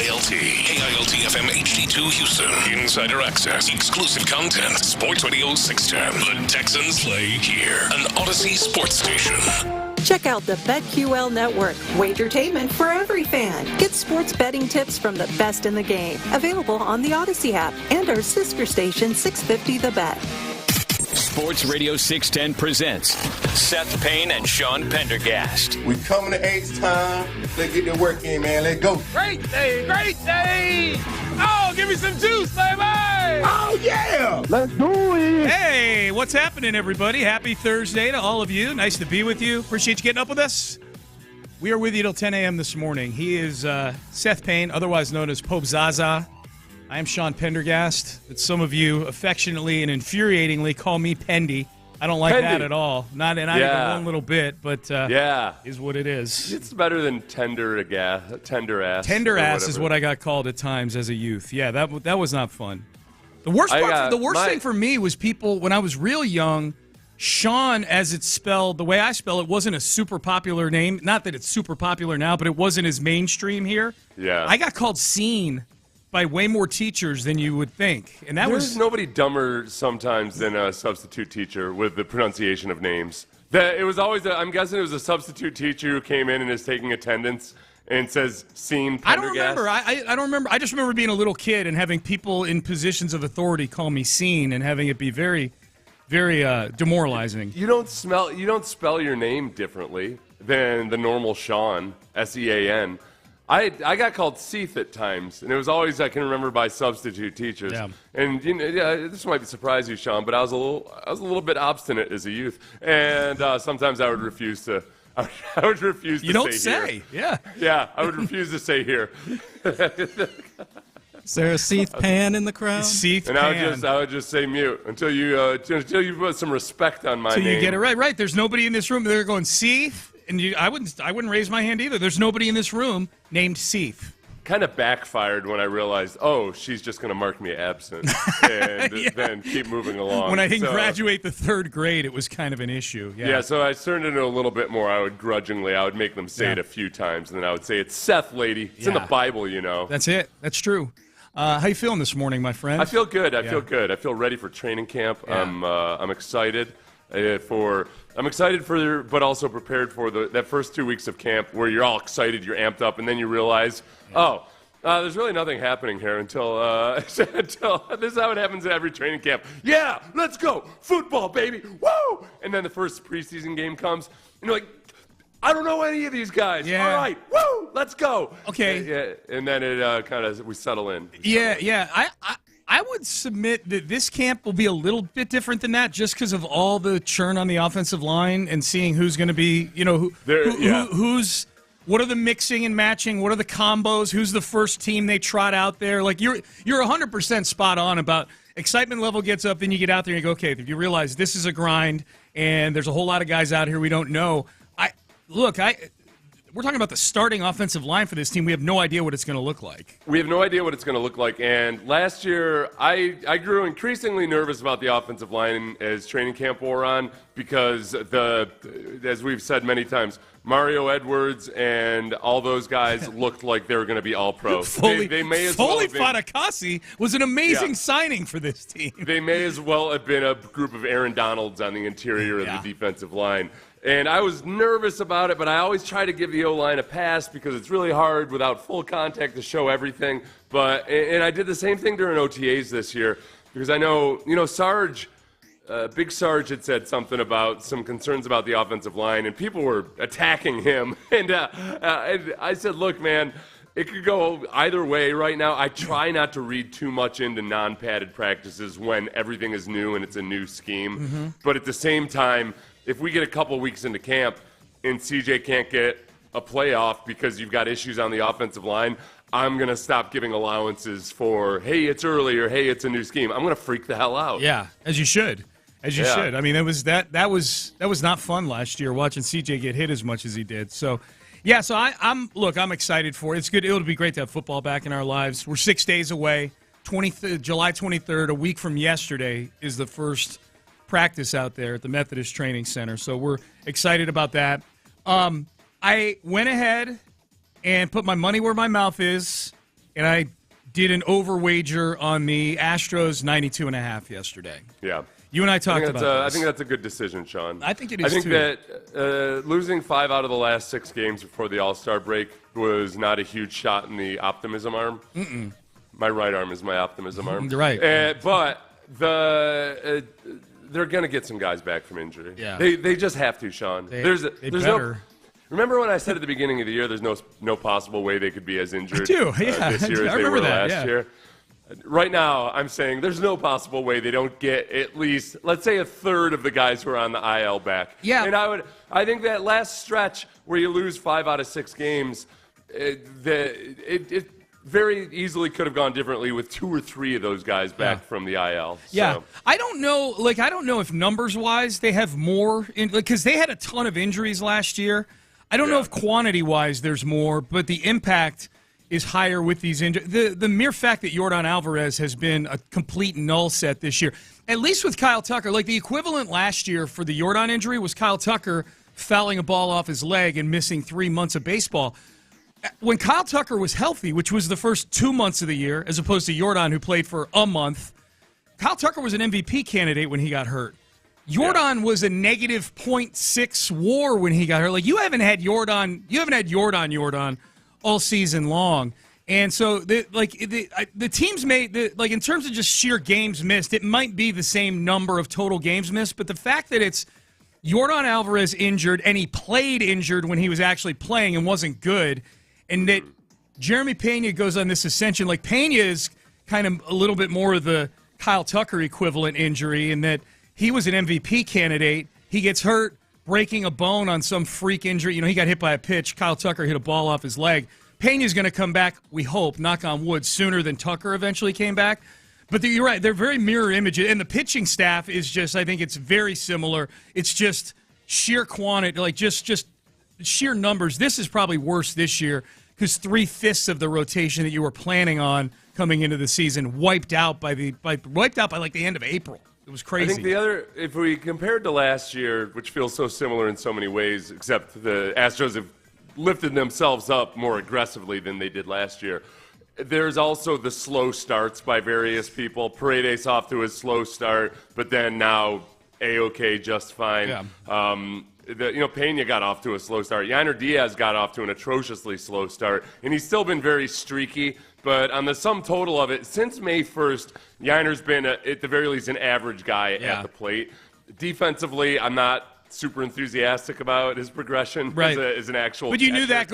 AILT. AILT FM HD2 Houston. Insider access. Exclusive content. Sports Radio 610. The Texans play here. An Odyssey sports station. Check out the BetQL Network. Wagertainment for every fan. Get sports betting tips from the best in the game. Available on the Odyssey app and our sister station 650 The Bet. Sports Radio 610 presents Seth Payne and Sean Pendergast. We coming to H-time. Let's get the work in, man. Let's go. Great day, great day. Oh, give me some juice, baby. Oh, yeah. Let's do it. Hey, what's happening, everybody? Happy Thursday to all of you. Nice to be with you. Appreciate you getting up with us. We are with you till 10 a.m. this morning. He is Seth Payne, otherwise known as Pope Zaza. I am Sean Pendergast, that some of you affectionately and infuriatingly call me Pendy. I don't like that at all. Not even one little bit, but is what it is. It's better than tender ass. Tender ass is what I got called at times as a youth. Yeah, that was not fun. The worst thing for me was people, when I was real young, Sean, as it's spelled, the way I spell it, wasn't a super popular name. Not that it's super popular now, but it wasn't as mainstream here. Yeah. I got called Scene by way more teachers than you would think. And There's nobody dumber sometimes than a substitute teacher with the pronunciation of names. It was always, I'm guessing it was a substitute teacher who came in and is taking attendance and says, "Scene Pendergast." I don't remember. I don't remember. I just remember being a little kid and having people in positions of authority call me Scene and having it be very, very demoralizing. You don't spell your name differently than the normal Sean, S-E-A-N. I got called Seath at times, and it was always, I can remember, by substitute teachers. Yeah. And this might surprise you, Sean, but I was a little bit obstinate as a youth, and sometimes I would refuse to. I would refuse to say You don't say, here. Yeah, I would refuse to say here. Is there a Seath Pan in the crowd? Seath Pan. And I would just say mute until you put some respect on my name. Until you get it right. Right. There's nobody in this room. They're going Seath. And I wouldn't raise my hand either. There's nobody in this room named Seath. Kind of backfired when I realized, she's just going to mark me absent and then keep moving along. When I didn't graduate the third grade, it was kind of an issue. Yeah, so I turned into a little bit more. I would make them say it a few times, and then I would say, "It's Seth, lady. It's in the Bible, you know." That's it. That's true. How you feeling this morning, my friend? I feel good. I feel good. I feel ready for training camp. Yeah. I'm excited but also prepared for that first 2 weeks of camp where you're all excited, you're amped up, and then you realize, there's really nothing happening here until this is how it happens at every training camp. Yeah, let's go, football, baby, woo! And then the first preseason game comes, and you're like, I don't know any of these guys. Yeah. All right, woo, let's go. Okay. And then it we settle in. I would submit that this camp will be a little bit different than that just because of all the churn on the offensive line and seeing who's going to be, who's what are the mixing and matching, what are the combos, who's the first team they trot out there. Like you're 100% spot on about excitement level gets up, then you get out there and you go, okay, if you realize this is a grind and there's a whole lot of guys out here we don't know. We're talking about the starting offensive line for this team. We have no idea what it's going to look like. We have no idea what it's going to look like. And last year, I grew increasingly nervous about the offensive line as training camp wore on because, as we've said many times, Mario Edwards and all those guys looked like they were going to be all-pro. Foley Fatukasi was an amazing signing for this team. They may as well have been a group of Aaron Donalds on the interior of the defensive line. And I was nervous about it, but I always try to give the O-line a pass because it's really hard without full contact to show everything. And I did the same thing during OTAs this year because I know, Sarge, Big Sarge had said something about some concerns about the offensive line, and people were attacking him. And I said, look, man, it could go either way right now. I try not to read too much into non-padded practices when everything is new and it's a new scheme. Mm-hmm. But at the same time, if we get a couple weeks into camp and CJ can't get a playoff because you've got issues on the offensive line, I'm going to stop giving allowances for, hey, it's early or hey, it's a new scheme. I'm going to freak the hell out. Yeah, as you should. As you should. I mean, that was not fun last year watching CJ get hit as much as he did. So, I'm excited for it. It's good. It'll be great to have football back in our lives. We're 6 days away. July 23rd, a week from yesterday, is the first practice out there at the Methodist Training Center. So we're excited about that. I went ahead and put my money where my mouth is and I did an over-wager on the Astros 92.5 yesterday. Yeah. You and I talked about this. I think that's a good decision, Sean. I think it is, too. I think too. that losing 5 out of the last 6 games before the All-Star break was not a huge shot in the optimism arm. Mm-mm. My right arm is my optimism arm. You're right. But they're going to get some guys back from injury. Yeah. They just have to, Sean. There's better. Remember when I said at the beginning of the year there's no possible way they could be as injured this year as they were last year? Right now, I'm saying there's no possible way they don't get at least, let's say, a third of the guys who are on the IL back. Yeah. And I think that last stretch where you lose 5 out of 6 games, it very easily could have gone differently with 2 or 3 of those guys back from the IL. Yeah. So. I don't know if numbers-wise they have more, because they had a ton of injuries last year. I don't know if quantity-wise there's more, but the impact is higher with these injuries. The mere fact that Yordan Alvarez has been a complete null set this year, at least with Kyle Tucker, like the equivalent last year for the Yordan injury was Kyle Tucker fouling a ball off his leg and missing 3 months of baseball. When Kyle Tucker was healthy, which was the first 2 months of the year, as opposed to Yordan, who played for a month, Kyle Tucker was an MVP candidate when he got hurt. Yordan was a negative .6 WAR when he got hurt. Like, you haven't had Yordan all season long. And so, the teams made, in terms of just sheer games missed, it might be the same number of total games missed, but the fact that it's Yordan Alvarez injured, and he played injured when he was actually playing and wasn't good, and that Jeremy Pena goes on this ascension, like Pena is kind of a little bit more of the Kyle Tucker equivalent injury in that he was an MVP candidate. He gets hurt, breaking a bone on some freak injury. He got hit by a pitch. Kyle Tucker hit a ball off his leg. Pena's going to come back, we hope, knock on wood, sooner than Tucker eventually came back. But you're right. They're very mirror images. And the pitching staff is just, I think it's very similar. It's just sheer quantity, like just sheer numbers. This is probably worse this year because 3/5 of the rotation that you were planning on coming into the season wiped out by like the end of April. It was crazy. I think if we compared to last year, which feels so similar in so many ways, except the Astros have lifted themselves up more aggressively than they did last year. There's also the slow starts by various people. Paredes off to a slow start, but then now A-OK just fine. Yeah. Pena got off to a slow start. Yainer Diaz got off to an atrociously slow start, and he's still been very streaky. But on the sum total of it, since May 1st, Yainer's been, at the very least, an average guy at the plate. Defensively, I'm not super enthusiastic about his progression as an actual. But you knew that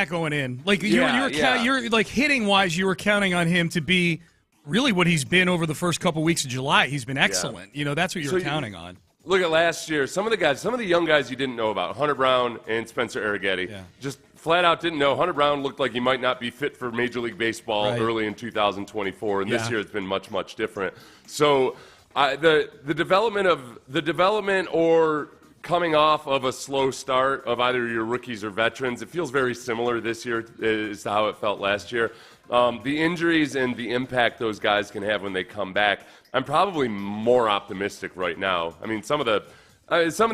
going in. Like you're like hitting wise, you were counting on him to be really what he's been over the first couple weeks of July. He's been excellent. Yeah. That's what you're counting on. Look at last year. Some of the young guys you didn't know about, Hunter Brown and Spencer Arrighetti, just flat out didn't know. Hunter Brown looked like he might not be fit for Major League Baseball early in 2024, and this year it's been much, much different. So the development or coming off of a slow start of either your rookies or veterans, it feels very similar this year as to how it felt last year. The injuries and the impact those guys can have when they come back, I'm probably more optimistic right now. I mean, some of the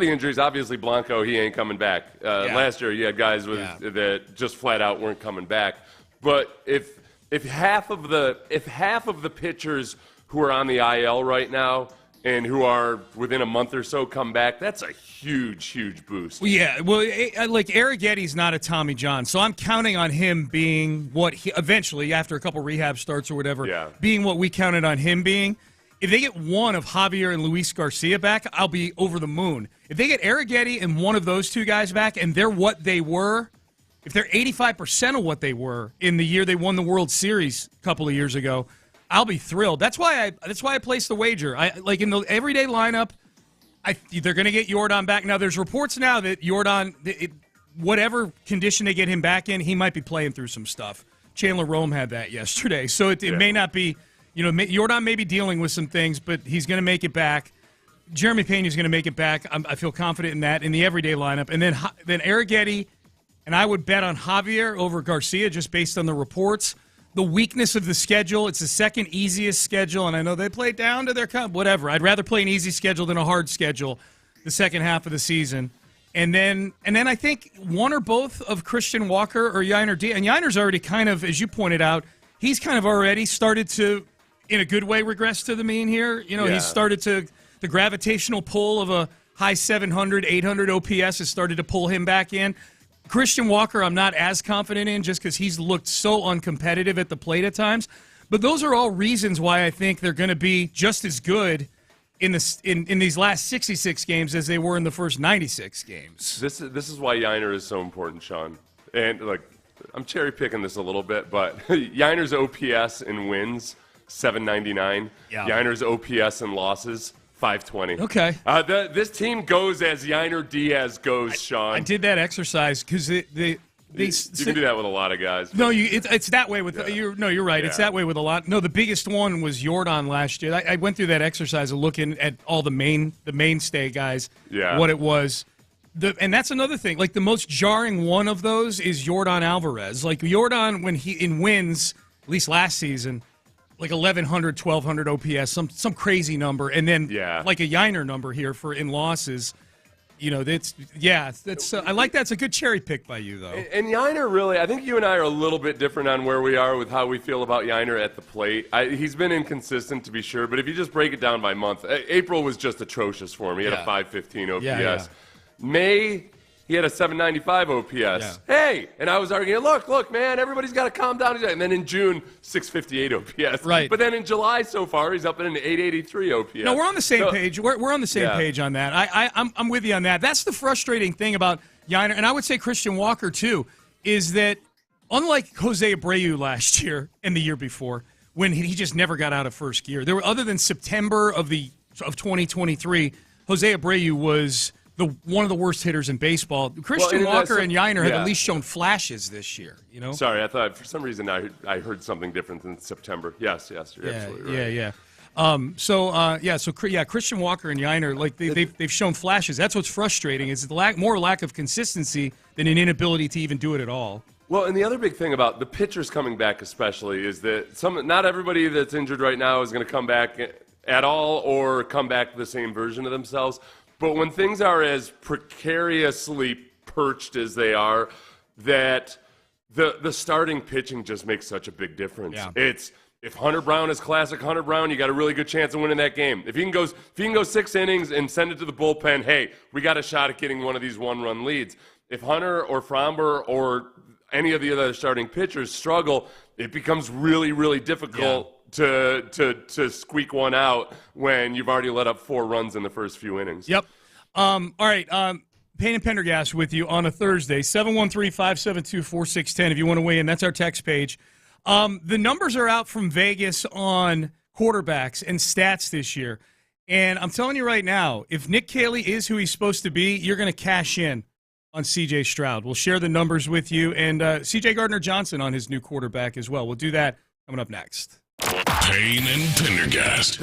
injuries, obviously Blanco, he ain't coming back. Last year, you had guys that just flat out weren't coming back. But if half of the pitchers who are on the IL right now and who are within a month or so come back, that's a huge, huge boost. Yeah, well, like Arrighetti's not a Tommy John, so I'm counting on him being what he eventually, after a couple rehab starts or whatever, being what we counted on him being. If they get one of Javier and Luis Garcia back, I'll be over the moon. If they get Arrighetti and one of those two guys back and they're what they were, if they're 85% of what they were in the year they won the World Series a couple of years ago, I'll be thrilled. That's why I placed the wager. Like in the everyday lineup, they're going to get Yordan back. Now, there's reports now that Yordan, whatever condition they get him back in, he might be playing through some stuff. Chandler Rome had that yesterday. So it may not be, Yordan may be dealing with some things, but he's going to make it back. Jeremy Pena's going to make it back. I feel confident in that in the everyday lineup. And then Arrighetti, and I would bet on Javier over Garcia just based on the reports. The weakness of the schedule, it's the second easiest schedule, and I know they play down to their whatever. I'd rather play an easy schedule than a hard schedule the second half of the season. And then I think one or both of Christian Walker or Yainer Diaz. And Yainer's already kind of, as you pointed out, he's kind of already started to, in a good way, regress to the mean here. He's started to, the gravitational pull of a high 700, 800 OPS has started to pull him back in. Christian Walker, I'm not as confident in just because he's looked so uncompetitive at the plate at times. But those are all reasons why I think they're going to be just as good in these last 66 games as they were in the first 96 games. This is why Yiner is so important, Sean. And I'm cherry picking this a little bit, but Yiner's OPS in wins 799. Yeah. Yiner's OPS in losses 520. Okay. This team goes as Yiner Diaz goes, Sean. I did that exercise because you can do that with a lot of guys. No, it's that way with you're right. Yeah. It's that way with a lot. No, the biggest one was Jordan last year. I went through that exercise of looking at all the mainstay guys. Yeah. What it was. And that's another thing. Like the most jarring one of those is Jordan Alvarez. Like Jordan when he in wins, at least last season, like 1,100, 1,200 OPS, some crazy number, and then like a Yiner number here for in losses. That's I like that. It's a good cherry pick by you, though. And Yiner, really, I think you and I are a little bit different on where we are with how we feel about Yiner at the plate. He's been inconsistent, to be sure, but if you just break it down by month, April was just atrocious for him. He had a 515 OPS. Yeah. May, he had a 795 OPS. Yeah. Hey, and I was arguing, look, man, everybody's got to calm down. And then in June, 658 OPS. Right. But then in July so far, he's up at an 883 OPS. No, we're on the same page. We're on the same page on that. I'm with you on that. That's the frustrating thing about Yiner, and I would say Christian Walker too, is that unlike Jose Abreu last year and the year before, when he just never got out of first gear, there were other than September of 2023, Jose Abreu was one of the worst hitters in baseball. Christian Walker and Yiner have at least shown flashes this year. Sorry, I thought for some reason I heard something different than September. Yes, you're absolutely right. Yeah. Christian Walker and Yiner, they've shown flashes. That's what's frustrating is the more lack of consistency than an inability to even do it at all. Well, and the other big thing about the pitchers coming back especially is that not everybody that's injured right now is going to come back at all or come back the same version of themselves. But when things are as precariously perched as they are, that the starting pitching just makes such a big difference. Yeah. If Hunter Brown is classic Hunter Brown, you got a really good chance of winning that game. If you can go 6 innings and send it to the bullpen, hey, we got a shot at getting one of these one-run leads. If Hunter or Fromber or any of the other starting pitchers struggle, it becomes really, really difficult. Yeah. To squeak one out when you've already let up 4 runs in the first few innings. Yep. All right. Payne and Pendergast with you on a Thursday, 713-572-4610 if you want to weigh in. That's our text page. The numbers are out from Vegas on quarterbacks and stats this year. And I'm telling you right now, if Nick Caley is who he's supposed to be, you're going to cash in on C.J. Stroud. We'll share the numbers with you. And C.J. Gardner-Johnson on his new quarterback as well. We'll do that coming up next. Payne and Pendergast.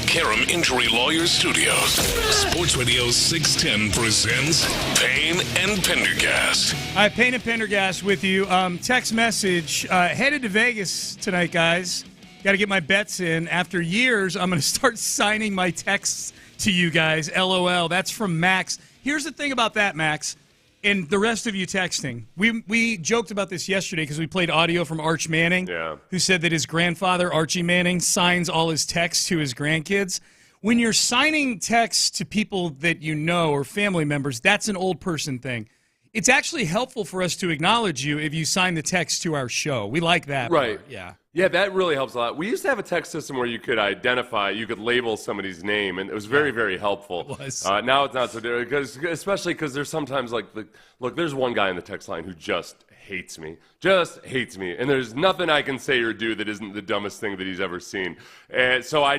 Karam Injury Lawyers Studios. Sports Radio 610 presents Payne and Pendergast. All right, Payne and Pendergast with you. Text message. Headed to Vegas tonight, guys. Got to get my bets in. After years, I'm going to start signing my texts to you guys. LOL. That's from Max. Here's the thing about that, Max, and the rest of you texting. We joked about this yesterday because we played audio from Arch Manning, who said that his grandfather, Archie Manning, signs all his texts to his grandkids. When you're signing texts to people that you know or family members, that's an old person thing. It's actually helpful for us to acknowledge you if you sign the text to our show. We like that. Right. Part. Yeah. Yeah, that really helps a lot. We used to have a text system where you could you could label somebody's name, and it was very, very helpful. It was. Now it's not so different, especially because there's sometimes look, there's one guy in the text line who just hates me, and there's nothing I can say or do that isn't the dumbest thing that he's ever seen. And so I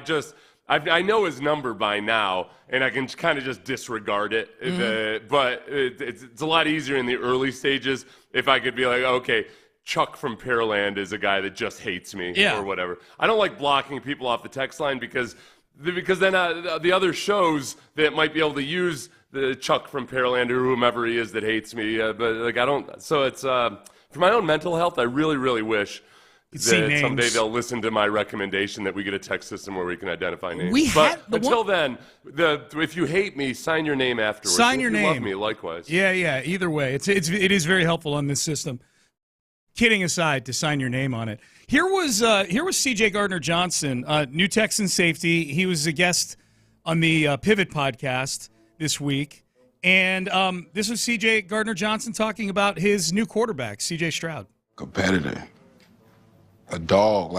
know his number by now, and I can kind of just disregard it. But it's a lot easier in the early stages if I could be like, okay, Chuck from Pearland is a guy that just hates me or whatever. I don't like blocking people off the text line because then the other shows that might be able to use the Chuck from Pearland or whomever he is that hates me, but I don't. So it's for my own mental health. I really, really wish that someday they'll listen to my recommendation that we get a text system where we can identify names. Until then, if you hate me, sign your name afterwards. Sign your name. If you love me, likewise. Yeah. Either way, it is very helpful on this system. Kidding aside, to sign your name on it. Here was C.J. Gardner-Johnson, new Texan safety. He was a guest on the Pivot podcast this week, and this was C.J. Gardner-Johnson talking about his new quarterback, C.J. Stroud. Competitor. A dog,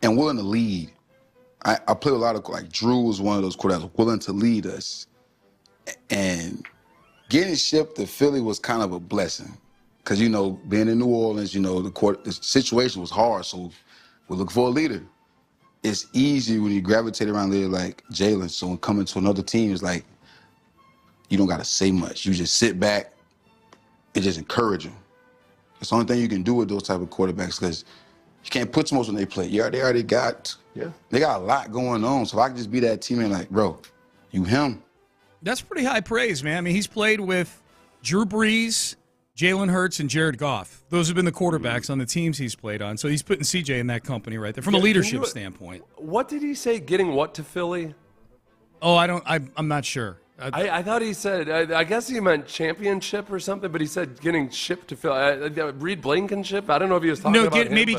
and willing to lead. I played a lot of, Drew was one of those quarterbacks willing to lead us. And getting shipped to Philly was kind of a blessing. Because, being in New Orleans, the situation was hard, so we're looking for a leader. It's easy when you gravitate around there like Jalen, so when coming to another team, it's like you don't got to say much. You just sit back and just encourage them. It's the only thing you can do with those type of quarterbacks because you can't put too much on their plate. They already got they got a lot going on. So if I can just be that teammate bro, you him. That's pretty high praise, man. I mean, he's played with Drew Brees, Jalen Hurts, and Jared Goff. Those have been the quarterbacks on the teams he's played on. So he's putting CJ in that company right there from a leadership standpoint. What did he say? Getting what to Philly? Oh, I'm not sure. I thought he said, I guess he meant championship or something, but he said getting shipped to Philly. Reed Blankenship? I don't know if he was talking about him. Maybe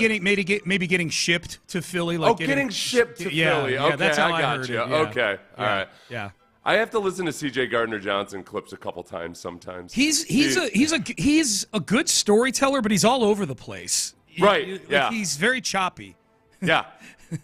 getting shipped to Philly. Getting shipped to Philly. Yeah, okay, that's how I got you. It. Yeah. Okay, all right. Yeah. I have to listen to C.J. Gardner-Johnson clips a couple times sometimes. He's a good storyteller, but he's all over the place. Right. He's very choppy. Yeah.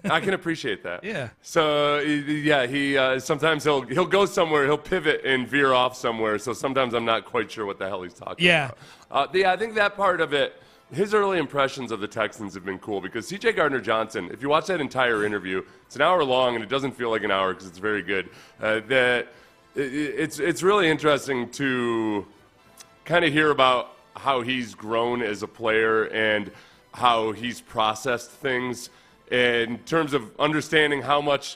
I can appreciate that. Yeah. So he sometimes he'll go somewhere, he'll pivot and veer off somewhere. So sometimes I'm not quite sure what the hell he's talking about. I think that part of it. His early impressions of the Texans have been cool because C.J. Gardner-Johnson, if you watch that entire interview, it's an hour long and it doesn't feel like an hour because it's very good. It's really interesting to kind of hear about how he's grown as a player and how he's processed things in terms of understanding how much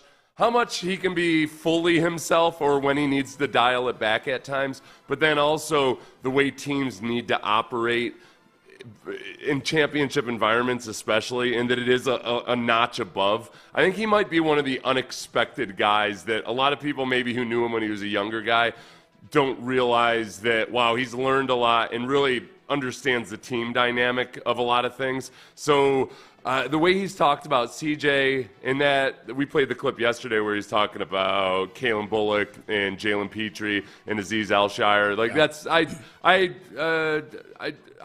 he can be fully himself or when he needs to dial it back at times, but then also the way teams need to operate in championship environments especially, and that it is a notch above. I think he might be one of the unexpected guys that a lot of people maybe who knew him when he was a younger guy don't realize that, wow, he's learned a lot and really understands the team dynamic of a lot of things. So the way he's talked about CJ, in that we played the clip yesterday where he's talking about Kalen Bullock and Jalen Petrie and Azeez Al-Shire. That's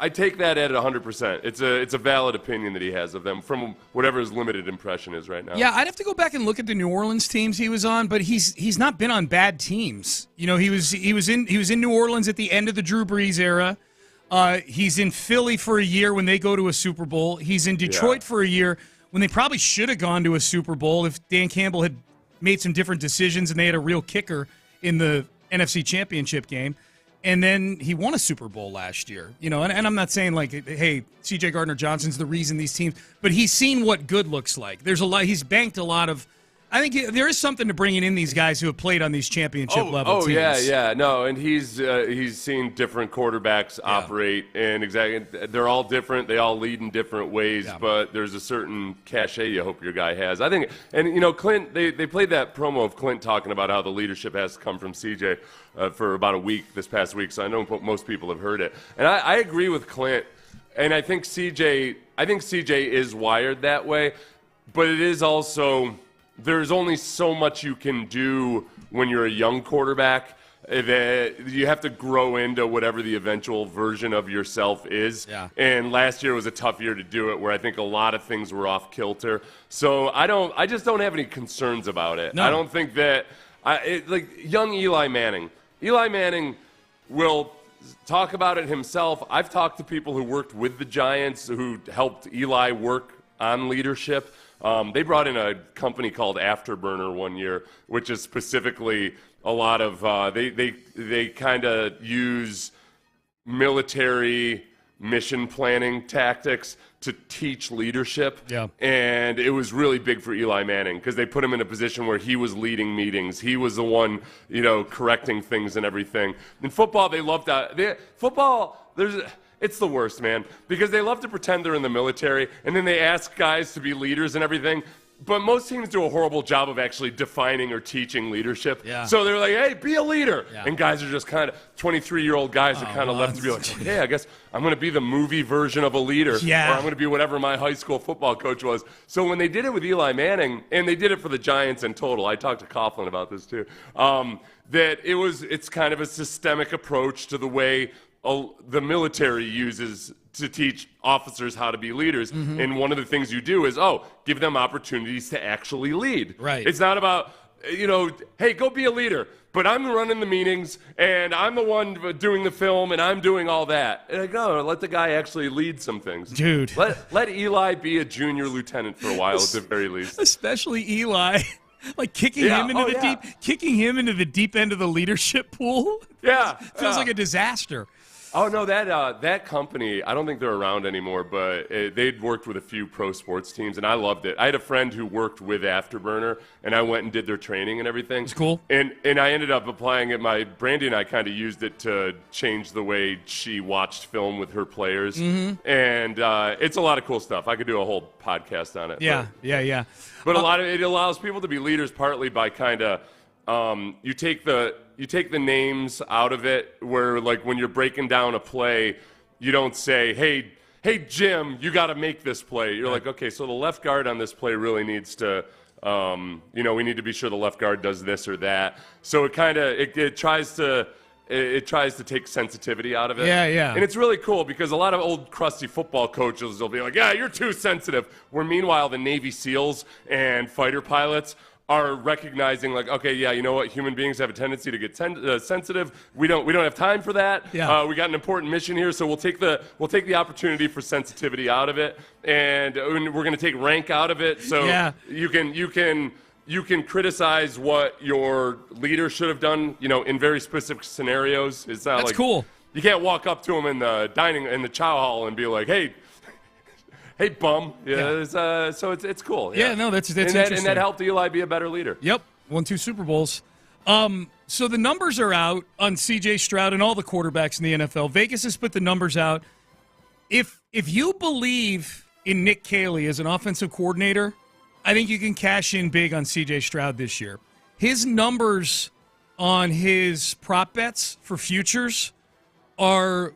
I take that at 100%. It's a valid opinion that he has of them from whatever his limited impression is right now. Yeah, I'd have to go back and look at the New Orleans teams he was on, but he's not been on bad teams. He was in New Orleans at the end of the Drew Brees era. He's in Philly for a year when they go to a Super Bowl. He's in Detroit for a year when they probably should have gone to a Super Bowl if Dan Campbell had made some different decisions and they had a real kicker in the NFC Championship game. And then he won a Super Bowl last year. And I'm not saying hey, C.J. Gardner-Johnson's the reason these teams, but he's seen what good looks like. There's a lot. He's banked a lot of I think there is something to bringing in these guys who have played on these championship level teams. Yeah. No, and he's seen different quarterbacks operate, and exactly they're all different. They all lead in different ways, but there's a certain cachet you hope your guy has. I think, and Clint, they played that promo of Clint talking about how the leadership has to come from CJ for about a week this past week. So I know most people have heard it, and I agree with Clint. And I think CJ is wired that way, but it is also. There's only so much you can do when you're a young quarterback that you have to grow into whatever the eventual version of yourself is. Yeah. And last year was a tough year to do it, where I think a lot of things were off kilter. So I just don't have any concerns about it. No. I don't think that like young Eli Manning. Eli Manning will talk about it himself. I've talked to people who worked with the Giants who helped Eli work on leadership. They brought in a company called Afterburner one year, which is specifically a lot of they kind of use military mission planning tactics to teach leadership. Yeah. And it was really big for Eli Manning because they put him in a position where he was leading meetings. He was the one, correcting things and everything. In football, they loved that. It's the worst, man, because they love to pretend they're in the military, and then they ask guys to be leaders and everything. But most teams do a horrible job of actually defining or teaching leadership. Yeah. So they're like, hey, be a leader. Yeah. And guys are just kind of 23-year-old guys are kind of left to be like, hey, I guess I'm going to be the movie version of a leader. Yeah. Or I'm going to be whatever my high school football coach was. So when they did it with Eli Manning, and they did it for the Giants in total, I talked to Coughlin about this too, that it's kind of a systemic approach to the way the military uses to teach officers how to be leaders. Mm-hmm. And one of the things you do is, give them opportunities to actually lead. Right. It's not about, hey, go be a leader, but I'm running the meetings, and I'm the one doing the film, and I'm doing all that. And I go, let the guy actually lead some things. Dude. Let Eli be a junior lieutenant for a while at the very least. Especially Eli. Like kicking him into the deep end of the leadership pool. Yeah. Feels like a disaster. Oh, no, that company, I don't think they're around anymore, but they'd worked with a few pro sports teams, and I loved it. I had a friend who worked with Afterburner, and I went and did their training and everything. It's cool. And I ended up applying it. Brandy and I kind of used it to change the way she watched film with her players. Mm-hmm. And it's a lot of cool stuff. I could do a whole podcast on it. Yeah. But a lot of it allows people to be leaders partly by kind of you take the names out of it, where like when you're breaking down a play, you don't say, hey Jim, you got to make this play. You're like, okay, so the left guard on this play really needs to, we need to be sure the left guard does this or that. So it kind of it tries to take sensitivity out of it. Yeah. And it's really cool because a lot of old crusty football coaches will be like, yeah, you're too sensitive. Where meanwhile the Navy SEALs and fighter pilots are recognizing, like, okay, yeah, you know what? Human beings have a tendency to get sensitive. We don't have time for that. Yeah. We got an important mission here, so we'll take the opportunity for sensitivity out of it, and we're going to take rank out of it. So you can criticize what your leader should have done, in very specific scenarios. It's not That's cool. You can't walk up to him in the chow hall and be like, hey, bum. Yeah. So it's cool. Yeah, no, that's interesting. And that helped Eli be a better leader. Yep. Won 2 Super Bowls. So the numbers are out on C.J. Stroud and all the quarterbacks in the NFL. Vegas has put the numbers out. If you believe in Nick Caley as an offensive coordinator, I think you can cash in big on C.J. Stroud this year. His numbers on his prop bets for futures are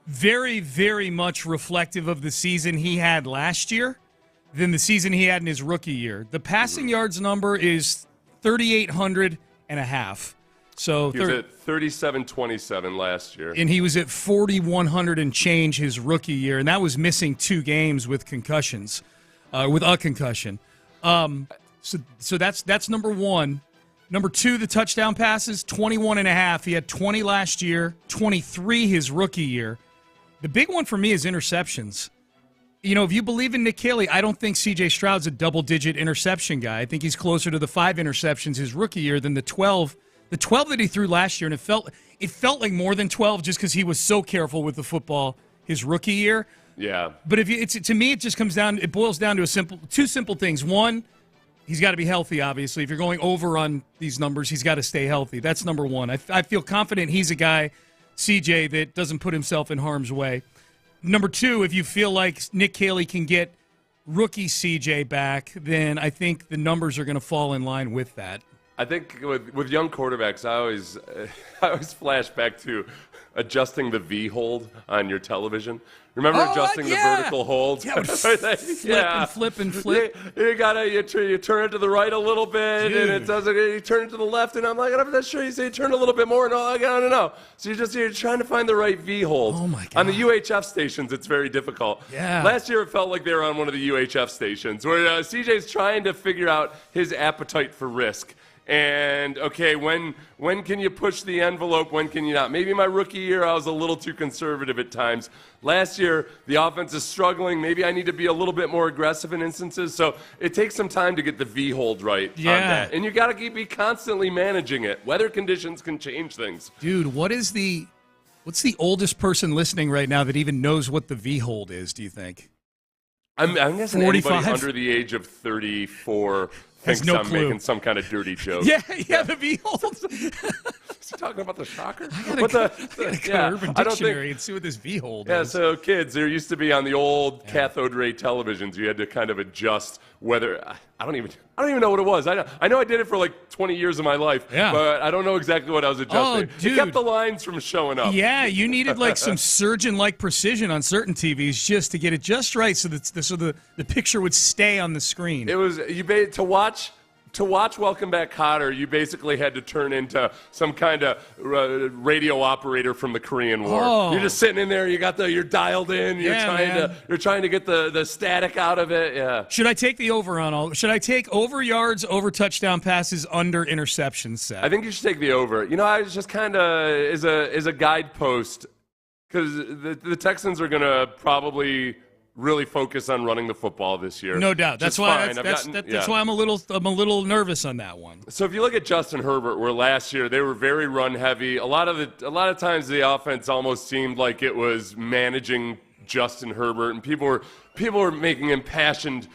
very, very much reflective of the season he had last year than the season he had in his rookie year. The passing yards number is 3,800 and a half. So he was at 37.27 last year. And he was at 4,100 and change his rookie year, and that was missing 2 games with concussions, with a concussion. So that's number 1. Number 2, the touchdown passes, 21 and a half. He had 20 last year, 23 his rookie year. The big one for me is interceptions. If you believe in Nick Caley, I don't think C.J. Stroud's a double-digit interception guy. I think he's closer to the 5 interceptions his rookie year than the 12. The 12 that he threw last year, and it felt like more than 12 just because he was so careful with the football his rookie year. Yeah. But to me, it just comes down. It boils down to two simple things. One, He's got to be healthy, obviously. If you're going over on these numbers, he's got to stay healthy. That's number one. I feel confident he's a guy, CJ, that doesn't put himself in harm's way. Number two, if you feel like Nick Caley can get rookie CJ back, then I think the numbers are going to fall in line with that. I think with young quarterbacks, I always flash back to adjusting the V hold on your television. Remember adjusting the vertical hold? Yeah, flip and flip. You turn it to the right a little bit, Dude. and it doesn't. You turn it to the left, and I'm like, I'm not sure. You say turn a little bit more, and I'm like, I don't know. So you're trying to find the right V hold. Oh my God. On the UHF stations, it's very difficult. Yeah. Last year, it felt like they were on one of the UHF stations where CJ's trying to figure out his appetite for risk. And, okay, when can you push the envelope? When can you not? Maybe my rookie year, I was a little too conservative at times. Last year, the offense is struggling. Maybe I need to be a little bit more aggressive in instances. So it takes some time to get the V hold right on that. And you got to be constantly managing it. Weather conditions can change things. Dude, what's the oldest person listening right now that even knows what the V hold is, do you think? I'm guessing 45? Anybody under the age of 34 thinks no I'm clue. making some kind of dirty joke. Yeah, the V hold. Is he talking about the shocker? I gotta go to Urban Dictionary and see what this V hold is. Yeah, so kids, there used to be on the old cathode ray televisions, you had to kind of adjust whether I don't even know what it was. I know I did it for like 20 years of my life, but I don't know exactly what I was adjusting. Dude. It kept the lines from showing up. Yeah, you needed like some surgeon-like precision on certain TVs just to get it just right, so that the picture would stay on the screen. It was to watch Welcome Back Kotter, you basically had to turn into some kind of radio operator from the Korean War. Oh. You're just sitting in there, you're dialed in, you're trying to get the static out of it. Yeah. Should I take the over on all? Should I take over yards, over touchdown passes, under interceptions set? I think you should take the over. I was just kind of as a guidepost, because the Texans are going to probably really focus on running the football this year. No doubt. That's why I'm a little nervous on that one. So if you look at Justin Herbert, where last year they were very run heavy, a lot of times the offense almost seemed like it was managing Justin Herbert, and people were making impassioned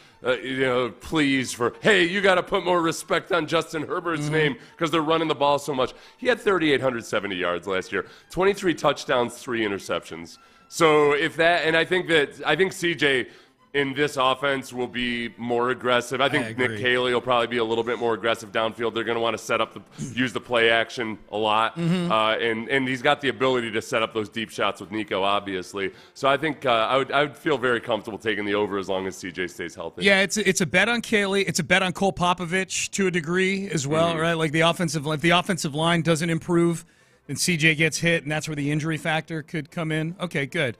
pleas for, hey, you got to put more respect on Justin Herbert's name because they're running the ball so much. He had 3,870 yards last year, 23 touchdowns, 3 interceptions. So I think CJ in this offense will be more aggressive. I think Nick Caley will probably be a little bit more aggressive downfield. They're going to want to use the play action a lot, and he's got the ability to set up those deep shots with Nico, obviously. So I think I would feel very comfortable taking the over as long as CJ stays healthy. Yeah, it's a bet on Caley. It's a bet on Cole Popovich to a degree as well, right? Like if the offensive line doesn't improve, then CJ gets hit, and that's where the injury factor could come in. Okay, good.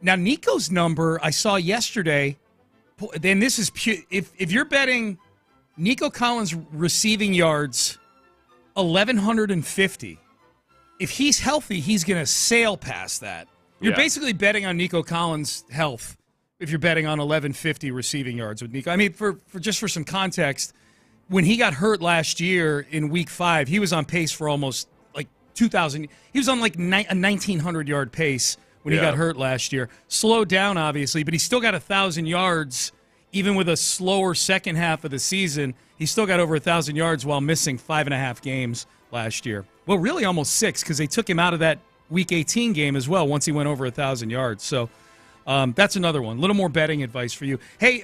Now, Nico's number I saw yesterday, then this is if you're betting Nico Collins receiving yards, 1,150. If he's healthy, he's going to sail past that. You're basically betting on Nico Collins' health if you're betting on 1,150 receiving yards with Nico. I mean, for some context, when he got hurt last year in Week 5, he was on pace for almost like 2,000. He was on like a 1,900-yard pace when he got hurt last year. Slowed down, obviously, but he still got 1,000 yards. Even with a slower second half of the season, he still got over 1,000 yards while missing 5.5 games last year. Well, really almost 6, because they took him out of that Week 18 game as well once he went over 1,000 yards. So that's another one. A little more betting advice for you. Hey,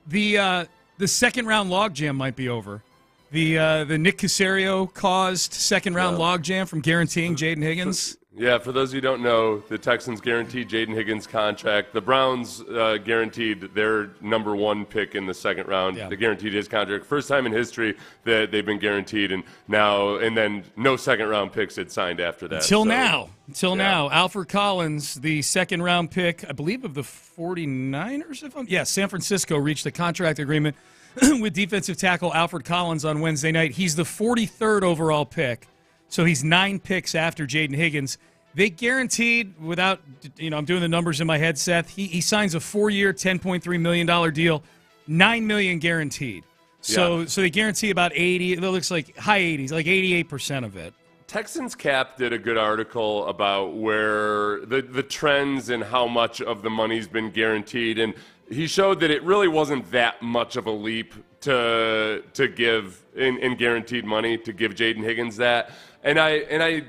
the second-round logjam might be over. The Nick Caserio caused second-round logjam from guaranteeing Jaden Higgins. Yeah, for those of you who don't know, the Texans guaranteed Jaden Higgins' contract. The Browns guaranteed their number 1 pick in the second round. They guaranteed his contract. First time in history that they've been guaranteed, and then no second-round picks had signed after that. Until now. Alfred Collins, the second-round pick, I believe, of the 49ers. San Francisco reached a contract agreement with defensive tackle Alfred Collins on Wednesday night. He's the 43rd overall pick. So he's 9 picks after Jaden Higgins. They guaranteed, without, I'm doing the numbers in my head, Seth, he signs a 4-year, $10.3 million deal, $9 million guaranteed. So they guarantee about 80, it looks like high 80s, like 88% of it. Texans Cap did a good article about where the trends and how much of the money's been guaranteed. And he showed that it really wasn't that much of a leap to give in guaranteed money to give Jaden Higgins that. And I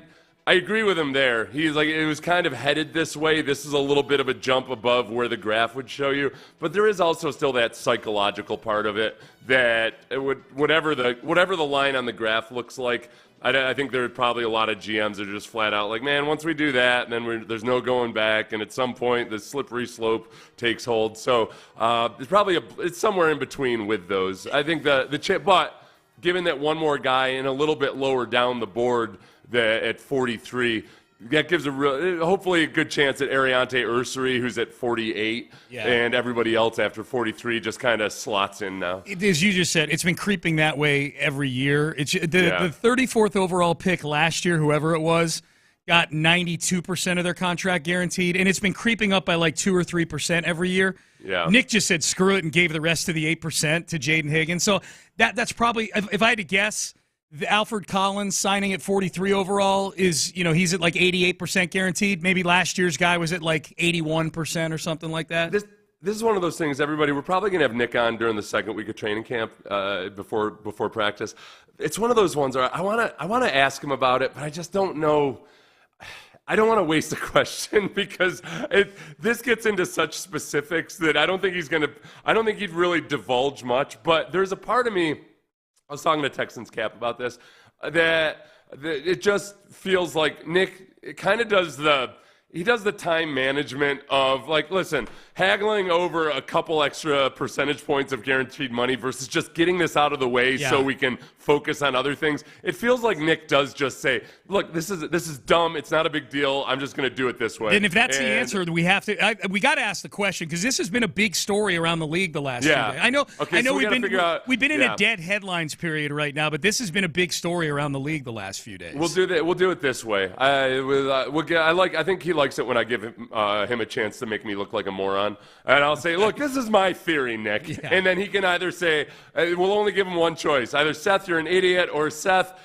agree with him there. He's like, it was kind of headed this way. This is a little bit of a jump above where the graph would show you. But there is also still that psychological part of it that it would, whatever the line on the graph looks like, I think there are probably a lot of GMs that are just flat out like, man, once we do that, then there's no going back. And at some point, the slippery slope takes hold. So it's probably it's somewhere in between with those. I think but given that one more guy and a little bit lower down the board at 43, that gives hopefully a good chance that Ariante Ursary, who's at 48, and everybody else after 43 just kind of slots in now. As you just said, it's been creeping that way every year. The 34th overall pick last year, whoever it was, got 92% of their contract guaranteed, and it's been creeping up by like 2 or 3% every year. Yeah. Nick just said screw it and gave the rest of the 8% to Jaden Higgins. So that's probably, if I had to guess, the Alfred Collins signing at 43 overall is, he's at like 88% guaranteed. Maybe last year's guy was at like 81% or something like that. This is one of those things, everybody. We're probably going to have Nick on during the second week of training camp before practice. It's one of those ones where I want to ask him about it, but I just don't know. I don't want to waste a question because this gets into such specifics that I don't think he'd really divulge much. But there's a part of me. I was talking to Texans Cap about this, that it just feels like Nick kind of does the time management of, like, listen, haggling over a couple extra percentage points of guaranteed money versus just getting this out of the way so we can focus on other things. It feels like Nick does just say, look, this is dumb. It's not a big deal. I'm just going to do it this way. And if that's the answer, we got to ask the question, because this has been a big story around the league the last few days. I know we've been in a dead headlines period right now, but this has been a big story around the league the last few days. We'll do it this way. I think he likes it when I give him a chance to make me look like a moron. And I'll say, look, this is my theory, Nick. Yeah. And then he can either say, we'll only give him one choice. Either Seth, you're an idiot, or Seth,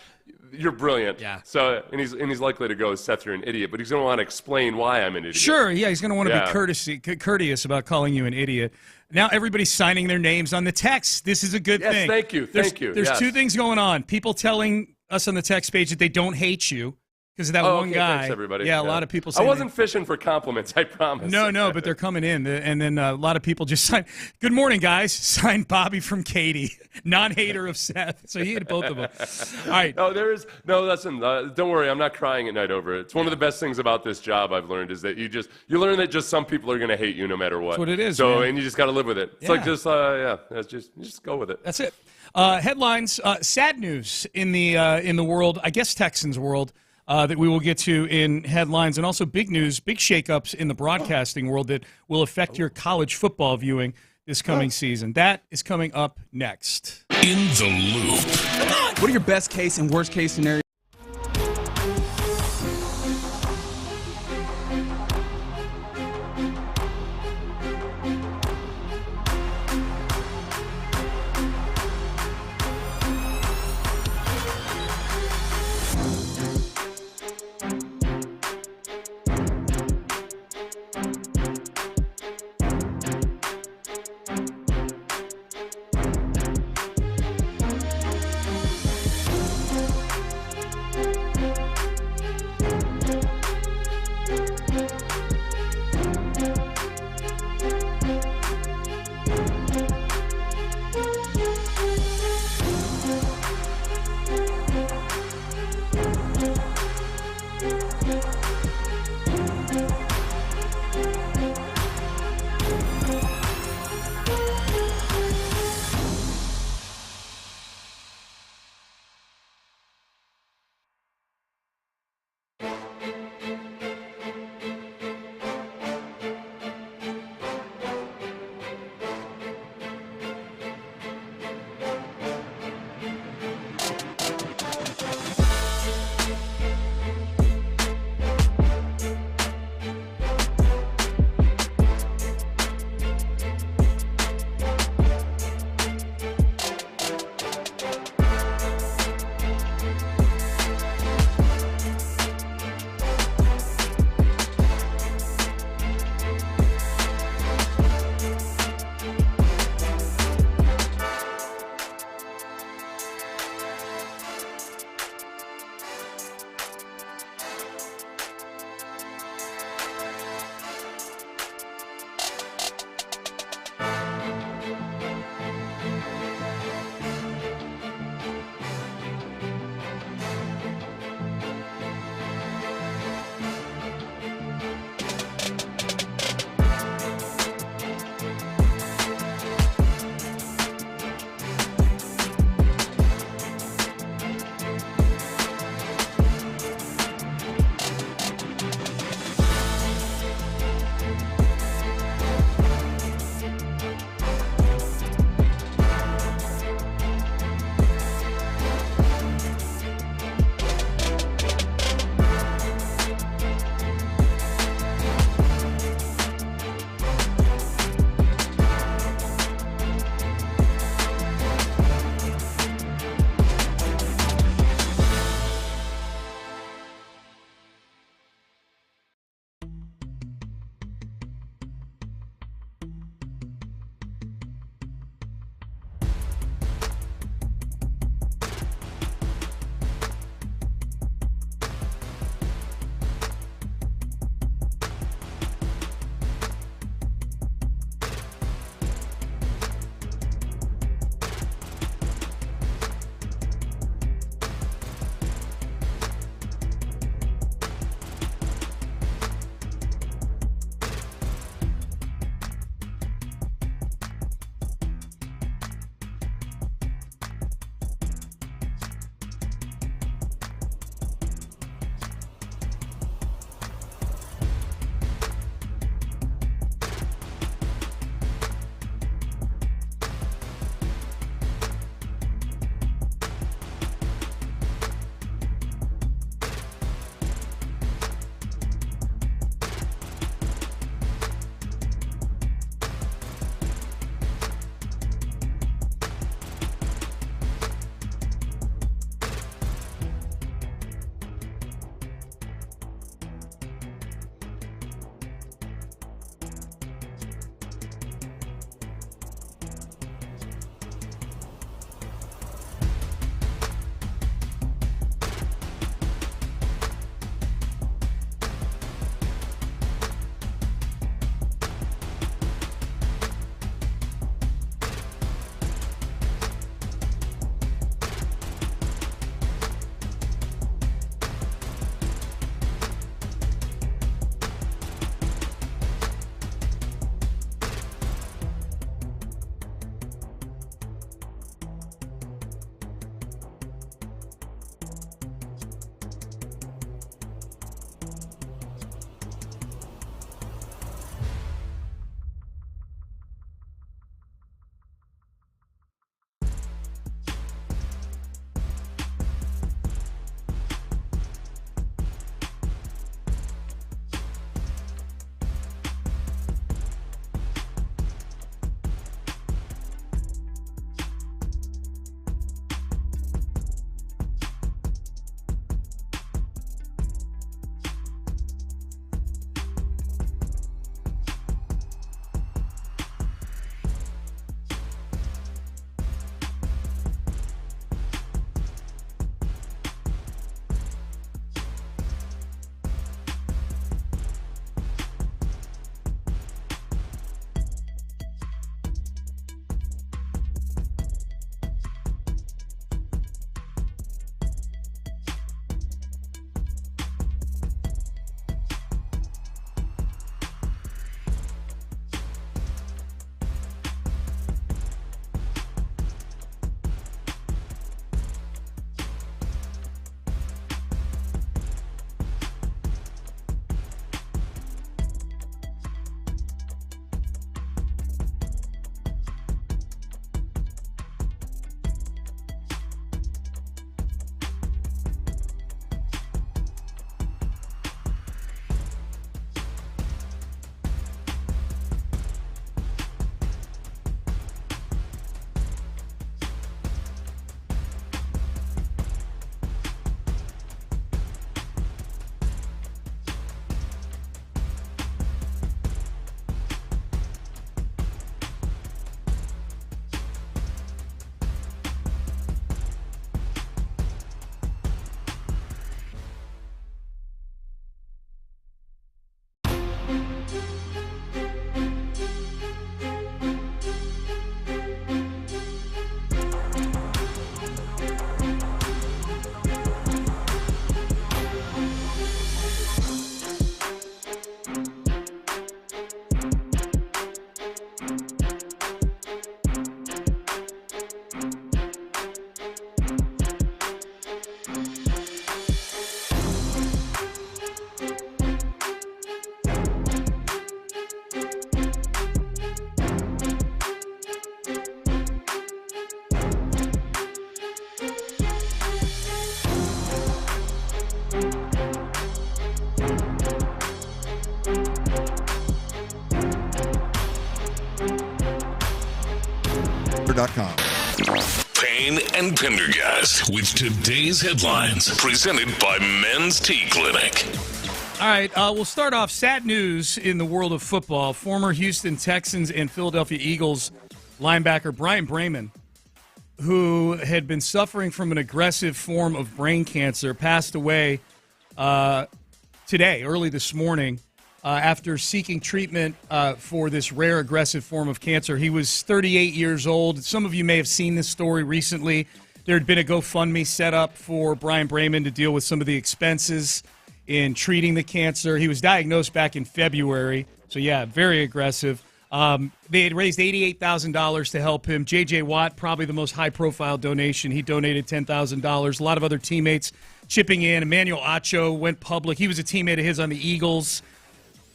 you're brilliant. Yeah. So, and he's likely to go, Seth, you're an idiot, but he's going to want to explain why I'm an idiot. Sure, yeah, he's going to want to be courteous about calling you an idiot. Now everybody's signing their names on the text. This is a good thing. Thank you. There's two things going on. People telling us on the text page that they don't hate you because of that one guy. Thanks, everybody. Yeah, a lot of people say I wasn't fishing for compliments, I promise. No, but they're coming in. And then a lot of people just signed, good morning, guys. Signed Bobby from Katie, non-hater of Seth. So he had both of them. All right. Listen, don't worry. I'm not crying at night over it. It's one of the best things about this job I've learned is that you learn that just some people are going to hate you no matter what. That's what it is, So, man. And you just got to live with it. It's like just go with it. That's it. Headlines, sad news in the world, I guess Texans world, that we will get to in headlines, and also big news, big shakeups in the broadcasting world that will affect your college football viewing this coming season. That is coming up next. In the Loop. What are your best case and worst case scenarios? SportsRadio.com. Payne and Pendergast with today's headlines, presented by Men's Tea Clinic. All right, we'll start off. Sad news in the world of football. Former Houston Texans and Philadelphia Eagles linebacker Brian Bremen, who had been suffering from an aggressive form of brain cancer, passed away today, early this morning, after seeking treatment for this rare aggressive form of cancer. He was 38 years old. Some of you may have seen this story recently. There had been a GoFundMe set up for Brian Bremen to deal with some of the expenses in treating the cancer. He was diagnosed back in February, so yeah, very aggressive. They had raised $88,000 to help him. J.J. Watt, probably the most high-profile donation. He donated $10,000. A lot of other teammates chipping in. Emmanuel Acho went public. He was a teammate of his on the Eagles,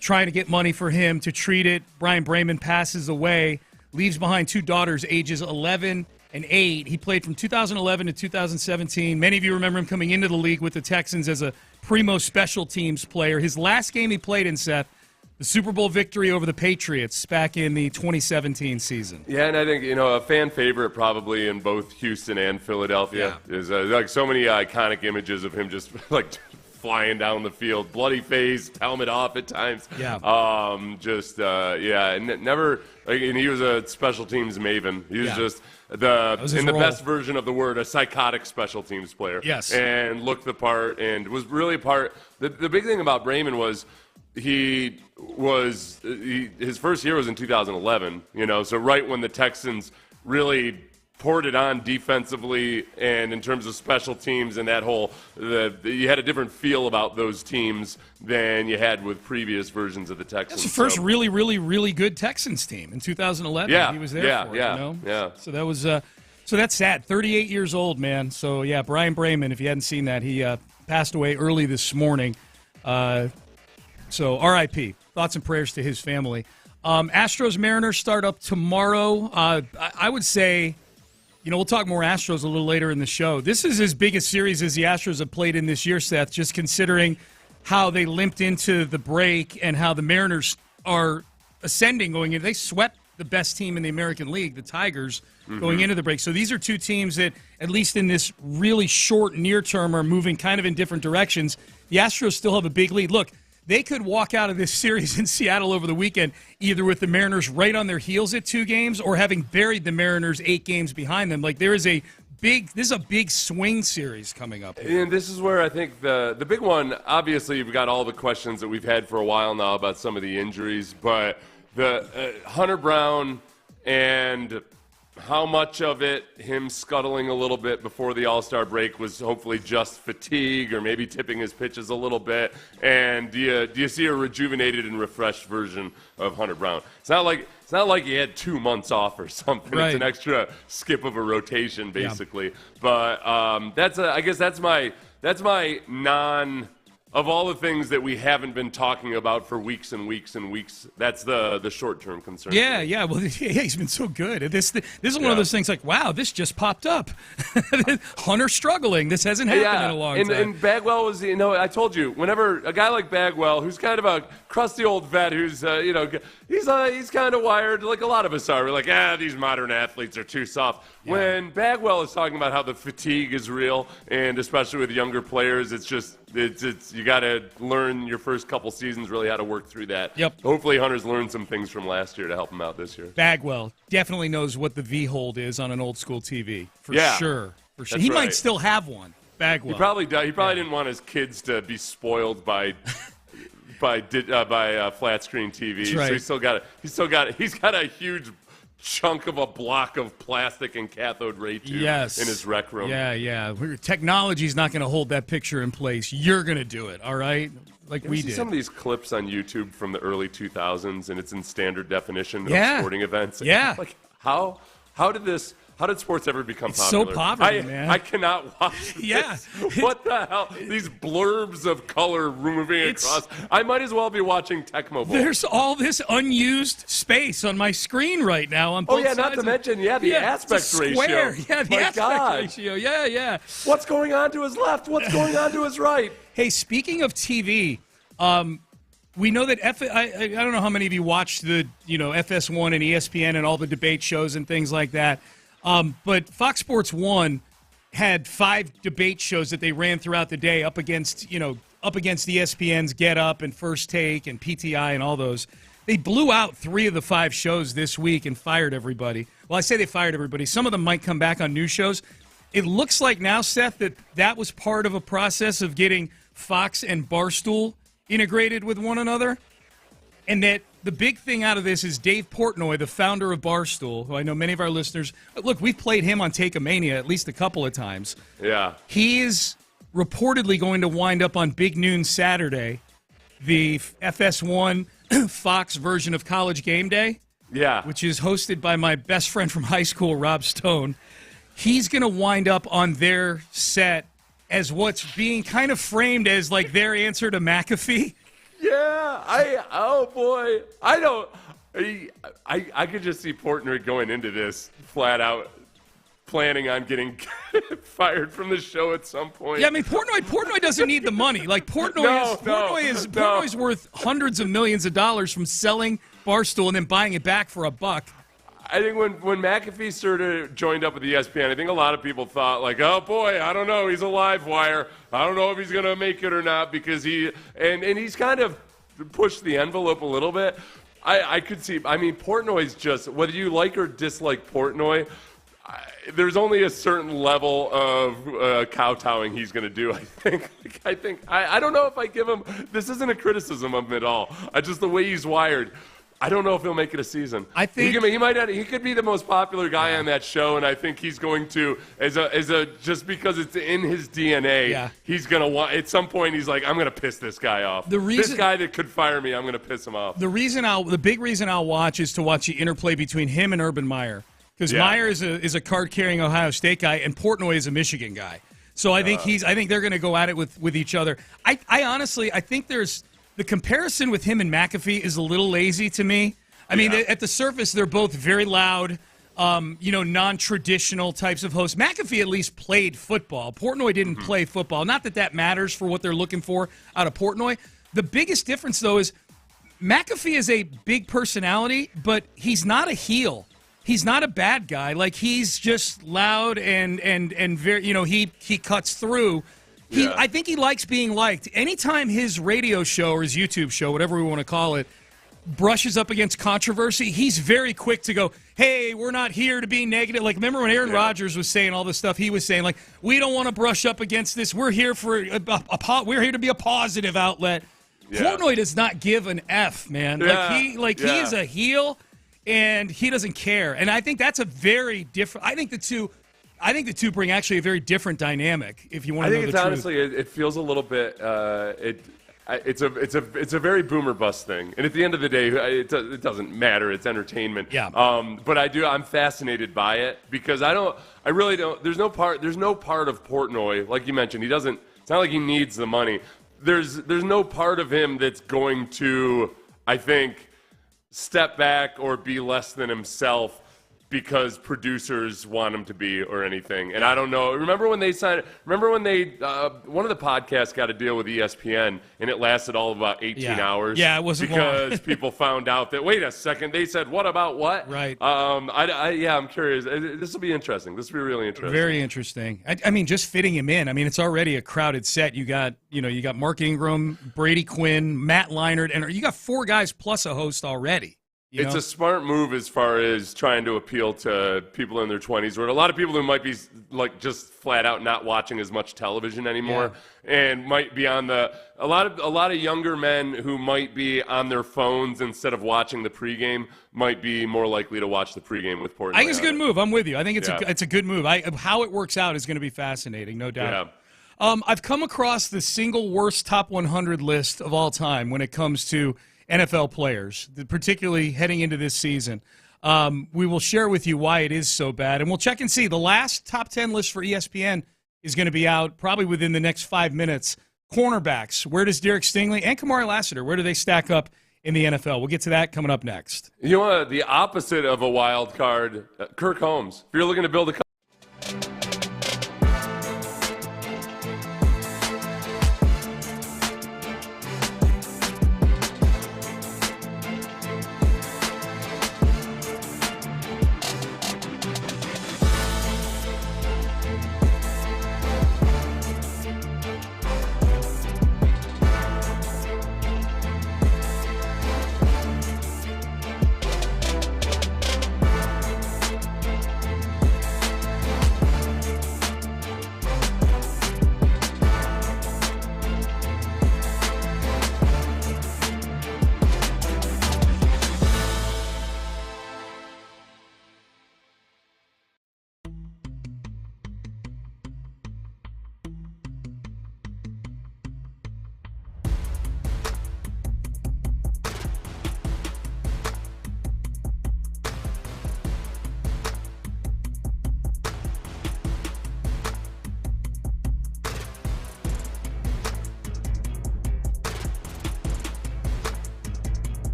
trying to get money for him to treat it. Brian Bremen passes away, leaves behind two daughters, ages 11 and 8. He played from 2011 to 2017. Many of you remember him coming into the league with the Texans as a primo special teams player. His last game he played in, Seth, the Super Bowl victory over the Patriots back in the 2017 season. Yeah, and I think, a fan favorite probably in both Houston and Philadelphia is like so many iconic images of him just like flying down the field, bloody face, helmet off at times. Yeah. And never. And he was a special teams maven. He was just the best version of the word, a psychotic special teams player. Yes. And looked the part and was really part. The big thing about Bremen was his first year was in 2011. So right when the Texans really poured it on defensively and in terms of special teams and that whole, you had a different feel about those teams than you had with previous versions of the Texans. That's the first really, really, really good Texans team in 2011. Yeah, he was there for it, Yeah. So that was, so that's sad. 38 years old, man. So yeah, Brian Bremen, if you hadn't seen that, he passed away early this morning. So R.I.P. Thoughts and prayers to his family. Astros Mariners start up tomorrow. I would say, we'll talk more Astros a little later in the show. This is as big a series as the Astros have played in this year, Seth, just considering how they limped into the break and how the Mariners are ascending going in. They swept the best team in the American League, the Tigers, going into the break. So these are two teams that, at least in this really short near term, are moving kind of in different directions. The Astros still have a big lead. Look, they could walk out of this series in Seattle over the weekend either with the Mariners right on their heels at 2 games or having buried the Mariners 8 games behind them. Like, this is a big swing series coming up here. And this is where I think the big one, obviously, you've got all the questions that we've had for a while now about some of the injuries, but the Hunter Brown and how much of it, him scuttling a little bit before the All-Star break, was hopefully just fatigue or maybe tipping his pitches a little bit? And do you see a rejuvenated and refreshed version of Hunter Brown? It's not like he had 2 months off or something. Right. It's an extra skip of a rotation, basically. Yeah. But that's my non. Of all the things that we haven't been talking about for weeks and weeks and weeks, that's the short-term concern. Yeah. Well, he's been so good. This is one of those things like, wow, this just popped up. Hunter struggling. This hasn't happened in a long time. And Bagwell was, I told you, whenever a guy like Bagwell, who's kind of a crusty old vet, who's, he's kind of wired like a lot of us are. We're like, these modern athletes are too soft. Yeah. When Bagwell is talking about how the fatigue is real, and especially with younger players, it's you got to learn your first couple seasons really how to work through that. Yep. Hopefully Hunter's learned some things from last year to help him out this year. Bagwell definitely knows what the V-hold is on an old school TV. For sure. He might still have one. Bagwell. He probably does. He probably didn't want his kids to be spoiled by flat screen TV. That's right. So he's got a huge chunk of a block of plastic and cathode ray tube in his rec room. Yeah. Technology's not going to hold that picture in place. You're going to do it, all right? Like we did. Some of these clips on YouTube from the early 2000s, and it's in standard definition of sporting events. Yeah. Like, how did sports ever become popular? So popular, man. I cannot watch this. Yeah. What the hell? These blurbs of color moving across. I might as well be watching Tecmo Bowl. There's all this unused space on my screen right now on both sides. Not to mention, the aspect ratio. Yeah, the aspect ratio. Yeah. What's going on to his left? What's going on to his right? Hey, speaking of TV, we know that I don't know how many of you watched the FS1 and ESPN and all the debate shows and things like that. But Fox Sports 1 had 5 debate shows that they ran throughout the day up against ESPN's Get Up and First Take and PTI and all those. They blew out 3 of the 5 shows this week and fired everybody. Well, I say they fired everybody. Some of them might come back on new shows. It looks like now, Seth, that was part of a process of getting Fox and Barstool integrated with one another. And that the big thing out of this is Dave Portnoy, the founder of Barstool, who I know many of our listeners, look, we've played him on Take-A-Mania at least a couple of times. Yeah. He is reportedly going to wind up on Big Noon Saturday, the FS1 Fox version of College Game Day. Yeah. Which is hosted by my best friend from high school, Rob Stone. He's going to wind up on their set as what's being kind of framed as like their answer to McAfee. Yeah, I could just see Portnoy going into this flat out planning on getting fired from the show at some point. Yeah, I mean Portnoy doesn't need the money. Like Portnoy's worth hundreds of millions of dollars from selling Barstool and then buying it back for $1. I think when McAfee sort of joined up with ESPN, I think a lot of people thought, like, oh, boy, I don't know. He's a live wire. I don't know if he's going to make it or not because he's kind of pushed the envelope a little bit. I could see, I mean, Portnoy's just, whether you like or dislike Portnoy, there's only a certain level of kowtowing he's going to do, I think. I don't know if I give him, this isn't a criticism of him at all. Just the way he's wired. I don't know if he'll make it a season. I think he could be the most popular guy on that show, and I think he's going to just because it's in his DNA. Yeah. He's gonna want at some point. He's like, I'm gonna piss this guy off. This guy that could fire me, I'm gonna piss him off. The big reason I'll watch is to watch the interplay between him and Urban Meyer, because Meyer is a card-carrying Ohio State guy, and Portnoy is a Michigan guy. So I think they're gonna go at it with each other. I honestly think there's. The comparison with him and McAfee is a little lazy to me. I mean, at the surface, they're both very loud, non-traditional types of hosts. McAfee at least played football. Portnoy didn't play football. Not that matters for what they're looking for out of Portnoy. The biggest difference, though, is McAfee is a big personality, but he's not a heel. He's not a bad guy. Like, he's just loud and very, he cuts through. I think he likes being liked. Anytime his radio show or his YouTube show, whatever we want to call it, brushes up against controversy, he's very quick to go, hey, we're not here to be negative. Like, remember when Aaron Rodgers was saying all the stuff he was saying, like, we don't want to brush up against this. We're here we're here to be a positive outlet. Yeah. Portnoy does not give an F, man. Yeah. He is a heel, and he doesn't care. And I think that's a very different – I think the two bring actually a very different dynamic. If you want to know the truth, honestly, it feels a little bit. It's a very boomer bust thing, and at the end of the day, it doesn't matter. It's entertainment. Yeah. But I'm fascinated by it because I really don't. There's no part of Portnoy, like you mentioned. He doesn't. It's not like he needs the money. There's no part of him that's going to, I think, step back or be less than himself because producers want him to be or anything. And I don't know. Remember when they one of the podcasts got a deal with ESPN and it lasted all of about 18 hours? Yeah, it wasn't because people found out that, wait a second, they said, what about what? Right. I'm curious. This will be interesting. This will be really interesting. Very interesting. I mean, just fitting him in. I mean, it's already a crowded set. You got Mark Ingram, Brady Quinn, Matt Leinart, and you got 4 guys plus a host already. It's a smart move as far as trying to appeal to people in their 20s, or a lot of people who might be like just flat out not watching as much television anymore, and might be on a lot of younger men who might be on their phones instead of watching the pregame might be more likely to watch the pregame with Portnoy. I think it's a good move. I'm with you. I think it's a good move. How it works out is going to be fascinating, no doubt. Yeah. I've come across the single worst top 100 list of all time when it comes to NFL players, particularly heading into this season. We will share with you why it is so bad, and we'll check and see. The last top 10 list for ESPN is going to be out probably within the next 5 minutes. Cornerbacks, where does Derek Stingley and Kamari Lassiter, where do they stack up in the NFL? We'll get to that coming up next. You know what? The opposite of a wild card, Kirk Holmes. If you're looking to build a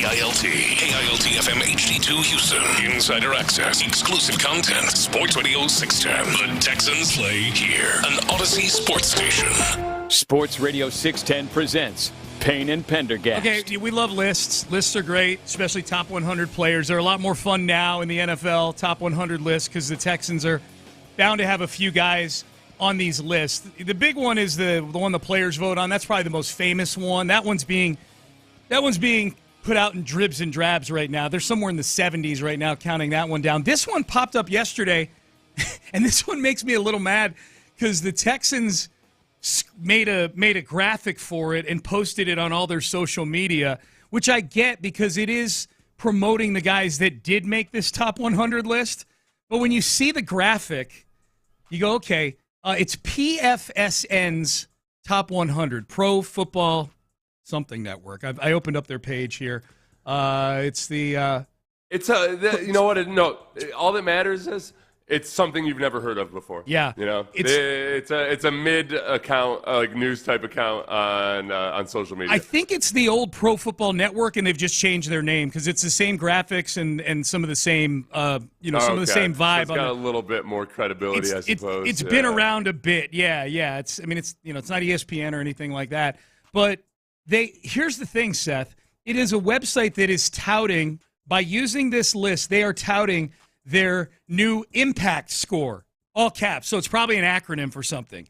KILT FM HD2 Houston. Insider access, exclusive content. Sports Radio 610. The Texans play here. An Odyssey sports station. Sports Radio 610 presents Payne and Pendergast. Okay, we love lists. Lists are great, especially top 100 players. They're a lot more fun now in the NFL, top 100 lists, because the Texans are bound to have a few guys on these lists. The big one is the one the players vote on. That's probably the most famous one. That one's being put out in dribs and drabs right now. They're somewhere in the 70s right now, counting that one down. This one popped up yesterday, and this one makes me a little mad because the Texans made a graphic for it and posted it on all their social media, which I get because it is promoting the guys that did make this top 100 list. But when you see the graphic, you go, okay, it's PFSN's top 100, Pro Football Something Network. I opened up their page here. It's the. You know what? No, all that matters is it's something you've never heard of before. Yeah, you know, it's a mid account, like news type account on social media. I think it's the old Pro Football Network, and they've just changed their name because it's the same graphics and some of the same some of the same vibe. So it's got a little bit more credibility, I suppose. It's been around a bit. Yeah. It's not ESPN or anything like that, but. Here's the thing, Seth. It is a website that is touting, by using this list, they are touting their new impact score, all caps. So it's probably an acronym for something.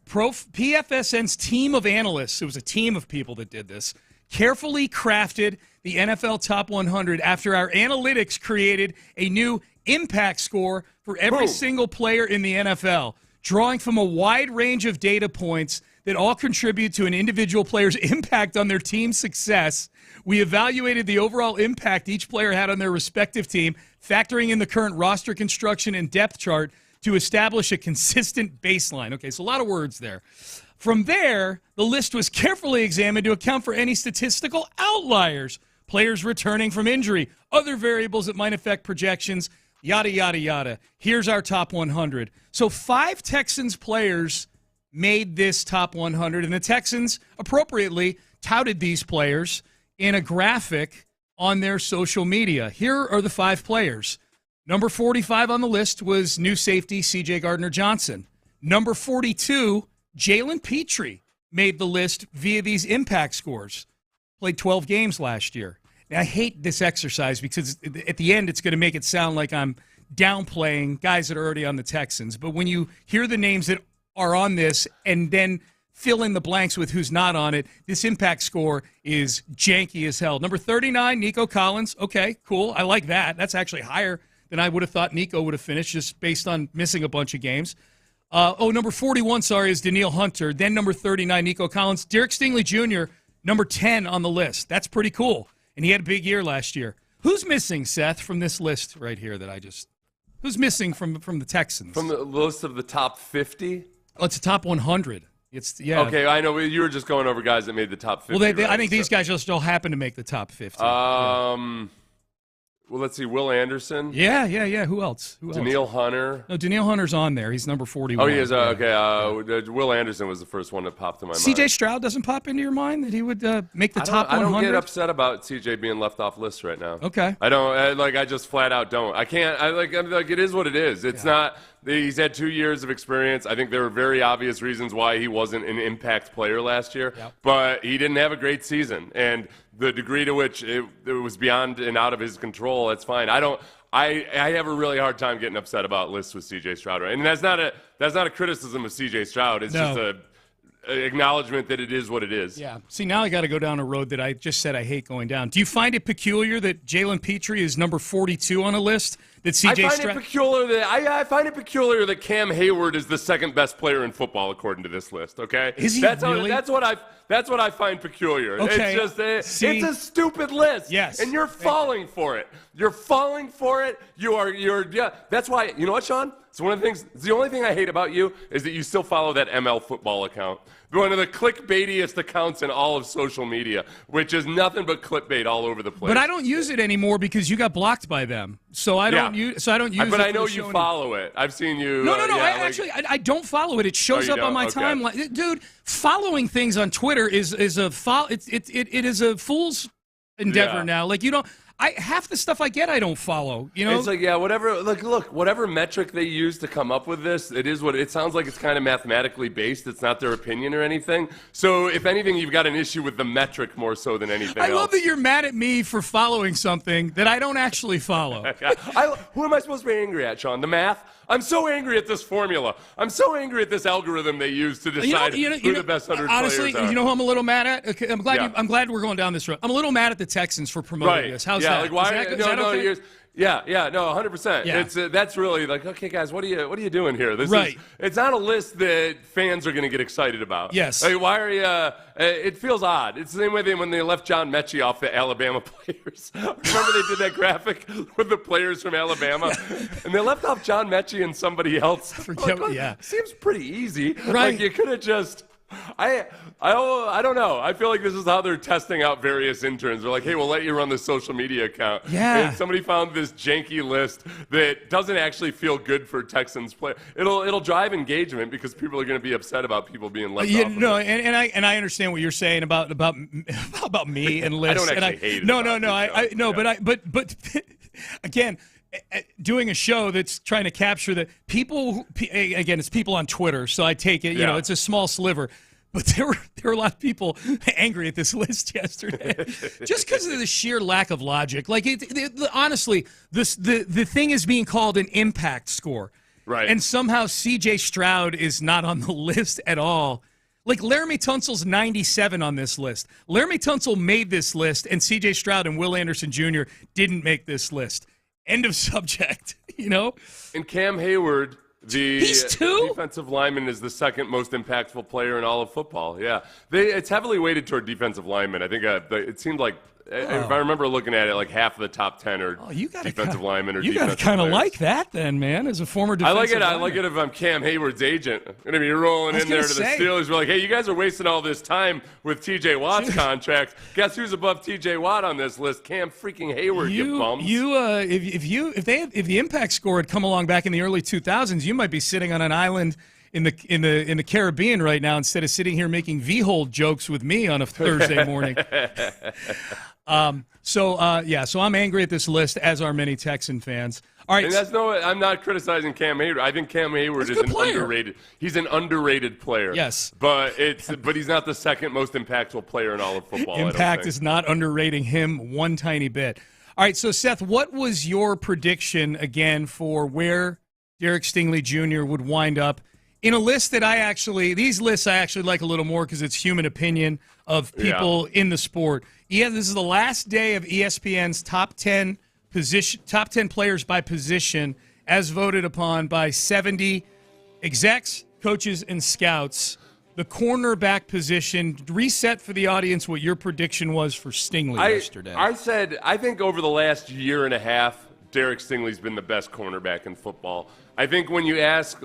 PFSN's team of analysts, it was a team of people that did this, carefully crafted the NFL Top 100 after our analytics created a new impact score for every single player in the NFL, drawing from a wide range of data points that all contribute to an individual player's impact on their team's success. We evaluated the overall impact each player had on their respective team, factoring in the current roster construction and depth chart to establish a consistent baseline. Okay, so a lot of words there. From there, the list was carefully examined to account for any statistical outliers, players returning from injury, other variables that might affect projections, yada, yada, yada. Here's our top 100. So 5 Texans players made this top 100, and the Texans appropriately touted these players in a graphic on their social media. Here are the 5 players. Number 45 on the list was new safety C.J. Gardner-Johnson. Number 42, Jalen Petrie made the list via these impact scores. Played 12 games last year. And I hate this exercise because at the end it's going to make it sound like I'm downplaying guys that are already on the Texans. But when you hear the names that are on this and then fill in the blanks with who's not on it, this impact score is janky as hell. Number 39, Nico Collins. Okay, cool. I like that. That's actually higher than I would have thought Nico would have finished just based on missing a bunch of games. Number 41, is Danielle Hunter. Then number 39, Nico Collins. Derek Stingley Jr., number 10 on the list. That's pretty cool. And he had a big year last year. Who's missing, Seth, from this list right here who's missing from the Texans? From the list of the top 50? Oh, it's a top 100. Okay, I know. You were just going over guys that made the top 50. Well, I think these guys just don't happen to make the top 50. Well, let's see. Will Anderson. Yeah. Who else? Danielle Hunter. No, Danielle Hunter's on there. He's number 41. Oh, he is. Okay. Will Anderson was the first one that popped in my mind. C.J. Stroud doesn't pop into your mind that he would make the top 100? I don't get upset about C.J. being left off lists right now. Okay. I don't. I just flat out don't. I can't. I'm like, it is what it is. It's not. He's had 2 years of experience. I think there were very obvious reasons why he wasn't an impact player last year, but he didn't have a great season. And the degree to which it was beyond and out of his control, that's fine. I have a really hard time getting upset about lists with C.J. Stroud. And that's not a criticism of C.J. Stroud. It's just an acknowledgement that it is what it is. Yeah. See, now I got to go down a road that I just said I hate going down. Do you find it peculiar that Jalen Petrie is number 42 on a list? That C.J. Stroud. I find it peculiar that Cam Hayward is the second best player in football according to this list. Okay, is he really? That's what I find peculiar. Okay. It's just it's a stupid list. Yes, and you're falling for it. You're falling for it. Yeah. That's why. You know what, Sean? It's one of the things. The only thing I hate about you is that you still follow that ML football account. One of the clickbaitiest accounts in all of social media, which is nothing but clickbait all over the place. But I don't use it anymore because you got blocked by them. So I don't use. So I don't use it. But I know you follow it. I've seen you. No. I don't follow it. It shows up on my timeline, dude. Following things on Twitter is a it is a fool's endeavor now. Like you don't. Half the stuff I get, I don't follow. You know, it's like whatever. Look, whatever metric they use to come up with this, it is what it sounds like. It's kind of mathematically based. It's not their opinion or anything. So, if anything, you've got an issue with the metric more so than anything else. I love that you're mad at me for following something that I don't actually follow. Who am I supposed to be angry at, Sean? The math? I'm so angry at this formula. I'm so angry at this algorithm they use to decide who the best 100 honestly, players are. You know who I'm a little mad at? Okay, I'm glad we're going down this road. I'm a little mad at the Texans for promoting this. How's that? Like why? Is that okay? No, 100%. Yeah. It's that's really like, okay, guys, what are you doing here? It's not a list that fans are going to get excited about. Yes. Like, why are you? It feels odd. It's the same way when they left John Mechie off the Alabama players. Remember they did that graphic with the players from Alabama, and they left off John Mechie and somebody else. Seems pretty easy. Right. Like you could have just. I don't know. I feel like this is how they're testing out various interns. They're like, hey, we'll let you run the social media account. Yeah. And somebody found this janky list that doesn't actually feel good for Texans play. It'll drive engagement because people are going to be upset about people being left off. No, and I understand what you're saying about me and lists. I don't actually hate it. But again. Doing a show that's trying to capture the people. Again, it's people on Twitter, so I take it. You know, it's a small sliver. But there were a lot of people angry at this list yesterday, just because of the sheer lack of logic. Like, honestly, the thing is being called an impact score, right? And somehow C.J. Stroud is not on the list at all. Like, Laramie Tunsil's 97 on this list. Laramie Tunsil made this list, and C.J. Stroud and Will Anderson Jr. didn't make this list. End of subject, you know? And Cam Hayward, He's two? defensive lineman, is the second most impactful player in all of football. Yeah. It's heavily weighted toward defensive linemen. I think it seemed like, if I remember looking at it, like half of the top 10 are defensive linemen or defensive players. You got to kind of like that then, man, as a former defensive lineman. I like it if I'm Cam Hayward's agent. I'm going to be rolling in there to the Steelers. We're like, hey, you guys are wasting all this time with T.J. Watt's contract. Guess who's above T.J. Watt on this list? Cam freaking Hayward, you bums. If the impact score had come along back in the early 2000s, you might be sitting on an island in the Caribbean right now instead of sitting here making V-hold jokes with me on a Thursday morning. So I'm angry at this list, as are many Texan fans. All right, and I'm not criticizing Cam Hayward. I think Cam Hayward is underrated. He's an underrated player. Yes, but he's not the second most impactful player in all of football. Impact is not underrating him one tiny bit. All right, so Seth, what was your prediction again for where Derek Stingley Jr. would wind up in a list that these lists I actually like a little more because it's human opinion of people in the sport. Yeah, this is the last day of ESPN's top 10 players by position, as voted upon by 70 execs, coaches, and scouts. The cornerback position, reset for the audience what your prediction was for Stingley yesterday. I think over the last year and a half, Derek Stingley's been the best cornerback in football. I think when you ask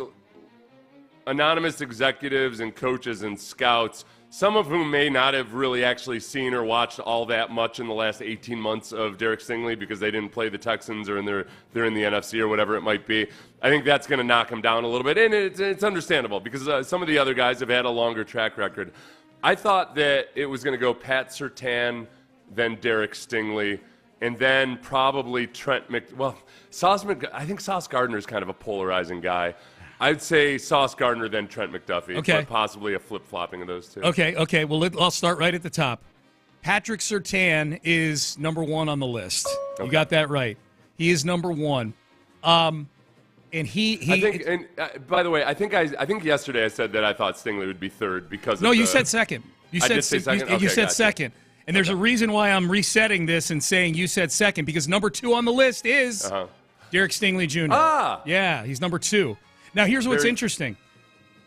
anonymous executives and coaches and scouts, some of whom may not have really actually seen or watched all that much in the last 18 months of Derek Stingley because they didn't play the Texans or they're in the NFC or whatever it might be. I think that's going to knock him down a little bit, and it's understandable because some of the other guys have had a longer track record. I thought that it was going to go Pat Surtain, then Derek Stingley, and then probably Trent I think Sauce Gardner is kind of a polarizing guy. I'd say Sauce Gardner, then Trent McDuffie. Okay. But possibly a flip-flopping of those two. Okay. Well, I'll start right at the top. Patrick Surtain is number 1 on the list. Okay. You got that right. He is number 1. And by the way, I think yesterday I said that I thought Stingley would be third because you said second. I did say second? You said second. And there's a reason why I'm resetting this and saying you said second, because number 2 on the list is Derek Stingley Jr. Yeah, he's number 2. Now, here's what's interesting.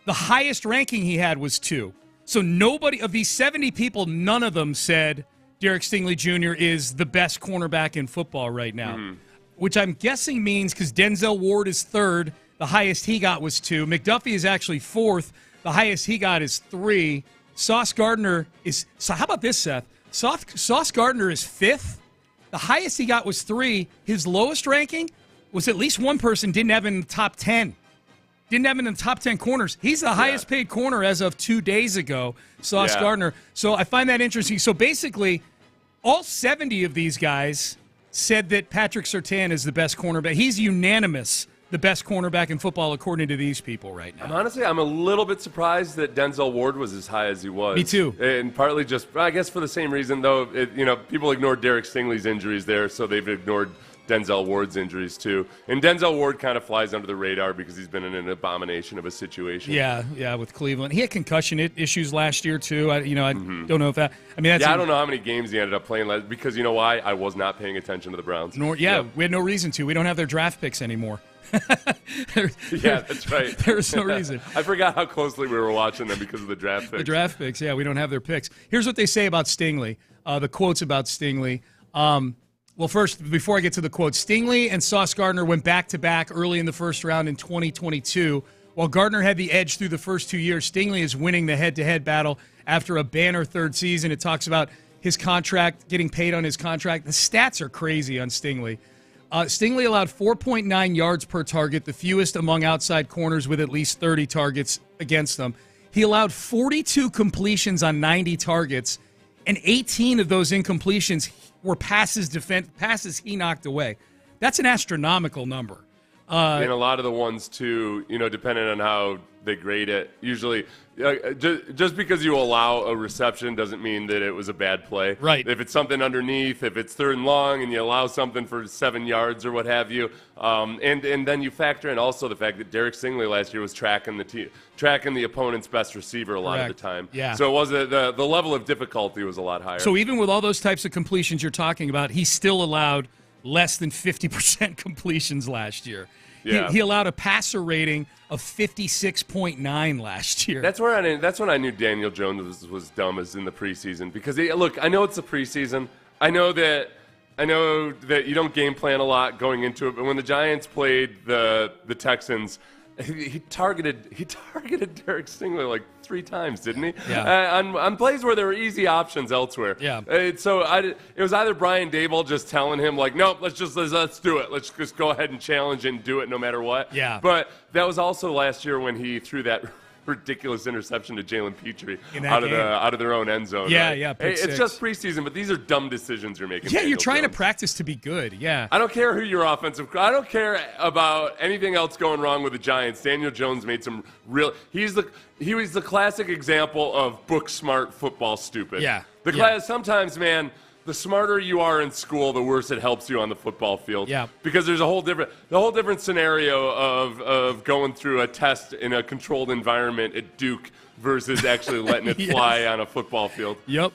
The highest ranking he had was 2. So nobody of these 70 people, none of them said Derek Stingley Jr. is the best cornerback in football right now, which I'm guessing means because Denzel Ward is 3rd, the highest he got was 2. McDuffie is actually 4th, the highest he got is 3. Sauce Gardner is – so how about this, Seth? Sauce Gardner is 5th. The highest he got was 3. His lowest ranking was at least one person didn't have him in the top 10. Didn't have him in the top 10 corners. He's the highest paid corner as of 2 days ago, Sauce Gardner. So I find that interesting. So basically, all 70 of these guys said that Patrick Surtain is the best cornerback. He's unanimous the best cornerback in football according to these people right now. Honestly, I'm a little bit surprised that Denzel Ward was as high as he was. Me too. And partly just, I guess for the same reason, though, people ignored Derek Stingley's injuries there, so they've ignored Denzel Ward's injuries too. And Denzel Ward kind of flies under the radar because he's been in an abomination of a situation. Yeah, with Cleveland. He had concussion issues last year too. I don't know if that. I mean, I don't know how many games he ended up playing because you know why? I was not paying attention to the Browns. We had no reason to. We don't have their draft picks anymore. Yeah, that's right. There's no reason. I forgot how closely we were watching them because of the draft picks. The draft picks, yeah, we don't have their picks. Here's what they say about Stingley, the quotes about Stingley. Well, first, before I get to the quote, Stingley and Sauce Gardner went back-to-back early in the first round in 2022. While Gardner had the edge through the first 2 years, Stingley is winning the head-to-head battle after a banner third season. It talks about his contract, getting paid on his contract. The stats are crazy on Stingley. Stingley allowed 4.9 yards per target, the fewest among outside corners with at least 30 targets against them. He allowed 42 completions on 90 targets, and 18 of those incompletions were passes he knocked away. That's an astronomical number. And a lot of the ones, too, depending on how they grade it, usually just because you allow a reception doesn't mean that it was a bad play. Right. If it's something underneath, if it's 3rd and long and you allow something for 7 yards or what have you, and then you factor in also the fact that Derek Stingley last year was tracking the opponent's best receiver a lot of the time. Yeah. So it was the level of difficulty was a lot higher. So even with all those types of completions you're talking about, he still allowed less than 50% completions last year. Yeah. He allowed a passer rating of 56.9 last year. That's when I knew Daniel Jones was dumb as in the preseason because I know it's the preseason. I know that you don't game plan a lot going into it, but when the Giants played the Texans, he targeted Derek Stingley like 3 times, didn't he? Yeah. On plays where there were easy options elsewhere. Yeah. So it was either Brian Daboll just telling him like, nope, let's do it. Let's just go ahead and challenge and do it no matter what. Yeah. But that was also last year when he threw that ridiculous interception to Jalen Petrie out of their own end zone. Yeah, right? yeah. It's just preseason, but these are dumb decisions you're making. Yeah, you're trying to practice to be good. Yeah. I don't care who your offensive. I don't care about anything else going wrong with the Giants. Daniel Jones made some real. He was the classic example of book smart, football stupid. Yeah. Sometimes, man. The smarter you are in school, the worse it helps you on the football field. Yeah. Because there's a whole different scenario of going through a test in a controlled environment at Duke versus actually letting it fly on a football field. Yep.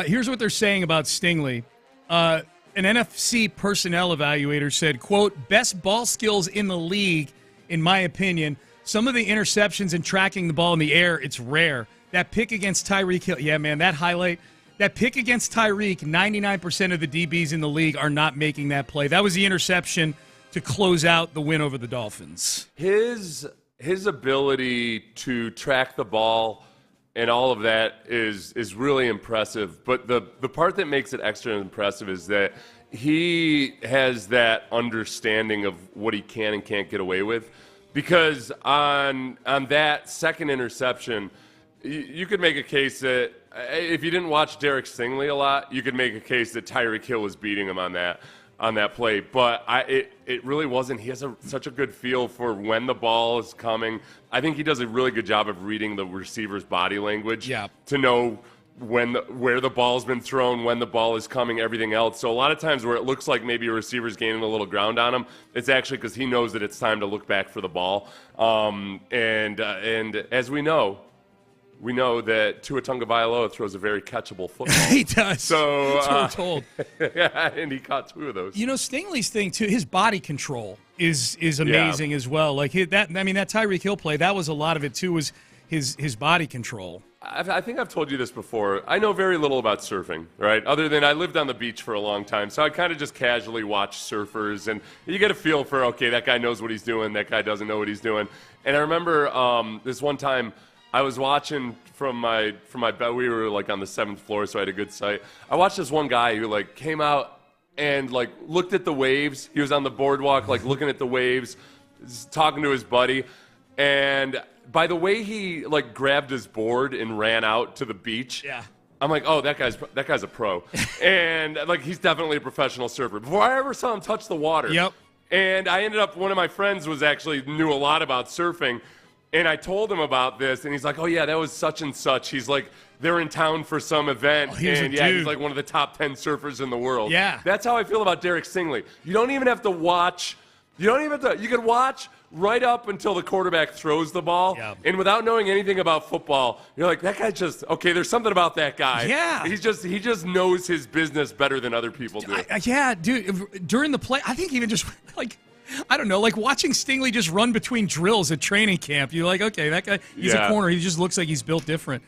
Here's what they're saying about Stingley. An NFC personnel evaluator said, quote, best ball skills in the league, in my opinion. Some of the interceptions and tracking the ball in the air, it's rare. That pick against Tyreek Hill, yeah, man, that pick against Tyreek, 99% of the DBs in the league are not making that play. That was the interception to close out the win over the Dolphins. His ability to track the ball and all of that is really impressive. But the part that makes it extra impressive is that he has that understanding of what he can and can't get away with. Because on that second interception, you could make a case that if you didn't watch Derek Stingley a lot, you could make a case that Tyreek Hill was beating him on that play. But it really wasn't. He has such a good feel for when the ball is coming. I think he does a really good job of reading the receiver's body language to know where the ball's been thrown, when the ball is coming, everything else. So a lot of times where it looks like maybe a receiver's gaining a little ground on him, it's actually because he knows that it's time to look back for the ball. And as we know that Tua Tagovailoa throws a very catchable football. He does. So that's what we're told. And he caught 2 of those. Stingley's thing too, his body control is amazing as well. Like that Tyreek Hill play, that was a lot of it too, was his body control. I think I've told you this before. I know very little about surfing, right? Other than I lived on the beach for a long time, so I kind of just casually watch surfers, and you get a feel for, okay, that guy knows what he's doing, that guy doesn't know what he's doing. And I remember this one time I was watching from my bed. We were like on the 7th floor, so I had a good sight. I watched this one guy who like came out and like looked at the waves. He was on the boardwalk, like looking at the waves, talking to his buddy, and by the way he like grabbed his board and ran out to the beach, I'm like, oh, that guy's a pro. And like he's definitely a professional surfer. Before I ever saw him touch the water. Yep. And I ended up, one of my friends knew a lot about surfing, and I told him about this, and he's like, oh yeah, that was such and such. He's like, they're in town for some event, and he's like one of the top 10 surfers in the world. Yeah. That's how I feel about Derek Stingley. You don't even have to watch. You can watch right up until the quarterback throws the ball, and without knowing anything about football, you're like, that guy just, okay, there's something about that guy. Yeah. He just knows his business better than other people do. Dude, during the play, I think even just like, I don't know, like watching Stingley just run between drills at training camp, you're like, okay, that guy, he's a corner. He just looks like he's built different.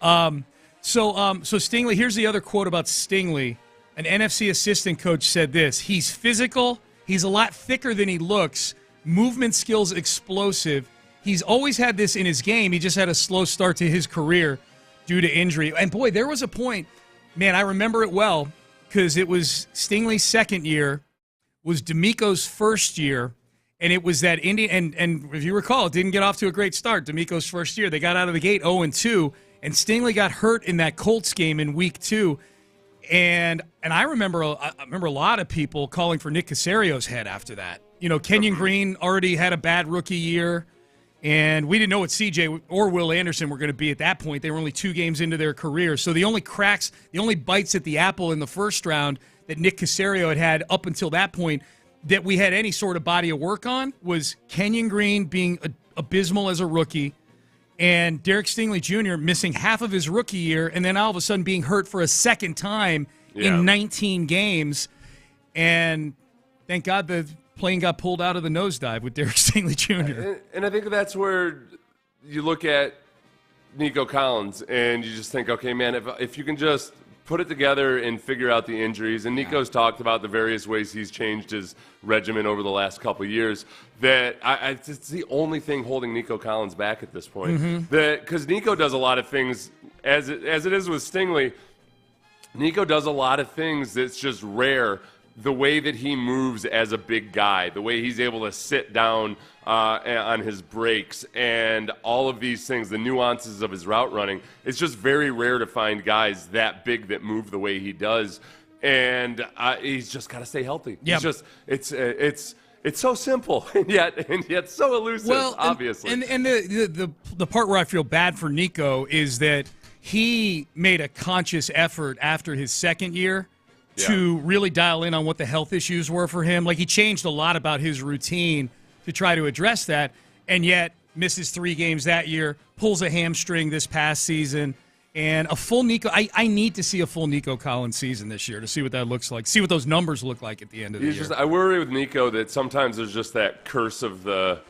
So Stingley, here's the other quote about Stingley. An NFC assistant coach said this: he's physical, he's a lot thicker than he looks, movement skills explosive. He's always had this in his game. He just had a slow start to his career due to injury. And boy, there was a point, man, I remember it well, because it was Stingley's second year, was D'Amico's first year, and it was that Indian, and if you recall, it didn't get off to a great start. D'Amico's first year, they got out of the gate 0-2, and Stingley got hurt in that Colts game in week 2. And I remember a lot of people calling for Nick Casario's head after that. Kenyon Green already had a bad rookie year, and we didn't know what CJ or Will Anderson were going to be at that point. They were only 2 games into their career. So the only cracks, the only bites at the apple in the first round that Nick Casario had up until that point that we had any sort of body of work on was Kenyon Green being abysmal as a rookie, and Derek Stingley Jr. missing half of his rookie year, and then all of a sudden being hurt for a second time in 19 games. And thank God the plane got pulled out of the nosedive with Derek Stingley Jr. And I think that's where you look at Nico Collins and you just think, okay, man, if you can just put it together and figure out the injuries. And Nico's talked about the various ways he's changed his regimen over the last couple of years. That it's the only thing holding Nico Collins back at this point. Because Nico does a lot of things, as it is with Stingley, Nico does a lot of things that's just rare. The way that he moves as a big guy, the way he's able to sit down on his breaks, and all of these things, the nuances of his route running, it's just very rare to find guys that big that move the way he does. And he's just got to stay healthy. Yep. It's so simple and yet so elusive. Well, obviously. And the part where I feel bad for Nico is that he made a conscious effort after his second year to really dial in on what the health issues were for him. Like, he changed a lot about his routine to try to address that, and yet misses 3 games that year, pulls a hamstring this past season, and a full Nico. I need to see a full Nico Collins season this year to see what that looks like, see what those numbers look like at the end of the year. I worry with Nico that sometimes there's just that curse of the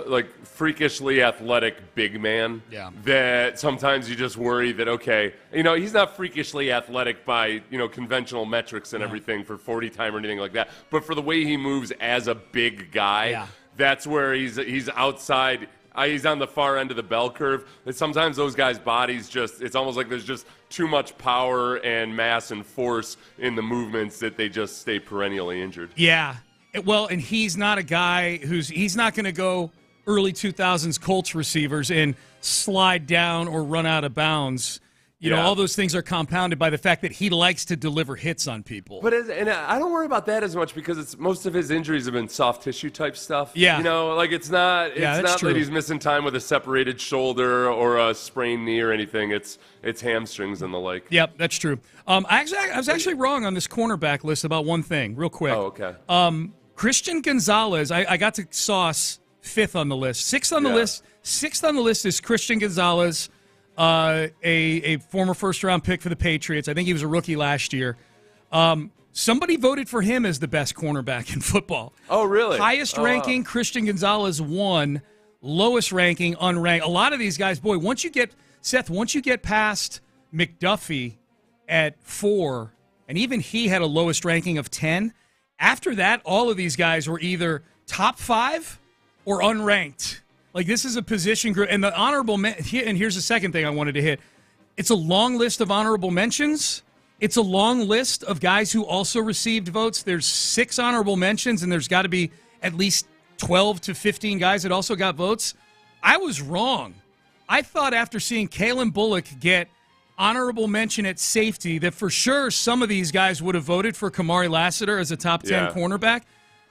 like freakishly athletic big man. Yeah. That sometimes you just worry that, okay, he's not freakishly athletic by, conventional metrics and everything for 40 time or anything like that. But for the way he moves as a big guy, that's where he's outside he's on the far end of the bell curve. And sometimes those guys' bodies it's almost like there's just too much power and mass and force in the movements that they just stay perennially injured. Yeah. Well, and he's not a guy he's not going to go early 2000s Colts receivers and slide down or run out of bounds. You know, all those things are compounded by the fact that he likes to deliver hits on people. But and I don't worry about that as much because most of his injuries have been soft tissue type stuff. Yeah. You know, like it's not true. that he's missing time with a separated shoulder or a sprained knee or anything. It's hamstrings and the like. Yep, that's true. I was actually wrong on this cornerback list about one thing, real quick. Oh, okay. Christian Gonzalez, I got to sauce 5th on the list. 6th on the list. 6th on the list is Christian Gonzalez. A former first-round pick for the Patriots. I think he was a rookie last year. Somebody voted for him as the best cornerback in football. Oh, really? Highest ranking, Christian Gonzalez won. Lowest ranking, unranked. A lot of these guys, boy, once you get past McDuffie at 4, and even he had a lowest ranking of 10, after that, all of these guys were either top 5 or unranked. Like, this is a position group. And the honorable and here's the second thing I wanted to hit. It's a long list of honorable mentions. It's a long list of guys who also received votes. There's 6 honorable mentions, and there's got to be at least 12 to 15 guys that also got votes. I was wrong. I thought after seeing Kalen Bullock get honorable mention at safety that for sure some of these guys would have voted for Kamari Lassiter as a top 10 cornerback.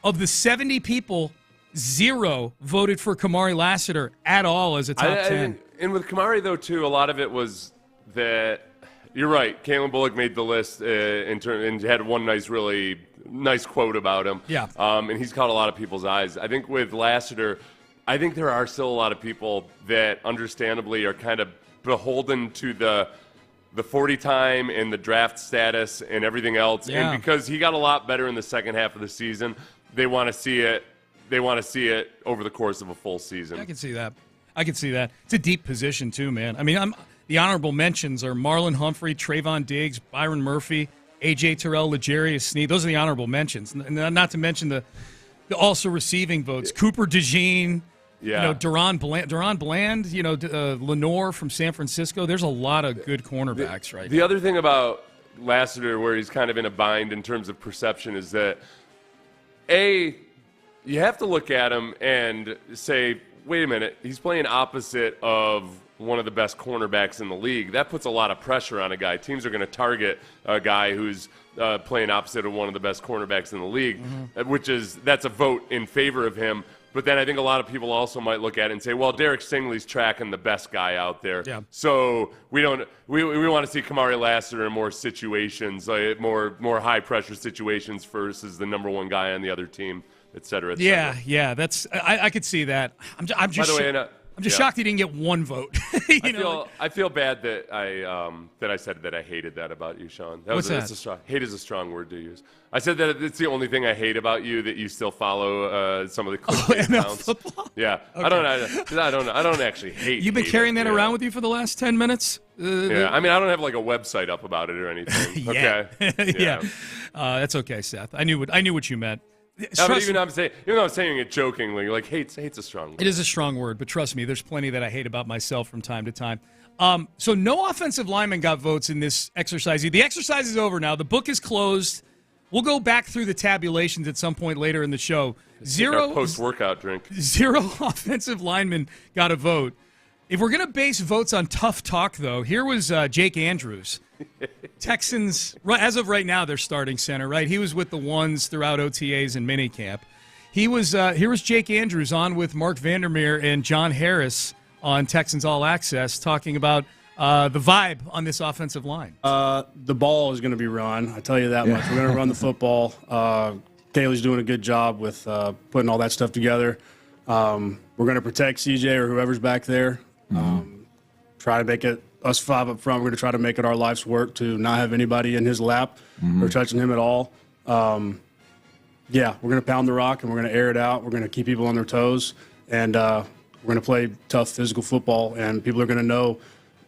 Of the 70 people, 0 voted for Kamari Lassiter at all as a top 10. And with Kamari, though, too, a lot of it was that you're right. Kalen Bullock made the list and had one really nice quote about him. Yeah. And he's caught a lot of people's eyes. I think with Lassiter, I think there are still a lot of people that understandably are kind of beholden to the 40 time and the draft status and everything else. Yeah. And because he got a lot better in the second half of the season, they want to see it. They want to see it over the course of a full season. Yeah, I can see that. It's a deep position, too, man. I mean, the honorable mentions are Marlon Humphrey, Trayvon Diggs, Byron Murphy, A.J. Terrell, L'Jarius Sneed. Those are the honorable mentions. Not to mention the also receiving votes. Cooper DeJean, Duron Bland, Lenore from San Francisco. There's a lot of good cornerbacks right now. The other thing about Lassiter, where he's kind of in a bind in terms of perception, is that, you have to look at him and say, wait a minute, he's playing opposite of one of the best cornerbacks in the league. That puts a lot of pressure on a guy. Teams are going to target a guy who's playing opposite of one of the best cornerbacks in the league, that's a vote in favor of him. But then I think a lot of people also might look at it and say, well, Derek Stingley's tracking the best guy out there. Yeah. So we want to see Kamari Lassiter in more situations, like more high-pressure situations versus the number one guy on the other team. Et cetera, et cetera. Yeah, that's I could see that. I'm just shocked he didn't get one vote. I feel bad that I said that I hated that about you, Sean. What's that? Hate is a strong word to use. I said that it's the only thing I hate about you, that you still follow some of the ML accounts. Football? Yeah, okay. I don't actually hate. You've been carrying that around with you for the last 10 minutes. Yeah, I mean, I don't have like a website up about it or anything. Yeah. Okay. Yeah. That's okay, Seth. I knew what you meant. Even though I'm saying it jokingly, like hate's a strong word. It is a strong word, but trust me, there's plenty that I hate about myself from time to time. So no offensive lineman got votes in this exercise. The exercise is over now. The book is closed. We'll go back through the tabulations at some point later in the show. Zero post-workout drink. 0 offensive linemen got a vote. If we're going to base votes on tough talk, though, here was Jake Andrews. Texans, as of right now, they're starting center, right? He was with the ones throughout OTAs and minicamp. Here was Jake Andrews on with Mark Vandermeer and John Harris on Texans All Access talking about the vibe on this offensive line. The ball is going to be run. I tell you that much. We're going to run the football. Kaylee's doing a good job with putting all that stuff together. We're going to protect CJ or whoever's back there. Try to make it us 5 up front. We're going to try to make it our life's work to not have anybody in his lap or touching him at all. We're going to pound the rock and we're going to air it out. We're going to keep people on their toes, and we're going to play tough physical football, and people are going to know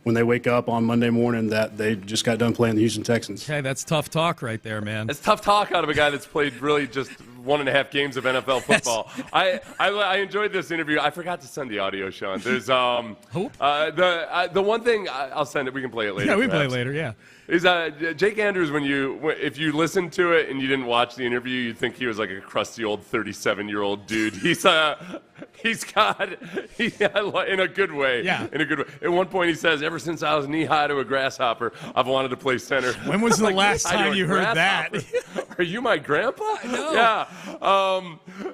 when they wake up on Monday morning that they just got done playing the Houston Texans. Okay, that's tough talk right there, man. It's tough talk out of a guy that's played really just 1.5 games of NFL football. I enjoyed this interview. I forgot to send the audio, Sean. There's the one thing I'll send it. We can play it later. Yeah, we play it later. Yeah. Is Jake Andrews, if you listen to it and you didn't watch the interview, you'd think he was like a crusty old 37-year-old dude. He's got in a good way. Yeah. In a good way. At one point he says, ever since I was knee-high to a grasshopper, I've wanted to play center. When was the last time you heard that? Are you my grandpa? I know. Yeah.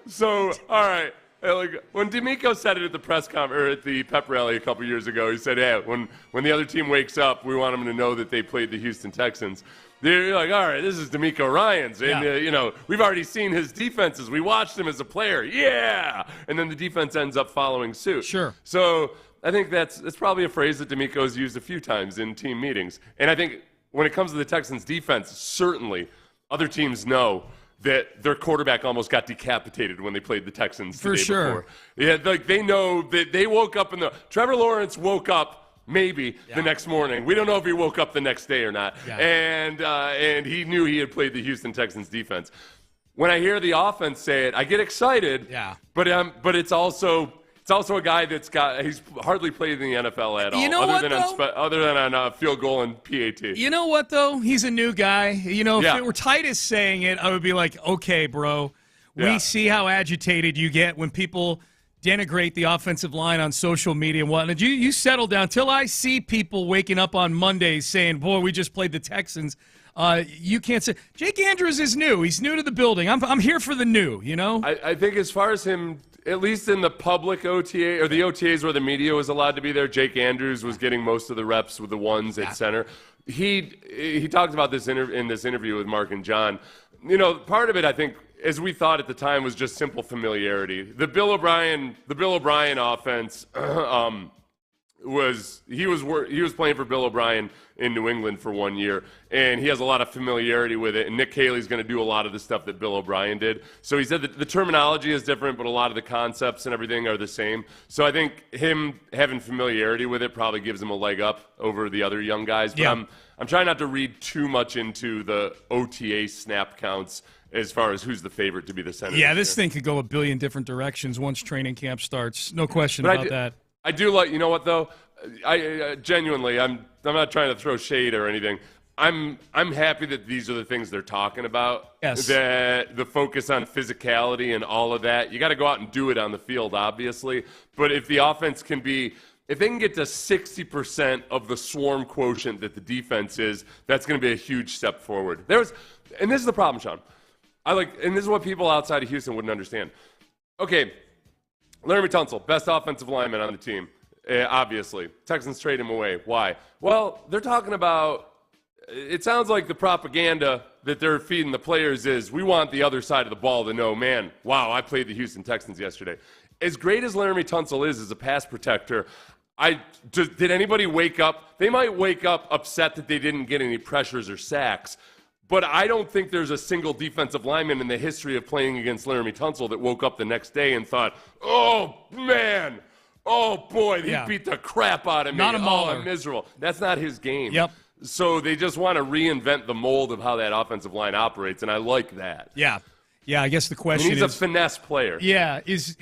So, all right. Like when D'Amico said it at the press conference or at the pep rally a couple years ago, he said, "Yeah, when the other team wakes up, we want them to know that they played the Houston Texans." They're like, "All right, this is D'Amico Ryans, and we've already seen his defenses. We watched him as a player, yeah." And then the defense ends up following suit. Sure. So I think that's probably a phrase that D'Amico's used a few times in team meetings. And I think when it comes to the Texans' defense, certainly other teams know that their quarterback almost got decapitated when they played the Texans the day before. Yeah, like they know that they woke up Trevor Lawrence woke up maybe the next morning. We don't know if he woke up the next day or not. Yeah. And he knew he had played the Houston Texans defense. When I hear the offense say it, I get excited. Yeah. But it's also a guy he's hardly played in the NFL at all. You know other than on a field goal and PAT. You know what, though? He's a new guy. If it were Titus saying it, I would be like, okay, bro, we see how agitated you get when people denigrate the offensive line on social media and whatnot. You settle down. Till I see people waking up on Mondays saying, boy, we just played the Texans. You can't say – Jake Andrews is new. He's new to the building. I'm here for the new, I think as far as him – at least in the public OTA or the OTAs where the media was allowed to be there, Jake Andrews was getting most of the reps with the ones at center. He talked about this in this interview with Mark and John. Part of it, I think, as we thought at the time, was just simple familiarity. The Bill O'Brien offense was playing for Bill O'Brien in New England for 1 year, and he has a lot of familiarity with it, and Nick Caley's going to do a lot of the stuff that Bill O'Brien did. So he said that the terminology is different, but a lot of the concepts and everything are the same. So I think him having familiarity with it probably gives him a leg up over the other young guys. But I'm trying not to read too much into the OTA snap counts as far as who's the favorite to be the center. Yeah, this thing could go a billion different directions once training camp starts. No question about that. I do like, you know what, though? I genuinely, I'm not trying to throw shade or anything. I'm happy that these are the things they're talking about. Yes. That the focus on physicality and all of that. You got to go out and do it on the field, obviously. But if the offense if they can get to 60% of the swarm quotient that the defense is, that's going to be a huge step forward. And this is the problem, Sean. And this is what people outside of Houston wouldn't understand. Okay, Laramie Tunsil, best offensive lineman on the team. Obviously. Texans trade him away. Why? Well, they're talking about – it sounds like the propaganda that they're feeding the players is we want the other side of the ball to know, man, wow, I played the Houston Texans yesterday. As great as Laramie Tunsil is as a pass protector, did anybody wake up? They might wake up upset that they didn't get any pressures or sacks. But I don't think there's a single defensive lineman in the history of playing against Laramie Tunsil that woke up the next day and thought, oh, man – oh, boy, he beat the crap out of me. Not a mauler. Oh, I'm miserable. That's not his game. Yep. So they just want to reinvent the mold of how that offensive line operates, and I like that. Yeah. Yeah, I guess the question is... He's a finesse player. Yeah, is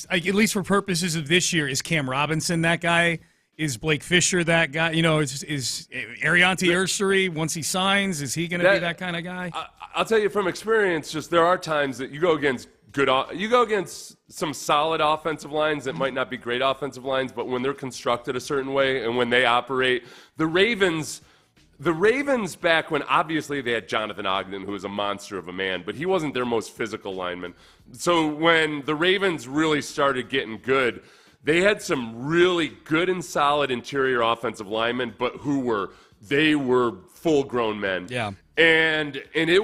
at least for purposes of this year, is Cam Robinson that guy? Is Blake Fisher that guy? Is Ariante Ursary, once he signs, is he going to be that kind of guy? I'll tell you from experience, just there are times that you go against some solid offensive lines that might not be great offensive lines, but when they're constructed a certain way and when they operate, the Ravens back when obviously they had Jonathan Ogden, who was a monster of a man, but he wasn't their most physical lineman. So when the Ravens really started getting good, they had some really good and solid interior offensive linemen, but they were full-grown men. Yeah. And you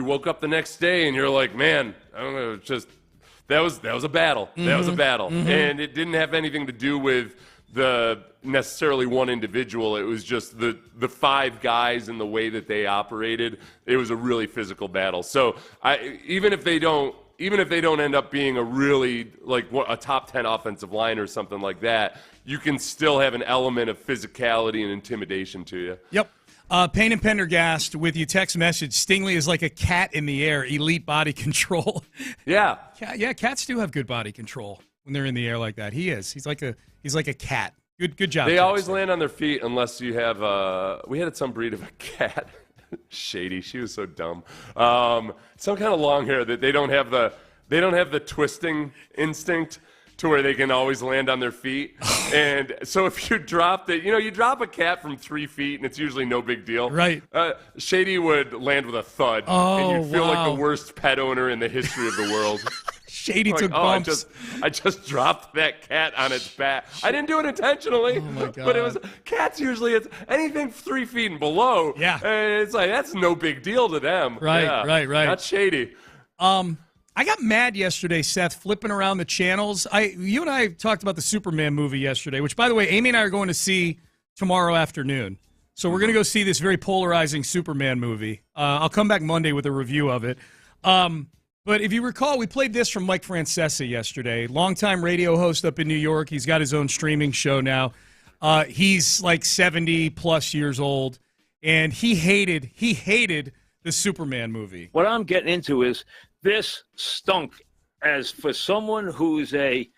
woke up the next day and you're like, man, I don't know, that was a battle. Mm-hmm. That was a battle. Mm-hmm. And it didn't have anything to do with the necessarily one individual. It was just the five guys and the way that they operated. It was a really physical battle. So even if they don't end up being a really a top 10 offensive line or something like that, you can still have an element of physicality and intimidation to you. Yep. Payne and Pendergast with you text message. Stingley is like a cat in the air. Elite body control. Yeah. Yeah, cats do have good body control when they're in the air like that. He is. He's like a cat. Good job. They always land on their feet unless you have we had some breed of a cat. Shady. She was so dumb. Some kind of long hair that they don't have the twisting instinct to where they can always land on their feet. And so if you drop you drop a cat from 3 feet and it's usually no big deal. Right. Shady would land with a thud. And you'd feel like the worst pet owner in the history of the world. Shady took bumps. I just dropped that cat on its back. I didn't do it intentionally. Oh my God. But it was cats usually it's anything 3 feet and below. Yeah. It's like that's no big deal to them. Right, yeah. right. Not Shady. I got mad yesterday, Seth, flipping around the channels. You and I talked about the Superman movie yesterday, which, by the way, Amy and I are going to see tomorrow afternoon. So we're going to go see this very polarizing Superman movie. I'll come back Monday with a review of it. But if you recall, we played this from Mike Francesa yesterday, longtime radio host up in New York. He's got his own streaming show now. He's like 70-plus years old, and he hated the Superman movie. What I'm getting into is this stunk as for someone who's a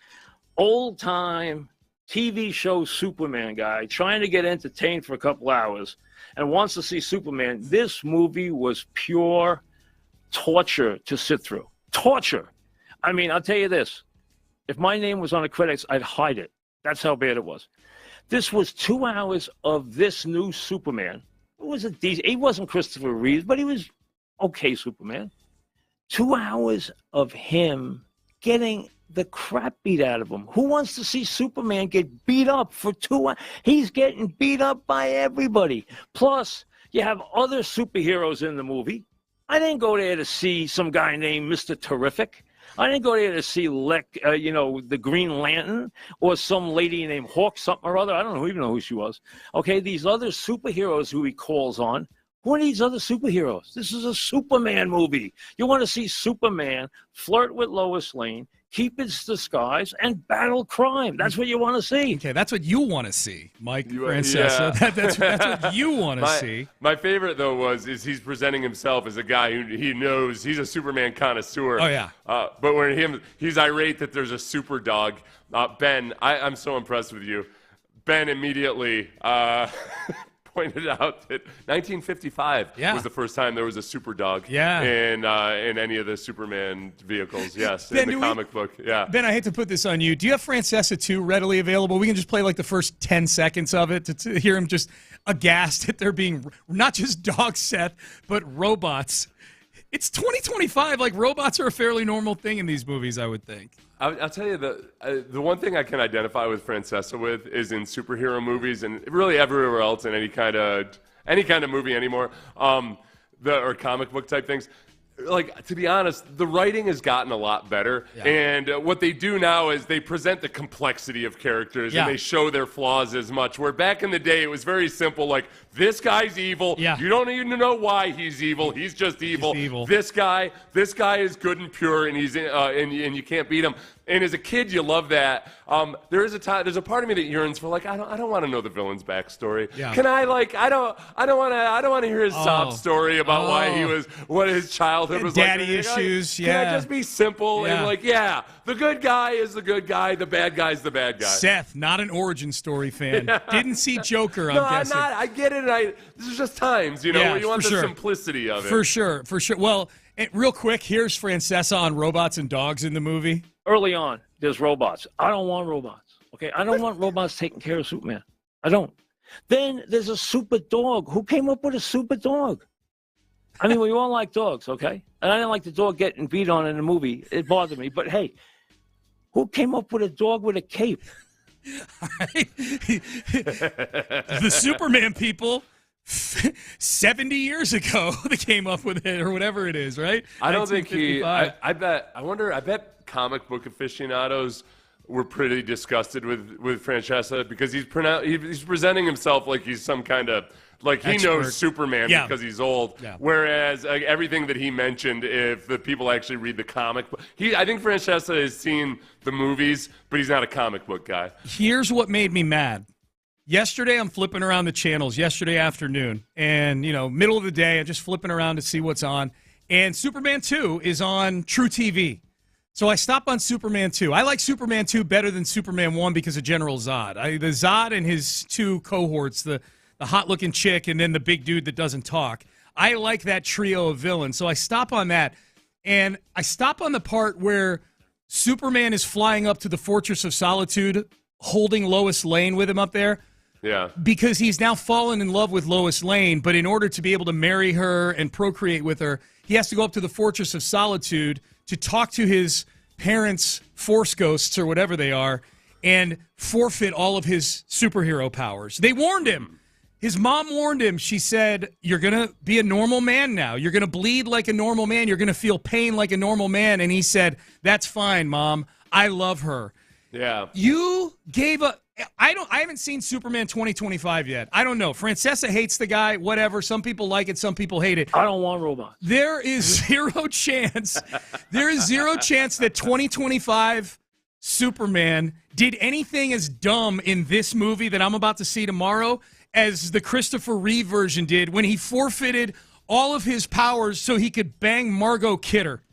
old-time TV show Superman guy trying to get entertained for a couple hours and wants to see Superman. This movie was pure torture to sit through. Torture. I mean, I'll tell you this. If my name was on the credits, I'd hide it. That's how bad it was. This was 2 hours of this new Superman. It was he wasn't Christopher Reeve, but he was okay Superman. 2 hours of him getting the crap beat out of him. Who wants to see Superman get beat up for 2 hours? He's getting beat up by everybody. Plus, you have other superheroes in the movie. I didn't go there to see some guy named Mr. Terrific. I didn't go there to see the Green Lantern or some lady named Hawk something or other. I don't even know who she was. Okay, these other superheroes who he calls on. Who are these other superheroes? This is a Superman movie. You want to see Superman flirt with Lois Lane, keep his disguise, and battle crime. That's what you want to see. Okay, that's what you want to see, Mike Francesa. Yeah. That's what you want to see. My favorite, though, is he's presenting himself as a guy who he knows he's a Superman connoisseur. Oh, yeah. But when he's irate that there's a super dog. Ben, I'm so impressed with you. Ben immediately pointed out that 1955 was the first time there was a super dog in any of the Superman vehicles. Yes, Ben, in the comic book. Yeah. Ben, I hate to put this on you. Do you have Francesa 2 readily available? We can just play like the first 10 seconds of it to hear him just aghast at there being not just dogs, Seth, but robots. It's 2025. Like, robots are a fairly normal thing in these movies, I would think. I'll tell you, the one thing I can identify with Francesa with is in superhero movies and really everywhere else in any kind of movie anymore, or comic book type things. Like, to be honest, the writing has gotten a lot better. Yeah. And what they do now is they present the complexity of characters and they show their flaws as much. Where back in the day, it was very simple. Like, this guy's evil. Yeah. You don't even know why he's evil. He's just evil. He's evil. This guy is good and pure, and he's and you can't beat him. And as a kid, you love that. There's a part of me that yearns for, like, I don't want to know the villain's backstory. Yeah. Can I, like, I don't want to hear his sob story about why he was, what his childhood was Daddy like. issues. Can I just be simple and like, the good guy is the good guy, the bad guy's the bad guy. Seth, not an origin story fan. Didn't see Joker. I'm guessing. I'm not. I get it. This is just times, where you want the simplicity of it. For sure. Well, real quick, here's Francesa on robots and dogs in the movie. Early on, there's robots. I don't want robots. Okay, I don't want robots taking care of Superman. I don't. Then there's a super dog. Who came up with a super dog? I mean, we all like dogs, okay? And I didn't like the dog getting beat on in the movie. It bothered me. But hey, who came up with a dog with a cape? The Superman people. 70 years ago they came up with it, or whatever it is, right? I don't think I bet comic book aficionados were pretty disgusted with Francesa because he's presenting himself like he's some kind of like he knows Superman because he's old. Yeah. Whereas everything that he mentioned, if the people actually read the comic book, I think Francesa has seen the movies, but he's not a comic book guy. Here's what made me mad. Yesterday, I'm flipping around the channels yesterday afternoon, and middle of the day, I'm just flipping around to see what's on. And Superman 2 is on True TV. So I stop on Superman 2. I like Superman 2 better than Superman 1 because of General Zod. The Zod and his two cohorts, the hot-looking chick and then the big dude that doesn't talk. I like that trio of villains. So I stop on that, and I stop on the part where Superman is flying up to the Fortress of Solitude, holding Lois Lane with him up there. Yeah. Because he's now fallen in love with Lois Lane, but in order to be able to marry her and procreate with her, he has to go up to the Fortress of Solitude to talk to his parents' Force ghosts or whatever they are and forfeit all of his superhero powers. They warned him. His mom warned him. She said, you're going to be a normal man now. You're going to bleed like a normal man. You're going to feel pain like a normal man. And he said, that's fine, Mom. I love her. Yeah. You gave a... I haven't seen Superman 2025 yet. I don't know. Francesa hates the guy, whatever. Some people like it, some people hate it. I don't want robots. There is zero chance. There is zero chance that 2025 Superman did anything as dumb in this movie that I'm about to see tomorrow as the Christopher Reeve version did when he forfeited all of his powers so he could bang Margot Kidder.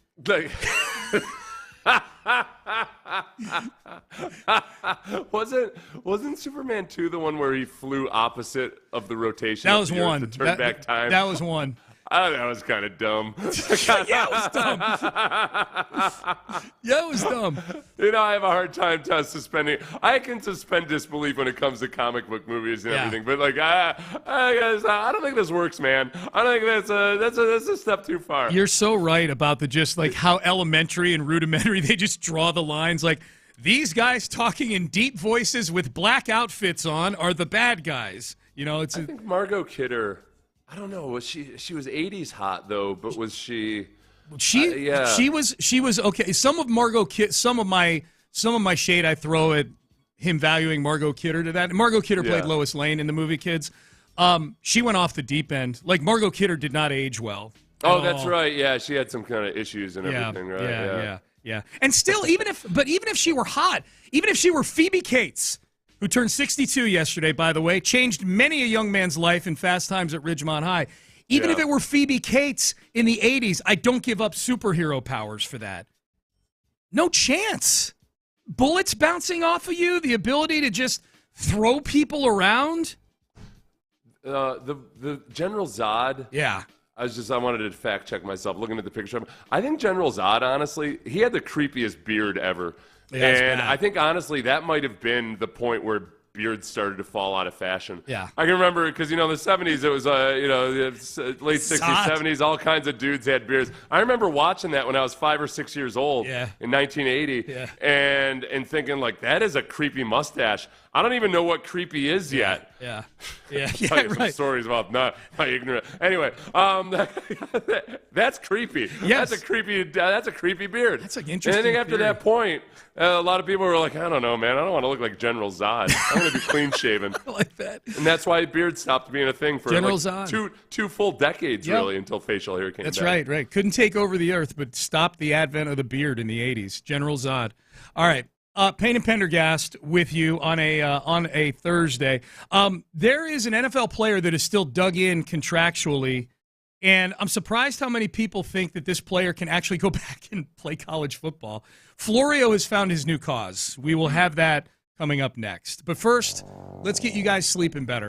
Wasn't Superman 2 the one where he flew opposite of the rotation? That was one. To turn back time. That was one. I thought that was kind of dumb. Yeah, it was dumb. Yeah, it was dumb. I have a hard time suspending. I can suspend disbelief when it comes to comic book movies and everything, but I don't think this works, man. I don't think that's a step too far. You're so right about the just like how elementary and rudimentary they just draw the lines. Like these guys talking in deep voices with black outfits on are the bad guys. I think Margot Kidder. I don't know. Was she was 80s hot though, but was she? She was okay. Some of my shade I throw at him valuing Margot Kidder to that. Margot Kidder played Lois Lane in the movie Kids. She went off the deep end. Like Margot Kidder did not age well. Oh, that's right. Yeah, she had some kind of issues and everything, right? Yeah. And still, even if she were hot, even if she were Phoebe Cates, who turned 62 yesterday, by the way, changed many a young man's life in Fast Times at Ridgemont High. Even if it were Phoebe Cates in the 80s, I don't give up superhero powers for that. No chance. Bullets bouncing off of you, the ability to just throw people around. The General Zod. Yeah. I wanted to fact check myself looking at the picture. I think General Zod, honestly, he had the creepiest beard ever. Yeah, and I think, honestly, that might have been the point where beards started to fall out of fashion. Yeah. I can remember, because, in the 70s, it was, late 60s, 70s, all kinds of dudes had beards. I remember watching that when I was 5 or 6 years old in 1980 and thinking, like, that is a creepy mustache. I don't even know what creepy is yet. Yeah. Tell you some stories about my ignorant. Anyway, that's creepy. Yes. That's a creepy beard. That's like interesting. And I think after that point, a lot of people were like, I don't know, man. I don't want to look like General Zod. I want to be clean shaven. I like that. And that's why beards stopped being a thing for General Zod. two full decades, really, until facial hair came back. That's right. Couldn't take over the earth, but stopped the advent of the beard in the 80s. General Zod. All right. Payne and Pendergast with you on a Thursday. There is an NFL player that is still dug in contractually, and I'm surprised how many people think that this player can actually go back and play college football. Florio has found his new cause. We will have that coming up next. But first, let's get you guys sleeping better.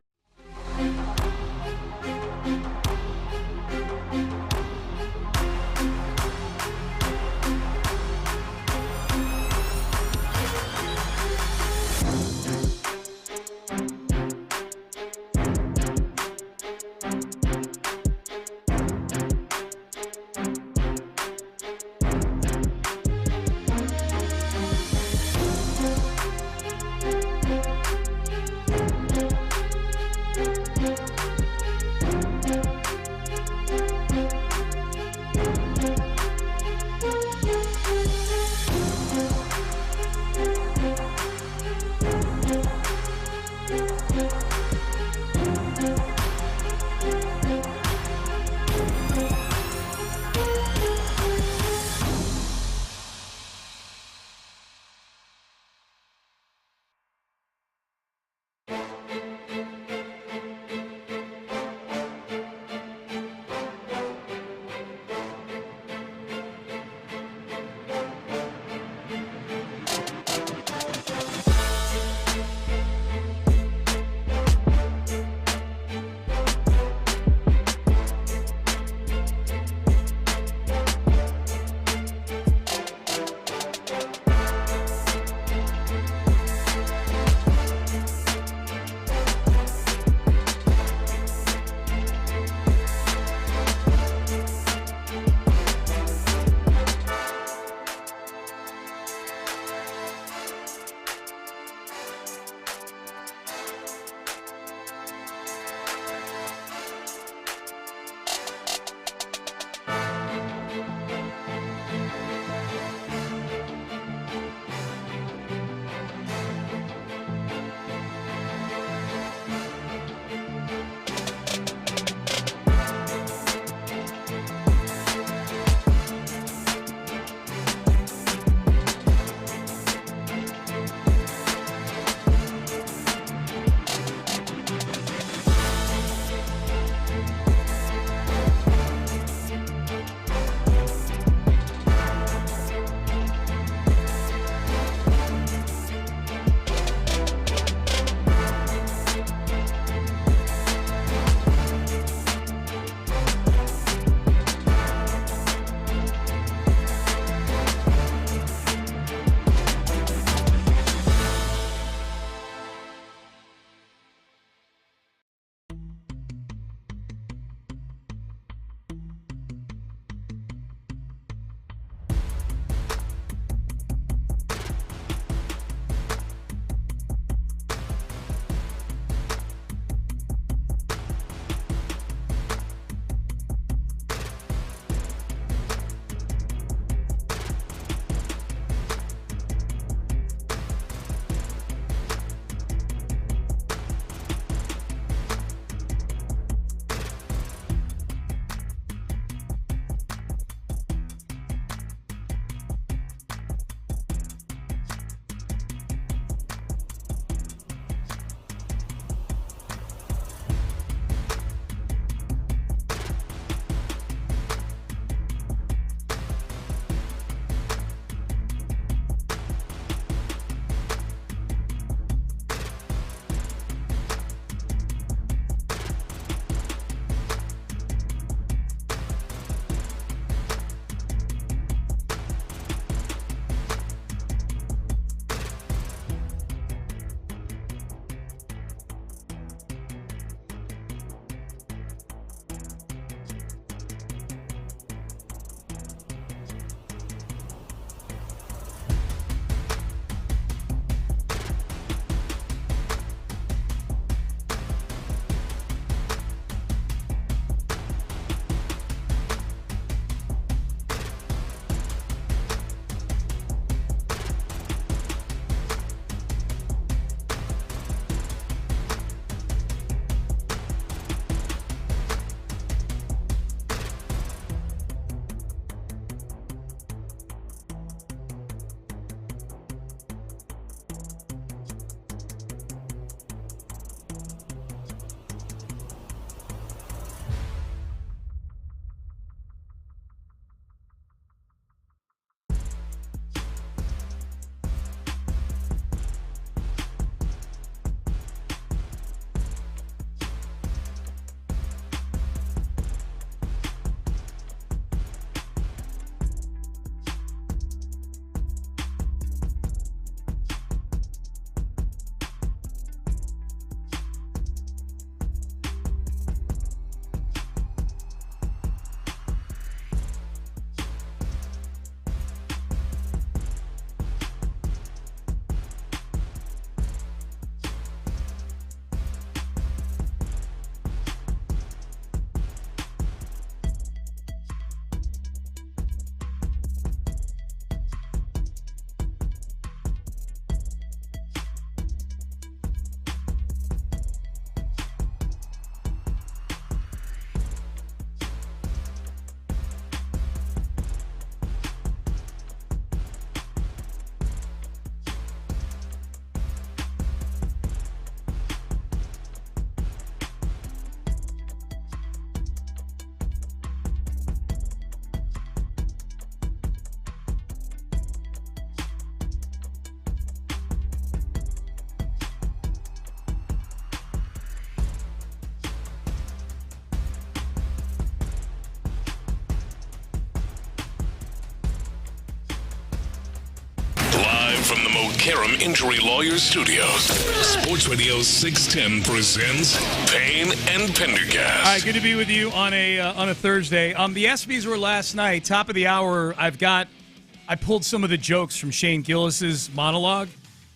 Karam Injury Lawyers Studios. Sports Radio 610 presents Payne and Pendergast. All right, good to be with you on a Thursday. The EPSYs were last night, top of the hour. I pulled some of the jokes from Shane Gillis's monologue.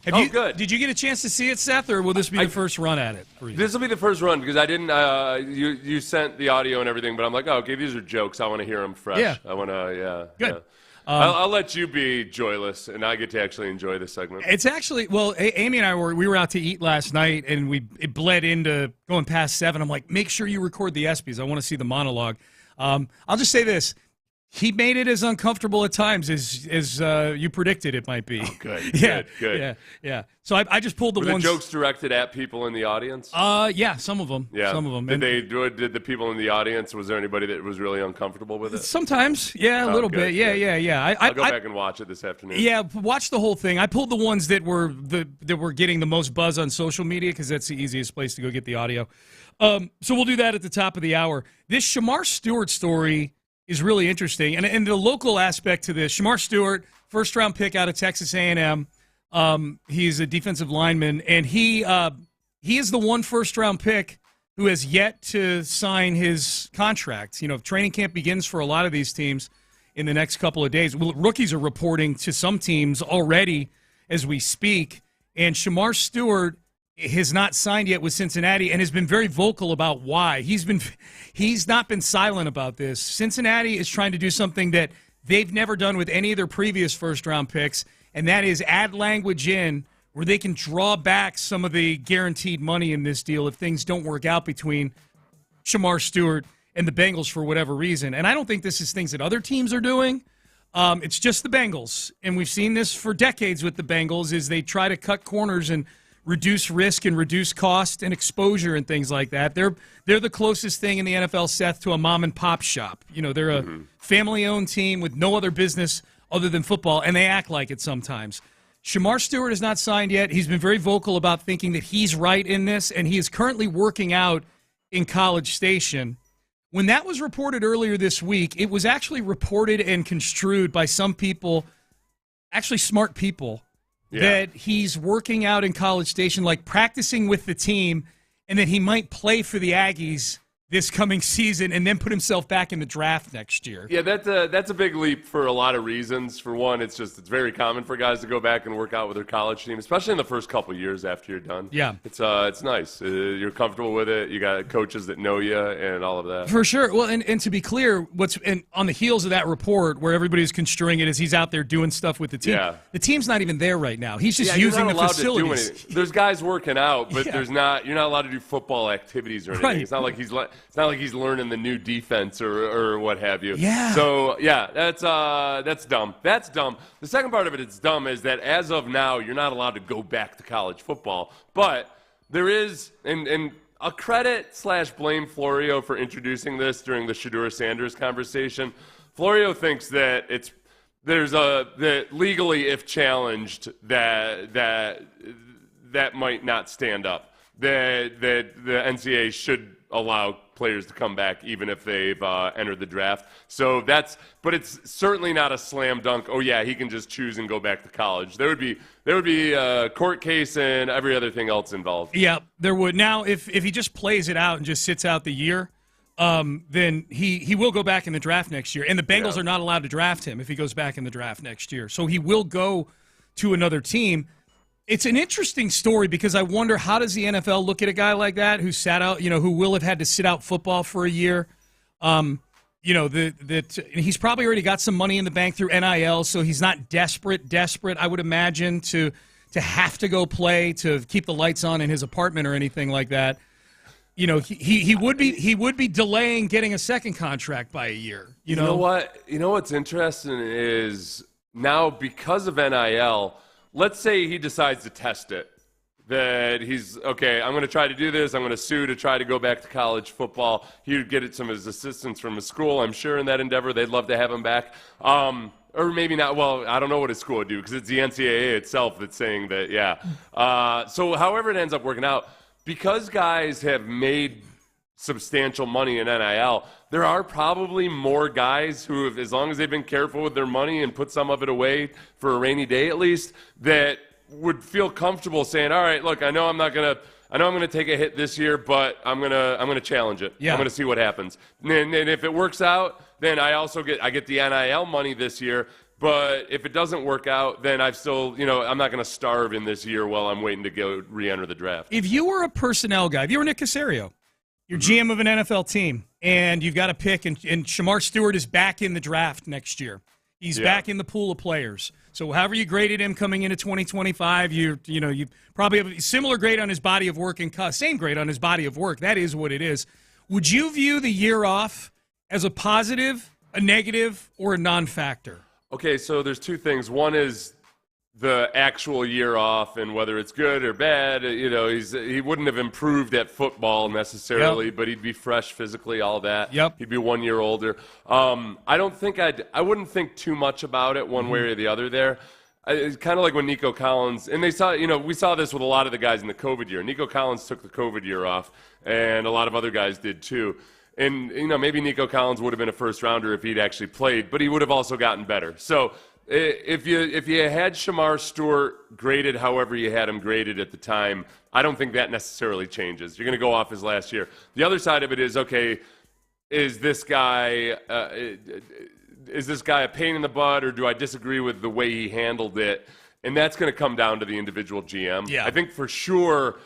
Good. Did you get a chance to see it, Seth, or will this be the first run at it for you? This will be the first run because I didn't. You sent the audio and everything, but I'm like, okay, these are jokes. I want to hear them fresh. Yeah. I want to. Yeah. Good. Yeah. I'll let you be joyless, and I get to actually enjoy this segment. It's actually, well, Amy and I were out to eat last night, and it bled into going past 7. I'm like, make sure you record the EPSYs. I want to see the monologue. I'll just say this. He made it as uncomfortable at times as you predicted it might be. Oh, good. Yeah, good. Yeah. So I just pulled the Were ones. the jokes directed at people in the audience? Yeah, some of them. Yeah, some of them. Did the people in the audience? Was there anybody that was really uncomfortable with it? Sometimes, yeah, a little bit. Yeah. I'll go back and watch it this afternoon. Yeah, watch the whole thing. I pulled the ones that were getting the most buzz on social media because that's the easiest place to go get the audio. So we'll do that at the top of the hour. This Shamar Stewart story is really interesting, and the local aspect to this. Shamar Stewart, first-round pick out of Texas A&M. He's a defensive lineman, and he is the one first-round pick who has yet to sign his contract. You know, training camp begins for a lot of these teams in the next couple of days. Well, rookies are reporting to some teams already as we speak, and Shamar Stewart has not signed yet with Cincinnati and has been very vocal about why. He's not been silent about this. Cincinnati is trying to do something that they've never done with any of their previous first-round picks, and that is add language in where they can draw back some of the guaranteed money in this deal if things don't work out between Shamar Stewart and the Bengals for whatever reason. And I don't think this is things that other teams are doing. It's just the Bengals, and we've seen this for decades with the Bengals, is they try to cut corners and reduce risk and reduce cost and exposure and things like that. They're the closest thing in the NFL, Seth, to a mom and pop shop. You know, they're a family-owned team with no other business other than football, and they act like it sometimes. Shamar Stewart is not signed yet. He's been very vocal about thinking that he's right in this, and he is currently working out in College Station. When that was reported earlier this week, it was actually reported and construed by some people, actually smart people, that he's working out in College Station, like practicing with the team, and that he might play for the Aggies this coming season and then put himself back in the draft next year. Yeah, that's a big leap for a lot of reasons. For one, it's very common for guys to go back and work out with their college team, especially in the first couple of years after you're done. Yeah. It's nice. You're comfortable with it. You got coaches that know you and all of that. For sure. Well, and to be clear, on the heels of that report where everybody's construing it as he's out there doing stuff with the team, the team's not even there right now. He's just using the facilities. There's guys working out, but you're not allowed to do football activities or anything. Right. It's not like he's learning the new defense or what have you. Yeah. So, that's dumb. That's dumb. The second part of it's dumb is that as of now, you're not allowed to go back to college football. But there is, and a credit/blame Florio for introducing this during the Shedeur Sanders conversation. Florio thinks that that legally, if challenged, that might not stand up. That the NCAA should allow players to come back even if they've entered the draft. So but it's certainly not a slam dunk. Oh yeah, he can just choose and go back to college. There would be a court case and every other thing else involved. Yeah, there would. Now, if he just plays it out and just sits out the year, then he will go back in the draft next year. And the Bengals are not allowed to draft him if he goes back in the draft next year. So he will go to another team. It's an interesting story because I wonder, how does the NFL look at a guy like that who sat out, who will have had to sit out football for a year? He's probably already got some money in the bank through NIL, so he's not desperate, I would imagine, to have to go play to keep the lights on in his apartment or anything like that. He would be delaying getting a second contract by a year. You know what? You know what's interesting is now because of NIL. Let's say he decides to test it, that he's, okay, I'm going to try to do this. I'm going to sue to try to go back to college football. He would get some of his assistants from his school, I'm sure, in that endeavor. They'd love to have him back. Or maybe not. Well, I don't know what his school would do because it's the NCAA itself that's saying that, so however it ends up working out, because guys have made substantial money in NIL, there are probably more guys who have, as long as they've been careful with their money and put some of it away for a rainy day at least, that would feel comfortable saying, all right, look, I know I'm gonna take a hit this year, but I'm gonna challenge it. Yeah. I'm gonna see what happens. And if it works out, then I get the NIL money this year. But if it doesn't work out, then I'm not going to starve in this year while I'm waiting to go re-enter the draft. If you were a personnel guy, if you were Nick Caserio, you're GM of an NFL team, and you've got to pick, and Shamar Stewart is back in the draft next year. He's back in the pool of players. So however you graded him coming into 2025, you probably have a similar grade on his body of work and same grade on his body of work. That is what it is. Would you view the year off as a positive, a negative, or a non-factor? Okay, so there's two things. One is the actual year off and whether it's good or bad. He wouldn't have improved at football necessarily, but he'd be fresh physically, all that. Yep. He'd be 1 year older. I wouldn't think too much about it one way or the other there. It's kind of like when Nico Collins, and we saw this with a lot of the guys in the COVID year. Nico Collins took the COVID year off, and a lot of other guys did too. And, maybe Nico Collins would have been a first-rounder if he'd actually played, but he would have also gotten better. So if you had Shamar Stewart graded however you had him graded at the time, I don't think that necessarily changes. You're going to go off his last year. The other side of it is, okay, is this guy a pain in the butt, or do I disagree with the way he handled it? And that's going to come down to the individual GM. Yeah. I think for sure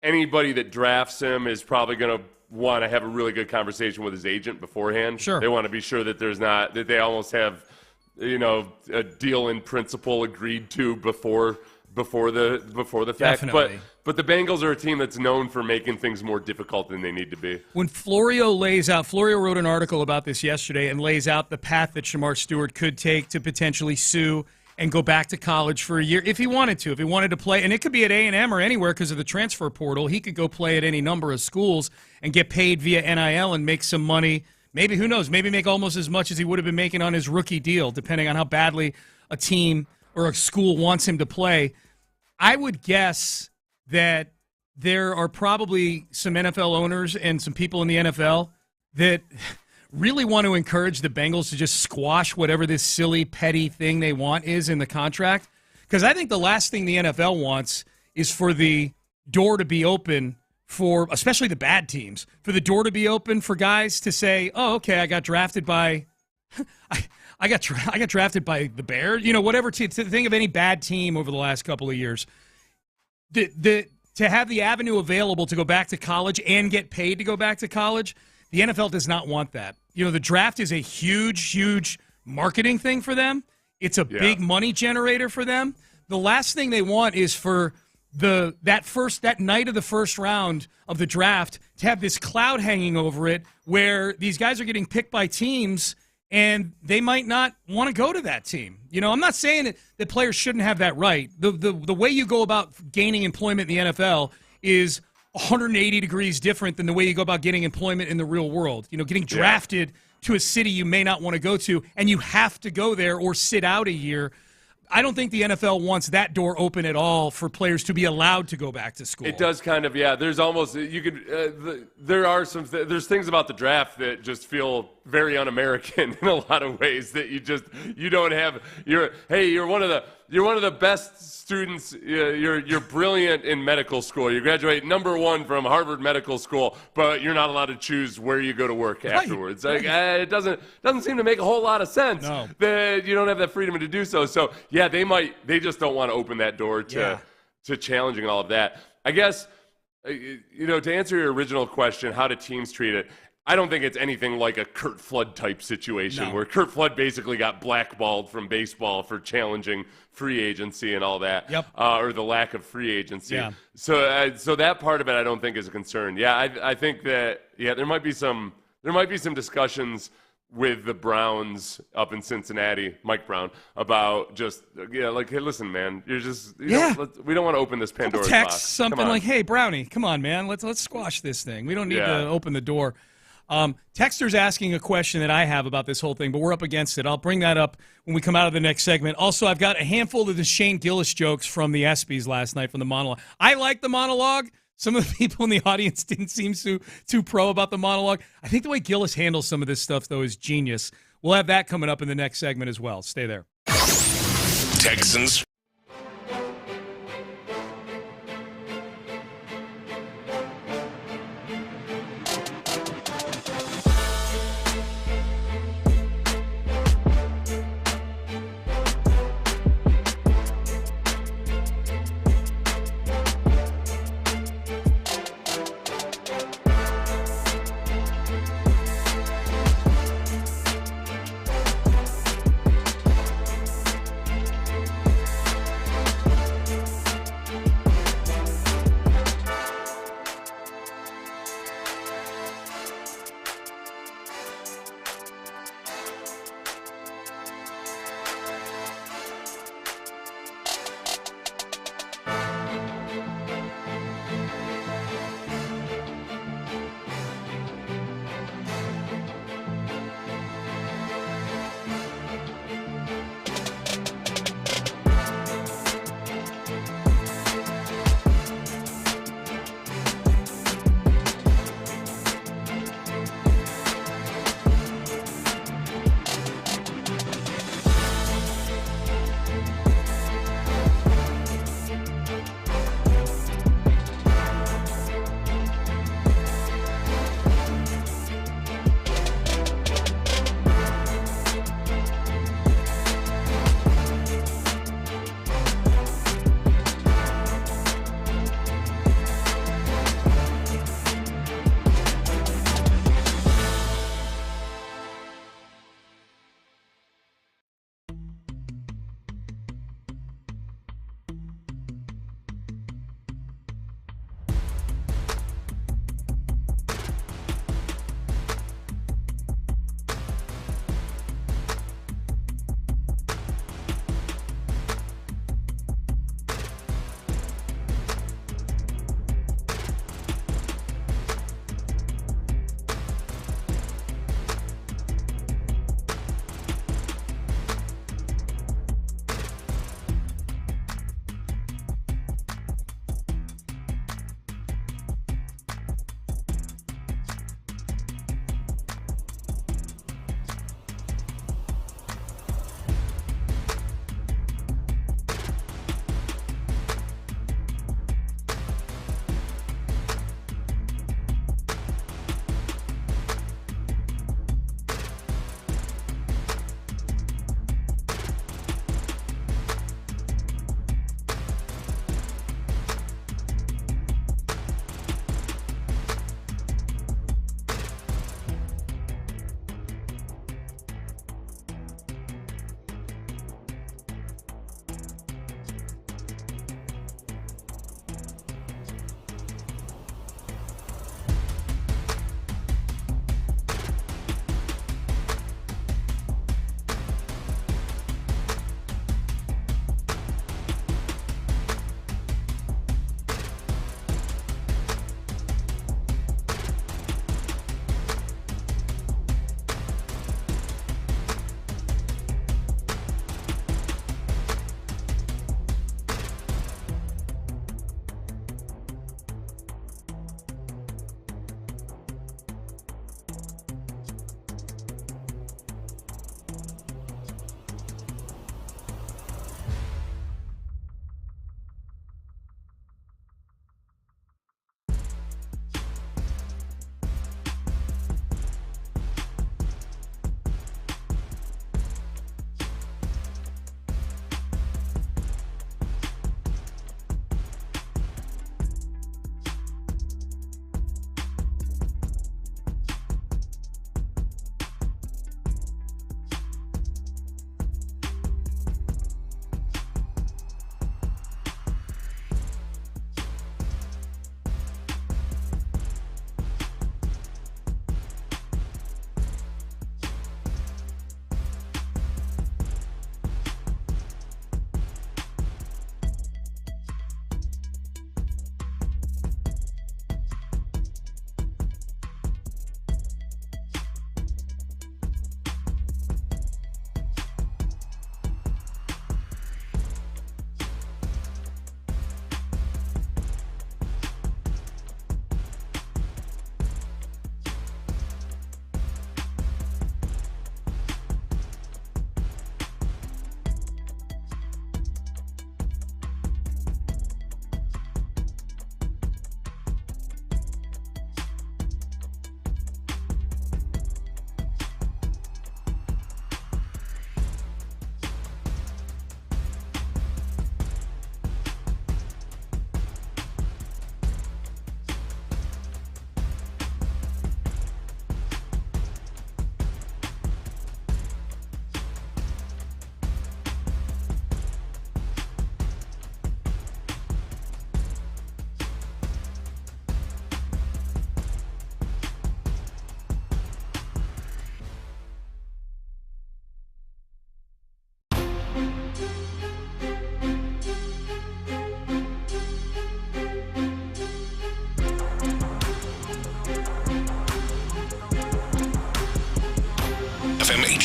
anybody that drafts him is probably going to want to have a really good conversation with his agent beforehand. Sure. They want to be sure that that they almost have, a deal in principle agreed to before the fact. Definitely. But the Bengals are a team that's known for making things more difficult than they need to be. When Florio wrote an article about this yesterday and lays out the path that Shamar Stewart could take to potentially sue and go back to college for a year if he wanted to play. And it could be at A&M or anywhere because of the transfer portal. He could go play at any number of schools and get paid via NIL and make some money. Maybe, who knows, maybe make almost as much as he would have been making on his rookie deal, depending on how badly a team or a school wants him to play. I would guess that there are probably some NFL owners and some people in the NFL that really want to encourage the Bengals to just squash whatever this silly, petty thing they want is in the contract. Because I think the last thing the NFL wants is for the door to be open for, especially the bad teams, for the door to be open for guys to say, oh, okay, I got drafted by I got drafted by the Bears. Whatever, to think of any bad team over the last couple of years. To have the avenue available to go back to college and get paid to go back to college, the NFL does not want that. The draft is a huge, huge marketing thing for them. It's a big money generator for them. The last thing they want is for that night of the first round of the draft to have this cloud hanging over it where these guys are getting picked by teams and they might not want to go to that team. I'm not saying that players shouldn't have that right. The way you go about gaining employment in the NFL is 180 degrees different than the way you go about getting employment in the real world. Getting drafted to a city you may not want to go to, and you have to go there or sit out a year. I don't think the NFL wants that door open at all for players to be allowed to go back to school. It does kind of, there's almost, there's things about the draft that just feel very un-American in a lot of ways that you don't have. You're one of the best students. You're brilliant in medical school. You graduate number 1 from Harvard Medical School, but you're not allowed to choose where you go to work afterwards. Right. It doesn't seem to make a whole lot of sense that you don't have that freedom to do so. So they just don't want to open that door to challenging all of that. I guess, to answer your original question, how do teams treat it? I don't think it's anything like a Curt Flood type situation where Curt Flood basically got blackballed from baseball for challenging free agency and all that, or the lack of free agency. Yeah. So that part of it I don't think is a concern. I think that there might be some discussions with the Browns up in Cincinnati, Mike Brown, about just hey, listen, man, we don't want to open this Pandora's box. Text something like, hey, Brownie, come on, man, let's squash this thing. We don't need to open the door. Texter's asking a question that I have about this whole thing, but we're up against it. I'll bring that up when we come out of the next segment. Also, I've got a handful of the Shane Gillis jokes from the EPSYs last night from the monologue. I like the monologue. Some of the people in the audience didn't seem too pro about the monologue. I think the way Gillis handles some of this stuff, though, is genius. We'll have that coming up in the next segment as well. Stay there. Texans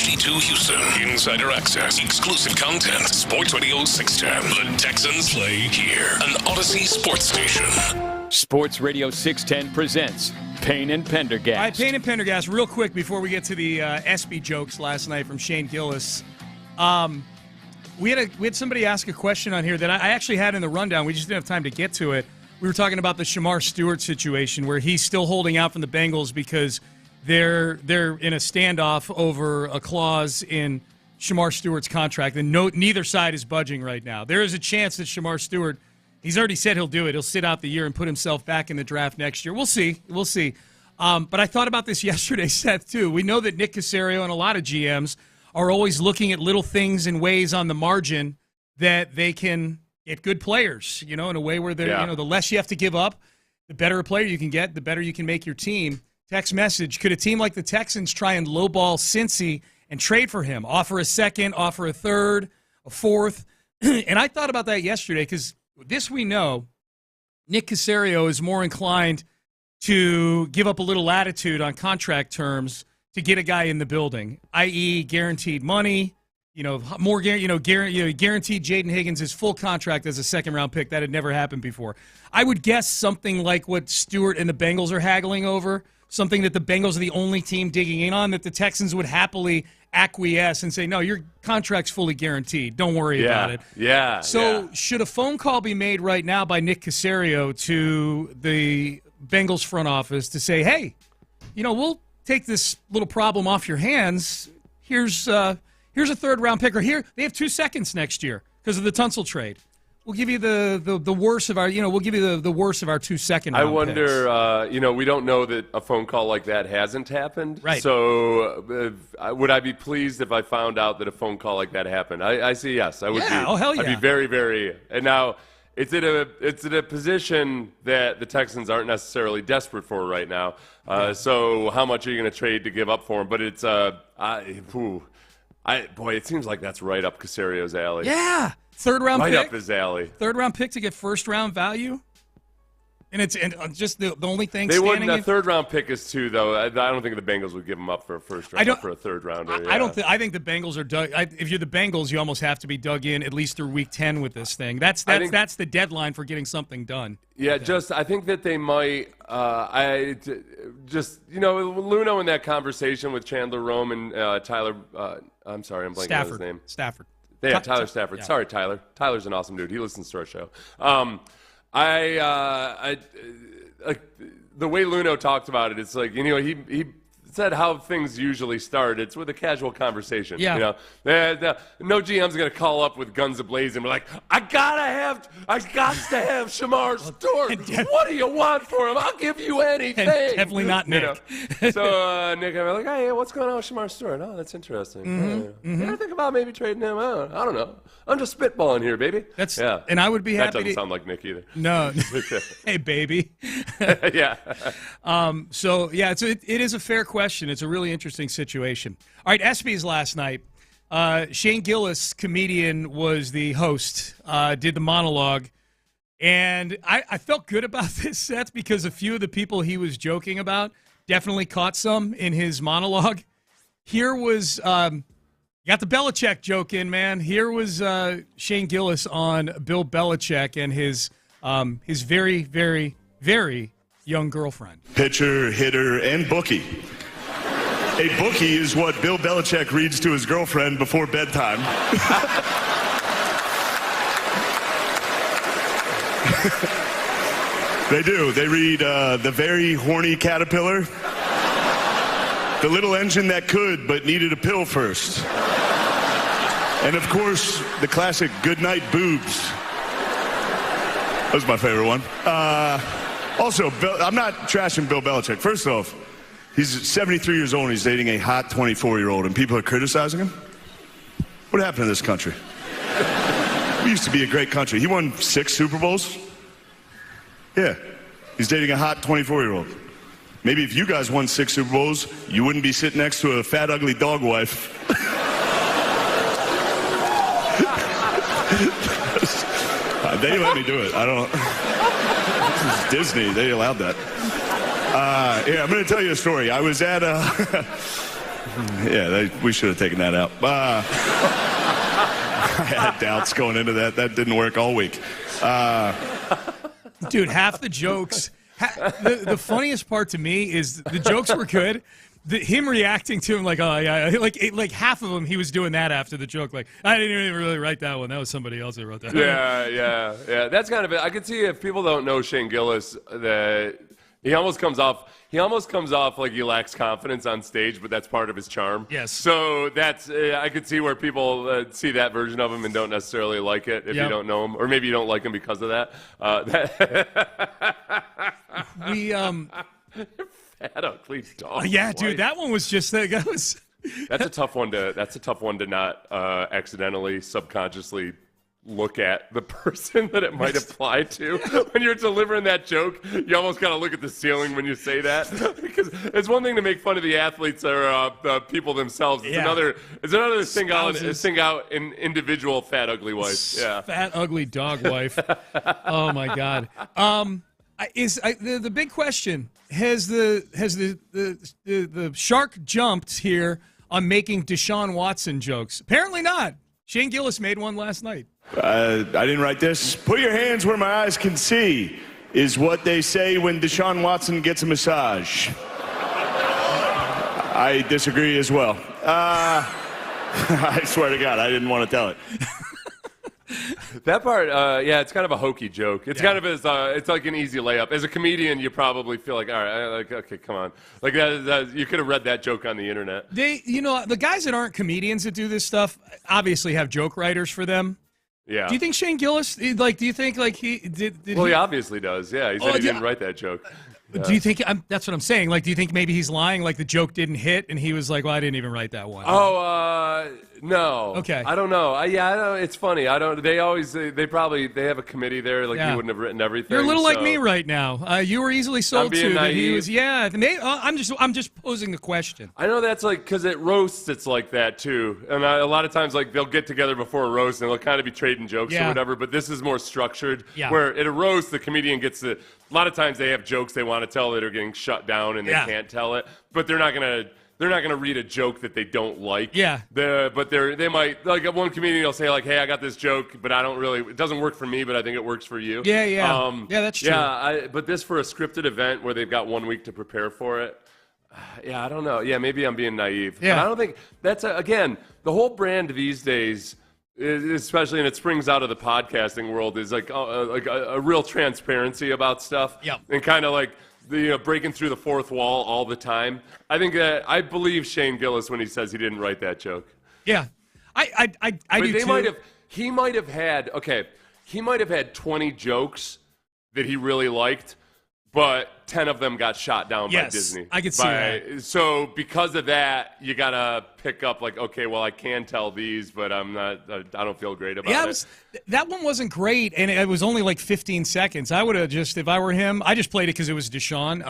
HD2 Houston. Insider access, exclusive content. Sports Radio 610. The Texans play here. An Odyssey sports station. Sports Radio 610 presents Payne and Pendergast. All right, Payne and Pendergast, real quick before we get to the EPSY jokes last night from Shane Gillis. We had somebody ask a question on here that I actually had in the rundown. We just didn't have time to get to it. We were talking about the Shamar Stewart situation where he's still holding out from the Bengals because they're in a standoff over a clause in Shamar Stewart's contract, and neither side is budging right now. There is a chance that Shamar Stewart, he's already said he'll do it. He'll sit out the year and put himself back in the draft next year. We'll see. But I thought about this yesterday, Seth, too. We know that Nick Caserio and a lot of GMs are always looking at little things and ways on the margin that they can get good players, in a way where they're, the less you have to give up, the better a player you can get, the better you can make your team. Text message, could a team like the Texans try and lowball Cincy and trade for him? Offer a second, offer a third, a fourth. And I thought about that yesterday because this we know, Nick Caserio is more inclined to give up a little latitude on contract terms to get a guy in the building, i.e. guaranteed money, guaranteed Jaden Higgins his full contract as a second-round pick. That had never happened before. I would guess something like what Stewart and the Bengals are haggling over, something that the Bengals are the only team digging in on, that the Texans would happily acquiesce and say, no, your contract's fully guaranteed. Don't worry about it. Yeah. So should a phone call be made right now by Nick Caserio to the Bengals front office to say, hey, we'll take this little problem off your hands. Here's a third-round pick, or here they have 2 seconds next year because of the Tunsil trade. We'll give you the worst of our, we'll give you the worst of our 2 second-round I wonder, we don't know that a phone call like that hasn't happened. Right. So would I be pleased if I found out that a phone call like that happened? I say yes. I would be. Oh, hell yeah. I'd be very, very. And now it's in a position that the Texans aren't necessarily desperate for right now. So how much are you going to trade to give up for him? But it's it seems like that's right up Caserio's alley. Yeah. Third-round pick. Right up his alley. Third-round pick to get first-round value? And it's just the only thing they standing wouldn't. A third-round pick is two, though. I don't think the Bengals would give him up for a first round, for a third-rounder. I don't think. I think the Bengals are dug. If you're the Bengals, you almost have to be dug in at least through week 10 with this thing. That's the deadline for getting something done. Yeah, I think that they might. Luno in that conversation with Chandler Rome and Tyler. I'm sorry, I'm blanking on his name. Stafford. Yeah, Tyler Stafford. Yeah. Sorry, Tyler. Tyler's an awesome dude. He listens to our show. The way Luno talked about it, it's like, he said how things usually start. It's with a casual conversation. Yeah. No GM's going to call up with guns ablaze and be like, I got to have Shamar Stewart. What do you want for him? I'll give you anything. And definitely not Nick. So Nick, I'm like, hey, what's going on with Shamar Stewart? Oh, that's interesting. You ever think about maybe trading him out? I don't know. I'm just spitballing here, baby. And I would be happy. That doesn't sound like Nick either. No. Hey, baby. Yeah. It is a fair question. It's a really interesting situation. All right, EPSYs last night. Shane Gillis, comedian, was the host, did the monologue. And I felt good about this, Seth, because a few of the people he was joking about definitely caught some in his monologue. Here was, got the Belichick joke in, man. Here was Shane Gillis on Bill Belichick and his very, very, very young girlfriend. Pitcher, hitter, and bookie. A bookie is what Bill Belichick reads to his girlfriend before bedtime. They do. They read The Very Horny Caterpillar, The Little Engine That Could But Needed a Pill First, and of course, the classic Goodnight Boobs. That was my favorite one. Also, I'm not trashing Bill Belichick. First off, he's 73 years old and he's dating a hot 24-year-old, and people are criticizing him? What happened to this country? We used to be a great country. He won 6 Super Bowls. Yeah, he's dating a hot 24-year-old. Maybe if you guys won 6 Super Bowls, you wouldn't be sitting next to a fat, ugly dog wife. They let me do it. I don't. This is Disney. They allowed that. I'm going to tell you a story. I was at Yeah, we should have taken that out. I had doubts going into that. That didn't work all week. Dude, half the jokes. The funniest part to me is the jokes were good. Him reacting to him like, oh yeah, like half of them he was doing that after the joke. Like, I didn't even really write that one. That was somebody else who wrote that. Yeah. That's kind of it. I could see if people don't know Shane Gillis that he almost comes off like he lacks confidence on stage, but that's part of his charm. Yes. So that's I could see where people see that version of him and don't necessarily like it if you don't know him, or maybe you don't like him because of that. Fat ugly dog. Yeah, dude, that one was just that was. That's a tough one to not accidentally, subconsciously look at the person that it might apply to. When you're delivering that joke, you almost got to look at the ceiling when you say that, because it's one thing to make fun of the athletes or people themselves. It's another to sing out an individual fat ugly wife. Yeah, fat ugly dog wife. Oh my God. The big question, has the shark jumped here on making Deshaun Watson jokes? Apparently not. Shane Gillis made one last night. I didn't write this. Put your hands where my eyes can see is what they say when Deshaun Watson gets a massage. I disagree as well. I swear to God, I didn't want to tell it. That part, it's kind of a hokey joke. It's kind of it's like an easy layup. As a comedian, you probably feel like, all right, okay, come on. Like that, you could have read that joke on the internet. The guys that aren't comedians that do this stuff obviously have joke writers for them. Yeah. Do you think Shane Gillis, do you think he did? Well, he obviously does. Yeah, he said he didn't write that joke. Yeah. Do you think that's what I'm saying? Like, do you think maybe he's lying? Like the joke didn't hit, and he was like, "Well, I didn't even write that one." No. Okay. I don't know. I don't. It's funny. I don't. They always. They have a committee there. Like he wouldn't have written everything. You're a little like me right now. You were easily sold to that he was. Yeah. I'm just posing the question. I know that's like because at roasts it's like that too, and a lot of times like they'll get together before a roast and they'll kind of be trading jokes or whatever. But this is more structured. Yeah. Where at a roast the comedian gets to. A lot of times they have jokes they want to tell that are getting shut down and they can't tell it, but they're not gonna read a joke that they don't like. Yeah. But they might, like one comedian will say like, hey, I got this joke, but it doesn't work for me, but I think it works for you. Yeah. That's true. Yeah, but this for a scripted event where they've got 1 week to prepare for it. Yeah, I don't know. Yeah, maybe I'm being naive. Yeah. But I don't think that's again, the whole brand these days, especially, and it springs out of the podcasting world, is like a real transparency about stuff. Yeah. And kind of like breaking through the fourth wall all the time. I think that I believe Shane Gillis when he says he didn't write that joke. Yeah, I do too. He might have had 20 jokes that he really liked, but 10 of them got shot down by Disney. I could see that. So because of that, you got to pick up like, okay, well, I can tell these, but I don't feel great about it. That one wasn't great, and it was only like 15 seconds. I would have just, if I were him, I just played it because it was Deshaun.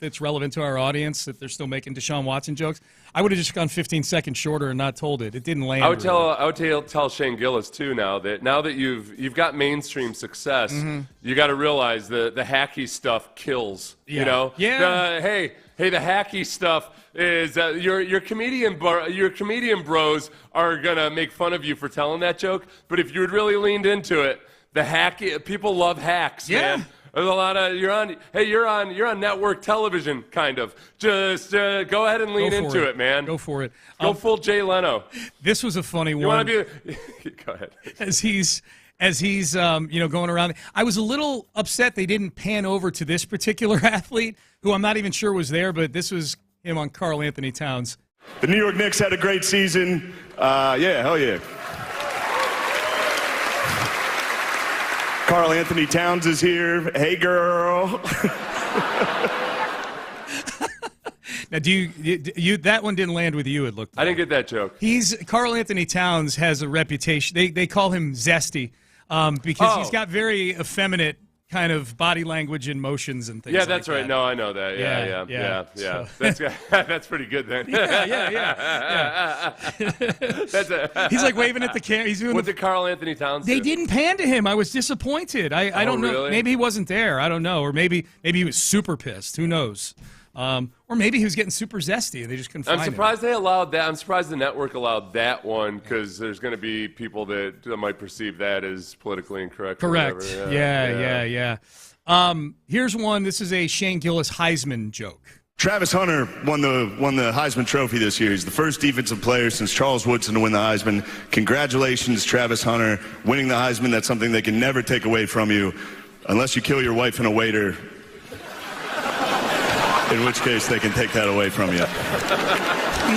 It's relevant to our audience that they're still making Deshaun Watson jokes. I would have just gone 15 seconds shorter and not told it. It didn't land. I would tell Shane Gillis too now that you've got mainstream success, you got to realize the hacky stuff kills. Yeah. You know. Yeah. Hey, the hacky stuff is your comedian bros are gonna make fun of you for telling that joke. But if you had really leaned into it, the hacky people love hacks, man. There's a lot of you're on network television, kind of. Just go ahead and lean into it, man. Go for it. Go full Jay Leno. This was a funny one. You want to be? Go ahead. As he's going around. I was a little upset they didn't pan over to this particular athlete, who I'm not even sure was there, but this was him on Karl Anthony Towns. The New York Knicks had a great season. Hell yeah. Karl Anthony Towns is here. Hey, girl. Now, do you that one didn't land with you, it looked like. I didn't get that joke. Karl Anthony Towns has a reputation. They call him zesty because he's got very effeminate kind of body language and motions and things like that. Yeah, that's right. No, I know that. Yeah. So. That's pretty good then. Yeah. He's like waving at the camera. He's doing what did Karl Anthony Towns do? They didn't pan to him. I was disappointed. I don't know. Really? Maybe he wasn't there. I don't know. Or maybe he was super pissed. Who knows? Or maybe he was getting super zesty and they just couldn't find him. I'm surprised they allowed that. I'm surprised the network allowed that one because there's going to be people that might perceive that as politically incorrect. Correct. Yeah. Here's one. This is a Shane Gillis Heisman joke. Travis Hunter won the Heisman Trophy this year. He's the first defensive player since Charles Woodson to win the Heisman. Congratulations, Travis Hunter, winning the Heisman. That's something they can never take away from you unless you kill your wife and a waiter, in which case they can take that away from you.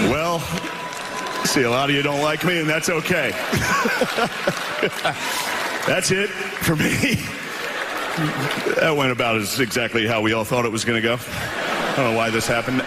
Well, see, a lot of you don't like me, and that's okay. That's it for me. That went about as exactly how we all thought it was going to go. I don't know why this happened.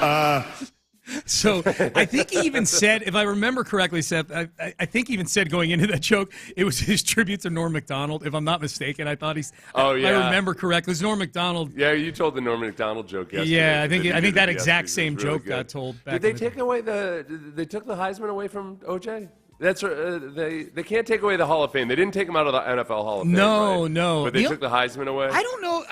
So I think he even said, if I remember correctly, Seth, I think he even said going into that joke, it was his tribute to Norm Macdonald. If I'm not mistaken, I thought I remember correctly. It was Norm Macdonald. Yeah, you told the Norm Macdonald joke yesterday. Yeah, I think that exact same joke got told back. Did they take away they took the Heisman away from OJ? That's they can't take away the Hall of Fame. They didn't take him out of the NFL Hall of Fame. No. But they took the Heisman away. I don't know.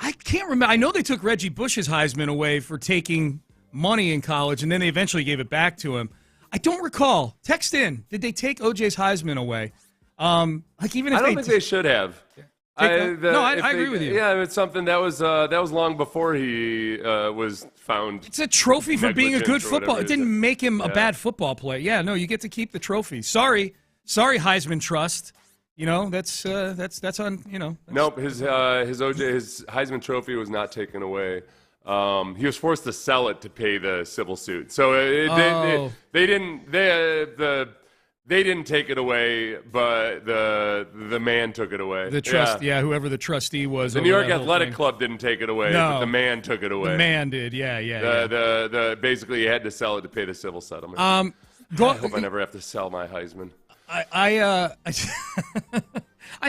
I can't remember. I know they took Reggie Bush's Heisman away for taking money in college, and then they eventually gave it back to him. I don't recall. Text in. Did they take OJ's Heisman away? Even if I don't think they should have. I agree with you. Yeah, it's something that was long before he was found. It's a trophy for being a good football. It didn't make him a bad football player. Yeah, no, you get to keep the trophy. Sorry, Heisman Trust. That's on. Nope, his Heisman Trophy was not taken away. He was forced to sell it to pay the civil suit. So they didn't take it away, but the man took it away. The trust, whoever the trustee was. The New York Athletic Club didn't take it away, but the man took it away. The man did, yeah. Basically, he had to sell it to pay the civil settlement. I hope I never have to sell my Heisman. I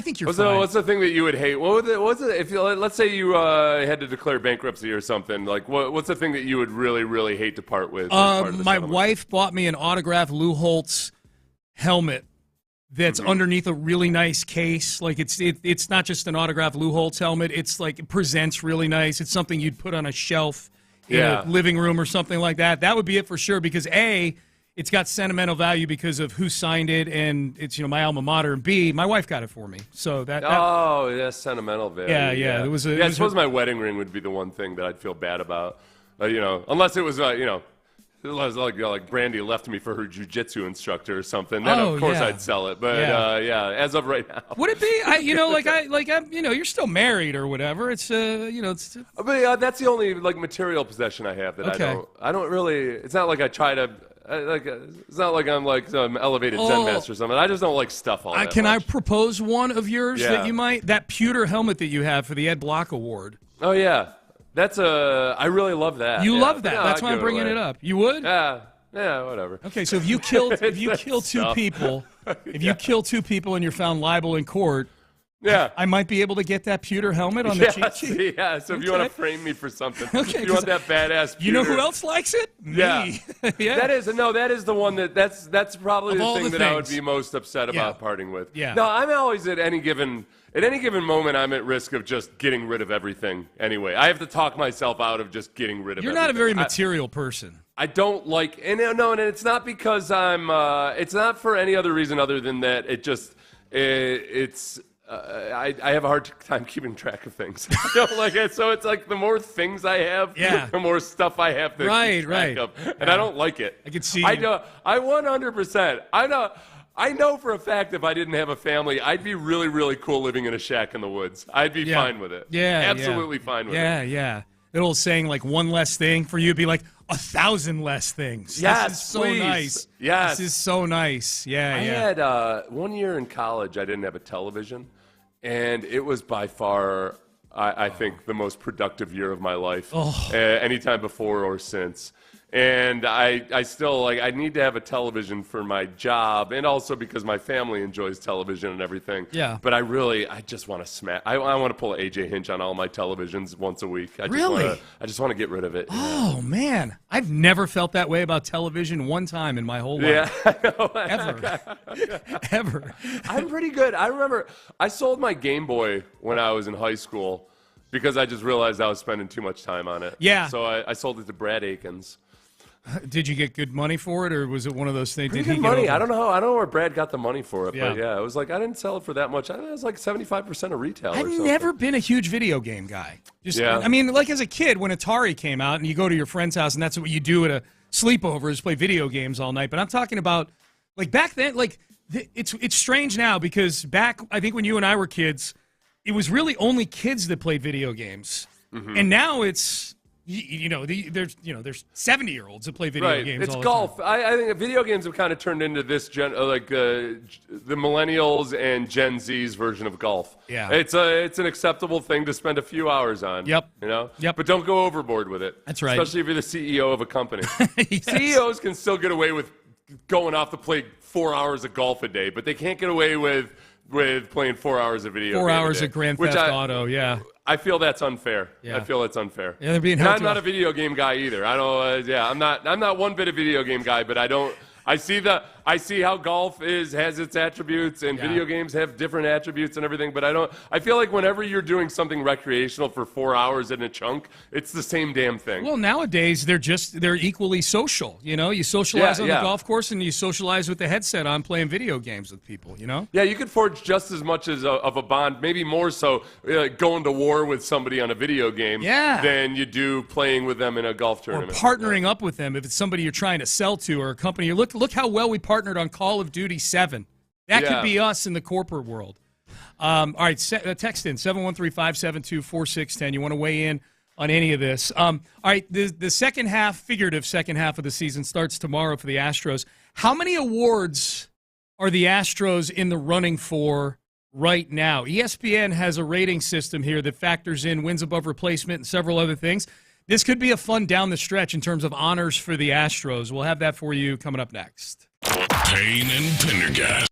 think you're fine. What's the thing that you would hate? What's it if let's say you had to declare bankruptcy or something? Like what's the thing that you would really, really hate to part with? My wife bought me an autographed Lou Holtz helmet that's underneath a really nice case. Like it's not just an autographed Lou Holtz helmet. It's like it presents really nice. It's something you'd put on a shelf in a living room or something like that. That would be it for sure because A, it's got sentimental value because of who signed it, and it's my alma mater. And B, my wife got it for me, so that sentimental value. Yeah. I suppose my wedding ring would be the one thing that I'd feel bad about, unless it was like Brandy left me for her jiu-jitsu instructor or something. Then of course I'd sell it. But as of right now, would it be? You're still married or whatever. It's But that's the only material possession I have that I don't really. It's not like I try to. It's not like I'm like some elevated Zen master or something. I just don't like stuff all that Can much. I propose one of yours that you might? That pewter helmet that you have for the Ed Block Award. Oh, yeah. I really love that. You love that. That's why I'm bringing it up. You would? Yeah, whatever. Okay, so if you kill two people, and you're found liable in court, I might be able to get that pewter helmet on the cheat sheet. Yeah, so if you want to frame me for something, you want that badass pewter. You know who else likes it? Me. Yeah. That is the one that's probably the thing that I would be most upset about parting with. Yeah. No, I'm always at any given moment, I'm at risk of just getting rid of everything anyway. I have to talk myself out of just getting rid of everything. You're not a very material person. I don't like, and it's not because it's not for any other reason other than that I have a hard time keeping track of things. I don't like it, so it's like the more things I have, the more stuff I have to keep track of, and I don't like it. I can see. I 100%. I know for a fact if I didn't have a family, I'd be really, really cool living in a shack in the woods. I'd be fine with it. Yeah, absolutely fine with it. Yeah. The old saying, like one less thing for you would be like 1,000 less things. Yes, this is so please. nice. Yes, this is so nice. Yeah, I had 1 year in college. I didn't have a television, and it was by far, I think, the most productive year of my life. Anytime before or since. And I still, I need to have a television for my job and also because my family enjoys television and everything. Yeah. But I just want to smash. I want to pull an AJ Hinch on all my televisions once a week. I just want to get rid of it. Oh, man. I've never felt that way about television one time in my whole life. Yeah, I know. Ever. I'm pretty good. I remember I sold my Game Boy when I was in high school. because I just realized I was spending too much time on it. Yeah. So I sold it to Brad Akins. Did you get good money for it, or was it one of those things? Pretty Did he good get money. over? I don't know where Brad got the money for it, Yeah. but yeah, it was like I didn't sell it for that much. I think it was like 75% of retail. I've or something. never been a huge video game guy. Yeah. I mean, like as a kid, when Atari came out, and you go to your friend's house, and that's what you do at a sleepover is play video games all night. But I'm talking about like back then. Like it's strange now because back, I think when you and I were kids, it was really only kids that played video games, and now it's. There's 70-year-olds that play video games. It's all golf. The time. I think video games have kind of turned into this the millennials and Gen Z's version of golf. Yeah, it's an acceptable thing to spend a few hours on. Yep. Yep. But don't go overboard with it. That's right. Especially if you're the CEO of a company. Yes. CEOs can still get away with going off to play 4 hours of golf a day, but they can't get away with playing 4 hours of video. 4 hours a day, of Grand Theft Auto. Yeah. I feel that's unfair. Yeah. I feel that's unfair. Yeah, they're being and held I'm not a video game guy either. I don't. I'm not one bit a video game guy. But I don't. I see how golf has its attributes, and video games have different attributes and everything. But I feel like whenever you're doing something recreational for 4 hours in a chunk, it's the same damn thing. Well, nowadays they're equally social. You socialize on the golf course, and you socialize with the headset on playing video games with people. Yeah, you could forge just as much of a bond, maybe more so, going to war with somebody on a video game than you do playing with them in a golf tournament. Or partnering up with them if it's somebody you're trying to sell to or a company. Look how well we partnered on Call of Duty 7. That could be us in the corporate world. All right, text in 713-572-4610. You want to weigh in on any of this. All right, the second half, figurative second half of the season starts tomorrow for the Astros. How many awards are the Astros in the running for right now? ESPN has a rating system here that factors in wins above replacement and several other things. This could be a fun down the stretch in terms of honors for the Astros. We'll have that for you coming up next. Payne and Pendergast.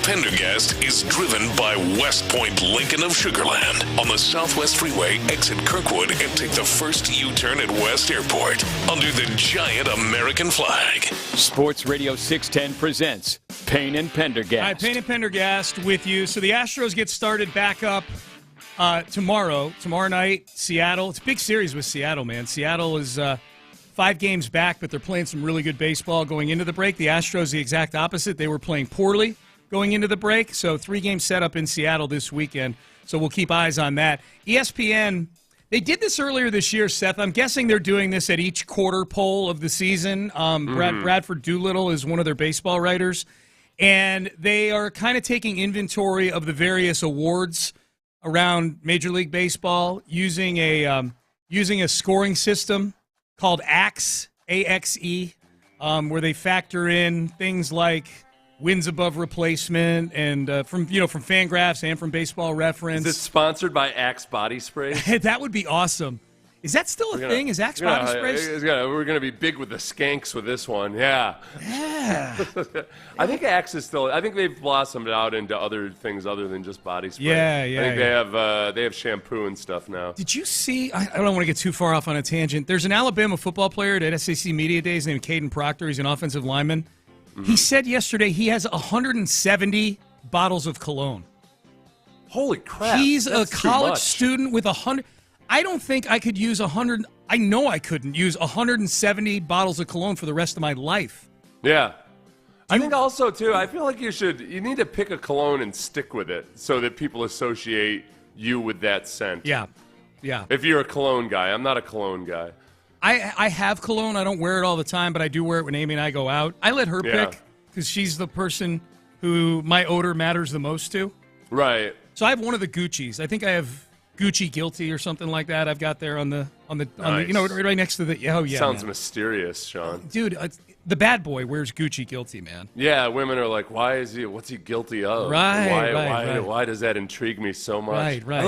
Pendergast is driven by West Point Lincoln of Sugar Land on the Southwest Freeway. Exit Kirkwood and take the first U-turn at West Airport under the giant American flag. Sports Radio 610 presents Payne and Pendergast. All right, Payne and Pendergast with you. So the Astros get started back up tomorrow night, Seattle. It's a big series with Seattle, man. Seattle is 5 games back, but they're playing some really good baseball going into the break. The Astros, the exact opposite. They were playing poorly going into the break. So 3-game setup in Seattle this weekend. So we'll keep eyes on that. ESPN, they did this earlier this year, Seth. I'm guessing they're doing this at each quarter poll of the season. Bradford Doolittle is one of their baseball writers. And they are kind of taking inventory of the various awards around Major League Baseball using a scoring system called AXE, A-X-E, where they factor in things like wins above replacement and from Fangraphs and from Baseball Reference. Is it sponsored by Axe Body Spray? That would be awesome. Is that still a thing? Is Axe Body Spray? We're going to be big with the skanks with this one. Yeah. I think Axe is still. I think they've blossomed out into other things other than just body spray. Yeah. I think they have shampoo and stuff now. Did you see? I don't want to get too far off on a tangent. There's an Alabama football player at SEC Media Days named Caden Proctor. He's an offensive lineman. Mm-hmm. He said yesterday he has 170 bottles of cologne. Holy crap! He's a college student with 100. I don't think I could use 100. I know I couldn't use 170 bottles of cologne for the rest of my life. Yeah. I think also, too, I feel like you need to pick a cologne and stick with it so that people associate you with that scent. Yeah. If you're a cologne guy. I'm not a cologne guy. I have cologne. I don't wear it all the time, but I do wear it when Amy and I go out. I let her pick because she's the person who my odor matters the most to. Right. So I have one of the Gucci's. I think I have Gucci Guilty or something like that. I've got there on the right next to the. Oh yeah. Sounds man. Mysterious, Sean. Dude, the bad boy wears Gucci Guilty, man. Yeah, women are like, what's he guilty of? Right. Why does that intrigue me so much? Right. I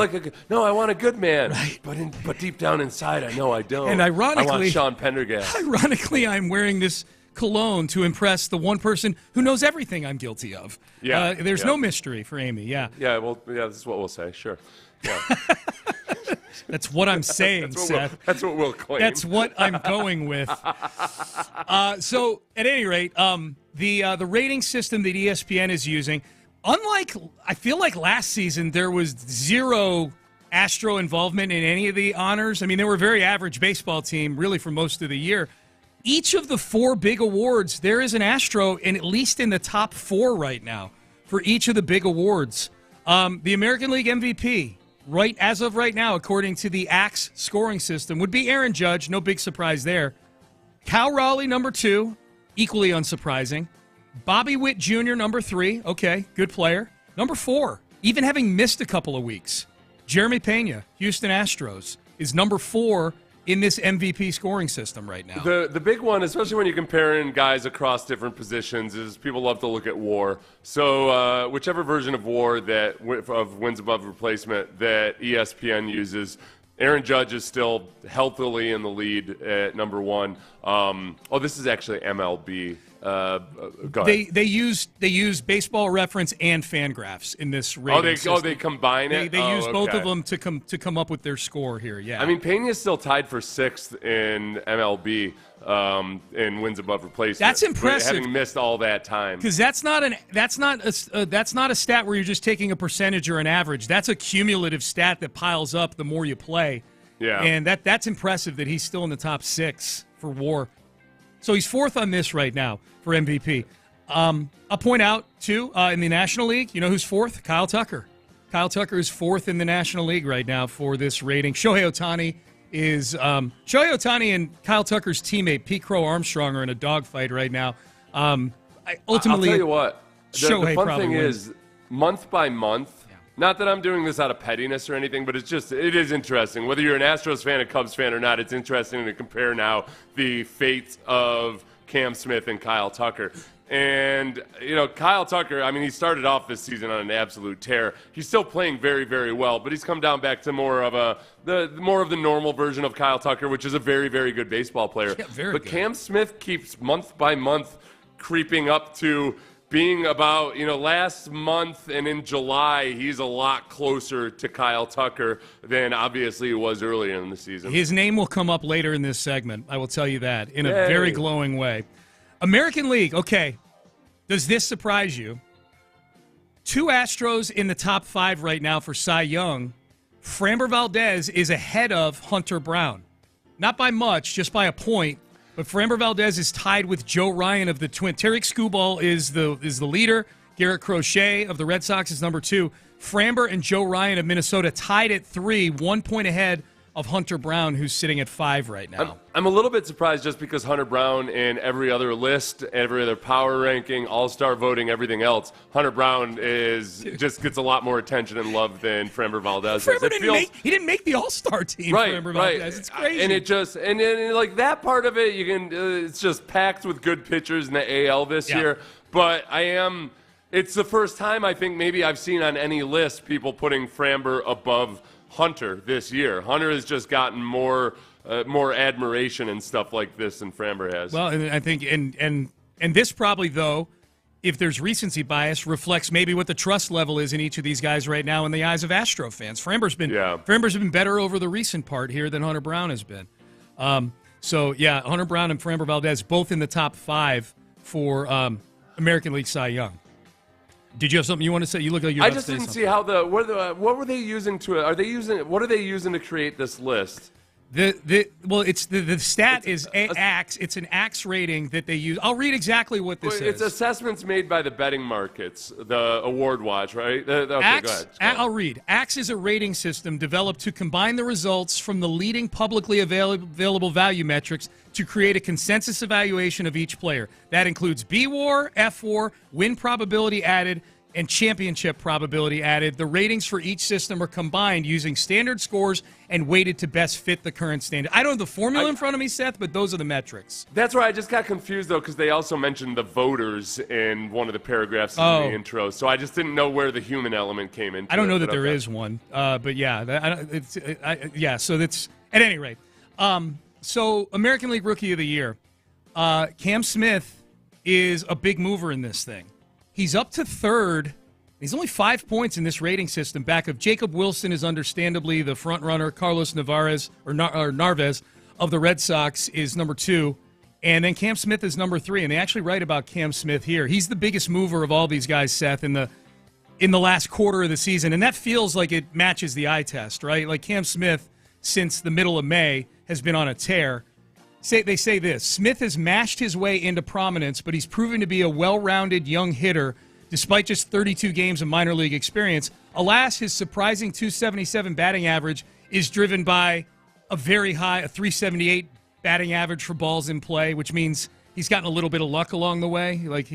want a good man. Right. But deep down inside, I know I don't. And ironically, I want Sean Pendergast. Ironically, I'm wearing this cologne to impress the one person who knows everything I'm guilty of. Yeah. There's no mystery for Amy. Yeah. Yeah. Well, this is what we'll say. Sure. Yeah. That's what I'm saying, Seth. That's what we'll claim. That's what I'm going with. So, at any rate, the rating system that ESPN is using, unlike, I feel like last season there was zero Astro involvement in any of the honors. I mean, they were a very average baseball team, really, for most of the year. Each of the 4 big awards, there is an Astro, and at least in the top 4 right now for each of the big awards. The American League MVP, as of right now, according to the AXE scoring system, would be Aaron Judge. No big surprise there. Cal Raleigh, number 2, equally unsurprising. Bobby Witt Jr., number 3. Okay, good player. Number 4, even having missed a couple of weeks, Jeremy Pena, Houston Astros, is number 4 in this MVP scoring system right now. The big one, especially when you're comparing guys across different positions, is people love to look at WAR. So whichever version of WAR of wins above replacement that ESPN uses, Aaron Judge is still healthily in the lead at number 1. This is actually MLB. Go ahead. They use Baseball Reference and Fangraphs in this rating system. They combine it. They use both of them to come up with their score here. Yeah. I mean, Pena's still tied for 6th in MLB in wins above replacement. That's impressive. Having missed all that time. Because that's not a stat where you're just taking a percentage or an average. That's a cumulative stat that piles up the more you play. Yeah. And that's impressive that he's still in the top 6 for WAR. So he's 4th on this right now for MVP. I'll point out, too, in the National League, you know who's 4th? Kyle Tucker. Kyle Tucker is 4th in the National League right now for this rating. Shohei Ohtani and Kyle Tucker's teammate, Pete Crow Armstrong, are in a dogfight right now. Ultimately, I'll tell you what. Shohei the fun probably thing wins. is, month by month, not that I'm doing this out of pettiness or anything, but it is interesting. Whether you're an Astros fan, a Cubs fan or not, it's interesting to compare now the fates of Cam Smith and Kyle Tucker. And, Kyle Tucker, I mean, he started off this season on an absolute tear. He's still playing very, very well, but he's come down back to more of the normal version of Kyle Tucker, which is a very, very good baseball player. Yeah, very but good. Cam Smith keeps month by month creeping up to being about, last month and in July, he's a lot closer to Kyle Tucker than obviously he was earlier in the season. His name will come up later in this segment. I will tell you that in a very glowing way. American League, okay. Does this surprise you? 2 Astros in the top 5 right now for Cy Young. Framber Valdez is ahead of Hunter Brown. Not by much, just by a point. But Framber Valdez is tied with Joe Ryan of the Twins. Tarek Skubal is the leader. Garrett Crochet of the Red Sox is number 2. Framber and Joe Ryan of Minnesota tied at 3, 1 point ahead of Hunter Brown, who's sitting at 5 right now. I'm a little bit surprised just because Hunter Brown in every other list, every other power ranking, all-star voting, everything else, Hunter Brown just gets a lot more attention and love than Framber Valdez. He didn't make the all-star team, right, Framber right. Valdez. It's crazy. And like that part of it, you can it's just packed with good pitchers in the AL this year. But it's the first time I think maybe I've seen on any list people putting Framber above Hunter this year. Hunter has just gotten more admiration and stuff like this than Framber has. Well, and I think and this probably, though, if there's recency bias, reflects maybe what the trust level is in each of these guys right now in the eyes of Astro fans. Framber's been better over the recent part here than Hunter Brown has been. Hunter Brown and Framber Valdez both in the top 5 for American League Cy Young. Did you have something you want to say? You look like you're I about just to say didn't something. see how what were they using to? What are they using to create this list? The stat is AX. It's an AX rating that they use. I'll read exactly what this is. It's assessments made by the betting markets, the award watch, right? Okay, AX, go ahead. I'll read. AX is a rating system developed to combine the results from the leading publicly available value metrics to create a consensus evaluation of each player. That includes B-WAR, F-WAR, win probability added, and championship probability added. The ratings for each system are combined using standard scores and weighted to best fit the current standard. I don't have the formula in front of me, Seth, but those are the metrics. That's where I just got confused, though, because they also mentioned the voters in one of the paragraphs in the intro. So I just didn't know where the human element came into. I don't know that there is one, but yeah. So that's at any rate. So American League Rookie of the Year, Cam Smith is a big mover in this thing. He's up to 3rd. He's only 5 points in this rating system. Back of Jacob Wilson is understandably the front runner. Carlos Narvaez of the Red Sox is number 2. And then Cam Smith is number 3. And they actually write about Cam Smith here. He's the biggest mover of all these guys, Seth, in the last quarter of the season. And that feels like it matches the eye test, right? Like Cam Smith, since the middle of May, has been on a tear. They say this: Smith has mashed his way into prominence, but he's proven to be a well-rounded young hitter despite just 32 games of minor league experience. Alas, his surprising .277 batting average is driven by a very high, a .378 batting average for balls in play, which means he's gotten a little bit of luck along the way. Like,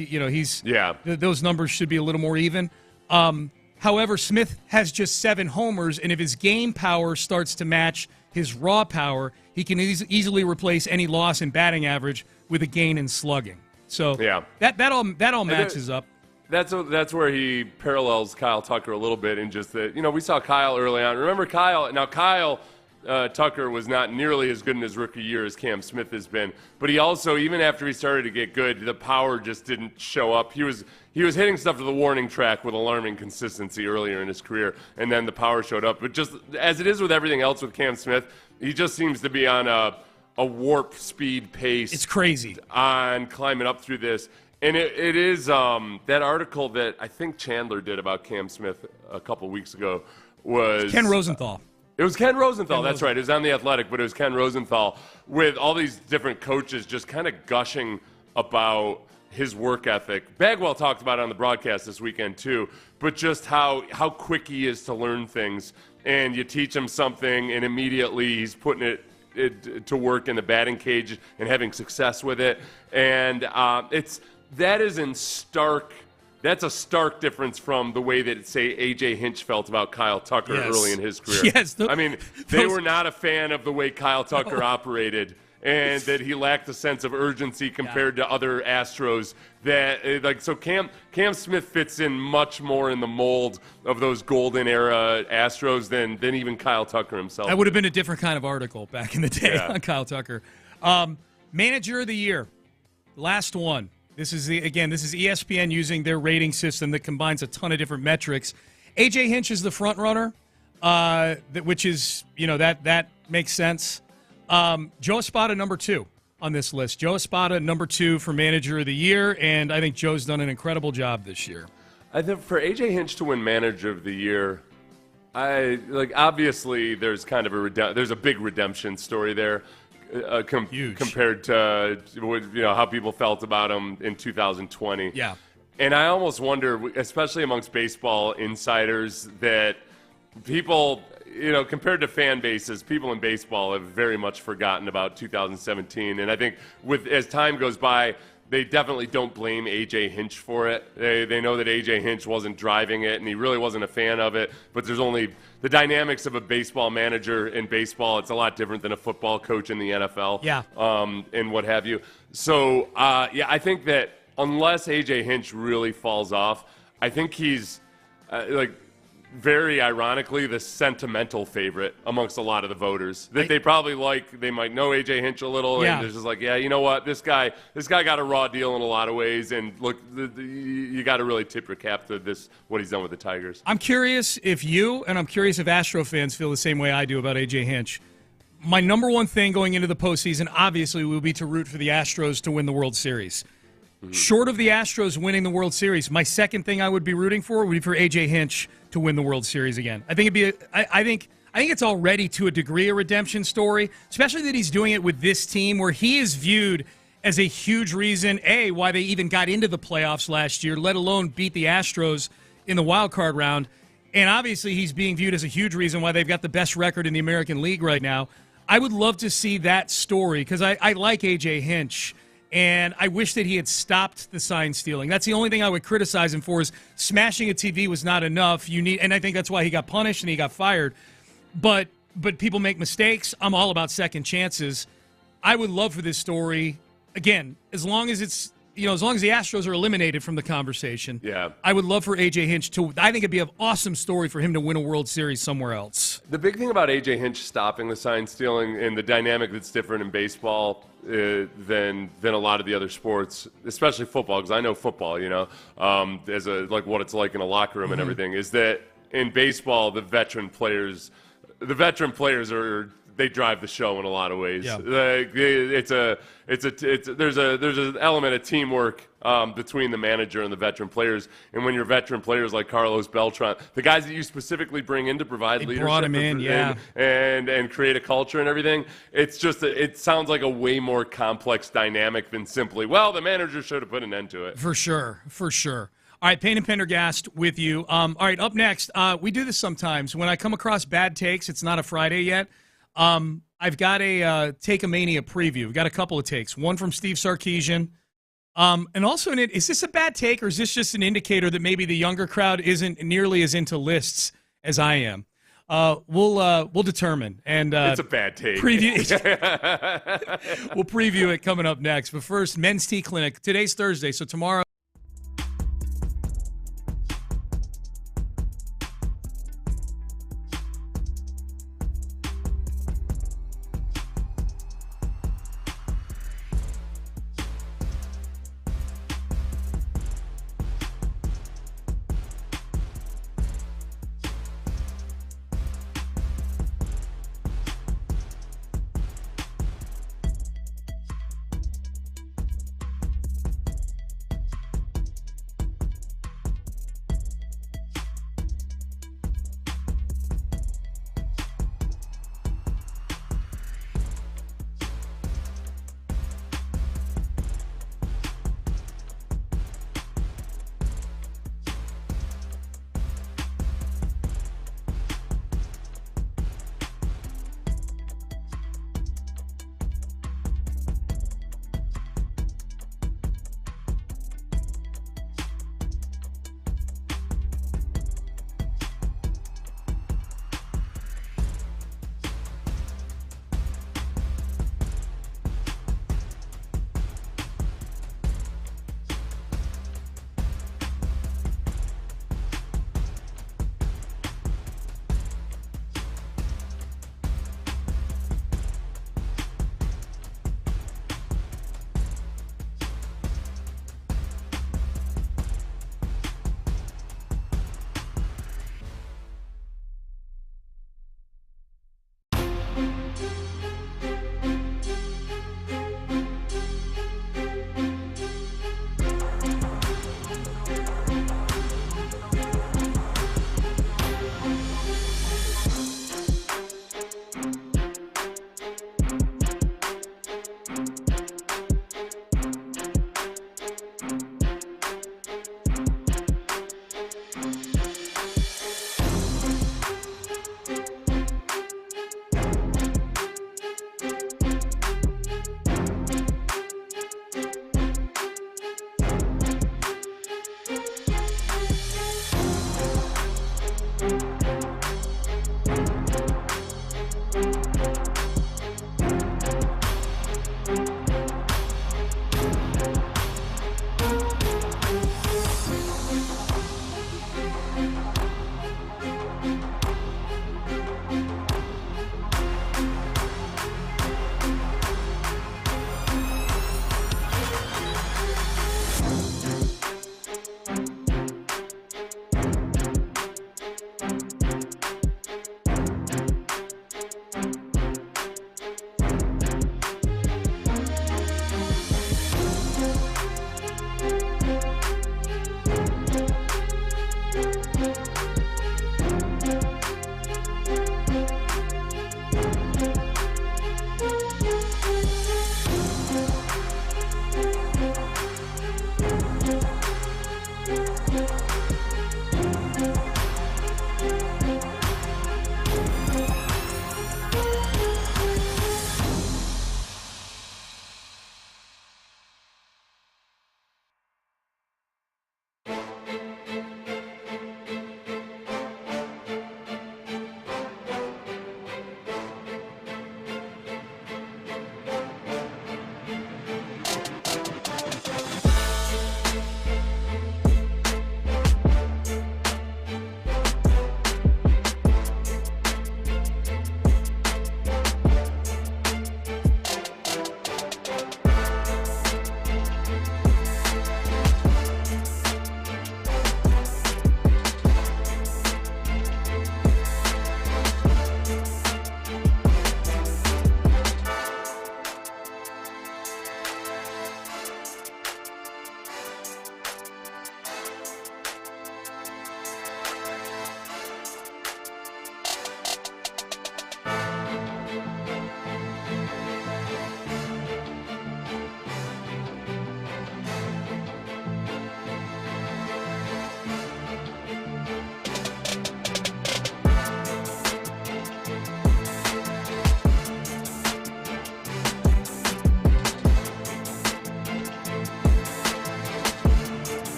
those numbers should be a little more even. However, Smith has just 7 homers, and if his game power starts to match his raw power, he can easily replace any loss in batting average with a gain in slugging. So that all matches up. That's where he parallels Kyle Tucker a little bit in just that, we saw Kyle early on. Remember Kyle Tucker was not nearly as good in his rookie year as Cam Smith has been, but he also, even after he started to get good, the power just didn't show up. He was hitting stuff to the warning track with alarming consistency earlier in his career, and then the power showed up. But just as it is with everything else with Cam Smith, he just seems to be on a warp speed pace. It's crazy. On climbing up through this. And it is that article that I think Chandler did about Cam Smith a couple weeks ago was Ken Rosenthal. It was Ken Rosenthal, that's right. It was on The Athletic, but it was Ken Rosenthal with all these different coaches just kind of gushing about his work ethic. Bagwell talked about it on the broadcast this weekend too, but just how quick he is to learn things. And you teach him something, and immediately he's putting it to work in the batting cage and having success with it. And that's a stark difference from the way that, say, A.J. Hinch felt about Kyle Tucker early in his career. Yes. They were not a fan of the way Kyle Tucker operated, and that he lacked a sense of urgency compared to other Astros. So Cam Smith fits in much more in the mold of those golden era Astros than even Kyle Tucker himself. That would have been a different kind of article back in the day on Kyle Tucker. Manager of the Year, last one. This is ESPN using their rating system that combines a ton of different metrics. A.J. Hinch is the front runner, which is, that makes sense. Joe Espada, number 2 on this list. Joe Espada, number 2 for Manager of the Year, and I think Joe's done an incredible job this year. I think for A.J. Hinch to win Manager of the Year, obviously there's kind of there's a big redemption story there. Compared to how people felt about him in 2020. Yeah. And I almost wonder, especially amongst baseball insiders, that people, compared to fan bases, people in baseball have very much forgotten about 2017. And I think as time goes by, they definitely don't blame A.J. Hinch for it. They know that A.J. Hinch wasn't driving it, and he really wasn't a fan of it. But there's only the dynamics of a baseball manager in baseball. It's a lot different than a football coach in the NFL. Yeah. And what have you. So, I think that unless A.J. Hinch really falls off, I think he's, very ironically, the sentimental favorite amongst a lot of the voters. That they probably they might know A.J. Hinch a little, and they're just you know what, this guy got a raw deal in a lot of ways, and look, you got to really tip your cap to what he's done with the Tigers. I'm curious if I'm curious if Astro fans feel the same way I do about A.J. Hinch. My number one thing going into the postseason, obviously, will be to root for the Astros to win the World Series. Mm-hmm. Short of the Astros winning the World Series, my second thing I would be rooting for would be for A.J. Hinch to win the World Series again. I think I think it's already to a degree a redemption story, especially that he's doing it with this team where he is viewed as a huge reason, why they even got into the playoffs last year, let alone beat the Astros in the wild card round. And obviously he's being viewed as a huge reason why they've got the best record in the American League right now. I would love to see that story because I like A.J. Hinch. And I wish that he had stopped the sign stealing. That's the only thing I would criticize him for is smashing a TV was not enough. And I think that's why he got punished and he got fired. But people make mistakes. I'm all about second chances. I would love for this story, again, as long as it's, as long as the Astros are eliminated from the conversation. Yeah. I would love for A.J. Hinch I think it'd be an awesome story for him to win a World Series somewhere else. The big thing about A.J. Hinch stopping the sign stealing and the dynamic that's different in baseball than a lot of the other sports, especially football, because I know football, as what it's like in a locker room and everything, is that in baseball, the veteran players they drive the show in a lot of ways. Yeah. There's an element of teamwork between the manager and the veteran players. And when you're veteran players like Carlos Beltran, the guys that you specifically bring in to provide leadership, brought him in, and create a culture and everything, it's just it sounds like a way more complex dynamic than simply, the manager should have put an end to it. For sure. All right, Payne and Pendergast with you. All right, up next, we do this sometimes. When I come across bad takes, it's not a Friday yet. I've got a Take-A-Mania preview. We've got a couple of takes. One from Steve Sarkisian. And also, is this a bad take, or is this just an indicator that maybe the younger crowd isn't nearly as into lists as I am? We'll determine. And it's a bad take. We'll preview it coming up next. But first, Men's Tea Clinic. Today's Thursday, so tomorrow.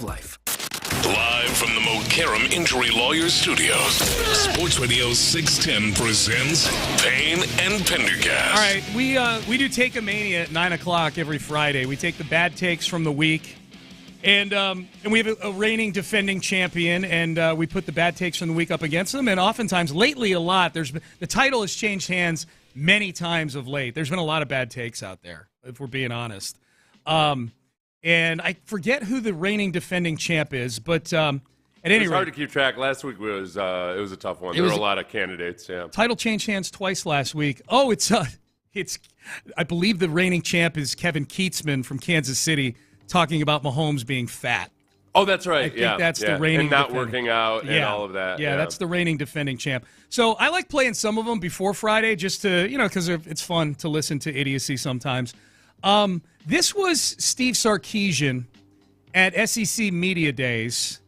Life. Live from the Mokaram Injury Lawyers Studios, Sports Radio 610 presents Payne and Pendergast. All right, we do Take a Mania at 9 o'clock every Friday. We take the bad takes from the week, and we have a reigning defending champion, and we put the bad takes from the week up against them. And oftentimes, lately, a lot. The title has changed hands many times of late. There's been a lot of bad takes out there, if we're being honest. And I forget who the reigning defending champ is, but at any rate, it's hard to keep track. Last week was it was a tough one. There were a lot of candidates. Yeah, title changed hands twice last week. Oh, it's I believe the reigning champ is Kevin Keatsman from Kansas City talking about Mahomes being fat. Oh, that's right. I think that's the reigning and not defending. working out and all of that. Yeah, that's the reigning defending champ. So I like playing some of them before Friday just to, because it's fun to listen to idiocy sometimes. This was Steve Sarkisian at SEC Media Days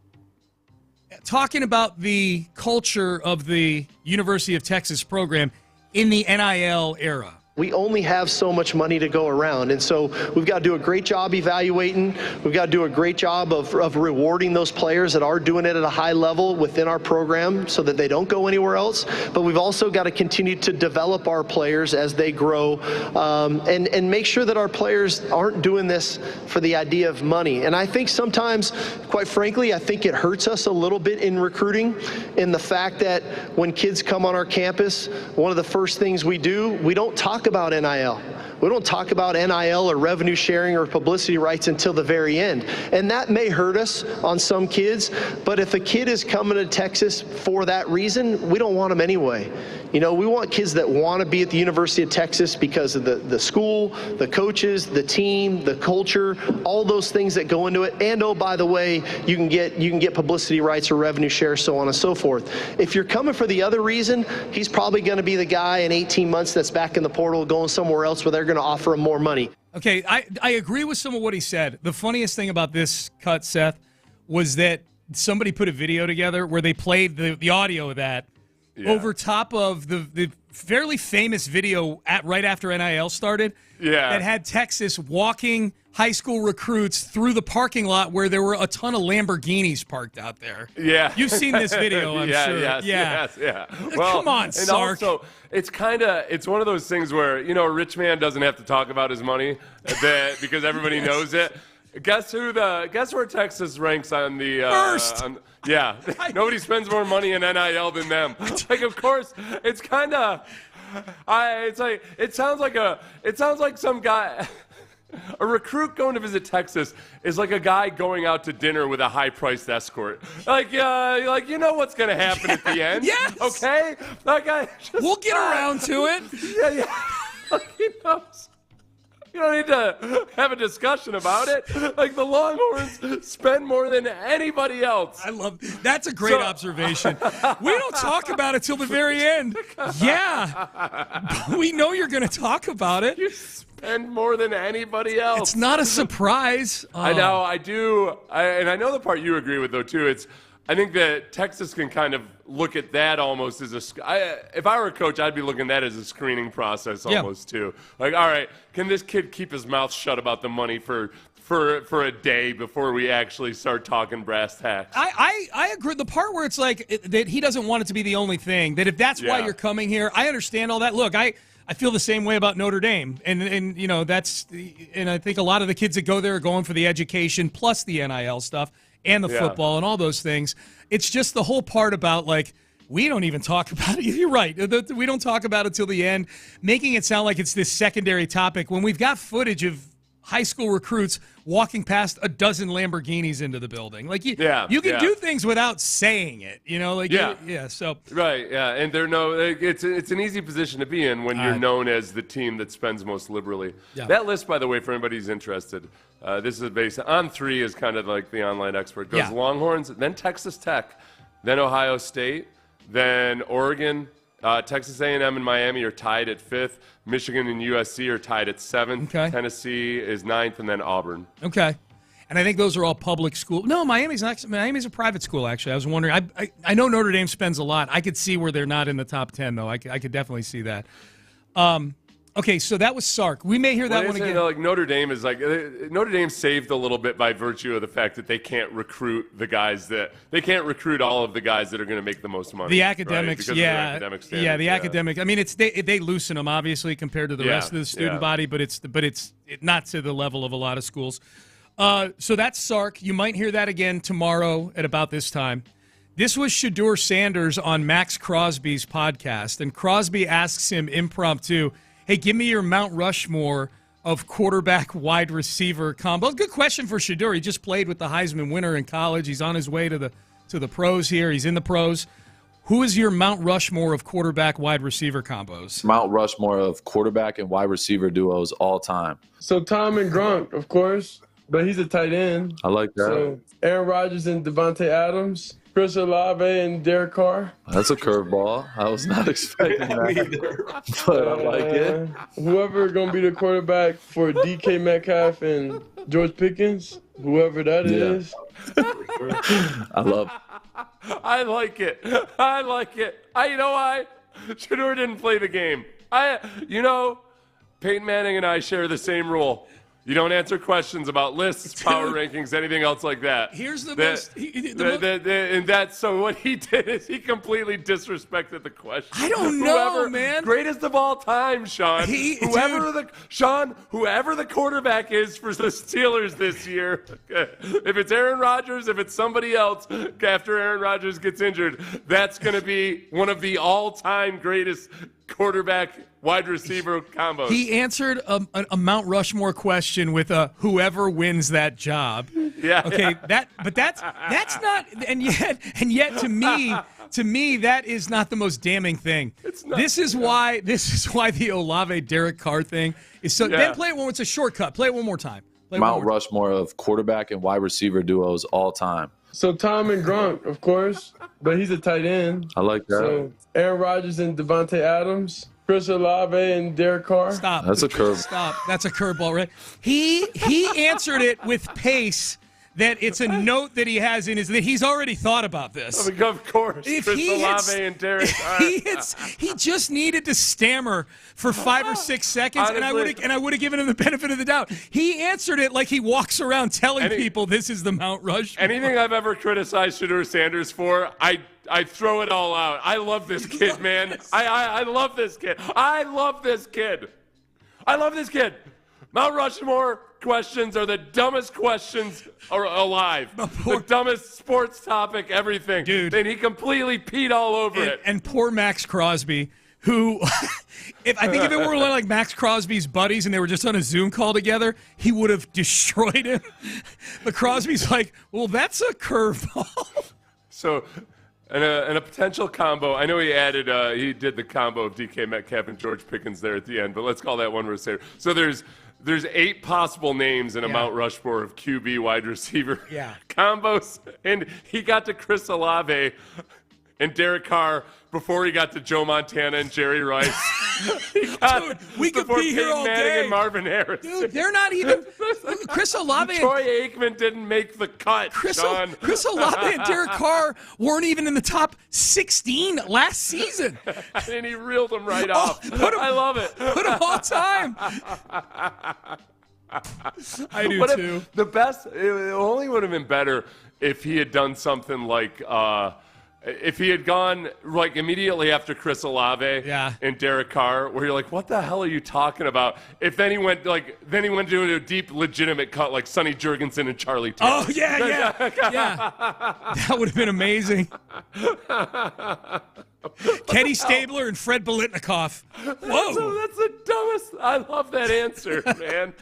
talking about the culture of the University of Texas program in the NIL era. We only have so much money to go around, and so we've got to do a great job evaluating. We've got to do a great job of rewarding those players that are doing it at a high level within our program so that they don't go anywhere else. But we've also got to continue to develop our players as they grow and make sure that our players aren't doing this for the idea of money. And I think sometimes, quite frankly, I think it hurts us a little bit in recruiting in the fact that when kids come on our campus, one of the first things we do, we don't talk about NIL. We don't talk about NIL or revenue sharing or publicity rights until the very end. And that may hurt us on some kids, but if a kid is coming to Texas for that reason, we don't want them anyway. You know, we want kids that want to be at the University of Texas because of the school, the coaches, the team, the culture, all those things that go into it. And oh, by the way, you can get publicity rights or revenue share, so on and so forth. If you're coming for the other reason, he's probably going to be the guy in 18 months that's back in the portal going somewhere else where they're going to offer him more money. Okay, I agree with some of what he said. The funniest thing about this cut, Seth, was that somebody put a video together where they played the audio of that over top of the fairly famous video right after NIL started that had Texas walking high school recruits through the parking lot where there were a ton of Lamborghinis parked out there. Yeah. You've seen this video, I'm sure. Yes. Well, come on, Sark. And also, it's one of those things where, you know, a rich man doesn't have to talk about his money because everybody knows it. Guess where Texas ranks on the first? Nobody spends more money in NIL than them. Like, of course, it's kind of. It sounds like some guy. A recruit going to visit Texas is like a guy going out to dinner with a high-priced escort. Like you know what's going to happen at the end. Yes. Okay. We'll get around to it. Yeah. He knows. You don't need to have a discussion about it. Like, the Longhorns spend more than anybody else. I love that's a great observation. We don't talk about it till the very end. Yeah. We know you're going to talk about it. You spend more than anybody else. It's not a surprise. I know, I do. And I know the part you agree with, though, too. I think that Texas can kind of look at that almost as if I were a coach, I'd be looking at that as a screening process almost, too. Like, all right, can this kid keep his mouth shut about the money for a day before we actually start talking brass tacks? I agree. The part where it's like that he doesn't want it to be the only thing, that if that's why you're coming here, I understand all that. Look, I feel the same way about Notre Dame, and you know and I think a lot of the kids that go there are going for the education plus the NIL stuff and the football and all those things. It's just the whole part about, like, we don't even talk about it. You're right. We don't talk about it till the end, making it sound like it's this secondary topic when we've got footage of high school recruits walking past a dozen Lamborghinis into the building. Like, you can do things without saying it, you know? Like, so. Right, and it's an easy position to be in when you're known as the team that spends most liberally. Yeah. That list, by the way, for anybody who's interested, this is based on 3 is kind of like the online expert. Goes Longhorns, then Texas Tech, then Ohio State, then Oregon, Texas A&M and Miami are tied at 5th. Michigan and USC are tied at 7th. Okay. Tennessee is 9th, and then Auburn. Okay. And I think those are all public school. No, Miami's a private school, actually. I was wondering. I know Notre Dame spends a lot. I could see where they're not in the top 10, though. I could definitely see that. Okay, so that was Sark. We may hear that one again. Like, Notre Dame saved a little bit by virtue of the fact that they can't recruit all of the guys that are going to make the most money. The academics, right? The academic. I mean, they loosen them obviously compared to the rest of the student body, but it's not to the level of a lot of schools. So that's Sark. You might hear that again tomorrow at about this time. This was Shedeur Sanders on Max Crosby's podcast, and Crosby asks him impromptu, hey, give me your Mount Rushmore of quarterback-wide receiver combo. Good question for Shedeur. He just played with the Heisman winner in college. He's on his way to the pros here. He's in the pros. Who is your Mount Rushmore of quarterback-wide receiver combos? Mount Rushmore of quarterback and wide receiver duos all time. So Tom and Gronk, of course, but he's a tight end. I like that. So Aaron Rodgers and Devontae Adams. Chris Olave and Derek Carr. That's a curveball. I was not expecting that. But I like it. Whoever going to be the quarterback for DK Metcalf and George Pickens, whoever that is. I love it. I like it. You know why? Shedeur didn't play the game. Peyton Manning and I share the same rule. You don't answer questions about lists, power rankings, anything else like that. Here's the most. And that's so what he did is he completely disrespected the question. I don't know, man. Greatest of all time, Sean. Whoever the quarterback is for the Steelers this year, if it's Aaron Rodgers, if it's somebody else after Aaron Rodgers gets injured, that's going to be one of the all-time greatest quarterback, wide receiver combos. He answered a Mount Rushmore question with a whoever wins that job. Yeah. Okay. That's not. And yet to me, that is not the most damning thing. It's not. This is why the Olave Derek Carr thing is so. Yeah. Then play it one. It's a shortcut. Play it one more time. Mount Rushmore of quarterback and wide receiver duos all time. So Tom and Gronk, of course, but he's a tight end. I like that. So Aaron Rodgers and Devontae Adams, Chris Olave and Derek Carr. Stop. That's a curve. Stop. That's a curveball, right? He answered it with pace. That it's a note that he has in his that he's already thought about this. Of course, Chris Olave and Derek Carr. He just needed to stammer for 5 or 6 seconds, Honestly, and I would have given him the benefit of the doubt. He answered it like he walks around telling people this is the Mount Rushmore. Anything I've ever criticized Shedeur Sanders for, I throw it all out. I love this kid, man. I love this kid. I love this kid. I love this kid. Mount Rushmore questions are the dumbest questions alive. The dumbest sports topic, everything. Dude. And he completely peed all over it. And poor Max Crosby, who, if it were like Max Crosby's buddies and they were just on a Zoom call together, he would have destroyed him. But Crosby's like, well, that's a curveball. So, and a potential combo. I know he did the combo of DK Metcalf and George Pickens there at the end, but let's call that one receiver. So there's 8 possible names in a Mount Rushmore of QB wide receiver combos, and he got to Chris Olave and Derek Carr before he got to Joe Montana and Jerry Rice. Dude, we could be here all Manning day. And Marvin Harris. Dude, they're not even Chris Olave. Troy Aikman didn't make the cut. Chris Olave and Derek Carr weren't even in the top 16 last season. And he reeled them right off. I love it. Put them all time. I do too. The best, it only would have been better if he had done something like, if he had gone like immediately after Chris Olave and Derek Carr, where you're like, what the hell are you talking about? If then he went to a deep, legitimate cut like Sonny Jurgensen and Charlie Taylor. Oh yeah. That would have been amazing. Kenny Stabler and Fred Biletnikoff. Whoa, that's the dumbest. I love that answer, man.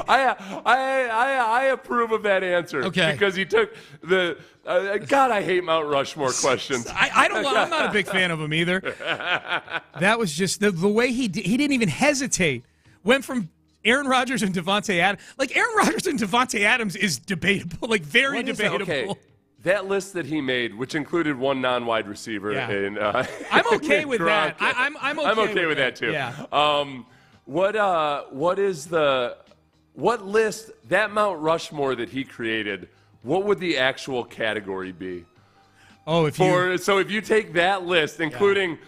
I approve of that answer. Okay, because he took the. God, I hate Mount Rushmore questions. I don't. I'm not a big fan of him either. That was just the way he didn't even hesitate. Went from Aaron Rodgers and Devontae Adams. Like Aaron Rodgers and Devontae Adams is debatable. Like very debatable. Okay. That list that he made, which included one non-wide receiver, and I'm okay with that. I'm okay with that too. Yeah. What list, that Mount Rushmore that he created? What would the actual category be? Oh, if you take that list, including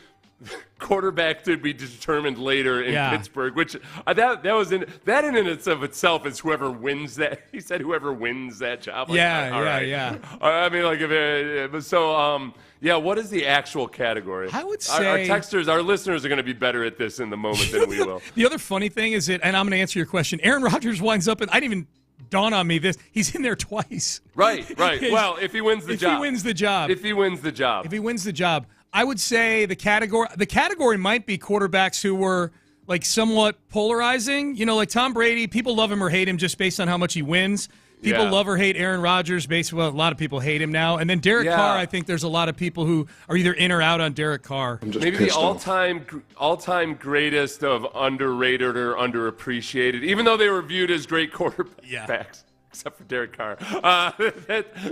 quarterback to be determined later in Pittsburgh, which that was in and of itself is whoever wins that. He said whoever wins that job. Like, yeah. I mean, like what is the actual category? I would say our listeners are going to be better at this in the moment than we will. The other funny thing is and I'm going to answer your question. Aaron Rodgers winds up, and I didn't even dawn on me this. He's in there twice. Right. Well, if he wins the job. If he wins the job. I would say the category might be quarterbacks who were like somewhat polarizing. You know, like Tom Brady, people love him or hate him just based on how much he wins. People love or hate Aaron Rodgers a lot of people hate him now. And then Derek Carr, I think there's a lot of people who are either in or out on Derek Carr. Maybe the all-time greatest of underrated or underappreciated, even though they were viewed as great quarterbacks. Yeah. Except for Derek Carr.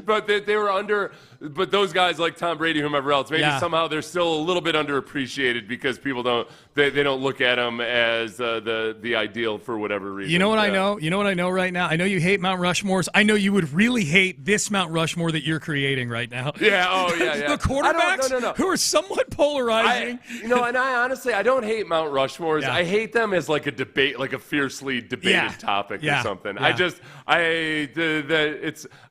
But they were under. But those guys like Tom Brady, whomever else, maybe somehow they're still a little bit underappreciated because people don't look at them as the ideal for whatever reason. You know what I know? You know what I know right now? I know you hate Mount Rushmores. I know you would really hate this Mount Rushmore that you're creating right now. Yeah. Oh yeah. The quarterbacks who are somewhat polarizing. And I honestly I don't hate Mount Rushmores. Yeah. I hate them as like a debate, like a fiercely debated topic or something. Yeah.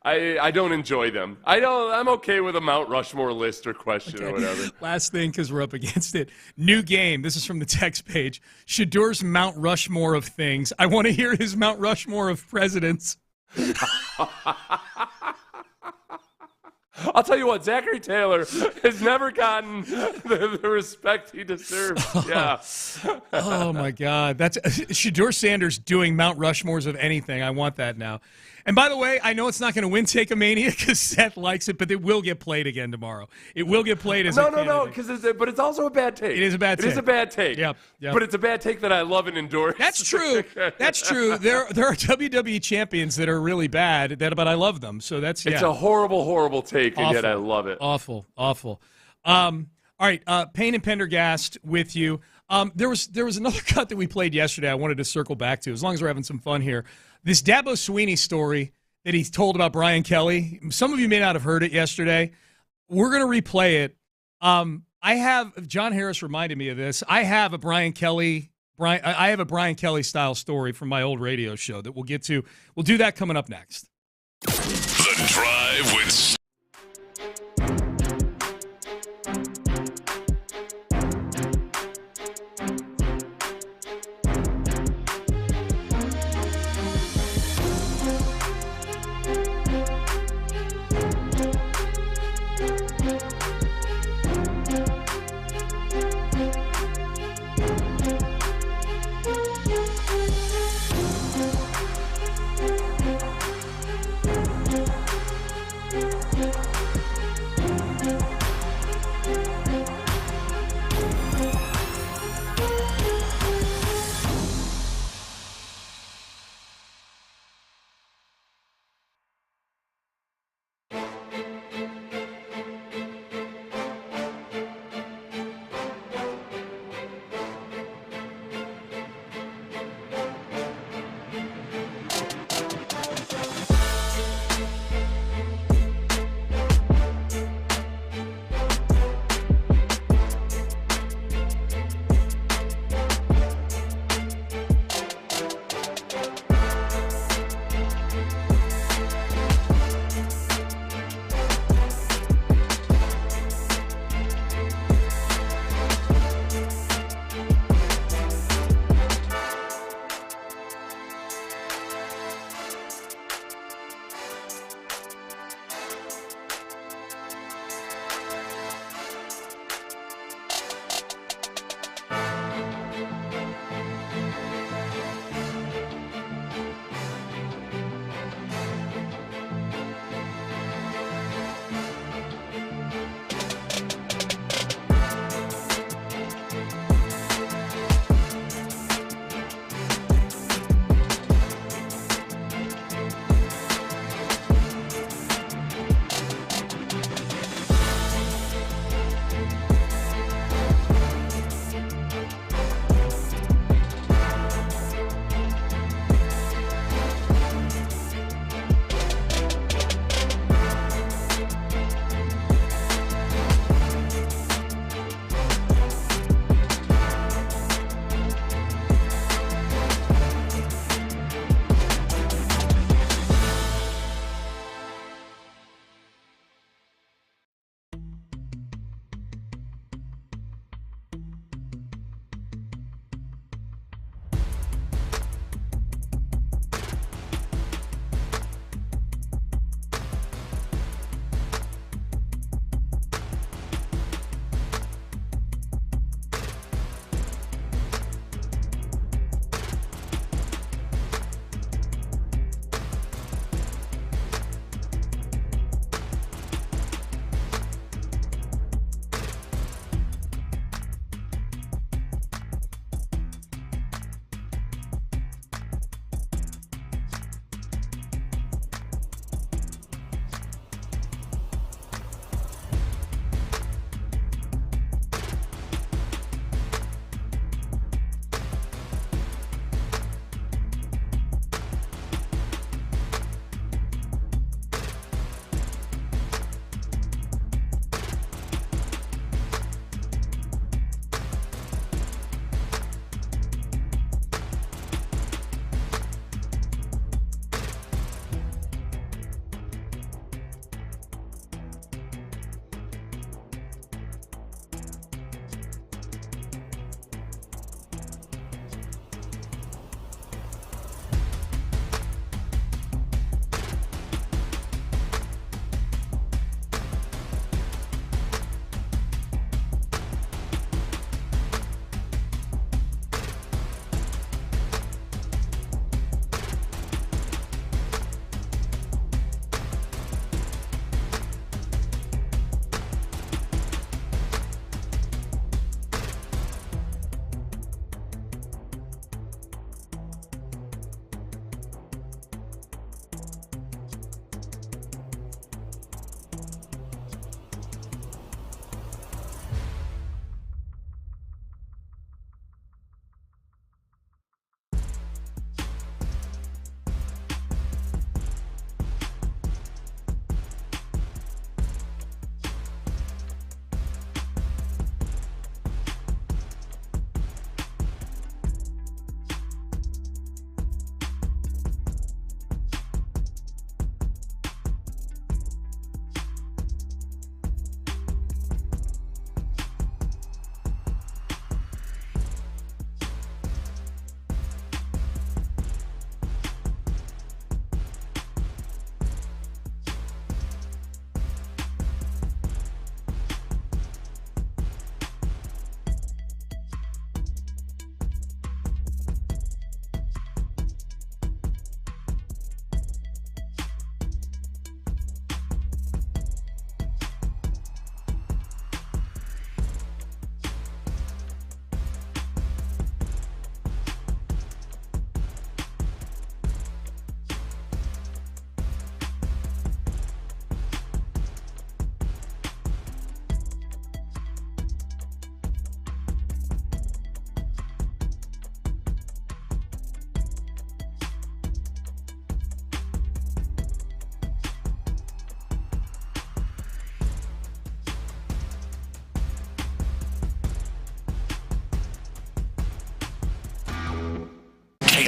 I don't enjoy them. I'm okay with a Mount Rushmore list or question or whatever. Last thing, because we're up against it. New game. This is from the text page. Shedeur's Mount Rushmore of things. I want to hear his Mount Rushmore of presidents. I'll tell you what, Zachary Taylor has never gotten the respect he deserves. Yeah. Oh, my God. That's Shedeur Sanders doing Mount Rushmores of anything. I want that now. And by the way, I know it's not going to win Take-A-Mania because Seth likes it, but it will get played again tomorrow. It will get played as No, but it's also a bad take. It is a bad take. It is a bad take. Yep. But it's a bad take that I love and endorse. That's true. That's true. There are WWE champions that are really bad, but I love them. So that's It's a horrible, horrible take, and yet I love it. Awful. All right, Payne and Pendergast with you. There was another cut that we played yesterday I wanted to circle back to, as long as we're having some fun here. This Dabo Swinney story that he told about Brian Kelly. Some of you may not have heard it yesterday. We're going to replay it. John Harris reminded me of this. I have a Brian Kelly style story from my old radio show that we'll get to. We'll do that coming up next. The Drive with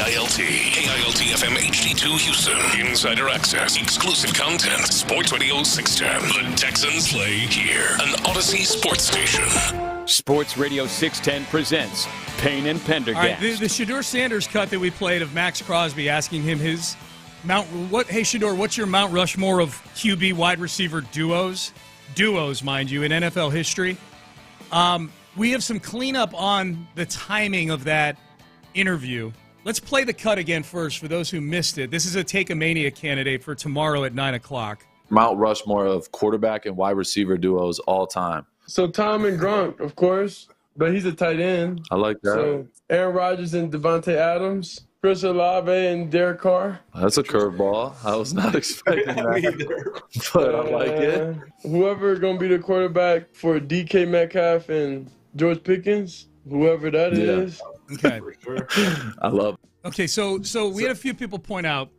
KILT. KILT FM HD2 Houston. Insider access. Exclusive content. Sports Radio 610. The Texans play here. An Odyssey sports station. Sports Radio 610 presents Payne and Pendergast. All right, the Shedeur Sanders cut that we played of Max Crosby asking him his Hey, Shedeur, what's your Mount Rushmore of QB wide receiver duos? Duos, mind you, in NFL history. We have some cleanup on the timing of that interview. Let's play the cut again first for those who missed it. This is a Take-A-Mania candidate for tomorrow at 9 o'clock. Mount Rushmore of quarterback and wide receiver duos all time. So Tom and Gronk, of course, but he's a tight end. I like that. So Aaron Rodgers and Devontae Adams, Chris Olave and Derek Carr. That's a curveball. I was not expecting that, but I like it. Whoever going to be the quarterback for DK Metcalf and George Pickens, whoever that is. Okay. I love it. Okay, so we had a few people point out,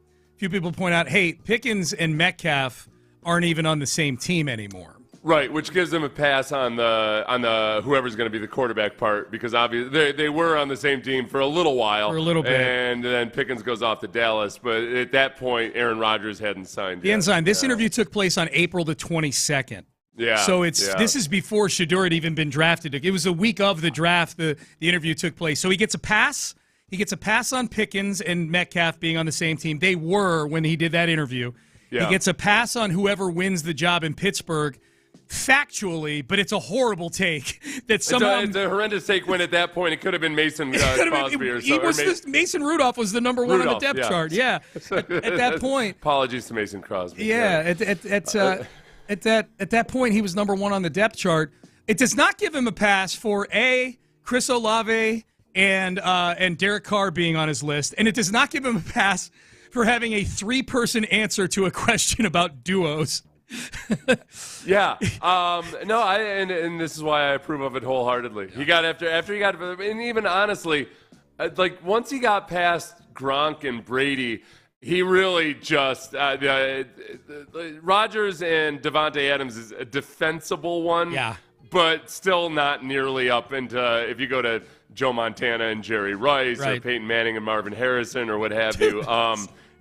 hey, Pickens and Metcalf aren't even on the same team anymore. Right, which gives them a pass on the whoever's going to be the quarterback part, because obviously they were on the same team for a little while. For a little bit. And then Pickens goes off to Dallas, but at that point, Aaron Rodgers hadn't signed yet. He hadn't signed. This interview took place on April the 22nd. Yeah. So this is before Shedeur had even been drafted. It was a week of the draft the interview took place. So he gets a pass. He gets a pass on Pickens and Metcalf being on the same team. They were when he did that interview. Yeah. He gets a pass on whoever wins the job in Pittsburgh. Factually, but it's a horrible take. That somehow it's a horrendous take when at that point it could have been Mason Crosby or so. Mason Rudolph was the number one on the depth chart. Yeah, at that point. Apologies to Mason Crosby. Yeah, at that point he was number one on the depth chart. It does not give him a pass for Chris Olave and Derek Carr being on his list, and it does not give him a pass for having a 3-person answer to a question about duos. Yeah. No, and this is why I approve of it wholeheartedly. He got after he got, and even honestly, like once he got past Gronk and Brady, he really just Rodgers and Devontae Adams is a defensible one. Yeah. But still not nearly up into if you go to Joe Montana and Jerry Rice or Peyton Manning and Marvin Harrison or what have you.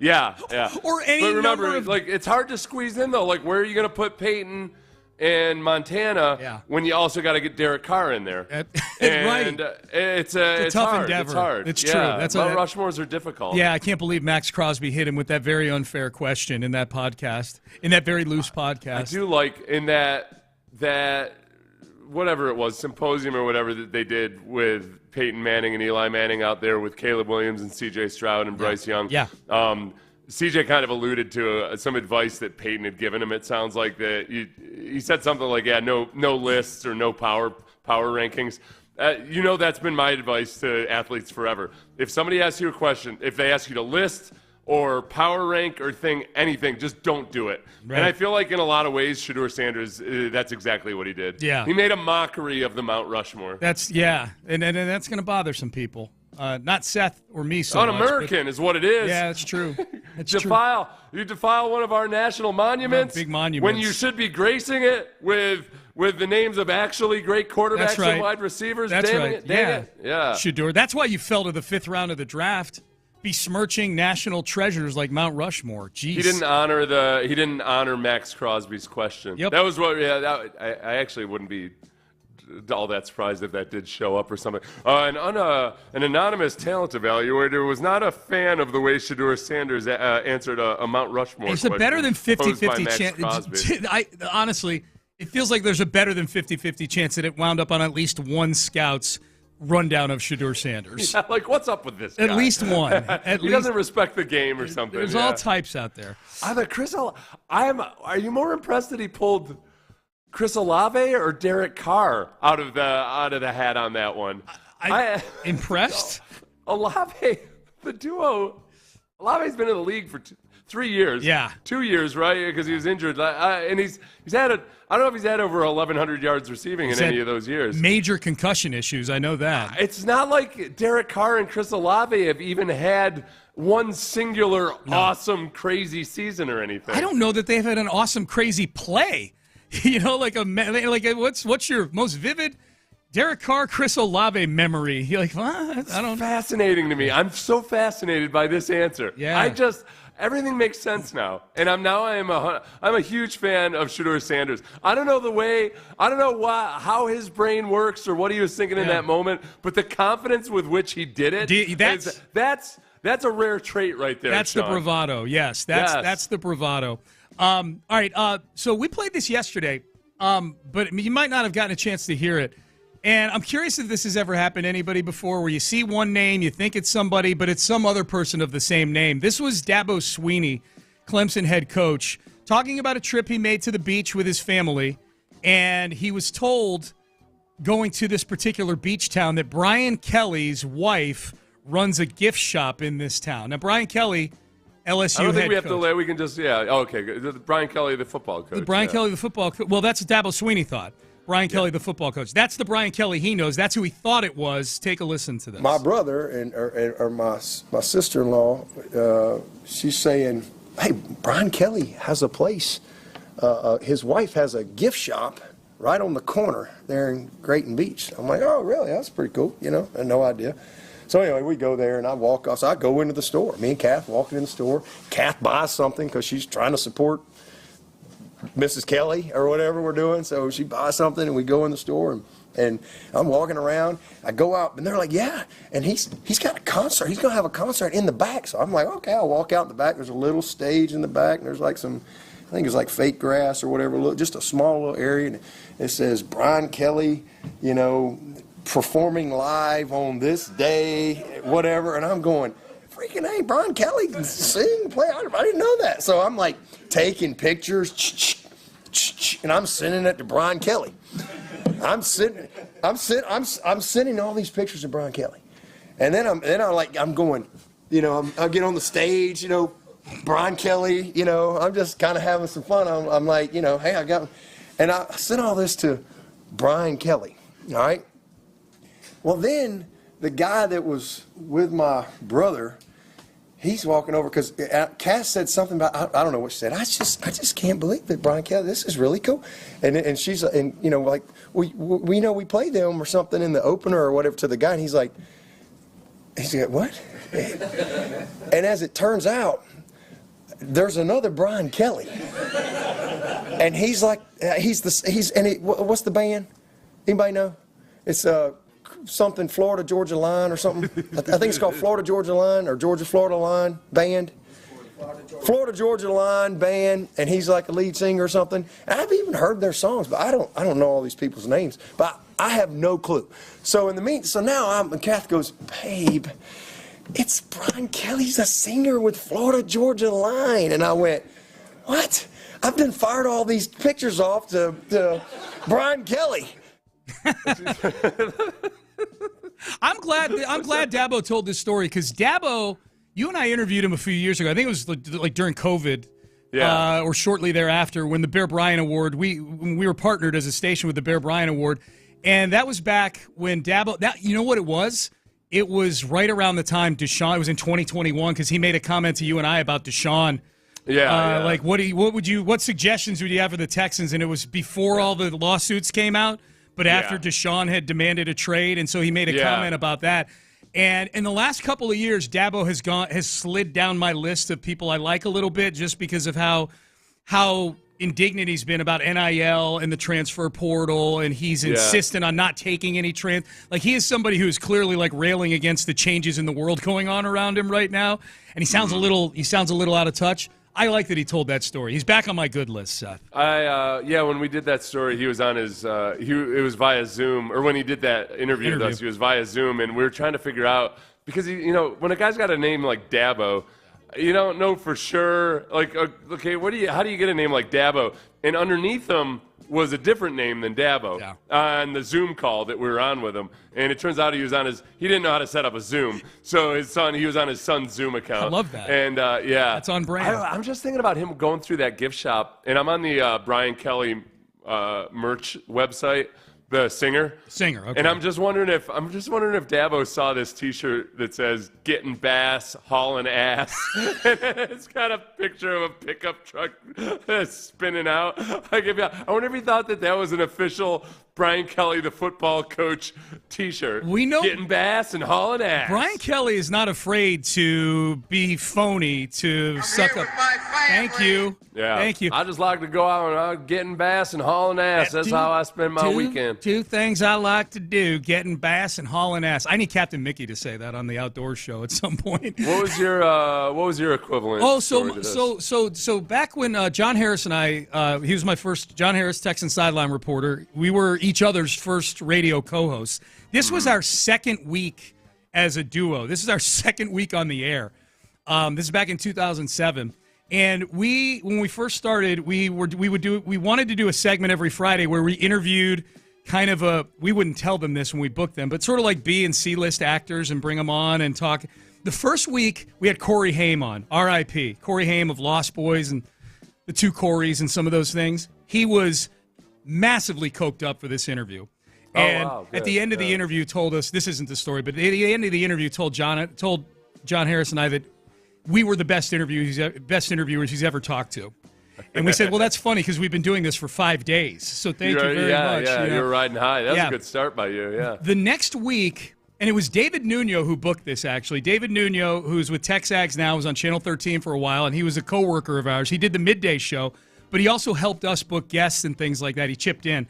Yeah. Or any but remember, number of... like it's hard to squeeze in though. Like, where are you going to put Peyton and Montana when you also got to get Derek Carr in there? Right. It's a tough hard. endeavor. It's hard. It's true. That's Mount Rushmores are difficult. Yeah, I can't believe Max Crosby hit him with that very unfair question in that podcast, in that very loose podcast. I do like in that whatever it was, symposium or whatever that they did with Peyton Manning and Eli Manning out there with Caleb Williams and C.J. Stroud and Bryce Young. Yeah. C.J. kind of alluded to some advice that Peyton had given him. It sounds like that he said something like, no lists or no power rankings. That's been my advice to athletes forever. If somebody asks you a question, if they ask you to list or power rank or anything, just don't do it. Right. And I feel like in a lot of ways, Shedeur Sanders, that's exactly what he did. Yeah. He made a mockery of the Mount Rushmore. And that's going to bother some people. Not Seth or me so much. Un-American is what it is. Yeah, that's true. You defile one of our national monuments. Big monuments. When you should be gracing it with the names of actually great quarterbacks and wide receivers. That's Dang right. it. Yeah. Shedeur. That's why you fell to the 5th round of the draft. Besmirching national treasures like Mount Rushmore. Jeez. He didn't honor Max Crosby's question. Yep. That was what. Yeah, I actually wouldn't be all that surprised if that did show up or something. An anonymous talent evaluator was not a fan of the way Shedeur Sanders answered a Mount Rushmore. It's a better than 50-50 chance. Honestly, it feels like there's a better than 50-50 chance that it wound up on at least one scout's rundown of Shedeur Sanders. Yeah, like, what's up with this guy? At least one. He doesn't respect the game or something. There's all types out there. Are you more impressed that he pulled Chris Olave or Derek Carr out of the hat on that one? Impressed? Olave, the duo. Olave's been in the league for 3 years. Yeah. 2 years, right? Because he was injured. And he's had I don't know if he's had over 1,100 yards receiving in any of those years. Major concussion issues, I know that. It's not like Derek Carr and Chris Olave have even had one singular awesome, crazy season or anything. I don't know that they've had an awesome, crazy play. What's your most vivid Derek Carr, Chris Olave memory. You're like, what? I don't know. Fascinating to me. I'm so fascinated by this answer. Yeah. Everything makes sense now, and I'm a huge fan of Shedeur Sanders. I don't know how his brain works or what he was thinking in that moment, but the confidence with which he did it, that's a rare trait right there. That's Sean. the bravado. Yes, that's the bravado. All right, so we played this yesterday, but you might not have gotten a chance to hear it. And I'm curious if this has ever happened to anybody before, where you see one name, you think it's somebody, but it's some other person of the same name. This was Dabo Swinney, Clemson head coach, talking about a trip he made to the beach with his family, and he was told, going to this particular beach town, that Brian Kelly's wife runs a gift shop in this town. Now, Brian Kelly, LSU I don't think head we have coach. to lay. We can just, okay. Brian Kelly, the football coach. Kelly, the football coach. Well, that's what Dabo Swinney thought. Brian Kelly, the football coach. That's the Brian Kelly he knows. That's who he thought it was. Take a listen to this. My brother or my sister-in-law, she's saying, hey, Brian Kelly has a place. His wife has a gift shop right on the corner there in Creighton Beach. I'm like, oh, really? That's pretty cool. I had no idea. So anyway, we go there, and I walk off. So I go into the store. Me and Kath walking in the store. Kath buys something because she's trying to support Mrs. Kelly or whatever we're doing. So she buys something, and we go in the store, and I'm walking around. I go out, and they're like, yeah. And he's got a concert. He's going to have a concert in the back. So I'm like, okay, I'll walk out in the back. There's a little stage in the back, and there's like some, I think it's like fake grass or whatever, just a small little area. And it says Brian Kelly, performing live on this day, whatever. And I'm going, freaking hey, Brian Kelly can sing, play. I didn't know that. So I'm like taking pictures, and I'm sending it to Brian Kelly. I'm sending all these pictures of Brian Kelly, and then I'm going, I get on the stage, Brian Kelly, I'm just kind of having some fun. I'm like, hey, I got, and I sent all this to Brian Kelly. All right. Well, then the guy that was with my brother, he's walking over because Cass said something about, I don't know what she said. I just can't believe it, Brian Kelly. This is really cool. And she's, like, we know we played them or something in the opener or whatever to the guy. And he's like, what? And as it turns out, there's another Brian Kelly. And he's like, what's the band? Anybody know? It's something Florida Georgia Line or something. I think it's called Florida Georgia Line or Georgia Florida Line Band. Florida Georgia Line Band, and he's like a lead singer or something. And I've even heard their songs, but I don't know all these people's names. But I have no clue. So now Kath goes, babe, it's Brian Kelly's a singer with Florida Georgia Line. And I went, what? I've been fired all these pictures off to Brian Kelly. I'm glad Dabo told this story because Dabo, you and I interviewed him a few years ago. I think it was like during COVID, or shortly thereafter when the Bear Bryant Award. We were partnered as a station with the Bear Bryant Award, and that was back when Dabo. You know what it was? It was right around the time Deshaun. It was in 2021 because he made a comment to you and I about Deshaun. Like what suggestions would you have for the Texans? And it was before all the lawsuits came out. But after Deshaun had demanded a trade, and so he made a comment about that. And in the last couple of years, Dabo has slid down my list of people I like a little bit just because of how indignant he's been about NIL and the transfer portal, and he's insistent on not taking any like he is somebody who is clearly like railing against the changes in the world going on around him right now. And he sounds a little out of touch. I like that he told that story. He's back on my good list, Seth. When we did that story, he was on his. It was via Zoom, or when he did that interview with us, he was via Zoom, and we were trying to figure out because when a guy's got a name like Dabo, you don't know for sure. Like, okay, how do you get a name like Dabo? And underneath him was a different name than Dabo on the Zoom call that we were on with him. And it turns out he didn't know how to set up a Zoom. So he was on his son's Zoom account. I love that. And that's on brand. I'm just thinking about him going through that gift shop. And I'm on the Brian Kelly merch website, the singer. Okay. And I'm just wondering if Dabo saw this T-shirt that says "Getting Bass, Hauling Ass." And it's got a picture of a pickup truck spinning out. I wonder if he thought that was an official Brian Kelly, the football coach T-shirt. We know getting bass and hauling ass. Brian Kelly is not afraid to be phony, to suck up. Thank you. Yeah. Thank you. I just like to go out and getting bass and hauling ass. That's how I spend my weekend. Two things I like to do: getting bass and hauling ass. I need Captain Mickey to say that on the outdoor show at some point. What was your equivalent? Oh, so back when John Harris and I, he was my first John Harris Texan sideline reporter. We were each other's first radio co-hosts. This was our second week as a duo. This is our second week on the air. This is back in 2007. And when we first started, we wanted to do a segment every Friday where we interviewed we wouldn't tell them this when we booked them, but sort of like B and C list actors and bring them on and talk. The first week we had Corey Haim on, R.I.P. Corey Haim of Lost Boys and the Two Corys and some of those things. He was massively coked up for this interview. And at the end of the interview told us, this isn't the story, but at the end of the interview told John Harris and I that we were the best interviewers he's ever talked to. And we said, well, that's funny because we've been doing this for 5 days. So thank you very much. Yeah, you were riding high. That was a good start by you, yeah. The next week, and it was David Nuno who booked this, actually. David Nuno, who's with Texags now, was on Channel 13 for a while, and he was a coworker of ours. He did the midday show, but he also helped us book guests and things like that. He chipped in.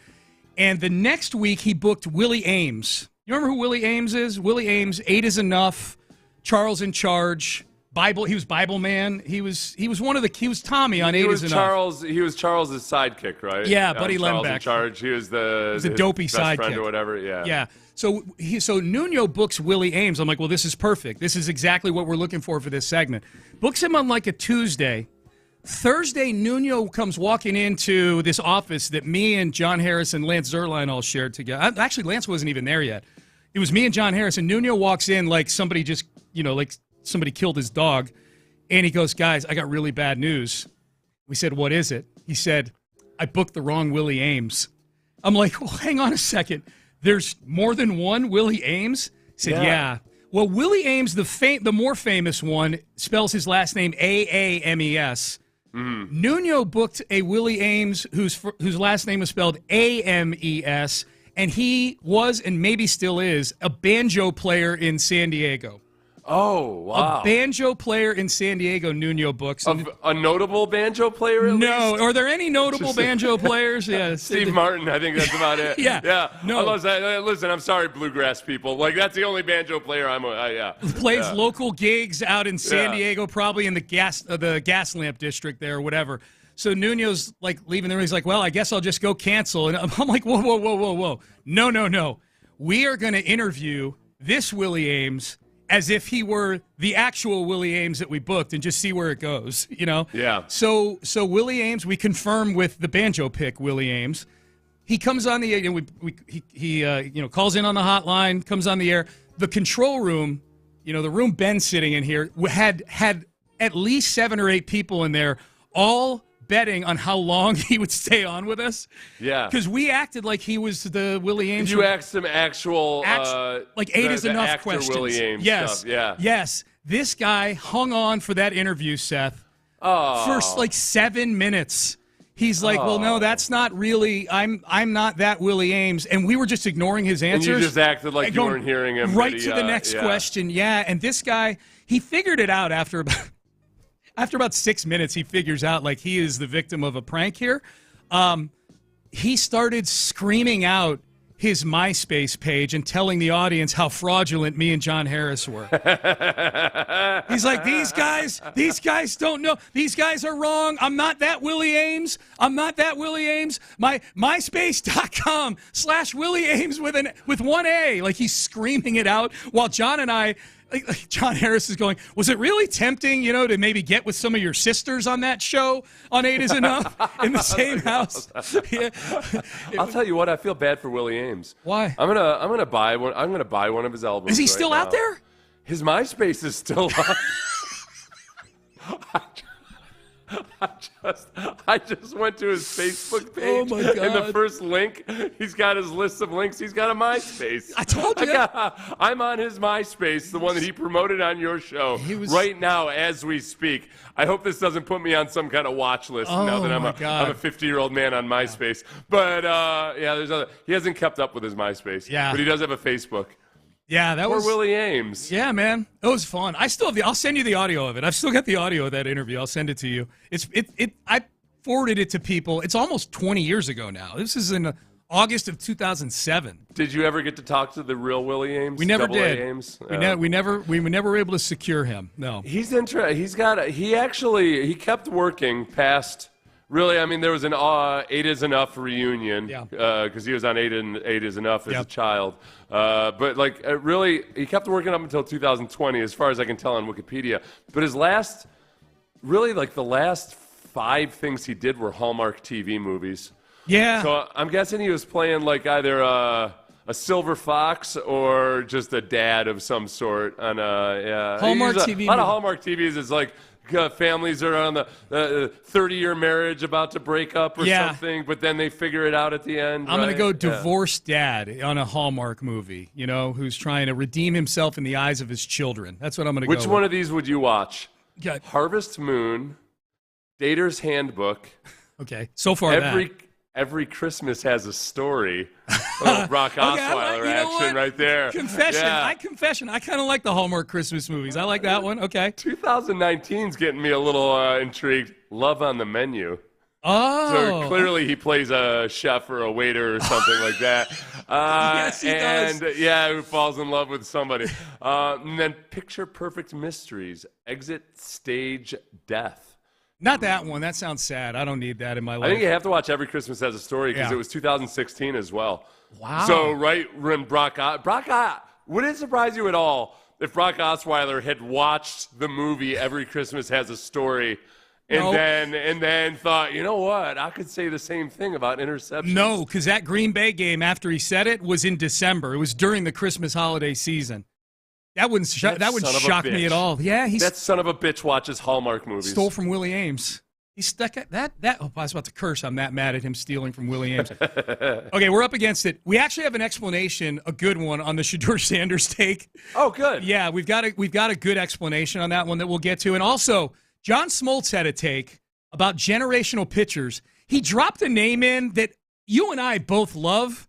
And the next week, he booked Willie Ames. You remember who Willie Ames is? Willie Ames, 8 is Enough, Charles in Charge, Bible. He was Bible Man. He was Tommy on 8 is Enough. He was Charles's sidekick, right? Yeah, Buddy Charles Lembeck. in Charge. He was the dopey best sidekick friend or whatever. Yeah. Yeah. So Nuno books Willie Ames. I'm like, well, this is perfect. This is exactly what we're looking for this segment. Books him on like a Tuesday. Thursday, Nuno comes walking into this office that me and John Harris and Lance Zierlein all shared together. Actually, Lance wasn't even there yet. It was me and John Harris, and Nuno walks in like somebody just, like somebody killed his dog. And he goes, guys, I got really bad news. We said, what is it? He said, I booked the wrong Willie Ames. I'm like, well, hang on a second. There's more than one Willie Ames? He said, yeah. Well, Willie Ames, the more famous one, spells his last name A-A-M-E-S. Nuno booked a Willie Ames whose last name was spelled A-M-E-S, and he was and maybe still is a banjo player in San Diego. Oh, wow. A banjo player in San Diego, Nuno books. A notable banjo player at least? Are there any notable banjo players? Yeah, Steve Martin, I think that's about it. Yeah. No. Listen, I'm sorry, bluegrass people. Like, that's the only banjo player Plays local gigs out in San Diego, probably in the gas lamp district there or whatever. So Nuno's like leaving there. He's like, well, I guess I'll just go cancel. And I'm like, whoa. No. We are going to interview this Willie Ames as if he were the actual Willie Ames that we booked and just see where it goes, Yeah. So Willie Ames, we confirm with the banjo pick, Willie Ames. He comes on the air, and he calls in on the hotline, comes on the air. The control room, the room Ben's sitting in here, had at least 7 or 8 people in there, all betting on how long he would stay on with us. Yeah. Because we acted like he was the Willie Ames. Did you ask some actual like 8 is enough questions. Willie Ames stuff. Yeah. Yes. This guy hung on for that interview, Seth. For like 7 minutes. He's like, well, no, that's not really. I'm not that Willie Ames, and we were just ignoring his answers. And you just acted like you weren't hearing him. Right to the next question. Yeah. And this guy, he figured it out after about 6 minutes. He figures out like he is the victim of a prank here. He started screaming out his MySpace page and telling the audience how fraudulent me and John Harris were. He's like, these guys don't know. These guys are wrong. I'm not that Willie Ames. My MySpace.com/Willie Ames with one A. Like, he's screaming it out while John and I, like John Harris is going, was it really tempting, to maybe get with some of your sisters on that show on 8 is Enough in the same house? Yeah. I'll tell you what, I feel bad for Willie Ames. Why? I'm gonna buy one. I'm gonna buy one of his albums. Is he still out there? His MySpace is still on. I just went to his Facebook page. Oh, my God. And the first link, he's got his list of links. He's got a MySpace. I told you. I'm on his MySpace, the one that he promoted on your show right now as we speak. I hope this doesn't put me on some kind of watch list now that I'm a 50-year-old man on MySpace. But, there's other. He hasn't kept up with his MySpace. Yeah. But he does have a Facebook. Yeah, that was Willie Ames. Yeah, man, it was fun. I still have I'll send you the audio of it. I've still got the audio of that interview. I'll send it to you. I forwarded it to people. It's almost 20 years ago now. This is in August of 2007. Did you ever get to talk to the real Willie Ames? We never Double A did. Ames? We never were able to secure him. No. He's interesting. He kept working past. Really, I mean, there was an 8 is Enough reunion because he was on 8 is Enough as a child. But really, he kept working up until 2020, as far as I can tell on Wikipedia. But his last 5 things he did were Hallmark TV movies. Yeah. So I'm guessing he was playing either a silver fox or just a dad of some sort on a Hallmark TV. A lot of Hallmark TVs is families are on the 30-year marriage about to break up or something, but then they figure it out at the end. I'm going to go divorced dad on a Hallmark movie, who's trying to redeem himself in the eyes of his children. That's what I'm going to go Which one of these would you watch? Yeah. Harvest Moon, Dater's Handbook. Okay, so far Every Christmas has a story. A little Brock Osweiler action right there. Confession. I kind of like the Hallmark Christmas movies. I like that one. Okay. 2019's getting me a little intrigued. Love on the Menu. Oh. So clearly he plays a chef or a waiter or something like that. Yes, he does. Who falls in love with somebody. And then Picture Perfect Mysteries. Exit Stage Death. Not that one. That sounds sad. I don't need that in my life. I think you have to watch Every Christmas Has a Story because it was 2016 as well. Wow. So right when would it surprise you at all if Brock Osweiler had watched the movie Every Christmas Has a Story and then thought, you know what, I could say the same thing about interceptions? No, because that Green Bay game after he said it was in December. It was during the Christmas holiday season. That wouldn't shock me at all. Yeah, that son of a bitch watches Hallmark movies. Stole from Willie Ames. He stuck at that. Oh, I was about to curse. I'm that mad at him stealing from Willie Ames. Okay, we're up against it. We actually have an explanation, a good one, on the Shedeur Sanders take. Oh, good. Yeah, we've got a good explanation on that one that we'll get to. And also, John Smoltz had a take about generational pitchers. He dropped a name in that you and I both love,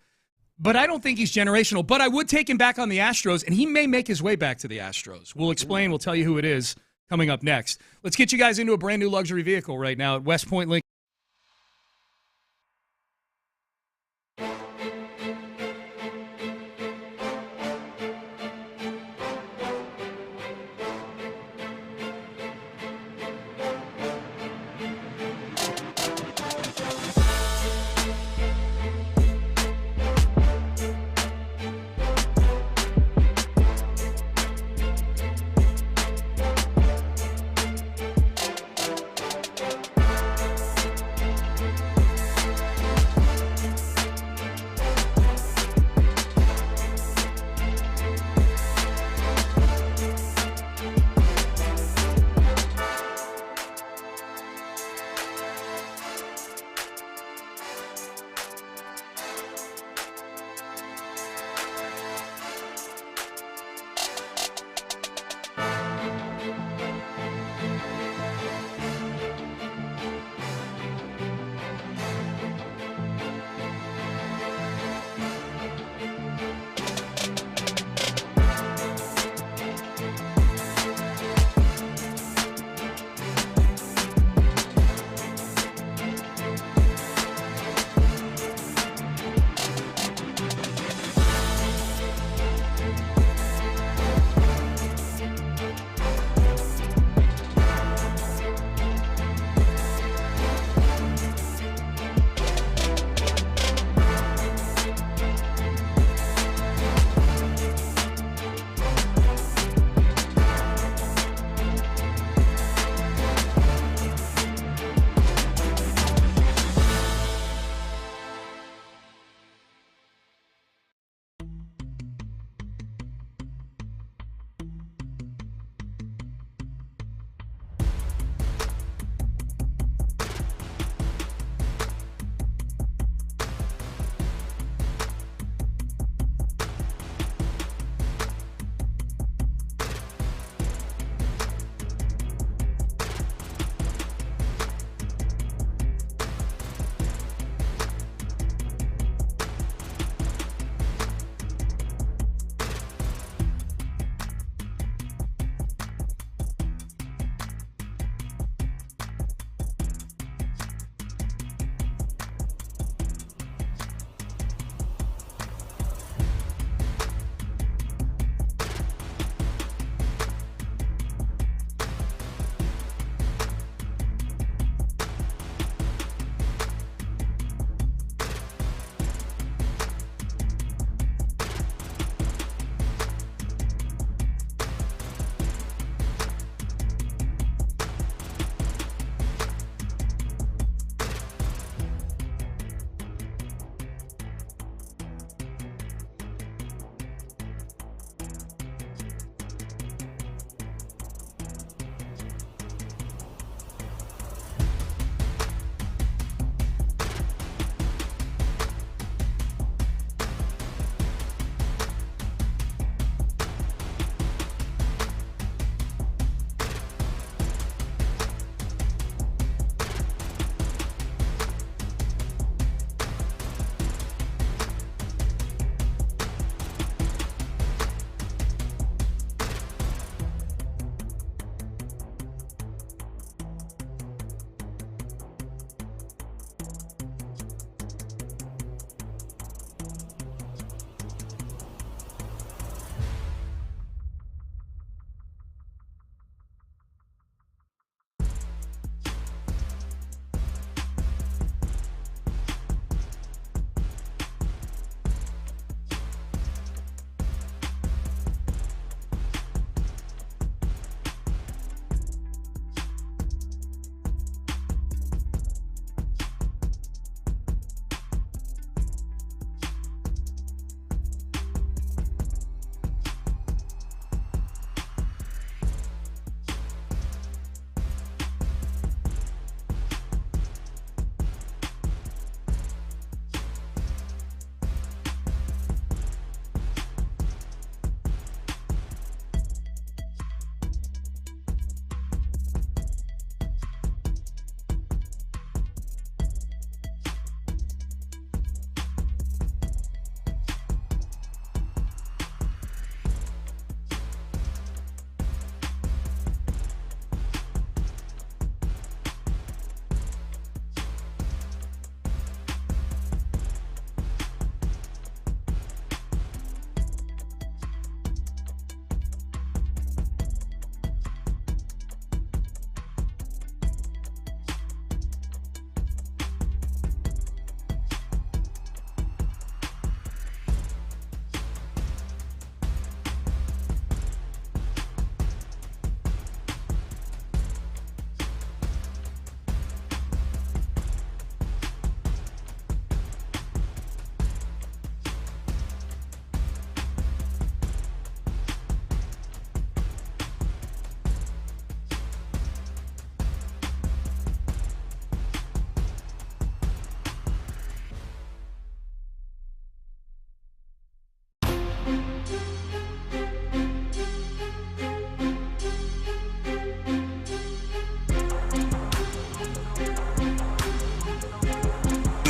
but I don't think he's generational. But I would take him back on the Astros, and he may make his way back to the Astros. We'll explain. We'll tell you who it is coming up next. Let's get you guys into a brand new luxury vehicle right now at West Point Lincoln.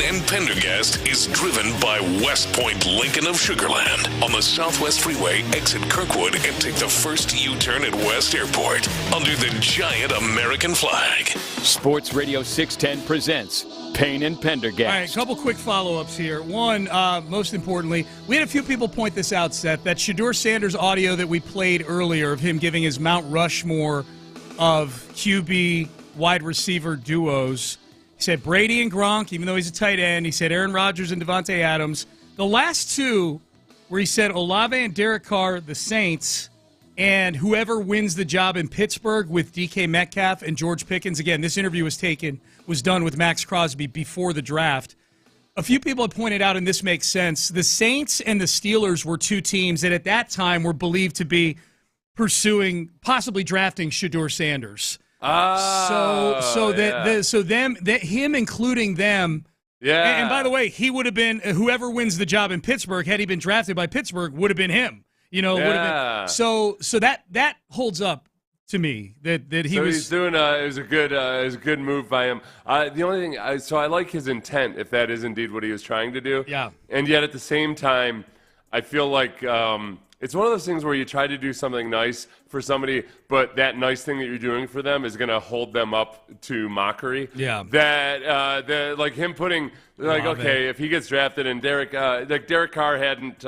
and Pendergast is driven by West Point Lincoln of Sugar Land on the Southwest Freeway. Exit Kirkwood and take the first U-turn at West Airport under the giant American flag. Sports Radio 610 presents Payne and Pendergast. All right, a couple quick follow-ups here. One, most importantly, we had a few people point this out, Seth, that Shedeur Sanders audio that we played earlier of him giving his Mount Rushmore of QB wide receiver duos. He said Brady and Gronk, even though he's a tight end. He said Aaron Rodgers and Devontae Adams. The last two, where he said Olave and Derek Carr, the Saints, and whoever wins the job in Pittsburgh with DK Metcalf and George Pickens. Again, this interview was done with Max Crosby before the draft. A few people have pointed out, and this makes sense, the Saints and the Steelers were two teams that at that time were believed to be pursuing, possibly drafting Shedeur Sanders. Him including them. Yeah. And by the way, he would have been whoever wins the job in Pittsburgh. Had he been drafted by Pittsburgh, would have been him. Would have been. So that holds up to me that he was. He's doing. It was a good move by him. The only thing, I like his intent if that is indeed what he was trying to do. Yeah. And yet at the same time, I feel like. It's one of those things where you try to do something nice for somebody, but that nice thing that you're doing for them is going to hold them up to mockery. Yeah. That like him putting okay, if he gets drafted and Derek Carr hadn't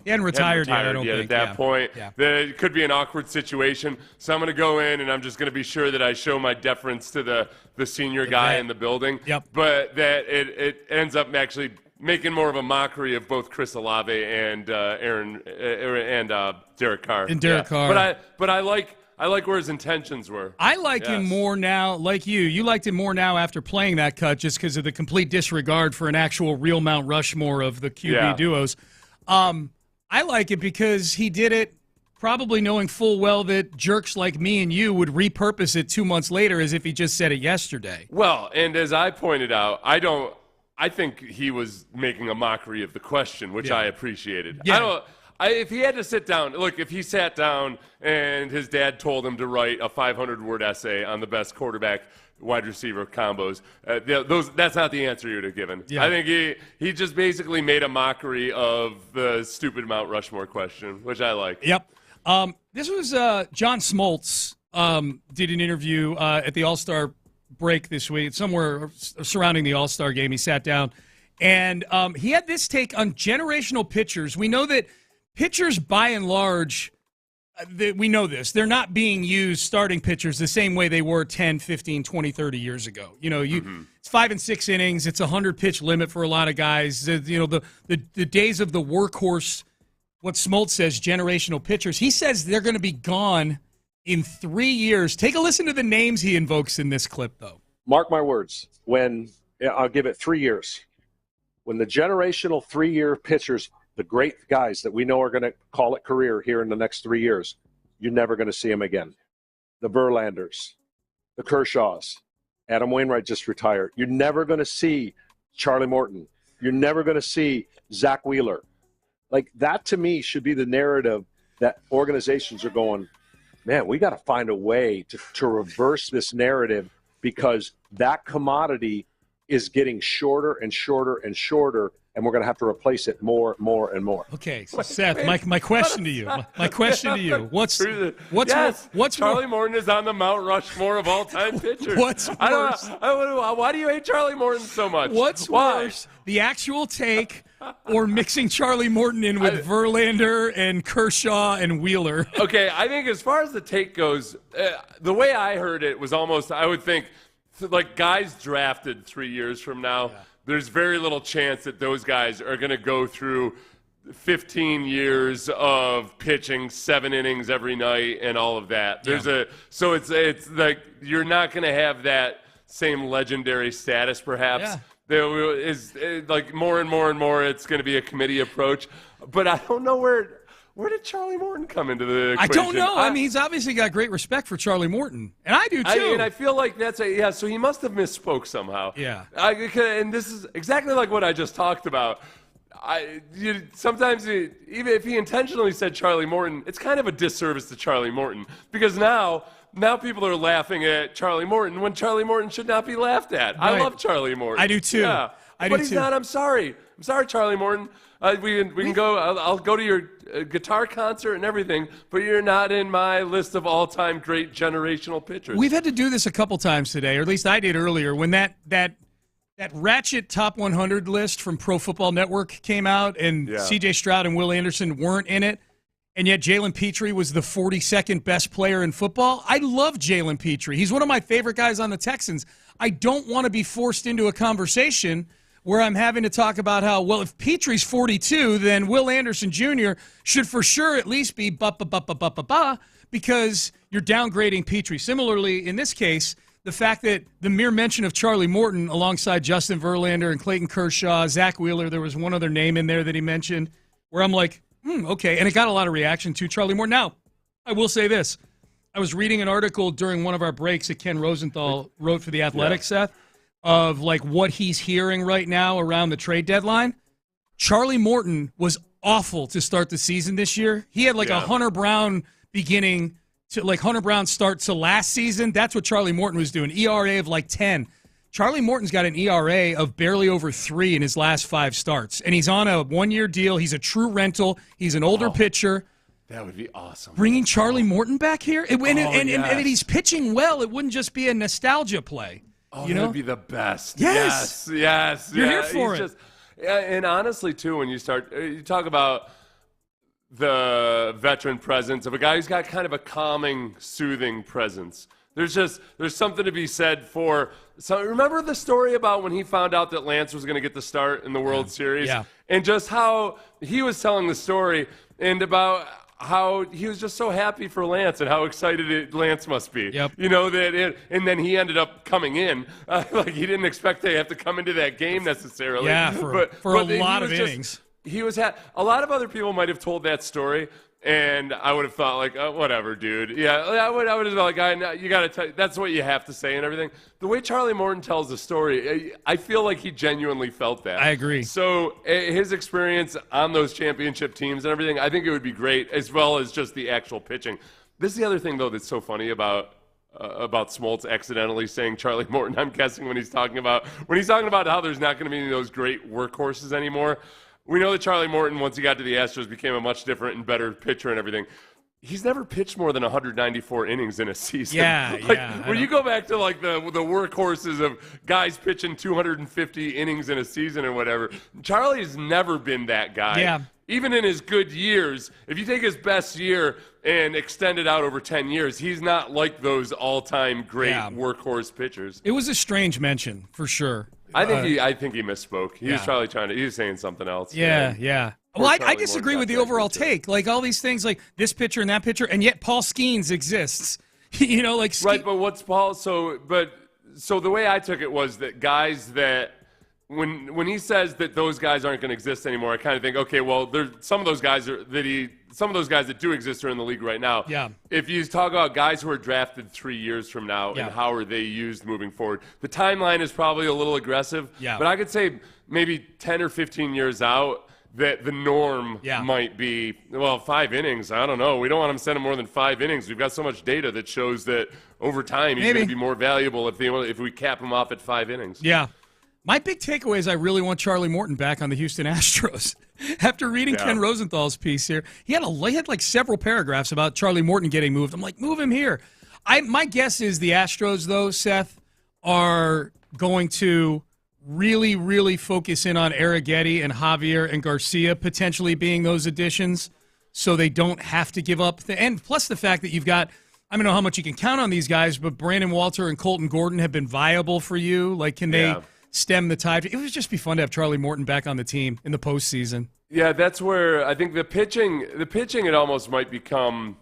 retired yet, I don't think, at that point. Yeah. It could be an awkward situation. So I'm going to go in and I'm just going to be sure that I show my deference to the senior guy in the building. Yep. But that it ends up actually making more of a mockery of both Chris Olave and Derek Carr. And Derek Carr. But I like where his intentions were. I like him more now, like you. You liked him more now after playing that cut just because of the complete disregard for an actual real Mount Rushmore of the QB duos. I like it because he did it probably knowing full well that jerks like me and you would repurpose it 2 months later as if he just said it yesterday. Well, and as I pointed out, I think he was making a mockery of the question, which I appreciated. Yeah. If he had to sit down, look, if he sat down and his dad told him to write a 500-word essay on the best quarterback wide receiver combos, that's not the answer you would have given. Yeah. I think he just basically made a mockery of the stupid Mount Rushmore question, which I like. Yep. This was John Smoltz did an interview at the All-Star break this week, somewhere surrounding the All-Star game. He sat down, and he had this take on generational pitchers. We know that pitchers, by and large, we know this, they're not being used, starting pitchers, the same way they were 10, 15, 20, 30 years ago. It's 5 and 6 innings. It's a 100-pitch limit for a lot of guys. The days of the workhorse, what Smoltz says, generational pitchers, he says they're going to be gone in 3 years. Take a listen to the names he invokes in this clip, though. Mark my words. I'll give it 3 years. When the generational 3-year pitchers, the great guys that we know are going to call it career here in the next 3 years, you're never going to see them again. The Verlanders, the Kershaws, Adam Wainwright just retired. You're never going to see Charlie Morton. You're never going to see Zach Wheeler. Like, that to me should be the narrative that organizations are going, man, we got to find a way to reverse this narrative, because that commodity is getting shorter and shorter and shorter, and we're going to have to replace it more and more. Okay, so Seth, my question to you. What's Charlie Morton is on the Mount Rushmore of all-time pitchers. What's worse? Why do you hate Charlie Morton so much? What's worse, the actual take or mixing Charlie Morton in with Verlander and Kershaw and Wheeler? Okay, I think as far as the take goes, the way I heard it was almost, I would think, like guys drafted 3 years from now, there's very little chance that those guys are going to go through 15 years of pitching 7 innings every night and all of that. So it's like you're not going to have that same legendary status, perhaps. Yeah. There is like more and more it's going to be a committee approach. But I don't know where did Charlie Morton come into the equation? I don't know. I mean, he's obviously got great respect for Charlie Morton, and I do too. I feel like so he must have misspoke somehow. Yeah. And this is exactly like what I just talked about. Sometimes even if he intentionally said Charlie Morton, it's kind of a disservice to Charlie Morton, because now people are laughing at Charlie Morton when Charlie Morton should not be laughed at. Right. I love Charlie Morton. I do too. Yeah. But he's not. I'm sorry, Charlie Morton. We can go. I'll go to your guitar concert and everything, but you're not in my list of all-time great generational pitchers. We've had to do this a couple times today, or at least I did earlier, when that ratchet top 100 list from Pro Football Network came out, and C.J. Stroud and Will Anderson weren't in it, and yet Jalen Petrie was the 42nd best player in football. I love Jalen Petrie. He's one of my favorite guys on the Texans. I don't want to be forced into a conversation where I'm having to talk about how, well, if Petrie's 42, then Will Anderson Jr. should for sure at least be because you're downgrading Petrie. Similarly, in this case, the fact that the mere mention of Charlie Morton alongside Justin Verlander and Clayton Kershaw, Zach Wheeler, there was one other name in there that he mentioned where I'm like, okay. And it got a lot of reaction to Charlie Morton. Now, I will say this. I was reading an article during one of our breaks that Ken Rosenthal wrote for The Athletic, Seth, of like what he's hearing right now around the trade deadline. Charlie Morton was awful to start the season this year. He had like a Hunter Brown beginning to like Hunter Brown start to last season. That's what Charlie Morton was doing. ERA of like 10. Charlie Morton's got an ERA of barely over 3 in his last 5 starts. And he's on a 1-year deal. He's a true rental. He's an older pitcher. That would be awesome. Bringing Charlie Morton back here? And he's pitching well. It wouldn't just be a nostalgia play. Oh, you know? That'd be the best. Yes. You're here for it. And honestly, too, when you talk about the veteran presence of a guy who's got kind of a calming, soothing presence. There's something to be said for. So remember the story about when he found out that Lance was going to get the start in the World Series, and just how he was telling the story and about how he was just so happy for Lance and how excited Lance must be. Yep. You know and then he ended up coming in like he didn't expect to have to come into that game necessarily. Yeah, for a lot of innings. He was a lot of other people might have told that story, and I would have thought like, oh, whatever, dude. Yeah, I would have been like, you got to tell. That's what you have to say and everything. The way Charlie Morton tells the story, I feel like he genuinely felt that. I agree. So his experience on those championship teams and everything, I think it would be great, as well as just the actual pitching. This is the other thing though that's so funny about Smoltz accidentally saying Charlie Morton. I'm guessing when he's talking about how there's not going to be any of those great workhorses anymore. We know that Charlie Morton, once he got to the Astros, became a much different and better pitcher and everything. He's never pitched more than 194 innings in a season. When you go back to like the workhorses of guys pitching 250 innings in a season and whatever, Charlie's never been that guy. Yeah. Even in his good years, if you take his best year and extend it out over 10 years, he's not like those all-time great workhorse pitchers. It was a strange mention, for sure. I think he misspoke. He was probably he was saying something else. Yeah. Well, I disagree with the overall take. Like all these things, like this pitcher and that pitcher, and yet Paul Skeens exists. You know, like right. But what's Paul? So the way I took it was that guys that when he says that those guys aren't going to exist anymore, I kind of think, okay, well, there's some of those guys that do exist are in the league right now. Yeah. If you talk about guys who are drafted 3 years from now and how are they used moving forward, the timeline is probably a little aggressive. Yeah. But I could say maybe 10 or 15 years out that the norm might be, 5 innings. I don't know. We don't want him sending more than 5 innings. We've got so much data that shows that over time he's going to be more valuable if we cap him off at 5 innings. Yeah. My big takeaway is I really want Charlie Morton back on the Houston Astros. After reading Ken Rosenthal's piece here, he had like several paragraphs about Charlie Morton getting moved. I'm like, move him here. My guess is the Astros, though, Seth, are going to really, really focus in on Arrighetti and Javier and Garcia potentially being those additions so they don't have to give up. And plus the fact that you've got, I don't know how much you can count on these guys, but Brandon Walter and Colton Gordon have been viable for you. Like, can they stem the tide? It would just be fun to have Charlie Morton back on the team in the postseason. Yeah, that's where I think the pitching, it almost might become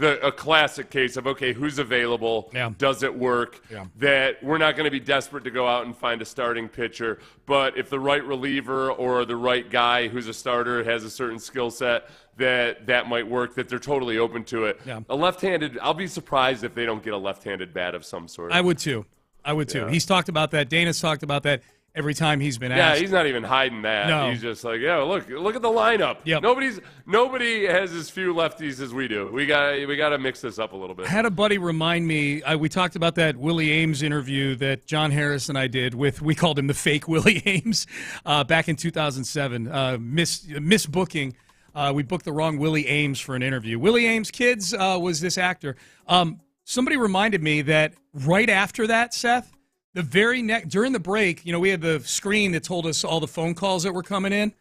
a classic case of, okay, who's available? Does it work? That we're not going to be desperate to go out and find a starting pitcher, but if the right reliever or the right guy who's a starter has a certain skill set, that might work, that they're totally open to it. A left-handed, I'll be surprised if they don't get a left-handed bat of some sort. I would too. He's talked about that. Dana's talked about that. every time he's been Yeah, asked. he's not even hiding that. No. He's just like, yeah, look at the lineup. Yep. Nobody has as few lefties as we do. We got to mix this up a little bit. I had a buddy remind me, we talked about that Willie Ames interview that John Harris and I did we called him the fake Willie Ames back in 2007. Misbooking. We booked the wrong Willie Ames for an interview. Willie Ames, kids, was this actor. Somebody reminded me that right after that, Seth, during the break, we had the screen that told us all the phone calls that were coming in.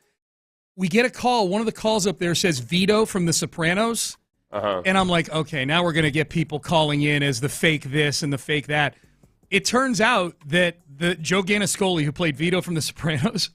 We get a call. One of the calls up there says Vito from The Sopranos. And I'm like, okay, now we're going to get people calling in as the fake this and the fake that. It turns out that the Joe Ganascoli, who played Vito from The Sopranos,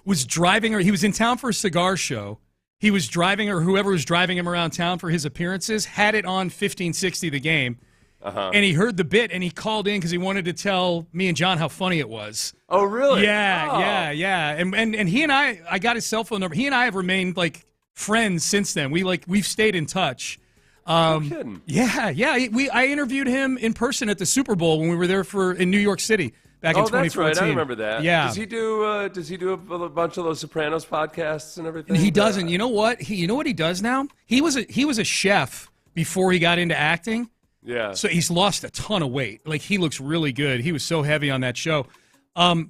was driving, or he was in town for a cigar show. He was driving, or whoever was driving him around town for his appearances, had it on 1560 The Game. And he heard the bit, and he called in because he wanted to tell me and John how funny it was. Oh, really? Yeah. And he and I got his cell phone number. He and I have remained like friends since then. We've stayed in touch. No kidding. Yeah. I interviewed him in person at the Super Bowl when we were there in New York City back in 2014. That's right. I remember that. Yeah. Does he do a bunch of those Sopranos podcasts and everything? He doesn't. You know what? You know what he does now? He was a chef before he got into acting. Yeah. So he's lost a ton of weight. Like, he looks really good. He was so heavy on that show.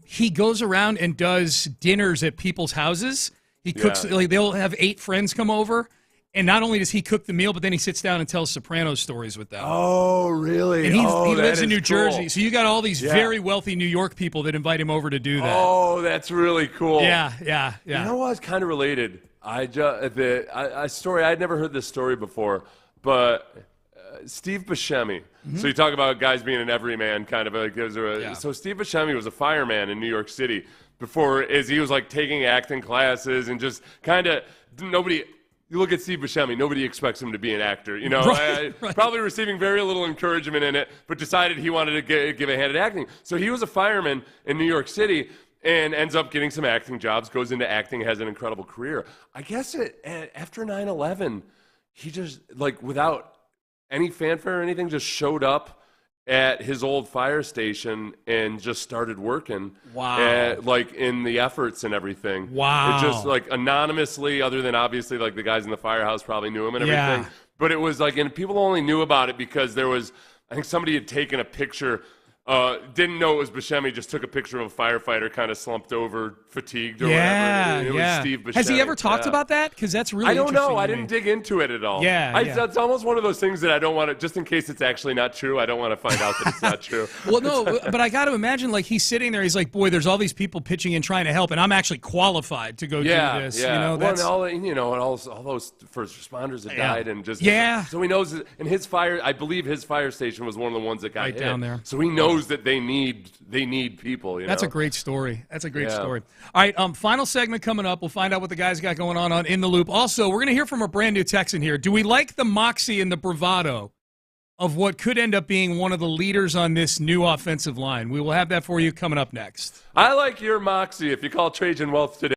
He goes around and does dinners at people's houses. He cooks, they'll have 8 friends come over. And not only does he cook the meal, but then he sits down and tells Sopranos stories with them. Oh, really? And he lives in New Jersey. So you got all these very wealthy New York people that invite him over to do that. Oh, that's really cool. Yeah. You know what? It's kind of related. A story, I'd never heard this story before, but Steve Buscemi. So you talk about guys being an everyman kind of. So Steve Buscemi was a fireman in New York City as he was like taking acting classes and just kind of nobody. You look at Steve Buscemi, nobody expects him to be an actor. Right. Probably receiving very little encouragement in it, but decided he wanted to give a hand at acting. So he was a fireman in New York City and ends up getting some acting jobs, goes into acting, has an incredible career. I guess after 9/11, he just, without any fanfare or anything, just showed up at his old fire station and just started working. Wow. In the efforts and everything. Wow. It just anonymously, other than obviously the guys in the firehouse probably knew him and everything. Yeah. But it was and people only knew about it because there was, I think somebody had taken a picture, didn't know it was Buscemi, just took a picture of a firefighter kind of slumped over, fatigued or whatever. It was Steve Buscemi. Has he ever talked about that? Because that's really interesting. I don't know. I to didn't dig into it at all. It's almost one of those things that I don't want to, just in case it's actually not true, I don't want to find out that it's not true. Well, no, but I got to imagine, he's sitting there, he's like, boy, there's all these people pitching in trying to help, and I'm actually qualified to go do this. Yeah. That's... all those first responders that died and just... Yeah. So he knows, and I believe his fire station was one of the ones that got hit. Down there. So he knows that they need people. That's a great story. That's a great story. All right, final segment coming up. We'll find out what the guys got going on In the Loop. Also, we're going to hear from a brand new Texan here. Do we like the moxie and the bravado of what could end up being one of the leaders on this new offensive line? We will have that for you coming up next. I like your moxie if you call Trajan Wealth today.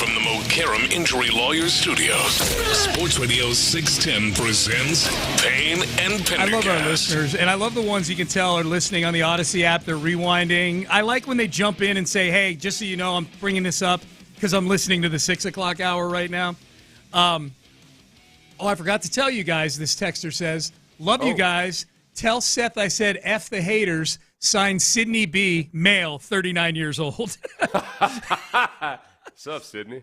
from the Mokaram Injury Lawyers Studios, Sports Radio 610 presents Payne and Pendergast. I love our listeners, and I love the ones you can tell are listening on the Odyssey app. They're rewinding. I like when they jump in and say, hey, just so you know, I'm bringing this up because I'm listening to the 6 o'clock hour right now. I forgot to tell you guys, this texter says, love you guys. Tell Seth I said F the haters. Signed Sydney B, male, 39 years old. What's up, Sydney?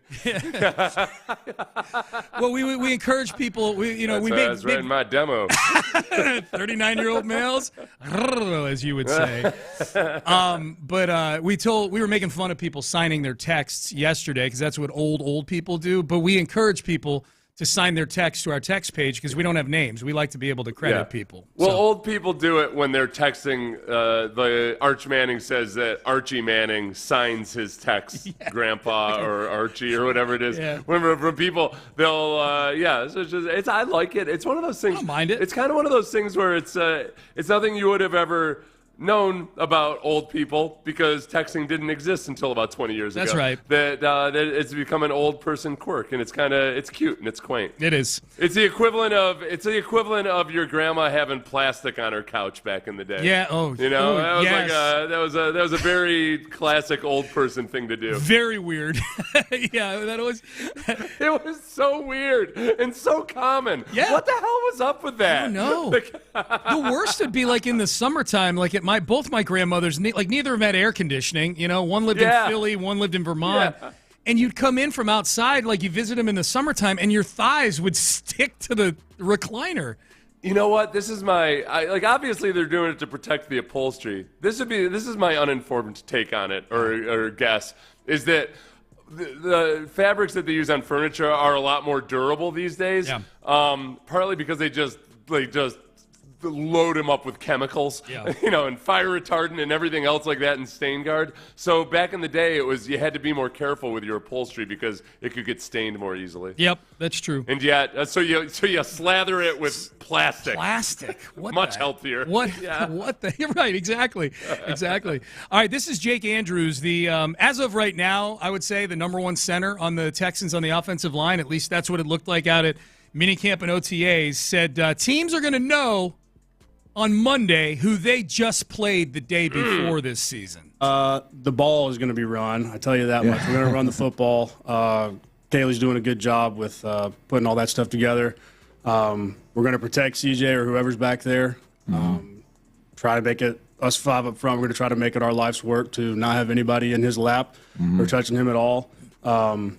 Well, we encourage people. We That's right in my demo. 39-year-old males, as you would say. But we were making fun of people signing their texts yesterday because that's what old people do. But we encourage people to sign their text to our text page because we don't have names. We like to be able to credit people. Well, old people do it when they're texting. The Arch Manning says that Archie Manning signs his text, Grandpa or Archie or whatever it is. Yeah. When people, they'll, I like it. It's one of those things. I don't mind it. It's kind of one of those things where it's nothing you would have ever known about old people because texting didn't exist until about 20 years ago. That's right. That it's become an old person quirk, and it's cute and it's quaint. It is. It's the equivalent of your grandma having plastic on her couch back in the day. Yeah. Oh. That was a very classic old person thing to do. Very weird. Yeah, that was. It was so weird and so common. Yeah. What the hell was up with that? I don't know. The worst would be like in the summertime, like at both my grandmothers, like neither of them had air conditioning. You know, one lived in Philly, one lived in Vermont. Yeah. And you'd come in from outside, like you visit them in the summertime, and your thighs would stick to the recliner. You know what? This is obviously they're doing it to protect the upholstery. This is my uninformed take on it or guess is that the fabrics that they use on furniture are a lot more durable these days. Yeah. Partly because they just load them up with chemicals, and fire retardant and everything else like that and stain guard. So back in the day, you had to be more careful with your upholstery because it could get stained more easily. Yep, that's true. And yet, so you slather it with plastic. Plastic, what? Much healthier. What? Yeah. What the? You're right. Exactly. All right, this is Jake Andrews. The as of right now, I would say the number one center on the Texans on the offensive line. At least that's what it looked like out at minicamp and OTAs. Said teams are going to know on Monday who they just played the day before this season. The ball is going to be run. I tell you that much. We're going to run the football. Kaylee's doing a good job with putting all that stuff together. We're going to protect CJ or whoever's back there. Try to make it us five up front. We're going to try to make it our life's work to not have anybody in his lap or touching him at all. We're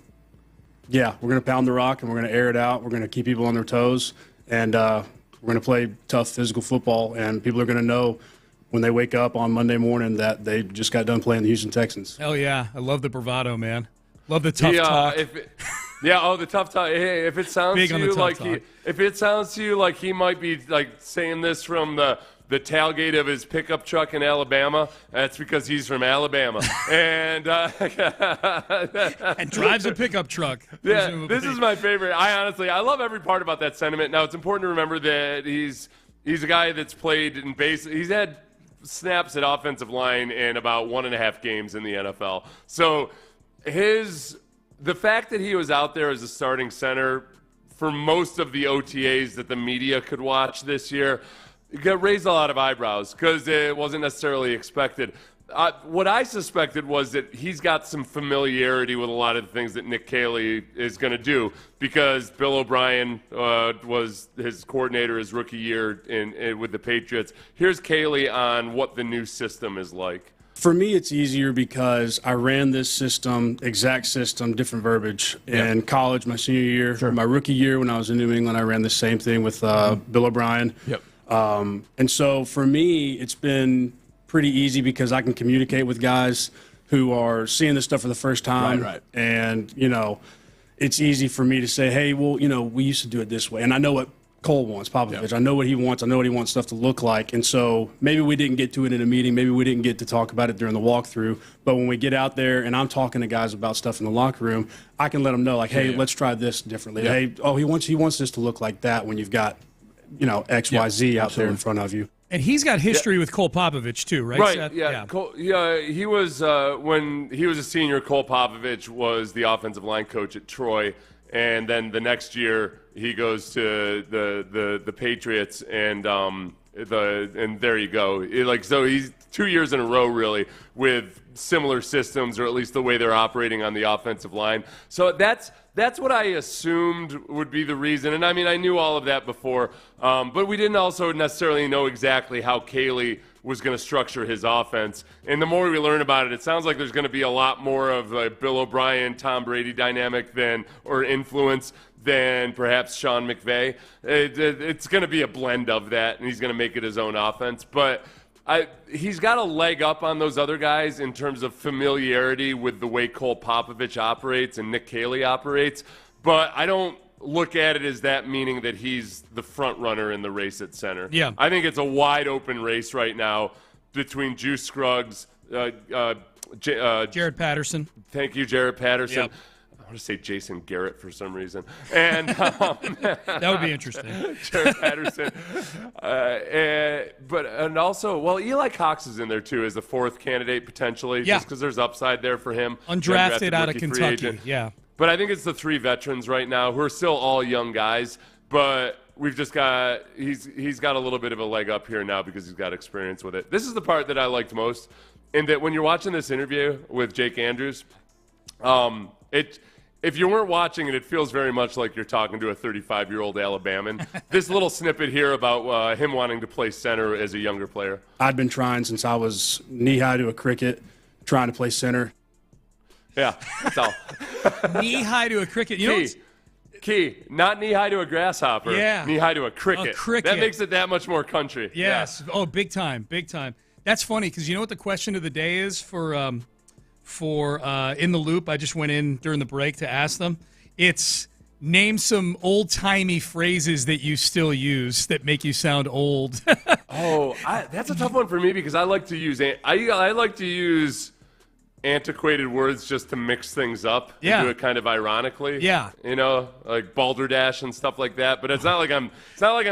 going to pound the rock and we're going to air it out. We're going to keep people on their toes. And we're going to play tough physical football, and people are going to know when they wake up on Monday morning that they just got done playing the Houston Texans. Hell yeah. I love the bravado, man. Love the tough talk. The tough talk. Hey, if it sounds to you like he might be like saying this from the tailgate of his pickup truck in Alabama, that's because he's from Alabama and and drives a pickup truck. Yeah, this is my favorite. I love every part about that sentiment. Now it's important to remember that he's a guy that's played in base. He's had snaps at offensive line in about 1.5 games in the NFL. So the fact that he was out there as a starting center for most of the OTAs that the media could watch this year, it raised a lot of eyebrows because it wasn't necessarily expected. What I suspected was that he's got some familiarity with a lot of the things that Nick Caley is going to do because Bill O'Brien was his coordinator his rookie year with the Patriots. Here's Caley on what the new system is like. For me, it's easier because I ran this system, exact system, different verbiage, in college my senior year. Sure. My rookie year when I was in New England, I ran the same thing with Bill O'Brien. Yep. And so for me, it's been pretty easy because I can communicate with guys who are seeing this stuff for the first time. Right. And, it's easy for me to say, hey, well, we used to do it this way. And I know what Cole wants, Popovich. Yep. I know what he wants. I know what he wants stuff to look like. And so maybe we didn't get to it in a meeting. Maybe we didn't get to talk about it during the walkthrough. But when we get out there and I'm talking to guys about stuff in the locker room, I can let them know, like, hey, let's try this differently. Yeah. Hey, he wants this to look like that when you've got, X, Y, Z out there in front of you. And he's got history with Cole Popovich too, right? Right. Seth? Yeah. He was when he was a senior. Cole Popovich was the offensive line coach at Troy, and then the next year he goes to the Patriots, and there you go. So he's 2 years in a row really with similar systems, or at least the way they're operating on the offensive line. So that's what I assumed would be the reason. And I mean, I knew all of that before, but we didn't also necessarily know exactly how Caley was going to structure his offense. And the more we learn about it, it sounds like there's going to be a lot more of a Bill O'Brien, Tom Brady dynamic or influence than perhaps Sean McVay. It's going to be a blend of that, and he's going to make it his own offense. But he's got a leg up on those other guys in terms of familiarity with the way Cole Popovich operates and Nick Caley operates. But I don't look at it as that meaning that he's the front runner in the race at center. Yeah. I think it's a wide open race right now between Juice Scruggs, Jared Patterson. Thank you, Jared Patterson. Yep. I want to say Jason Garrett for some reason. And that would be interesting. Jared Patterson. And also, Eli Cox is in there too as the fourth candidate potentially, just because there's upside there for him. Undrafted out of Kentucky. Yeah. But I think it's the three veterans right now who are still all young guys, but we've just got he's got a little bit of a leg up here now because he's got experience with it. This is the part that I liked most, in that when you're watching this interview with Jake Andrews, if you weren't watching it, it feels very much like you're talking to a 35-year-old Alabaman. This little snippet here about him wanting to play center as a younger player. I'd been trying since I was knee-high to a cricket, trying to play center. Yeah, that's all. Knee-high to a cricket. Key, not knee-high to a grasshopper. Yeah. Knee-high to a cricket. A cricket. That makes it that much more country. Yes. Yeah. Oh, big time, big time. That's funny because you know what the question of the day is for In the Loop? I just went in during the break to ask them. It's name some old-timey phrases that you still use that make you sound old. That's a tough one for me because I like to use antiquated words just to mix things up and do it kind of ironically. Yeah. Like balderdash and stuff like that. But it's not like I'm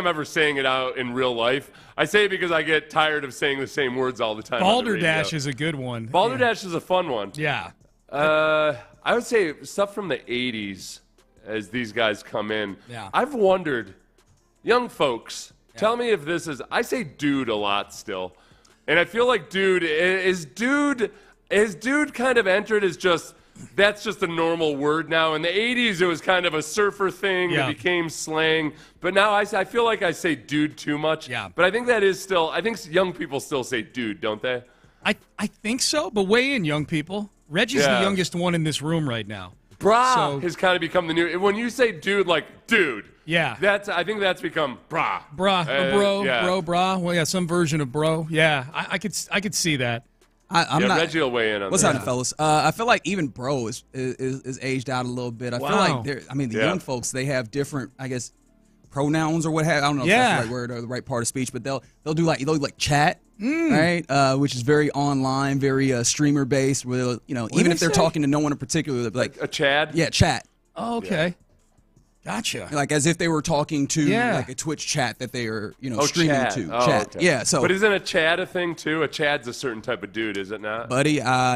ever saying it out in real life. I say it because I get tired of saying the same words all the time. Balderdash is a good one. Balderdash is a fun one. Yeah. I would say stuff from the 80s as these guys come in. Yeah. I've wondered, young folks, tell me if this is, I say dude a lot still. And I feel like dude kind of entered as that's just a normal word now. In the 80s, it was kind of a surfer thing that became slang. But now I feel like I say dude too much. Yeah. But I think that is still, I think young people still say dude, don't they? I think so, but weigh in, young people. Reggie's the youngest one in this room right now. Brah has kind of become the new, when you say dude, like dude. Yeah. I think that's become brah. Brah, bro, brah. Well, yeah, some version of bro. Yeah, I could see that. I'm not. Reggie will weigh in on what's that. What's happening, fellas? I feel like even bro is aged out a little bit. I feel like the young folks, they have different, I guess, pronouns or what have. I don't know if that's the right word or the right part of speech, but they'll do like chat, right? Which is very online, very streamer based. Where even if they're talking to no one in particular, they'll be like a Chad. Yeah, chat. Oh, okay. Yeah. Gotcha. Like as if they were talking to like a Twitch chat that they are, streaming Chad. to. Oh, chat. okay. Yeah. So, but isn't a Chad a thing too? A Chad's a certain type of dude, is it not? Buddy,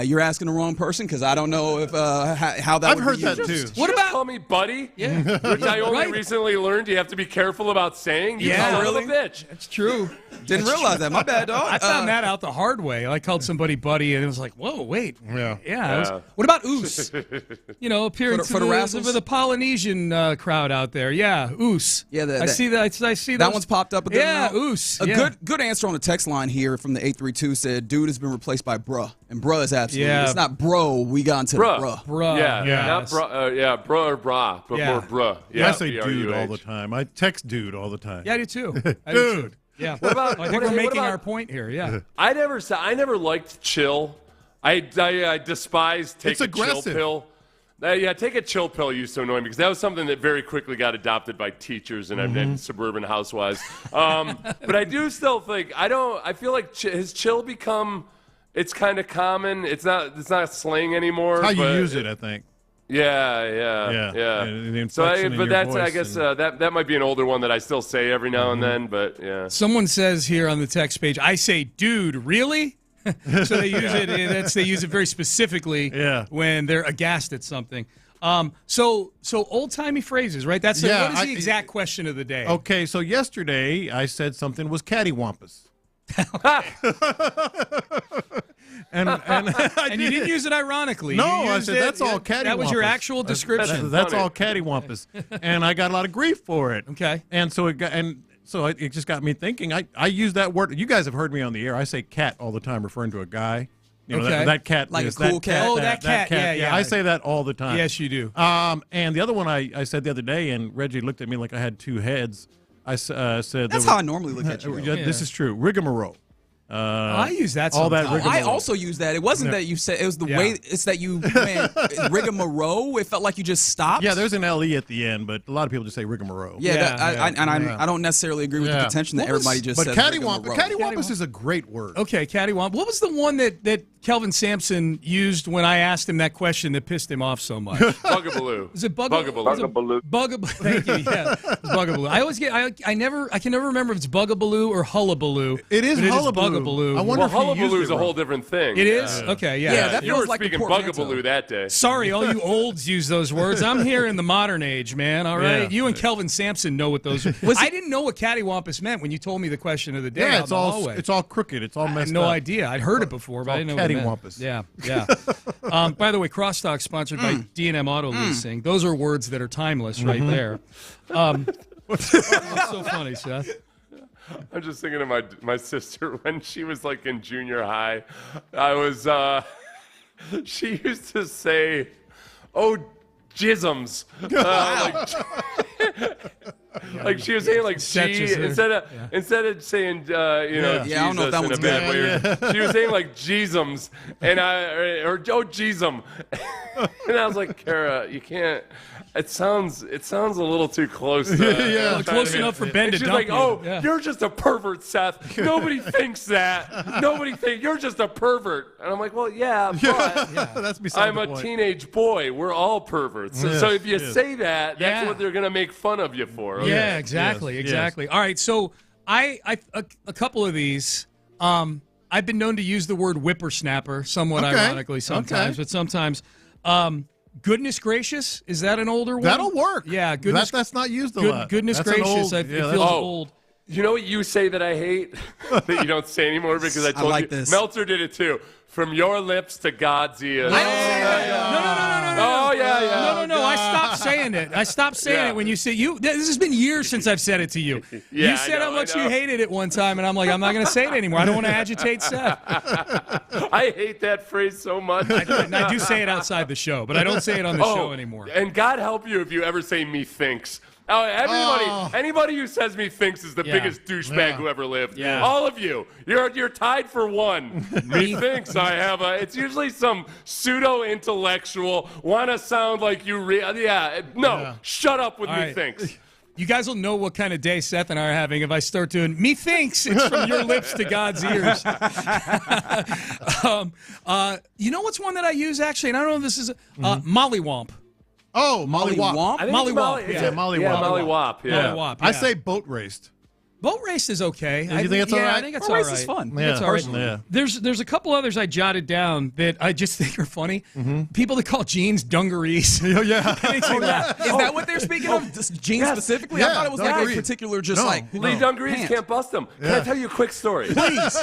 you're asking the wrong person because I don't know if how that. I've heard that too. What about call me buddy? Yeah. Which I only recently learned you have to be careful about saying. You call him a bitch. That's true. Didn't realize that. My bad, dog. I found that out the hard way. I called somebody buddy, and it was like, whoa, wait. Yeah. What about oos? Appearing for the Polynesian crowd out there. Yeah. Oos. Yeah, I see that. I see that one's popped up. Oos. A good answer on the text line here from the 832 said, "Dude has been replaced by bruh," and bruh is absolutely. It's not bro. We got into bruh. Bruh. Yeah. Not bruh. Bruh or brah, but more bruh. Yeah. I say dude all the time. I text dude all the time. Yeah, I do too. Dude. Yeah. What about? I think we're making our point here. Yeah. I never liked chill. I despise take a chill pill. Take a chill pill used to annoy me because that was something that very quickly got adopted by teachers and suburban housewives. But I do still think I feel like has chill become? It's kind of common. It's not slang anymore. It's how you use it, I think. Yeah. And So, but that's I guess that might be an older one that I still say every now and then. But yeah. Someone says here on the text page, I say, "Dude, really?" So they use it. They use it very specifically when they're aghast at something. So old timey phrases, right? What is the exact question of the day? Okay, so yesterday I said something was cattywampus. and you didn't use it ironically. No, I said that's all cattywampus. That was your actual description. That's all cattywampus, and I got a lot of grief for it. Okay, and so it just got me thinking. I use that word. You guys have heard me on the air. I say cat all the time, referring to a guy. You know, that cat, like a cool cat. Oh, that cat. Yeah. I say that all the time. Yes, you do. And the other one I said the other day, and Reggie looked at me like I had two heads. I said that's how I normally look at you. This is true. Rigmarole. I use that all sometimes. that I also use that. It wasn't that you said, it was the way, it's that you went rigmarole. It felt like you just stopped. Yeah, there's an LE at the end, but a lot of people just say rigmarole. I don't necessarily agree with the contention that everybody just says rigmarole. Cattywampus is a great word. Okay, cattywampus. What was the one that Kelvin Sampson used when I asked him that question that pissed him off so much? Bugaboo. Is it Bugaboo? Bugaboo. Thank you. Yeah, it's Bugaboo. I always get. I can never remember if it's Bugaboo or Hullabaloo. It is Hullabaloo. I wonder if Hullabaloo is a whole different thing. It is? Okay, yeah. Yeah, that you were feels like speaking Bugaboo that day. Sorry, all you olds use those words. I'm here in the modern age, man. All right, you and Kelvin Sampson know what those. I didn't know what cattywampus meant when you told me the question of the day. Yeah, it's all crooked. It's all messed up. I had no idea. I'd heard it before, but I didn't know what it meant. Cattywampus. Yeah. By the way, Crosstalk sponsored by D&M Auto Leasing. Those are words that are timeless right there. That's so funny, Seth. I'm just thinking of my sister when she was like in junior high. She used to say, "Oh, jisms." Like she was saying like G instead of saying Jesus I don't know if that in one's a bad way. She was saying like Jeezums or Jeezum, and I was like, Kara, you can't. It sounds a little too close. Close enough for Ben to she's dump like, you. "Oh, you're just a pervert, Seth. Nobody thinks that. Nobody thinks you're just a pervert." And I'm like, "Well, but that's beside I'm the a point. teenage boy. We're all perverts. So if you say that, that's what they're gonna make fun of you for." Okay? Yeah, exactly. All right, so I a couple of these. I've been known to use the word whippersnapper, somewhat ironically sometimes, but sometimes. Goodness gracious, is that an older one? That'll work. Yeah, that's not used a lot. Goodness gracious, it feels old. You know what you say that I hate that you don't say anymore because I told you. This. Meltzer did it too. From your lips to God's ears. I don't say that. No. Oh yeah. No. I stopped saying it. I stopped saying it when you say you. This has been years since I've said it to you. You said how much you hated it one time, and I'm like, I'm not going to say it anymore. I don't want to agitate Seth. I hate that phrase so much. I do say it outside the show, but I don't say it on the show anymore. And God help you if you ever say "methinks." Anybody who says "methinks" is the biggest douchebag who ever lived. Yeah. All of you, you're tied for one. Methinks I have a. It's usually some pseudo-intellectual want to sound like you. Shut up with methinks. You guys will know what kind of day Seth and I are having if I start doing methinks. It's from your lips to God's ears. You know what's one that I use actually, and I don't know if this is mollywomp. Oh, mollywop. Mollywop. Yeah, mollywop. Mollywop. I say boat raced. Boat race is okay. You think it's all right? I think it's boat all race right. is fun. It's all right. Yeah. There's a couple others I jotted down that I just think are funny. People that call jeans dungarees. Yeah. Laugh. Is that what they're speaking of? Jeans specifically? I thought it was like a particular Lee dungarees can't bust them. Can I tell you a quick story? Please.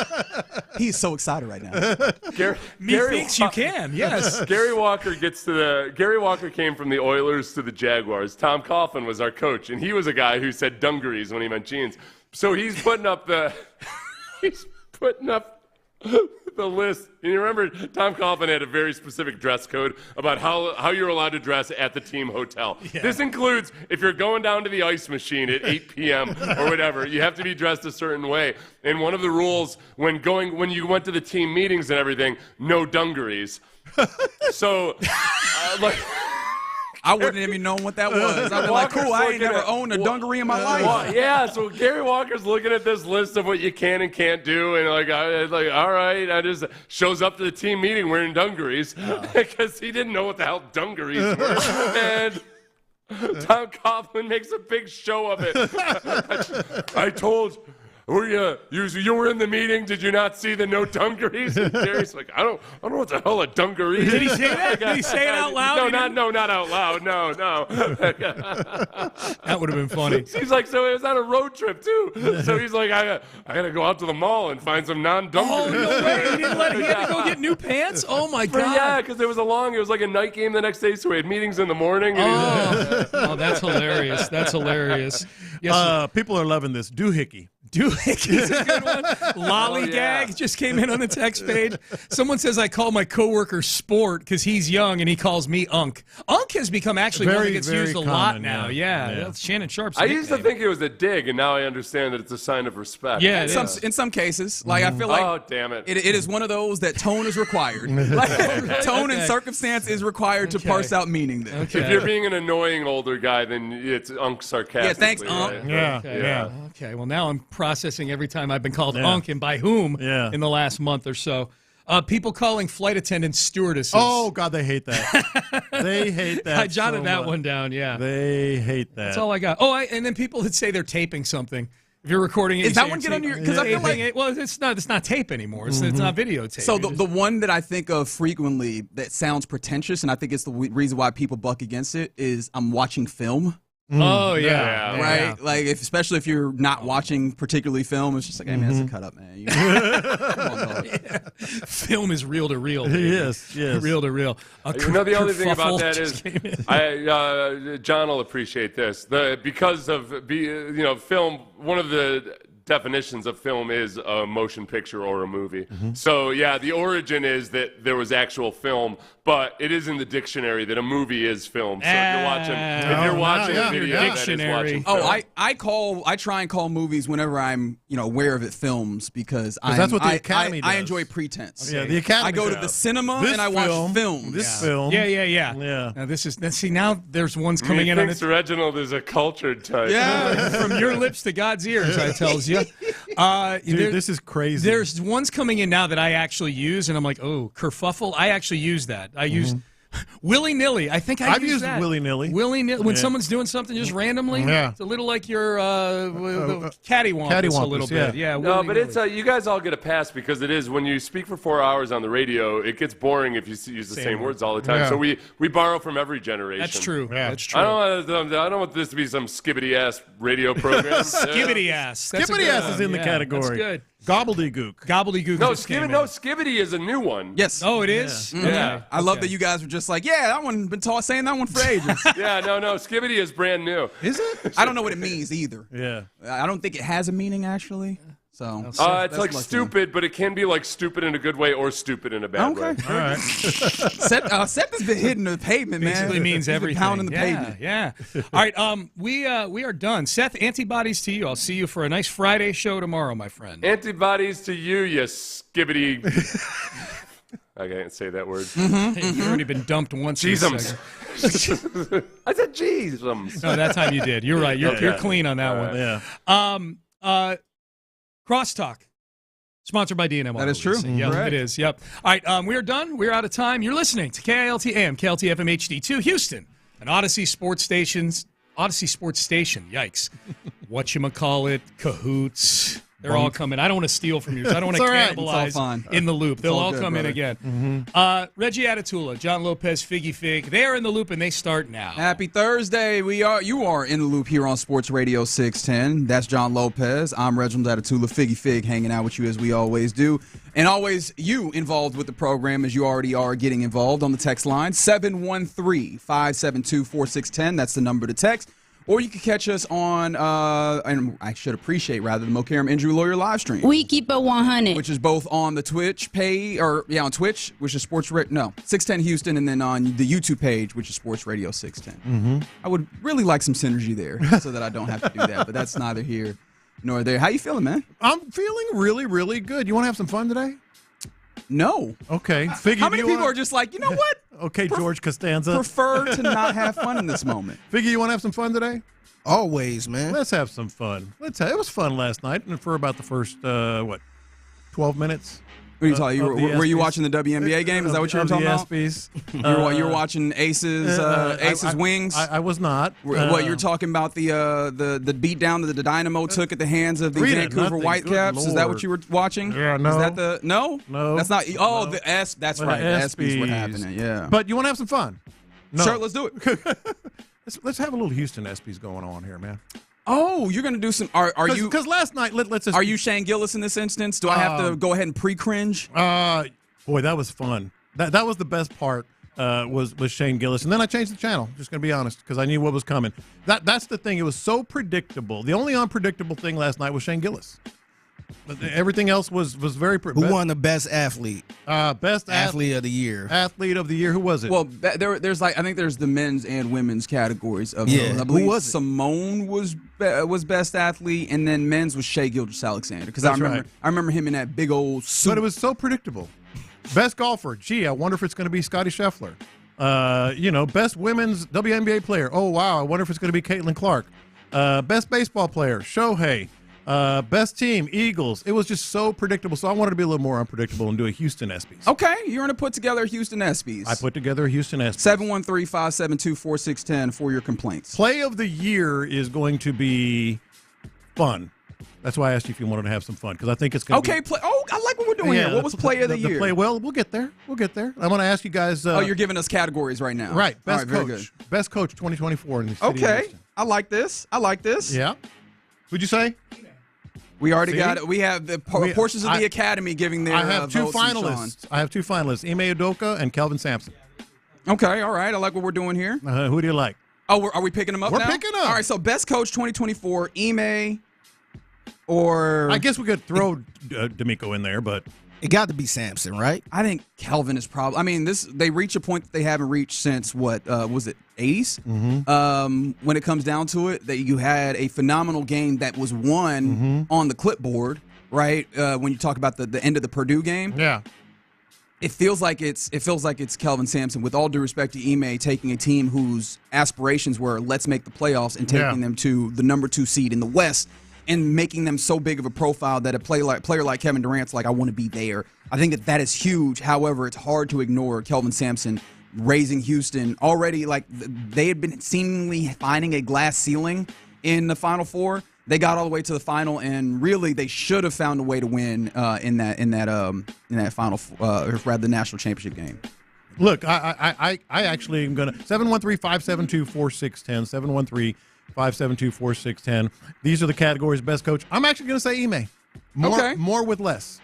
He's so excited right now. Gary thinks you can. Yes. Gary Walker came from the Oilers to the Jaguars. Tom Coughlin was our coach, and he was a guy who said dungarees when he meant jeans. So he's putting up the list. And you remember Tom Coughlin had a very specific dress code about how you're allowed to dress at the team hotel. Yeah. This includes if you're going down to the ice machine at 8 p.m. or whatever, you have to be dressed a certain way. And one of the rules when you went to the team meetings and everything, no dungarees. So I wouldn't even known what that was. I'd be like, cool, I ain't never owned a dungaree in my life. Yeah, so Gary Walker's looking at this list of what you can and can't do, and all right, I just shows up to the team meeting wearing dungarees because he didn't know what the hell dungarees were. And Tom Coughlin makes a big show of it. I told you were in the meeting. Did you not see the no dungarees? And Gary's like, I don't know what the hell a dungaree is. Did he say that? Did he say it out loud? Not out loud. No. That would have been funny. He's like, so it was on a road trip too. So he's like, I gotta go out to the mall and find some non-dungarees. Oh, no way. He had to go get new pants? Oh, my God. Yeah, because it was like a night game the next day, so we had meetings in the morning. Oh, that's hilarious. That's hilarious. Yes. People are loving this. Doohickey. Doohickey's a good one. Lollygag just came in on the text page. Someone says I call my coworker Sport because he's young and he calls me Unk. Unk has become actually one that gets used a lot now. Yeah. That's Shannon Sharp's I used to think it was a dig, and now I understand that it's a sign of respect. Yeah, in some cases, like I feel like, oh damn it, it is one of those that tone is required. Tone and circumstance is required to parse out meaning. There. If you're being an annoying older guy, then it's Unk sarcastically. Yeah, thanks, Unk. Right? Yeah. Okay. Well, now I'm processing every time I've been called Unk and by whom in the last month or so. People calling flight attendants stewardesses. Oh, God, they hate that. They hate that. I jotted so that much. one down, yeah. They hate that. That's all I got. Oh, and then people that say they're taping something. If you're recording it, is that one get under your? Because I feel like well, it's not tape anymore. It's not videotape. So the one that I think of frequently that sounds pretentious, and I think it's the reason why people buck against it is I'm watching film. Oh yeah, right. Yeah. Like especially if you're not watching particularly film, it's just like, hey man, that's a cut up, man. Come on, film is reel to reel. Yes, reel to reel. The only thing about that is, John will appreciate this. Because of film. One of the definitions of film is a motion picture or a movie. So yeah, the origin is that there was actual film, but it is in the dictionary that a movie is film. So if you're watching a video, dictionary. That is watching I film. try and call movies whenever I'm aware of it films because that's what the Academy does. I enjoy pretense. Yeah, the Academy. I go to the cinema and I watch films. This film. Yeah. Now there's ones coming in on it. Reginald is a cultured type. Yeah, from your lips to God's ears, I tells you. Dude, this is crazy. There's ones coming in now that I actually use, and I'm like, oh, kerfuffle. I actually use that. I used willy-nilly. I think I've used that. willy-nilly. Willy-nilly. When someone's doing something just randomly, it's a little like your cattywampus a little bit. Yeah. No, but it's you guys all get a pass because it is when you speak for 4 hours on the radio, it gets boring if you use the same words all the time. Yeah. So we borrow from every generation. That's true. Yeah. That's true. I don't want this to be some skibbity-ass radio program. Skibbity-ass. Skibbity-ass is in the category. That's good. Gobbledygook. Gobbledygook. No, Skibbity is a new one. Yes. Oh, it is? Yeah. I love that you guys were just like, that one, been saying that one for ages. No, Skibbity is brand new. Is it? I don't know what it means either. Yeah. I don't think it has a meaning, actually. So it's like stupid, but it can be like stupid in a good way or stupid in a bad way. All right. Seth has been hitting the pavement, man. Basically means everything. Pounding the pavement. Yeah. All right. We are done. Seth, antibodies to you. I'll see you for a nice Friday show tomorrow, my friend. Antibodies to you skibbity. I can't say that word. You've already been dumped once. Jeezums. I said jeezums. No, that time you did. You're right. You're clean on that one. Yeah. Crosstalk, sponsored by DNM. That is true. Yep, it is. Yep. All right, we are done. We're out of time. You're listening to KILT AM, KLT FM HD2, Houston, an Odyssey Sports Station. Yikes. Whatchamacallit, Cahoots. They're all coming. I don't want to steal from you. So I don't want to cannibalize in the loop. They'll all come in again. Reggie Atatula, John Lopez, Figgy Fig. They are in the loop, and they start now. Happy Thursday. You are in the loop here on Sports Radio 610. That's John Lopez. I'm Reginald Atatula, Figgy Fig, hanging out with you as we always do. And always you involved with the program as you already are getting involved on the text line. 713-572-4610. That's the number to text. Or you can catch us on, and I should appreciate rather, the Mokaram Injury Lawyer live stream. We keep it 100. Which is both on the Twitch page, on Twitch, which is 610 Houston, and then on the YouTube page, which is Sports Radio 610. I would really like some synergy there so that I don't have to do that, but that's neither here nor there. How you feeling, man? I'm feeling really, really good. You want to have some fun today? No. Okay. How many people are just like, you know what? Okay, George Costanza. Prefer to not have fun in this moment. Figgy, you want to have some fun today? Always, man. Let's have some fun. It was fun last night, and for about the first 12 minutes. What are you talking? Were you watching the WNBA game? Is that what you were talking about? ESPYs. You were watching Aces Wings. I was not. What you're talking about the beatdown that the Dynamo took at the hands of the Vancouver Whitecaps? Is that what you were watching? Yeah, no. Is that no? That's not. Oh, the S. That's right. The ESPYs were happening. Yeah. But you want to have some fun? No. Sure, let's do it. Let's have a little Houston ESPYs going on here, man. Oh, you're going to do some. Are you? Because last night, let's just. Are you Shane Gillis in this instance? Do I have to go ahead and pre-cringe? Boy, that was fun. That was the best part. Was Shane Gillis, and then I changed the channel. Just going to be honest, because I knew what was coming. That's the thing. It was so predictable. The only unpredictable thing last night was Shane Gillis. Everything else was very. Who won the best athlete? Best athlete of the year. Athlete of the year. Who was it? Well, there's I think there's the men's and women's categories of those. I believe who was it? Simone was best athlete, and then men's was Shai Gilgeous-Alexander, because I remember him in that big old suit. But it was so predictable. Best golfer. Gee, I wonder if it's going to be Scotty Scheffler. Best women's WNBA player. Oh wow, I wonder if it's going to be Caitlin Clark. Best baseball player. Shohei. Best team, Eagles. It was just so predictable. So I wanted to be a little more unpredictable and do a Houston ESPYs. Okay, you're going to put together a Houston ESPYs. I put together a Houston ESPYs. 713-572-4610 for your complaints. Play of the year is going to be fun. That's why I asked you if you wanted to have some fun, because I think it's going to be. I like what we're doing here. What was play of the year? Well, we'll get there. We'll get there. I'm going to ask you guys. You're giving us categories right now. Right. Best coach. Very good. Best coach 2024 in the city of Houston. I like this. Yeah. Who'd you say? We already got it. We have the portions of the academy giving their. I have two votes finalists. Ime Udoka and Kelvin Sampson. Okay, all right. I like what we're doing here. Who do you like? Oh, are we picking them up now? We're picking them. All right, so best coach 2024, Ime, or I guess we could throw D'Amico in there, but it got to be Sampson, right? I think Kelvin is probably. I mean, they reach a point that they haven't reached since what was it? 80s. Mm-hmm. When it comes down to it, that you had a phenomenal game that was won on the clipboard, right? When you talk about the end of the Purdue game, it feels like it's Kelvin Sampson. With all due respect to Ime, taking a team whose aspirations were let's make the playoffs and taking them to the number 2 seed in the West and making them so big of a profile that a player like Kevin Durant's like, I want to be there. I think that is huge. However, it's hard to ignore Kelvin Sampson raising Houston already. Like, they had been seemingly finding a glass ceiling in the Final Four. They got all the way to the final, and really they should have found a way to win in that final, or rather the national championship game. Look, I actually am going to 713-572-4610, 713-572-4610. These are the categories. Best coach. I'm actually going to say Ime. More with less.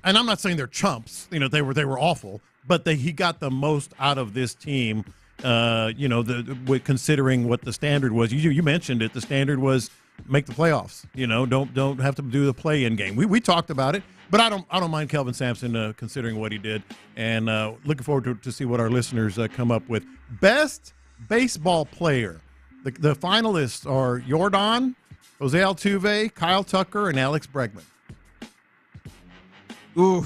And I'm not saying they're chumps. They were awful, but he got the most out of this team. Considering what the standard was, you mentioned it. The standard was make the playoffs. Don't have to do the play-in game. We talked about it, but I don't mind Kelvin Sampson considering what he did, and looking forward to see what our listeners come up with. Best baseball player. The finalists are Jordan, Jose Altuve, Kyle Tucker, and Alex Bregman. Ooh.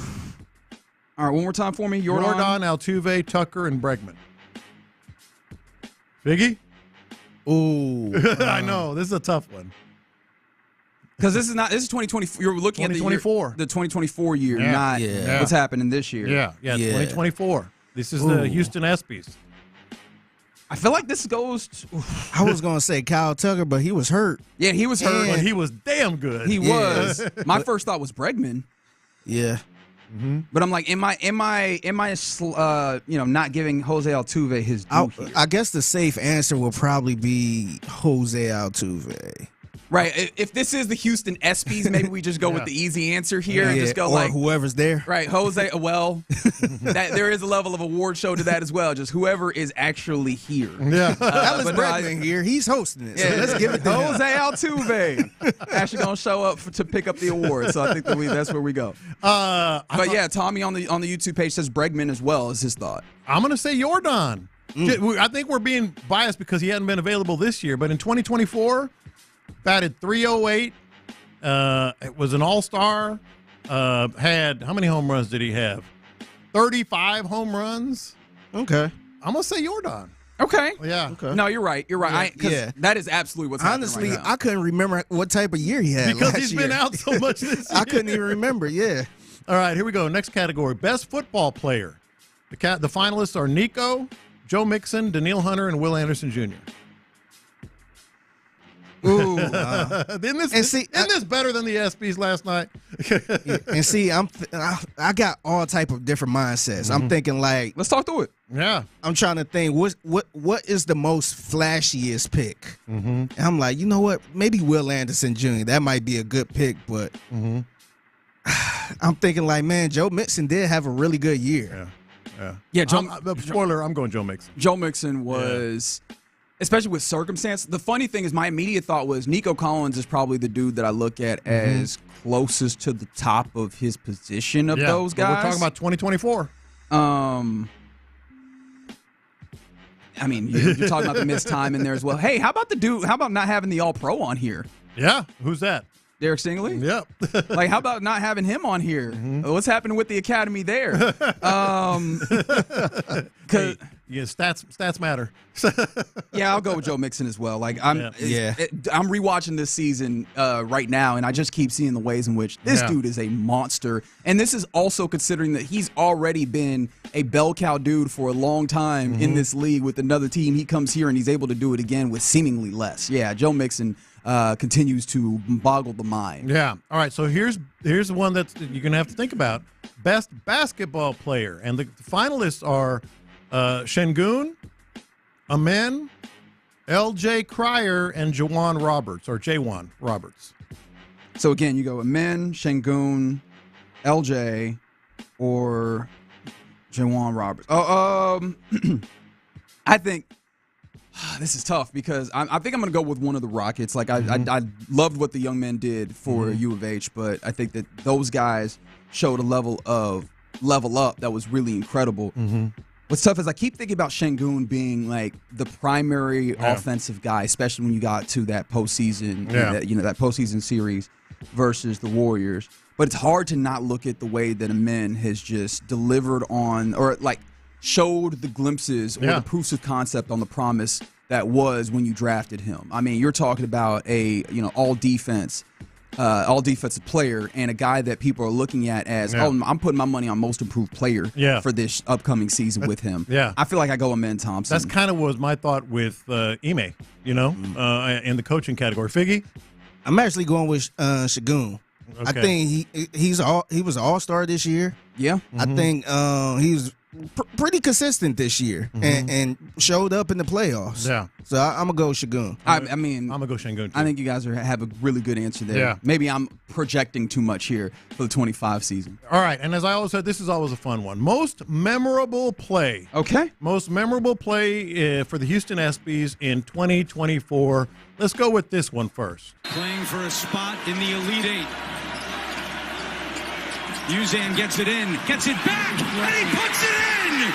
All right, one more time for me. Jordan, Altuve, Tucker, and Bregman. Biggie? Ooh. I know. This is a tough one. Because this is 2024. You're looking at the 2024 year, not what's happening this year. Yeah, 2024. This is the Houston ESPYs. I feel like this goes I was going to say Kyle Tucker, but he was hurt. Yeah, he was hurt. But he was damn good. He was. My first thought was Bregman. Yeah. Mm-hmm. But I'm like, am I not giving Jose Altuve his due here? I guess the safe answer will probably be Jose Altuve. Right. If this is the Houston ESPYs, maybe we just go with the easy answer here and just go or whoever's there. Right. Jose. Well, there is a level of award show to that as well. Just whoever is actually here. Yeah. Alex Bregman here. He's hosting it. Yeah, so let's give it to Jose Altuve. Actually going to show up to pick up the award. So I think that's where we go. Tommy on the YouTube page says Bregman as well is his thought. I'm going to say Jordan. I think we're being biased because he hadn't been available this year, but in 2024. Batted .308. It was an all-star. Had how many home runs did he have? 35 home runs. Okay. I'm going to say Jordan. Okay. Yeah. Okay. No, you're right. You're right. Yeah. That is absolutely what's happening Honestly, right now. I couldn't remember what type of year he had Because last he's year. been out so much this year. I couldn't even remember, yeah. All right, here we go. Next category, best football player. The finalists are Nico, Joe Mixon, Daniil Hunter, and Will Anderson Jr. Ooh. Isn't this better than the EPSYs last night? And see, I got all type of different mindsets. I'm thinking like, let's talk through it. Yeah. I'm trying to think what is the most flashiest pick? And I'm like, you know what? Maybe Will Anderson Jr. That might be a good pick, but I'm thinking like, man, Joe Mixon did have a really good year. Yeah. Spoiler, I'm going Joe Mixon. Joe Mixon was, especially with circumstance. The funny thing is my immediate thought was Nico Collins is probably the dude that I look at as closest to the top of his position of those guys. We're talking about 2024. I mean, you're talking about the missed time in there as well. Hey, how about not having the All-Pro on here? Yeah, who's that? Derek Stingley? Yep. Like, how about not having him on here? What's happening with the academy there? Yeah, stats matter. Yeah, I'll go with Joe Mixon as well. Like I'm rewatching this season right now, and I just keep seeing the ways in which this dude is a monster. And this is also considering that he's already been a bell cow dude for a long time in this league with another team. He comes here and he's able to do it again with seemingly less. Yeah, Joe Mixon continues to boggle the mind. Yeah. All right. So here's the one that you're gonna have to think about: best basketball player, and the finalists are Şengün, Amen, L.J. Cryer, and J'Wan Roberts. So again, you go Amen, Şengün, L.J. or J'Wan Roberts. I think this is tough because I think I'm going to go with one of the Rockets. Like I loved what the young men did for U of H, but I think that those guys showed a level up that was really incredible. What's tough is I keep thinking about Şengün being like the primary offensive guy, especially when you got to that postseason, that postseason series versus the Warriors. But it's hard to not look at the way that Amen has just delivered on, or like showed the glimpses or the proofs of concept on the promise that was when you drafted him. I mean, you're talking about a all defensive player and a guy that people are looking at as, I'm putting my money on most improved player for this upcoming season with him. Yeah. I feel like I go Amen Thompson. That's kind of was my thought with Ime, in the coaching category. Figgy? I'm actually going with Şengün. Okay. I think he was an all-star this year. Yeah. I think he was pretty consistent this year and showed up in the playoffs. Yeah. So I'm going to go Şengün. I mean, I'm going to go Şengün too. I think you guys have a really good answer there. Yeah. Maybe I'm projecting too much here for the 25 season. All right. And as I always said, this is always a fun one. Most memorable play. Okay. Most memorable play for the Houston EPSYs in 2024. Let's go with this one first. Playing for a spot in the Elite Eight. Uzan gets it in, gets it back, and he puts it in!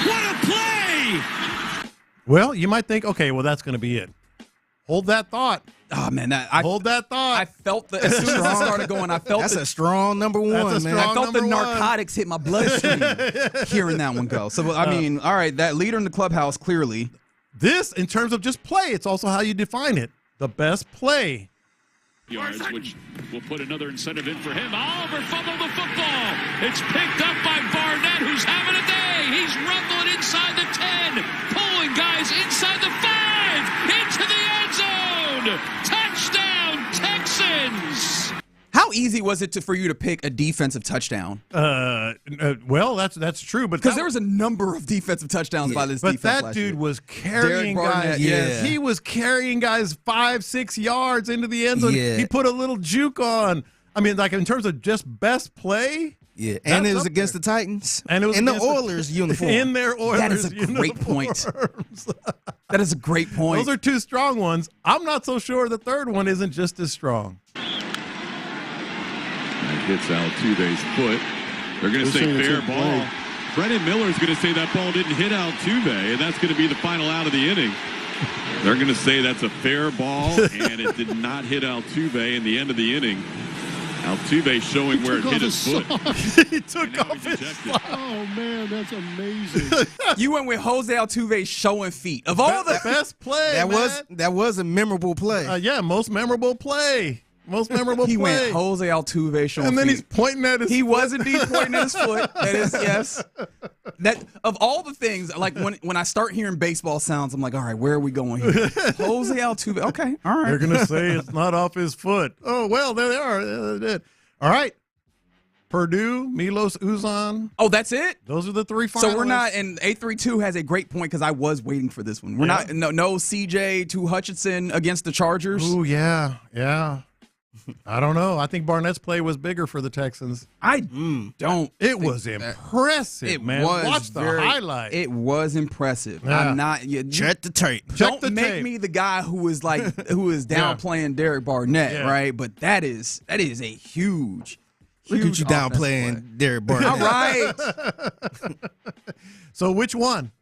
What a play! Well, you might think, okay, well, that's going to be it. Hold that thought. Oh, man. Hold that thought. I felt as soon as I started going, I felt that's a strong number one, man. I felt the narcotics hit my bloodstream hearing that one go. So, I mean, all right, that leader in the clubhouse, clearly. This, in terms of just play, it's also how you define it. The best play. Yards, which will put another incentive in for him. Oliver fumbled the football. It's picked up by Barnett, who's having a day. He's rumbling inside the 10, pulling guys inside the 5, into the end zone. Touchdown, Texans. How easy was it for you to pick a defensive touchdown? Well, that's true, but because there was a number of defensive touchdowns by this defense. But that dude was carrying guys. He was carrying guys 5-6 yards into the end zone. He put a little juke on. I mean, like in terms of just best play. Yeah, and it was against the Titans. And it was in the Oilers uniform. In their Oilers That is a great point. That is a great point. Those are two strong ones. I'm not so sure the third one isn't just as strong. That hits Altuve's foot. They're going to say fair ball. Brendan Miller's going to say that ball didn't hit Altuve, and that's going to be the final out of the inning. They're going to say that's a fair ball, and it did not hit Altuve in the end of the inning. Altuve showing where it hit his foot. He took off his sock. Oh, man, that's amazing. You went with Jose Altuve showing feet. Of all the best play, that was a memorable play. Yeah, most memorable play. Most memorable he play. Went Jose Altuve showing and then feet. he's pointing at his He foot. was indeed pointing at his foot. That is, yes. That of all the things, like when I start hearing baseball sounds, I'm like, all right, where are we going here? Jose Altuve. Okay, all right. They're going to say it's not off his foot. Oh, well, there they are. They did. All right. Purdue, Milos Uzan. Oh, that's it? Those are the three finalists. So we're not, and 832 has a great point because I was waiting for this one. We're not, no CJ to Hutchinson against the Chargers. Oh, yeah. I don't know. I think Barnett's play was bigger for the Texans. I don't. It was impressive, it man. Was Watch the highlight. It was impressive. Yeah. I'm not. Check the tape. Don't make me the guy who is downplaying Derek Barnett, right? But that is a huge. Look at you downplaying Derek Barnett. All right. So which one?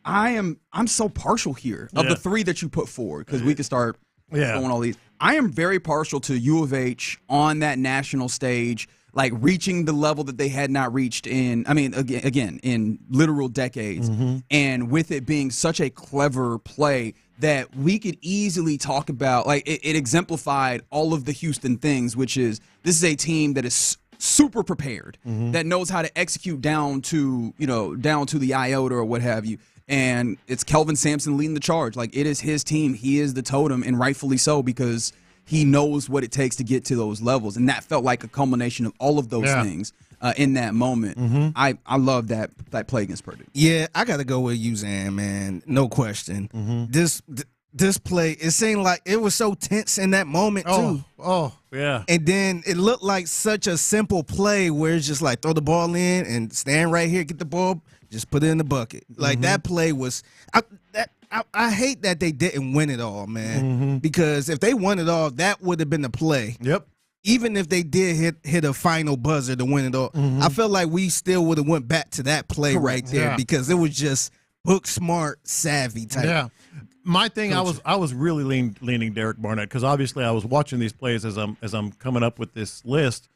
I'm so partial here of the three that you put forward because we could start going all these. I am very partial to U of H on that national stage, like reaching the level that they had not reached in literal decades. Mm-hmm. And with it being such a clever play that we could easily talk about, like it exemplified all of the Houston things, which is this is a team that is super prepared, that knows how to execute down to the iota or what have you. And it's Kelvin Sampson leading the charge. Like, it is his team. He is the totem, and rightfully so, because he knows what it takes to get to those levels. And that felt like a culmination of all of those things in that moment. Mm-hmm. I love that play against Purdue. Yeah, I got to go with Uzan, man. No question. Mm-hmm. This play, it seemed like it was so tense in that moment, too. Oh, yeah. And then it looked like such a simple play where it's just like throw the ball in and stand right here, get the ball, just put it in the bucket. Like, that play was I hate that they didn't win it all, man. Because if they won it all, that would have been the play. Yep. Even if they did hit a final buzzer to win it all, I felt like we still would have went back to that play right there because it was just book smart, savvy type. Yeah. My thing, I was really leaning Derek Barnett because obviously I was watching these plays as I'm coming up with this list.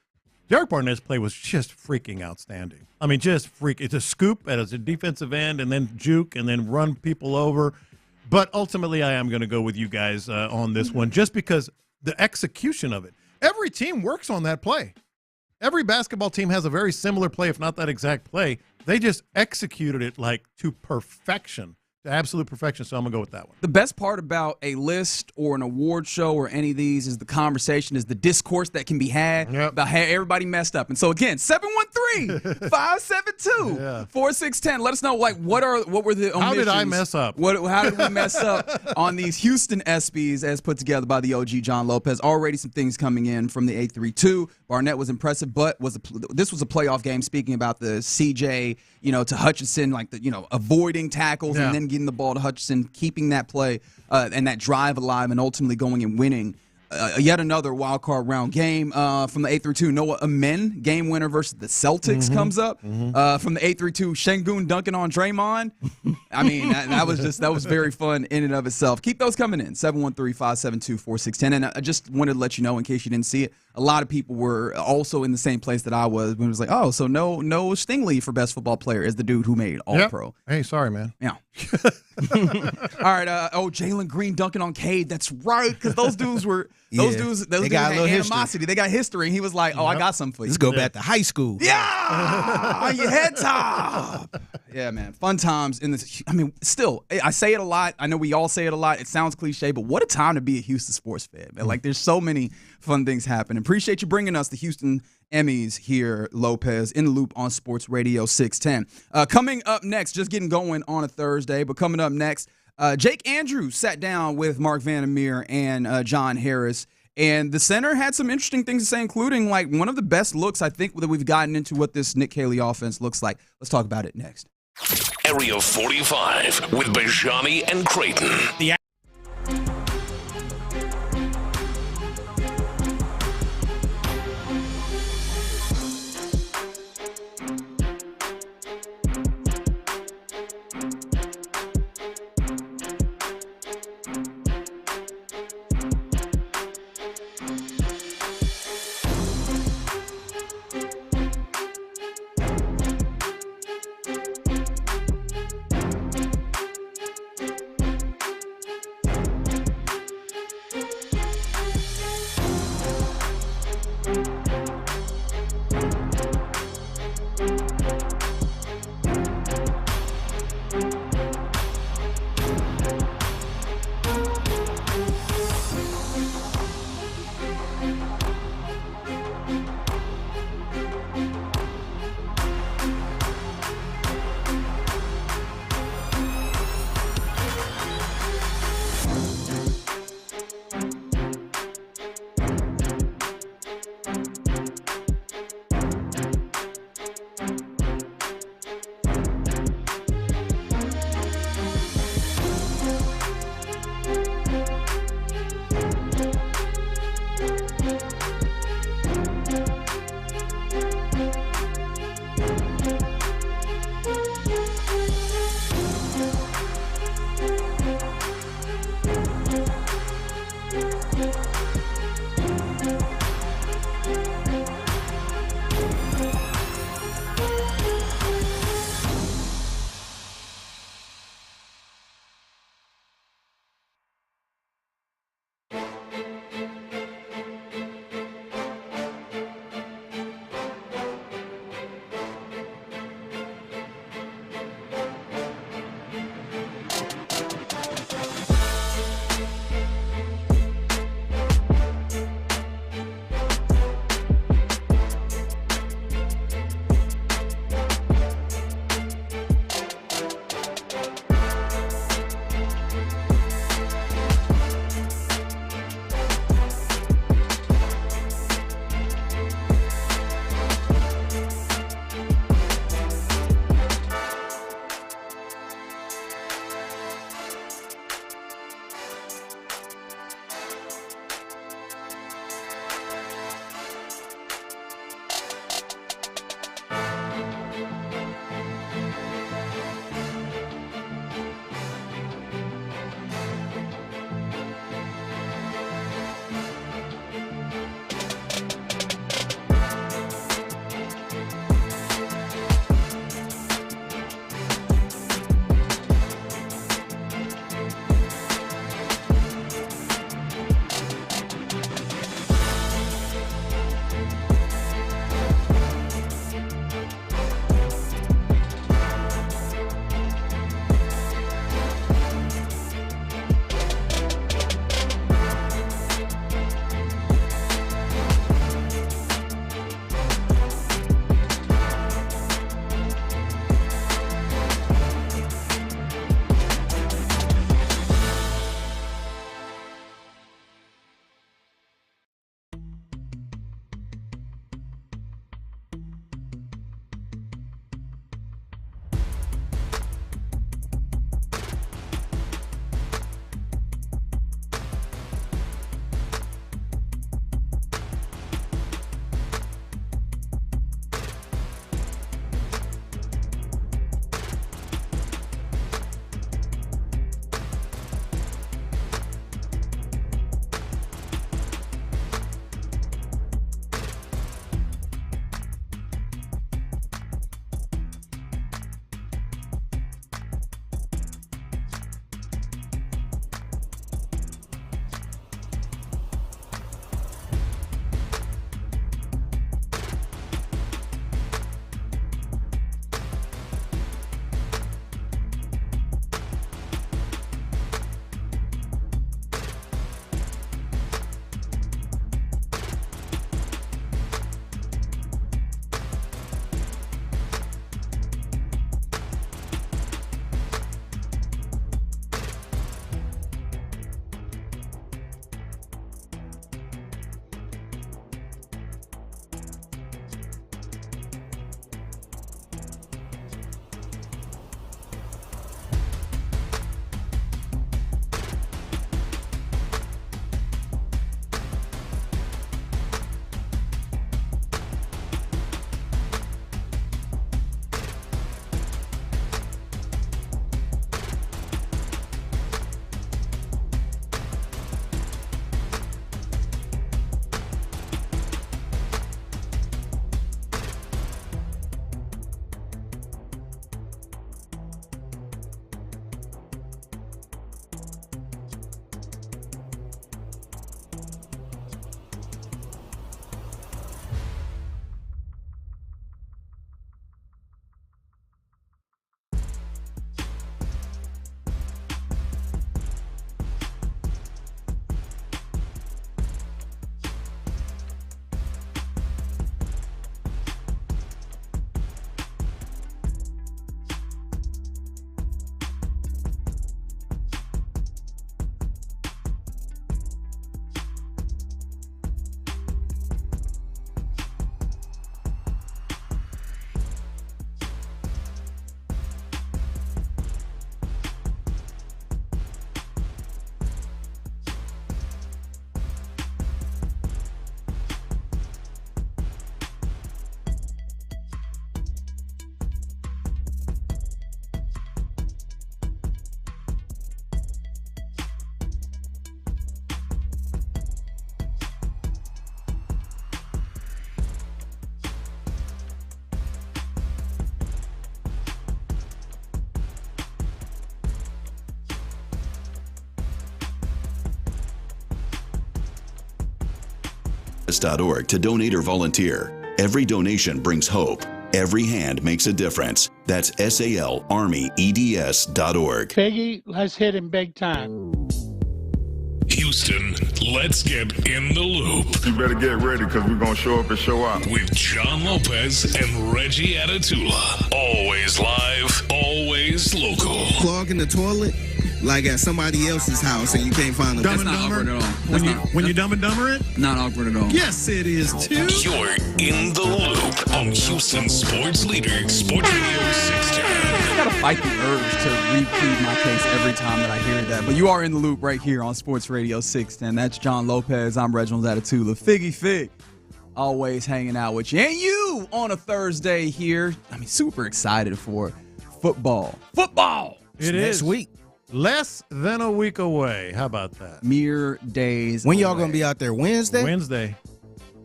Derek Barnett's play was just freaking outstanding. I mean, just freak. It's a scoop as a defensive end and then juke and then run people over. But ultimately, I am going to go with you guys on this one just because the execution of it. Every team works on that play. Every basketball team has a very similar play, if not that exact play. They just executed it like to perfection. To absolute perfection, so I'm going to go with that one. The best part about a list or an award show or any of these is the conversation, is the discourse that can be had about how everybody messed up. And so, again, 713-572-4610. Let us know, like, what were the omissions? How did I mess up? How did we mess up on these Houston EPSYs as put together by the OG John Lopez? Already some things coming in from the 832. Barnett was impressive, but this was a playoff game, speaking about the CJ, to Hutchinson, like avoiding tackles and then getting the ball to Hutchinson, keeping that play and that drive alive, and ultimately going and winning. Yet another wild card round game from the 832. Noah Amen, game winner versus the Celtics, comes up from the 832. Şengün dunking on Draymond. I mean, that was very fun in and of itself. Keep those coming in, 713-572-4610. And I just wanted to let you know, in case you didn't see it, a lot of people were also in the same place that I was when it was like, oh, so no Stingley for best football player is the dude who made All-Pro. Hey, sorry, man. Yeah. All right. Jalen Green dunking on Cade. That's right, because those dudes dudes had animosity. They got history. He was like, I got something for you. Let's go back to high school. Yeah, on your head top. Yeah, man. Fun times in this. I mean, still, I say it a lot. I know we all say it a lot. It sounds cliche, but what a time to be a Houston sports fan, man. Like, there's so many fun things happening. Appreciate you bringing us the Houston Emmys here, Lopez, in the loop on Sports Radio 610. Coming up next, just getting going on a Thursday, but coming up next, Jake Andrews sat down with Mark Vandermeer and John Harris, and the center had some interesting things to say, including like one of the best looks I think that we've gotten into what this Nick Caley offense looks like. Let's talk about it next. Area 45 with Bijani and Creighton. SportsRadio.org to donate or volunteer. Every donation brings hope. Every hand makes a difference. That's SALArmyEDS.org. Peggy, let's hit him big time. Houston, let's get in the loop. You better get ready because we're going to show up and show out. With John Lopez and Reggie Atatula. Always live, always local. Clogging the toilet like at somebody else's house and you can't find a Dumb and Dumber? Not awkward at all. When you Dumb and Dumber it? Not awkward at all. Yes, it is too. You're in the loop on Houston sports leader, Sports Radio 610. I gotta fight the urge to repeat my case every time that I hear that. But you are in the loop right here on Sports Radio 610. That's John Lopez. I'm Reginald Atatula. Figgy Fig. Always hanging out with you. And you on a Thursday here. I mean, super excited for football. Football! It is. Next week. Less than a week away. How about that? Mere days. When y'all gonna be out there? Wednesday? Wednesday.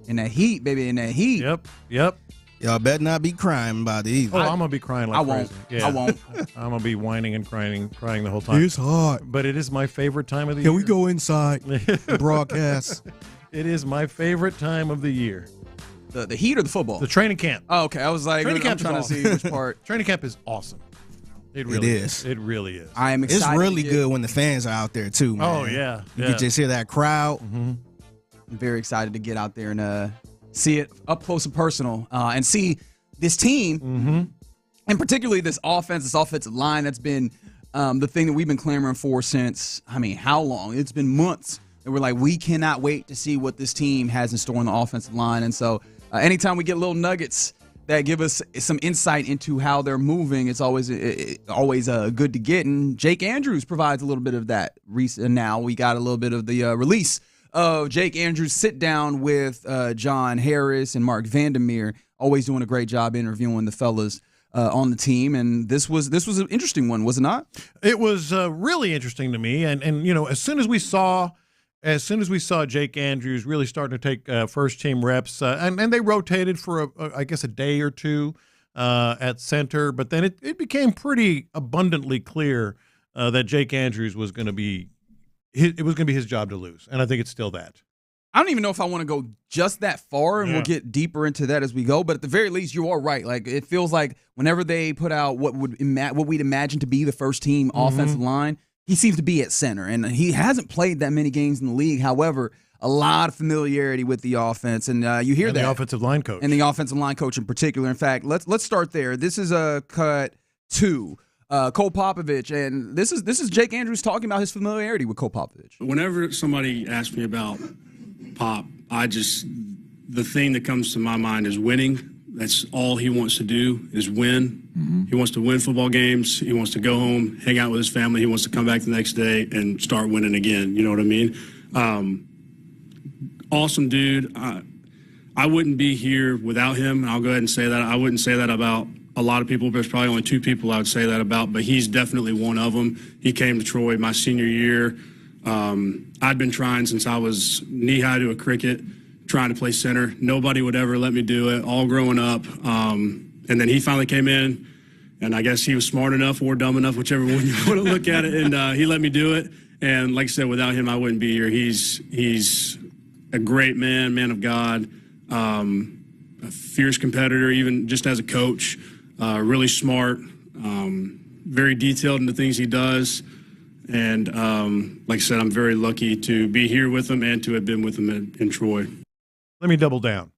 In that heat, baby, in that heat. Yep. Y'all better not be crying about it either. Oh, I'm gonna be crying like crazy. Yeah. I won't. I'm gonna be whining and crying the whole time. It's hot. But it is my favorite time of the year. Can we go inside? Broadcast. It is my favorite time of the year. The heat or the football? The training camp. Oh, okay. I was like, I'm trying to see which part. Training camp is awesome. It really is. It really is. I am excited. It's really good when the fans are out there too, man. Oh yeah. You can just hear that crowd. Mm-hmm. I'm very excited to get out there and see it up close and personal, and see this team, and particularly this offensive line that's been the thing that we've been clamoring for since, I mean, how long? It's been months. And we're like, we cannot wait to see what this team has in store on the offensive line. And so anytime we get little nuggets that give us some insight into how they're moving, it's always good to get. And Jake Andrews provides a little bit of that. Now we got a little bit of the release of Jake Andrews' sit down with John Harris and Mark Vandermeer, always doing a great job interviewing the fellas on the team. And this was an interesting one, was it not? It was really interesting to me. And you know, as soon as we saw Jake Andrews really starting to take first team reps, and they rotated for I guess a day or two at center, but then it became pretty abundantly clear that Jake Andrews was going to be his job to lose, and I think it's still that. I don't even know if I want to go just that far, and we'll get deeper into that as we go. But at the very least, you are right. Like, it feels like whenever they put out what we'd imagine to be the first team offensive line, he seems to be at center, and he hasn't played that many games in the league. However, a lot of familiarity with the offense, and you hear that. The offensive line coach. And the offensive line coach in particular. In fact, let's start there. This is a cut 2. Cole Popovich, and this is Jake Andrews talking about his familiarity with Cole Popovich. Whenever somebody asks me about Pop, the thing that comes to my mind is winning. That's all he wants to do is win. He wants to win football games. He wants to go home, hang out with his family. He wants to come back the next day and start winning again. You know what I mean? Awesome dude. I wouldn't be here without him. And I'll go ahead and say that. I wouldn't say that about a lot of people. There's probably only 2 people I would say that about, but he's definitely one of them. He came to Troy my senior year. I'd been trying since I was knee-high to a cricket, trying to play center. Nobody would ever let me do it, all growing up. And then he finally came in, and I guess he was smart enough or dumb enough, whichever one you want to look at it, and he let me do it. And like I said, without him, I wouldn't be here. He's a great man of God, a fierce competitor, even just as a coach, really smart, very detailed in the things he does. And like I said, I'm very lucky to be here with him and to have been with him in Troy. Let me double down.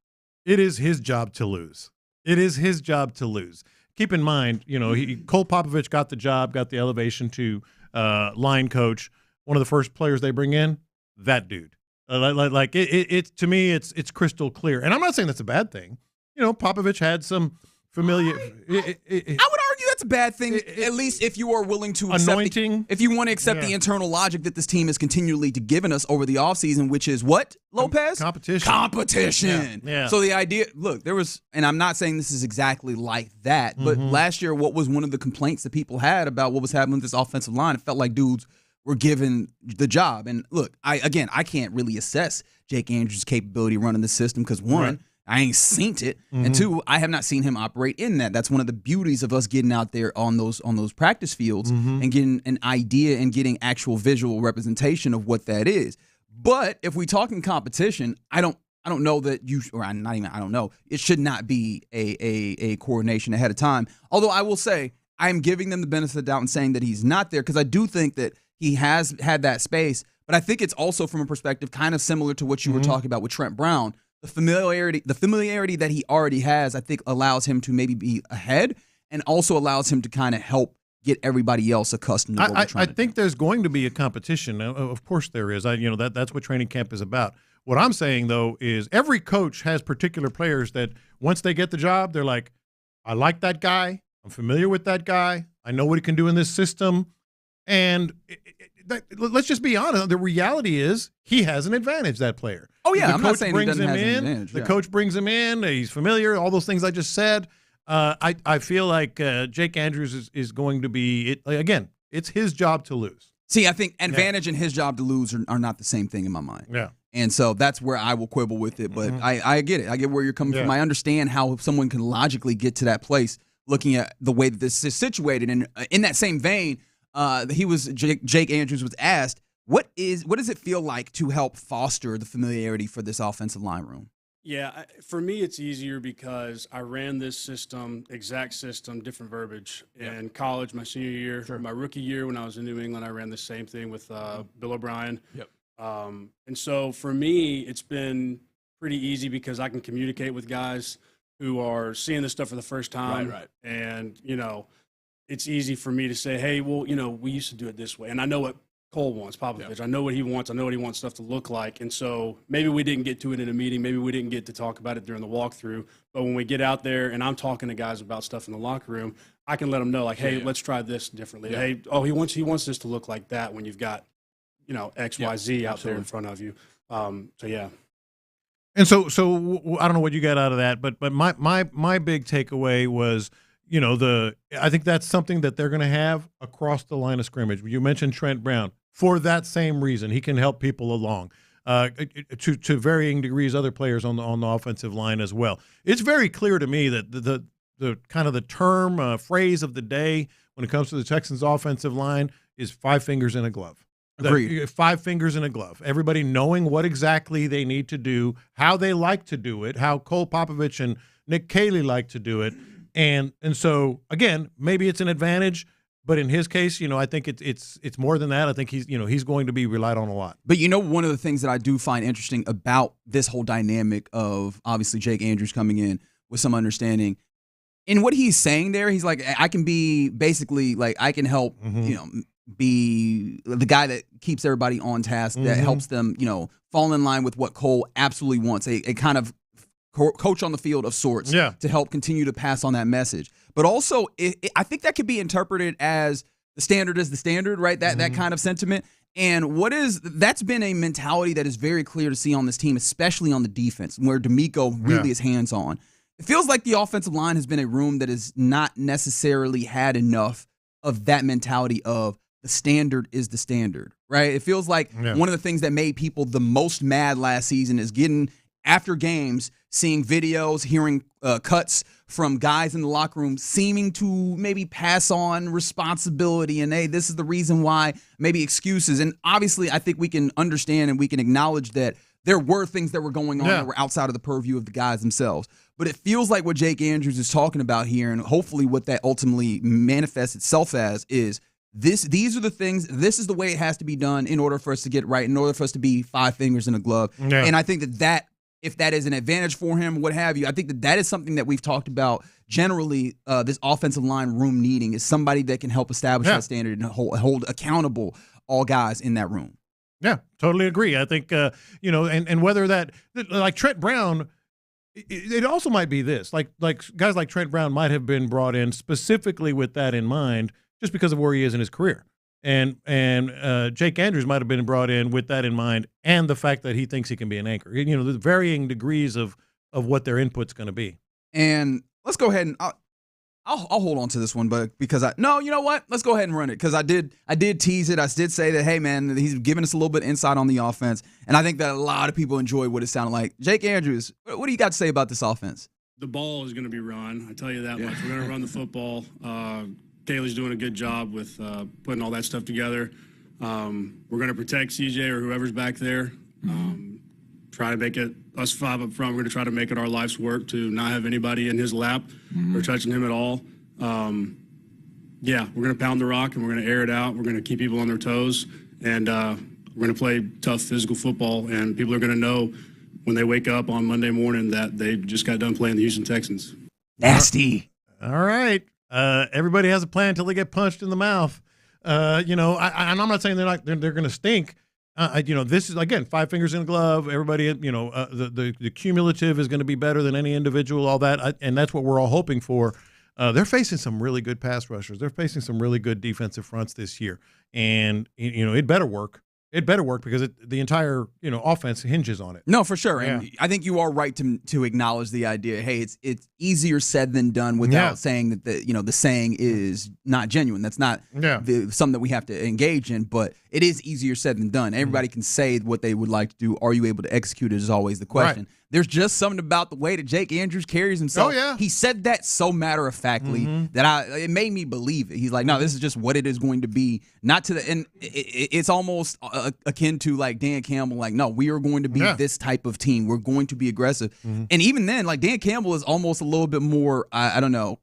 It is his job to lose. It is his job to lose. Keep in mind, you know, Cole Popovich got the job, got the elevation to line coach. One of the first players they bring in, that dude. To me, it's crystal clear. And I'm not saying that's a bad thing. You know, Popovich had some familiar. I would argue that's a bad thing, at least if you are willing to accept if you want to accept the internal logic that this team has continually given us over the offseason, which is what, Lopez? Competition. Yeah. So the idea, look, there was, and I'm not saying this is exactly like that, but last year, what was one of the complaints that people had about what was happening with this offensive line? It felt like dudes were given the job. And look, I can't really assess Jake Andrews' capability running the system because, one, I ain't seen it, and 2, I have not seen him operate in that. That's one of the beauties of us getting out there on those practice fields and getting an idea and getting actual visual representation of what that is. But if we talk in competition, I I don't know that you, or not even, I don't know. It should not be a coordination ahead of time. Although I will say, I'm giving them the benefit of the doubt and saying that he's not there because I do think that he has had that space. But I think it's also from a perspective kind of similar to what you were talking about with Trent Brown. The familiarity that he already has, I think, allows him to maybe be ahead and also allows him to kind of help get everybody else accustomed to what we're trying to do. I think there's going to be a competition. Of course there is. That's what training camp is about. What I'm saying, though, is every coach has particular players that once they get the job, they're like, I like that guy. I'm familiar with that guy. I know what he can do in this system. And let's just be honest. The reality is he has an advantage, that player. Oh, yeah. I'm not saying he doesn't have an advantage. The coach brings him in. He's familiar, all those things I just said. I feel like Jake Andrews is going to be, again, it's his job to lose. See, I think advantage and his job to lose are not the same thing in my mind. Yeah. And so that's where I will quibble with it. But I get it. I get where you're coming from. I understand how someone can logically get to that place looking at the way that this is situated. And in that same vein, Jake Andrews was asked, what does it feel like to help foster the familiarity for this offensive line room? Yeah, for me, it's easier because I ran this system, exact system, different verbiage in college, my senior year. Sure. My rookie year when I was in New England, I ran the same thing with Bill O'Brien. Yep. And so for me, it's been pretty easy because I can communicate with guys who are seeing this stuff for the first time. Right. And, it's easy for me to say, hey, well, we used to do it this way. And I know what Cole wants, Popovich. Yep. I know what he wants. I know what he wants stuff to look like. And so maybe we didn't get to it in a meeting. Maybe we didn't get to talk about it during the walkthrough. But when we get out there and I'm talking to guys about stuff in the locker room, I can let them know, like, hey, let's try this differently. Yeah. Hey, he wants this to look like that when you've got, X, Y, Z out there in front of you. Yeah. And so I don't know what you got out of that, but my big takeaway was, I think that's something that they're going to have across the line of scrimmage. You mentioned Trent Brown. For that same reason, he can help people along. To varying degrees, other players on the offensive line as well. It's very clear to me that the kind of the term phrase of the day when it comes to the Texans offensive line is 5 fingers in a glove. Agreed. 5 fingers in a glove. Everybody knowing what exactly they need to do, how they like to do it, how Cole Popovich and Nick Caley like to do it. And so, again, maybe it's an advantage, but in his case, I think it's more than that. I think he's going to be relied on a lot. But one of the things that I do find interesting about this whole dynamic of obviously Jake Andrews coming in with some understanding, in what he's saying there, he's like, I can be basically like I can help, be the guy that keeps everybody on task, that helps them, fall in line with what Cole absolutely wants, a kind of coach on the field of sorts to help continue to pass on that message. But also, I think that could be interpreted as the standard is the standard, right? That kind of sentiment. And that's been a mentality that is very clear to see on this team, especially on the defense, where D'Amico really is hands-on. It feels like the offensive line has been a room that has not necessarily had enough of that mentality of the standard is the standard, right? It feels like one of the things that made people the most mad last season is getting after games, seeing videos, hearing cuts from guys in the locker room seeming to maybe pass on responsibility and, hey, this is the reason why, maybe excuses. And obviously, I think we can understand and we can acknowledge that there were things that were going on that were outside of the purview of the guys themselves. But it feels like what Jake Andrews is talking about here, and hopefully what that ultimately manifests itself as, is these are the things, this is the way it has to be done in order for us to get right, in order for us to be 5 fingers in a glove. Yeah. And I think that if that is an advantage for him, what have you, I think that is something that we've talked about generally, this offensive line room needing is somebody that can help establish that standard and hold accountable all guys in that room. Yeah, totally agree. I think, and whether that, like Trent Brown, it also might be this, like guys like Trent Brown might have been brought in specifically with that in mind, just because of where he is in his career. And Jake Andrews might have been brought in with that in mind, and the fact that he thinks he can be an anchor. The varying degrees of what their input's going to be. And let's go ahead and I'll hold on to this one, but because you know what? Let's go ahead and run it, because I did tease it. I did say that, hey man, he's giving us a little bit of insight on the offense, and I think that a lot of people enjoyed what it sounded like. Jake Andrews, what do you got to say about this offense? The ball is going to be run. I tell you that much. We're going to run the football. Kaylee's doing a good job with putting all that stuff together. We're going to protect CJ or whoever's back there. Try to make it us 5 up front, we're going to try to make it our life's work to not have anybody in his lap or touching him at all. We're going to pound the rock and we're going to air it out. We're going to keep people on their toes, and we're going to play tough physical football, and people are going to know when they wake up on Monday morning that they just got done playing the Houston Texans. Nasty. All right. Everybody has a plan until they get punched in the mouth. And I'm not saying they're going to stink. This is, again, 5 fingers in a glove. Everybody, the cumulative is going to be better than any individual, all that. And that's what we're all hoping for. They're facing some really good pass rushers. They're facing some really good defensive fronts this year. And, it better work. It better work because the entire offense hinges on it. No, for sure. Yeah. And I think you are right to acknowledge the idea. Hey, it's easier said than done without saying that the saying is not genuine. That's not something that we have to engage in. But it is easier said than done. Everybody can say what they would like to do. Are you able to execute it is always the question. Right. There's just something about the way that Jake Andrews carries himself. Oh, yeah. He said that so matter-of-factly that it made me believe it. He's like, no, this is just what it is going to be. And it's almost akin to like Dan Campbell, like, no, we are going to be this type of team. We're going to be aggressive. And even then, like, Dan Campbell is almost a little bit more, I don't know,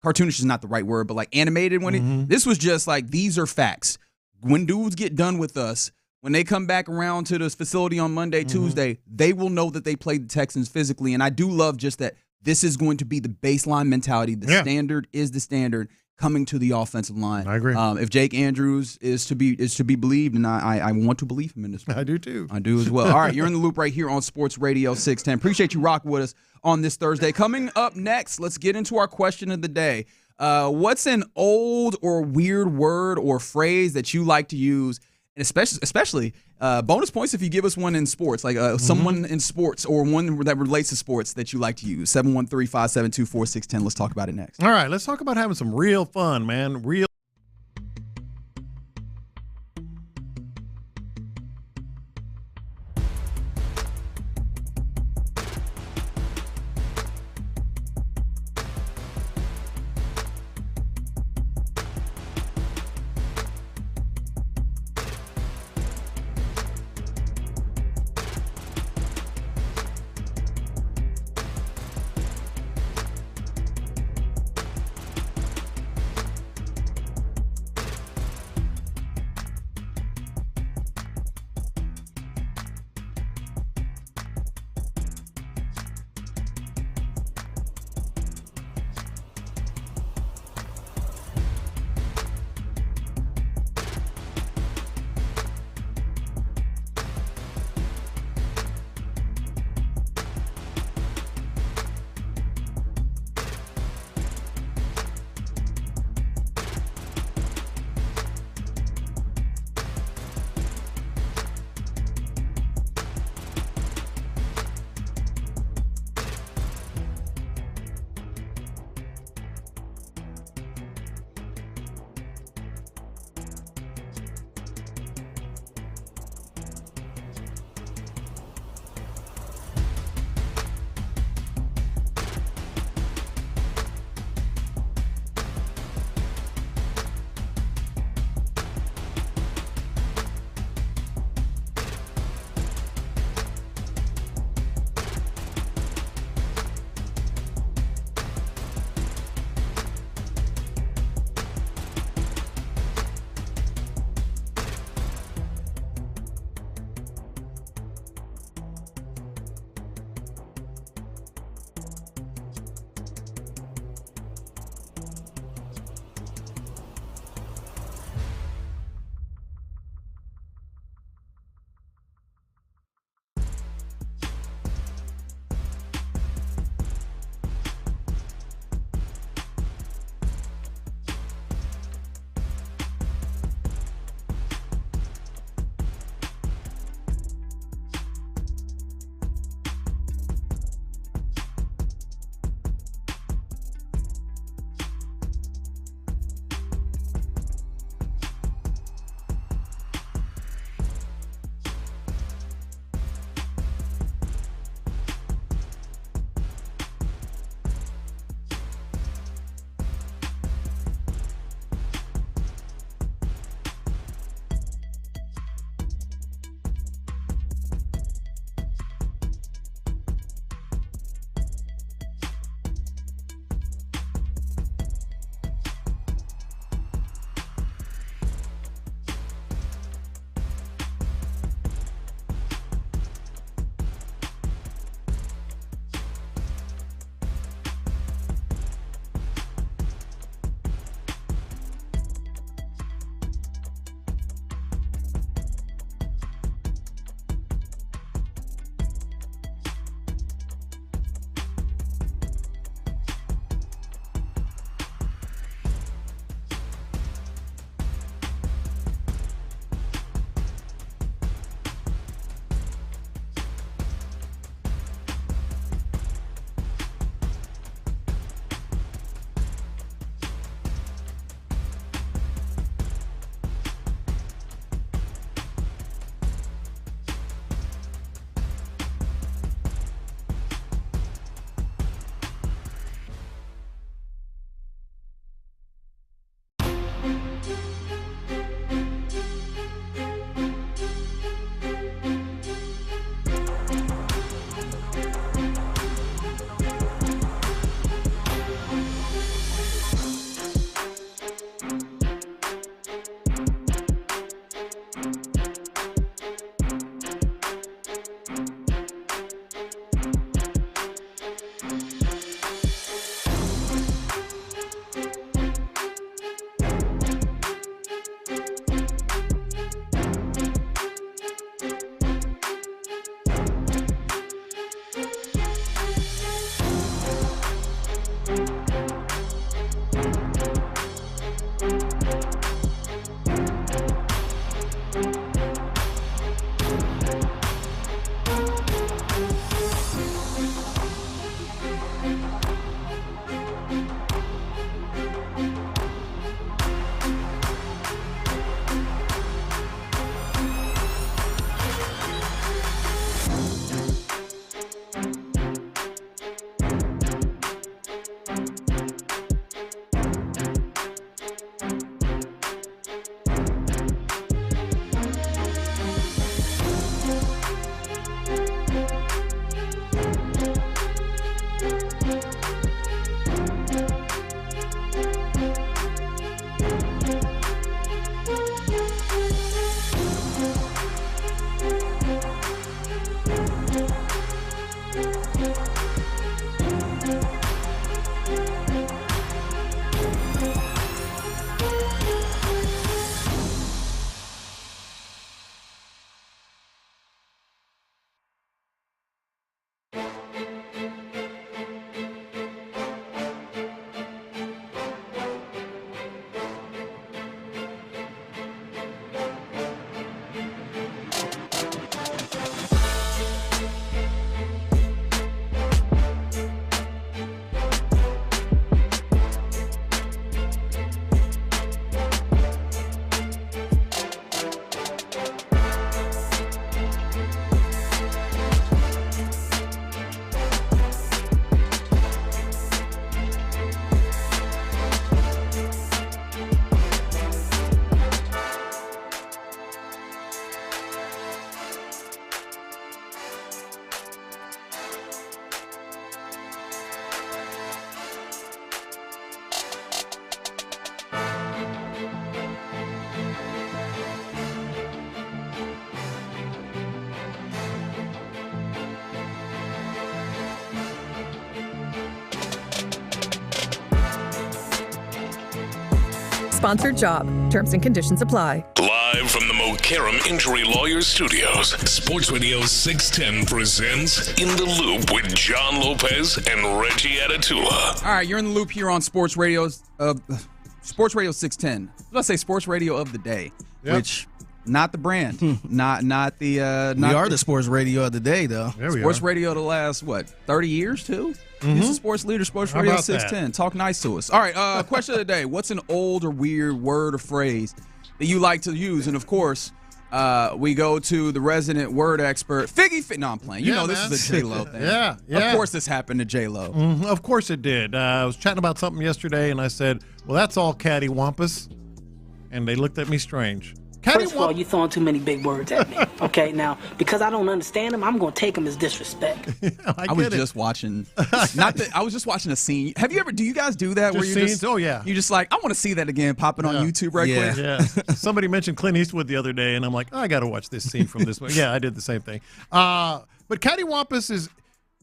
cartoonish is not the right word, but like animated when this was just like, these are facts. When dudes get done with us, when they come back around to this facility on Monday, Tuesday, they will know that they played the Texans physically. And I do love just that this is going to be the baseline mentality. The standard is the standard coming to the offensive line. I agree. If Jake Andrews is to be believed, and I want to believe him in this one. I do too. I do as well. All right, you're in the loop right here on Sports Radio 610. Appreciate you rocking with us on this Thursday. Coming up next, let's get into our question of the day. What's an old or weird word or phrase that you like to use? And especially bonus points if you give us one in sports, like someone in sports or one that relates to sports that you like to use. 713-572-4610. Let's talk about it next. All right, let's talk about having some real fun, man. sponsored job. Terms and conditions apply. Live from the Mokaram Injury Lawyers Studios, Sports Radio 610 presents In the Loop with John Lopez and Reggie Atatula. All right, you're in the loop here on Sports Radio 610. Let's say Sports Radio of the day, which not the brand, not the. We are the Sports Radio of the day, though. Sports Radio the last 30 years too. He's a sports leader. Sports Radio 610. Talk nice to us. All right, question of the day: what's an old or weird word or phrase that you like to use? And of course, we go to the resident word expert, Figgy. No, I'm playing. This is a J-Lo thing. Yeah. Of course this happened to J-Lo. Of course it did. I was chatting about something yesterday, and I said, well, that's all cattywampus. And they looked at me strange. First of all, you're throwing too many big words at me. Okay, now, because I don't understand them, I'm going to take them as disrespect. I was just watching, I was just watching a scene. Do you guys do that? Just where scenes? Oh, yeah. You're just like, I want to see that again, pop it on YouTube quick. Yeah. Somebody mentioned Clint Eastwood the other day, and I'm like, I got to watch this scene from this one. Yeah, I did the same thing. But cattywampus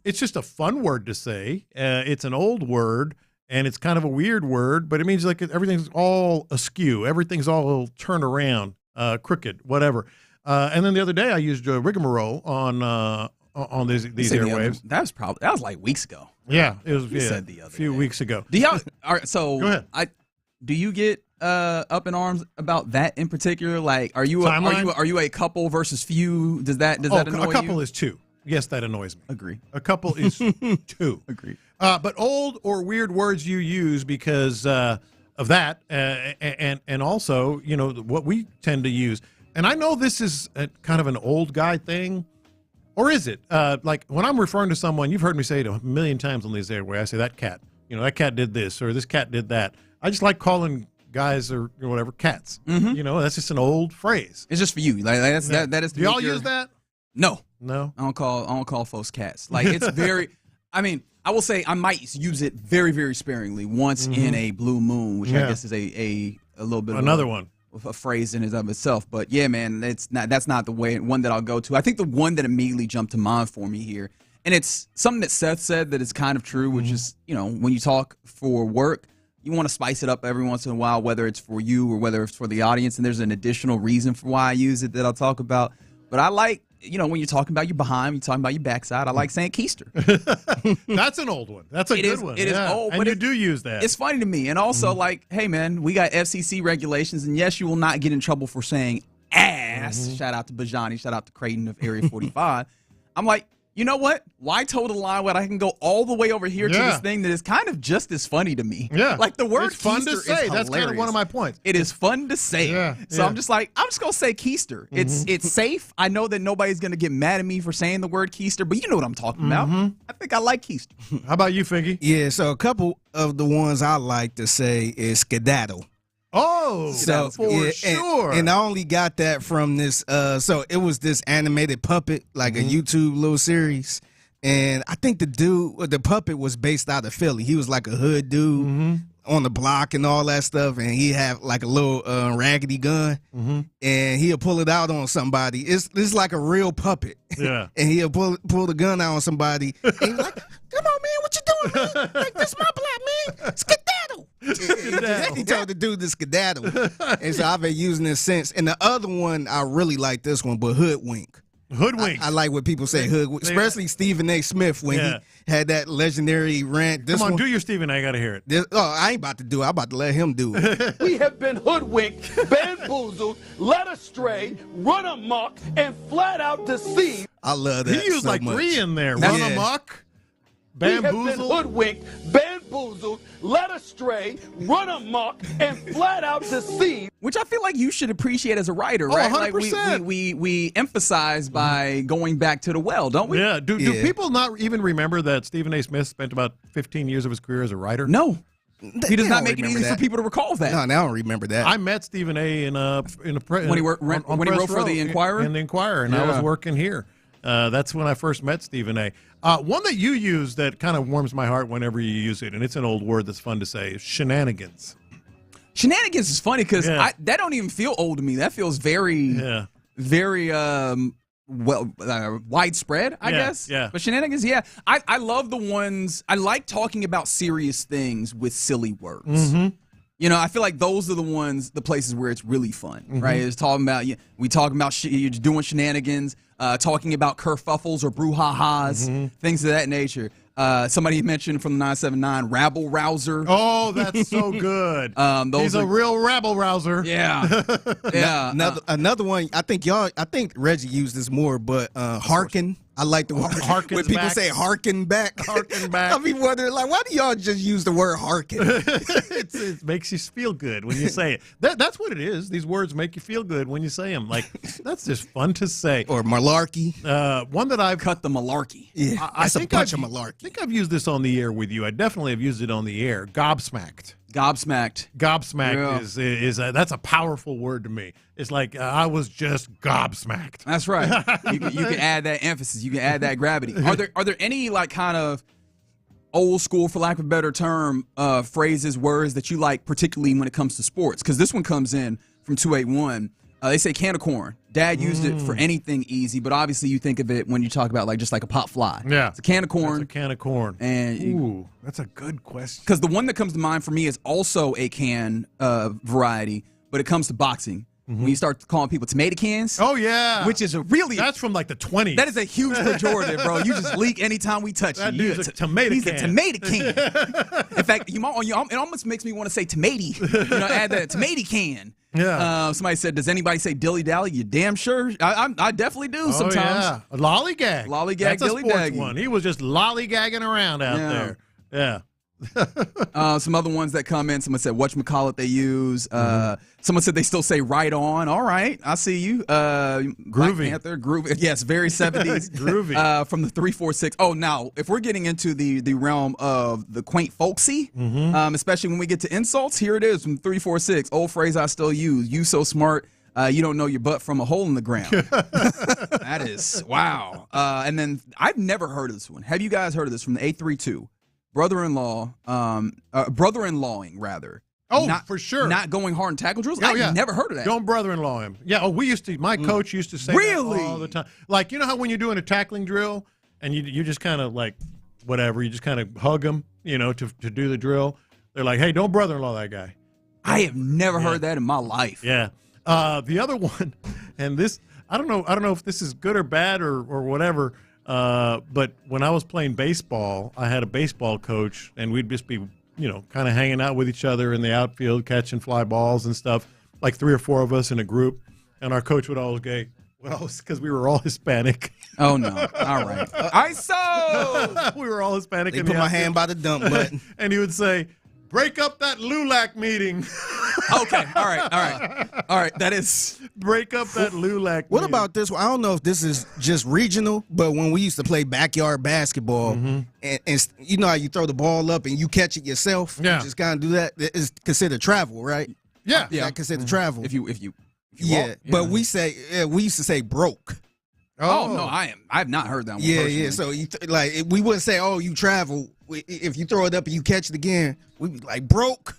it's just a fun word to say. It's an old word. And it's kind of a weird word, but it means like everything's all askew. Everything's all turned around, crooked, whatever. And then the other day I used rigmarole on these airwaves. That was like weeks ago. Yeah, it was said the other a few weeks ago. Do y'all? All right, so go ahead. Do you get up in arms about that in particular? Like, are you a couple versus few? Does that annoy you? A couple is two. Yes, that annoys me. Agree. A couple is two. Agree. But old or weird words you use because of that, and also, what we tend to use. And I know this is kind of an old guy thing, or is it? Like when I'm referring to someone, you've heard me say it a million times on these airways. I say that cat. That cat did this, or this cat did that. I just like calling guys or whatever cats. That's just an old phrase. It's just for you. Like that is. Do y'all use that? No. I don't call folks cats. Like it's very. I mean, I will say I might use it very, very sparingly once in a blue moon, which I guess is a little bit another one. A phrase in and of itself. But yeah, man, that's not the one that I'll go to. I think the one that immediately jumped to mind for me here, and it's something that Seth said that is kind of true, which is when you talk for work, you want to spice it up every once in a while, whether it's for you or whether it's for the audience. And there's an additional reason for why I use it that I'll talk about. But I like. When you're talking about your behind, you're talking about your backside, I like saying keister. That's an old one. That's a good one. It is old, and but you do use that. It's funny to me. And also, like, hey, man, we got FCC regulations, and yes, you will not get in trouble for saying ass. Shout out to Bijani. Shout out to Creighton of Area 45. I'm like, you know what? Why toe the line when I can go all the way over here to this thing that is kind of just as funny to me? Yeah. Like the word it's fun to say. That's kind of one of my points. It is fun to say. Yeah. So I'm just like, I'm just going to say keister. It's safe. I know that nobody's going to get mad at me for saying the word keister, but you know what I'm talking about. I think I like keister. How about you, Figgy? Yeah, so a couple of the ones I like to say is skedaddle. Oh, so for sure. And I only got that from this. So it was this animated puppet, like a YouTube little series. And I think the puppet was based out of Philly. He was like a hood dude on the block and all that stuff. And he had like a little raggedy gun. And he'll pull it out on somebody. It's like a real puppet. Yeah. And he'll pull the gun out on somebody. And he's like, come on, man, what you doing, man? Like, this my block, man. Skedaddle. He told the dude to skedaddle. And so I've been using this since. And the other one, I really like this one, but hoodwink. Hoodwink. I like when people say hoodwink, especially Stephen A. Smith when he had that legendary rant. Come on, do your Stephen A. I got to hear it. I ain't about to do it. I'm about to let him do it. We have been hoodwinked, bamboozled, led astray, run amok, and flat out deceived. I love that. He used so like much. 3 in there. Run amok, bamboozled. We have been hoodwinked, bamboozled, led astray, run amok, and flat out deceived. Which I feel like you should appreciate as a writer, right? 100%. Like we emphasize by going back to the well, don't we? Yeah. Do people not even remember that Stephen A. Smith spent about 15 years of his career as a writer? No. He does not make it easy for people to recall that. No, I don't remember that. I met Stephen A. when he wrote for the Inquirer. In the Inquirer, and I was working here. That's when I first met Stephen A. One that you use that kind of warms my heart whenever you use it, and it's an old word that's fun to say, is shenanigans. Shenanigans is funny because that don't even feel old to me. That feels very, very widespread, I guess. Yeah. But shenanigans, I love the ones. I like talking about serious things with silly words. I feel like those are the places where it's really fun, right? It's talking about you're doing shenanigans, talking about kerfuffles or brouhahas, things of that nature. Somebody mentioned from the 979 rabble rouser. Oh, that's so good. He's a real rabble rouser. Yeah, yeah. Another one. I think Reggie used this more, but hearken. I like the word harken. When people say harken back, harken back. I be wondering, like, why do y'all just use the word harken? It makes you feel good when you say it. That's what it is. These words make you feel good when you say them. Like, that's just fun to say. Or malarkey. One that I've cut the malarkey. Yeah, that's a bunch of malarkey. I think I've used this on the air with you. I definitely have used it on the air. Gobsmacked. Gobsmacked is that's a powerful word to me. It's like I was just gobsmacked. That's right. You can add that emphasis. You can add that gravity. Are there any like kind of old school, for lack of a better term, phrases, words that you like, particularly when it comes to sports? Because this one comes in from 281. They say can of corn. Dad used it for anything easy, but obviously you think of it when you talk about like just like a pop fly. Yeah, it's a can of corn. That's a can of corn. And that's a good question. Because the one that comes to mind for me is also a can variety, but it comes to boxing. When you start calling people tomato cans. Oh, yeah. Which is That's from like the 20s. That is a huge pejorative, bro. You just leak anytime we touch that you. Dude's a tomato He's can. a tomato can. In fact, it almost makes me want to say tomato. Add that tomato can. Yeah. Somebody said, does anybody say dilly-dally? You damn sure? I definitely do sometimes. Yeah. Lollygag. Lollygag, That's a sports dilly-daggy. one. He was just lollygagging around out there. Yeah. Some other ones that come in, someone said whatchamacallit they use. Someone said they still say right on. All right, I see you. Groovy. Black Panther, groovy. Yes, very 70s. Groovy. From the 346. Oh, now, if we're getting into the realm of the quaint folksy, especially when we get to insults, here it is from 346. Old phrase I still use. You so smart, you don't know your butt from a hole in the ground. That is, wow. And then I've never heard of this one. Have you guys heard of this from the 832? Brother-in-lawing, rather. Oh, for sure. Not going hard in tackle drills? Oh, I've never heard of that. Don't brother-in-law him. Yeah, we used to, my coach used to say that all the time. Like, you know how when you're doing a tackling drill and you just kind of like, whatever, you just kind of hug them, to do the drill. They're like, hey, don't brother-in-law that guy. I have never heard that in my life. Yeah. The other one, and this, I don't know if this is good or bad or whatever, but when I was playing baseball, I had a baseball coach, and we'd just be, kind of hanging out with each other in the outfield, catching fly balls and stuff, like 3 or 4 of us in a group. And our coach would always go, well, because we were all Hispanic. Oh, no. All right. ISO! We were all Hispanic. They put my hand by the dump button. And he would say, break up that LULAC meeting. Okay. All right. That is. Break up that LULAC What meeting. about this one? I don't know if this is just regional, but when we used to play backyard basketball, and you know how you throw the ball up and you catch it yourself? Yeah. You just kind of do that. It's considered travel, right? Yeah. Yeah, considered travel. If you yeah. walk, But we used to say broke. Oh, no, I have not heard that one. Yeah, personally. yeah. So we wouldn't say, oh, you travel. If you throw it up and you catch it again, we'd be like, broke.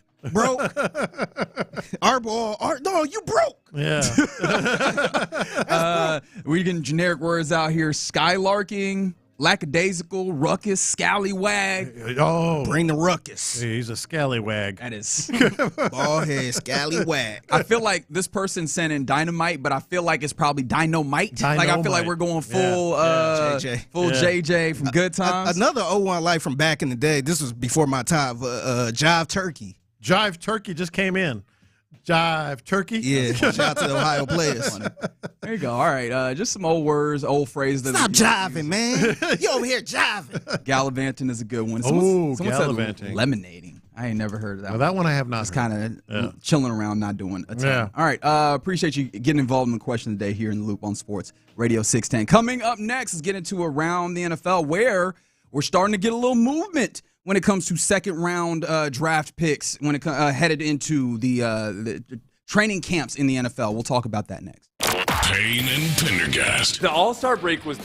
Our ball. No, you broke. Yeah. We're getting generic words out here. Skylarking, lackadaisical, ruckus, scallywag. Oh. Bring the ruckus. He's a scallywag. That is. Ball head, scallywag. I feel like this person sent in dynamite, but I feel like it's probably dynamite. Like I feel like we're going full JJ from Good Times. Another O-line life from back in the day. This was before my time. Jive Turkey. Jive Turkey just came in. Jive Turkey. Yeah, shout out to the Ohio players. There you go. All right, just some old words, old phrases. Stop jiving, man. You over here jiving. Gallivanting is a good one. Someone said gallivanting. lemonading. I ain't never heard of that. Well, that one I have not. Just kind of chilling around, not doing a ton. Yeah. All right, appreciate you getting involved in the question today here in the Loop on Sports Radio 610. Coming up next is getting to Around the NFL, where we're starting to get a little movement when it comes to second-round draft picks, when it headed into the training camps in the NFL. We'll talk about that next. Payne and Pendergast. The All-Star break was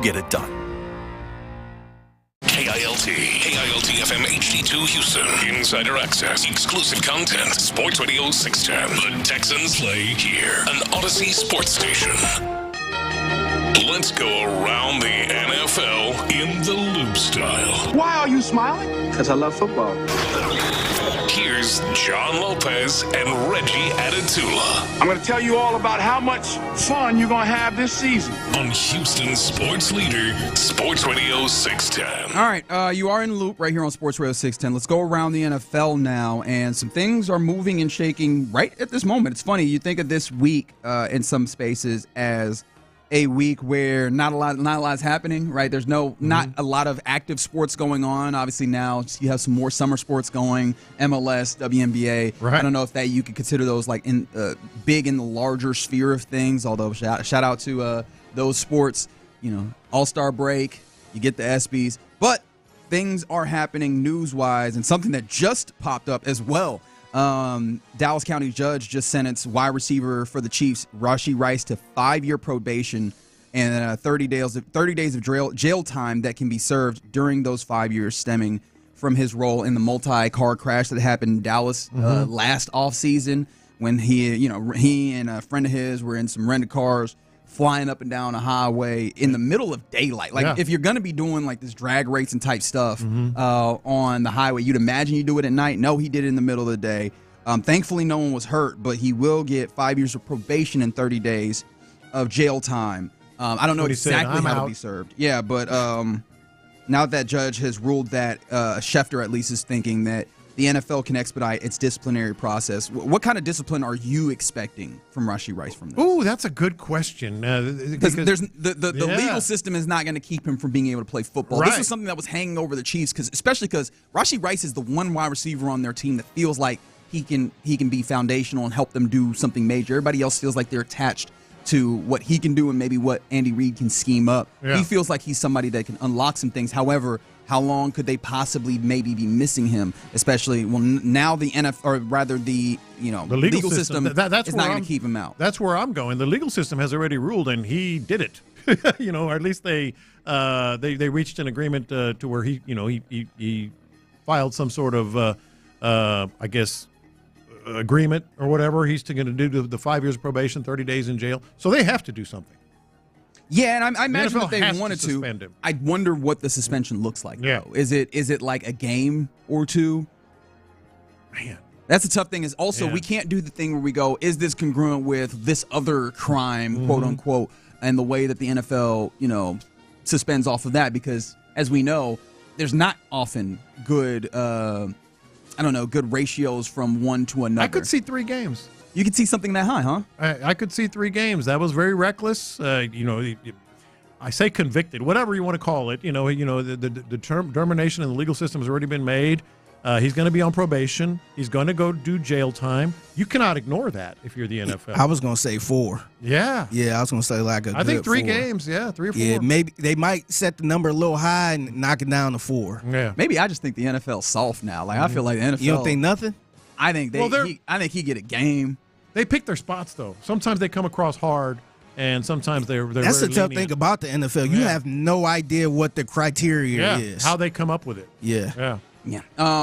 get it done. KILT FM HD2 Houston. Insider access, exclusive content. Sports Radio 610. The Texans play here. An Odyssey sports station. Let's go around the NFL in the loop style. Why are you smiling? Because I love football. Here's John Lopez and Reggie Adatula. I'm going to tell you all about how much fun you're going to have this season. On Houston sports leader, Sports Radio 610. All right, you are in the loop right here on Sports Radio 610. Let's go around the NFL now, and some things are moving and shaking right at this moment. It's funny, you think of this week in some spaces as a week where not a lot is happening, right? There's not a lot of active sports going on. Obviously now you have some more summer sports going, MLS, WNBA. Right. I don't know if that you could consider those like in big in the larger sphere of things. Although shout out to those sports, All-Star break, you get the EPSYs, but things are happening news-wise, and something that just popped up as well. Dallas County judge just sentenced wide receiver for the Chiefs, Rashee Rice, to 5-year probation and 30 days of jail time that can be served during those 5 years, stemming from his role in the multi-car crash that happened in Dallas last offseason, when he and a friend of his were in some rented cars flying up and down a highway in the middle of daylight. If you're going to be doing like this drag racing type stuff on the highway, you'd imagine you do it at night. No, he did it in the middle of the day. Thankfully, no one was hurt, but he will get 5 years of probation and 30 days of jail time. I don't know exactly how to be served. Yeah, but now that judge has ruled that, Schefter at least is thinking that the NFL can expedite its disciplinary process. What kind of discipline are you expecting from Rashee Rice from this? Ooh, that's a good question. Because the legal system is not going to keep him from being able to play football. Right. This was something that was hanging over the Chiefs, especially because Rashee Rice is the one wide receiver on their team that feels like he can be foundational and help them do something major. Everybody else feels like they're attached to what he can do and maybe what Andy Reid can scheme up. Yeah. He feels like he's somebody that can unlock some things. However, how long could they possibly maybe be missing him? Especially now the NFL, or rather the legal system that's is not going to keep him out. That's where I'm going. The legal system has already ruled, and he did it. Or at least they reached an agreement to where he filed some sort of agreement or whatever. He's going to do the 5 years of probation, 30 days in jail. So they have to do something. Yeah, and I imagine if they wanted to, I'd wonder what the suspension looks like. Yeah. Though. Is it like a game or two? Man, that's a tough thing. Is also we can't do the thing where we go, is this congruent with this other crime, quote unquote, and the way that the NFL, suspends off of that, because as we know, there's not often good, good ratios from one to another. I could see 3 games. You could see something that high, huh? I could see 3 games. That was very reckless. I say convicted, whatever you want to call it. The determination in the legal system has already been made. He's going to be on probation. He's going to go do jail time. You cannot ignore that if you're the NFL. I was going to say 4. Yeah. Yeah, I was going to say I think 3 4. games. Yeah, 3 or 4. Yeah, maybe they might set the number a little high and knock it down to 4. Yeah. Maybe I just think the NFL's soft now. Like I feel like the NFL. You don't think nothing? I think he get a game. They pick their spots, though. Sometimes they come across hard, and sometimes they're That's the tough thing about the NFL. You have no idea what the criteria is. How they come up with it. Yeah.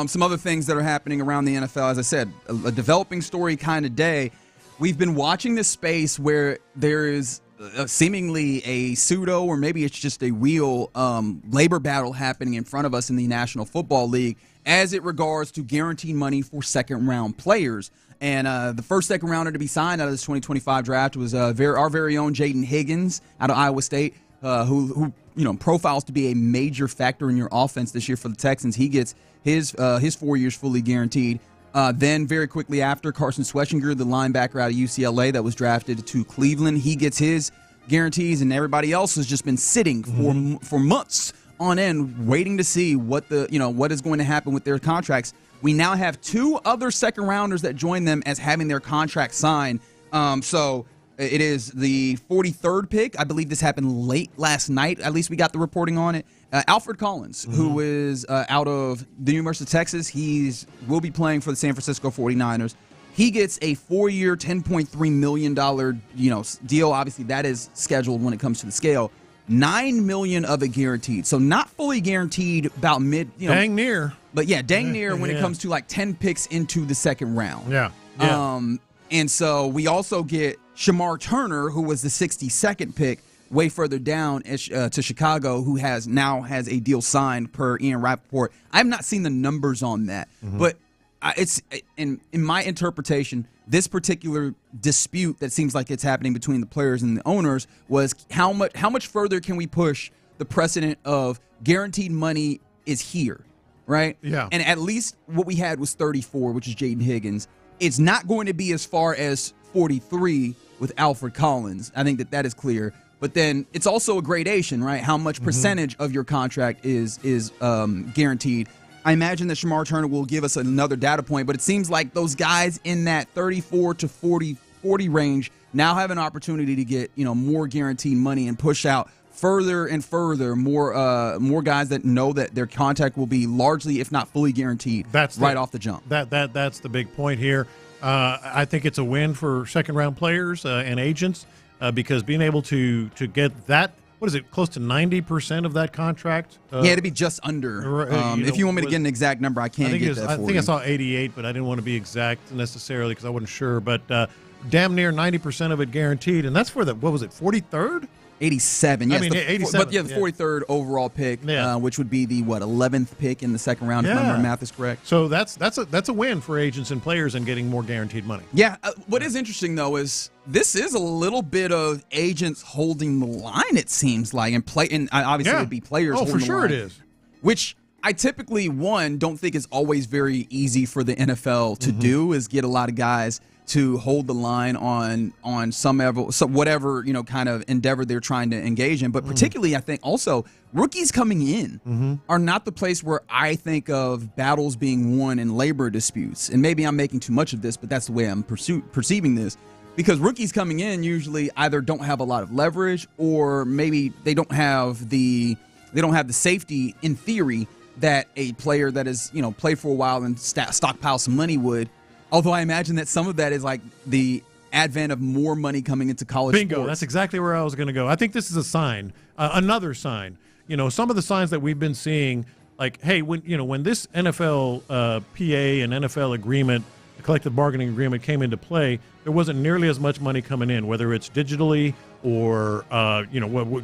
Some other things that are happening around the NFL, as I said, a developing story kind of day. We've been watching this space where there is seemingly a pseudo, or maybe it's just a real labor battle happening in front of us in the National Football League as it regards to guaranteed money for second-round players. And the first second-rounder to be signed out of this 2025 draft was our very own Jaden Higgins out of Iowa State, who profiles to be a major factor in your offense this year for the Texans. He gets his 4 years fully guaranteed. Then very quickly after, Carson Schwetzinger, the linebacker out of UCLA that was drafted to Cleveland, he gets his guarantees, and everybody else has just been sitting for months on end, waiting to see what is going to happen with their contracts. We now have 2 other second rounders that join them as having their contract signed. So it is the 43rd pick. I believe this happened late last night. At least we got the reporting on it. Alfred Collins, who is out of the University of Texas. Will be playing for the San Francisco 49ers. He gets a 4-year, $10.3 million deal. Obviously, that is scheduled when it comes to the scale. $9 million of it guaranteed. So not fully guaranteed, about mid. Dang near. But yeah, dang near when it comes to like 10 picks into the second round. Yeah. And so we also get Shamar Turner, who was the 62nd pick, way further down to Chicago, who now has a deal signed per Ian Rappaport. I have not seen the numbers on that, but it's in my interpretation, this particular dispute that seems like it's happening between the players and the owners was how much further can we push the precedent of guaranteed money is here, right? Yeah. And at least what we had was 34, which is Jaden Higgins. It's not going to be as far as 43 with Alfred Collins. I think that is clear. But then it's also a gradation, right? How much percentage of your contract is guaranteed? I imagine that Shamar Turner will give us another data point, but it seems like those guys in that 34 to 40 range now have an opportunity to get more guaranteed money and push out further and further more guys that know that their contract will be largely, if not fully guaranteed, off the jump. That's the big point here. I think it's a win for second-round players and agents because being able to get that, what is it, close to 90% of that contract? To be just under. If you want me to get an exact number, I can't get that for you. I think I saw 88, but I didn't want to be exact necessarily because I wasn't sure. But damn near 90% of it guaranteed, and that's for the, 43rd? 87, yes. 87. But the 43rd overall pick, which would be the 11th pick in the second round, if my math is correct. So that's a win for agents and players and getting more guaranteed money. Yeah. What is interesting though is this is a little bit of agents holding the line. It seems like, and obviously it'd be players. Oh, holding for sure the line, it is. Which I typically don't think is always very easy for the NFL to do, is get a lot of guys to hold the line on some whatever kind of endeavor they're trying to engage in. But particularly, I think also rookies coming in are not the place where I think of battles being won in labor disputes. And maybe I'm making too much of this, but that's the way I'm perceiving this. Because rookies coming in usually either don't have a lot of leverage, or maybe they don't have the safety in theory that a player that is played for a while and stockpile some money would. Although I imagine that some of that is like the advent of more money coming into college Bingo, sports. That's exactly where I was going to go. I think this is a sign, another sign. Some of the signs that we've been seeing, like, hey, when this NFL PA and NFL agreement, the collective bargaining agreement came into play, there wasn't nearly as much money coming in, whether it's digitally or,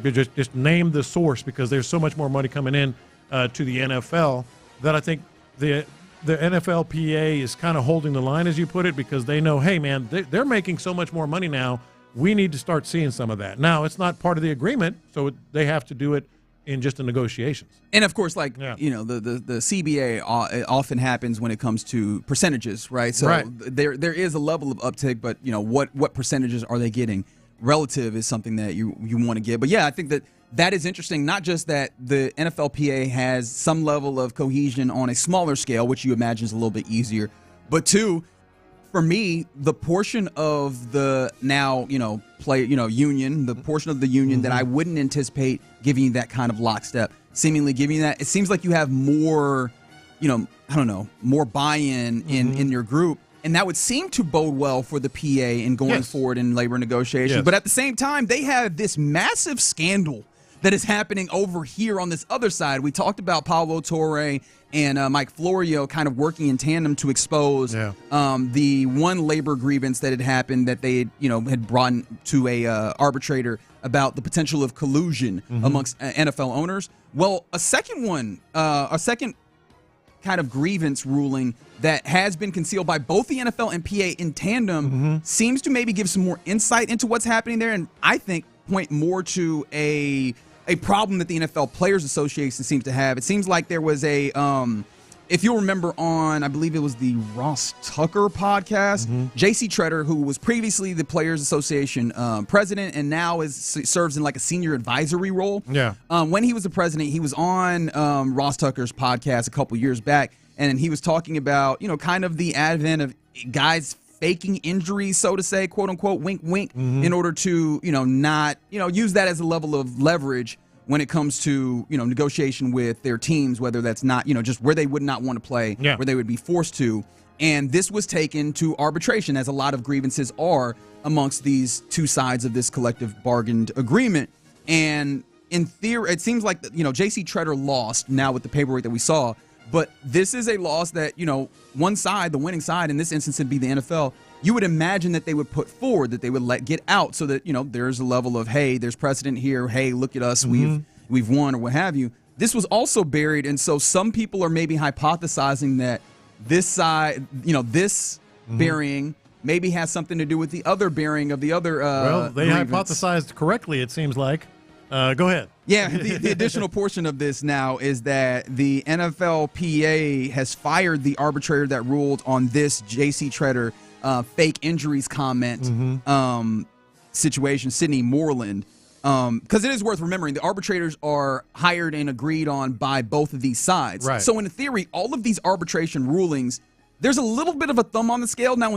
just name the source, because there's so much more money coming in to the NFL that I think the NFLPA is kind of holding the line, as you put it, because they know, hey, man, they're making so much more money now. We need to start seeing some of that. Now, it's not part of the agreement, so they have to do it in just the negotiations. And, of course, the CBA often happens when it comes to percentages, right? So there is a level of uptick, but, what percentages are they getting? Relative is something that you want to get. But, yeah, I think that is interesting, not just that the NFLPA has some level of cohesion on a smaller scale, which you imagine is a little bit easier, but two, for me, the portion of the now, union, the portion of the union that I wouldn't anticipate giving you that kind of lockstep, seemingly giving you that, it seems like you have more, more buy-in in your group. And that would seem to bode well for the PA in going forward in labor negotiations. Yes. But at the same time, they have this massive scandal that is happening over here on this other side. We talked about Paulo Torre and Mike Florio kind of working in tandem to expose the one labor grievance that had happened that they had brought to a arbitrator about the potential of collusion amongst NFL owners. Well, a second kind of grievance ruling that has been concealed by both the NFL and PA in tandem seems to maybe give some more insight into what's happening there, and I think point more to a problem that the NFL Players Association seems to have. It seems like there was a if you'll remember on, I believe it was the Ross Tucker podcast, J.C. Tretter, who was previously the Players Association president and now serves in like a senior advisory role. Yeah. When he was the president, he was on Ross Tucker's podcast a couple years back, and he was talking about, kind of the advent of guys faking injuries, so to say, quote unquote, wink, wink, in order to, not, use that as a level of leverage when it comes to, negotiation with their teams, whether that's not, just where they would not want to play, where they would be forced to. And this was taken to arbitration, as a lot of grievances are amongst these two sides of this collective bargained agreement. And in theory, it seems like, J.C. Tretter lost now with the paperwork that we saw, but this is a loss that, one side, the winning side, in this instance would be the NFL, you would imagine that they would put forward, that they would let get out so that, there's a level of, hey, there's precedent here, hey, look at us, we've won or what have you. This was also buried, and so some people are maybe hypothesizing that this side, this burying maybe has something to do with the other burying of the other well, they grievance. hypothesized correctly, it seems like. Go ahead. Yeah, the additional portion of this now is that the NFLPA has fired the arbitrator that ruled on this J.C. Tretter fake injuries comment situation, Sidney Moreland. Because it is worth remembering, the arbitrators are hired and agreed on by both of these sides. Right. So in theory, all of these arbitration rulings, there's a little bit of a thumb on the scale. Now,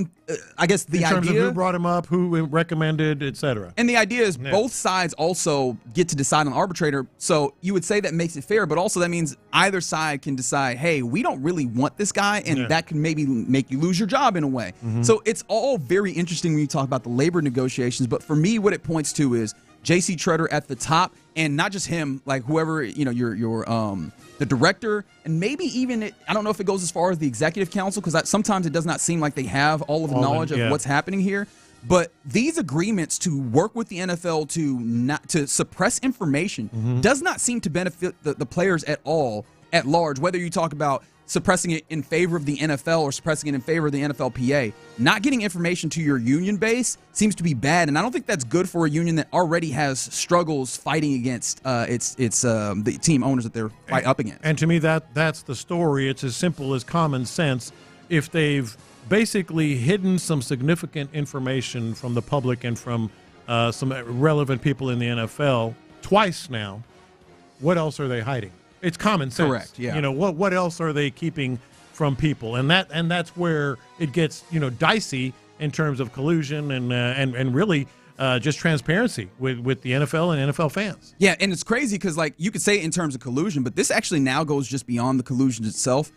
I guess the idea... In terms of who brought him up, who recommended, et cetera. And the idea is both sides also get to decide on the arbitrator. So you would say that makes it fair, but also that means either side can decide, hey, we don't really want this guy, and that can maybe make you lose your job in a way. So it's all very interesting when you talk about the labor negotiations. But for me, what it points to is J.C. Tretter at the top, and not just him, like whoever, the director, and maybe even, I don't know if it goes as far as the executive council, because sometimes it does not seem like they have all of the knowledge of what's happening here. But these agreements to work with the NFL to suppress information does not seem to benefit the players at all at large, whether you talk about suppressing it in favor of the NFL or suppressing it in favor of the NFLPA. Not getting information to your union base seems to be bad, and I don't think that's good for a union that already has struggles fighting against the team owners that they're up against. And to me, that's the story. It's as simple as common sense. If they've basically hidden some significant information from the public and from some relevant people in the NFL twice now, what else are they hiding? It's common sense. Correct. Yeah. What else are they keeping from people? And that's where it gets dicey in terms of collusion and really just transparency with the NFL and NFL fans. Yeah, and it's crazy because you could say it in terms of collusion, but this actually now goes just beyond the collusion itself.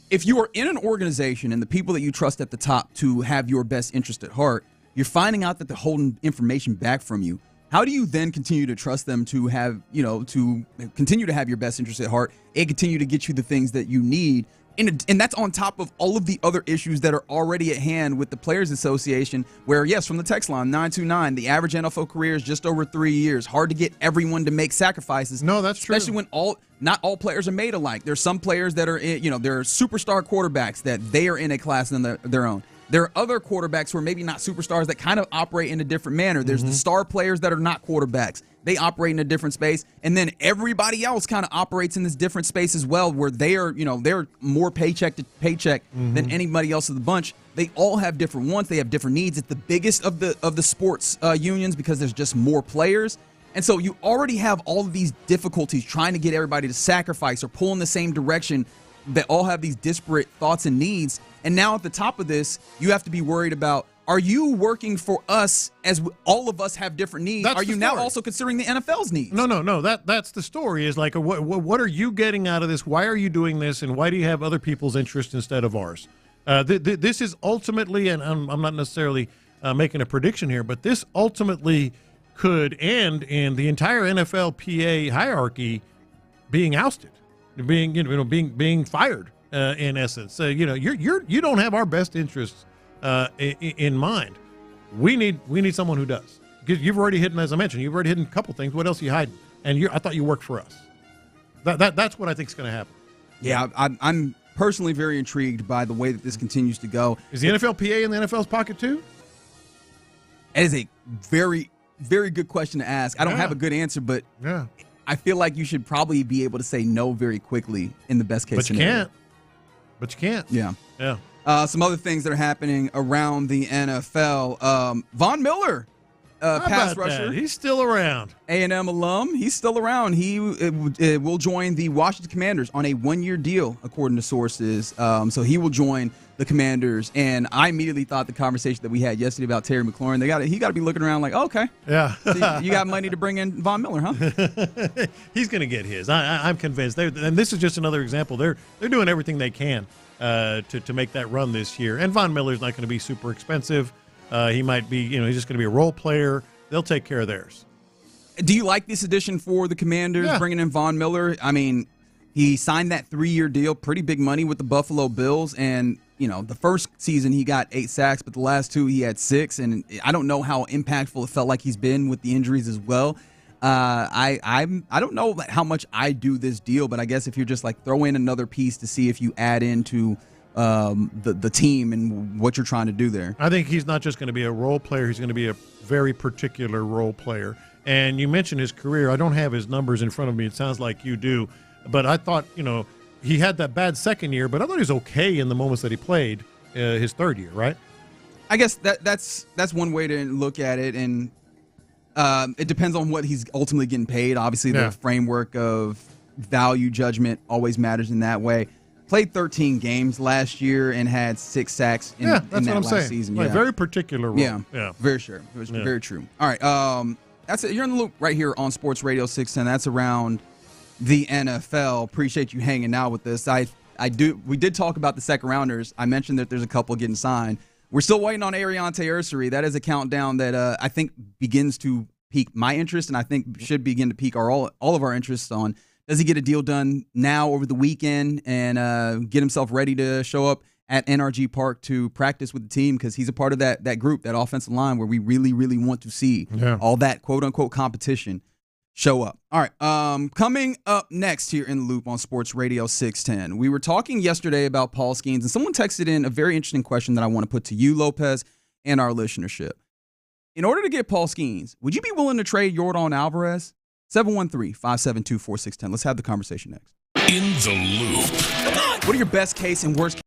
If you are in an organization and the people that you trust at the top to have your best interest at heart, you're finding out that they're holding information back from you. How do you then continue to trust them to have, to continue to have your best interest at heart and continue to get you the things that you need? And that's on top of all of the other issues that are already at hand with the Players Association, where, yes, from the text line, 929, the average NFL career is just over 3 years. Hard to get everyone to make sacrifices. No, that's true. Especially when not all players are made alike. There's some players that are, they're superstar quarterbacks that they are in a class on their own. There are other quarterbacks who are maybe not superstars that kind of operate in a different manner. There's the star players that are not quarterbacks. They operate in a different space. And then everybody else kind of operates in this different space as well, where they are, they're more paycheck to paycheck than anybody else of the bunch. They all have different wants. They have different needs. It's the biggest of the sports unions because there's just more players. And so you already have all of these difficulties trying to get everybody to sacrifice or pull in the same direction that all have these disparate thoughts and needs. And now at the top of this, you have to be worried about, are you working for us as all of us have different needs? Are you now also considering the NFL's needs? No. That's the story is like, what are you getting out of this? Why are you doing this? And why do you have other people's interest instead of ours? This is ultimately, and I'm not necessarily making a prediction here, but this ultimately could end in the entire NFLPA hierarchy being ousted, being fired. In essence, you don't have our best interests in mind. We need someone who does. Because you've already hidden, as I mentioned, you've already hidden a couple things. What else are you hiding? And I thought you worked for us. That's what I think is going to happen. Yeah, I'm personally very intrigued by the way that this continues to go. Is the NFLPA in the NFL's pocket too? It is a very, very good question to ask. I don't have a good answer, but I feel like you should probably be able to say no very quickly in the best case scenario. But you can't. Yeah. Some other things that are happening around the NFL. Von Miller, pass rusher. He's still around. A&M alum. He's still around. He will join the Washington Commanders on a 1-year deal, according to sources. So he will join the Commanders. And I immediately thought the conversation that we had yesterday about Terry McLaurin, he got to be looking around like, okay. Yeah. So you got money to bring in Von Miller, huh? He's going to get his. I'm convinced. And this is just another example. They're doing everything they can to make that run this year. And Von Miller's not going to be super expensive. He might be, he's just going to be a role player. They'll take care of theirs. Do you like this addition for the Commanders, bringing in Von Miller? I mean, he signed that 3-year deal, pretty big money with the Buffalo Bills, and the first season he got 8 sacks, but the last 2 he had 6, and I don't know how impactful it felt like he's been with the injuries as well. I don't know how much I do this deal, but I guess if you're just like throw in another piece to see if you add into the team and what you're trying to do there. I think he's not just going to be a role player; he's going to be a very particular role player. And you mentioned his career. I don't have his numbers in front of me. It sounds like you do, but I thought he had that bad second year, but I thought he was okay in the moments that he played his third year, right? I guess that's one way to look at it, and it depends on what he's ultimately getting paid. Obviously, the framework of value judgment always matters in that way. Played 13 games last year and had 6 sacks in that last season. Right, very particular role. Yeah, very sure. It was very true. All right, that's it. You're in the loop right here on Sports Radio 610. That's around the NFL. Appreciate you hanging out with us. We did talk about the second rounders. I mentioned that there's a couple getting signed. We're still waiting on Ariante Ursary. That is a countdown that I think begins to pique my interest, and I think should begin to pique all of our interests on. Does he get a deal done now over the weekend and get himself ready to show up at NRG Park to practice with the team? Because he's a part of that group, that offensive line, where we really, really want to see all that quote-unquote competition show up. All right, coming up next here in the Loop on Sports Radio 610. We were talking yesterday about Paul Skeens, and someone texted in a very interesting question that I want to put to you, Lopez, and our listenership. In order to get Paul Skeens, would you be willing to trade Yordan Alvarez? 713-572-4610. Let's have the conversation next. In the Loop. What are your best case and worst case?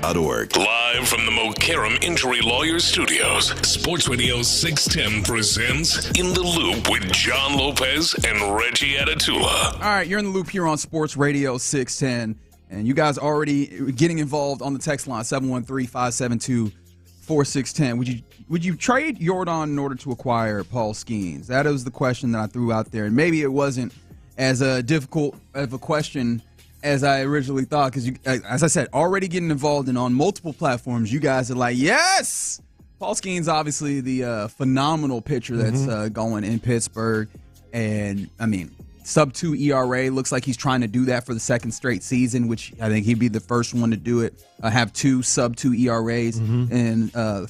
SportsRadio.org. Live from the Mokaram Injury Lawyers Studios, Sports Radio 610 presents In the Loop with John Lopez and Reggie Atatula. All right, you're in the loop here on Sports Radio 610, and you guys already getting involved on the text line, 713-572-4610. Would you trade Jordan in order to acquire Paul Skeens? That was the question that I threw out there, and maybe it wasn't as difficult of a question as I originally thought, because, as I said, already getting involved and on multiple platforms, you guys are like, yes! Paul Skeens, obviously the phenomenal pitcher that's going in Pittsburgh, and, I mean, sub-2 ERA, looks like he's trying to do that for the second straight season, which I think he'd be the first one to do it, have 2 sub-2 ERAs in a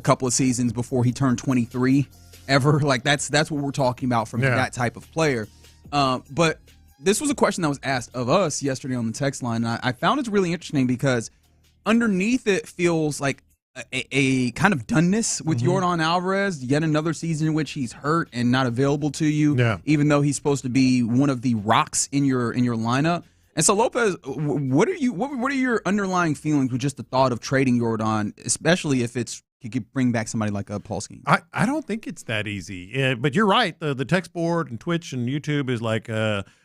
couple of seasons before he turned 23 ever. Like, that's what we're talking about from that type of player. But this was a question that was asked of us yesterday on the text line, and I found it really interesting because underneath it feels like a kind of doneness with Yordan Alvarez, yet another season in which he's hurt and not available to you, even though he's supposed to be one of the rocks in your lineup. And so, Lopez, what are your underlying feelings with just the thought of trading Yordan, especially if you could bring back somebody like Paul Skeens? I don't think it's that easy. But you're right. The text board and Twitch and YouTube is like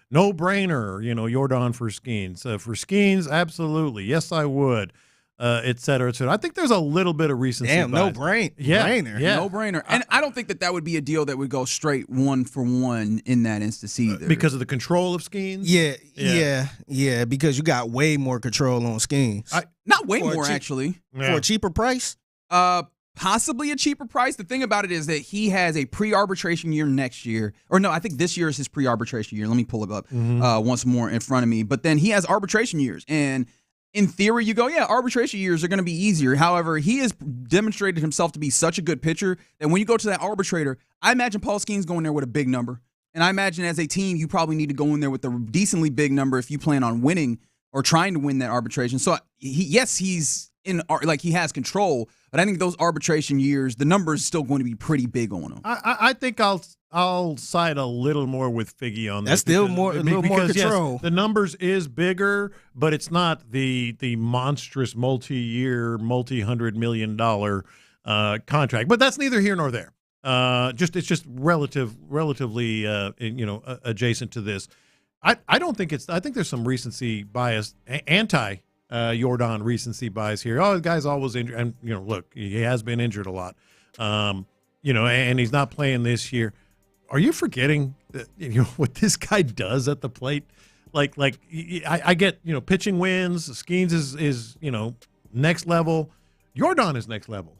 no-brainer, Yordan for Skeens. For Skeens, absolutely. Yes, I would, et cetera, et cetera. I think there's a little bit of recency bias. No-brainer. No-brainer. And I don't think that would be a deal that would go straight 1-for-1 in that instance either. Because of the control of Skeens? Yeah, because you got way more control on Skeens. Not way more, actually. For a cheaper price? Possibly a cheaper price. The thing about it is that he has a pre-arbitration year next year. Or no, I think this year is his pre-arbitration year. Let me pull it up once more in front of me. But then he has arbitration years. And in theory, you go, arbitration years are going to be easier. However, he has demonstrated himself to be such a good pitcher that when you go to that arbitrator, I imagine Paul Skeens going there with a big number. And I imagine as a team, you probably need to go in there with a decently big number if you plan on winning or trying to win that arbitration. So, he's he has control, but I think those arbitration years, the number is still going to be pretty big on him. I think I'll side a little more with Figgy on that. That's still more control. Yes, the numbers is bigger, but it's not the monstrous multi-year, multi-$100 million contract. But that's neither here nor there. It's just relatively adjacent to this. I don't think I think there's some recency bias, Yordan recency bias here. Oh, the guy's always injured. And, look, he has been injured a lot. And he's not playing this year. Are you forgetting that, what this guy does at the plate? I get, pitching wins. Skeens is next level. Yordan is next level.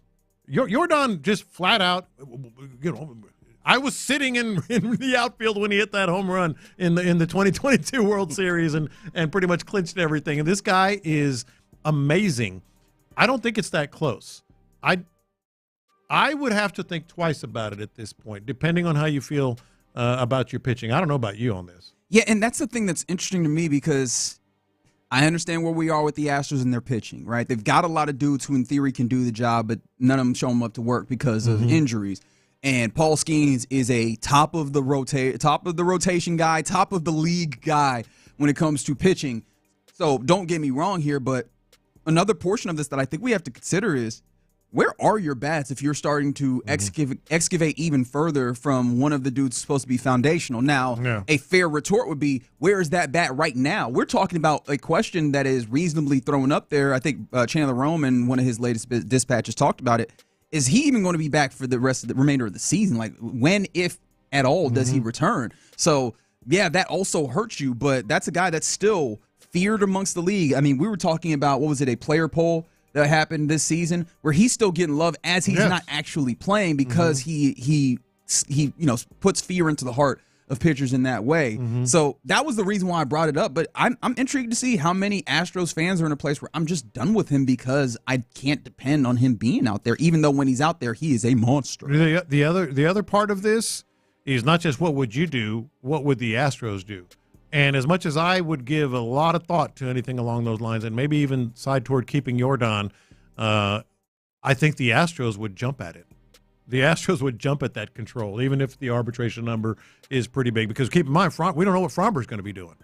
Yordan just flat out, I was sitting in the outfield when he hit that home run in the 2022 World Series and pretty much clinched everything. And this guy is amazing. I don't think it's that close. I would have to think twice about it at this point, depending on how you feel about your pitching. I don't know about you on this. Yeah, and that's the thing that's interesting to me because I understand where we are with the Astros and their pitching, right? They've got a lot of dudes who in theory can do the job, but none of them show them up to work because of injuries. And Paul Skeens is a top of the rotation guy, top of the league guy when it comes to pitching. So don't get me wrong here, but another portion of this that I think we have to consider is where are your bats if you're starting to excavate even further from one of the dudes supposed to be foundational? Now, a fair retort would be, where is that bat right now? We're talking about a question that is reasonably thrown up there. I think Chandler Rome in one of his latest dispatches talked about it. Is he even going to be back for the remainder of the season? Like, when, if at all, does he return? So, that also hurts you, but that's a guy that's still feared amongst the league. I mean, we were talking about, a player poll that happened this season where he's still getting love as he's not actually playing because he puts fear into the heart of pitchers in that way. So that was the reason why I brought it up. But I'm intrigued to see how many Astros fans are in a place where I'm just done with him because I can't depend on him being out there, even though when he's out there, he is a monster. The other part of this is not just what would you do, what would the Astros do? And as much as I would give a lot of thought to anything along those lines and maybe even side toward keeping Yordan, I think the Astros would jump at it. The Astros would jump at that control, even if the arbitration number is pretty big. Because keep in mind, we don't know what Fromber's going to be doing.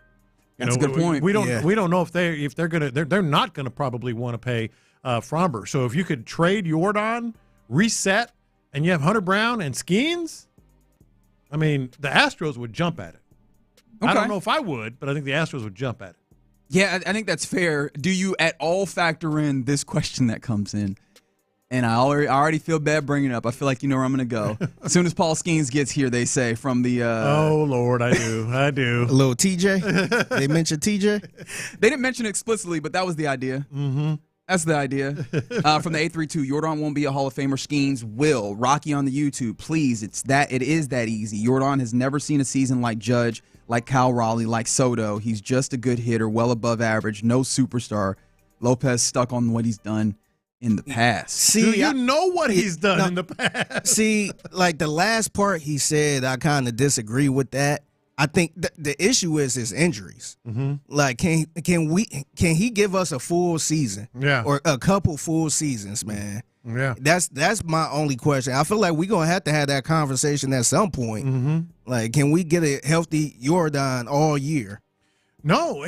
That's a good point. We don't know if they're not gonna probably want to pay Fromber. So if you could trade Jordan, reset, and you have Hunter Brown and Skeens, I mean, the Astros would jump at it. Okay. I don't know if I would, but I think the Astros would jump at it. Yeah, I think that's fair. Do you at all factor in this question that comes in? And I already feel bad bringing it up. I feel like you know where I'm going to go. As soon as Paul Skeens gets here, they say, from the oh, Lord, I do. A little TJ? They mentioned TJ? They didn't mention it explicitly, but that was the idea. Mm-hmm. That's the idea. From the 832, Jordan won't be a Hall of Famer. Skeens will. Rocky on the YouTube, please. It is that easy. Jordan has never seen a season like Judge, like Kyle Raleigh, like Soto. He's just a good hitter, well above average, no superstar. Lopez stuck on what he's done in the past. See, do you know what he's done in the past? See, like the last part he said, I kind of disagree with that. I think the issue is his injuries. Mm-hmm. Like, can he give us a full season? Yeah, or a couple full seasons, man. Yeah, that's my only question. I feel like we're gonna have that conversation at some point. Mm-hmm. Like, can we get a healthy Jordan all year? No,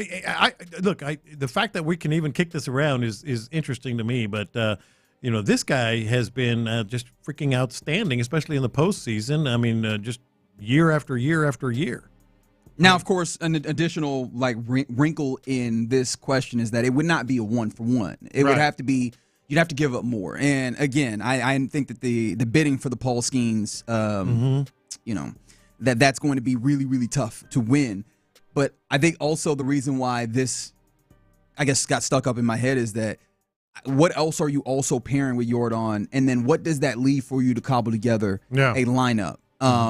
look. The fact that we can even kick this around is interesting to me. But this guy has been just freaking outstanding, especially in the postseason. I mean, just year after year after year. Now, of course, an additional wrinkle in this question is that it would not be a 1-for-1. It would have to be. You'd have to give up more. And again, I think that the bidding for the Paul Skeens, that's going to be really, really tough to win. But I think also the reason why this, I guess, got stuck up in my head is that what else are you also pairing with Jordan? And then what does that leave for you to cobble together a lineup?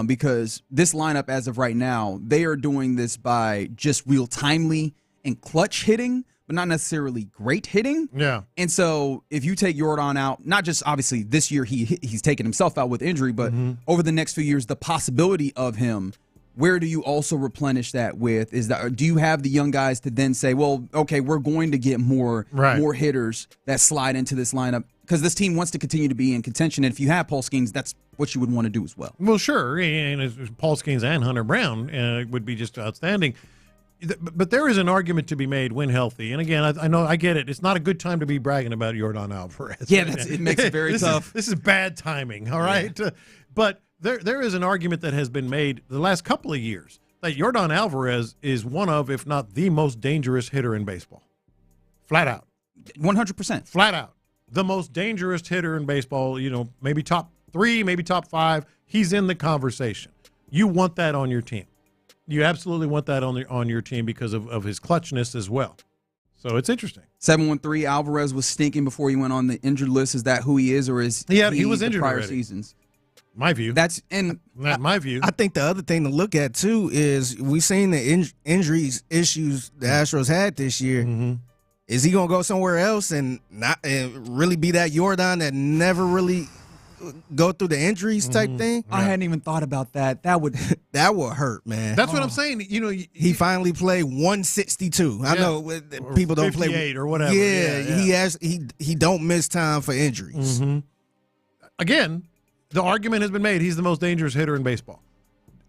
Because this lineup, as of right now, they are doing this by just real timely and clutch hitting, but not necessarily great hitting. Yeah. And so if you take Jordan out, not just obviously this year he's taken himself out with injury, but over the next few years, the possibility of him, where do you also replenish that with? Do you have the young guys to then say, well, okay, we're going to get more hitters that slide into this lineup? Because this team wants to continue to be in contention. And if you have Paul Skeens, that's what you would want to do as well. Well, sure. And Paul Skeens and Hunter Brown would be just outstanding. But there is an argument to be made when healthy. And again, I get it. It's not a good time to be bragging about Jordan Alvarez. Yeah, it makes it very tough. This is bad timing, all right? Yeah. But there is an argument that has been made the last couple of years that Jordan Alvarez is one of, if not the most dangerous hitter in baseball. Flat out. 100%. Flat out. The most dangerous hitter in baseball, maybe top 3, maybe top 5. He's in the conversation. You want that on your team. You absolutely want that on your team because of his clutchness as well. So it's interesting. 713 Alvarez was stinking before he went on the injured list. Is that who he is, or is he was injured prior already. Seasons? My view. My view. I think the other thing to look at too is we've seen the injuries issues the Astros had this year. Mm-hmm. Is he gonna go somewhere else and not really be that Jordan that never really go through the injuries type thing? I hadn't even thought about that. That would hurt, man. That's what I'm saying. He finally played 162. I know people don't play 58 or whatever. Yeah, he don't miss time for injuries. Mm-hmm. Again, the argument has been made he's the most dangerous hitter in baseball,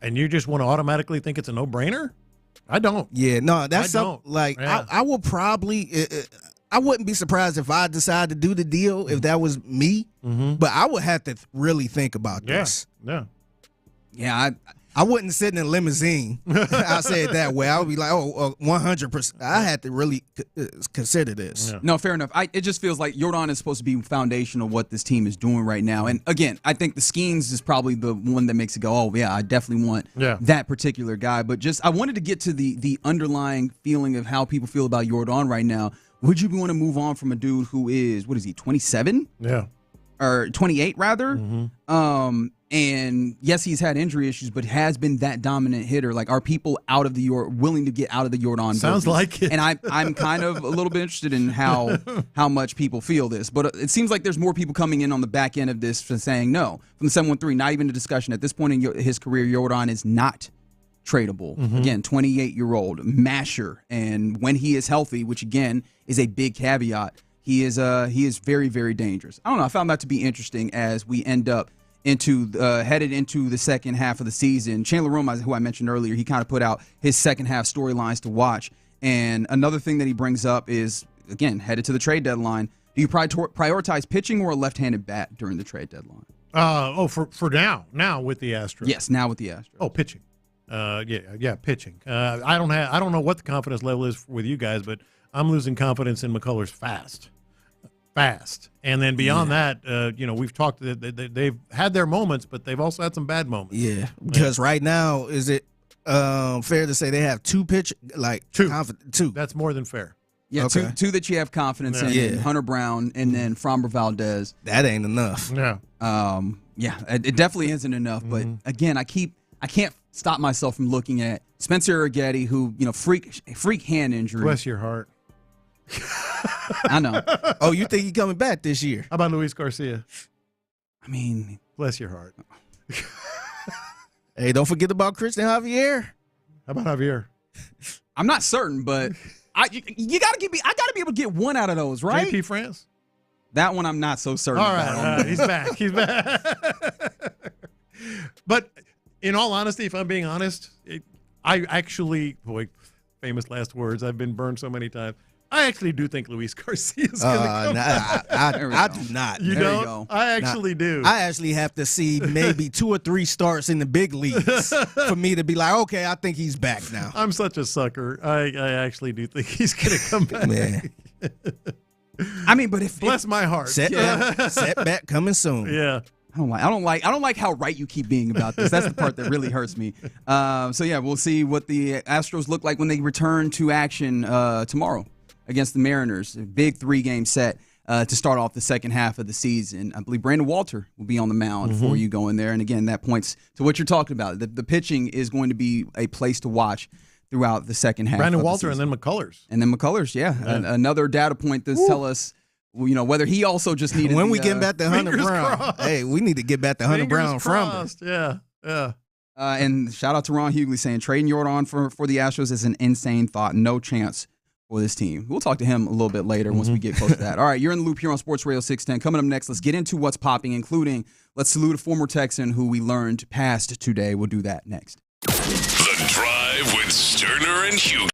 and you just want to automatically think it's a no-brainer? I don't. Yeah, no, that's something like Yeah. I will probably. I wouldn't be surprised if I decided to do the deal if that was me, but I would have to really think about this. Yeah, I wouldn't sit in a limousine. I'll say it that way. I would be like, 100%. I had to really consider this. Yeah. No, fair enough. It just feels like Jordan is supposed to be foundational what this team is doing right now. And again, I think the Skeens is probably the one that makes it go, oh, yeah, I definitely want that particular guy. But I wanted to get to the underlying feeling of how people feel about Jordan right now. Would you want to move on from a dude who is, 27? Yeah. Or 28, rather? And yes, he's had injury issues, but has been that dominant hitter. Like, are people willing to get out of the Jordan? Sounds business? like it. And I'm kind of a little bit interested in how much people feel this. But it seems like there's more people coming in on the back end of this for saying no. From the 713, not even a discussion. At this point in his career, Jordan is not tradable. Again, 28-year-old masher, and when he is healthy, which again is a big caveat, he is very, very dangerous. I don't know. I found that to be interesting as we end up headed into the second half of the season. Chandler Rome, who I mentioned earlier, he kind of put out his second half storylines to watch, And another thing that he brings up is, again, headed to the trade deadline, do you prioritize pitching or a left-handed bat during the trade deadline? For now with the Astros. Yes, now with the Astros. Oh, pitching. Pitching. I don't know what the confidence level is with you guys, but I'm losing confidence in McCullers fast. And then beyond that, we've talked that they've had their moments, but they've also had some bad moments. Yeah, because right now, is it fair to say they have two? Two. That's more than fair. Yeah, okay. two that you have confidence in, Hunter Brown and then Framber Valdez. That ain't enough. No. It definitely isn't enough. But again, I can't stop myself from looking at Spencer Arrighetti, who freak hand injury. Bless your heart. I know. Oh, you think he's coming back this year? How about Luis Garcia? I mean, bless your heart. Hey, don't forget about Christian Javier. How about Javier? I'm not certain, but I gotta be able to get one out of those, right? JP France? That one I'm not so certain. All right, he's back. He's back. But in all honesty, if I'm being honest, I actually, famous last words, I've been burned so many times. I actually do think Luis Garcia is going to come back. I do not. You don't? I actually do. I actually have to see maybe 2 or 3 starts in the big leagues for me to be like, okay, I think he's back now. I'm such a sucker. I actually do think he's going to come back. Man. I mean, but bless my heart. Setback coming soon. Yeah. I don't like how right you keep being about this. That's the part that really hurts me. We'll see what the Astros look like when they return to action tomorrow against the Mariners. A big 3-game set to start off the second half of the season. I believe Brandon Walter will be on the mound for you going there. And again, that points to what you're talking about. The pitching is going to be a place to watch throughout the second half. Brandon Walter and then McCullers. Another data point to tell us, whether he also just needed. When we get back to Hunter Brown, crossed. hey, we need to get back to Hunter Brown from. Yeah. And shout out to Ron Hughley saying trading Jordan for the Astros is an insane thought. No chance for this team. We'll talk to him a little bit later once we get close to that. All right, you're in the loop here on Sports Radio 610. Coming up next, let's get into what's popping, including let's salute a former Texan who we learned passed today. We'll do that next. The Drive with Stoerner and Hughley.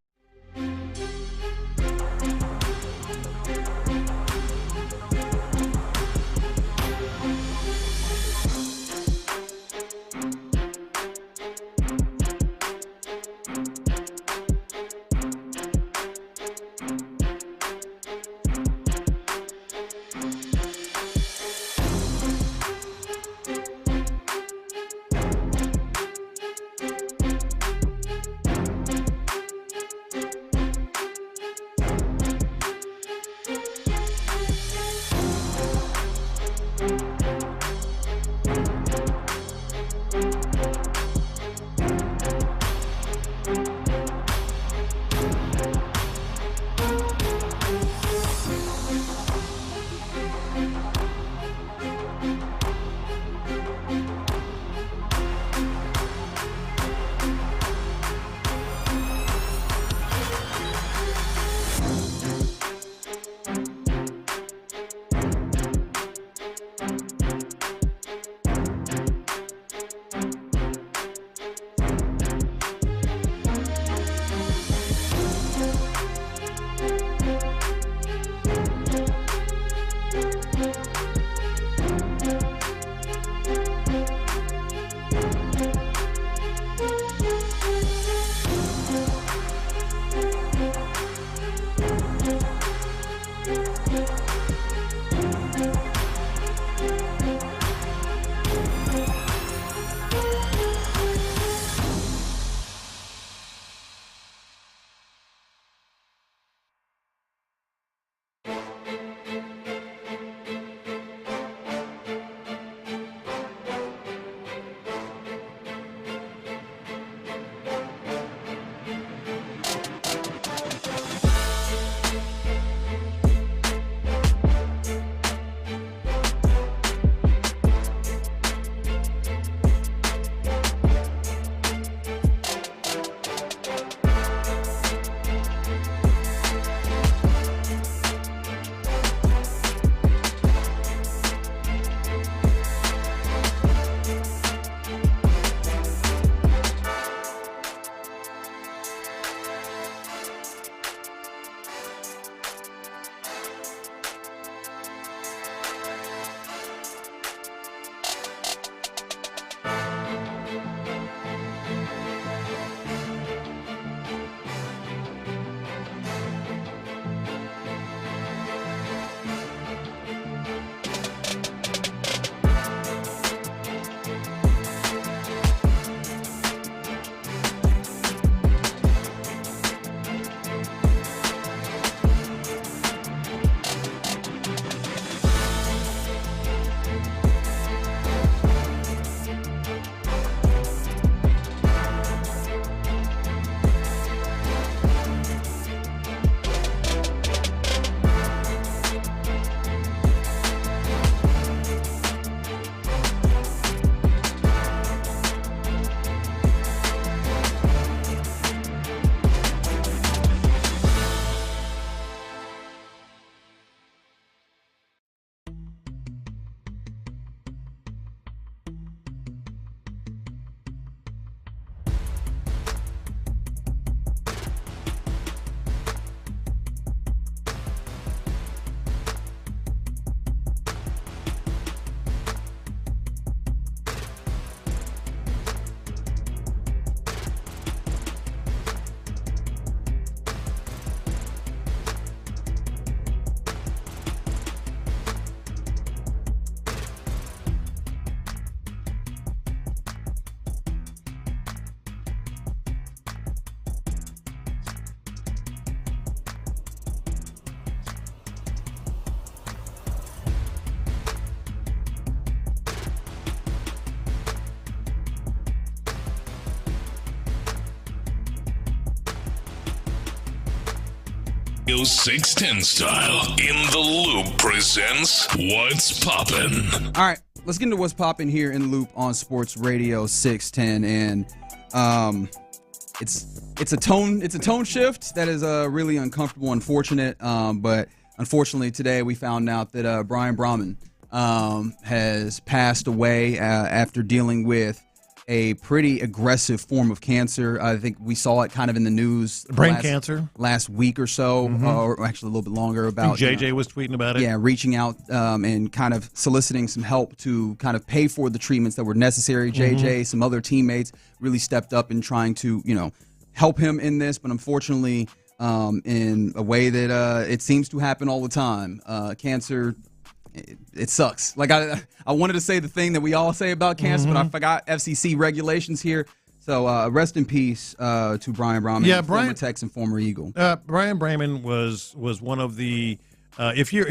Yo 610 style. In the Loop presents What's Poppin'. All right, let's get into What's Poppin' here in the Loop on Sports Radio 610, and it's a tone shift that is really uncomfortable, unfortunate. But unfortunately, today we found out that Brian Brahman has passed away after dealing with a pretty aggressive form of cancer. I think we saw it kind of in the news. Brain cancer. Last week or so, or actually a little bit longer. About JJ was tweeting about it. Yeah, reaching out and kind of soliciting some help to kind of pay for the treatments that were necessary. JJ, some other teammates really stepped up in trying to, help him in this. But unfortunately, in a way that it seems to happen all the time, cancer. It sucks. Like I wanted to say the thing that we all say about cancer, but I forgot FCC regulations here. So rest in peace to Brian Brahman, former Texan, former Eagle. Brian Brahman was one of the if you're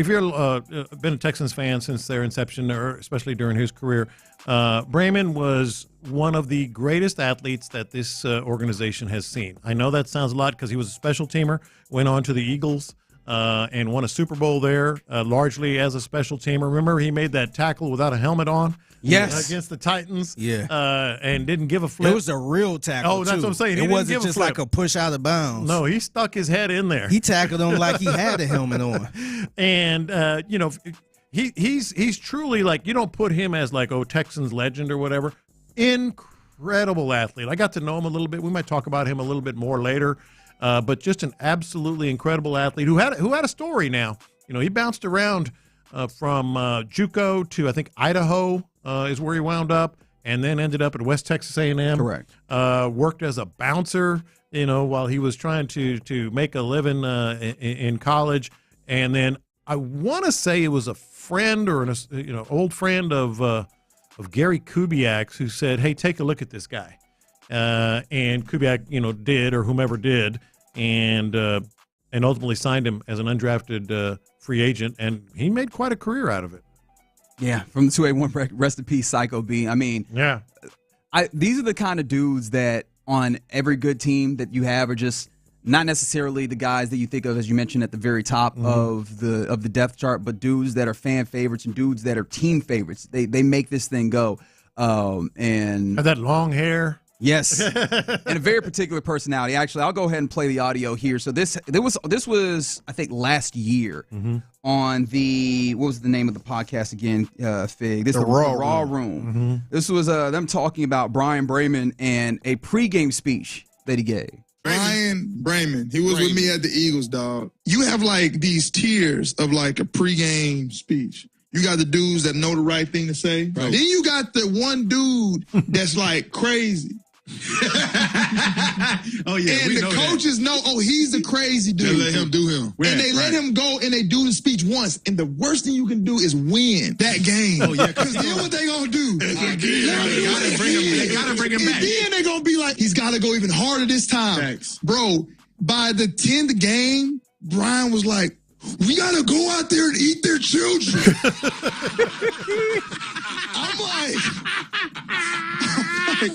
been a Texans fan since their inception, or especially during his career, Brahman was one of the greatest athletes that this organization has seen. I know that sounds a lot because he was a special teamer, went on to the Eagles. And won a Super Bowl there, largely as a special teamer. Remember, he made that tackle without a helmet on? Yes. Against the Titans. Yeah. And didn't give a flip. It was a real tackle, Oh, that's too. what I'm saying. It wasn't just like a push out of bounds. No, he stuck his head in there. He tackled him like he had a helmet on. And, he's truly like, you don't put him as like, Texans legend or whatever. Incredible athlete. I got to know him a little bit. We might talk about him a little bit more later. But just an absolutely incredible athlete who had a story now. He bounced around from JUCO to, I think, Idaho is where he wound up, and then ended up at West Texas A&M. Correct. Worked as a bouncer, while he was trying to make a living in college. And then I want to say it was a friend or an old friend of Gary Kubiak's who said, "Hey, take a look at this guy." And Kubiak, did, or whomever did, and ultimately signed him as an undrafted free agent, and he made quite a career out of it. Yeah, from the 281, rest in peace, Psycho B. I mean, yeah, these are the kind of dudes that on every good team that you have are just not necessarily the guys that you think of, as you mentioned, at the very top of the depth chart, but dudes that are fan favorites and dudes that are team favorites. They make this thing go. And have that long hair. Yes, and a very particular personality. Actually, I'll go ahead and play the audio here. So this was I think last year on the, what was the name of the podcast again? Fig. This is the Raw Room. This was them talking about Brian Brahman and a pregame speech that he gave. Brian Brahman, he was with me at the Eagles, dog. You have like these tiers of like a pregame speech. You got the dudes that know the right thing to say. Right. Then you got the one dude that's like crazy. Oh yeah, and the coaches know, he's the crazy dude. They let him do him. And they let him go and they do the speech once. And the worst thing you can do is win that game. Oh yeah, because then what they gonna do? They gotta bring him back. And then they gonna be like, he's gotta go even harder this time. Thanks. Bro, by the 10th game, Brian was like, we gotta go out there and eat their children. I'm like, I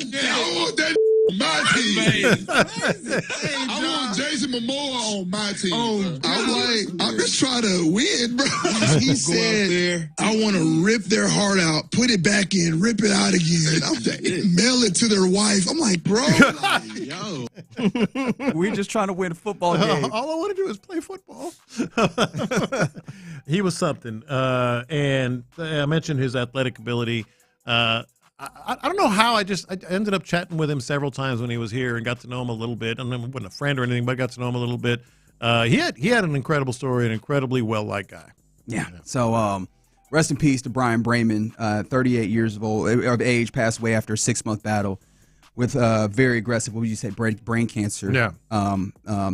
want that on my team. I want Jason Momoa on my team. I'm like, I'm just trying to win, bro. He said, I want to rip their heart out, put it back in, rip it out again. Mail it to their wife. I'm like, bro, We're just trying to win a football game. All I want to do is play football. He was something. And I mentioned his athletic ability. I don't know how I ended up chatting with him several times when he was here and got to know him a little bit. I wasn't a friend or anything, but I got to know him a little bit. He had an incredible story, an incredibly well-liked guy. Yeah. So rest in peace to Brian Brahman, 38 years of age, passed away after a 6-month battle with very aggressive, what would you say, brain cancer. Yeah.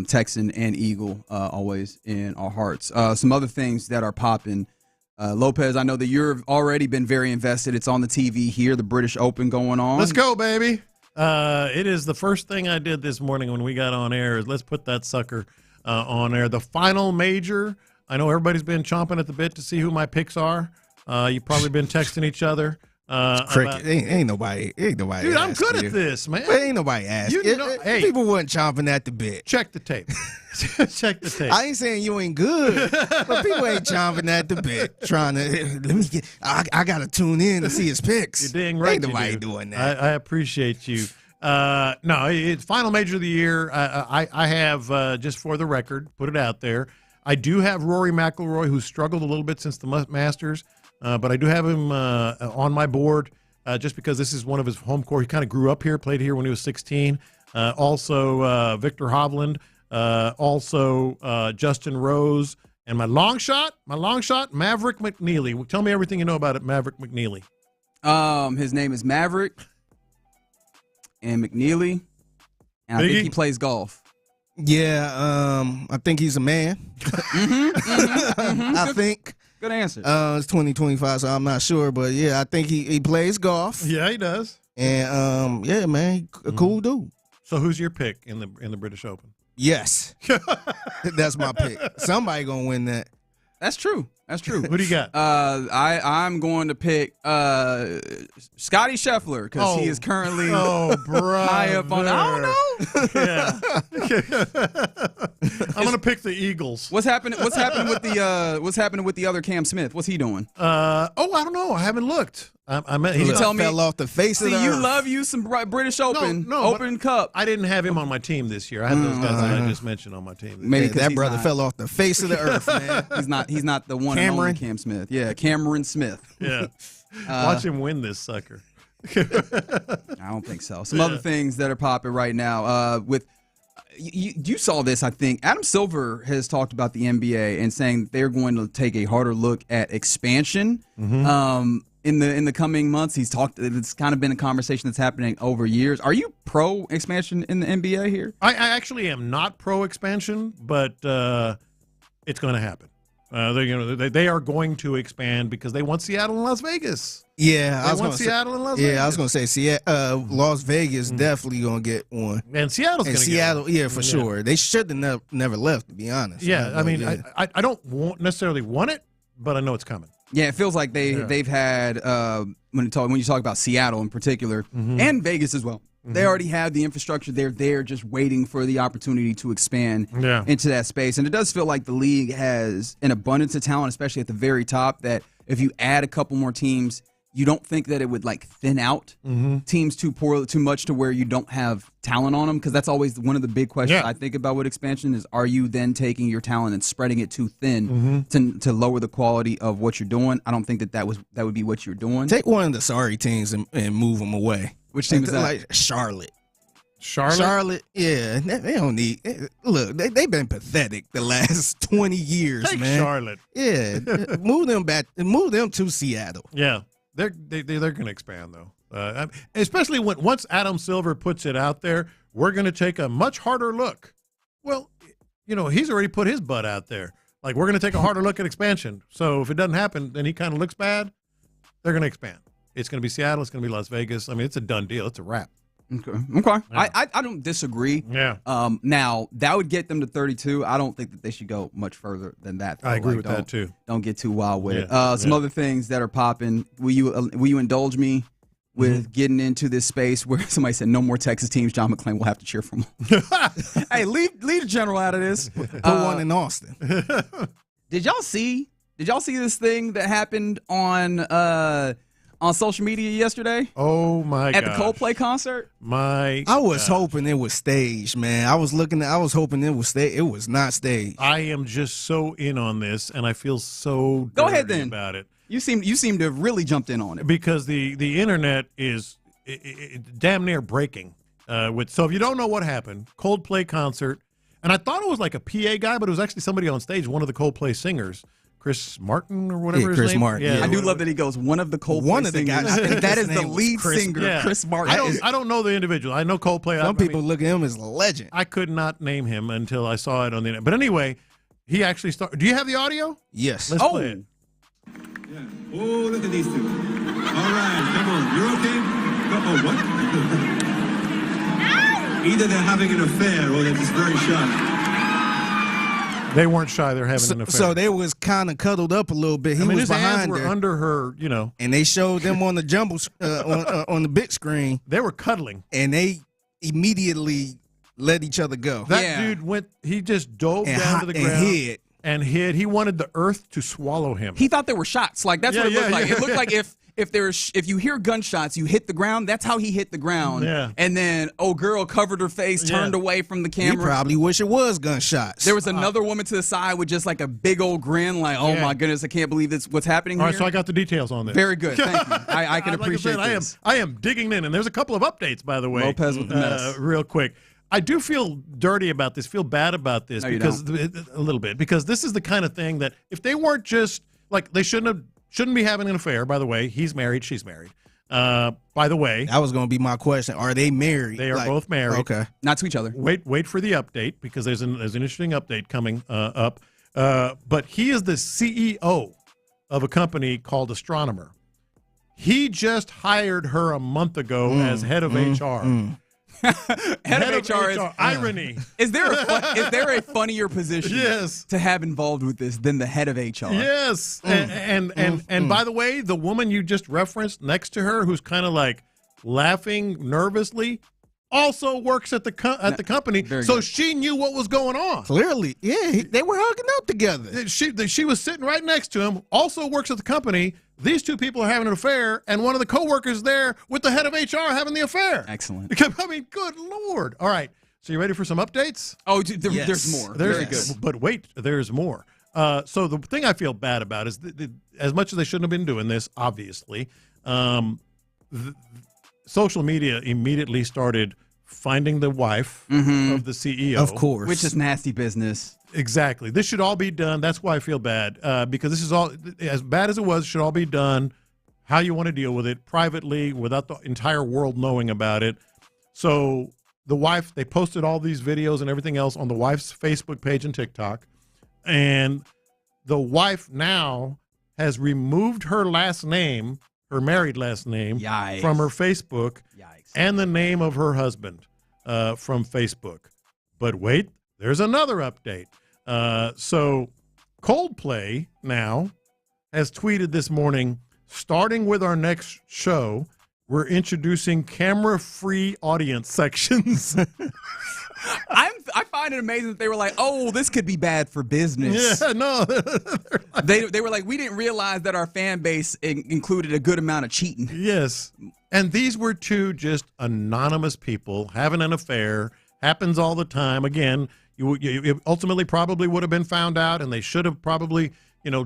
Texan and Eagle, always in our hearts. Some other things that are popping. Lopez, I know that you've already been very invested. It's on the TV here, the British Open going on. Let's go, baby. It is the first thing I did this morning when we got on air is let's put that sucker on air. The final major. I know everybody's been chomping at the bit to see who my picks are. You've probably been texting each other. Cricket. Ain't nobody. Dude, I'm good at this, man. But ain't nobody asking. Hey, people weren't chomping at the bit. Check the tape. Check the tape. I ain't saying you ain't good, but people ain't chomping at the bit trying to. Let me get. I gotta tune in to see his picks. You're dang right. Ain't nobody doing that. I appreciate you. No, it's final major of the year. I have just for the record, put it out there. I do have Rory McIlroy, who's struggled a little bit since the Masters, but I do have him on my board just because this is one of his home court. He kind of grew up here, played here when he was 16. Also, Victor Hovland, also Justin Rose, and my long shot, Maverick McNeely. Tell me everything you know about it, Maverick McNeely. His name is Maverick and McNeely, and I think he plays golf. Yeah, I think he's a man. I think. Good answer. It's 2025, so I'm not sure, but yeah, I think he plays golf. Yeah, he does. And yeah, man, a cool dude. So who's your pick in the British Open? Yes, that's my pick. Somebody gonna win that. That's true. Who do you got? I'm going to pick Scotty Scheffler because he is currently high up on. I don't know. Yeah. I'm going to pick the Eagles. What's happening with the other Cam Smith? What's he doing? I don't know. I haven't looked. He fell off the face of the earth. You love you some British Open, Open Cup. I didn't have him on my team this year. I had those guys that I just mentioned on my team. Maybe that brother fell off the face of the earth, man. He's not the one and only Cam Smith. Yeah, Cameron Smith. Yeah. Watch him win this sucker. I don't think so. Some other things that are popping right now. With you saw this, I think. Adam Silver has talked about the NBA and saying they're going to take a harder look at expansion. In the coming months. He's talked. It's kind of been a conversation that's happening over years. Are you pro expansion in the NBA here? I actually am not pro expansion, but it's going to happen. They are going to expand because they want Seattle and Las Vegas. Yeah, I want Seattle and Las Vegas. Yeah, I was going to say Las Vegas definitely going to get one. And Seattle's going to get one. Yeah, for sure. They should have never left, to be honest. Yeah, I mean, I don't necessarily want it, but I know it's coming. Yeah, it feels like they've had when you talk about Seattle in particular and Vegas as well. They already have the infrastructure. They're there just waiting for the opportunity to expand into that space. And it does feel like the league has an abundance of talent, especially at the very top, that if you add a couple more teams, you don't think that it would like thin out teams too much to where you don't have talent on them? Because that's always one of the big questions I think about with expansion is, are you then taking your talent and spreading it too thin to lower the quality of what you're doing? I don't think that would be what you're doing. Take one of the sorry teams and move them away. Which team is that? Like Charlotte. Charlotte? Yeah. They don't need – look, they've been pathetic the last 20 years, Take man. Charlotte. Yeah. Move them back – move them to Seattle. Yeah. They're going to expand, though. Especially once Adam Silver puts it out there, we're going to take a much harder look. Well, he's already put his butt out there. Like, we're going to take a harder look at expansion. So if it doesn't happen, then he kind of looks bad. They're going to expand. It's going to be Seattle. It's going to be Las Vegas. I mean, it's a done deal. It's a wrap. Okay. Yeah. I don't disagree. Yeah. Now, that would get them to 32. I don't think that they should go much further than that, though. I agree with that, too. Don't get too wild with it. Some other things that are popping. Will you indulge me with getting into this space where somebody said no more Texas teams? John McClain will have to cheer for them. Hey, leave the general out of this. Put one in Austin. Did y'all see this thing that happened on social media yesterday? Oh my god! At the Coldplay concert? I was hoping it was staged, man. I was hoping it was staged. It was not staged. I am just so in on this, and I feel so Go ahead then. about it. You seem to have really jumped in on it because the internet is damn near breaking. So if you don't know what happened, Coldplay concert, and I thought it was like a PA guy, but it was actually somebody on stage, one of the Coldplay singers. Chris Martin or whatever his name. Chris Martin. Yeah, I do love that he goes one of the Coldplay singers. That is the lead singer, Chris Martin. I don't know the individual. I know Coldplay. Some people look at him as a legend. I could not name him until I saw it on the internet. But anyway, he actually started. Do you have the audio? Yes. Let's play it. Yeah. Oh, look at these two. All right, come on. You're okay? Oh, what? Either they're having an affair or they're just very shy. They weren't shy. They're having an affair. So they was kind of cuddled up a little bit. He was his behind hands were her. under her, And they showed them on the jumbo on the big screen. They were cuddling. And they immediately let each other go. That dude he just dove down to the ground. And hid. He wanted the earth to swallow him. He thought there were shots. Like that's what it looked like. It looked like if you hear gunshots, you hit the ground. That's how he hit the ground. Yeah. And then girl covered her face, turned away from the camera. He probably wish it was gunshots. There was another woman to the side with just like a big old grin, like, "Oh my goodness, I can't believe this. What's happening All here?" right, so I got the details on this. Very good. Thank you. I can appreciate this. I am digging in, and there's a couple of updates, by the way. Lopez with the mess. Real quick. I do feel dirty about this, feel bad about this, because a little bit, because this is the kind of thing that if they weren't just like they shouldn't be having an affair. By the way, he's married, she's married. By the way, that was going to be my question. Are they married? They are both married. Okay, not to each other. Wait for the update because there's an interesting update coming up. But he is the CEO of a company called Astronomer. He just hired her a month ago as head of HR. Head of HR is irony. Is there a funnier position to have involved with this than the head of HR? Yes. And by the way, the woman you just referenced next to her, who's kind of like laughing nervously, also works at the company, so she knew what was going on. Clearly, they were hugging out together. She was sitting right next to him. Also works at the company. These two people are having an affair, and one of the coworkers there with the head of HR having the affair. Excellent. I mean, good Lord. All right. So you ready for some updates? Oh, there's more. Very good. But wait, there's more. So the thing I feel bad about is as much as they shouldn't have been doing this, obviously, social media immediately started finding the wife of the CEO. Of course. Which is nasty business. Exactly. This should all be done. That's why I feel bad, because this is all, as bad as it was, should all be done how you want to deal with it, privately, without the entire world knowing about it. So the wife, they posted all these videos and everything else on the wife's Facebook page and TikTok. And the wife now has removed her last name, her married last name, from her Facebook and the name of her husband from Facebook. But wait, there's another update. So Coldplay now has tweeted this morning, starting with our next show, we're introducing camera-free audience sections. I find it amazing that they were like, "Oh, this could be bad for business." Yeah, no. They were like, "We didn't realize that our fan base included a good amount of cheating." Yes. And these were two just anonymous people having an affair. Happens all the time. Again, you ultimately probably would have been found out, and they should have probably,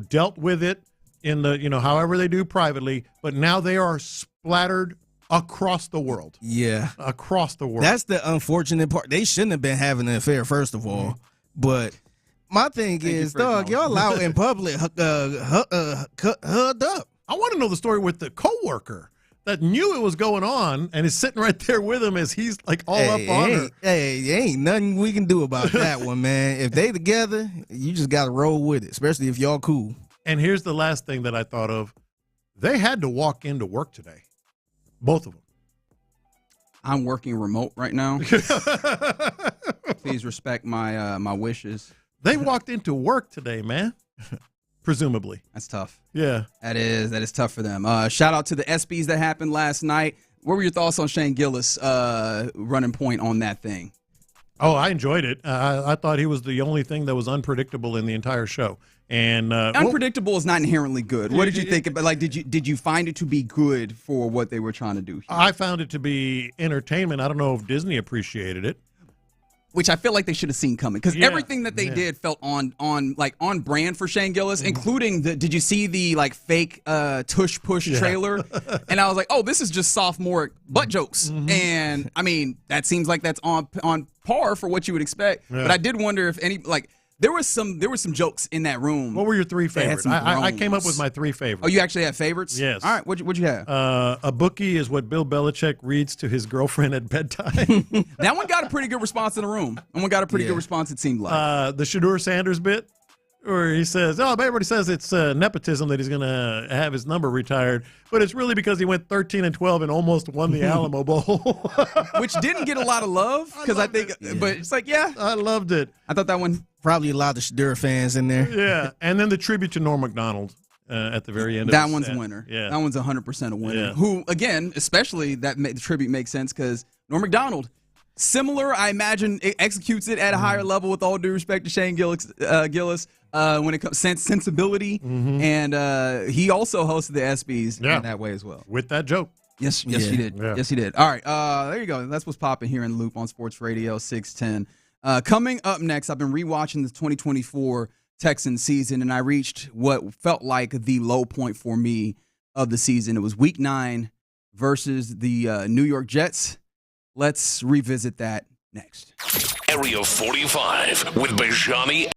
dealt with it in the, however they do privately. But now they are splattered across the world. Yeah. Across the world. That's the unfortunate part. They shouldn't have been having an affair, first of all. But my thing is, dog, y'all out in public hugged up. I want to know the story with the coworker that knew it was going on and is sitting right there with him as he's like all up on her. Hey, ain't nothing we can do about that one, man. If they together, you just got to roll with it, especially if y'all cool. And here's the last thing that I thought of. They had to walk into work today. Both of them. I'm working remote right now. Please respect my my wishes. They walked into work today, man. Presumably. That's tough. Yeah. That is tough for them. Shout out to the EPSYs that happened last night. What were your thoughts on Shane Gillis running point on that thing? Oh, I enjoyed it. I thought he was the only thing that was unpredictable in the entire show. And unpredictable is not inherently good. What did you think about? Like, did you find it to be good for what they were trying to do here? I found it to be entertainment. I don't know if Disney appreciated it, which I feel like they should have seen coming, because everything that they did felt on brand for Shane Gillis, including did you see the fake tush push trailer? And I was like, oh, this is just sophomore butt jokes. And I mean, that seems like that's on par for what you would expect. Yeah. But I did wonder if there were some jokes in that room. What were your three favorites? I came up with my three favorites. Oh, you actually have favorites? Yes. All right, what'd you have? A bookie is what Bill Belichick reads to his girlfriend at bedtime. That one got a pretty good response in the room. That one got a pretty good response, it seemed like. The Shedeur Sanders bit, where he says, everybody says it's nepotism that he's going to have his number retired, but it's really because he went 13-12 and almost won the Alamo Bowl. Which didn't get a lot of love, because I think, but it's like, I loved it. I thought that one. Probably a lot of Shadur fans in there. Yeah, and then the tribute to Norm Macdonald at the very end. That one's a winner. Yeah. That one's 100% a winner. Yeah. Who, again, especially the tribute makes sense because Norm Macdonald, similar, I imagine, executes it at a higher level with all due respect to Shane Gillis when it comes to sensibility. And he also hosted the EPSYs in that way as well. With that joke. Yes, he did. Yeah. Yes, he did. All right, there you go. That's what's popping here in the Loop on Sports Radio 610. Coming up next, I've been rewatching the 2024 Texans season, and I reached what felt like the low point for me of the season. It was Week 9 versus the New York Jets. Let's revisit that next. Area 45 with Bijani.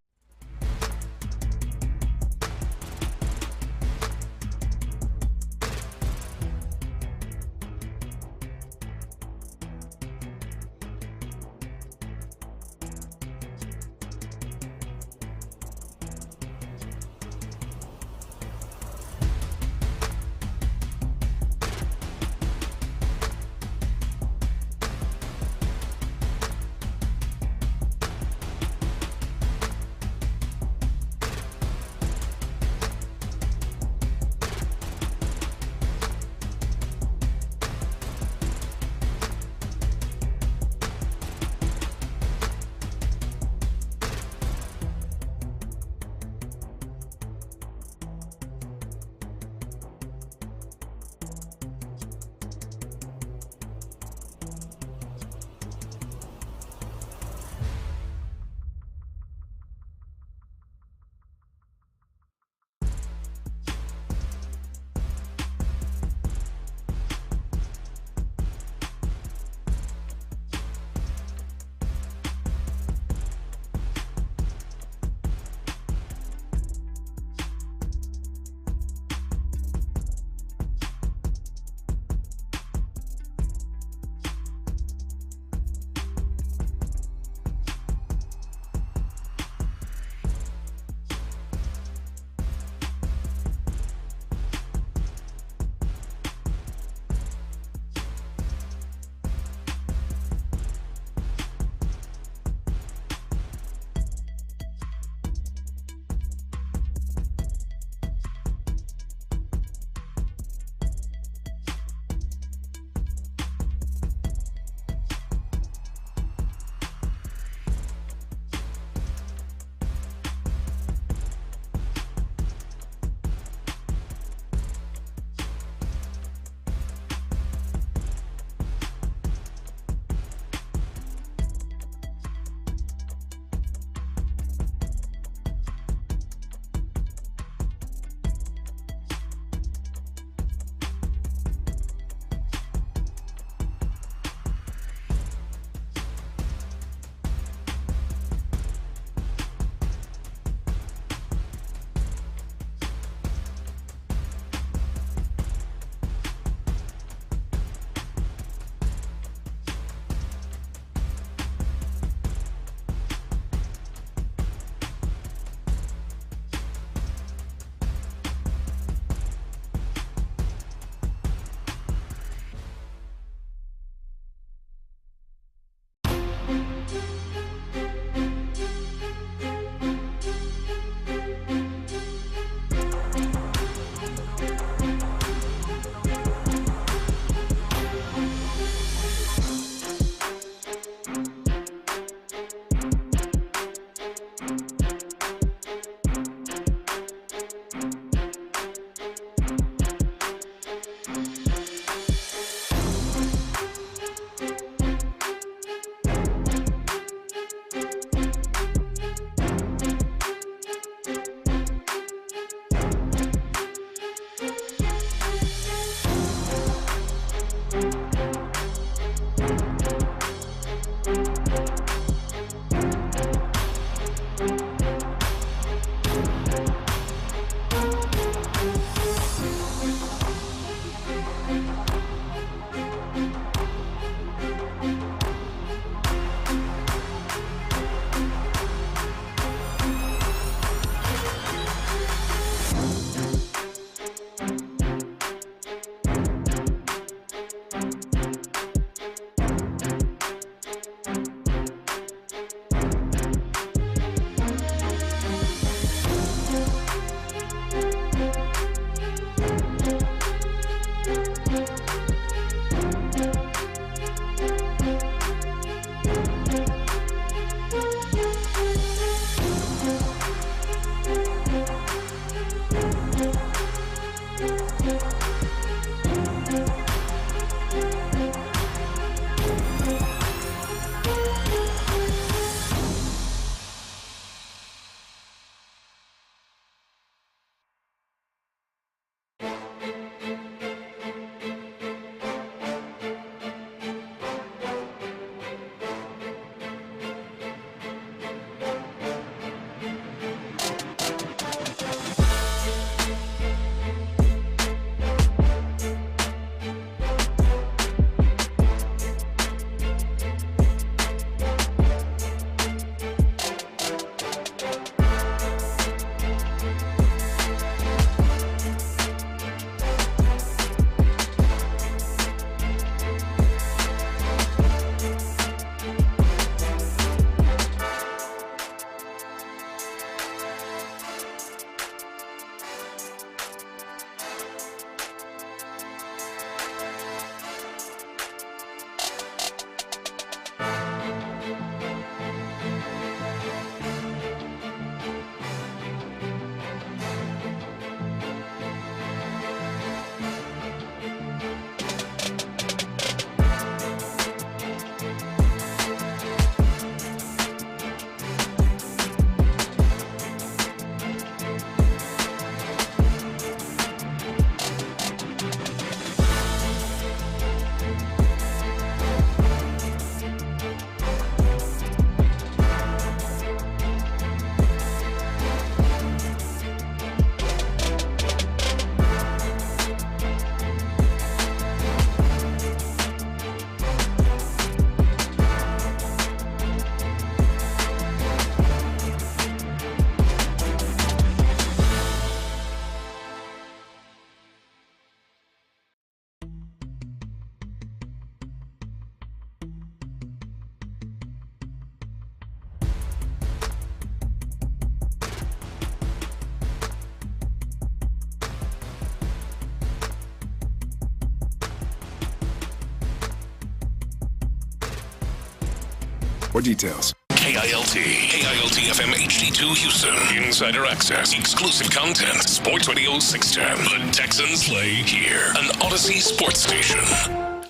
for details. KILT FM HD2 Houston. Insider access, exclusive content. Sports Radio 610. The Texans play here. An Odyssey sports station.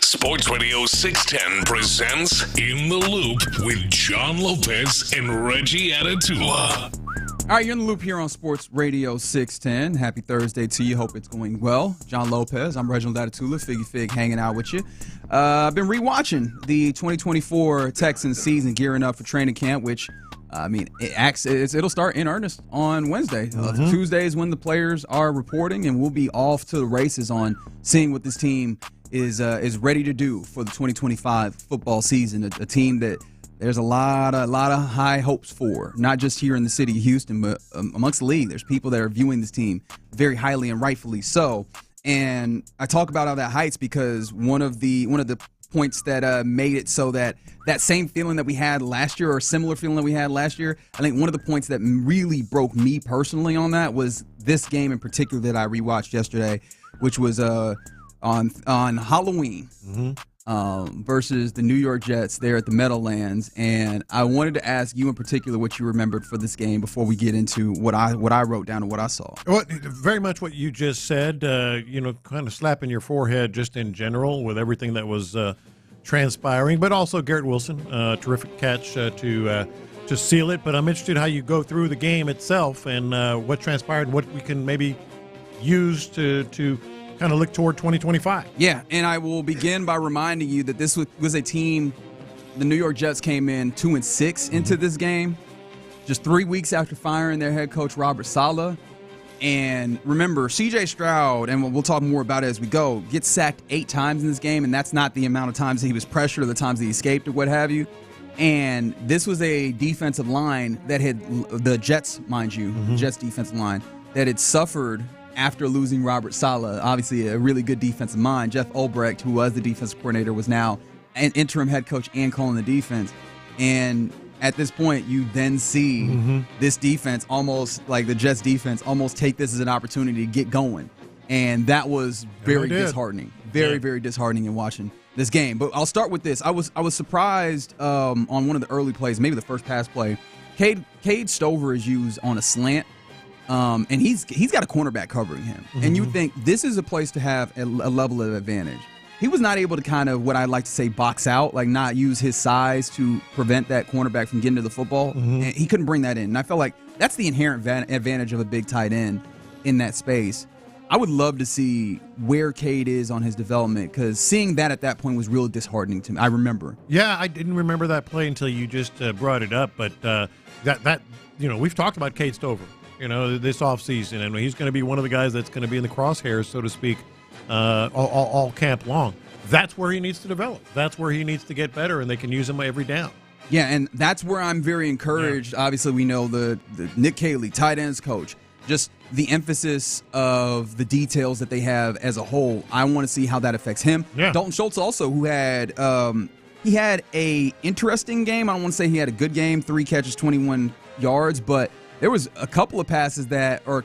Sports Radio 610 presents In the Loop with John Lopez and Reggie Atatula. All right, you're in the loop here on Sports Radio 610. Happy Thursday to you. Hope it's going well. John Lopez, I'm Reginald Atatula, Figgy Fig, hanging out with you. I've been rewatching the 2024 Texans season, gearing up for training camp, which, it'll start in earnest on Wednesday. Tuesday is when the players are reporting, and we'll be off to the races on seeing what this team is ready to do for the 2025 football season. A team that there's a lot of high hopes for, not just here in the city of Houston, but amongst the league. There's people that are viewing this team very highly and rightfully so. And I talk about all that heights because one of the points that made it so that same feeling that we had last year, or similar feeling that we had last year, I think one of the points that really broke me personally on that was this game in particular that I rewatched yesterday, which was on Halloween. Versus the New York Jets there at the Meadowlands. And I wanted to ask you in particular what you remembered for this game before we get into what I wrote down and what I saw. Well, very much what you just said, kind of slapping your forehead just in general with everything that was transpiring, but also Garrett Wilson, terrific catch to seal it. But I'm interested how you go through the game itself and what transpired and what we can maybe use to kind of look toward 2025. Yeah, and I will begin by reminding you that this was a team, the New York Jets came in 2-6 into this game, just 3 weeks after firing their head coach, Robert Saleh. And remember, C.J. Stroud, and we'll talk more about it as we go, gets sacked 8 times in this game, and that's not the amount of times that he was pressured or the times that he escaped or what have you. And this was a defensive line that had, the Jets, mind you, Jets defensive line, that had suffered after losing Robert Saleh. Obviously a really good defensive mind. Jeff Ulbrich, who was the defensive coordinator, was now an interim head coach and calling the defense. And at this point, you then see this defense, almost like the Jets defense, almost take this as an opportunity to get going. And that was very disheartening. Very disheartening in watching this game. But I'll start with this. I was surprised on one of the early plays, maybe the first pass play. Cade Stover is used on a slant. And he's got a cornerback covering him. And you would think this is a place to have a level of advantage. He was not able to kind of, what I like to say, box out, like not use his size to prevent that cornerback from getting to the football. And he couldn't bring that in. And I felt like that's the inherent advantage of a big tight end in that space. I would love to see where Cade is on his development, because seeing that at that point was really disheartening to me. I remember. Yeah, I didn't remember that play until you just brought it up. But that we've talked about Cade Stover, this offseason, and he's going to be one of the guys that's going to be in the crosshairs, so to speak, all camp long. That's where he needs to develop. That's where he needs to get better, and they can use him every down. Yeah, and that's where I'm very encouraged. Yeah. Obviously, we know the Nick Caley, tight ends coach, just the emphasis of the details that they have as a whole. I want to see how that affects him. Yeah. Dalton Schultz also, who had he had a interesting game. I don't want to say he had a good game, 3 catches, 21 yards, but there was a couple of passes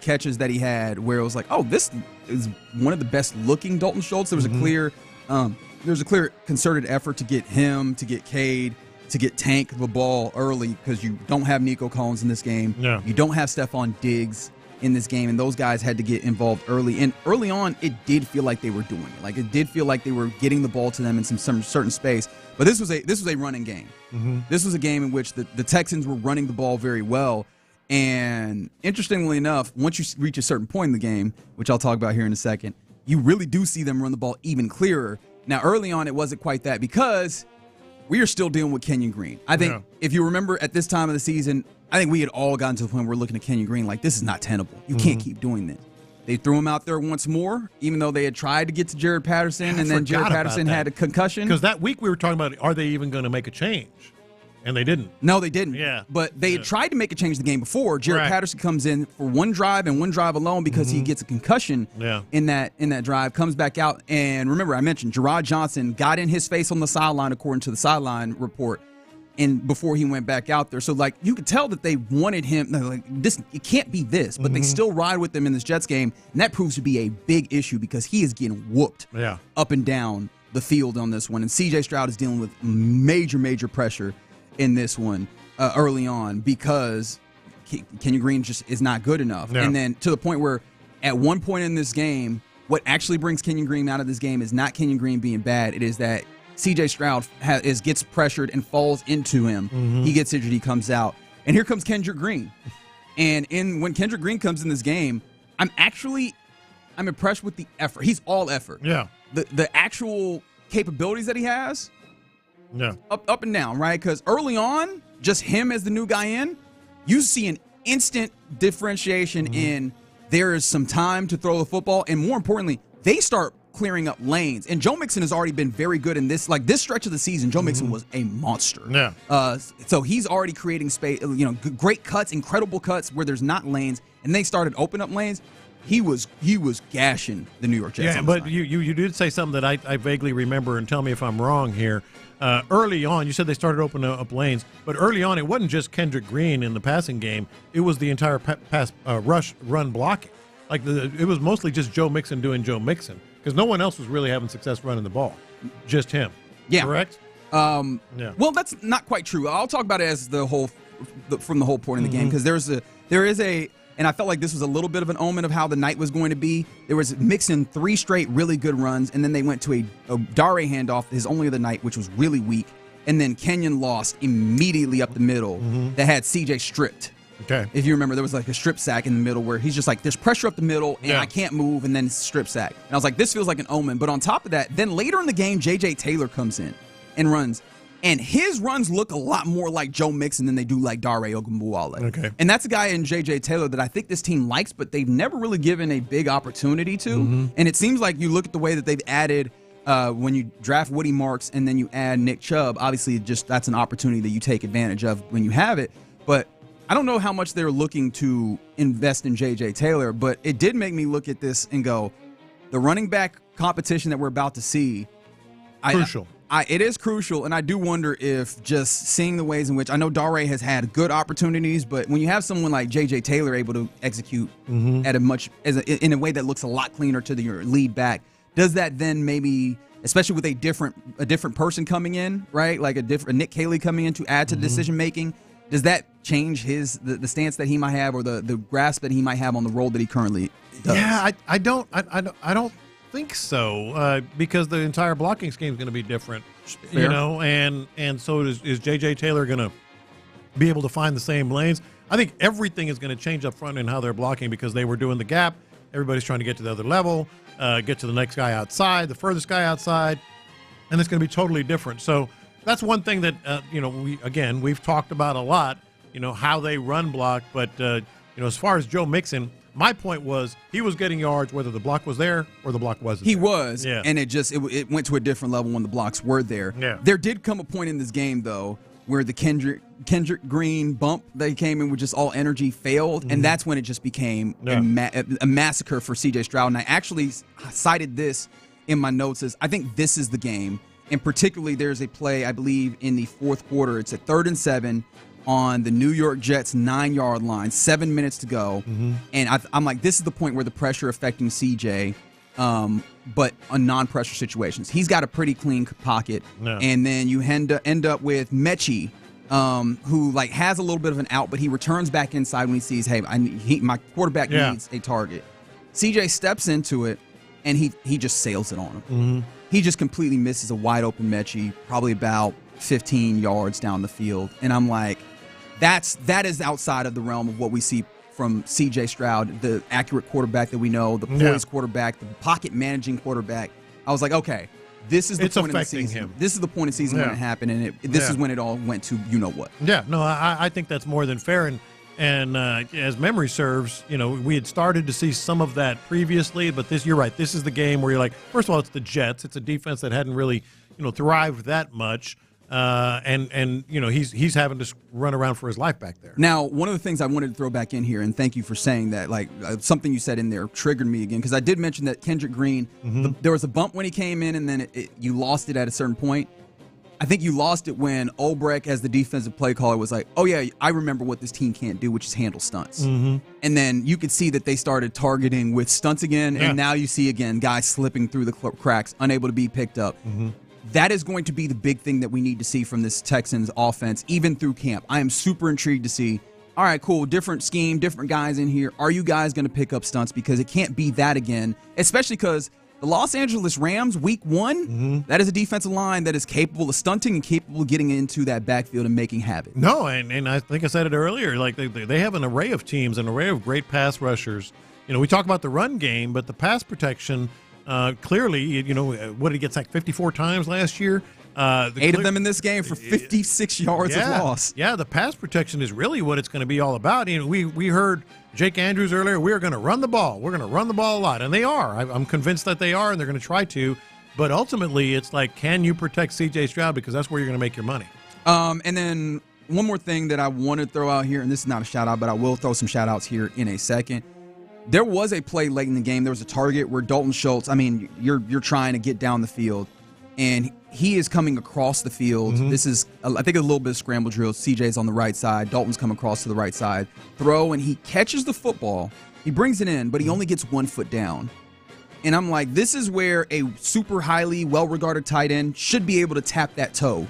catches that he had where it was like, oh, this is one of the best looking Dalton Schultz. There was a clear concerted effort to get him, to get Cade, to get Tank the ball early, because you don't have Nico Collins in this game. Yeah. You don't have Stephon Diggs in this game, and those guys had to get involved early. And early on, it did feel like they were doing it. Like, it did feel like they were getting the ball to them in some certain space. But this was a running game. This was a game in which the Texans were running the ball very well. And interestingly enough, once you reach a certain point in the game, which I'll talk about here in a second, you really do see them run the ball even clearer. Now, early on, it wasn't quite that, because we are still dealing with Kenyon Green. I think if you remember at this time of the season, I think we had all gotten to the point where we're looking at Kenyon Green like, this is not tenable. You can't keep doing this. They threw him out there once more, even though they had tried to get to Jared Patterson, and then Jared Patterson had a concussion. Because that week we were talking about, are they even going to make a change? And they didn't. No, they didn't. Yeah. But they had tried to make a change the game before. Jared Patterson comes in for one drive and one drive alone because he gets a concussion in that drive, comes back out. And remember, I mentioned Gerard Johnson got in his face on the sideline, according to the sideline report, and before he went back out there. So, like, you could tell that they wanted him. Like, this, it can't be this. But they still ride with him in this Jets game. And that proves to be a big issue, because he is getting whooped up and down the field on this one. And C.J. Stroud is dealing with major, major pressure. in this one early on because Kenyon Green just is not good enough. Yeah. And then to the point where at one point in this game, what actually brings Kenyon Green out of this game is not Kenyon Green being bad. It is that C.J. Stroud gets pressured and falls into him. He gets injured. He comes out. And here comes Kendrick Green. And when Kendrick Green comes in this game, I'm impressed with the effort. He's all effort. Yeah. The actual capabilities that he has, yeah, up and down, right? Because early on, just him as the new guy in, you see an instant differentiation in there is some time to throw the football, and more importantly, they start clearing up lanes. And Joe Mixon has already been very good in this. Like this stretch of the season, Joe Mixon was a monster. Yeah. So he's already creating space, great cuts, incredible cuts where there's not lanes, and they started open up lanes. He was gashing the New York Jets. Yeah, but you did say something that I vaguely remember, and tell me if I'm wrong here. Early on, you said they started opening up lanes, but early on, it wasn't just Kendrick Green in the passing game. It was the entire rush run blocking. Like it was mostly just Joe Mixon doing Joe Mixon because no one else was really having success running the ball. Just him. Yeah. Correct? Yeah. Well, that's not quite true. I'll talk about it as from the whole point of the game because there is a. And I felt like this was a little bit of an omen of how the night was going to be. There was Mixon 3 straight really good runs, and then they went to a Dare handoff, his only of the night, which was really weak. And then Kenyon lost immediately up the middle that had CJ stripped. Okay. If you remember, there was like a strip sack in the middle where he's just like, there's pressure up the middle, and I can't move, and then strip sack. And I was like, this feels like an omen. But on top of that, then later in the game, J.J. Taylor comes in and runs. And his runs look a lot more like Joe Mixon than they do like Dare Ogunbowale. Okay. And that's a guy in J.J. Taylor that I think this team likes, but they've never really given a big opportunity to. And it seems like you look at the way that they've added when you draft Woody Marks and then you add Nick Chubb, obviously just that's an opportunity that you take advantage of when you have it. But I don't know how much they're looking to invest in J.J. Taylor, but it did make me look at this and go, the running back competition that we're about to see. Crucial. It is crucial, and I do wonder if just seeing the ways in which I know Dare has had good opportunities, but when you have someone like J.J. Taylor able to execute at in a way that looks a lot cleaner to your lead back, does that then maybe, especially with a different person coming in, right, like a Nick Caley coming in to add to decision making, does that change the stance that he might have or the grasp that he might have on the role that he currently does? Yeah, I don't think so because the entire blocking scheme is going to be different. Fair. And so is J.J. Taylor going to be able to find the same lanes? I think everything is going to change up front in how they're blocking because they were doing the gap. Everybody's trying to get to the other level, get to the next guy outside, the furthest guy outside, and it's going to be totally different. So that's one thing that we've talked about a lot. How they run block, but as far as Joe Mixon. My point was he was getting yards whether the block was there or the block wasn't. He was, and it went to a different level when the blocks were there. Yeah. There did come a point in this game, though, where the Kendrick Green bump that came in with just all energy failed, and that's when it just became a massacre for C.J. Stroud. And I actually cited this in my notes as I think this is the game, and particularly there's a play, I believe, in the fourth quarter. It's a 3rd and 7. On the New York Jets 9-yard line, 7 minutes to go. And I'm like, this is the point where the pressure affecting CJ, but on non-pressure situations. He's got a pretty clean pocket. No. And then you end up with Mechie, who like has a little bit of an out, but he returns back inside when he sees, hey, my quarterback needs a target. CJ steps into it, and he just sails it on him. He just completely misses a wide-open Mechie, probably about 15 yards down the field. And I'm like, that is outside of the realm of what we see from C.J. Stroud, the accurate quarterback that we know, the poised quarterback, the pocket managing quarterback. I was like, okay, this is the point of the season. This is the point of the season when it happened, and this is when it all went to what. Yeah, no, I think that's more than fair. And as memory serves, we had started to see some of that previously, but you're right. This is the game where you're like, first of all, it's the Jets. It's a defense that hadn't really, thrived that much. And he's having to run around for his life back there. Now, one of the things I wanted to throw back in here, and thank you for saying that, like something you said in there triggered me again, because I did mention that Kendrick Green, there was a bump when he came in, and then you lost it at a certain point. I think you lost it when Olbrich, as the defensive play caller, was like, oh, yeah, I remember what this team can't do, which is handle stunts. And then you could see that they started targeting with stunts again, and now you see, again, guys slipping through the cracks, unable to be picked up. that is going to be the big thing that we need to see from this Texans offense, even through camp. I am super intrigued to see, all right, cool, different scheme, different guys in here. Are you guys going to pick up stunts? Because it can't be that again, especially because the Los Angeles Rams, week one, that is a defensive line that is capable of stunting and capable of getting into that backfield and making havoc. No, and I think I said it earlier, like they have an array of teams, an array of great pass rushers. We talk about the run game, but the pass protection, clearly, what did he get sacked 54 times last year? 8 of them in this game for 56 yards of loss. Yeah, the pass protection is really what it's going to be all about. We heard Jake Andrews earlier, we're going to run the ball. We're going to run the ball a lot, and they are. I'm convinced that they are, and they're going to try to. But ultimately, it's like, can you protect C.J. Stroud? Because that's where you're going to make your money. And then one more thing that I want to throw out here, and this is not a shout-out, but I will throw some shout-outs here in a second. There was a play late in the game. There was a target where Dalton Schultz, you're trying to get down the field, and he is coming across the field. This is, I think, a little bit of scramble drill. CJ's on the right side. Dalton's coming across to the right side. Throw, and he catches the football. He brings it in, but he only gets 1 foot down. And I'm like, this is where a super highly well-regarded tight end should be able to tap that toe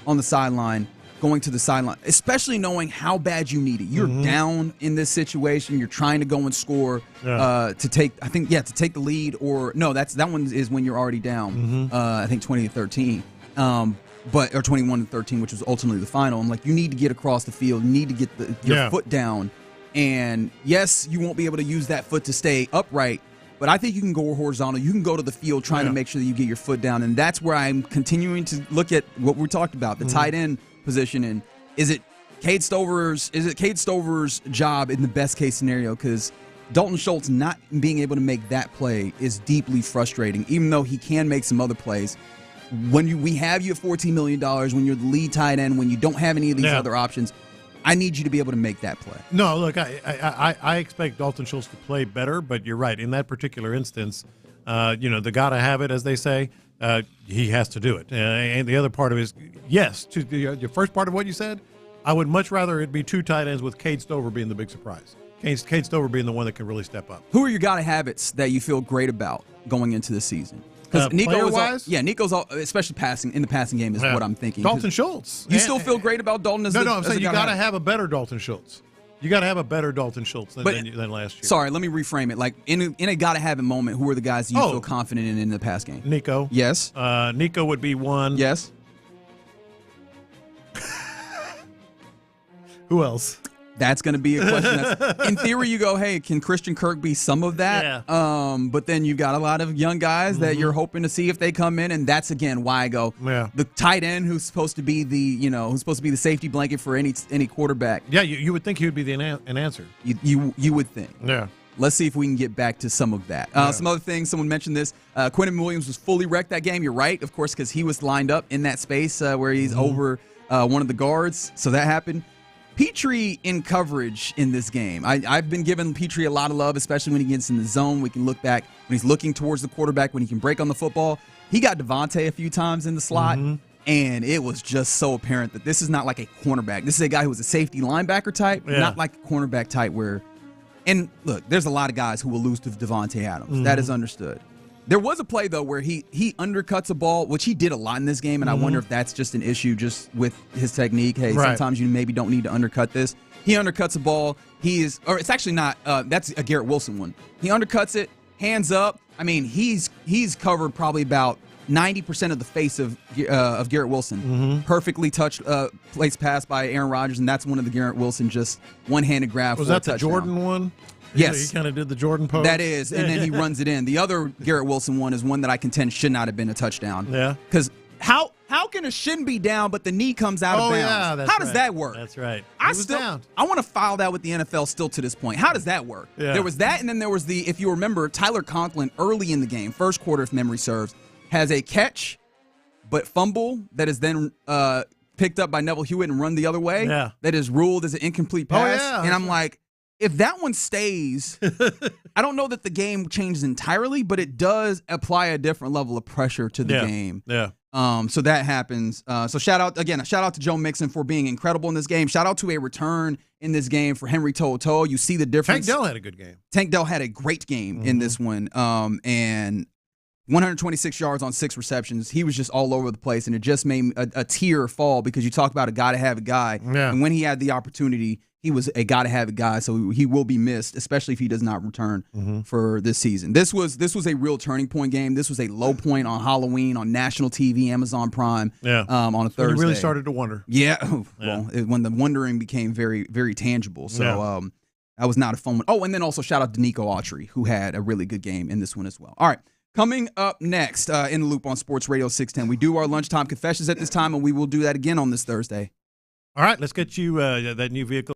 on the sideline, going to the sideline, especially knowing how bad you need it. You're down in this situation. You're trying to go and score to take the lead, or no, that one is when you're already down. I think 20-13, or 21-13, which was ultimately the final. I'm like, you need to get across the field. You need to get your foot down. And yes, you won't be able to use that foot to stay upright, but I think you can go horizontal. You can go to the field trying to make sure that you get your foot down. And that's where I'm continuing to look at what we talked about, the tight end position. And is it Cade Stover's job in the best case scenario? Because Dalton Schultz not being able to make that play is deeply frustrating, even though he can make some other plays. When we have you at $14 million, when you're the lead tight end, when you don't have any of these other options, I need you to be able to make that play. No, look, I expect Dalton Schultz to play better, but you're right. In that particular instance, the gotta have it, as they say. He has to do it. And the other part of it is, yes, to your first part of what you said, I would much rather it be 2 tight ends with Cade Stover being the big surprise. Cade Stover being the one that can really step up. Who are your gotta habits that you feel great about going into this season? Because Nico's especially in the passing game is what I'm thinking. Dalton Schultz. You still feel great about Dalton as I'm saying you got to have a better Dalton Schultz. You got to have a better Dalton Schultz than last year. Sorry, let me reframe it. Like in a gotta have it moment, who are the guys you feel confident in the pass game? Nico. Yes. Nico would be one. Yes. Who else? That's going to be a question. In theory, you go, hey, can Christian Kirk be some of that? Yeah. But then you've got a lot of young guys that you're hoping to see if they come in, and that's again why I go the tight end who's supposed to be the safety blanket for any quarterback. Yeah, you would think he would be an answer. You would think. Yeah. Let's see if we can get back to some of that. Some other things, someone mentioned this. Quentin Williams was fully wrecked that game. You're right, of course, because he was lined up in that space where he's over one of the guards. So that happened. Petrie in coverage in this game. I've been giving Petrie a lot of love, especially when he gets in the zone. We can look back when he's looking towards the quarterback, when he can break on the football. He got Devontae a few times in the slot, and it was just so apparent that this is not like a cornerback. This is a guy who was a safety linebacker type, not like a cornerback type where – and look, there's a lot of guys who will lose to Devontae Adams. That is understood. There was a play, though, where he undercuts a ball, which he did a lot in this game, and I wonder if that's just an issue just with his technique. Hey, sometimes you maybe don't need to undercut this. He undercuts a ball. It's actually not. That's a Garrett Wilson one. He undercuts it, hands up. I mean, he's covered probably about 90% of the face of Garrett Wilson. Perfectly touched, placed pass by Aaron Rodgers, and that's one of the Garrett Wilson just one-handed grab. Was that the Jordan one? Yes. He kind of did the Jordan pose. That is, and then he runs it in. The other Garrett Wilson one is one that I contend should not have been a touchdown. Yeah. Because how can a shin be down but the knee comes out of bounds? Yeah, that's how does that work? That's right. I want to file that with the NFL still to this point. How does that work? Yeah. There was that, and then there was if you remember, Tyler Conklin early in the game, first quarter if memory serves, has a catch but fumble that is then picked up by Neville Hewitt and run the other way. Yeah. That is ruled as an incomplete pass. And I'm like, if that one stays, I don't know that the game changes entirely, but it does apply a different level of pressure to the game. Yeah. So that happens. So shout out to Joe Mixon for being incredible in this game. Shout out to a return in this game for Henry To'oTo'o. You see the difference. Tank Dell had a good game. Tank Dell had a great game in this one. And 126 yards on 6 receptions. He was just all over the place, and it just made a tear fall because you talk about a got-to-have-it guy. Yeah. And when he had the opportunity, he was a got-to-have-it guy, so he will be missed, especially if he does not return for this season. This was a real turning point game. This was a low point on Halloween on national TV, Amazon Prime on a Thursday. You really started to wonder. Yeah. Well, when the wondering became very, very tangible. So that was not a fun one. Oh, and then also shout out to Nico Autry, who had a really good game in this one as well. All right. Coming up next in the loop on Sports Radio 610, we do our lunchtime confessions at this time, and we will do that again on this Thursday. All right, let's get you that new vehicle.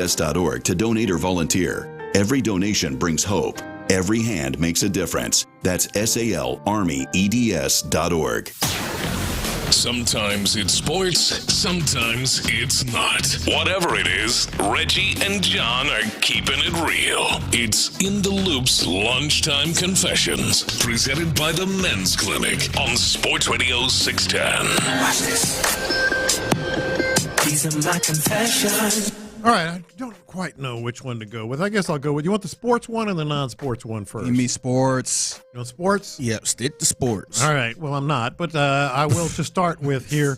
EPSYs.org to donate or volunteer. Every donation brings hope. Every hand makes a difference. That's SALArmyEDS.org. Sometimes it's sports, sometimes it's not. Whatever it is, Reggie and John are keeping it real. It's In the Loop's Lunchtime Confessions, presented by the Men's Clinic on Sports Radio 610. Watch this. These are my confessions. All right, I don't quite know which one to go with. I guess I'll go with, you want the sports one or the non-sports one first? Give me sports. You know sports? Yep, stick to sports. All right, well, I'm not, but I will to start with here.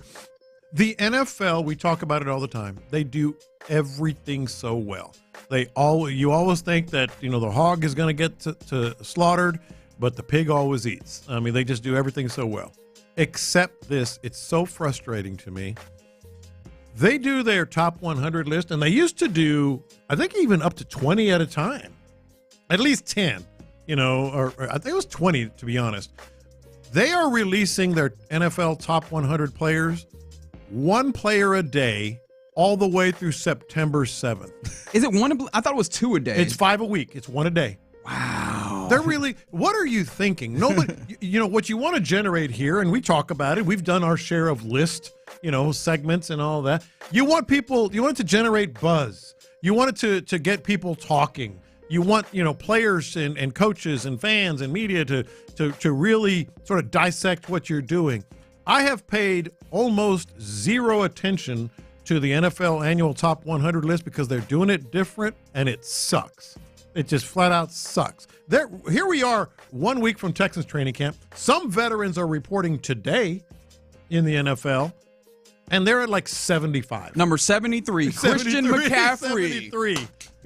The NFL, we talk about it all the time. They do everything so well. You always think that, the hog is going to get to slaughtered, but the pig always eats. I mean, they just do everything so well. Except this, it's so frustrating to me. They do their top 100 list, and they used to do, I think, even up to 20 at a time. At least 10, or I think it was 20, to be honest. They are releasing their NFL top 100 players, one player a day, all the way through September 7th. Is it one? I thought it was 2 a day. It's 5 a week. It's 1 a day. Wow. They're really, what are you thinking? Nobody, what you want to generate here, and we talk about it. We've done our share of list, segments and all that. You want it to generate buzz. You want it to get people talking. You want, players and coaches and fans and media to really sort of dissect what you're doing. I have paid almost zero attention to the NFL annual top 100 list because they're doing it different and it sucks. It just flat out sucks. Here we are 1 week from Texans training camp. Some veterans are reporting today in the NFL, and they're at like 75. Number 73, Christian McCaffrey. 73.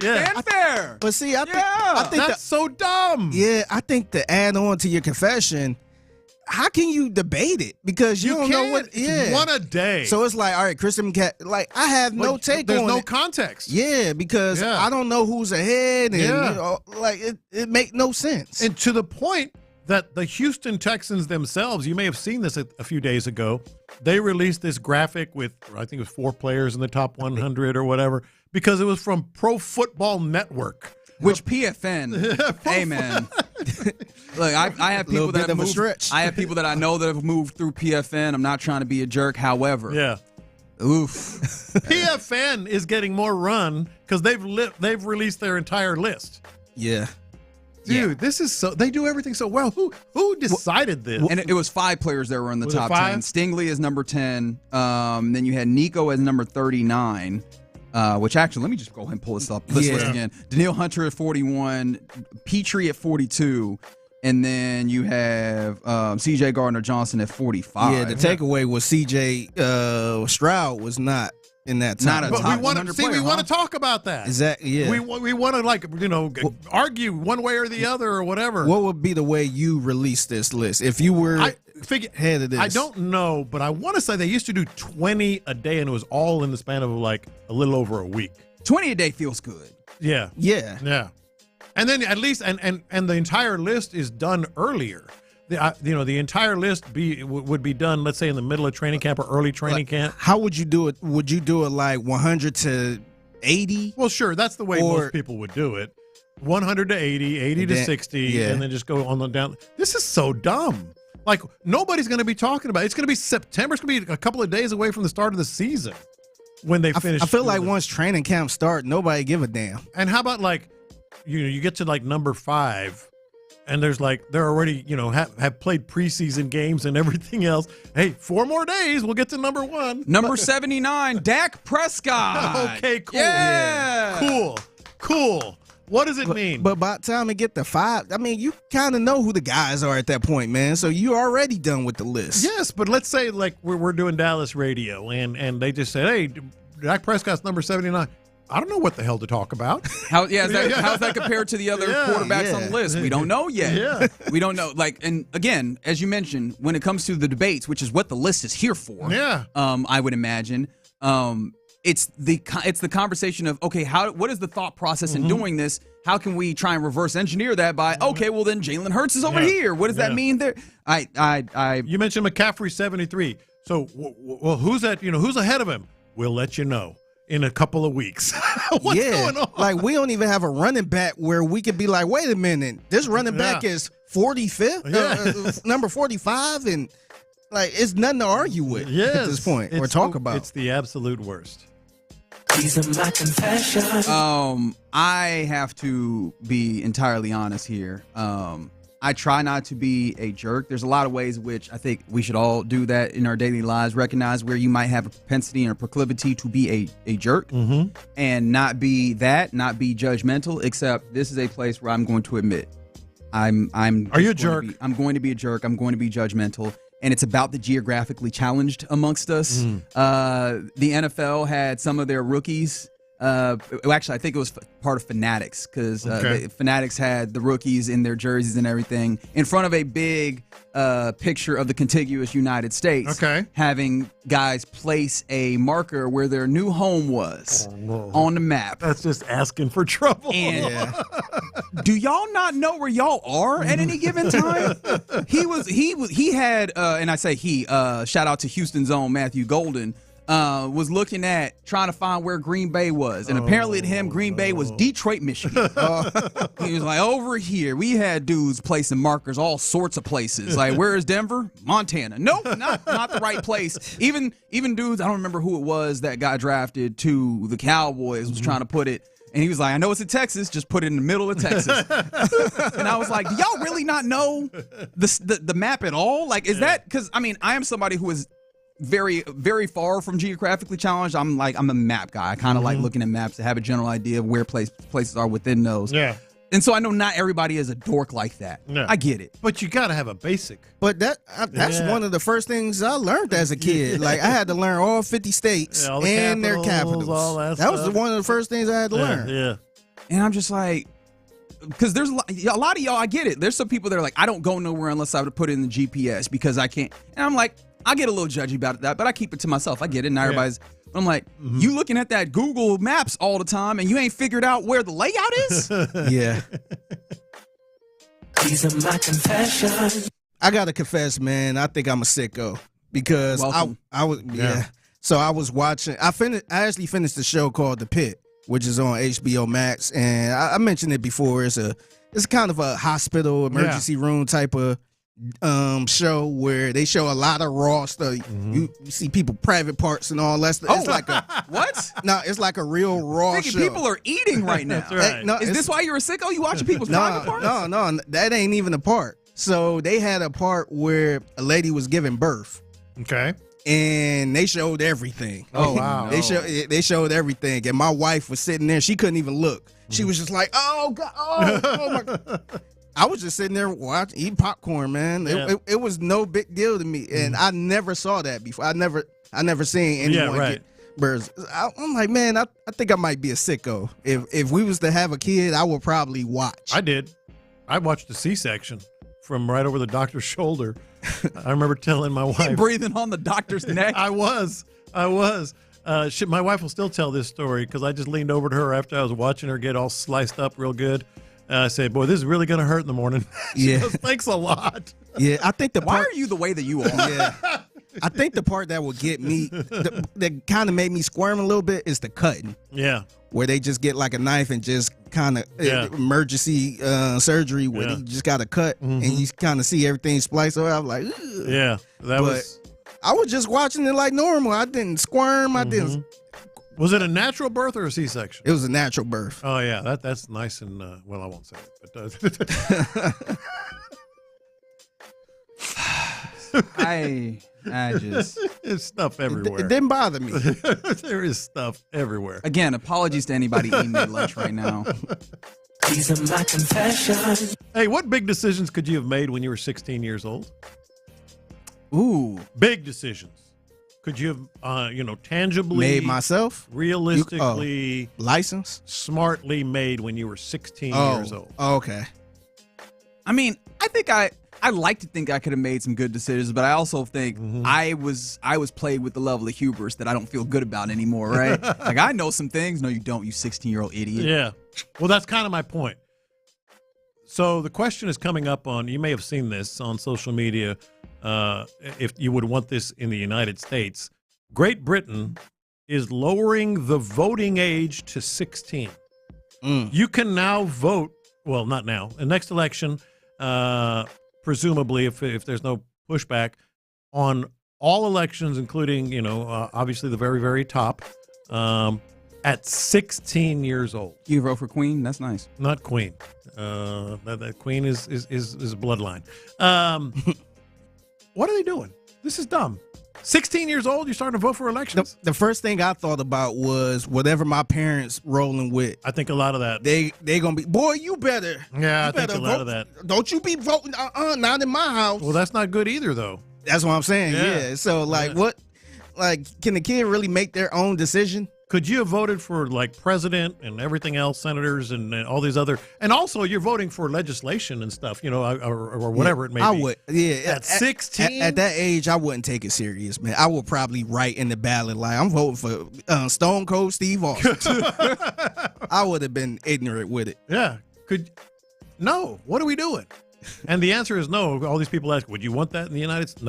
Yeah. Fanfare. But see, I think that's so dumb. Yeah, I think to add on to your confession, how can you debate it? Because you don't know what. Yeah, it's one a day. So it's like, all right, Christian McCaffrey. Like, I have no take on it. There's no context. Yeah, because I don't know who's ahead, and it make no sense. And to the point that the Houston Texans themselves, you may have seen this a few days ago, they released this graphic with, I think it was 4 players in the top 100 or whatever, because it was from Pro Football Network. Which PFN, hey man, look, I have people that have moved. I have people that I know that have moved through PFN. I'm not trying to be a jerk, however, oof, PFN is getting more run because they've released their entire list. Yeah, dude, this is so. They do everything so well. Who decided this? And it was 5 players that were in the top 10. Stingley is number 10. Then you had Nico as number 39. Which actually, let me just go ahead and pull this list again. Daniil Hunter at 41, Petrie at 42, and then you have C.J. Gardner-Johnson at 45. Yeah, the takeaway was C.J. Stroud was not in that top. Not a top 100 player. We want to talk about that. Exactly. Yeah. We want to argue one way or the other or whatever. What would be the way you release this list if you were head of this? I don't know, but I want to say they used to do 20 a day, and it was all in the span of like a little over a week. 20 a day feels good. Yeah. Yeah. And then at least and the entire list is done earlier. The entire list would be done, let's say, in the middle of training camp or early training camp. How would you do it? Would you do it like 100 to 80? Well, sure, that's the way most people would do it. 100 to 80, 80 to 60, and then just go on the down. This is so dumb. Like, nobody's going to be talking about it. It's going to be September. It's going to be a couple of days away from the start of the season when they finish. I feel like once training camp start, nobody give a damn. And how about like, you get to like number 5, and there's like they're already have played preseason games and everything else. Hey, 4 more days, we'll get to number 1. Number 79, Dak Prescott. Okay, cool. Yeah. Cool. What does it mean? But by the time it get to 5, I mean, you kind of know who the guys are at that point, man. So you're already done with the list. Yes, but let's say like we're doing Dallas radio, and they just said, hey, Dak Prescott's number 79. I don't know what the hell to talk about. How's that compared to the other quarterbacks on the list? We don't know yet. Yeah. We don't know. Like, and again, as you mentioned, when it comes to the debates, which is what the list is here for. Yeah. I would imagine. It's the conversation of, okay, what is the thought process in doing this? How can we try and reverse engineer that by, okay, well then Jalen Hurts is over here. What does that mean there? You mentioned McCaffrey 73. So, well, who's that? Who's ahead of him? We'll let you know. in a couple of weeks. What's going on? Like, we don't even have a running back where we could be like, wait a minute, this running back is 45th, number 45, and like, it's nothing to argue with at this point or talk about. It's the absolute worst. These are my confessions. I have to be entirely honest here. I try not to be a jerk. There's a lot of ways in which I think we should all do that in our daily lives. Recognize where you might have a propensity and a proclivity to be a jerk, and not be judgmental. Except this is a place where I'm going to admit, Are you a jerk? I'm going to be a jerk. I'm going to be judgmental. And it's about the geographically challenged amongst us. The NFL had some of their rookies. Actually, I think it was part of Fanatics, because Fanatics had the rookies in their jerseys and everything in front of a big picture of the contiguous United States. Having guys place a marker where their new home was on the map. That's just asking for trouble. And do y'all not know where y'all are at any given time? He had, and I say he, shout out to Houston's own Matthew Golden, was looking at trying to find where Green Bay was. And apparently to him, Green Bay was Detroit, Michigan. He was like, over here. We had dudes placing markers all sorts of places. Like, where is Denver? Montana. Nope, not the right place. Even dudes, I don't remember who it was that got drafted to the Cowboys, was trying to put it. And he was like, I know it's in Texas, just put it in the middle of Texas. And I was like, do y'all really not know the map at all? Like, is that, because, I mean, I am somebody who is very, very far from geographically challenged. I'm a map guy. I kind of like looking at maps to have a general idea of where places are within those. Yeah. And so I know not everybody is a dork like that. No. I get it. But you got to have a basic. But that's one of the first things I learned as a kid. Like, I had to learn all 50 states and their capitals. All that was one of the first things I had to learn. Yeah. And I'm just like, because there's a lot of y'all, I get it. There's some people that are like, I don't go nowhere unless I would put it in the GPS because I can't. And I'm like, I get a little judgy about that, but I keep it to myself. I get it. And everybody's, I'm like, you looking at that Google Maps all the time and you ain't figured out where the layout is? Yeah. These are my confessions. I gotta confess, man, I think I'm a sicko because I was So I was watching. I actually finished the show called The Pit, which is on HBO Max, and I mentioned it before. It's kind of a hospital emergency room type of show where they show a lot of raw stuff. You see people private parts and all that stuff. It's like a what? No, it's like a real raw show. People are eating right now. That's right. No, is this why you're a sicko? You watching people's private parts? No, that ain't even a part. So they had a part where a lady was giving birth. Okay. And they showed everything. Oh wow! They showed everything, and my wife was sitting there. She couldn't even look. She was just like, "Oh God, oh my God." I was just sitting there eating popcorn, man. It was no big deal to me, and I never saw that before. I never seen anyone get birds. I'm like, man, I think I might be a sicko. If we was to have a kid, I would probably watch. I did. I watched a C-section from right over the doctor's shoulder. I remember telling my wife. Breathing on the doctor's neck. I was. My wife will still tell this story because I just leaned over to her after I was watching her get all sliced up real good. I said, boy, this is really going to hurt in the morning. She goes, thanks a lot. Yeah, I think why are you the way that you are? Yeah. I think the part that would get me, that kind of made me squirm a little bit, is the cutting. Yeah. Where they just get like a knife and just kind of emergency surgery where you just got to cut and you kind of see everything spliced. So I was like, ugh. Yeah, I was just watching it like normal. I didn't squirm. I didn't. Was it a natural birth or a C-section? It was a natural birth. Oh yeah, that's nice and well, I won't say it. But I just there's stuff everywhere. It didn't bother me. There is stuff everywhere. Again, apologies to anybody eating their lunch right now. These are my confessions. Hey, what big decisions could you have made when you were 16 years old? Ooh, big decisions. Could you have, tangibly made myself, realistically, license, smartly made when you were 16 years old? Okay. I mean, I think I like to think I could have made some good decisions, but I also think I was played with the level of hubris that I don't feel good about anymore, right? Like, I know some things. No, you don't, you 16-year-old idiot. Yeah. Well, that's kind of my point. So the question is coming up on, you may have seen this on social media, if you would want this in the United States. Great Britain is lowering the voting age to 16. You can now vote. Well, not now. The next election, presumably, if there's no pushback, on all elections, including, obviously the very, very top, at 16 years old. You vote for Queen? That's nice. Not Queen. That Queen is a bloodline. What are they doing? This is dumb. 16 years old, you're starting to vote for elections? The first thing I thought about was whatever my parents rolling with. I think a lot of that. They going to be, boy, you better. Yeah, I think a lot of that. Don't you be voting, not in my house. Well, that's not good either, though. That's what I'm saying, yeah. So, can the kid really make their own decision? Could you have voted for, president and everything else, senators and all these other, and also you're voting for legislation and stuff, or whatever it may be. I would, yeah. At 16? At that age, I wouldn't take it serious, man. I would probably write in the ballot, I'm voting for Stone Cold Steve Austin. I would have been ignorant with it. Yeah. No. What are we doing? And the answer is no. All these people ask, would you want that in the United States?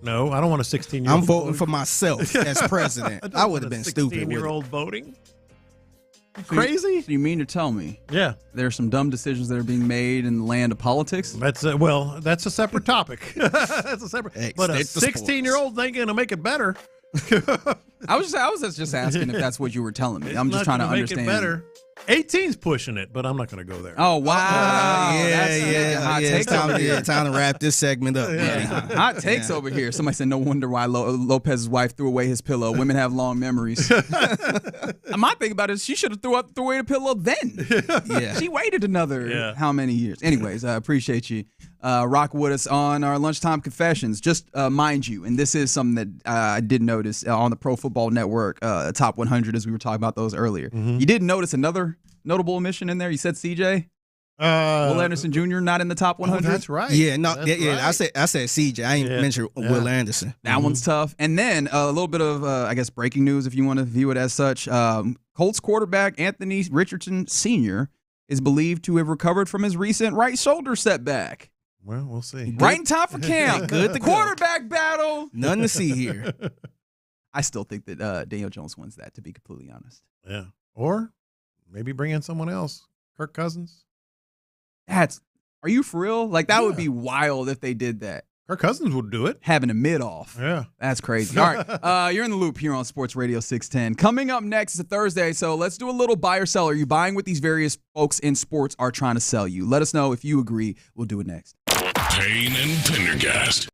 No, I don't want a 16-year-old. I'm voting for myself as president. I would have been stupid with it. 16-year-old voting? Crazy? So you mean to tell me? Yeah. There are some dumb decisions that are being made in the land of politics? That's a separate topic. That's a separate. But a 16-year-old ain't going to make it better. I was just asking if that's what you were telling me. I'm just trying to understand. Make it better. 18's pushing it, but I'm not going to go there. Oh, wow. It's time to wrap this segment up. Hot takes over here. Somebody said, no wonder why Lopez's wife threw away his pillow. Women have long memories. My thing about it is she should have threw away the pillow then. Yeah. She waited another how many years? Anyways, I appreciate you. Rock with us on our Lunchtime Confessions. Just mind you, and this is something that I did notice on the Pro Football Network Top 100 as we were talking about those earlier. You did notice another notable omission in there. You said CJ? Will Anderson Jr. not in the top 100? Oh, that's right. Yeah, Right. I said CJ. I ain't mentioned Will Anderson. That one's tough. And then a little bit of, breaking news, if you want to view it as such. Colts quarterback Anthony Richardson Sr. is believed to have recovered from his recent right shoulder setback. Well, we'll see. Right in time for camp. Good to go. Quarterback battle. Nothing to see here. I still think that Daniel Jones wins that, to be completely honest. Yeah. Or maybe bring in someone else. Kirk Cousins. Are you for real? That would be wild if they did that. Kirk Cousins would do it. Having a mid-off. Yeah. That's crazy. All right. You're in the loop here on Sports Radio 610. Coming up next is a Thursday, so let's do a little buy or sell. Are you buying what these various folks in sports are trying to sell you? Let us know if you agree. We'll do it next. Payne and Pendergast.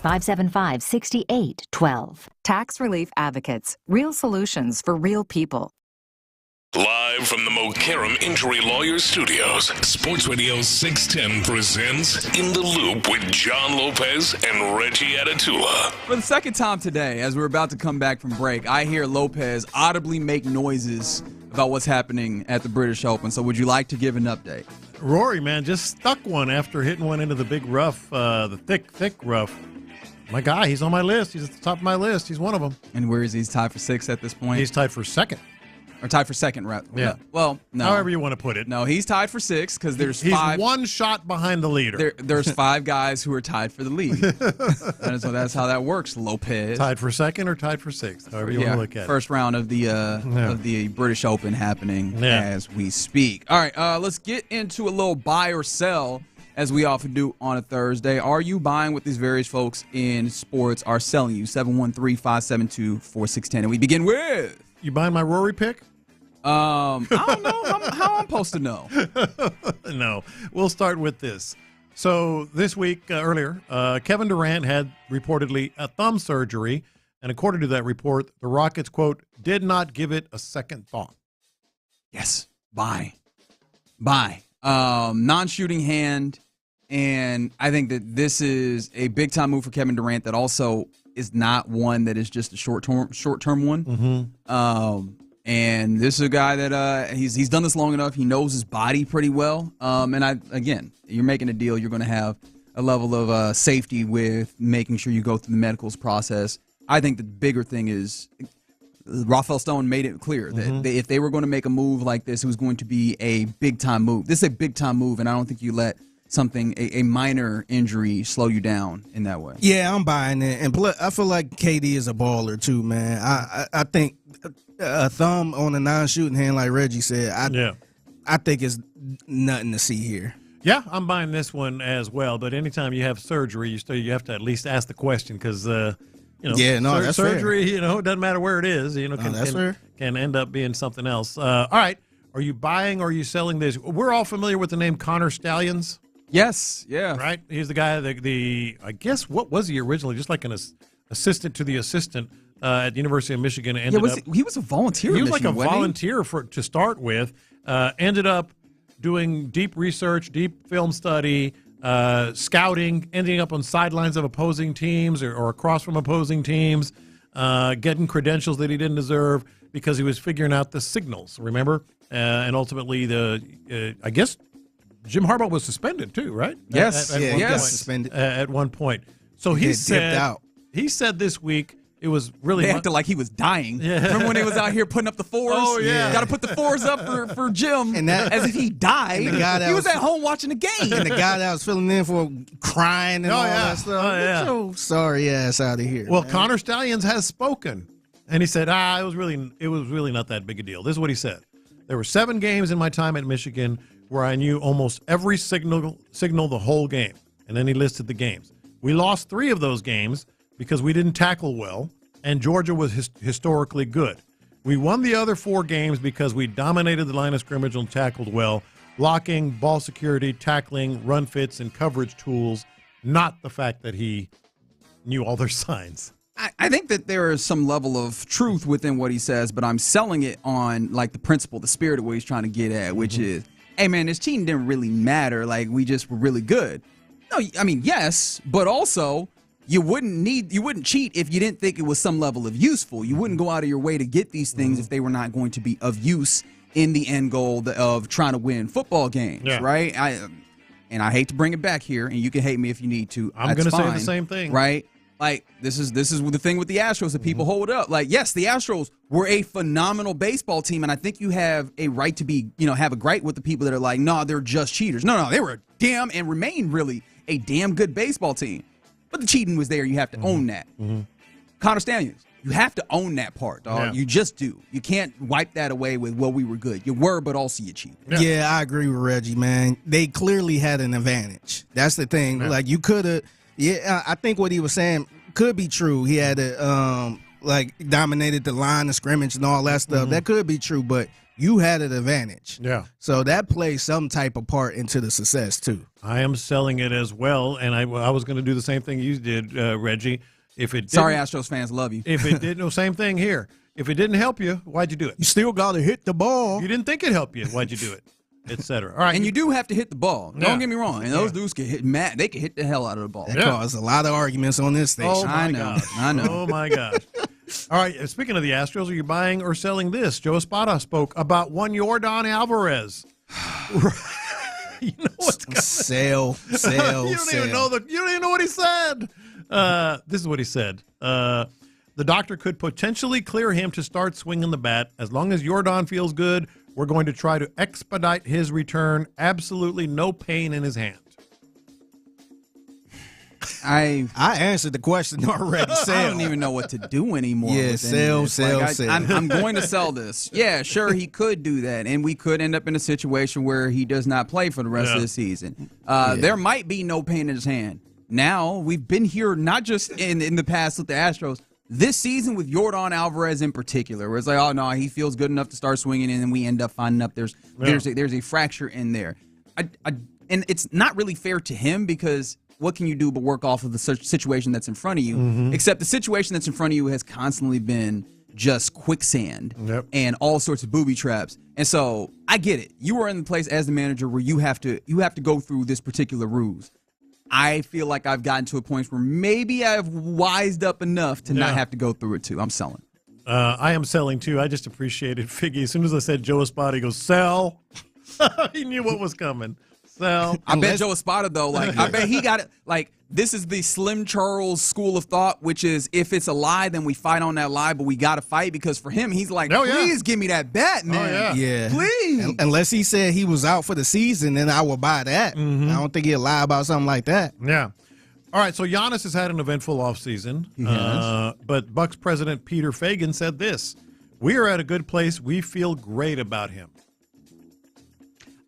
888-575-6812. Tax Relief Advocates. Real solutions for real people. Live from the Mokaram Injury Lawyers Studios, Sports Radio 610 presents In the Loop with John Lopez and Reggie Atatula. For the second time today, as we're about to come back from break, I hear Lopez audibly make noises about what's happening at the British Open. So would you like to give an update? Rory, man, just stuck one after hitting one into the big rough, the thick rough. My guy, he's on my list. He's at the top of my list. He's one of them. And where is he? He's tied for 6th at this point? He's tied for 2nd. Or tied for 2nd, right? Yeah. Well, no. However you want to put it. No, he's tied for 6th because there's he's 5. One shot behind the leader. There's 5 guys who are tied for the lead. That's how that works, Lopez. Tied for 2nd or tied for 6th, however you want to look at it. First round of the British Open happening as we speak. All right, let's get into a little buy or sell, as we often do on a Thursday. Are you buying what these various folks in sports are selling you? 713-572-4610. And we begin with... You buying my Rory pick? I don't know how I'm supposed to know. No. We'll start with this. So this week, earlier, Kevin Durant had reportedly a thumb surgery, and according to that report, the Rockets, quote, did not give it a second thought. Yes. Buy. Non-shooting hand, and I think that this is a big-time move for Kevin Durant that also is not one that is just a short-term one. Mm-hmm. And this is a guy that he's done this long enough. He knows his body pretty well. And you're making a deal. You're going to have a level of safety with making sure you go through the medicals process. I think the bigger thing is Rafael Stone made it clear that if they were going to make a move like this, it was going to be a big-time move. This is a big-time move, and I don't think you let a minor injury slow you down in that way. Yeah, I'm buying it. And plus, I feel like KD is a baller too, man. I think a thumb on a non-shooting hand, like Reggie said, I think it's nothing to see here. Yeah, I'm buying this one as well. But anytime you have surgery, you have to at least ask the question because that's fair. surgery. It doesn't matter where it is. Can end up being something else. All right, are you buying or are you selling this? We're all familiar with the name Connor Stallions. Yes, yeah. Right? He's the guy, I guess, what was he originally? Just like an assistant to the assistant at the University of Michigan. He was a volunteer. He was like a volunteer to start with. Ended up doing deep research, deep film study, scouting, ending up on sidelines of opposing teams or across from opposing teams, getting credentials that he didn't deserve because he was figuring out the signals, remember? And ultimately, I guess Jim Harbaugh was suspended too, right? Yes, suspended at one point. So he said this week it was really they acted like he was dying. Yeah. Remember when he was out here putting up the 4s? Oh yeah, got to put the 4s up for Jim, and as if he died. He was at home watching the game, and the guy that was filling in for crying and all that stuff. Get your sorry ass out of here. Well, man. Connor Stallions has spoken, and he said, it was really not that big a deal. This is what he said: there were 7 games in my time at Michigan where I knew almost every signal the whole game. And then he listed the games. We lost 3 of those games because we didn't tackle well, and Georgia was historically good. We won the other 4 games because we dominated the line of scrimmage and tackled well, blocking, ball security, tackling, run fits, and coverage tools, not the fact that he knew all their signs. I think that there is some level of truth within what he says, but I'm selling it on like the principle, the spirit of what he's trying to get at, which is, hey, man, this cheating didn't really matter. Like, we just were really good. No, I mean, yes, but also you wouldn't cheat if you didn't think it was some level of useful. You wouldn't go out of your way to get these things if they were not going to be of use in the end goal of trying to win football games, right? And I hate to bring it back here, and you can hate me if you need to. I'm going to say the same thing. Right? Like, this is the thing with the Astros that people hold up. Like, yes, the Astros were a phenomenal baseball team, and I think you have a right to be, have a gripe with the people that are like, no, they're just cheaters. No, they were a damn and remain really a damn good baseball team. But the cheating was there. You have to own that. Connor Stallions, you have to own that part, dog. Yeah. You just do. You can't wipe that away with, well, we were good. You were, but also you cheated. Yeah, I agree with Reggie, man. They clearly had an advantage. That's the thing. Yeah. Like, you could have. Yeah, I think what he was saying could be true. He had dominated the line of scrimmage and all that stuff. That could be true, but you had an advantage. Yeah. So that plays some type of part into the success too. I am selling it as well, and I was going to do the same thing you did, Reggie. If it Sorry, Astros fans, love you. If it didn't, same thing here. If it didn't help you, why'd you do it? You still got to hit the ball. If you didn't think it helped you, why'd you do it? Etc. All right, and you do have to hit the ball. Yeah. Don't get me wrong. And those dudes can hit. Matt, they can hit the hell out of the ball. That caused a lot of arguments on this station. Oh my gosh! I know. Oh my gosh! All right. Speaking of the Astros, are you buying or selling this? Joe Espada spoke about one Yordan Alvarez. You know what's coming. Sell. You don't even know what he said. This is what he said. The doctor could potentially clear him to start swinging the bat. As long as Yordan feels good, we're going to try to expedite his return. Absolutely no pain in his hand. I answered the question already. I don't even know what to do anymore. Yeah, sell. I'm going to sell this. Yeah, sure, he could do that, and we could end up in a situation where he does not play for the rest of the season. There might be no pain in his hand. Now, we've been here not just in the past with the Astros, this season with Yordan Alvarez in particular, where it's like, oh, no, he feels good enough to start swinging, and then we end up finding up there's a fracture in there. And it's not really fair to him because what can you do but work off of the situation that's in front of you? Except the situation that's in front of you has constantly been just quicksand and all sorts of booby traps. And so I get it. You are in the place as the manager where you have to go through this particular ruse. I feel like I've gotten to a point where maybe I've wised up enough to not have to go through it too. I'm selling. I am selling too. I just appreciated Figgy. As soon as I said Joe Espada, he goes, sell. He knew what was coming. So I bet Joe Espada, though, I bet he got it. This is the Slim Charles school of thought, which is if it's a lie, then we fight on that lie, but we got to fight because for him, he's like, please give me that bat, man. Yeah. Please. Unless he said he was out for the season, then I would buy that. I don't think he'll lie about something like that. Yeah. All right, so Giannis has had an eventful offseason. But Bucks president Peter Fagan said this: we are at a good place. We feel great about him.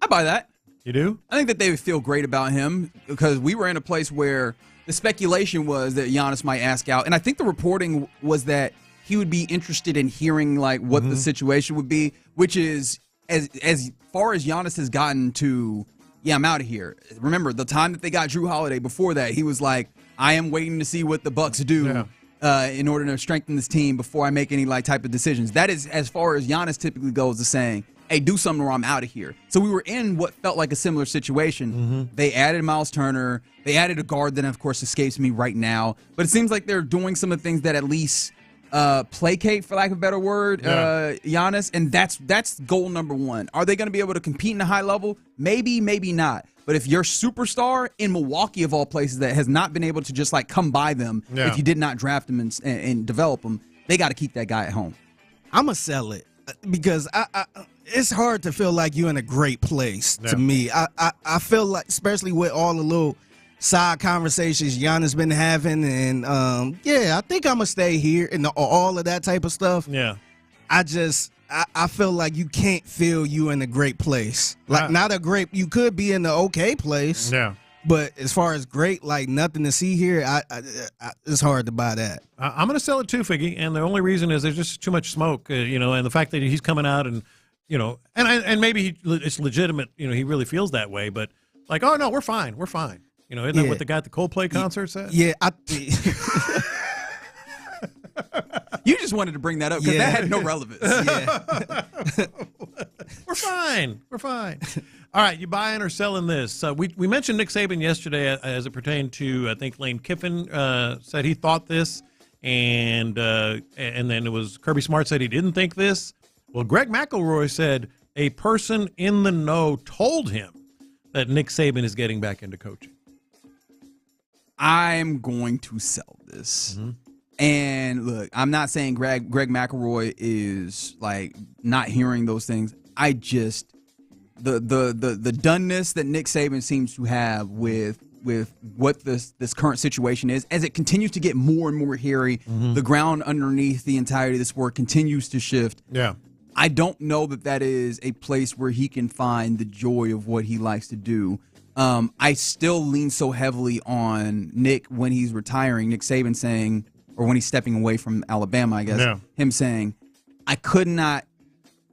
I buy that. You do? I think that they would feel great about him because we were in a place where the speculation was that Giannis might ask out. And I think the reporting was that he would be interested in hearing what the situation would be, which is as far as Giannis has gotten to, I'm out of here. Remember, the time that they got Drew Holiday, before that, he was like, I am waiting to see what the Bucks do in order to strengthen this team before I make any type of decisions. That is as far as Giannis typically goes to saying, hey, do something or I'm out of here. So we were in what felt like a similar situation. They added Miles Turner. They added a guard that, of course, escapes me right now. But it seems like they're doing some of the things that at least placate, for lack of a better word, Giannis. And that's goal number one. Are they going to be able to compete in a high level? Maybe, maybe not. But if your superstar in Milwaukee, of all places, that has not been able to just come by them if you did not draft him and develop him, they got to keep that guy at home. I'm going to sell it because it's hard to feel like you're in a great place to me. I feel like, especially with all the little side conversations Giannis been having, and I think I'm gonna stay here and all of that type of stuff. Yeah, I feel like you can't feel you in a great place. Not a great. You could be in the okay place. Yeah. But as far as great, nothing to see here, it's hard to buy that. I'm going to sell it too, Figgy, and the only reason is there's just too much smoke, and the fact that he's coming out and, and maybe it's legitimate, he really feels that way, but oh, no, we're fine. Isn't that what the guy at the Coldplay concert said? Yeah. You just wanted to bring that up because that had no relevance. We're fine. All right, you buying or selling this? We mentioned Nick Saban yesterday as it pertained to, I think Lane Kiffin said he thought this, and then it was Kirby Smart said he didn't think this. Well, Greg McElroy said a person in the know told him that Nick Saban is getting back into coaching. I'm going to sell this. And look, I'm not saying Greg McElroy is not hearing those things. I just the doneness that Nick Saban seems to have with what this current situation is, as it continues to get more and more hairy, the ground underneath the entirety of the sport continues to shift. Yeah. I don't know that is a place where he can find the joy of what he likes to do. I still lean so heavily on Nick when he's retiring, Nick Saban saying, or when he's stepping away from Alabama, I guess, him saying, I could not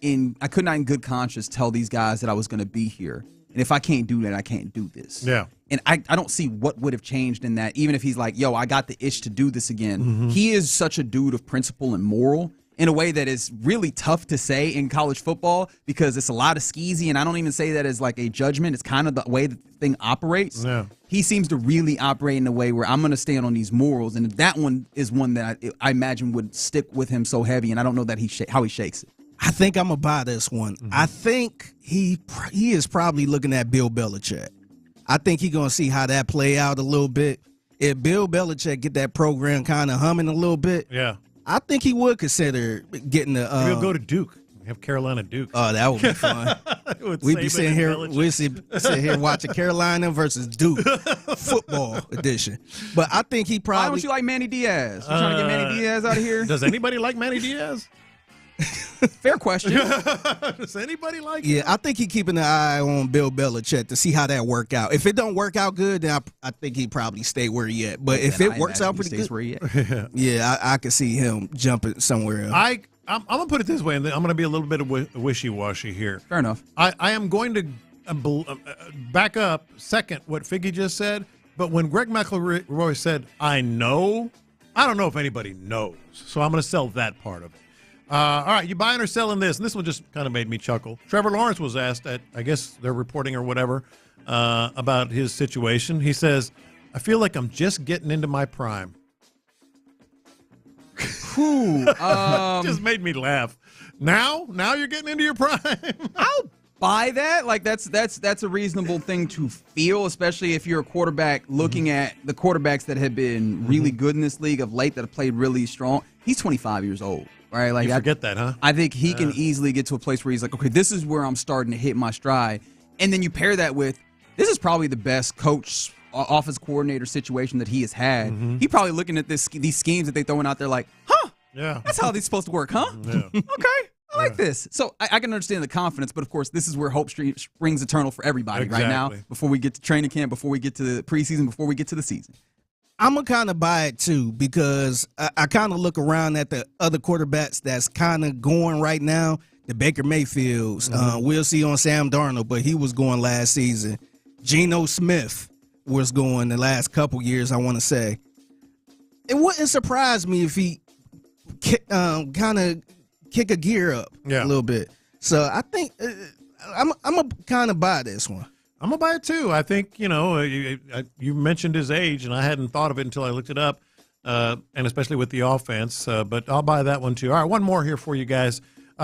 in good conscience tell these guys that I was going to be here. And if I can't do that, I can't do this. Yeah. And I don't see what would have changed in that, even if he's like, yo, I got the itch to do this again. He is such a dude of principle and moral in a way that is really tough to say in college football because it's a lot of skeezy, and I don't even say that as like a judgment. It's kind of the way that the thing operates. Yeah. He seems to really operate in a way where I'm going to stand on these morals, and that one is one that I imagine would stick with him so heavy, and I don't know that how he shakes it. I think I'm going to buy this one. I think he is probably looking at Bill Belichick. I think he's going to see how that play out a little bit. If Bill Belichick get that program kind of humming a little bit, yeah, I think he would consider getting the. Maybe he'll go to Duke. Have Carolina Duke. Oh, that would be fun. We'd be sitting here watching Carolina versus Duke football edition. But I think he probably. Why don't you like Manny Diaz? You trying to get Manny Diaz out of here? Does anybody like Manny Diaz? Fair question. Does anybody like him? I think he's keeping an eye on Bill Belichick to see how that work out. If it don't work out good, then I think he probably stay where he at. But if it works out pretty good, where he at. Yeah, I can see him jumping somewhere else. I'm going to put it this way, and I'm going to be a little bit of wishy-washy here. Fair enough. I am going to back up second what Figgy just said, but when Greg McElroy said, I know, I don't know if anybody knows. So I'm going to sell that part of it. All right, you buying or selling this? And this one just kind of made me chuckle. Trevor Lawrence was asked at, I guess they're reporting or whatever, about his situation. He says, I feel like I'm just getting into my prime. Just made me laugh. Now you're getting into your prime. I'll buy that. Like that's a reasonable thing to feel, especially if you're a quarterback looking at the quarterbacks that have been really good in this league of late that have played really strong. He's 25 years old. Right, like you forget that, huh? I think he can easily get to a place where he's like, okay, this is where I'm starting to hit my stride. And then you pair that with, this is probably the best coach, offense coordinator situation that he has had. He probably looking at these schemes that they throwing out there like, huh? Yeah. That's how these supposed to work, huh? Yeah. Okay. I like this. So I can understand the confidence, but of course, this is where hope springs eternal for everybody right now. Before we get to training camp, before we get to the preseason, before we get to the season. I'm going to kind of buy it, too, because I kind of look around at the other quarterbacks that's kind of going right now, the Baker Mayfields. We'll see on Sam Darnold, but he was going last season. Geno Smith was going the last couple years, I want to say. It wouldn't surprise me if he kind of kick a gear up a little bit. So I think I'm going to kind of buy this one. I'm going to buy it, too. I think, you mentioned his age, and I hadn't thought of it until I looked it up, and especially with the offense. But I'll buy that one, too. All right, one more here for you guys.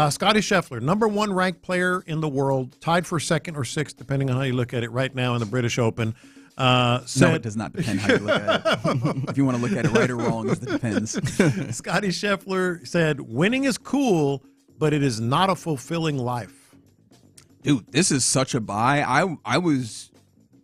Scotty Scheffler, number 1 ranked player in the world, tied for 2nd or 6th, depending on how you look at it right now in the British Open. No, it does not depend how you look at it. If you want to look at it right or wrong, it depends. Scotty Scheffler said, winning is cool, but it is not a fulfilling life. Dude, this is such a buy. I was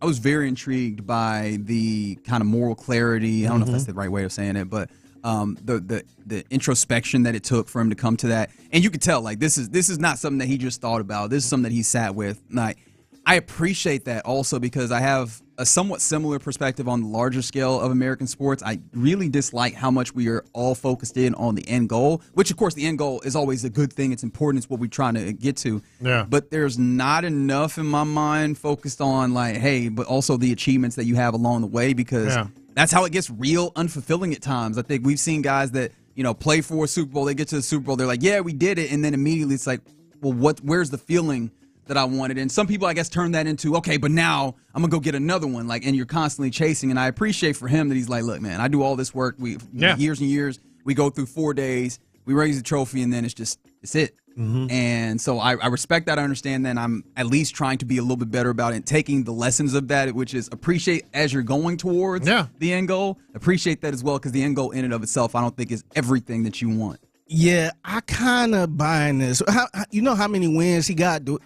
very intrigued by the kind of moral clarity. I don't know if that's the right way of saying it, but the introspection that it took for him to come to that. And you could tell, like, this is not something that he just thought about. This is something that he sat with. Like, I appreciate that also because I have a somewhat similar perspective on the larger scale of American sports. I really dislike how much we are all focused in on the end goal, which, of course, the end goal is always a good thing. It's important. It's what we're trying to get to. Yeah. But there's not enough in my mind focused on, like, hey, but also the achievements that you have along the way because that's how it gets real unfulfilling at times. I think we've seen guys that, play for a Super Bowl. They get to the Super Bowl. They're like, yeah, we did it. And then immediately it's like, well, where's the feeling that I wanted? And some people, I guess, turn that into, okay, but now I'm going to go get another one. Like, and you're constantly chasing. And I appreciate for him that he's like, look, man, I do all this work. Years and years. We go through 4 days. We raise the trophy, and then it's it. And so I respect that. I understand that. And I'm at least trying to be a little bit better about it and taking the lessons of that, which is appreciate as you're going towards the end goal. Appreciate that as well because the end goal in and of itself I don't think is everything that you want. Yeah, I kind of buying this. You know how many wins he got? Do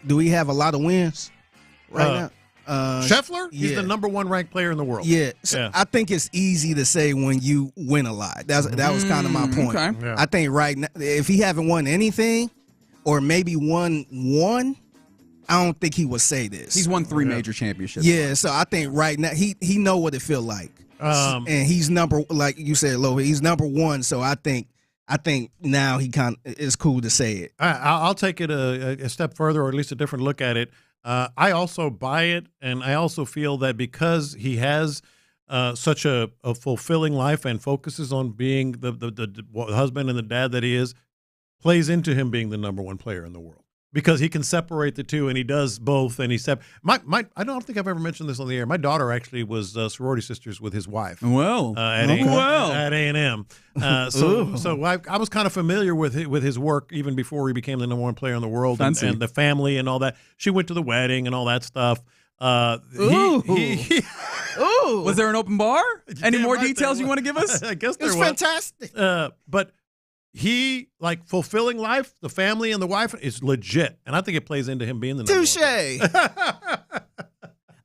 we have a lot of wins right now? Scheffler? He's the number 1 ranked player in the world. Yeah, so I think it's easy to say when you win a lot. That was kind of my point. Okay. Yeah. I think right now, if he haven't won anything, or maybe won one, I don't think he would say this. He's won 3 major championships. Yeah, so I think right now he know what it feel like. And he's like you said, Lo, he's number 1. So I think I think now it's cool to say it. I'll take it a step further, or at least a different look at it. I also buy it, and I also feel that because he has such a fulfilling life and focuses on being the husband and the dad that he is, plays into him being the number one player in the world. Because he can separate the two, and he does both, and I don't think I've ever mentioned this on the air. My daughter actually was sorority sisters with his wife. Well, at A&M. So I was kind of familiar with his work even before he became the number one player in the world, and the family and all that. She went to the wedding and all that stuff. Ooh. Was there an open bar? Any more details you want to give us? I guess there was. It's fantastic. But he, like, fulfilling life, the family and the wife is legit. And I think it plays into him being the number one.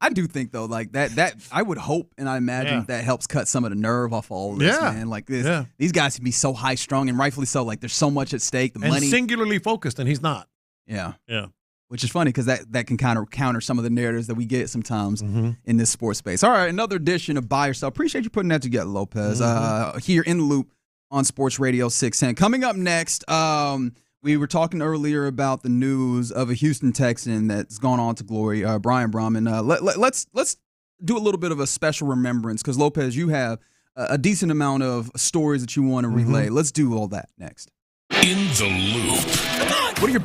I do think, though, like that I would hope and I imagine that helps cut some of the nerve off all of this, man. Like these guys can be so high strung, and rightfully so. Like there's so much at stake. The money, singularly focused, and he's not. Yeah. Yeah. Which is funny because that can kind of counter some of the narratives that we get sometimes in this sports space. All right, another edition of Buy or Sell. Appreciate you putting that together, Lopez. Here in the Loop on Sports Radio 610. Coming up next, we were talking earlier about the news of a Houston Texan that's gone on to glory, Brian Brahman. Let's do a little bit of a special remembrance because, Lopez, you have a decent amount of stories that you want to relay. Let's do all that next. In the Loop. What are your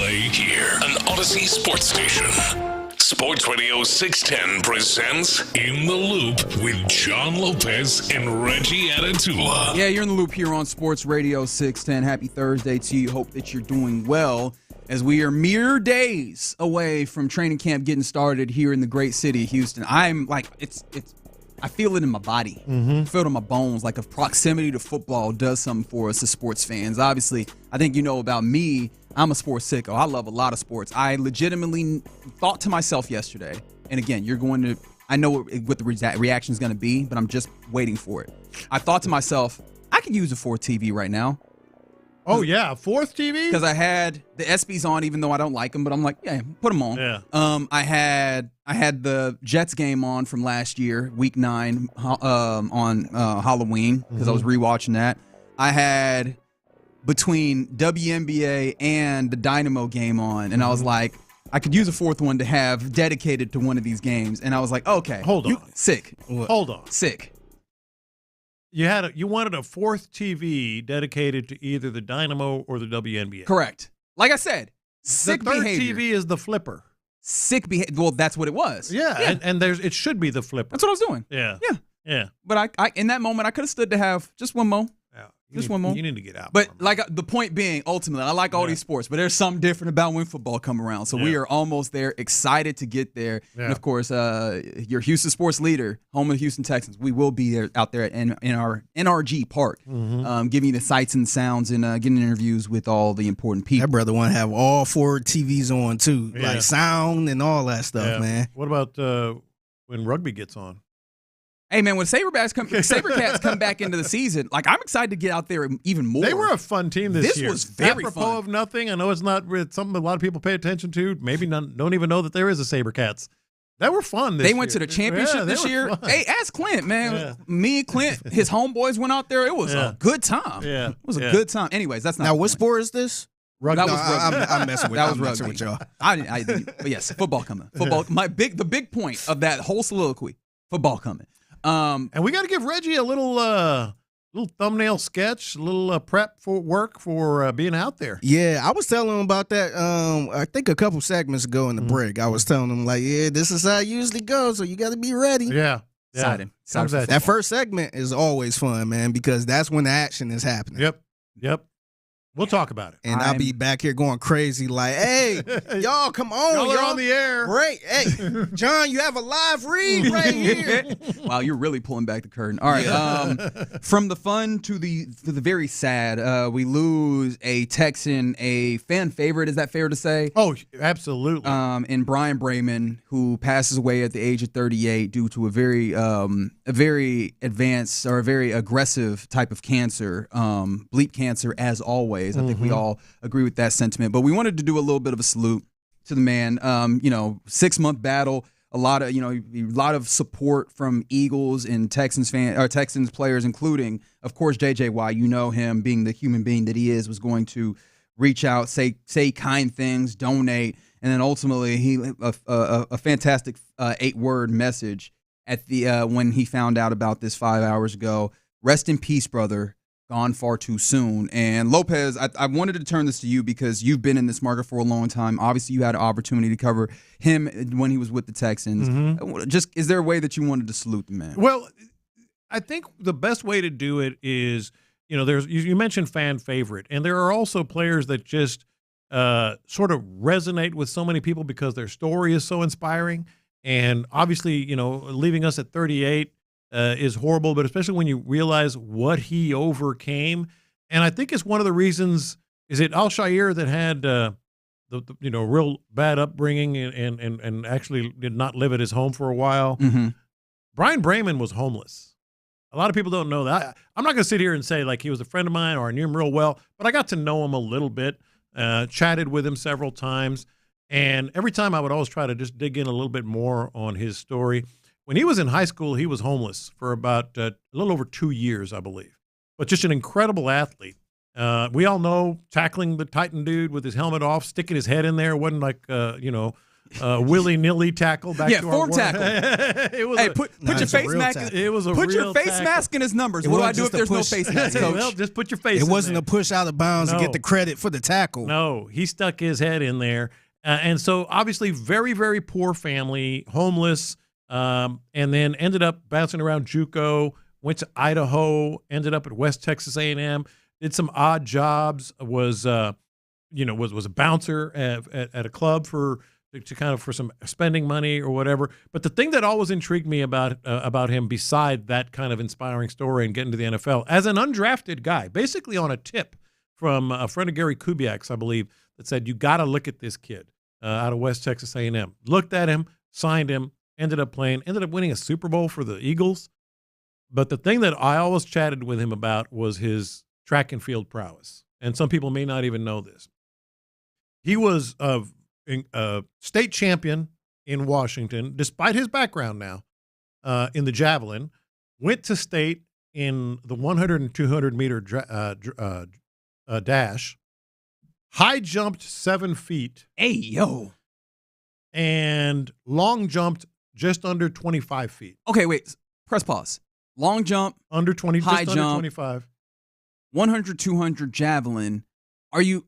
play here, an Odyssey sports station. Sports Radio 610 presents In the Loop with John Lopez and Reggie Atatula. Yeah, you're in the loop here on Sports Radio 610. Happy Thursday to you. Hope that you're doing well as we are mere days away from training camp getting started here in the great city of Houston. I'm like, I feel it in my body. I feel it in my bones. Like, a proximity to football does something for us as sports fans. Obviously, I think you know about me. I'm a sports sicko. I love a lot of sports. I legitimately thought to myself yesterday, and again, I know what the reaction is going to be, but I'm just waiting for it. I thought to myself, I could use a 4th TV right now. Oh, yeah, 4th TV? Because I had the EPSYs on, even though I don't like them, but I'm like, yeah, put them on. Yeah. I had the Jets game on from last year, Week 9, on Halloween, because I was rewatching that. I had between WNBA and the Dynamo game on, and I was like, I could use a 4th one to have dedicated to one of these games, and I was like, okay, hold on, sick. Hold on, sick. You wanted a 4th TV dedicated to either the Dynamo or the WNBA. Correct. Like I said, sick the 3rd behavior. TV is the flipper. Sick behavior. Well, that's what it was. Yeah. And it should be the flipper. That's what I was doing. Yeah. But I in that moment, I could have stood to have just one more. One more. You need to get out. But like the point being, ultimately, I like all these sports, but there's something different about when football come around. So we are almost there, excited to get there. Yeah. And of course, your Houston sports leader, home of the Houston Texans, we will be out there in our NRG Park, giving you the sights and sounds and getting interviews with all the important people. That brother want to have all 4 TVs on too, like sound and all that stuff, man. What about when rugby gets on? Hey, man, when Sabercats come back into the season, like, I'm excited to get out there even more. They were a fun team this year. This was very Apropos fun. of nothing, I know it's not something a lot of people pay attention to. Maybe don't even know that there is a Sabercats. That were fun this year. They went to the championship this year. Fun. Hey, ask Clint, man. Yeah. Me and Clint, his homeboys went out there. It was a good time. Yeah. It was a good time. Anyways, that's not Now, what sport is this? Rugby. That was rugby. I'm messing with that. I'm Was messing with y'all. But yes, football coming. Football. The big point of that whole soliloquy, football coming. And we got to give Reggie a little thumbnail sketch, a little prep for work for being out there. Yeah, I was telling him about that. I think a couple segments ago in the break, I was telling him like, yeah, this is how it usually goes, so you got to be ready. Yeah. Excited. That first segment is always fun, man, because that's when the action is happening. Yep. We'll talk about it. And I'll be back here going crazy like, hey, y'all, come on. Y'all are on the air. Great. Hey, John, you have a live read right here. Wow, you're really pulling back the curtain. All right. From the fun to the very sad, we lose a Texan, a fan favorite. Is that fair to say? Oh, absolutely. In Brian Brayman, who passes away at the age of 38 due to a very advanced or a very aggressive type of cancer, bleep cancer, as always. I think we all agree with that sentiment. But we wanted to do a little bit of a salute to the man. 6-month battle, a lot of support from Eagles and Texans players, including, of course, JJ Watt. You know him, being the human being that he is, was going to reach out, say kind things, donate, and then ultimately he a fantastic 8-word message at the when he found out about this 5 hours ago. Rest in peace, brother. Gone far too soon. And Lopez, I wanted to turn this to you because you've been in this market for a long time. Obviously, you had an opportunity to cover him when he was with the Texans. Just, is there a way that you wanted to salute the man? Well, I think the best way to do it is, you mentioned fan favorite, and there are also players that just sort of resonate with so many people because their story is so inspiring. And obviously, leaving us at 38 is horrible, but especially when you realize what he overcame. And I think it's one of the reasons, is it Al-Shaair that had the real bad upbringing and actually did not live at his home for a while? Brian Brayman was homeless. A lot of people don't know that. I'm not going to sit here and say like he was a friend of mine or I knew him real well, but I got to know him a little bit, chatted with him several times. And every time I would always try to just dig in a little bit more on his story. When he was in high school, he was homeless for about a little over 2 years, I believe. But just an incredible athlete. We all know tackling the Titan dude with his helmet off, sticking his head in there wasn't like, willy-nilly tackle back to form our tackle. It was put your face mask. It was a put real your face tackle. mask in his numbers. What do I do if there's no face mask, Coach? Well, just put your face. It in wasn't there. a push out of bounds to get the credit for the tackle. No, he stuck his head in there, and so obviously very, very poor family, homeless, and then ended up bouncing around JUCO. Went to Idaho, ended up at West Texas A&M, did some odd jobs. Was a bouncer at a club for some spending money or whatever. But the thing that always intrigued me about him, beside that kind of inspiring story and getting to the NFL, as an undrafted guy, basically on a tip from a friend of Gary Kubiak's, I believe, that said, you got to look at this kid out of West Texas A&M. Looked at him, signed him, ended up winning a Super Bowl for the Eagles. But the thing that I always chatted with him about was his track and field prowess. And some people may not even know this. He was a state champion in Washington, despite his background now in the javelin. Went to state in the 100 and 200 meter dash. High jumped 7 feet. Hey, yo. And long jumped just under 25 feet. Okay, wait. Press pause. Long jump, under 20, high just jump, under 25, 100, 200 javelin. Are you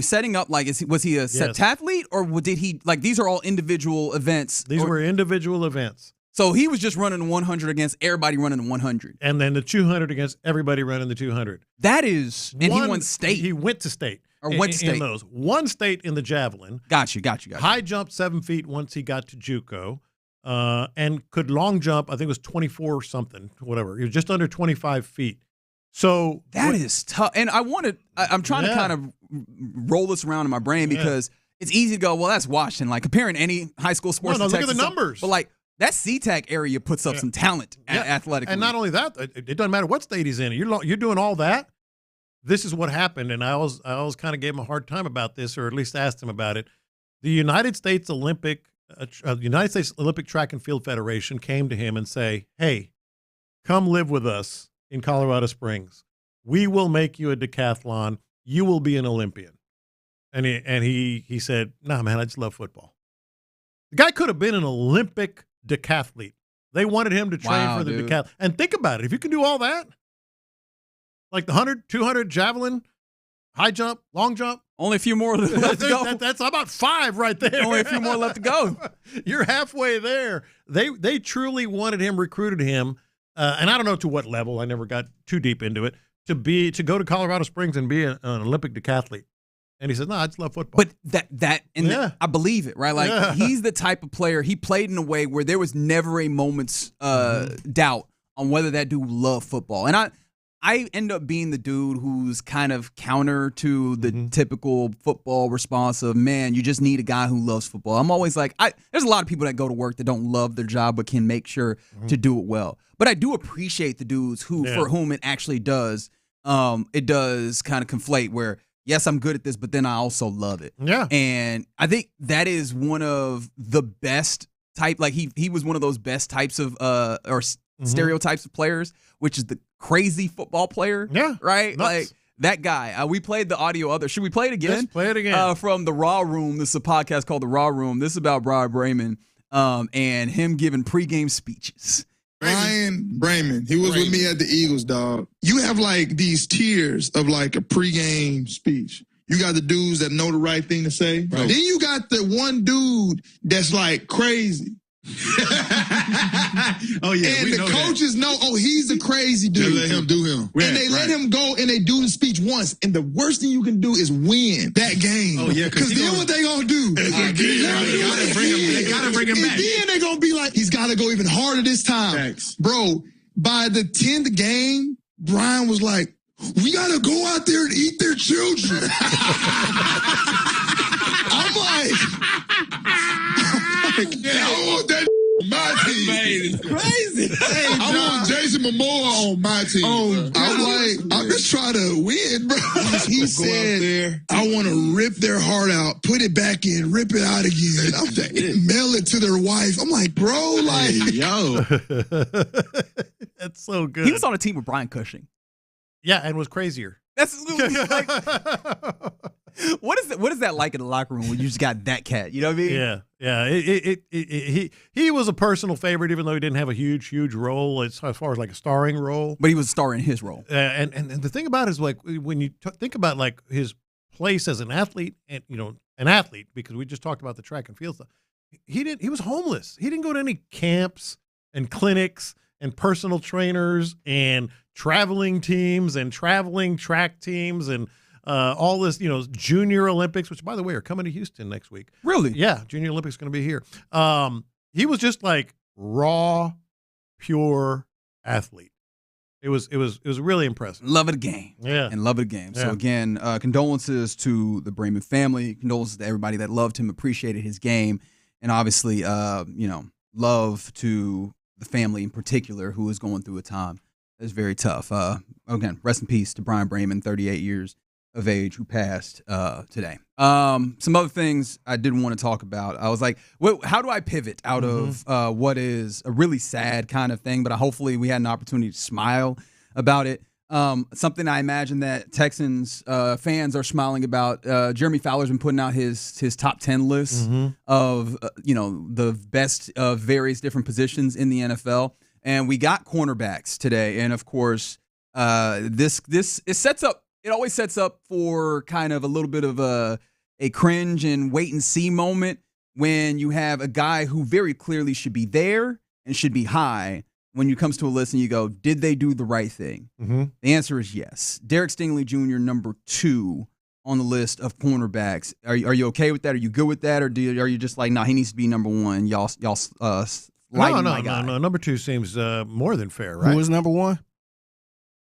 setting up like was he a septathlete or did he like these are all individual events? These were individual events. So he was just running 100 against everybody running the 100, and then the 200 against everybody running the 200. That is, and he won state. He went to state or went to state. In those one state in the javelin. Got you. High jump 7 feet once he got to JUCO. And could long jump, I think it was 24 something, whatever. He was just under 25 feet. So that is tough. And I'm trying to kind of roll this around in my brain because it's easy to go, well, that's Washington. Like comparing any high school sports. No, look at the numbers. But like that SeaTac area puts up some talent athletically. And not only that, it doesn't matter what state he's in. You're doing all that. This is what happened. And I always kind of gave him a hard time about this, or at least asked him about it. The United States Olympic Track and Field Federation came to him and say, hey, come live with us in Colorado Springs. We will make you a decathlon. You will be an Olympian. And he said, nah, man, I just love football. The guy could have been an Olympic decathlete. They wanted him to train for the decathlon. And think about it. If you can do all that, like the 100, 200 javelin, high jump, long jump, only a few more left to go. That's about 5 right there. Only a few more left to go. You're halfway there. They truly wanted him, recruited him, and I don't know to what level. I never got too deep into it. To go to Colorado Springs and be an Olympic decathlete. And he said, "No, I just love football." But I believe it, right? Like he's the type of player. He played in a way where there was never a moment's doubt on whether that dude loved football. And I end up being the dude who's kind of counter to the typical football response of, man, you just need a guy who loves football. I'm always like, there's a lot of people that go to work that don't love their job but can make sure to do it well. But I do appreciate the dudes for whom it actually does. It does kind of conflate where, yes, I'm good at this, but then I also love it. Yeah. And I think that is one of the best type. Like he was one of those best types of stereotypes of players, which is the crazy football player. Yeah. Right? Nuts. Like that guy. We played the audio should we play it again? Let's play it again. From The Raw Room. This is a podcast called The Raw Room. This is about Brian Brayman and him giving pregame speeches. Brian Brayman. He was with me at the Eagles, dog. You have like these tiers of like a pregame speech. You got the dudes that know the right thing to say. Right. Then you got the one dude that's like crazy. Oh yeah, and the coaches know, he's the crazy dude. They let him do him. And they let him go and they do the speech once. And the worst thing you can do is win that game. Oh yeah, because then what they gonna do? They gotta bring him back. And then they gonna be like, he's gotta go even harder this time. Thanks. Bro, by the 10th game, Brian was like, we gotta go out there and eat their children. I'm like, I want that on my team. Man, it's crazy. I want Jason Momoa on my team. I'm like, I'm just trying to win, bro. He said, I want to rip their heart out, put it back in, rip it out again. I'm like, mail it to their wife. I'm like, bro, like, yo. That's so good. He was on a team with Brian Cushing. Yeah, and was crazier. That's like, What is that like in the locker room when you just got that cat? You know what I mean? Yeah. He was a personal favorite, even though he didn't have a huge role as far as like a starring role. But he was a star in his role. And the thing about it is, like, when you think about like his place as an athlete, and an athlete, because we just talked about the track and field stuff. He was homeless. He didn't go to any camps and clinics and personal trainers and traveling teams and traveling track teams and all this, Junior Olympics, which, by the way, are coming to Houston next week. Really? Yeah, Junior Olympics going to be here. He was just like raw, pure athlete. It was really impressive. Love of the game. Yeah. And love of the game. Yeah. So, again, condolences to the Bremen family. Condolences to everybody that loved him, appreciated his game. And obviously, love to the family in particular who is going through a time that's very tough. Again, rest in peace to Brian Bremen, 38 years of age, who passed today. Some other things I didn't want to talk about. I was like, how do I pivot out of what is a really sad kind of thing, but hopefully we had an opportunity to smile about it. Something I imagine that Texans fans are smiling about. Jeremy Fowler's been putting out his top 10 list of the best of various different positions in the NFL, and we got cornerbacks today. And of course, it always sets up for kind of a little bit of a cringe and wait and see moment when you have a guy who very clearly should be there and should be high. When it comes to a list and you go, did they do the right thing? The answer is yes. Derek Stingley Jr., number 2 on the list of cornerbacks. Are you okay with that? Are you good with that? Or are you just like, no, he needs to be number 1. Y'all my guy. No. Number 2 seems more than fair, right? Who was number 1?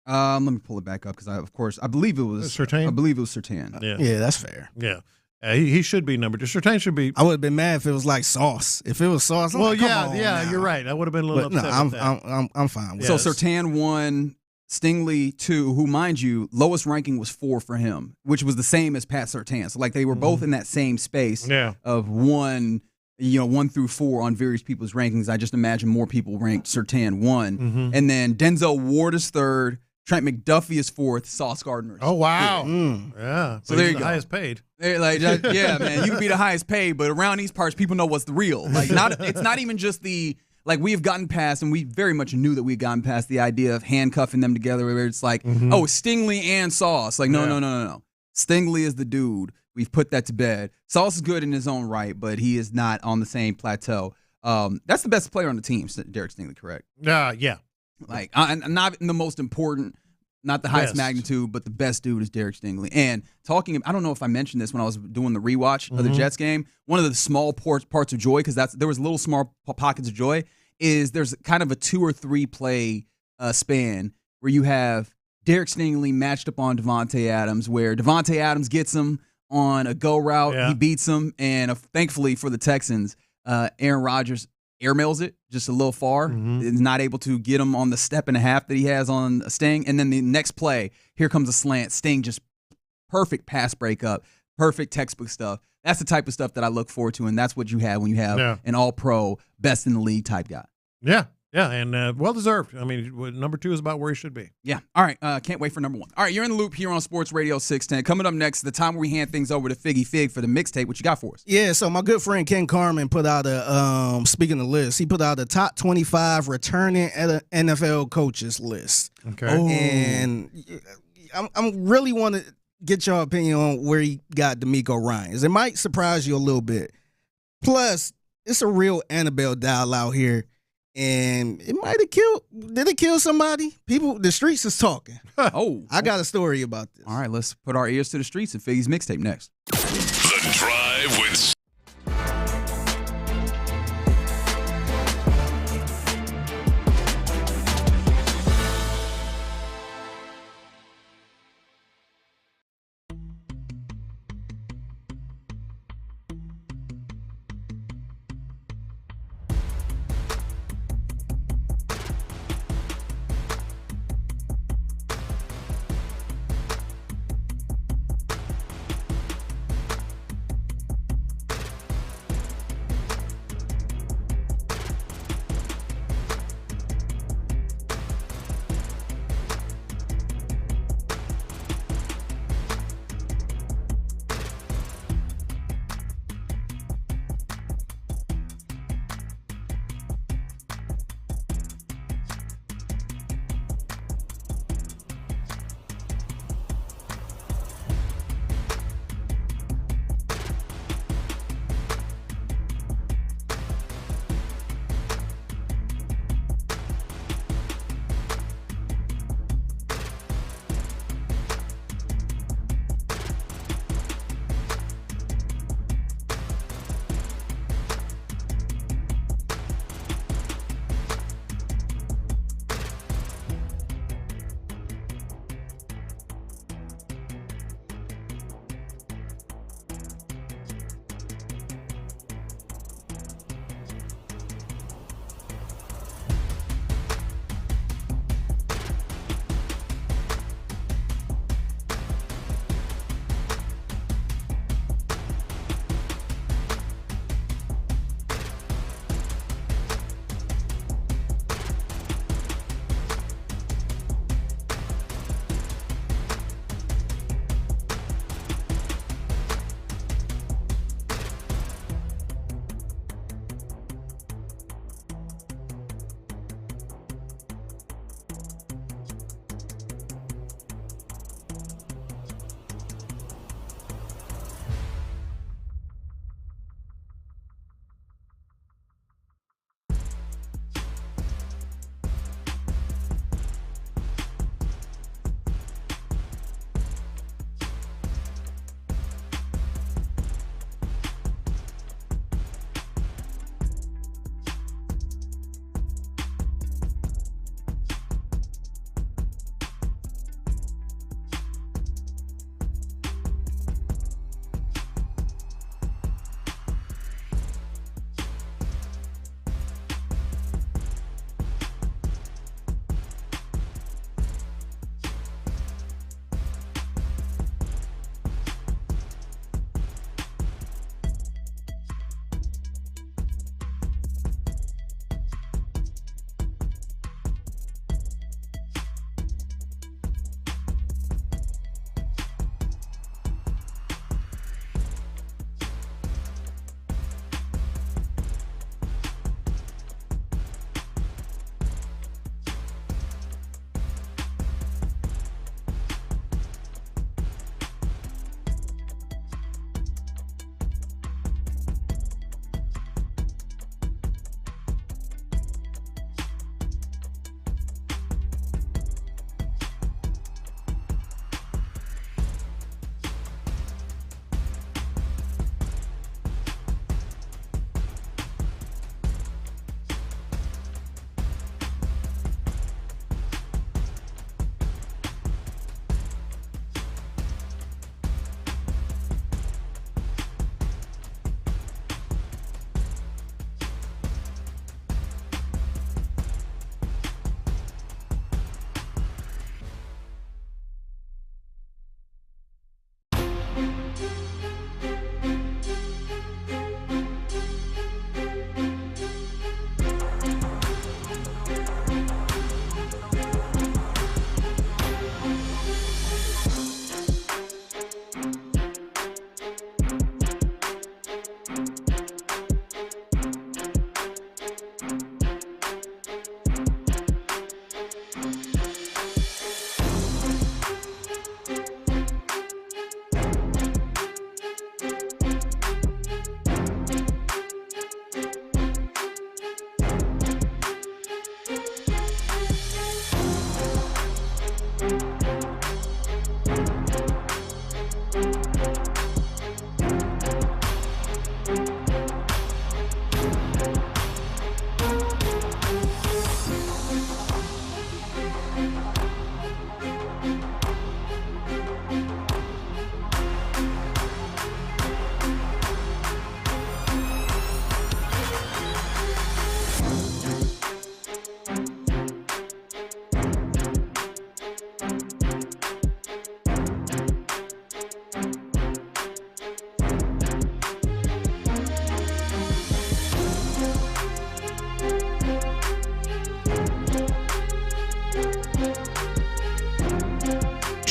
Let me pull it back up because I believe it was Surtain. I believe it was Surtain. Yeah, that's fair. Yeah. He should be number 2. Surtain should be. I would have been mad if it was like Sauce. If it was Sauce, I'm like, come on now. You're right. I would have been a little upset. No, with that. I'm fine with So it. Surtain 1, Stingley 2, who, mind you, lowest ranking was 4 for him, which was the same as Pat Surtain. So like they were both in that same space of 1 through 4 on various people's rankings. I just imagine more people ranked Surtain 1, and then Denzel Ward is 3rd. Trent McDuffie is 4th. Sauce Gardner. Oh wow! Yeah. So there you go. go. Highest paid. Yeah, man. You can be the highest paid, but around these parts, people know what's the real. It's not even just the we have gotten past, and we very much knew that we had gotten past the idea of handcuffing them together. Where it's like, oh, Stingley and Sauce. No. Stingley is the dude. We've put that to bed. Sauce is good in his own right, but he is not on the same plateau. That's the best player on the team, Derek Stingley. Correct? Yeah. Not the most important, not the highest magnitude, but the best dude is Derek Stingley. And I don't know if I mentioned this when I was doing the rewatch of the Jets game. One of the small parts of joy, because there was little small pockets of joy, is there's kind of a 2 or 3 play span where you have Derek Stingley matched up on Devontae Adams, where Devontae Adams gets him on a go route, he beats him, and thankfully for the Texans, Aaron Rodgers airmails it just a little far. Is not able to get him on the step and a half that he has on Sting. And then the next play, here comes a slant. Sting just perfect pass breakup, perfect textbook stuff. That's the type of stuff that I look forward to, and that's what you have when you have an all-pro, best in the league type guy. Yeah, and well-deserved. I mean, number 2 is about where he should be. Yeah. All right, can't wait for number 1. All right, you're in the loop here on Sports Radio 610. Coming up next, the time where we hand things over to Figgy Fig for the mixtape. What you got for us? Yeah, so my good friend Ken Carmen put out speaking of lists, he put out a top 25 returning NFL coaches list. Okay. And I'm really want to get your opinion on where he got DeMeco Ryans. It might surprise you a little bit. Plus, it's a real Annabelle doll out here. And it might have did it kill somebody? The streets is talking. I got a story about this. All right, let's put our ears to the streets and Figgy's mixtape next. The Drive with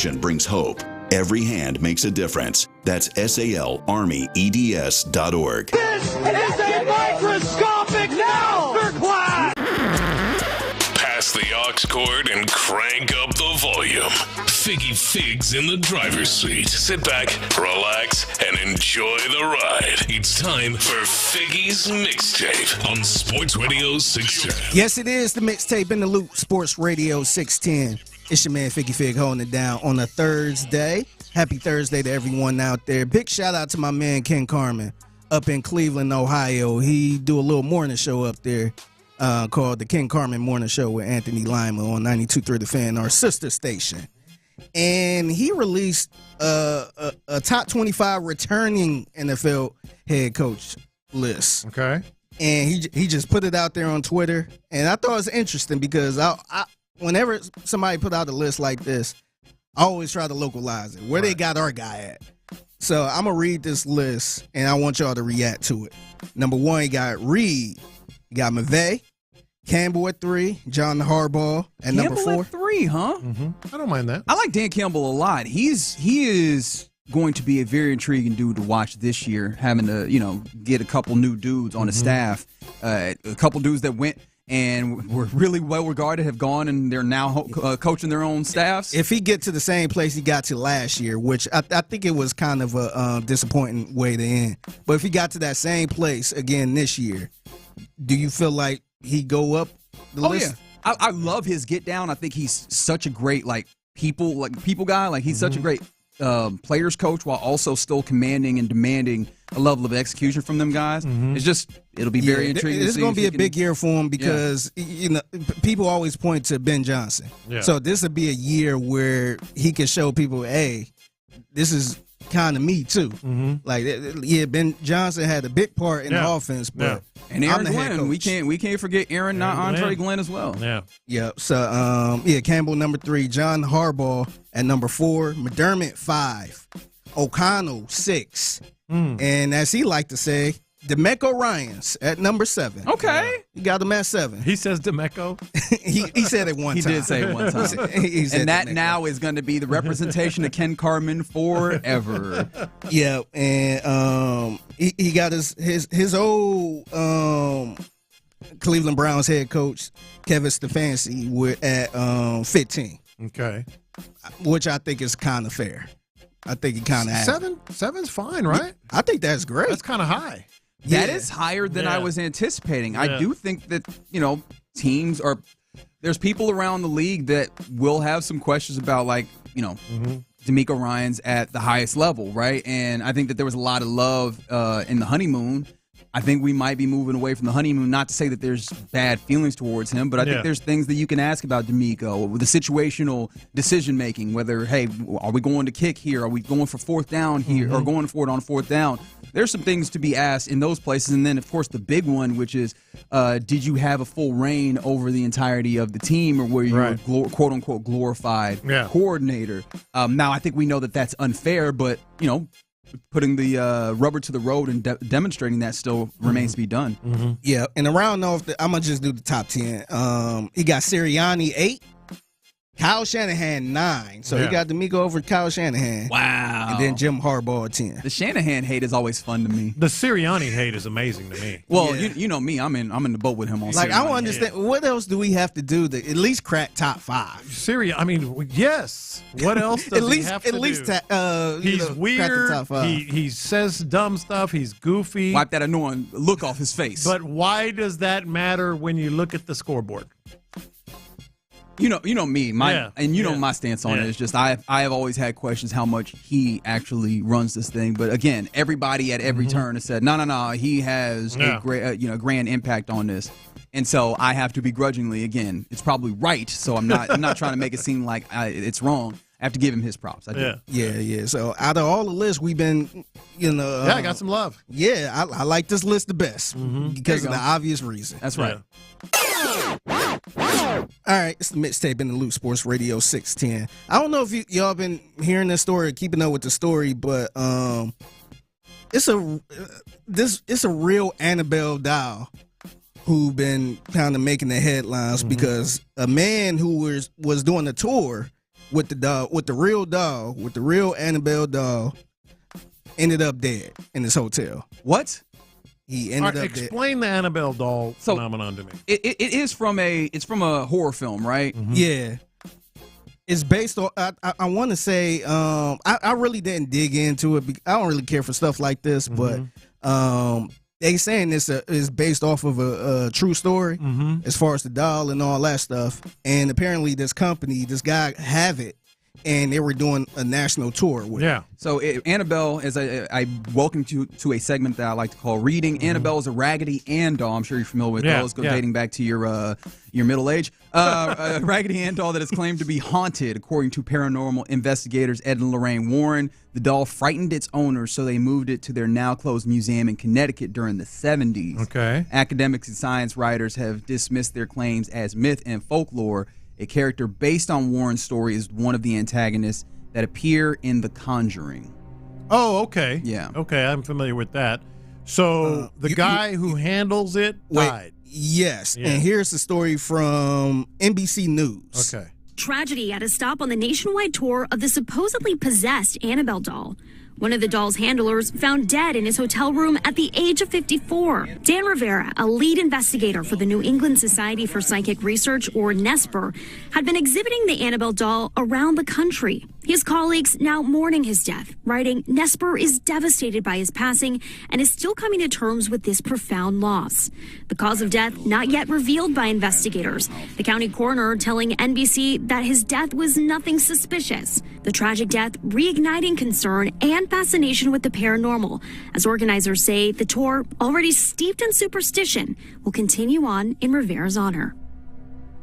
action brings hope. Every hand makes a difference. That's SALArmyEDS.org. This is a microscopic masterclass! Pass the aux cord and crank up the volume. Figgy Figs in the driver's seat. Sit back, relax, and enjoy the ride. It's time for Figgy's Mixtape on Sports Radio 610. Yes, it is the Mixtape in the Loop, Sports Radio 610. It's your man Figgy Fig holding it down on a Thursday. Happy Thursday to everyone out there. Big shout out to my man Ken Carmen up in Cleveland, Ohio. He do a little morning show up there called the Ken Carmen Morning Show with Anthony Lima on 92.3 The Fan, our sister station. And he released a top 25 returning NFL head coach list. Okay. And he just put it out there on Twitter. And I thought it was interesting because I whenever somebody put out a list like this, I always try to localize it. Where they got our guy at. So I'm going to read this list, and I want y'all to react to it. Number 1, you got Reed. You got McVay. Campbell at 3. John Harbaugh at number 4. Campbell at 3, huh? Mm-hmm. I don't mind that. I like Dan Campbell a lot. He is going to be a very intriguing dude to watch this year, having to, get a couple new dudes on his staff. A couple dudes that went and were really well regarded, have gone, and they're now coaching their own staffs. If he get to the same place he got to last year, which I think it was kind of a disappointing way to end, but if he got to that same place again this year, do you feel like he go up the list? Yeah. I love his get down. I think he's such a great people guy. Like he's such a great players coach while also still commanding and demanding a level of execution from them guys. It's just, it'll be very intriguing. It's going to be a big year for him because people always point to Ben Johnson. Yeah. So this would be a year where he can show people, hey, this is kind of me too. Ben Johnson had a big part in the offense, but and Aaron Glenn, we can't forget Aaron, not Andre Glenn as well. Yeah. So Campbell number 3, John Harbaugh at number 4, McDermott 5, O'Connell 6, and as he liked to say, DeMeco Ryans at number 7. Okay. You got him at 7. He says DeMeco. he said it one time. He did say it one time. he said and that DeMeco. now is going to be the representation of Ken Carmen forever. Yeah, and he got his old Cleveland Browns head coach, Kevin Stefanski, at 15. Okay. Which I think is kind of fair. I think he kind of has. 7's fine, right? I think that's great. That's kind of high. That is higher than I was anticipating. I do think that, teams are – there's people around the league that will have some questions about, DeMeco Ryans at the highest level, right? And I think that there was a lot of love in the honeymoon. I think we might be moving away from the honeymoon. Not to say that there's bad feelings towards him, but I think there's things that you can ask about DeMeco, the situational decision making. Whether, hey, are we going to kick here? Are we going for fourth down here, or going for it on fourth down? There's some things to be asked in those places, and then of course the big one, which is, did you have a full reign over the entirety of the team, or were you a quote unquote glorified coordinator? Now I think we know that that's unfair, but putting the rubber to the road and demonstrating that still remains to be done. Yeah, and around off, I'm going to just do the top 10. He got Sirianni 8, Kyle Shanahan 9. So he got DeMeco over Kyle Shanahan. Wow. And then Jim Harbaugh at 10. The Shanahan hate is always fun to me. The Sirianni hate is amazing to me. Well, you know me, I'm in the boat with him on Like, Sirianni. I don't understand. What else do we have to do to at least crack top 5? Yes. What else does he have to do? He's weird. Crack the top 5. He says dumb stuff. He's goofy. Wipe that annoying look off his face. But why does that matter when you look at the scoreboard? You know me, my stance on it is just I have always had questions how much he actually runs this thing. But again, everybody at every turn has said no, he has a great grand impact on this. And so I have to begrudgingly, again, it's probably right. So I'm not trying to make it seem like it's wrong. I have to give him his props. I do. Yeah. So out of all the lists we've been, I got some love. Yeah, I like this list the best because of the obvious reason. That's right. All right, it's the Mixtape in the Loop, Sports Radio 610. I don't know if y'all been hearing this story or keeping up with the story, but it's a real Annabelle doll who been kind of making the headlines because a man who was doing a tour with the real doll, with the real Annabelle doll, ended up dead in this hotel. What? He ended up explain the Annabelle doll phenomenon to me. It is from a horror film, right? Mm-hmm. Yeah. It's based on, I want to say, I really didn't dig into it. I don't really care for stuff like this, but they saying this is based off of a true story as far as the doll and all that stuff. And apparently this guy have it, and they were doing a national tour with it. So Annabelle, as I welcome you to a segment that I like to call Reading. Annabelle is a Raggedy Ann doll. I'm sure you're familiar with those. Dating back to your middle age. A Raggedy Ann doll that is claimed to be haunted, according to paranormal investigators Ed and Lorraine Warren. The doll frightened its owners, so they moved it to their now closed museum in Connecticut during the 70s. Okay. Academics and science writers have dismissed their claims as myth and folklore. A character based on Warren's story is one of the antagonists that appear in The Conjuring. Oh, okay. Yeah. Okay, I'm familiar with that. So the guy who handles it died. Yes. Yeah. And here's the story from NBC News. Okay. Tragedy at a stop on the nationwide tour of the supposedly possessed Annabelle doll. One of the doll's handlers found dead in his hotel room at the age of 54. Dan Rivera, a lead investigator for the New England Society for Psychic Research, or NESPR, had been exhibiting the Annabelle doll around the country. His colleagues now mourning his death, writing, NESPR is devastated by his passing and is still coming to terms with this profound loss. The cause of death not yet revealed by investigators. The county coroner telling NBC that his death was nothing suspicious. The tragic death reigniting concern and fascination with the paranormal, as organizers say the tour, already steeped in superstition, will continue on in Rivera's honor.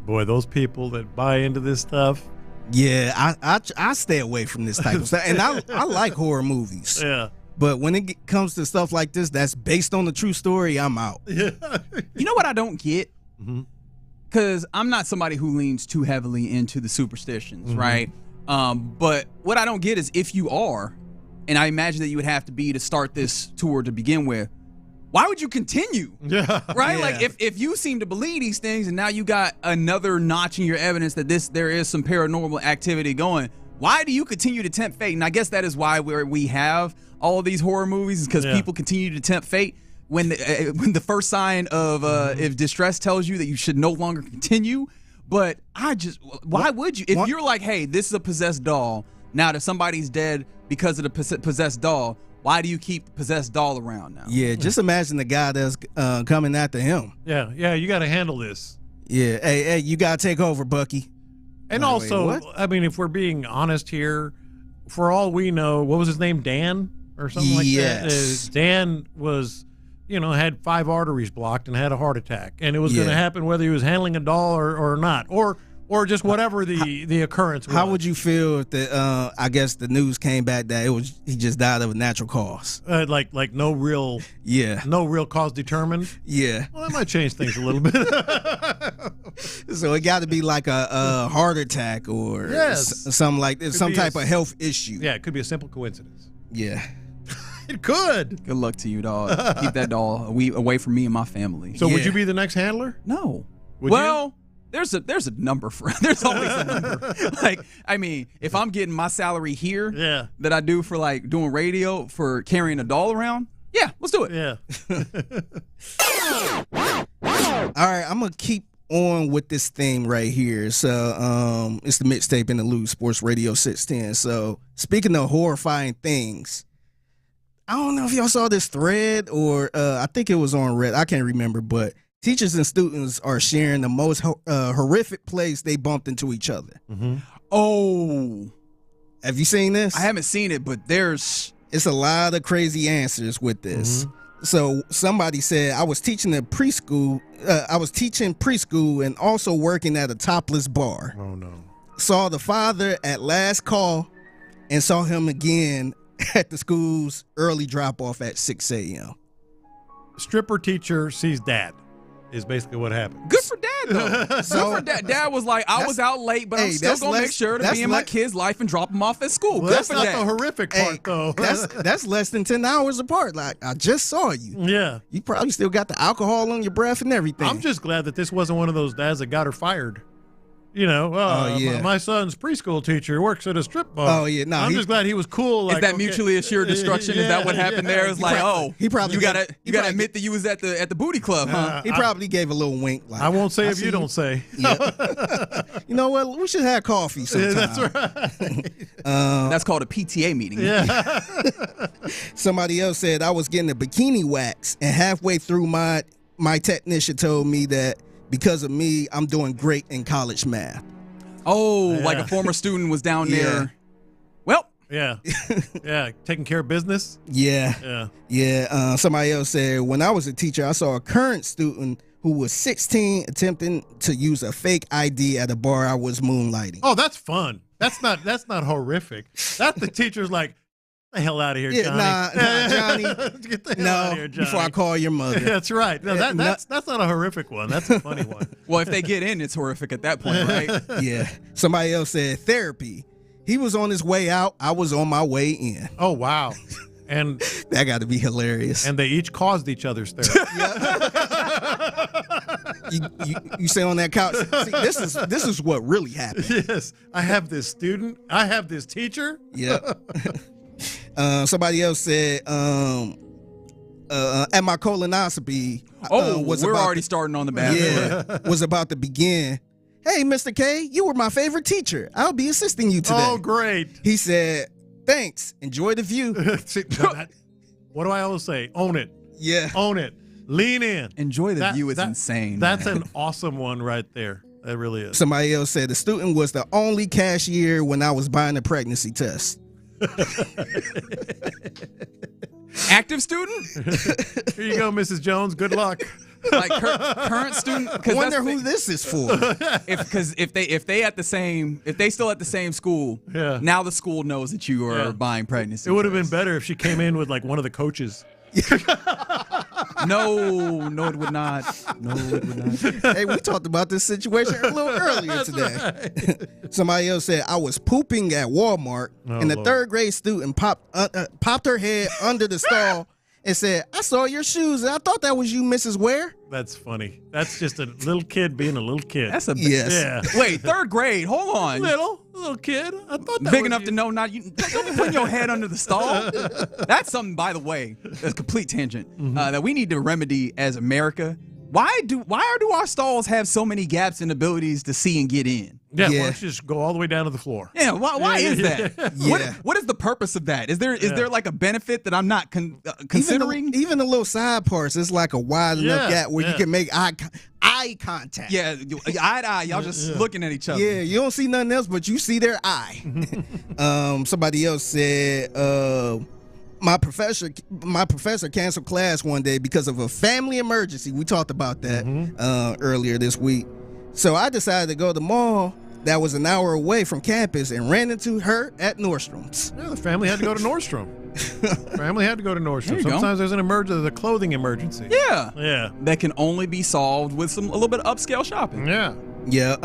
Boy, those people that buy into this stuff. Yeah, I stay away from this type of stuff. And I like horror movies. Yeah. But when it comes to stuff like this that's based on the true story, I'm out. You know what I don't get? Because I'm not somebody who leans too heavily into the superstitions, right? But what I don't get is, if you are, and I imagine that you would have to be to start this tour to begin with, why would you continue? Yeah. Right? Yeah. Like, if you seem to believe these things and now you got another notch in your evidence that there is some paranormal activity going, why do you continue to tempt fate? And I guess that is why we have all of these horror movies, is because people continue to tempt fate. When the first sign of if distress tells you that you should no longer continue. But why would you? If you're like, hey, this is a possessed doll, now that somebody's dead because of the possessed doll, why do you keep the possessed doll around now? Yeah, just imagine the guy that's coming after him. Yeah, you got to handle this. Yeah, hey, you got to take over, Bucky. And also, I mean, if we're being honest here, for all we know, what was his name, Dan or something like that? Dan was, had 5 arteries blocked and had a heart attack, and it was going to happen whether he was handling a doll or not, or just whatever the occurrence was. How would you feel if I guess the news came back that he just died of a natural cause? Like no real cause determined? Yeah. Well, that might change things a little bit. So it got to be like a heart attack or something like this, some type of health issue. Yeah, it could be a simple coincidence. Yeah. It could. Good luck to you, dog. Keep that doll away from me and my family. So would you be the next handler? No. Would you? There's a number for there's always a number. Like, I mean, if I'm getting my salary here that I do for like doing radio for carrying a doll around, let's do it. Yeah. All right, I'm gonna keep on with this thing right here. So it's the Mixtape Interlude, Sports Radio 610. So speaking of horrifying things, I don't know if y'all saw this thread or I think it was on Reddit. I can't remember, but teachers and students are sharing the most horrific place they bumped into each other. Oh. Have you seen this? I haven't seen it, but it's a lot of crazy answers with this. So somebody said, I was teaching preschool and also working at a topless bar. Oh, no. Saw the father at last call and saw him again at the school's early drop-off at 6 a.m. Stripper teacher sees dad is basically what happened. Good for dad, though. Good for dad. Dad was like, I was out late, but I'm still going to make sure to be in my kid's life and drop him off at school. Well, that's not the horrific part, though. That's less than 10 hours apart. Like, I just saw you. Yeah. You probably still got the alcohol on your breath and everything. I'm just glad that this wasn't one of those dads that got her fired. My son's preschool teacher works at a strip bar. Oh, yeah. No, I'm just glad he was cool. Is that mutually assured destruction? Is that what happened there? It's like, he probably you gotta admit that you was at the booty club, huh? He probably gave a little wink. Like, I won't say if you don't say. You know what? We should have coffee sometime. That's right. That's called a PTA meeting. Yeah. Somebody else said I was getting a bikini wax, and halfway through my technician told me that because of me, I'm doing great in college math. Oh, like a former student was down there. Well. Yeah. Taking care of business. Yeah. Somebody else said, when I was a teacher, I saw a current student who was 16 attempting to use a fake ID at a bar I was moonlighting. Oh, that's fun. That's not horrific. That's the teacher's like, the hell out of here, Johnny. Nah, Johnny. Get the hell out of here, Johnny. Before I call your mother. That's right. No, that's not a horrific one. That's a funny one. Well, if they get in, it's horrific at that point, right? Yeah. Somebody else said therapy. He was on his way out. I was on my way in. Oh, wow. And that got to be hilarious. And they each caused each other's therapy. You say on that couch, see, this is what really happened. Yes. I have this student. I have this teacher. Yeah. Somebody else said, at my colonoscopy, we're already starting on the bad foot. Was about to begin. Hey, Mr. K, you were my favorite teacher. I'll be assisting you today. Oh, great. He said, thanks. Enjoy the view. What do I always say? Own it. Yeah. Own it. Lean in. Enjoy the view is insane. That's an awesome one right there. That really is. Somebody else said the student was the only cashier when I was buying a pregnancy test. Active student? Here you go, Mrs. Jones. Good luck. Like current student. I wonder who this is for. If they still at the same school, yeah. Now the school knows that you are buying pregnancy. It would have been better if she came in with like one of the coaches. No, it would not. No, it would not. Hey, we talked about this situation a little earlier today. Right. Somebody else said, I was pooping at Walmart, and the third grade student popped her head under the stall and said, I saw your shoes, and I thought that was you, Mrs. Ware. That's funny. That's just a little kid being a little kid. That's a yes. Yeah. Wait, third grade. Hold on. Little kid. I thought that big enough to know not you. Don't be putting your head under the stall. That's something, by the way, that's a complete tangent that we need to remedy as America. Why do our stalls have so many gaps in abilities to see and get in? Yeah, why don't you just go all the way down to the floor? Yeah, why is that? Yeah. What is the purpose of that? Is there like a benefit that I'm not considering? Even the little side parts, it's like a wide enough gap where you can make eye contact. Yeah, eye to eye. Y'all just looking at each other. Yeah, you don't see nothing else, but you see their eye. Somebody else said, my professor canceled class one day because of a family emergency. We talked about that earlier this week. So I decided to go to the mall that was an hour away from campus and ran into her at Nordstrom's. Yeah, the family had to go to Nordstrom. Sometimes there's an emergency, there's a clothing emergency. Yeah. That can only be solved with a little bit of upscale shopping. Yeah. Yeah.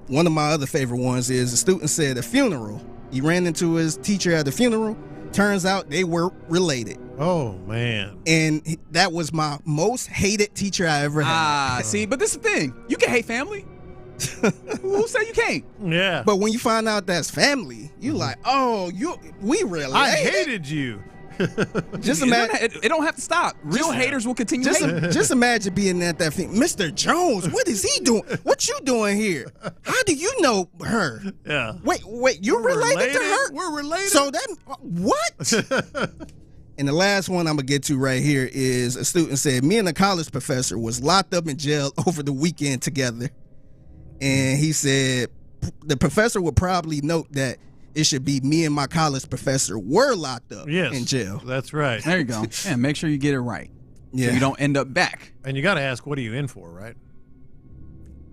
One of my other favorite ones is a student said a funeral. He ran into his teacher at the funeral. Turns out they were related. Oh, man. And that was my most hated teacher I ever had. See, but this is the thing. You can hate family. Who said you can't? Yeah. But when you find out that's family, you like, oh, we related. I hated you. Just imagine. It don't have to stop. Real haters will continue hating. Just imagine being at that thing. Mr. Jones, what is he doing? What you doing here? How do you know her? Yeah. Wait, you're related to her? We're related? So what? And the last one I'm going to get to right here is a student said, me and a college professor was locked up in jail over the weekend together. And he said the professor would probably note that it should be me and my college professor were locked up in jail. That's right. There you go. Yeah, make sure you get it right. Yeah. So you don't end up back. And you got to ask, what are you in for, right?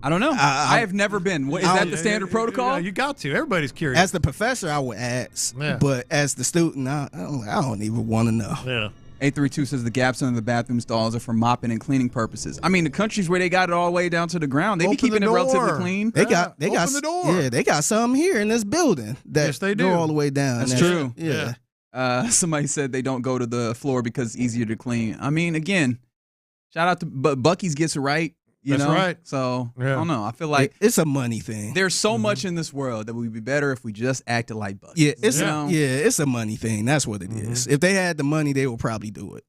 I don't know. I have never been. Is that the standard protocol? You got to. Everybody's curious. As the professor, I would ask. Yeah. But as the student, I don't even want to know. Yeah. 832 says the gaps under the bathroom stalls are for mopping and cleaning purposes. I mean, the countries where they got it all the way down to the ground, they be keeping it relatively clean. They got the door. Yeah, they got some here in this building that yes, they do. go all the way down. That's true. Yeah. Somebody said they don't go to the floor because it's easier to clean. I mean, again, shout out to Buc-ee's gets it right. You That's know? right. So, I don't know. I feel like it's a money thing. There's so much in this world that would be better if we just acted like buddies. Yeah, it's a money thing. That's what it is. If they had the money, they would probably do it.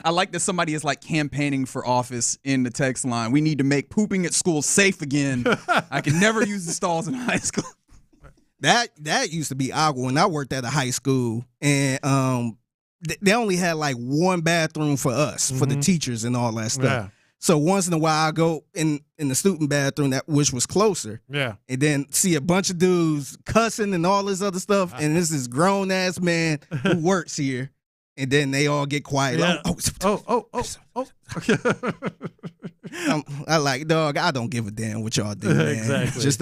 I like that somebody is like campaigning for office in the text line. We need to make pooping at school safe again. I can never use the stalls in high school. That used to be awkward when I worked at a high school, and they only had like one bathroom for us, for the teachers and all that stuff. Yeah. So once in a while, I go in the student bathroom, which was closer. Yeah. And then see a bunch of dudes cussing and all this other stuff. And this is grown-ass man who works here. And then they all get quiet. Yeah. Like, I like, dog, I don't give a damn what y'all do, man. Exactly. Just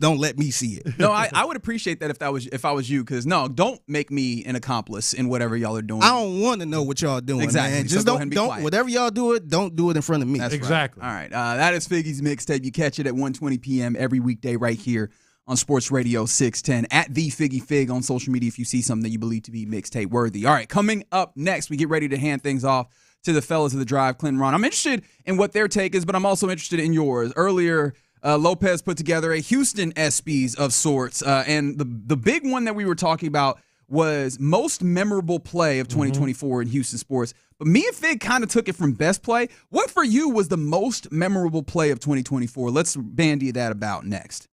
don't let me see it. No, I would appreciate that if I was you, because no, don't make me an accomplice in whatever y'all are doing. I don't want to know what y'all doing, Exactly. man. So Just go ahead and be don't quiet. whatever y'all do it, don't do it in front of me. That's Exactly. Right. All right. That is Figgy's Mixtape. You catch it at 1:20 p.m. every weekday right here on Sports Radio 610 at the Figgy Fig on social media if you see something that you believe to be mixtape worthy. All right, coming up next, we get ready to hand things off to the fellas of the Drive, Clint and Ron. I'm interested in what their take is, but I'm also interested in yours. Earlier, Lopez put together a Houston EPSYs of sorts, and the big one that we were talking about was most memorable play of 2024 in Houston sports. But me and Fig kind of took it from best play. What for you was the most memorable play of 2024? Let's bandy that about next.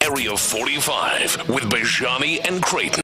Area 45 with Bijani and Creighton.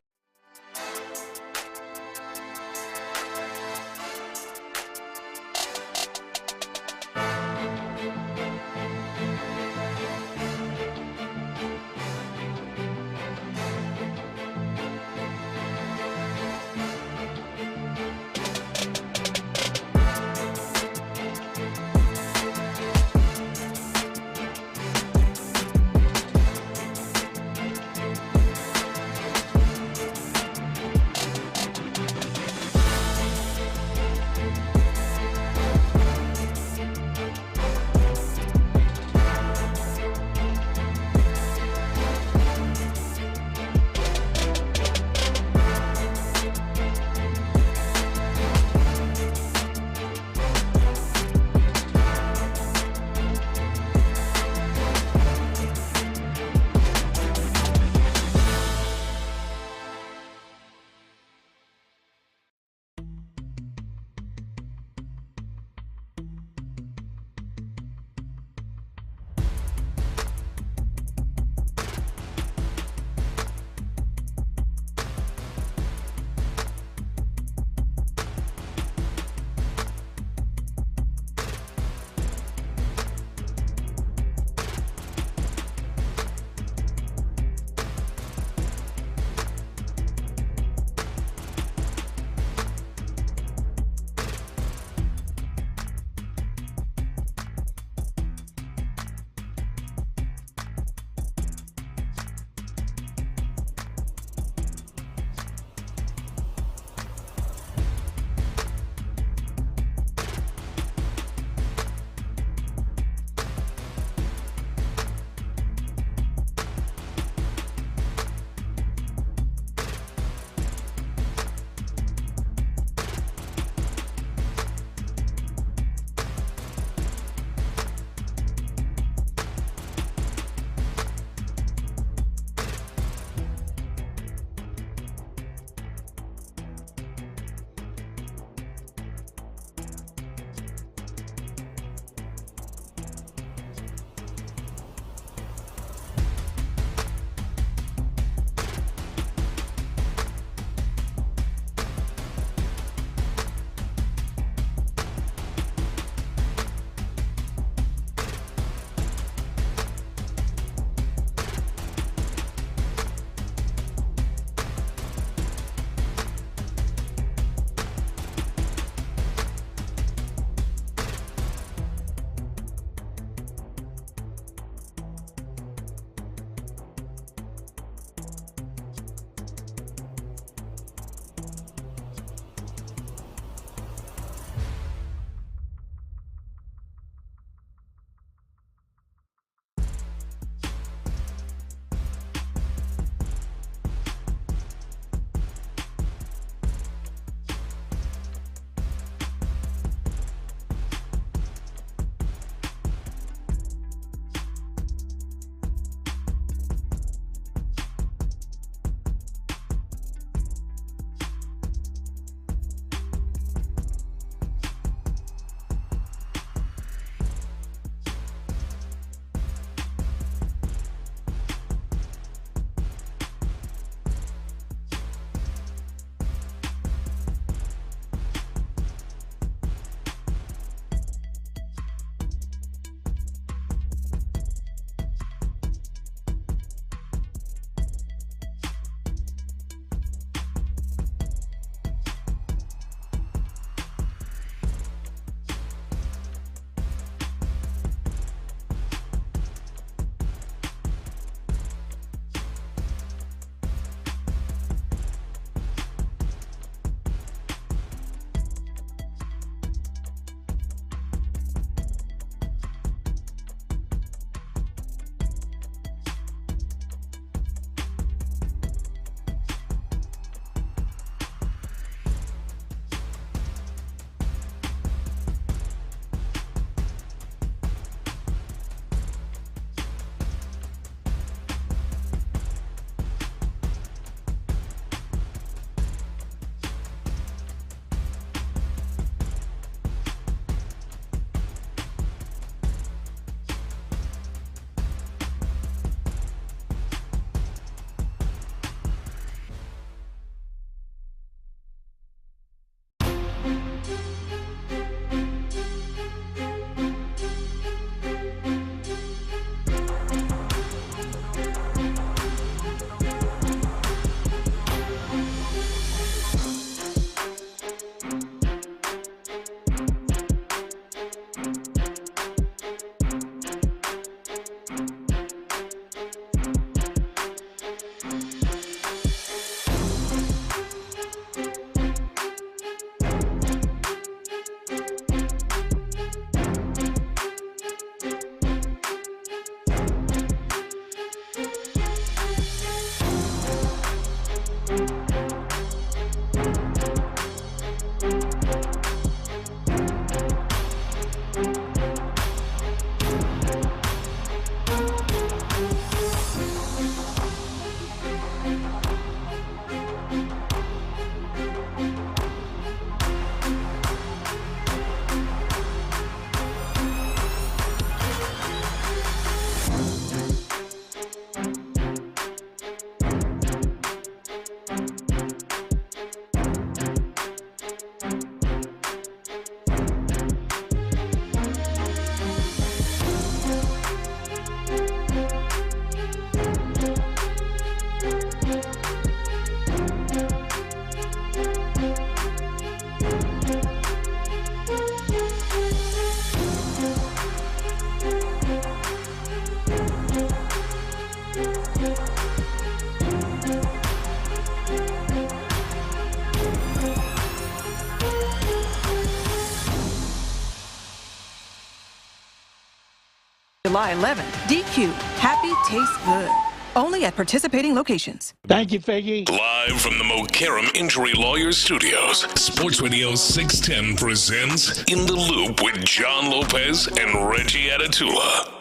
July 11th. DQ, happy tastes good. Only at participating locations. Thank you, Figgy. Live from the Mokaram Injury Lawyers Studios, Sports Radio 610 presents In the Loop with John Lopez and Reggie Atatula.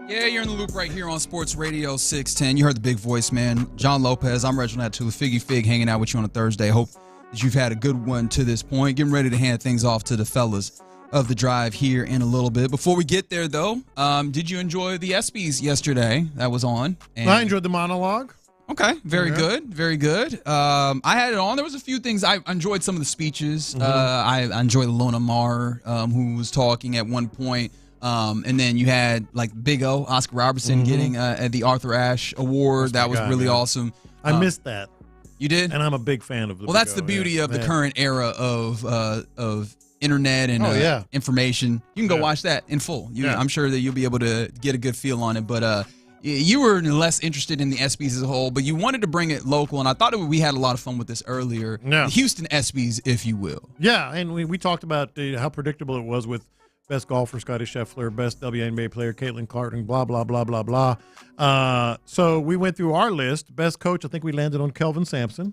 Yeah, you're in the loop right here on Sports Radio 610. You heard the big voice, man. John Lopez, I'm Reginald Atatula. Figgy Fig hanging out with you on a Thursday. Hope that you've had a good one to this point. Getting ready to hand things off to the fellas of the drive here in a little bit. Before we get there, though, did you enjoy the EPSYs yesterday? That was on. And I enjoyed the monologue. Okay, very good, very good. I had it on. There was a few things. I enjoyed some of the speeches. I enjoyed Lona Mar, who was talking at one point. And then you had like Big O, Oscar Robertson, getting the Arthur Ashe Award. That was really awesome. I missed that. You did? And I'm a big fan of the Well, that's the beauty of the current era of internet and information. You can go watch that in full. I'm sure that you'll be able to get a good feel on it. But you were less interested in the EPSYs as a whole, but you wanted to bring it local, and I thought we had a lot of fun with this earlier. Yeah. The Houston EPSYs, if you will. Yeah, and we talked about how predictable it was with best golfer, Scotty Scheffler, best WNBA player, Caitlin Clark, blah, blah, blah, blah, blah. So we went through our list. Best coach, I think we landed on Kelvin Sampson.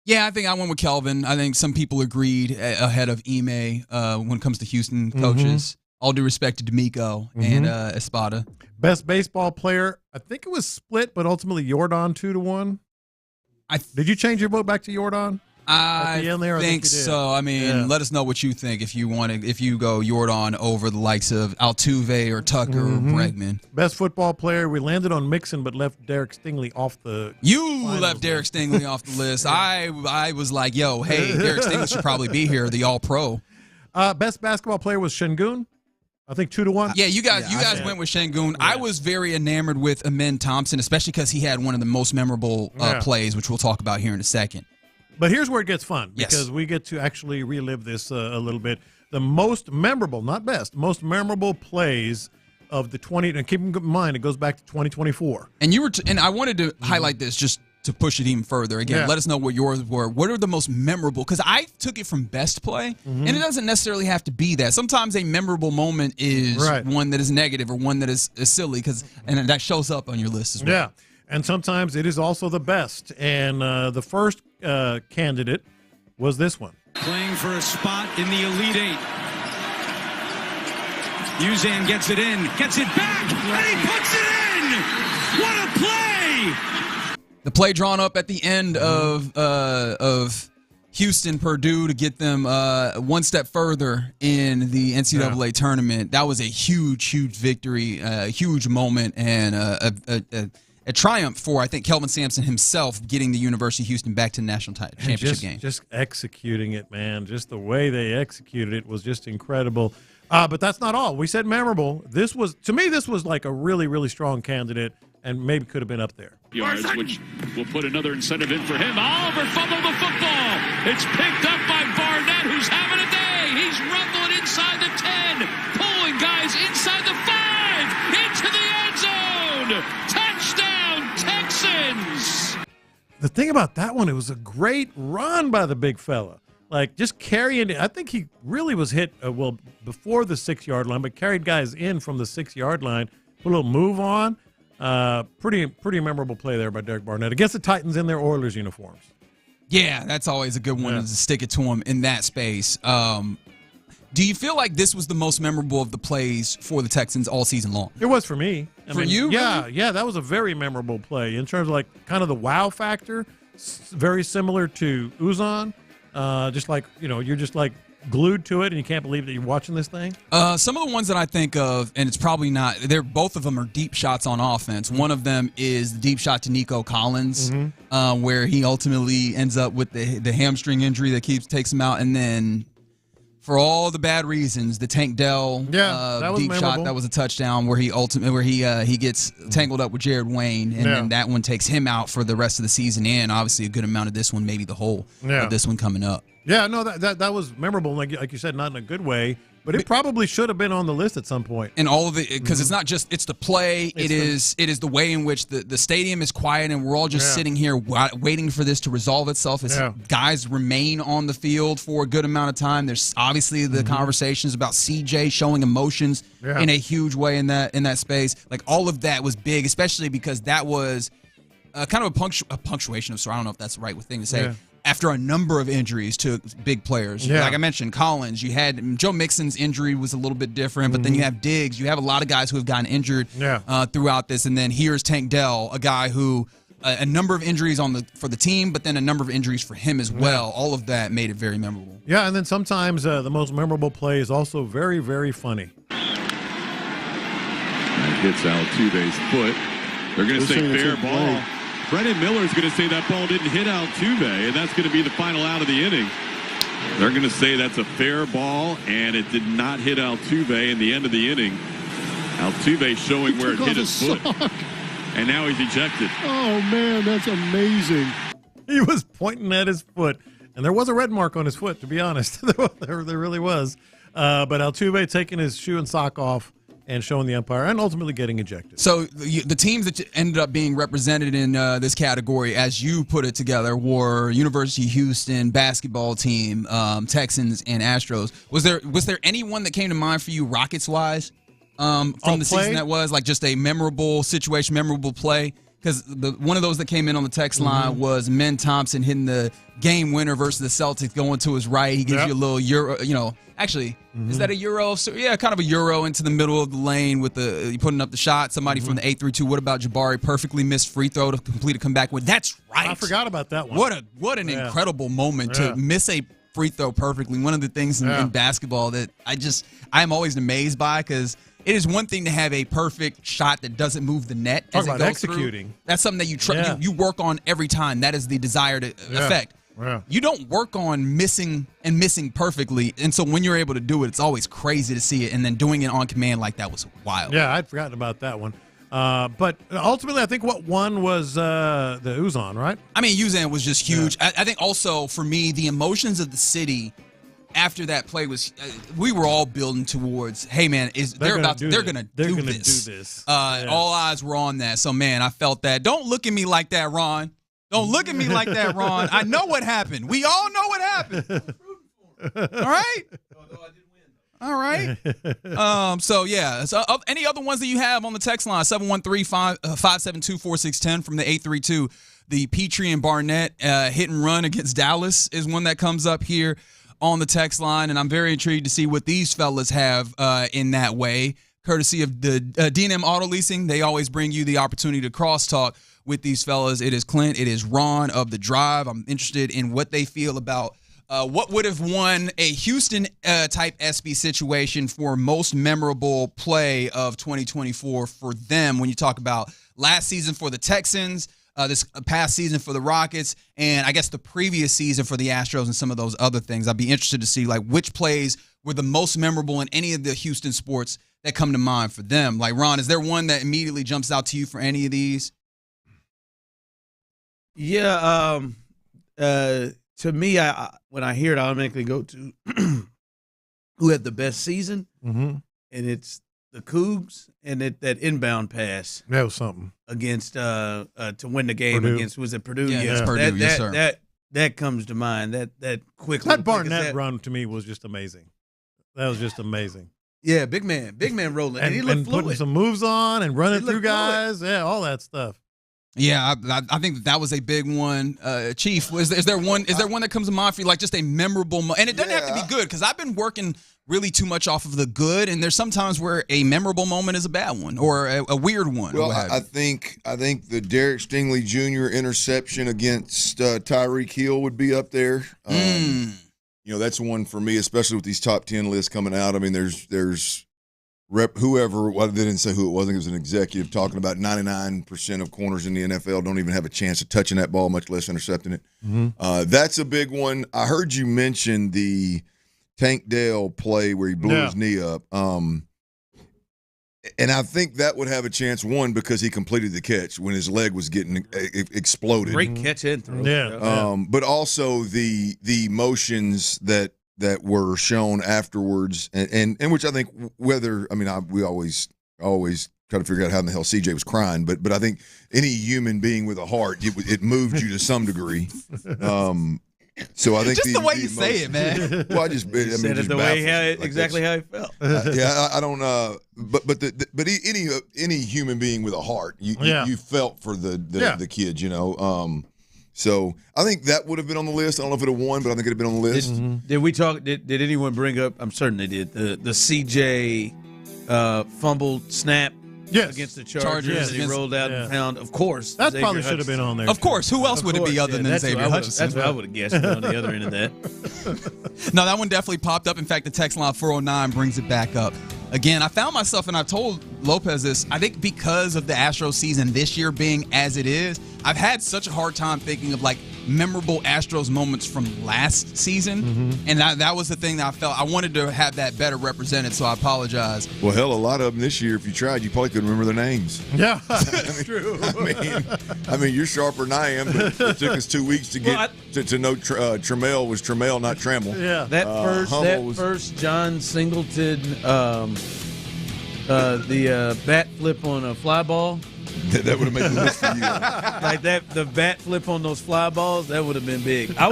Yeah, I think I went with Kelvin. I think some people agreed ahead of Ime when it comes to Houston coaches. All due respect to D'Amico and Espada. Best baseball player, I think it was split, but ultimately Jordan 2-1. Did you change your vote back to Jordan? I think so. I mean, let us know what you think if you go Jordan over the likes of Altuve or Tucker or Bregman. Best football player, we landed on Mixon but left Derek Stingley off the left Derek Stingley off the list. I was like, yo, hey, Derek Stingley should probably be here, the All-Pro. Best basketball player was Şengün. I think 2-1. Yeah, you guys went with Şengün. Yeah. I was very enamored with Amen Thompson, especially because he had one of the most memorable plays, which we'll talk about here in a second. But here's where it gets fun, because we get to actually relive this a little bit. The most memorable, not best, most memorable plays of the 20, and keep in mind, it goes back to 2024. And and I wanted to highlight this just to push it even further. Again, let us know what yours were. What are the most memorable? Because I took it from best play, and it doesn't necessarily have to be that. Sometimes a memorable moment is one that is negative or one that is silly, and that shows up on your list as well. Yeah, and sometimes it is also the best. And the first candidate was this one. Playing for a spot in the Elite Eight. Uzan gets it in, gets it back, and he puts it in! What a play! The play drawn up at the end of Houston, Purdue to get them one step further in the NCAA tournament. That was a huge, huge victory, a huge moment, and a triumph for, I think, Kelvin Sampson himself getting the University of Houston back to the national championship game. Just executing it, man. Just the way they executed it was just incredible. But that's not all. We said memorable. To me, this was like a really, really strong candidate and maybe could have been up there. Yards, which will put another incentive in for him. Oliver fumbled the football. It's picked up by Barnett, who's having a day. He's rumbling inside the 10, pulling guys inside the 5, into the end zone. Touchdown, Texans. The thing about that one, it was a great run by the big fella. Like, just carrying it. I think he really was hit, before the 6-yard line, but carried guys in from the 6-yard line, put a little move on. Pretty memorable play there by Derek Barnett against the Titans in their Oilers uniforms. Yeah, that's always a good one to stick it to him in that space. Do you feel like this was the most memorable of the plays for the Texans all season long? It was for me. You? Yeah, really? Yeah, that was a very memorable play in terms of like kind of the wow factor. Very similar to Uzan. Just like, you're just like glued to it and you can't believe that you're watching this thing. Some of the ones that I think of, and it's probably not, both of them are deep shots on offense. One of them is the deep shot to Nico Collins, where he ultimately ends up with the hamstring injury that takes him out, and then for all the bad reasons, the Tank Dell deep memorable shot that was a touchdown where he gets tangled up with Jared Wayne, and then that one takes him out for the rest of the season, and obviously a good amount of this one, maybe the whole of this one coming up. Yeah, no, that was memorable. Like you said, not in a good way, but it probably should have been on the list at some point. And all of it, because it's not just it's the play. It is the way in which the stadium is quiet, and we're all just sitting here waiting for this to resolve itself. As guys remain on the field for a good amount of time. There's obviously the conversations about CJ showing emotions in a huge way in that space. Like all of that was big, especially because that was kind of a punctuation of sorts. I don't know if that's the right thing to say. Yeah. After a number of injuries to big players. Yeah. Like I mentioned, Collins, you had Joe Mixon's injury was a little bit different, but then you have Diggs. You have a lot of guys who have gotten injured throughout this. And then here's Tank Dell, a guy who a number of injuries for the team, but then a number of injuries for him as well. All of that made it very memorable. Yeah, and then sometimes the most memorable play is also very, very funny. That hits Altuve's foot. They're going to say fair ball. Brennan Miller's going to say that ball didn't hit Altuve, and that's going to be the final out of the inning. They're going to say that's a fair ball, and it did not hit Altuve in the end of the inning. Altuve showing where it hit his foot. And now he's ejected. Oh, man, that's amazing. He was pointing at his foot, and there was a red mark on his foot, to be honest. there really was. But Altuve taking his shoe and sock off and showing the umpire, and ultimately getting ejected. So the teams that ended up being represented in this category, as you put it together, were University of Houston basketball team, Texans, and Astros. Was there anyone that came to mind for you, Rockets-wise, from the season that was like just a memorable situation, memorable play? Because one of those that came in on the text line was Men Thompson hitting the game winner versus the Celtics, going to his right. He gives you a little euro, actually, is that a euro? So, yeah, kind of a euro into the middle of the lane with you putting up the shot. Somebody from the 8-3-2. What about Jabari? Perfectly missed free throw to complete a comeback win. That's right. I forgot about that one. What an incredible moment to miss a free throw perfectly. One of the things in basketball that I'm always amazed by, because it is one thing to have a perfect shot that doesn't move the net. Talk about executing. That's something that you work on every time. That is the desired effect. Yeah. You don't work on missing perfectly, and so when you're able to do it, it's always crazy to see it, and then doing it on command like that was wild. Yeah, I'd forgotten about that one. But ultimately, I think what won was the Uzan, right? I mean, Uzan was just huge. Yeah. I think also, for me, the emotions of the city after that play was we were all building towards, hey man, they're gonna do this. All eyes were on that. So man, I felt that. Don't look at me like that, Ron. Don't look at me like that, Ron. I know what happened. We all know what happened. All right? All right. So any other ones that you have on the text line, 713-572-4610 from the 832. The Petrie and Barnett hit and run against Dallas is one that comes up here on the text line, and I'm very intrigued to see what these fellas have in that way. Courtesy of the D&M Auto Leasing, they always bring you the opportunity to crosstalk with these fellas. It is Clint, it is Ron of The Drive. I'm interested in what they feel about what would have won a Houston-type SB situation for most memorable play of 2024 for them when you talk about last season for the Texans, this past season for the Rockets, and I guess the previous season for the Astros and some of those other things. I'd be interested to see like which plays were the most memorable in any of the Houston sports that come to mind for them. Like, Ron, is there one that immediately jumps out to you for any of these? Yeah, to me, when I hear it, I automatically go to who had the best season, and it's the Cougs, and that inbound pass. That was something against to win the game Purdue. against Purdue. Yeah, yes, Purdue. Yes, sir. That comes to mind. That quickly. That Barnett run to me was just amazing. That was just amazing. Yeah, big man rolling, and he looked fluid. Putting some moves on and running through guys. Yeah, all that stuff. Yeah, I think that was a big one. Chief, is there one that comes to mind for you, like just a memorable and it doesn't have to be good, because I've been working really too much off of the good, and there's sometimes where a memorable moment is a bad one or a weird one. Well, I think the Derek Stingley Jr. interception against Tyreek Hill would be up there. That's one for me, especially with these top 10 lists coming out. I mean, there's whoever, well, they didn't say who it was. I think it was an executive talking about 99% of corners in the NFL don't even have a chance of touching that ball, much less intercepting it. That's a big one. I heard you mention the Tank Dell play where he blew his knee up. And I think that would have a chance, one, because he completed the catch when his leg was getting exploded. Great catch and throw. Yeah. But also the motions that were shown afterwards, and which I think we always try to figure out how in the hell CJ was crying, but I think any human being with a heart, it moved you to some degree. So I think just the way you say it, man. Well, said it the way exactly how he felt. I don't. But any human being with a heart, you felt for the kid, you know. So I think that would have been on the list. I don't know if it would have won, but I think it would have been on the list. Did we talk? Did anyone bring up? I'm certain they did. The CJ fumbled snap. Yes. Against the Chargers, and he rolled out and found. Of course, that probably should have been on there. Of course, who else would it be other than Xavier Hutchinson? That's what I would have guessed on the other end of that. No, that one definitely popped up. In fact, the text line 409 brings it back up. Again, I found myself, and I told Lopez this, I think because of the Astros season this year being as it is, I've had such a hard time thinking of like memorable Astros moments from last season. And that was the thing that I felt I wanted to have that better represented, so I apologize. Well, hell, a lot of them this year, if you tried, you probably couldn't remember their names. Yeah, that's true. I mean, you're sharper than I am, but it took us 2 weeks to get to know Trammell was Trammell, not Trammell. Yeah. That first John Singleton, the bat flip on a fly ball. That would have made the list for you. Like that, the bat flip on those fly balls, that would have been big. I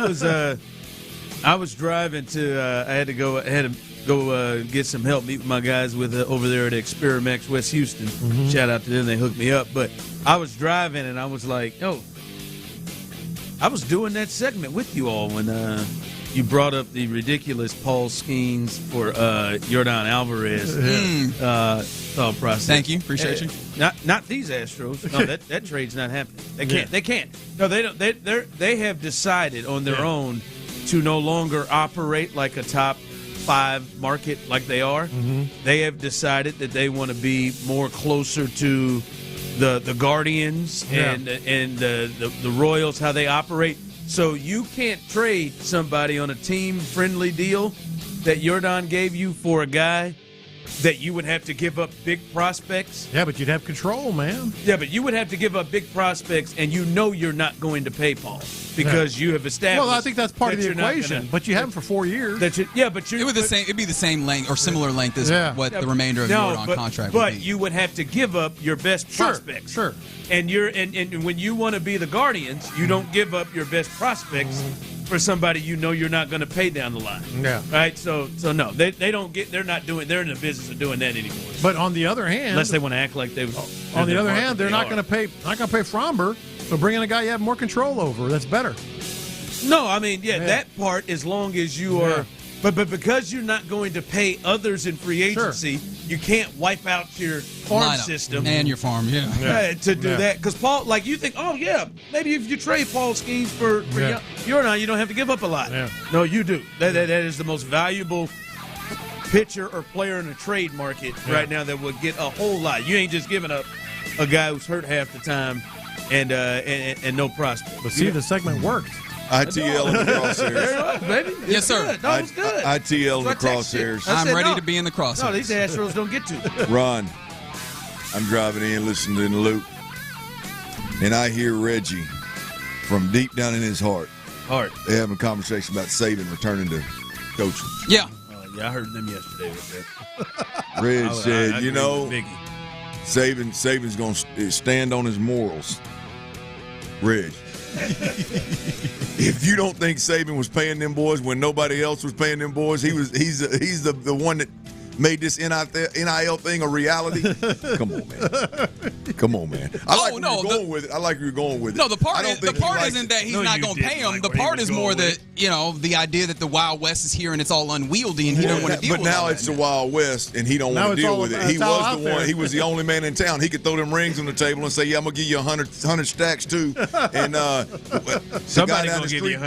was driving to. I had to go get some help, meet with my guys over there at Experimex West Houston. Shout out to them, they hooked me up. But I was driving and I was like, I was doing that segment with you all when you brought up the ridiculous Paul Skeens for Yordan Alvarez thought process. Thank you, appreciate you. Not these Astros. No, that trade's not happening. They can't. They can't. No, they don't. They have decided on their own to no longer operate like a top 5 market like they are. They have decided that they want to be more closer to the Guardians and the Royals, how they operate. So you can't trade somebody on a team-friendly deal that Yordan gave you for a guy that you would have to give up big prospects. Yeah, but you'd have control, man. Yeah, but you would have to give up big prospects, and you know you're not going to pay Paul because you have established. Well, I think that's part of the equation. But you have him for 4 years. It'd be the same length or similar length as what the remainder of the Yordan contract would be. But you would have to give up your best prospects. Sure. And and when you want to be the Guardians, you don't give up your best prospects for somebody you know you're not going to pay down the line. Yeah. Right? So no, they're in the business of doing that anymore. But on the other hand, unless they want to act like they was on the other hand, they're not going to pay Fromber, so bring in a guy you have more control over. That's better. No, I mean, that part, as long as you are but because you're not going to pay others in free agency, you can't wipe out your farm system and your farm, to do that. Because Paul, like you think, maybe if you trade Paul Skeens for Yordan, you don't have to give up a lot. Yeah. No, you do. That is the most valuable pitcher or player in the trade market right now that would get a whole lot. You ain't just giving up a guy who's hurt half the time and no prospect. But see, the segment worked. ITL in the crosshairs. Baby. Yes, sir. No, it's good. ITL in the crosshairs. I'm ready to be in the crosshairs. No, these Astros don't get to. Ron, I'm driving in, listening to the loop, and I hear Reggie from deep down in his heart. They having a conversation about Saban returning to coaching. Yeah. I heard them yesterday with that. Reg said, Saban's going to stand on his morals. Reg. If you don't think Saban was paying them boys when nobody else was paying them boys, he's the one that made this NIL thing a reality. Come on, man. I like where you're going with it. No, the part isn't that he's not going to pay him. The part is more that, the idea that the Wild West is here and it's all unwieldy and he don't want to deal with it. But now it's the Wild West and he don't want to deal with it. He was the one. He was the only man in town. He could throw them rings on the table and say, I'm going to give you 100 stacks too. And the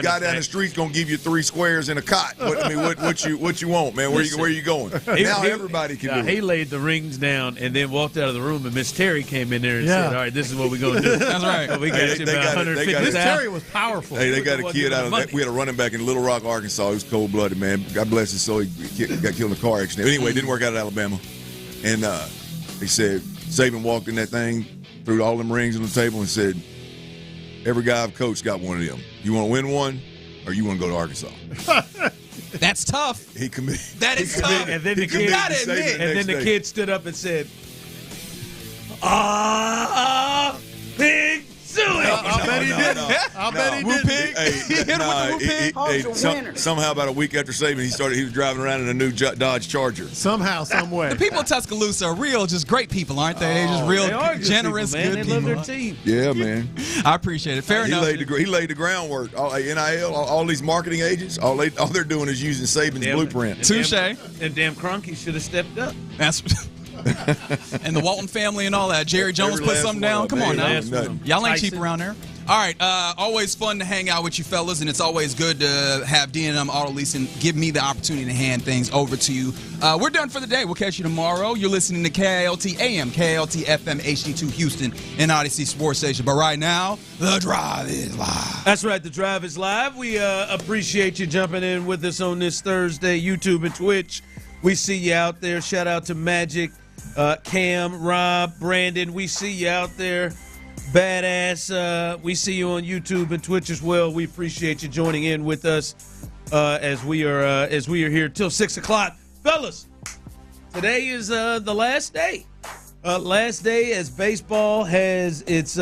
guy down the street's going to give you 3 squares and a cot. What you want, man? Where you going? Now everybody can do it. He laid the rings down and then walked out of the room, and Miss Terry came in there and said, all right, this is what we're going to do. That's right. Well, we got you about 150. Miss Terry was powerful. Hey, they got a kid out of that. We had a running back in Little Rock, Arkansas. He was cold-blooded, man. God bless his soul. He got killed in a car accident. Anyway, it didn't work out at Alabama. And He said, Saban walked in that thing, threw all them rings on the table and said, every guy I've coached got one of them. You want to win one or you want to go to Arkansas? That's tough. He committed. That is tough. And then the kid, and then the kid stood up and said, Pig, sue it. I bet he didn't. I bet he didn't. Somehow about a week after Saban, he was driving around in a new Dodge Charger. Somehow, some way. The people of Tuscaloosa are real, just great people, aren't they? They're just real generous, people, good they people. love their team. Yeah, man. I appreciate it. Fair enough. He laid the groundwork. All, NIL, all these marketing agents, all they're doing is using Saban's blueprint. Touche. And damn Kroenke should have stepped up. That's and the Walton family and all that. Jerry Jones put something down. Come on now. Y'all ain't cheap around there. All right. Always fun to hang out with you fellas, and it's always good to have D&M Auto Leasing give me the opportunity to hand things over to you. We're done for the day. We'll catch you tomorrow. You're listening to KILT AM, KILT FM, HD2 Houston, and Odyssey Sports Station. But right now, The Drive is live. That's right. The Drive is live. We appreciate you jumping in with us on this Thursday, YouTube and Twitch. We see you out there. Shout out to Magic, Cam, Rob, Brandon. We see you out there. Badass. We see you on YouTube and Twitch as well. We appreciate you joining in with us as we are here till 6 o'clock, fellas. Today is the last day. Last day as baseball has its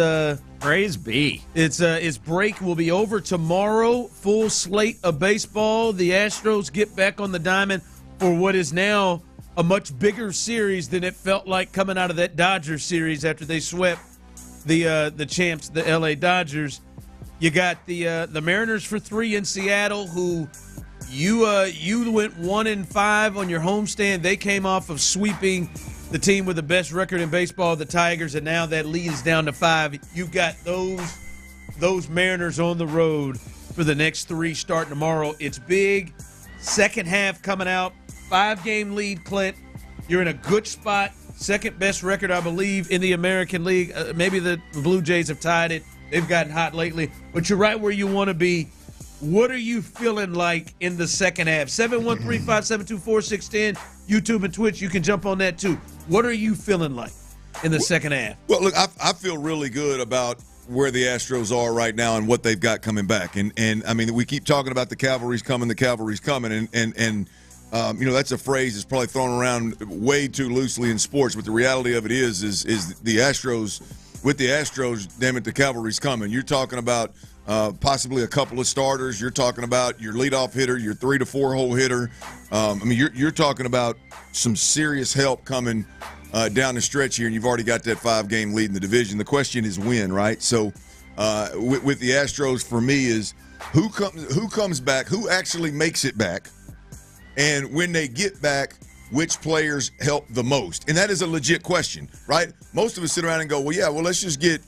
praise be. Its break will be over tomorrow. Full slate of baseball. The Astros get back on the diamond for what is now a much bigger series than it felt like coming out of that Dodgers series after they swept the champs, the LA Dodgers. You got the Mariners for 3 in Seattle, who you went 1-5 on your homestand. They came off of sweeping the team with the best record in baseball, the Tigers, and now that lead is down to 5. You've got those Mariners on the road for the next 3 starting tomorrow. It's big. Second half coming out. 5-game lead, Clint. You're in a good spot. Second best record, I believe, in the American League. Maybe the Blue Jays have tied it. They've gotten hot lately. But you're right where you want to be. What are you feeling like in the second half? 713-572-4610, YouTube and Twitch. You can jump on that too. What are you feeling like in the second half? Well, look, I feel really good about where the Astros are right now and what they've got coming back. And I mean, we keep talking about the cavalry's coming, and that's a phrase that's probably thrown around way too loosely in sports, but the reality of it is the Astros, with the Astros, damn it, the cavalry's coming. You're talking about possibly a couple of starters. You're talking about your leadoff hitter, your 3 to 4 hole hitter. You're talking about some serious help coming down the stretch here, and you've already got that 5-game lead in the division. The question is when, right? So with the Astros, for me, is who comes back, who actually makes it back, and when they get back, which players help the most? And that is a legit question, right? Most of us sit around and go, let's just get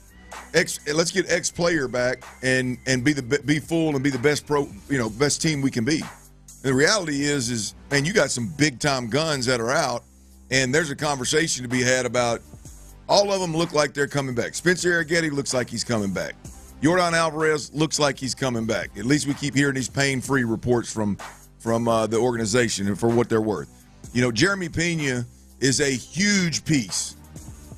X player back and be full and be the best best team we can be. And the reality is man, you got some big time guns that are out, and there's a conversation to be had about all of them look like they're coming back. Spencer Arrighetti looks like he's coming back. Yordan Alvarez looks like he's coming back. At least we keep hearing these pain-free reports from the organization and for what they're worth. Jeremy Pena is a huge piece.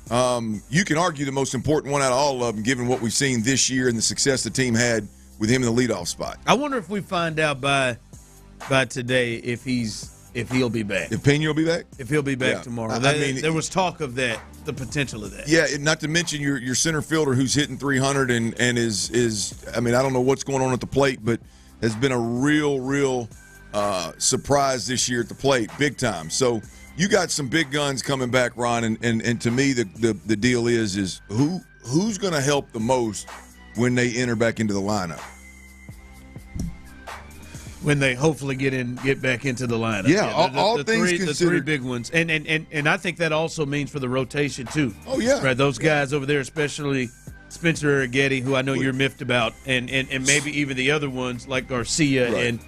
You can argue the most important one out of all of them, given what we've seen this year and the success the team had with him in the leadoff spot. I wonder if we find out by today if he'll be back. If Pena will be back? If he'll be back tomorrow. There was talk of that, the potential of that. Yeah, not to mention your center fielder who's hitting 300 and is I don't know what's going on at the plate, but has been a real surprise this year at the plate, big time. So you got some big guns coming back, Ron, and to me the deal is who's going to help the most when they enter back into the lineup? When they hopefully get back into the lineup. Yeah, all things considered. The 3 big ones. And I think that also means for the rotation too. Oh yeah. Right, those guys over there, especially Spencer Arrighetti, who I know you're miffed about, and maybe even the other ones like Garcia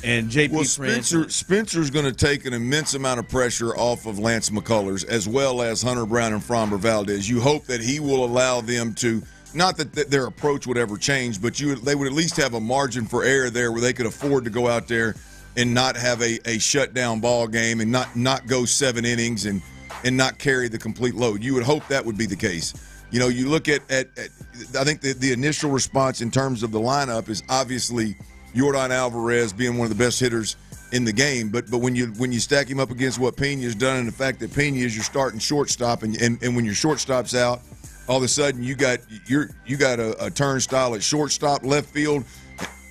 and JP Francis. Spencer's going to take an immense amount of pressure off of Lance McCullers as well as Hunter Brown and Framber Valdez. You hope that he will allow them to, not that their approach would ever change, but they would at least have a margin for error there where they could afford to go out there and not have a shutdown ball game and not go 7 innings and and not carry the complete load. You would hope that would be the case. You know, you look at I think the initial response in terms of the lineup is obviously Yordan Alvarez being one of the best hitters in the game, but when you stack him up against what Pena's done and the fact that Pena is your starting shortstop, and when your shortstop's out, all of a sudden you got a turnstile at shortstop, left field.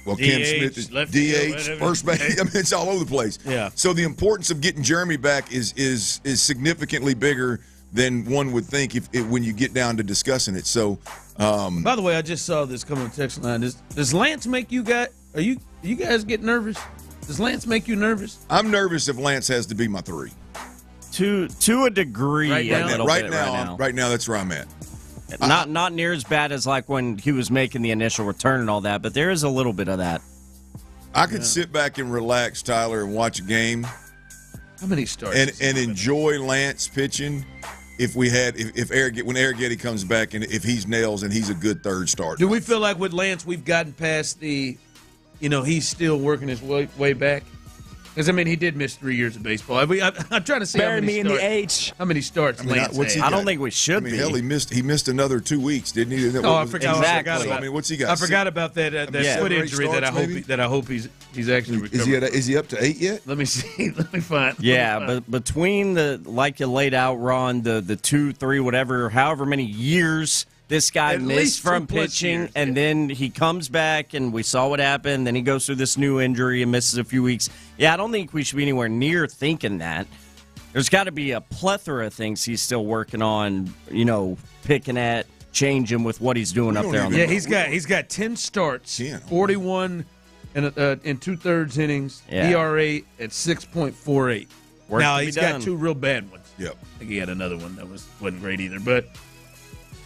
Well, Cam Smith is DH, first base. I mean, it's all over the place. Yeah. So the importance of getting Jeremy back is significantly bigger than one would think when you get down to discussing it. So, by the way, I just saw this come on the text line. Does Lance make you guys? Are you guys get nervous? Does Lance make you nervous? I'm nervous if Lance has to be my 3. To a degree. Right now, that's where I'm at. Not near as bad as like when he was making the initial return and all that, but there is a little bit of that. I could sit back and relax, Tyler, and watch a game. How many starts? And enjoy Lance pitching when Arrighetti comes back and if he's nails and he's a good third starter. Do we feel like with Lance we've gotten past the, he's still working his way back? Because, I mean, he did miss 3 years of baseball. I'm trying to see how many starts Lance had. I don't think we should be. Hell, he missed another 2 weeks, didn't he? I forgot. Exactly. I mean, what's he got? I forgot about that foot injury that I hope he's actually recovered. Is he up to 8 yet? Let me see. Let me find. Yeah, but between like you laid out, Ron, the 2, 3, whatever, however many years this guy missed from pitching, and then he comes back, and we saw what happened. Then he goes through this new injury and misses a few weeks. Yeah, I don't think we should be anywhere near thinking that. There's got to be a plethora of things he's still working on, picking at, changing with what he's doing up there on the field. He's got 10 starts, 41 in 2/3 innings, ERA at 6.48. Now he's got 2 real bad ones. Yep. I think he had another one that wasn't great either, but.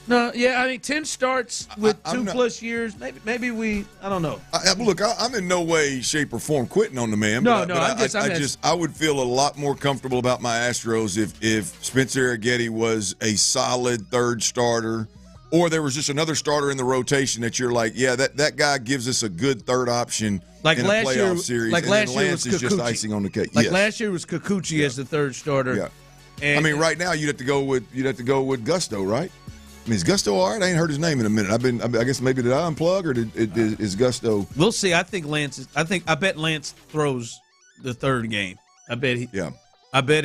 No, yeah, I mean, 10 starts with 2+ years. Maybe I don't know. Look, I'm in no way, shape, or form quitting on the man. I would feel a lot more comfortable about my Astros if Spencer Arrighetti was a solid third starter, or there was just another starter in the rotation that you're like, yeah, that guy gives us a good third option in a playoff series. Like and last then year Lance was is just icing on the cake. Like last year was Kikuchi as the third starter. Yeah. And, I mean, right now you'd have to go with Gusto, right? I mean, is Gusto all right? I ain't heard his name in a minute. I guess maybe did I unplug or is Gusto? We'll see. I bet Lance throws the third game. I bet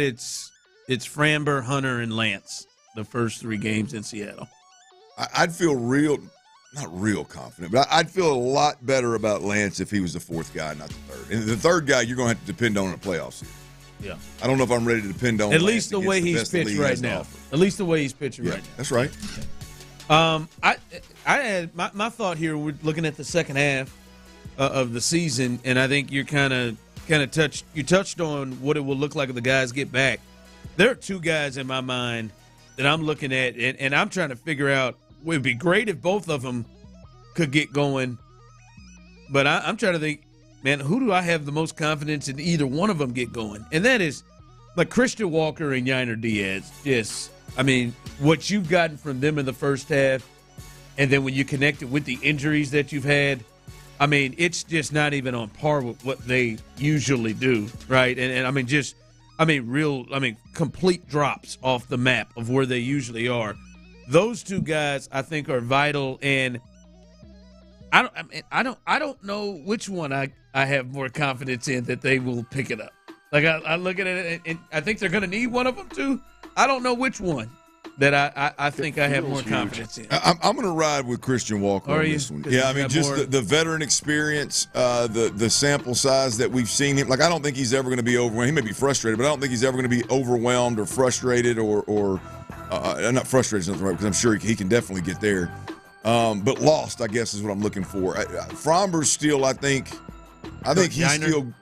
it's Framber, Hunter, and Lance the first 3 games in Seattle. I'd feel not real confident, but I'd feel a lot better about Lance if he was the 4th guy, not the 3rd. And the 3rd guy you're going to have to depend on in a playoff series. Yeah. I don't know if I'm ready to depend on at least the way he's pitched right now. At least the way he's pitching right now. That's right. I had my thought here. We're looking at the second half of the season, and I think you're kind of touched on what it will look like if the guys get back. There are 2 guys in my mind that I'm looking at, and I'm trying to figure out. It would be great if both of them could get going, but I'm trying to think. Man, who do I have the most confidence in either one of them get going? And that is like Christian Walker and Yainer Diaz. Yes. I mean, what you've gotten from them in the first half, and then when you connect it with the injuries that you've had, I mean, it's just not even on par with what they usually do, right? And I mean, complete drops off the map of where they usually are. Those 2 guys, I think, are vital, and I don't know which one I have more confidence in that they will pick it up. Like I look at it, and I think they're going to need one of them too. I don't know which one that I think I have more confidence in. I'm going to ride with Christian Walker on this one. Yeah, I mean, just the veteran experience, the sample size that we've seen him. Like, I don't think he's ever going to be overwhelmed. He may be frustrated, but I don't think he's ever going to be overwhelmed or frustrated or not frustrated, because I'm sure he can definitely get there. But lost, I guess, is what I'm looking for. Fromber's still, I think he's Yainer? still.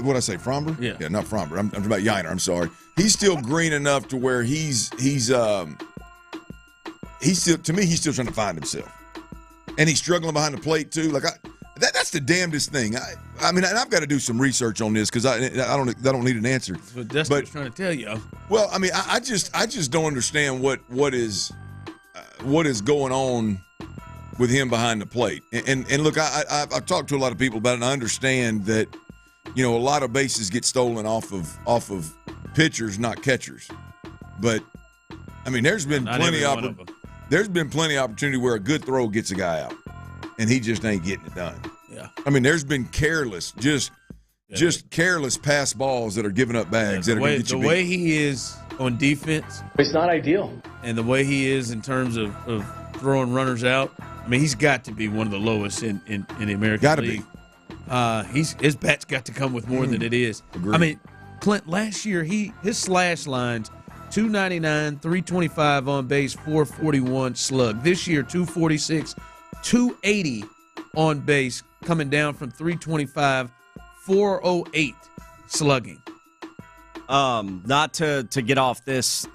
What I say, Fromber? Yeah, not Fromber. I'm talking about Yainer. I'm sorry. He's still green enough to where he's still, to me, he's still trying to find himself, and he's struggling behind the plate too. Like that's the damnedest thing. I mean, and I've got to do some research on this because I don't need an answer. That's what Dustin was trying to tell you. Well, I mean, I just don't understand what is going on with him behind the plate. And look, I've talked to a lot of people about it, and I understand that, a lot of bases get stolen off of pitchers, not catchers. But I mean, there's been plenty of opportunity where a good throw gets a guy out, and he just ain't getting it done. Yeah. I mean, there's been careless, just careless pass balls that are giving up bags. The way he is on defense, it's not ideal. And the way he is in terms of throwing runners out, I mean, he's got to be one of the lowest in the American League. His bat's got to come with more than it is. Agreed. I mean, Clint, last year his slash lines 299, 325 on base, 441 slug. This year 246, 280 on base, coming down from 325, 408 slugging. Not to get off this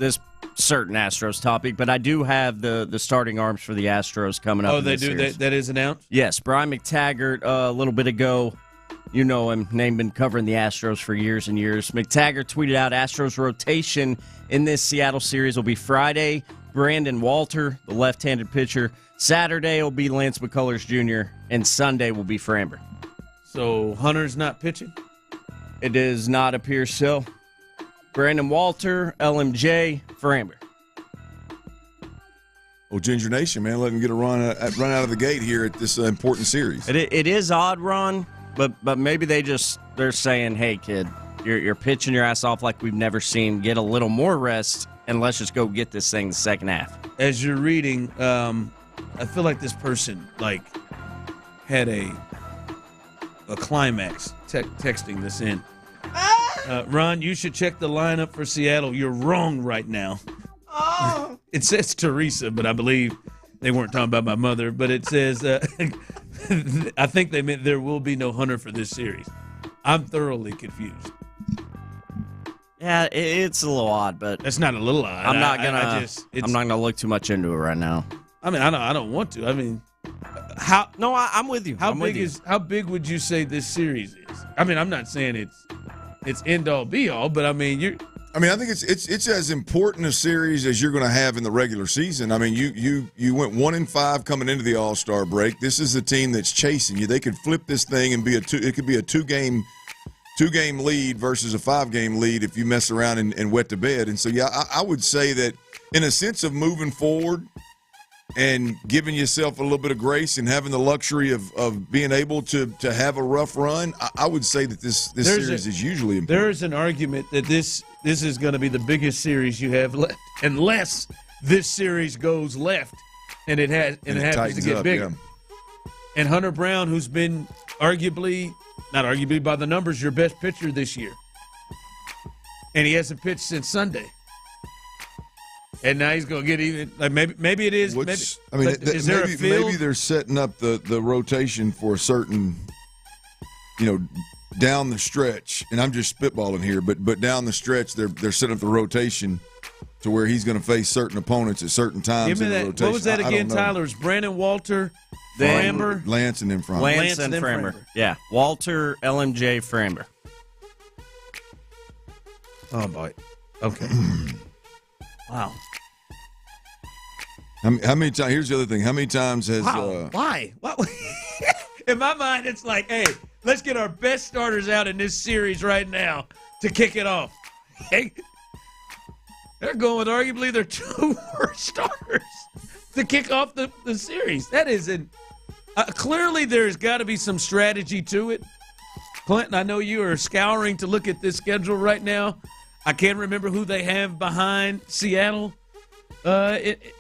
certain Astros topic, but I do have the starting arms for the Astros coming up. Oh, they do. That is announced? Yes, Brian McTaggart a little bit ago. You know him. Name been covering the Astros for years and years. McTaggart tweeted out Astros rotation in this Seattle series will be Friday, Brandon Walter, the left-handed pitcher. Saturday will be Lance McCullers Jr., and Sunday will be Framber. So Hunter's not pitching? It does not appear so. Brandon Walter, LMJ, Framber. Well, Ginger Nation, man, let him get a run out of the gate here at this important series. It is odd, Ron, but maybe they're saying, hey, kid, you're pitching your ass off like we've never seen. Get a little more rest, and let's just go get this thing the second half. As you're reading, I feel like this person had a climax texting this in. Ron, you should check the lineup for Seattle. You're wrong right now. Oh. It says Teresa, but I believe they weren't talking about my mother. But it says, I think they meant there will be no Hunter for this series. I'm thoroughly confused. Yeah, it's a little odd, but that's not a little odd. I'm not gonna look too much into it right now. I mean, I don't want to. I mean, how? No, I'm with you. How big would you say this series is? I mean, I'm not saying it's end all be all, but I mean I think it's as important a series as you're going to have in the regular season. I mean, you went 1-5 coming into the All-Star break. This is a team that's chasing you. They could flip this thing and it could be a two-game lead versus a 5-game lead if you mess around and wet the bed. And so, yeah, I would say that in a sense of moving forward and giving yourself a little bit of grace and having the luxury of being able to have a rough run, I would say that this series is usually important. There is an argument that this is going to be the biggest series you have left, unless this series goes left and it happens to get bigger. Yeah. And Hunter Brown, who's been not arguably by the numbers, your best pitcher this year, and he hasn't pitched since Sunday. And now he's going to get even. Like maybe it is. Is there a field? Maybe they're setting up the rotation for a certain, down the stretch. And I'm just spitballing here, but down the stretch, they're setting up the rotation to where he's going to face certain opponents at certain times. Give me in that. the rotation. What was that again, Tyler? It was Brandon Walter, Framber, Lance, and then Framber. Lance and Framber. Yeah, Walter, LMJ, Framber. Oh boy. Okay. Wow. How many times? Here's the other thing. How many times has? Why? In my mind, it's like, hey, let's get our best starters out in this series right now to kick it off. Hey, they're going with arguably their two worst starters to kick off the series. That isn't. Clearly, there's got to be some strategy to it. Clinton, I know you are scouring to look at this schedule right now. I can't remember who they have behind Seattle.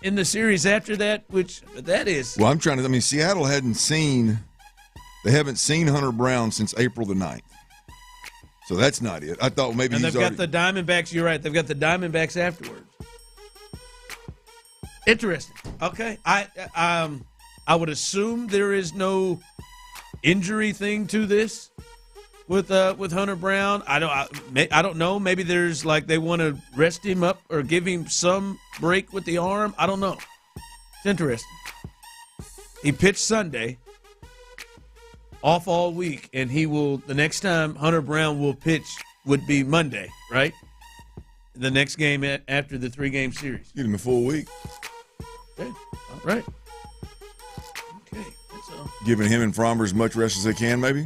In the series after that, which that is. Well, Seattle haven't seen Hunter Brown since April the 9th. So that's not it. I thought maybe they've got the Diamondbacks. You're right. They've got the Diamondbacks afterwards. Interesting. Okay. I would assume there is no injury thing to this with Hunter Brown. I don't know. Maybe there's they want to rest him up or give him some break with the arm. I don't know. It's interesting. He pitched Sunday, off all week, and the next time Hunter Brown will pitch would be Monday, right? The next game after the 3-game series. Give him a full week. Okay. All right. Okay. That's all. Giving him and Framber as much rest as they can, maybe?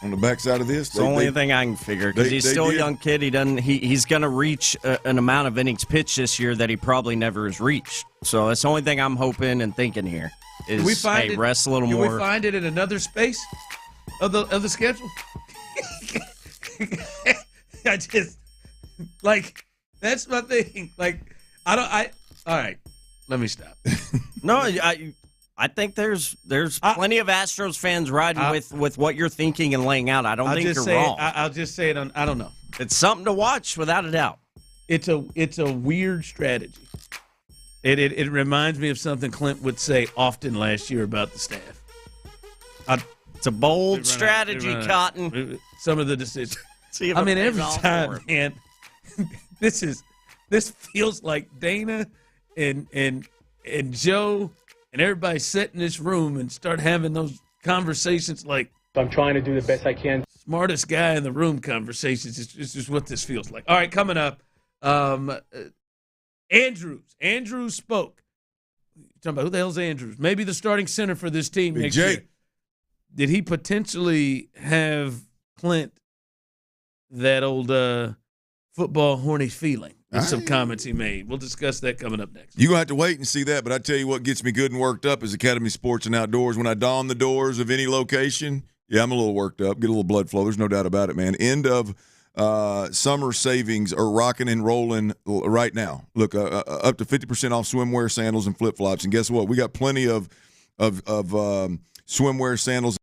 on the backside of this. It's the only thing I can figure because he's still a young kid. He's going to reach an amount of innings pitched this year that he probably never has reached. So that's the only thing I'm hoping and thinking here is rest a little more. Can we find it in another space of the schedule? I just that's my thing. All right, let me stop. No, I think there's plenty of Astros fans riding with what you're thinking and laying out. I don't think you're wrong. I'll just say it on. I don't know. It's something to watch without a doubt. It's a weird strategy. It reminds me of something Clint would say often last year about the staff. It's a bold strategy, Cotton. Some of the decisions. I mean, every time, man. This feels like Dana and Joe and everybody sit in this room and start having those conversations like I'm trying to do the best I can. Smartest guy in the room conversations. It's just what this feels like. All right, coming up, Andrews. Andrews spoke. Talking about who the hell's Andrews? Maybe the starting center for this team next year. Did he potentially have Clint that old football horny feeling with some comments he made? We'll discuss that coming up next. You're going to have to wait and see that, but I tell you what gets me good and worked up is Academy Sports and Outdoors. When I don the doors of any location, I'm a little worked up, get a little blood flow. There's no doubt about it, man. End of summer savings are rocking and rolling right now. Look, up to 50% off swimwear, sandals, and flip-flops. And guess what? We got plenty of swimwear, sandals.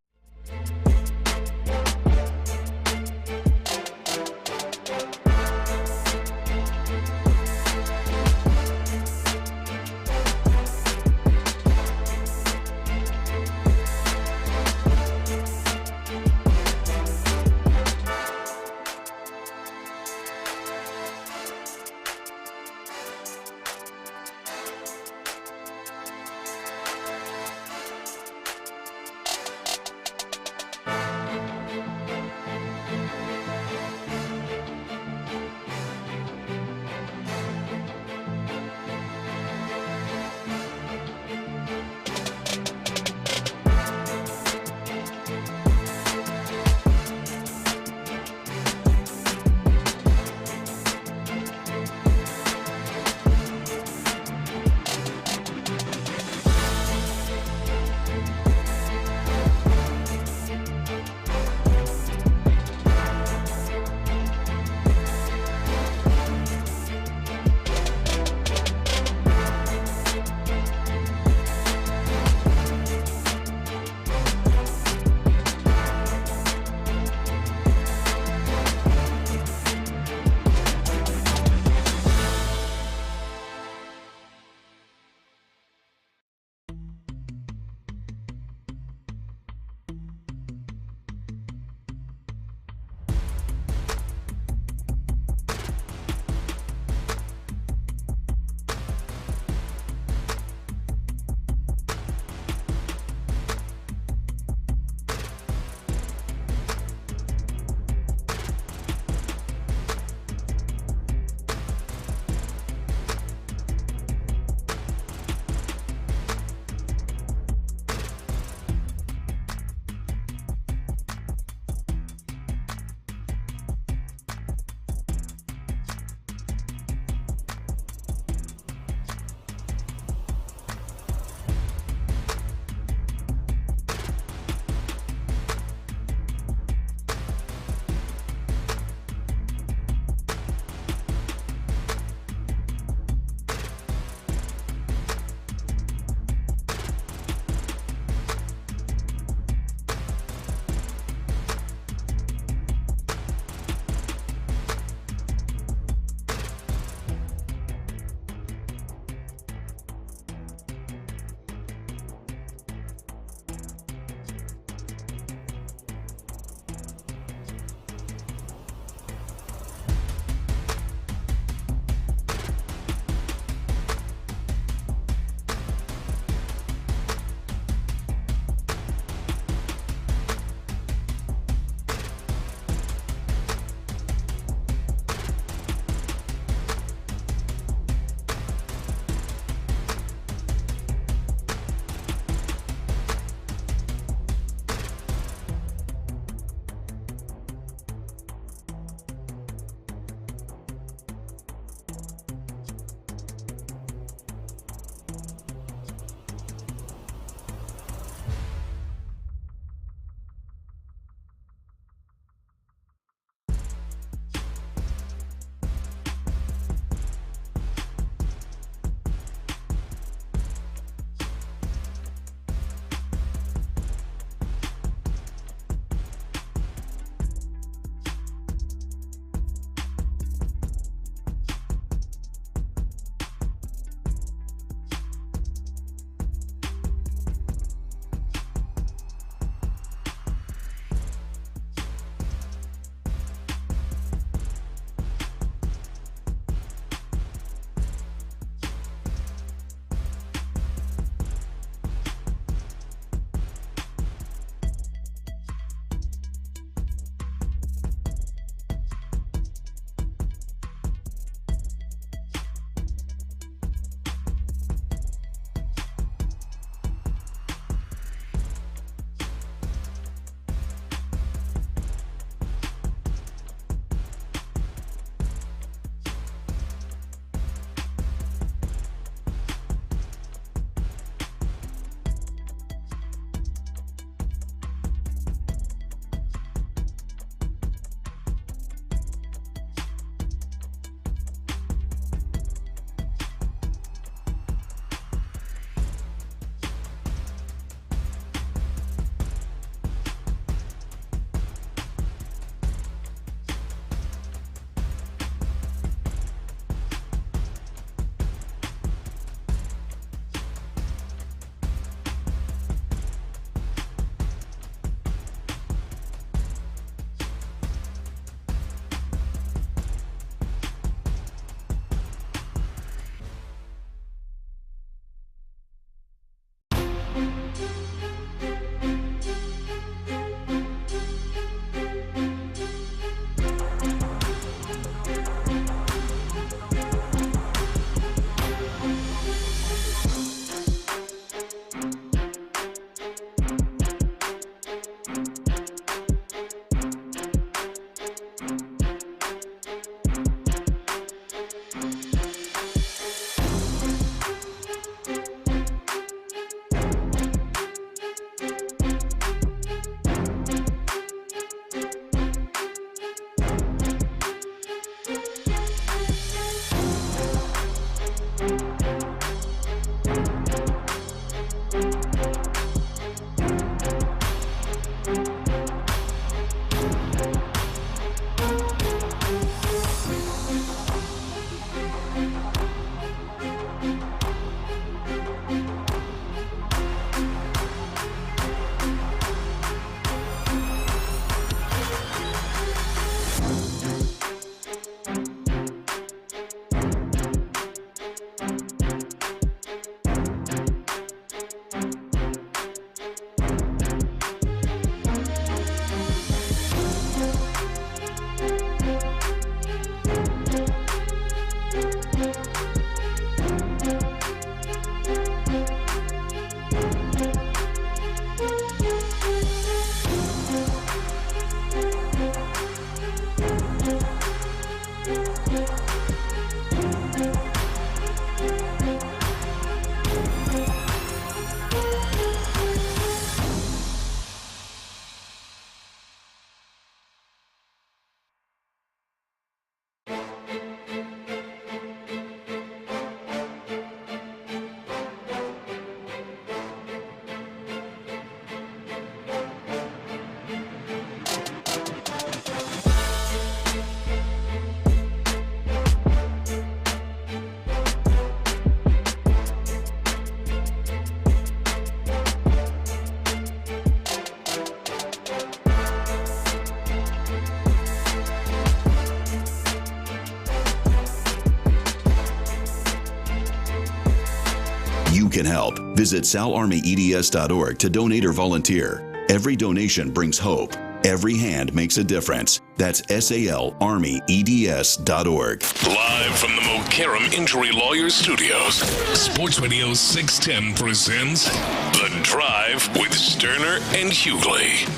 You can help. Visit salarmyeds.org to donate or volunteer. Every donation brings hope. Every hand makes a difference. That's salarmyeds.org. Live from the Mokaram Injury Lawyers Studios, Sports Radio 610 presents The Drive with Stoerner and Hughley.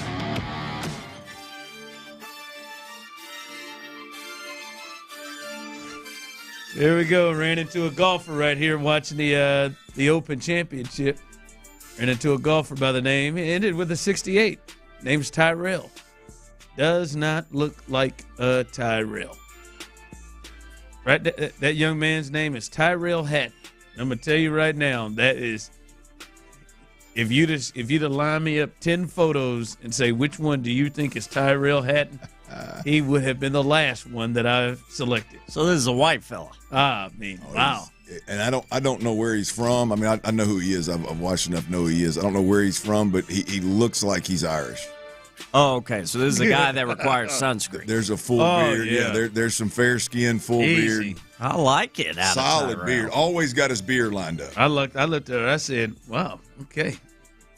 There we go. Ran into a golfer right here watching the Open Championship. Ran into a golfer by the name. He ended with a 68. Name's Tyrell. Does not look like a Tyrell. Right? That young man's name is Tyrell Hatton. I'm going to tell you right now, that is, if you'd have lined me up 10 photos and say, which one do you think is Tyrell Hatton? He would have been the last one that I selected. So this is a white fella. I mean, wow. And I don't know where he's from. I mean, I know who he is. I've watched enough to know who he is. I don't know where he's from, but he looks like he's Irish. Oh, okay. So this is a guy that requires sunscreen. There's a full beard. Yeah, there's some fair skin, full beard. I like it. Solid beard. Always got his beard lined up. I looked at her. I said, wow, okay.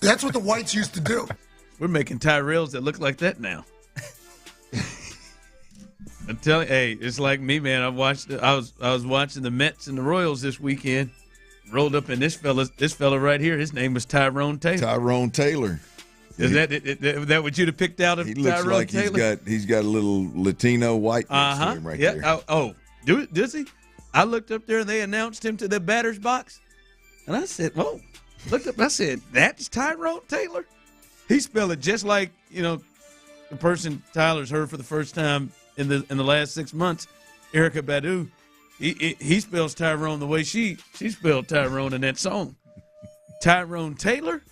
That's what the whites used to do. We're making Tyrells that look like that now. I'm telling you, hey, it's like me, man. I was watching the Mets and the Royals this weekend. Rolled up in this fella right here. His name was Tyrone Taylor. Tyrone Taylor. Is that what you'd have picked out of Tyrone Taylor? He looks like he's got a little Latino white mix to him right there. Does he? I looked up there and they announced him to the batter's box, and I said, "Whoa!" Looked up. I said, "That's Tyrone Taylor." He spelled it just like the person Tyler's heard for the first time in the last 6 months, Erykah Badu. He spells Tyrone the way she spelled Tyrone in that song. Tyrone Taylor.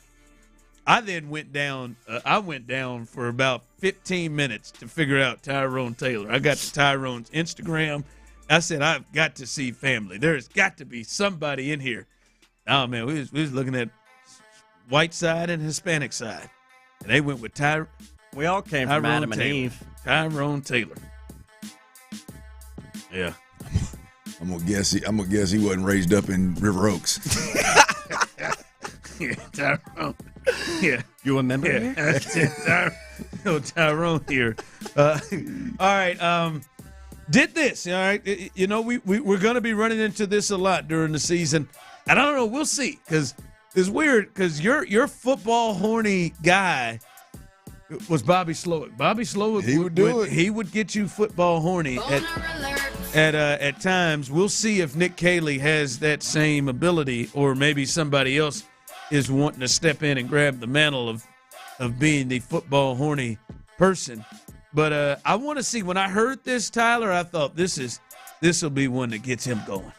I then went down. I went down for about 15 minutes to figure out Tyrone Taylor. I got to Tyrone's Instagram. I said, I've got to see family. There's got to be somebody in here. Oh man, we was looking at white side and Hispanic side, and they went with Tyrone. We all came from Adam and Eve. Tyrone Taylor. Yeah. I'm gonna guess he wasn't raised up in River Oaks. Yeah, Tyrone. Yeah. You remember? Yeah, that's it. Tyrone here. All right. Did this. All right. We're going to be running into this a lot during the season. And I don't know. We'll see. Because it's weird. Because you're football horny guy. was Bobby Slowick. Bobby Slowick He would do it. He would get you football horny at times. We'll see if Nick Caley has that same ability, or maybe somebody else is wanting to step in and grab the mantle of being the football horny person. But I want to see. When I heard this, Tyler, I thought this will be one that gets him going.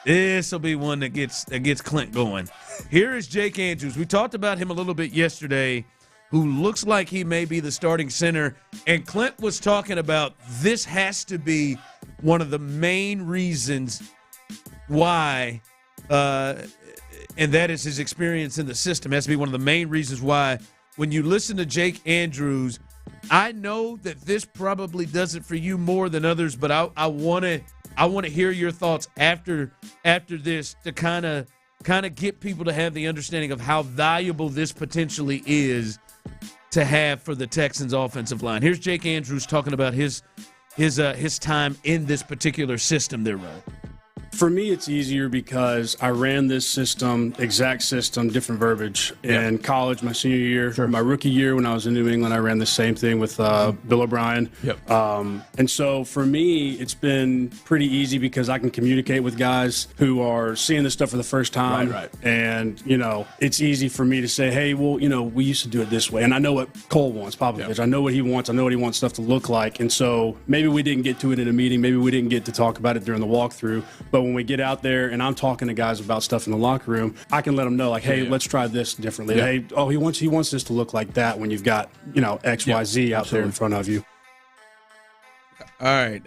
This will be one that gets Clint going. Here is Jake Andrews. We talked about him a little bit yesterday, who looks like he may be the starting center. And Clint was talking about this has to be one of the main reasons why, and that is his experience in the system. It has to be one of the main reasons why when you listen to Jake Andrews, I know that this probably does it for you more than others, but I want to hear your thoughts after this to kind of get people to have the understanding of how valuable this potentially is to have for the Texans offensive line. Here's Jake Andrews talking about his time in this particular system they're running. For me, it's easier because I ran this system, exact system, different verbiage in college, my senior year. Sure. My rookie year when I was in New England, I ran the same thing with Bill O'Brien. Yep. And so for me, it's been pretty easy because I can communicate with guys who are seeing this stuff for the first time. Right. And, it's easy for me to say, hey, well, we used to do it this way. And I know what Cole wants, Popovich. Yep. I know what he wants. I know what he wants stuff to look like. And so maybe we didn't get to it in a meeting. Maybe we didn't get to talk about it during the walkthrough. But when we get out there and I'm talking to guys about stuff in the locker room, I can let them know, like, hey, let's try this differently. Yeah. Hey, he wants this to look like that when you've got, X, Y, Z out there in front of you. All right.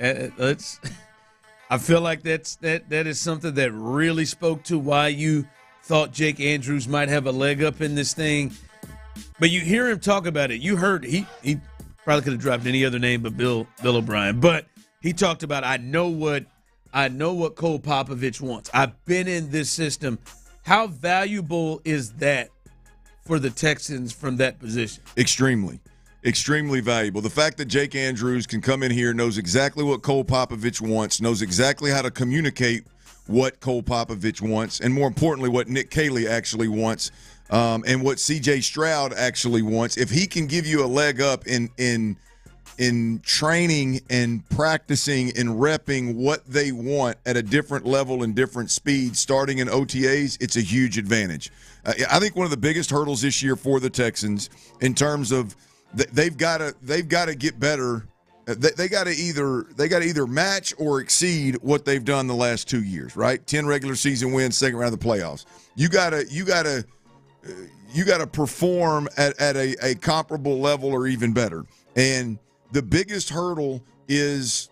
I feel like that is something that really spoke to why you thought Jake Andrews might have a leg up in this thing. But you hear him talk about it. You heard he probably could have dropped any other name but Bill O'Brien. But he talked about, I know what Cole Popovich wants. I've been in this system. How valuable is that for the Texans from that position? Extremely valuable. The fact that Jake Andrews can come in here, knows exactly what Cole Popovich wants, knows exactly how to communicate what Cole Popovich wants, and more importantly, what Nick Caley actually wants, and what C.J. Stroud actually wants. If he can give you a leg up in training and practicing and repping what they want at a different level and different speed starting in OTAs, it's a huge advantage. I think one of the biggest hurdles this year for the Texans in terms of they've got to get better. They got to either match or exceed what they've done the last 2 years, right? 10 regular season wins, second round of the playoffs. You got to perform at a comparable level or even better. And the biggest hurdle is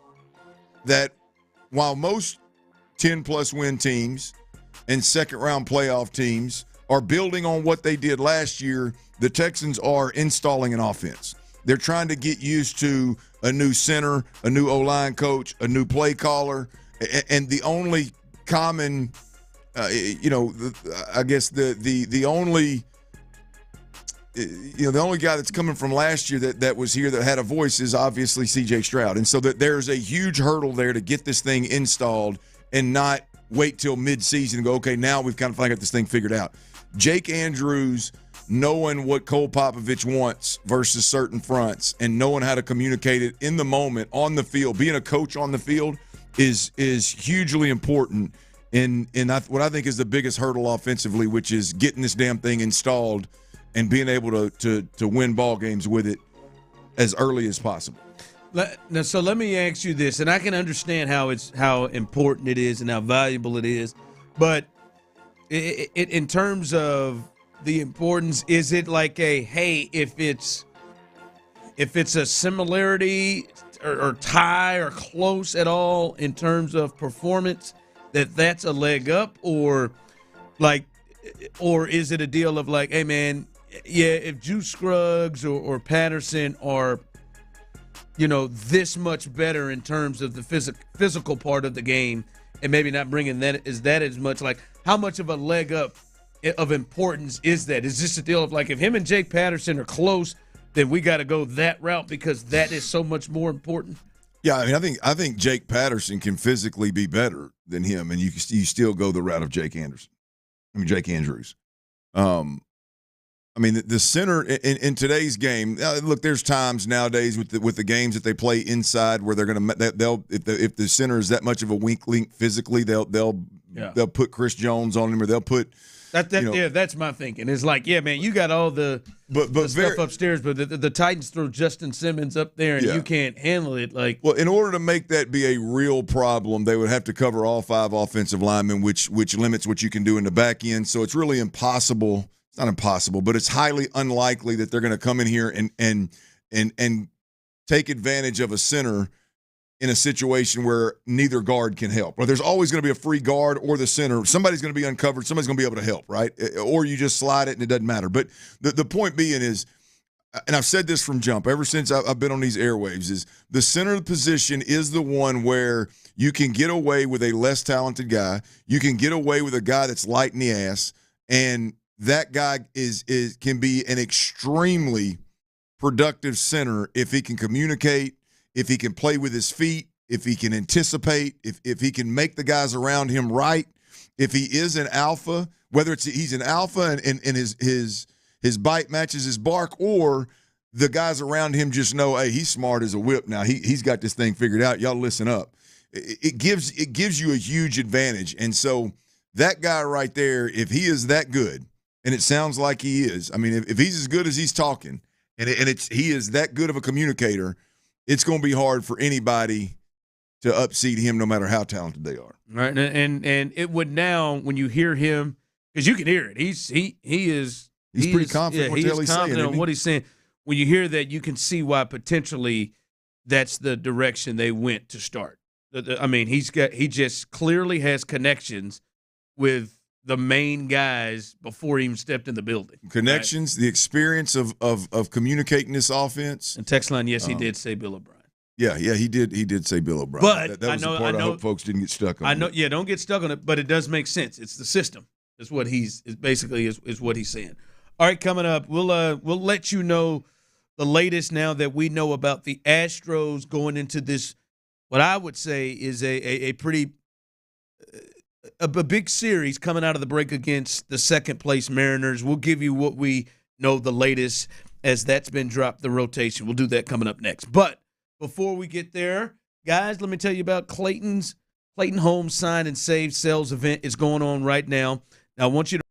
that while most 10-plus win teams and second-round playoff teams are building on what they did last year, the Texans are installing an offense. They're trying to get used to a new center, a new O-line coach, a new play caller, and the only common, the only guy that's coming from last year that was here that had a voice is obviously C.J. Stroud. And so that there's a huge hurdle there to get this thing installed and not wait till midseason and go, okay, now we've kind of got this thing figured out. Jake Andrews knowing what Cole Popovich wants versus certain fronts and knowing how to communicate it in the moment, on the field, being a coach on the field is hugely important in what I think is the biggest hurdle offensively, which is getting this damn thing installed and being able to win ball games with it as early as possible. Now, so let me ask you this, and I can understand how important it is and how valuable it is, but in terms of the importance, is it like if it's a similarity or tie or close at all in terms of performance, that's a leg up, or is it a deal of like, hey man, yeah, if Juice Scruggs or Patterson are, this much better in terms of the physical part of the game, and maybe not bringing that as much, like how much of a leg up of importance is that? Is this a deal of like, if him and Jake Patterson are close, then we got to go that route because that is so much more important? Yeah, I mean, I think Jake Patterson can physically be better than him, and you still go the route of Jake Andrews. mean, the center in today's game. Look, there's times nowadays with the games that they play inside where they're going to if the center is that much of a weak link physically, they'll put Chris Jones on him, or they'll put. That's my thinking. It's like, yeah, man, you got all the stuff upstairs, but the Titans throw Justin Simmons up there, and you can't handle it. Like, well, in order to make that be a real problem, they would have to cover all 5 offensive linemen, which limits what you can do in the back end. So it's really impossible. It's not impossible, but it's highly unlikely that they're going to come in here and take advantage of a center in a situation where neither guard can help. Well, there's always going to be a free guard or the center. Somebody's going to be uncovered. Somebody's going to be able to help, right? Or you just slide it and it doesn't matter. But the point being is, and I've said this from jump, ever since I've been on these airwaves, is the center position is the one where you can get away with a less talented guy. You can get away with a guy that's light in the ass, and that guy can be an extremely productive center if he can communicate, if he can play with his feet, if he can anticipate, if he can make the guys around him right, if he is an alpha, whether he's an alpha and his bite matches his bark, or the guys around him just know, hey, he's smart as a whip now. He's got this thing figured out. Y'all listen up. It gives you a huge advantage. And so that guy right there, if he is that good, and it sounds like he is, I mean, if he's as good as he's talking, and he is that good of a communicator, it's going to be hard for anybody to upseat him, no matter how talented they are. Right, and it would now, when you hear him, because you can hear it, he's pretty confident. He is confident on what he's saying. When you hear that, you can see why potentially that's the direction they went to start. I mean, he just clearly has connections with the main guys before he even stepped in the building. Connections, right? The experience of communicating this offense. And text line, yes, he did say Bill O'Brien. Yeah, he did. He did say Bill O'Brien. But that was the part I hope folks didn't get stuck on. I know. Yeah, don't get stuck on it. But it does make sense. It's the system. That's what is what he's saying. All right, coming up, we'll let you know the latest now that we know about the Astros going into this. What I would say is a pretty. A big series coming out of the break against the second-place Mariners. We'll give you what we know the latest as that's been dropped, the rotation. We'll do that coming up next. But before we get there, guys, let me tell you about Clayton Homes Sign and Save Sales event is going on right now. Now, I want you to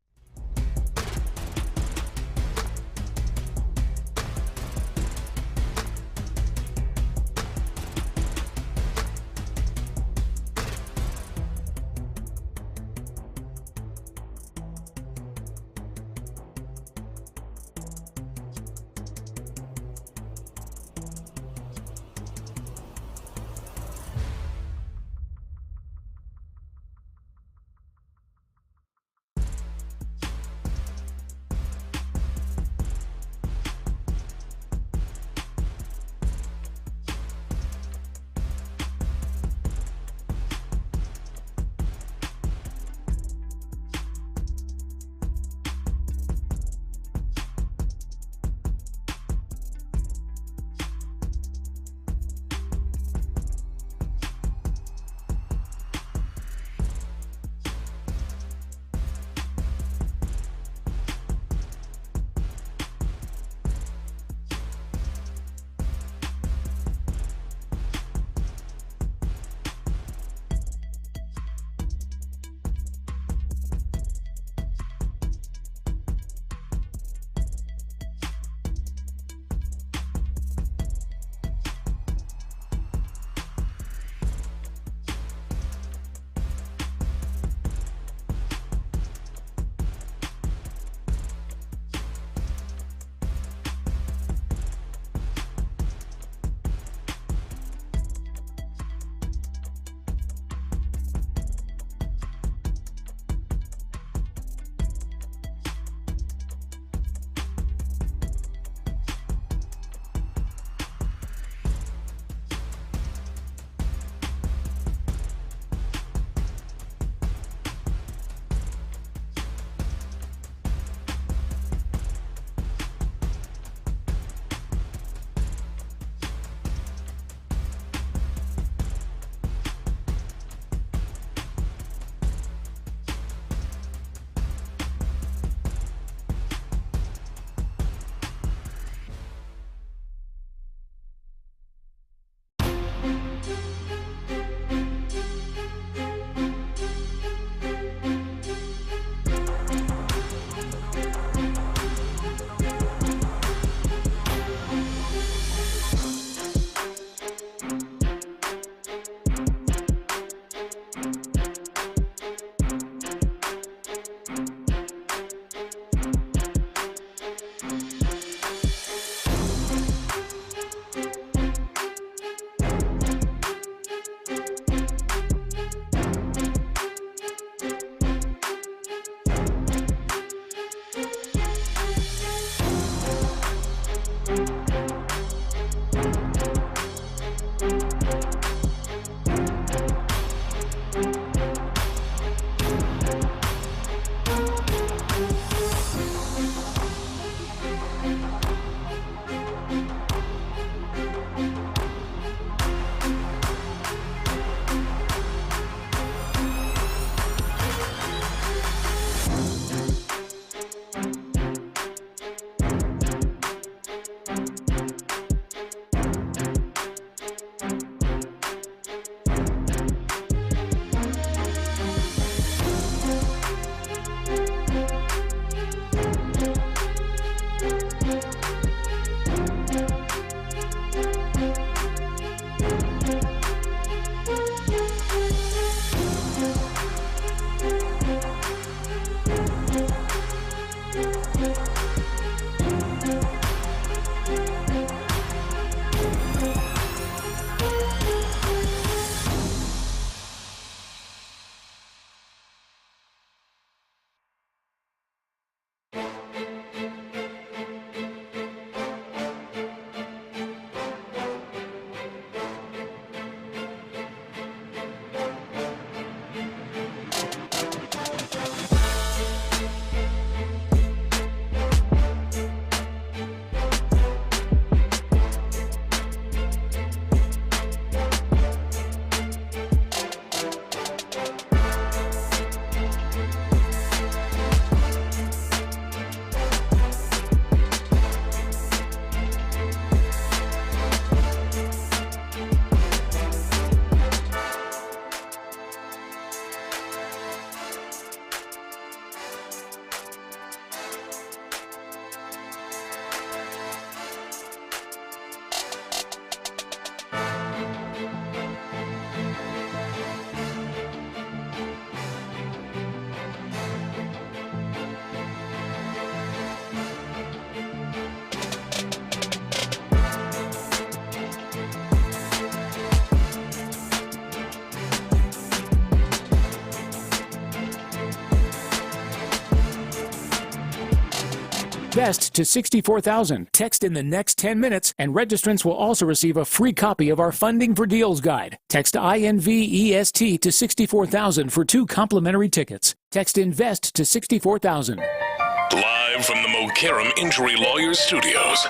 INVEST to 64,000. Text in the next 10 minutes, and registrants will also receive a free copy of our Funding for Deals guide. Text INVEST to 64,000 for 2 complimentary tickets. Text INVEST to 64,000. Live from the Mokaram Injury Lawyers Studios,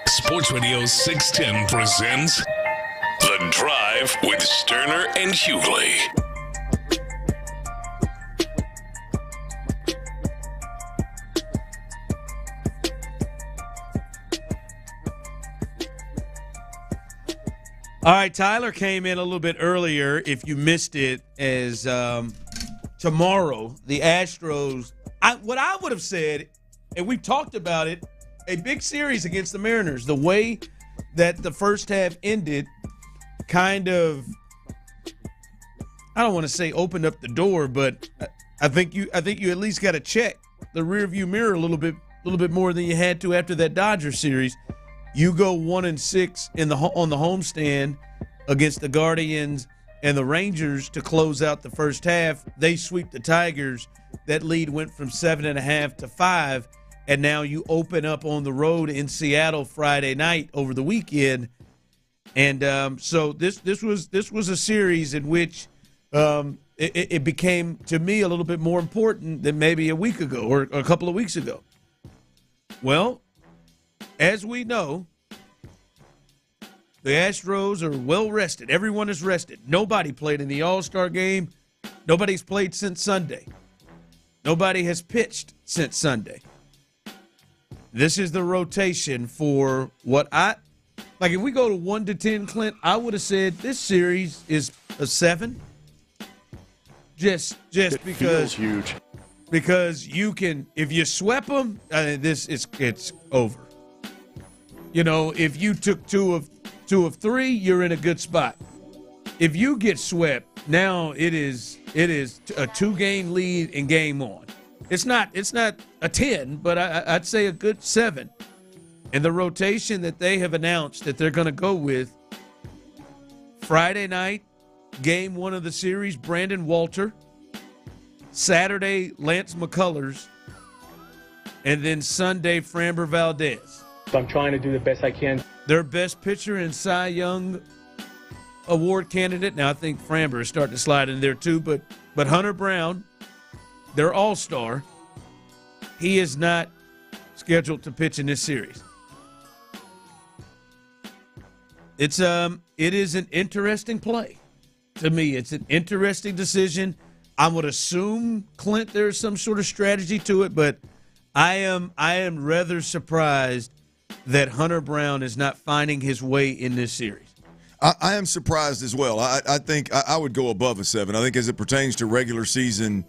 Sports Radio 610 presents The Drive with Stoerner and Hughley. All right, Tyler came in a little bit earlier. If you missed it, as tomorrow, the Astros, what I would have said, and we've talked about it, a big series against the Mariners. The way that the first half ended kind of, I don't want to say opened up the door, but I think you at least got to check the rearview mirror a little bit more than you had to after that Dodgers series. You go 1-6 on the homestand against the Guardians and the Rangers to close out the first half. They sweep the Tigers. That lead went from 7.5 to 5, and now you open up on the road in Seattle Friday night over the weekend. And so this was a series in which it became, to me, a little bit more important than maybe a week ago or a couple of weeks ago. Well, as we know, the Astros are well rested. Everyone is rested. Nobody played in the All-Star game. Nobody's played since Sunday. Nobody has pitched since Sunday. This is the rotation for what if we go to 1 to 10, Clint, I would have said this series is a 7. Just it because feels huge. Because you can, if you sweep them, it's over. You know, if you took two of 3, you're in a good spot. If you get swept, now it is a 2-game lead and game on. It's not a 10, but I'd say a good 7. And the rotation that they have announced that they're going to go with, Friday night, game 1 of the series, Brandon Walter. Saturday, Lance McCullers. And then Sunday, Framber Valdez. So I'm trying to do the best I can. Their best pitcher and Cy Young Award candidate. Now, I think Framber is starting to slide in there too, but Hunter Brown, their all-star, he is not scheduled to pitch in this series. It is an interesting play. To me, it's an interesting decision. I would assume, Clint, there's some sort of strategy to it, but I am rather surprised that Hunter Brown is not finding his way in this series. I am surprised as well. I think I would go above a 7. I think as it pertains to regular season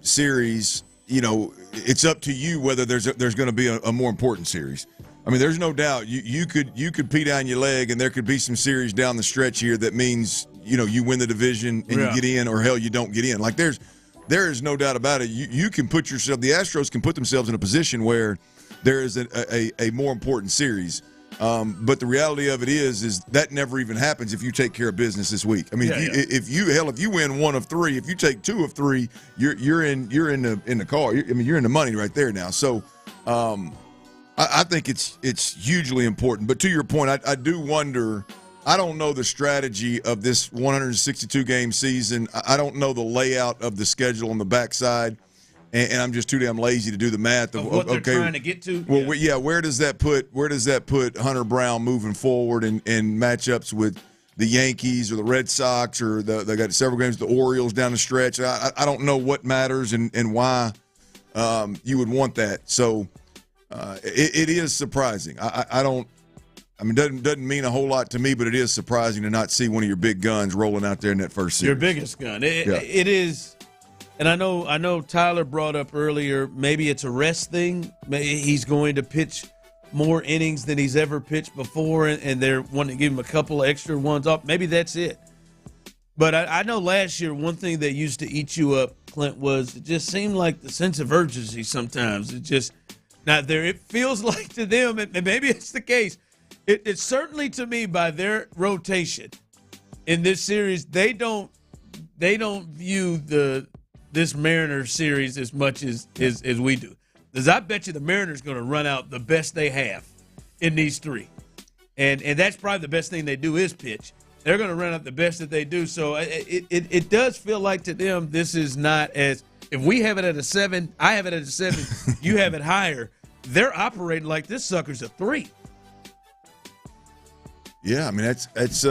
series, you know, it's up to you whether there's going to be a more important series. I mean, there's no doubt you could pee down your leg, and there could be some series down the stretch here that means, you know, you win the division and you get in, or hell, you don't get in. Like there is no doubt about it. You can put yourself, the Astros can put themselves in a position where there is a more important series. But the reality of it is that never even happens if you take care of business this week. I mean, if you win 1 of 3, if you take 2 of 3, you're in the car. You're in the money right there now. So I think it's hugely important. But to your point, I do wonder. I don't know the strategy of this 162-game season. I don't know the layout of the schedule on the backside. And I'm just too damn lazy to do the math of what they're trying to get to. Well, yeah. Where does that put Hunter Brown moving forward in matchups with the Yankees or the Red Sox, or they got several games with the Orioles down the stretch? I don't know what matters and why you would want that. So it is surprising. I mean, doesn't mean a whole lot to me, but it is surprising to not see one of your big guns rolling out there in that first series. Your biggest gun. It is. And I know Tyler brought up earlier, maybe it's a rest thing. Maybe he's going to pitch more innings than he's ever pitched before, and they're wanting to give him a couple of extra ones off. Maybe that's it. But I know last year one thing that used to eat you up, Clint, was it just seemed like the sense of urgency sometimes. It just not there. It feels like to them, and maybe it's the case. It's certainly to me by their rotation in this series, they don't view this Mariners series as much as we do. Because I bet you the Mariners going to run out the best they have in these three. And that's probably the best thing they do is pitch. They're going to run out the best that they do. So it does feel like to them this is not as – if we have it at a 7, I have it at a 7, you have it higher, they're operating like this sucker's a 3. Yeah, I mean, that's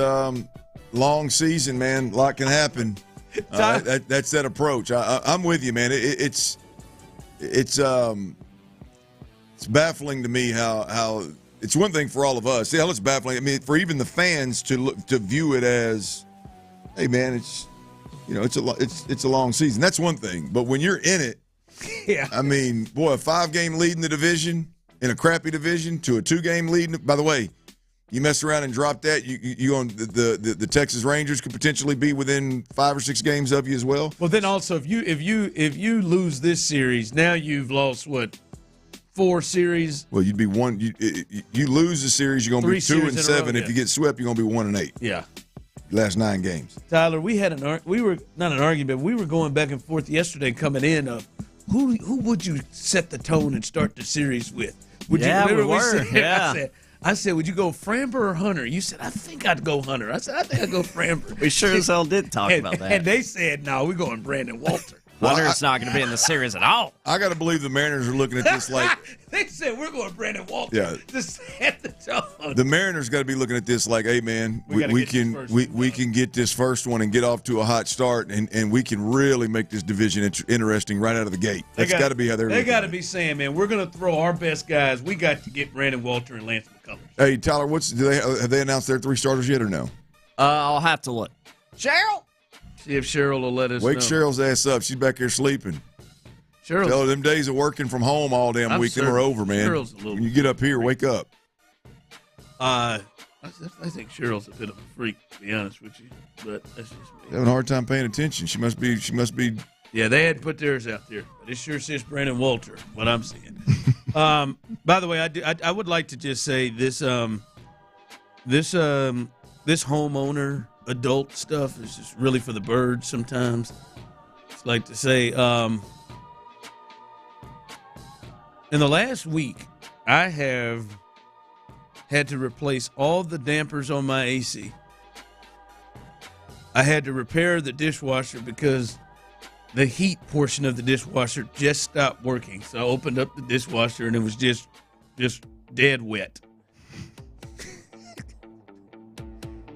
long season, man. A lot can happen. That's that approach. I'm with you, man. It's baffling to me how it's one thing for all of us. Yeah, it's baffling. I mean, for even the fans to view it as, hey, man, it's a long season. That's one thing. But when you're in it, yeah. I mean, boy, a 5-game lead in the division in a crappy division to a 2-game lead. By the way, you mess around and drop that, you on the Texas Rangers could potentially be within 5 or 6 games of you as well. Well, then also if you lose this series, now you've lost what, 4 series? Well, you'd be one. You lose the series, you're going to be 2-7. If you get swept, you're going to be 1-8. Yeah. Last 9 games. Tyler, we were not an argument. We were going back and forth yesterday coming in of who would you set the tone and start the series with? We were. Yeah. I said, would you go Framber or Hunter? You said, I think I'd go Hunter. I said, I think I'd go Framber. We sure as hell did talk about that. And they said, no, we're going Brandon Walter. Hunter's not going to be in the series at all. I got to believe the Mariners are looking at this like they said we're going Brandon Walter. Yeah. To set the tone. The Mariners got to be looking at this like, hey man, we can get this first one and get off to a hot start, and we can really make this division interesting right out of the gate. That's got to be how they're. They got to be saying, man, we're going to throw our best guys. We got to get Brandon Walter and Lance McCullers. Hey Tyler, have they announced their 3 starters yet or no? I'll have to look. Cheryl. See if Cheryl will let us Wake know. Cheryl's ass up. She's back here sleeping. Cheryl, tell her them days of working from home all damn week, them are over, man. When you get up here, wake up. I think Cheryl's a bit of a freak, to be honest with you. But that's just me. Having a hard time paying attention. She must be. Yeah, they had put theirs out there, but it sure says Brandon Walter. What I'm seeing. By the way, I would like to just say this homeowner adult stuff is just really for the birds sometimes. It's like to say, in the last week, I have had to replace all the dampers on my AC. I had to repair the dishwasher because the heat portion of the dishwasher just stopped working. So I opened up the dishwasher and it was just dead wet.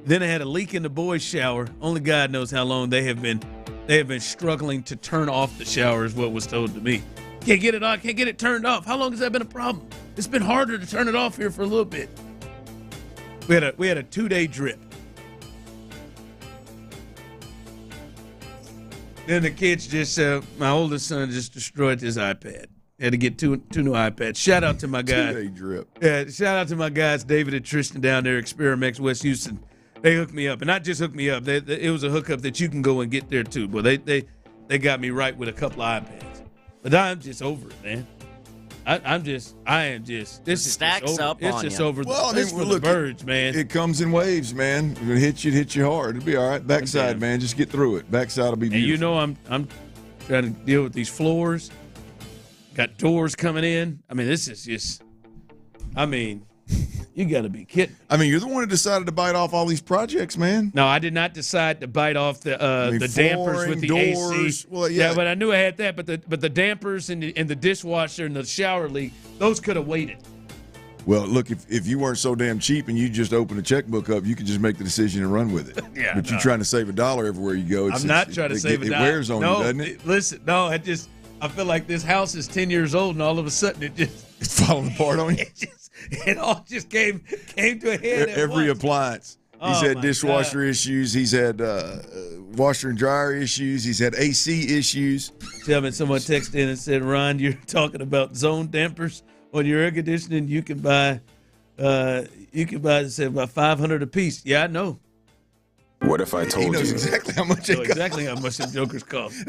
Then I had a leak in the boys' shower. Only God knows how long they have been struggling to turn off the shower, is what was told to me. Can't get it on, can't get it turned off. How long has that been a problem? It's been harder to turn it off here for a little bit. We had a 2-day drip. Then the kids my oldest son just destroyed his iPad. Had to get two new iPads. Shout out to my guys. 2-day drip. Yeah, shout out to my guys, David and Tristan down there, Experimex West Houston. They hooked me up, and not just hooked me up. It was a hookup that you can go and get there too. But they got me right with a couple of iPads. But I'm just over it, man. I am just. This stacks up on you. It's just over. Well, for the birds, man. It comes in waves, man. If it hit you hard. It'll be all right. Backside, man. Just get through it. Backside will be beautiful. And you know, I'm trying to deal with these floors. Got doors coming in. I mean, this is just. I mean. You got to be kidding. I mean, you're the one who decided to bite off all these projects, man. No, I did not decide to bite off the dampers with the doors, AC. Well, yeah, but I knew I had that. But the dampers and the dishwasher and the shower leak, those could have waited. Well, look, if you weren't so damn cheap and you just opened a checkbook up, you could just make the decision and run with it. Yeah, but you're trying to save $1 everywhere you go. I'm not trying to save $1. It wears on you, doesn't it? Listen, no, I feel like this house is 10 years old, and all of a sudden it's falling apart on you. It all just came to a head. Every appliance. He's had dishwasher issues. He's had washer and dryer issues. He's had AC issues. Tell me, someone texted in and said, Ron, you're talking about zone dampers on your air conditioning. You can buy say about $500 a piece. Yeah, I know. What if I told you? He knows exactly how much it costs. Exactly how much the jokers cost.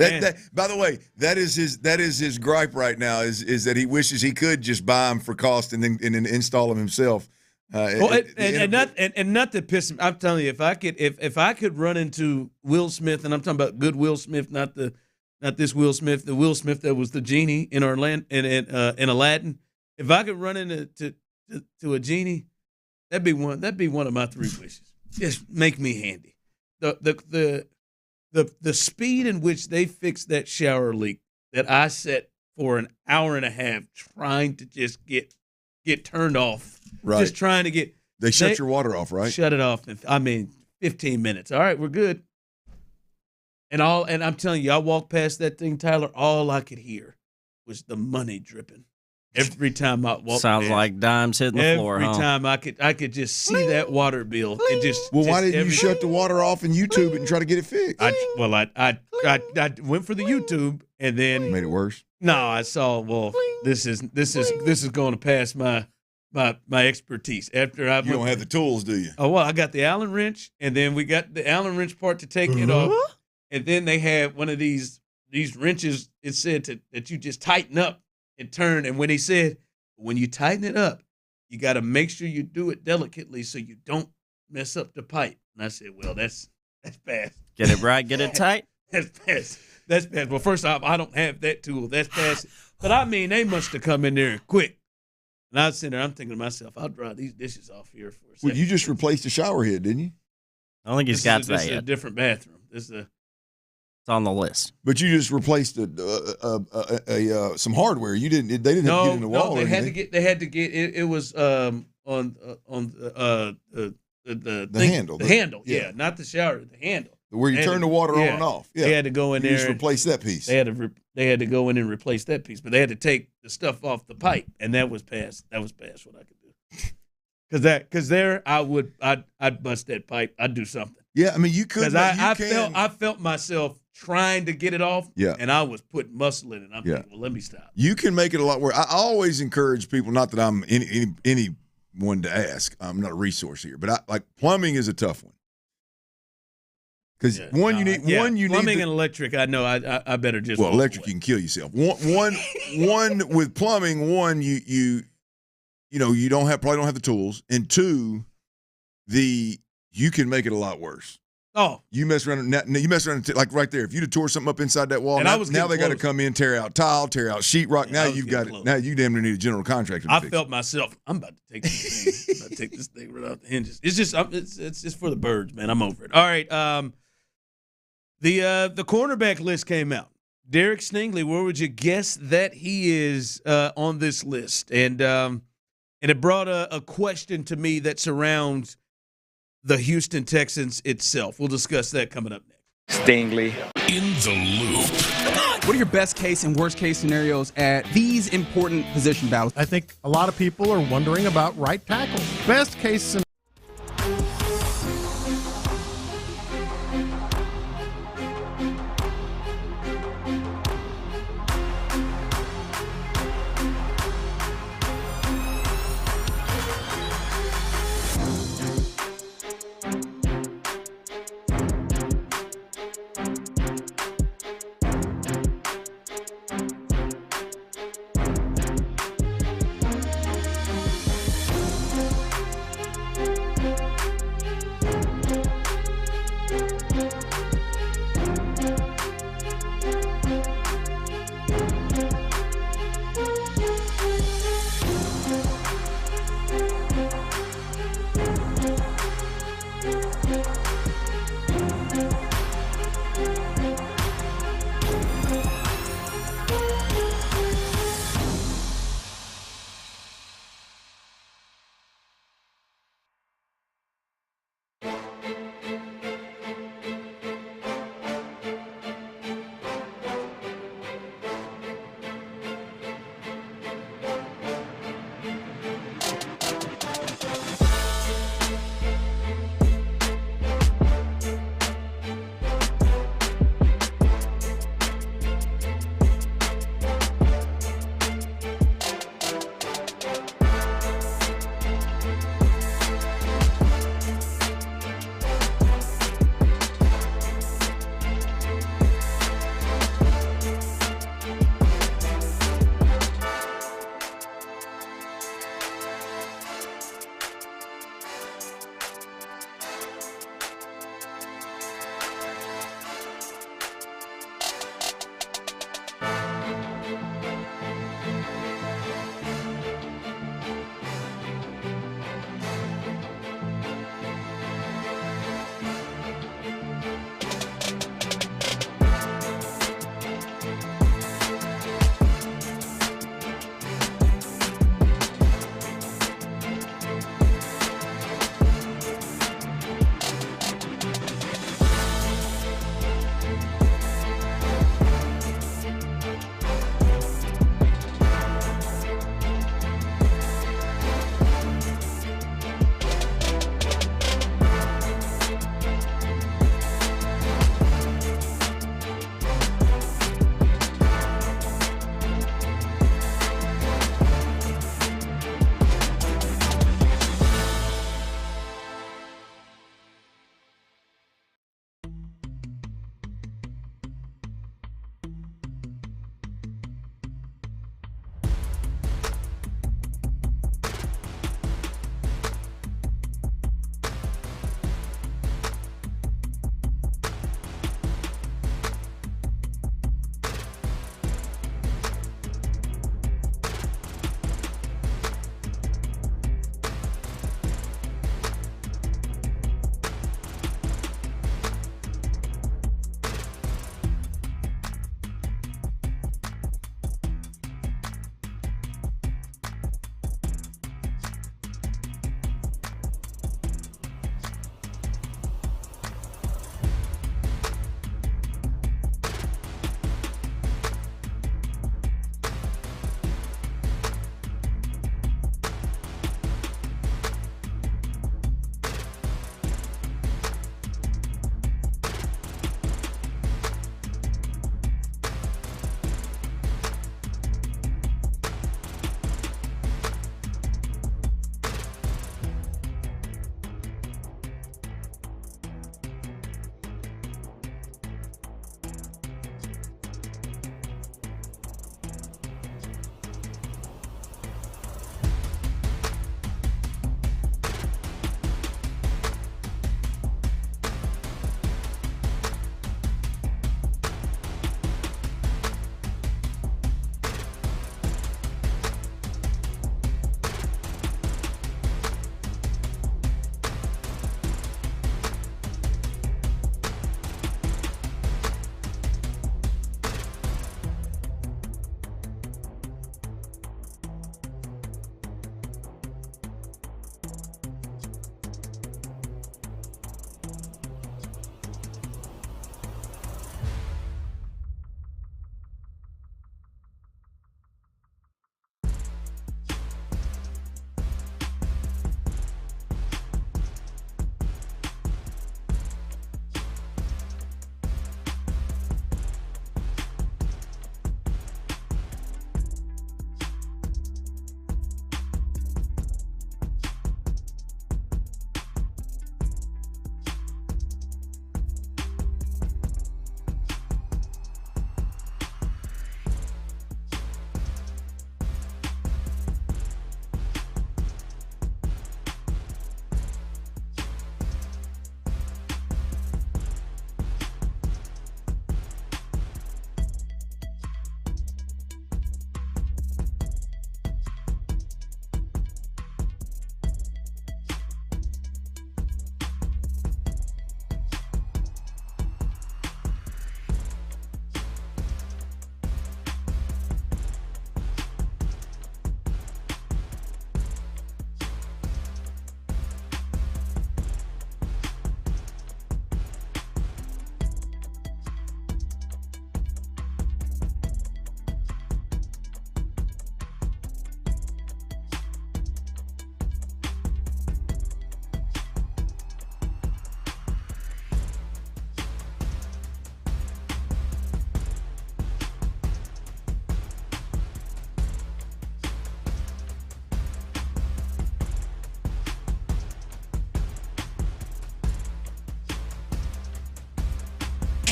By the way, that is his gripe right now is that he wishes he could just buy them for cost and then install them himself. Not to piss him. I'm telling you, if I could run into Will Smith, and I'm talking about good Will Smith, not the not this Will Smith, the Will Smith that was the genie in in Aladdin. If I could run into to a genie, that'd be one of my 3 wishes. Just make me handy. The speed in which they fixed that shower leak that I sat for an hour and a half trying to just get turned off. Right. Just trying to get. They shut your water off, right? Shut it off. 15 minutes. All right, we're good. And I'm telling you, I walked past that thing, Tyler. All I could hear was the money dripping. Every time I walked Sounds past, like dimes hitting the floor. Every time I could just see that water bill. Why didn't you shut the water off and YouTube it and try to get it fixed? I went for the YouTube and then made it worse. No, I saw. Well, this is going to pass my expertise. After you don't have the tools, do you? Oh well, I got the Allen wrench, and then we got the Allen wrench part to take it off, and then they had one of these wrenches. It said that you just tighten up and turn. And when he said, when you tighten it up, you got to make sure you do it delicately so you don't mess up the pipe. And I said, well, that's bad. Get it right, get it tight. That's bad. Well, first off, I don't have that tool. That's bad. But I mean, they must have come in there quick. And I was sitting there, I'm thinking to myself, I'll dry these dishes off here for a second. Well, you just replaced the shower head, didn't you? I don't think he's got that yet. This is a different bathroom. It's on the list. But you just replaced some hardware. You didn't. They didn't have to get in the wall. They had to get. They had to get. It was on the handle. The handle. Yeah, not the shower. The handle. Where you turn the water on and off. Yeah. They had to go in there. Just replace that piece. They had to go in and replace that piece, but they had to take the stuff off the pipe, and that was past. That was past what I could do. Because there, I'd bust that pipe. I'd do something. Yeah, I mean, you could. Because I felt myself trying to get it off. Yeah. And I was putting muscle in it. I'm thinking, well, let me stop. You can make it a lot worse. I always encourage people. Not that I'm anyone to ask. I'm not a resource here, but plumbing is a tough one. Because you need plumbing and electric. I know. I better just. Well, electric, you can kill yourself. One with plumbing. One, you probably don't have the tools, and two, you can make it a lot worse. Oh, you mess around like right there. If you'd have tore something up inside that wall, and now they got to come in, tear out tile, tear out sheetrock. Now you've got it. Now you damn near need a general contractor. I felt myself. I'm about to take this thing. Take this thing right out the hinges. It's just for the birds, man. I'm over it. All right. The cornerback list came out. Derek Stingley, where would you guess that he is on this list? And it brought a question to me that surrounds the Houston Texans itself. We'll discuss that coming up next. Stingley. In the loop. What are your best case and worst case scenarios at these important position battles? I think a lot of people are wondering about right tackle. Best case scenario.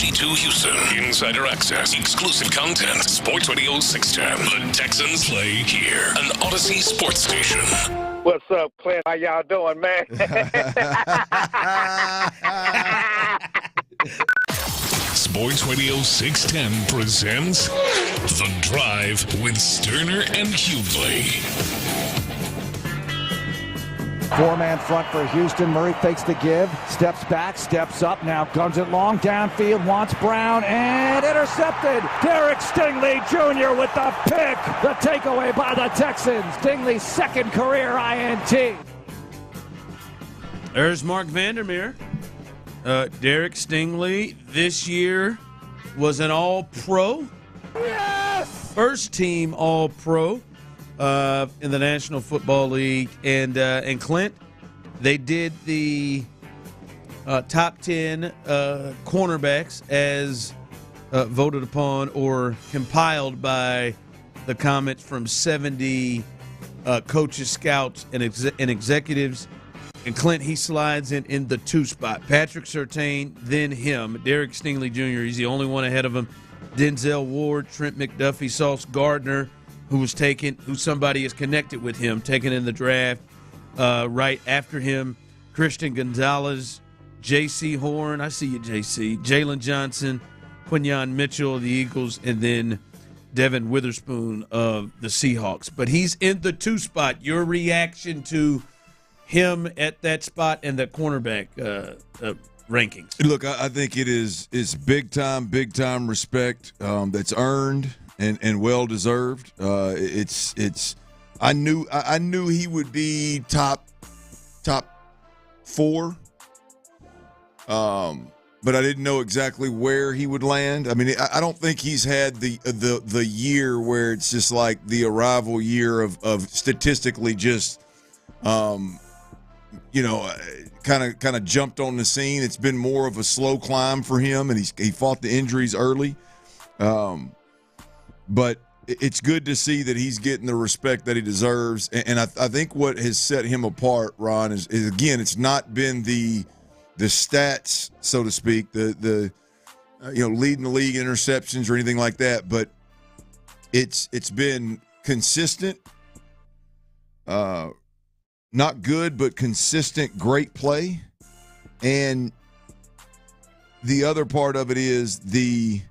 HD2 Houston. Insider access, exclusive content. Sports Radio 610. The Texans play here. An Odyssey sports station. What's up, Clint? How y'all doing, man? Sports Radio 610 presents The Drive with Stoerner and Hughley. Four-man front for Houston. Murray fakes the give, steps back, steps up, now guns it long downfield, wants Brown, and intercepted. Derek Stingley Jr. with the pick. The takeaway by the Texans. Stingley's second career INT. There's Mark Vandermeer. Derek Stingley this year was an All-Pro. Yes! First team All-Pro. In the National Football League, and Clint, they did the top 10 cornerbacks as voted upon or compiled by the comments from 70 coaches, scouts, and executives. And Clint, he slides in the 2 spot. Patrick Surtain, then him. Derek Stingley Jr., he's the only one ahead of him. Denzel Ward, Trent McDuffie, Sauce Gardner, who was taken, who somebody is connected with him, taken in the draft right after him. Christian Gonzalez, J.C. Horn, I see you, J.C. Jalen Johnson, Quinyon Mitchell of the Eagles, and then Devin Witherspoon of the Seahawks. But he's in the 2 spot. Your reaction to him at that spot and the cornerback rankings? Look, I think it's big time respect that's earned. And well deserved. I knew he would be top 4. But I didn't know exactly where he would land. I mean, I don't think he's had the year where it's just like the arrival year of statistically just kind of jumped on the scene. It's been more of a slow climb for him, and he fought the injuries early. But it's good to see that he's getting the respect that he deserves. And I think what has set him apart, Ron, is again, it's not been the stats, so to speak, the leading the league in interceptions or anything like that, but it's been consistent, not good, but consistent, great play. And the other part of it is the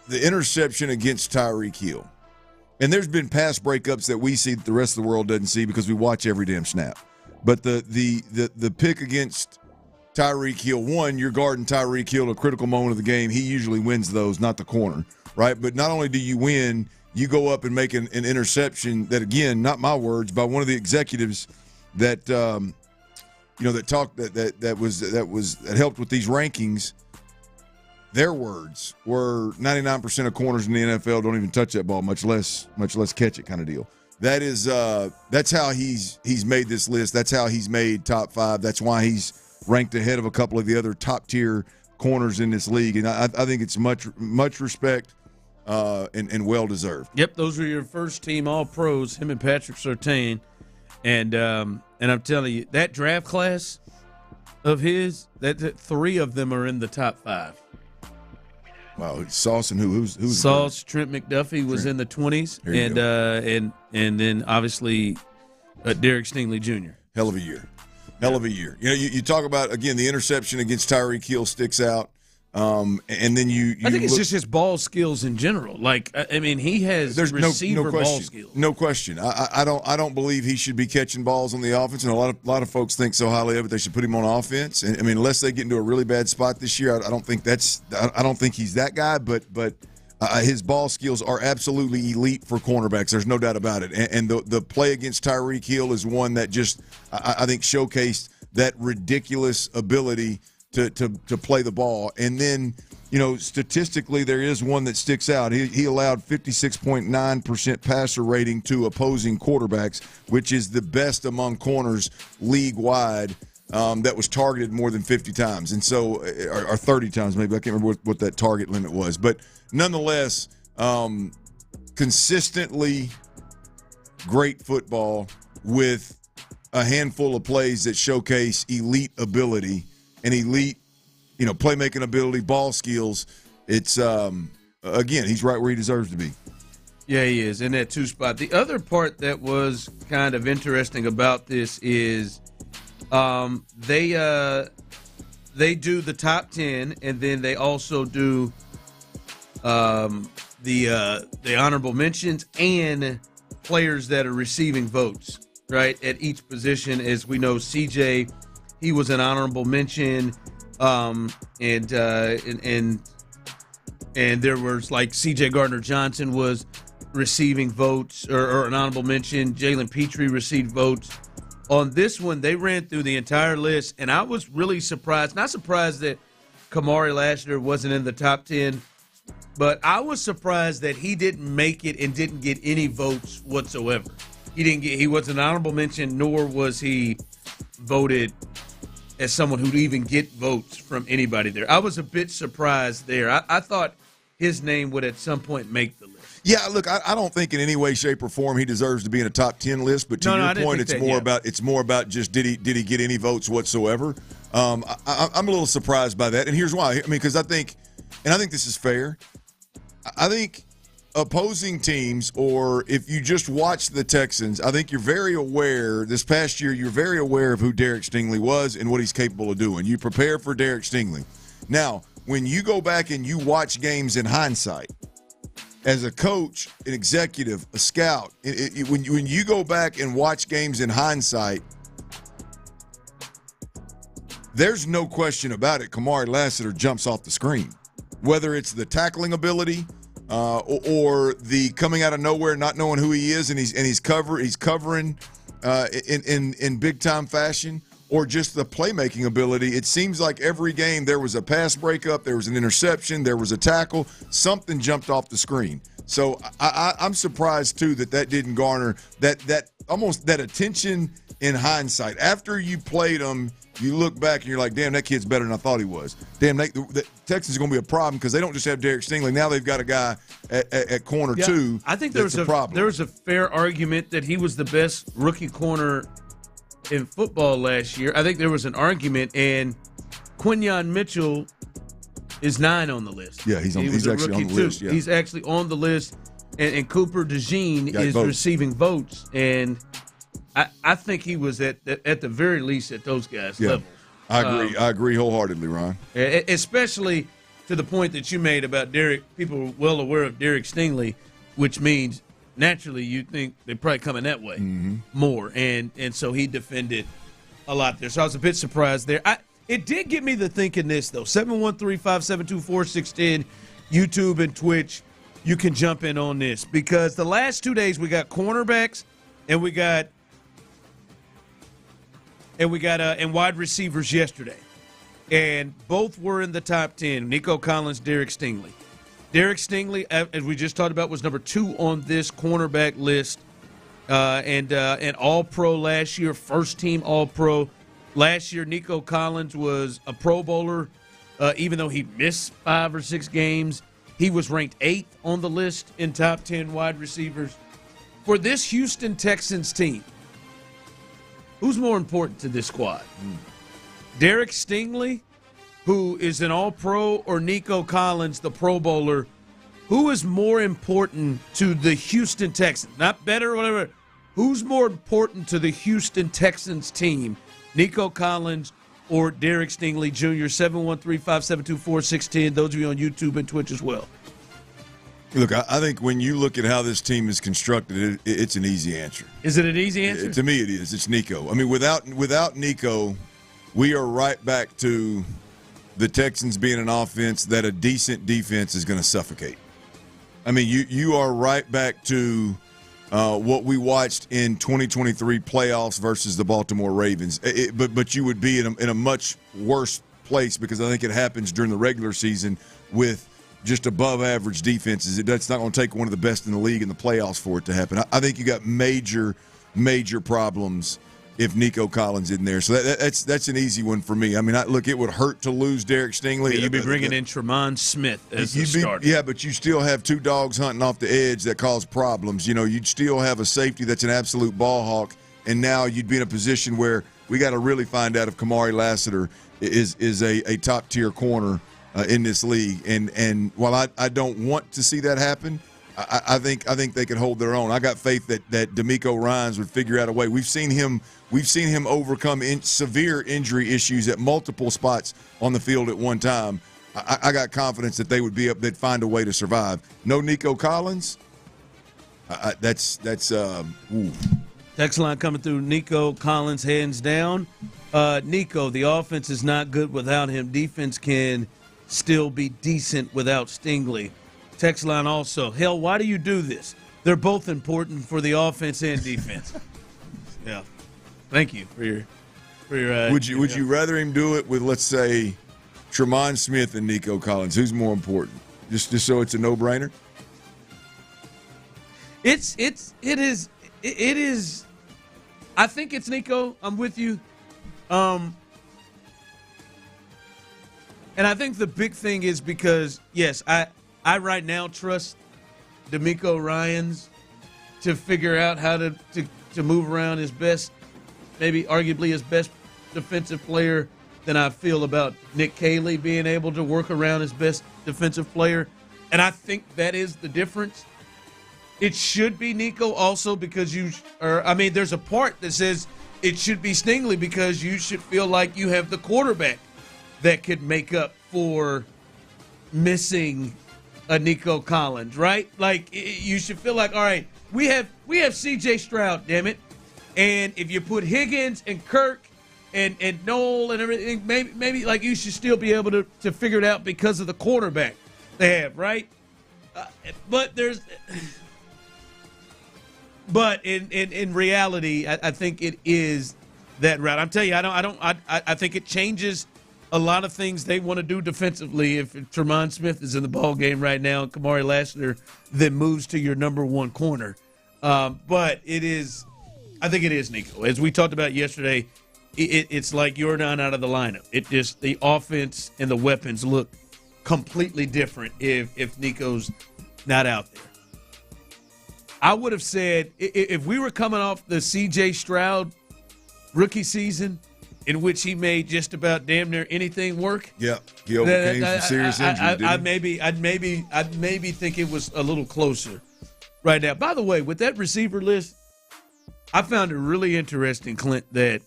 interception against Tyreek Hill. And there's been pass breakups that we see that the rest of the world doesn't see because we watch every damn snap. But the pick against Tyreek Hill, one, you're guarding Tyreek Hill at a critical moment of the game. He usually wins those, not the corner, right? But not only do you win, you go up and make an interception that, again, not my words, by one of the executives that that helped with these rankings. Their words were 99% of corners in the NFL don't even touch that ball, much less catch it, kind of deal. That is that's how he's made this list. That's how he's made top 5. That's why he's ranked ahead of a couple of the other top tier corners in this league. And I think it's much respect and well deserved. Yep, those were your first team All Pros, him and Patrick Surtain, and I'm telling you that draft class of his, that 3 of them are in the top 5. Wow, Sauce and who's Sauce, Trent McDuffie was in the 20s, and then obviously Derek Stingley Jr. Hell of a year. You talk about, again, the interception against Tyreek Hill sticks out. And then I think it's just his ball skills in general. Like, I mean, he has receiver ball skills. No question. I don't believe he should be catching balls on the offense, and a lot of folks think so highly of it. They should put him on offense. And I mean, unless they get into a really bad spot this year, I don't think he's that guy. But his ball skills are absolutely elite for cornerbacks. There's no doubt about it. And the play against Tyreek Hill is one that just I think showcased that ridiculous ability to play the ball. And then, statistically, there is one that sticks out. He allowed 56.9% passer rating to opposing quarterbacks, which is the best among corners league-wide, that was targeted more than 50 times. And so, or 30 times maybe. I can't remember what that target limit was. But nonetheless, consistently great football with a handful of plays that showcase elite ability and elite playmaking ability, ball skills. It's again, he's right where he deserves to be. Yeah, he is in that 2 spot. The other part that was kind of interesting about this is they do the top 10, and then they also do the honorable mentions and players that are receiving votes, right, at each position. As we know, CJ, he was an honorable mention, and there was like CJ Gardner-Johnson was receiving votes or an honorable mention. Jalen Petrie received votes. On this one, they ran through the entire list, and I was really surprised. Not surprised that Kamari Lassiter wasn't in the top 10, but I was surprised that he didn't make it and didn't get any votes whatsoever. He was an honorable mention, nor was he voted as someone who'd even get votes from anybody there. I was a bit surprised there. I thought his name would at some point make the list. Yeah, look, I don't think in any way, shape, or form he deserves to be in a top 10 list. But to your point, it's more about just did he get any votes whatsoever. I'm a little surprised by that, and here's why. I mean, because I think this is fair. I think opposing teams, or if you just watch the Texans, I think you're very aware. This past year, you're very aware of who Derek Stingley was and what he's capable of doing. You prepare for Derek Stingley. Now, when you go back and you watch games in hindsight, as a coach, an executive, a scout, when you go back and watch games in hindsight, there's no question about it. Kamari Lassiter jumps off the screen, whether it's the tackling ability or the coming out of nowhere, not knowing who he is, and he's covering in big time fashion, or just the playmaking ability. It seems like every game there was a pass breakup, there was an interception, there was a tackle, something jumped off the screen. So I'm surprised too that didn't garner that almost that attention in hindsight. After you played them, you look back and you're like, damn, that kid's better than I thought he was. Damn, the Texans are going to be a problem because they don't just have Derek Stingley. Now they've got a guy at corner too. I think there was a fair argument that he was the best rookie corner in football last year. I think there was an argument, and Quinyon Mitchell is 9 on the list. Yeah, he's actually on the list. Yeah. He's actually on the list, and Cooper DeJean is receiving votes, and I think he was at the very least at those guys' level. I agree wholeheartedly, Ron. Especially to the point that you made about Derek. People are well aware of Derek Stingley, which means naturally you think they're probably coming that way more, and so he defended a lot there. So I was a bit surprised there. It did get me to thinking this, though. 713-572-4610, YouTube and Twitch, you can jump in on this, because the last 2 days we got cornerbacks and we got and wide receivers yesterday, and both were in the top 10. Nico Collins, Derek Stingley. Derek Stingley, as we just talked about, was number 2 on this cornerback list, and All-Pro last year, first-team All-Pro. Last year, Nico Collins was a Pro Bowler, even though he missed 5 or 6 games. He was ranked 8th on the list in top 10 wide receivers. For this Houston Texans team, who's more important to this squad? Derek Stingley, who is an All-Pro, or Nico Collins, the Pro Bowler? Who is more important to the Houston Texans? Not better or whatever. Who's more important to the Houston Texans team? Nico Collins or Derek Stingley Jr.? 713-572-4610. Those of you on YouTube and Twitch as well. Look, I think when you look at how this team is constructed, it's an easy answer. Is it an easy answer? To me, it is. It's Nico. I mean, without Nico, we are right back to the Texans being an offense that a decent defense is going to suffocate. I mean, you are right back to what we watched in 2023 playoffs versus the Baltimore Ravens. But you would be in a much worse place, because I think it happens during the regular season with just above-average defenses. That's not going to take one of the best in the league in the playoffs for it to happen. I think you got major problems if Nico Collins in there. So that's an easy one for me. I mean, look, it would hurt to lose Derek Stingley. You'd be bringing in Tremont Smith as the starter. Yeah, but you still have 2 dogs hunting off the edge that cause problems. You know, you'd still have a safety that's an absolute ball hawk, and now you'd be in a position where we got to really find out if Kamari Lassiter is a top tier corner in this league. And while I don't want to see that happen, I think they could hold their own. I got faith that D'Amico Ryans would figure out a way. We've seen him overcome severe injury issues at multiple spots on the field at one time. I got confidence that they'd find a way to survive. No Nico Collins. That's Text line coming through. Nico Collins, hands down. Nico, the offense is not good without him. Defense can still be decent without Stingley. Text line also. Hell, why do you do this? They're both important for the offense and defense. Yeah. Thank you for your. Would you rather him do it with, let's say, Tremont Smith and Nico Collins? Who's more important? Just so it's a no-brainer. It is. I think it's Nico. I'm with you. And I think the big thing is because, yes, I right now trust D'Amico Ryans to figure out how to move around his best, maybe arguably his best defensive player than I feel about Nick Caley being able to work around his best defensive player. And I think that is the difference. It should be Nico also because there's a part that says it should be Stingley because you should feel like you have the quarterback that could make up for missing a Nico Collins, right? Like you should feel like, all right, we have C.J. Stroud, damn it, and if you put Higgins and Kirk and Noel and everything, maybe like you should still be able to figure it out because of the quarterback they have, right? But in reality, I think it is that route. I'm telling you, I think it changes a lot of things they want to do defensively if Tremont Smith is in the ball game right now and Kamari Lassiter then moves to your number one corner. But I think it is Nico. As we talked about yesterday, it's like you're not out of the lineup. The offense and the weapons look completely different if Nico's not out there. I would have said if we were coming off the C.J. Stroud rookie season in which he made just about damn near anything work. Yeah, he overcame some serious injury. I'd maybe think it was a little closer right now. By the way, with that receiver list, I found it really interesting, Clint, that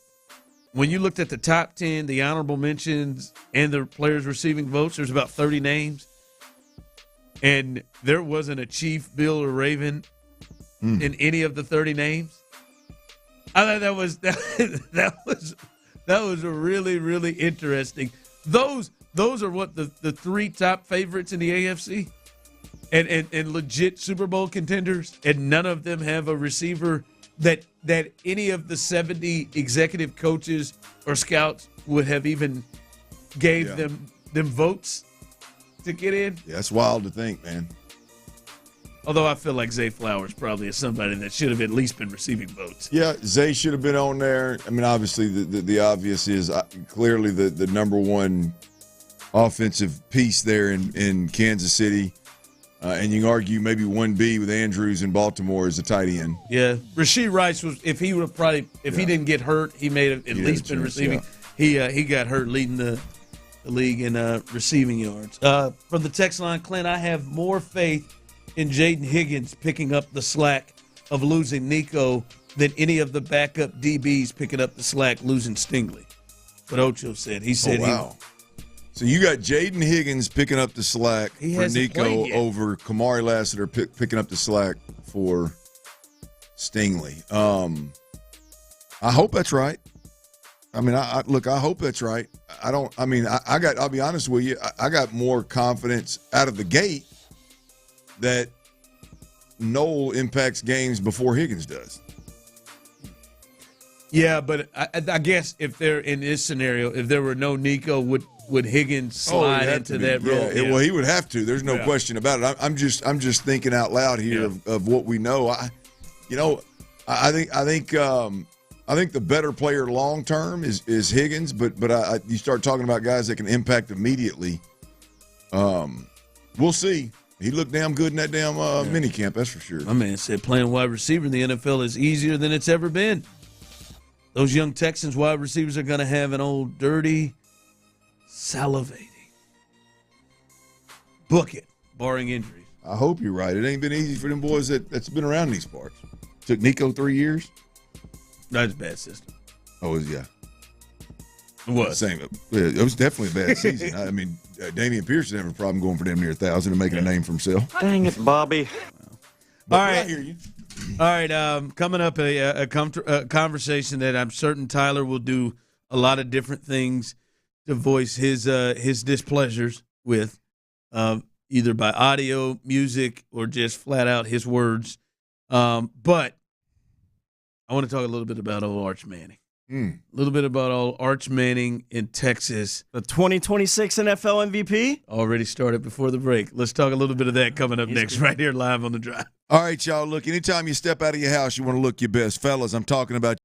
when you looked at the top 10, the honorable mentions, and the players receiving votes, there's about 30 names, and there wasn't a Chief, Bill, or Raven in any of the 30 names. I thought that was a really, really interesting. Those are what the three top favorites in the AFC and legit Super Bowl contenders, and none of them have a receiver that any of the 70 executive coaches or scouts would have even gave them votes to get in. Yeah, it's wild to think, man. Although I feel like Zay Flowers probably is somebody that should have at least been receiving votes. Yeah, Zay should have been on there. I mean, obviously the obvious is clearly the number one offensive piece there in Kansas City. And you can argue maybe 1B with Andrews in Baltimore as a tight end. Yeah, Rashee Rice was he didn't get hurt, he may have at least been receiving. Yeah. He got hurt leading the league in receiving yards. From the text line, Clint, I have more faith in Jaden Higgins picking up the slack of losing Nico than any of the backup DBs picking up the slack losing Stingley. What Ocho said. He said, So you got Jaden Higgins picking up the slack for Nico over Kamari Lassiter picking up the slack for Stingley. I hope that's right. I mean, I hope that's right. I'll be honest with you. I got more confidence out of the gate that Noel impacts games before Higgins does. Yeah, but I guess if they're in this scenario, if there were no Nico, would Higgins slide into that role? Yeah. Well, he would have to. There's no question about it. I'm just thinking out loud here of what we know. I think the better player long term is Higgins, but you start talking about guys that can impact immediately. We'll see. He looked damn good in that damn mini camp, that's for sure. My man said playing wide receiver in the NFL is easier than it's ever been. Those young Texans wide receivers are going to have an old dirty Salivating. Book it, barring injuries. I hope you're right. It ain't been easy for them boys that's been around these parts. Took Nico 3 years. That's a bad system. Oh, yeah. It was. Same. It was definitely a bad season. I mean, Damian Pierce didn't have a problem going for damn near 1,000 and making a name for himself. Dang it, Bobby. But All right. I hear you. All right. Coming up, a conversation that I'm certain Tyler will do a lot of different things to voice his displeasures with, either by audio, music, or just flat out his words. But I want to talk a little bit about old Arch Manning. A little bit about old Arch Manning in Texas. The 2026 NFL MVP? Already started before the break. Let's talk a little bit of that coming up next, right here live on The Drive. All right, y'all. Look, anytime you step out of your house, you want to look your best. Fellas, I'm talking about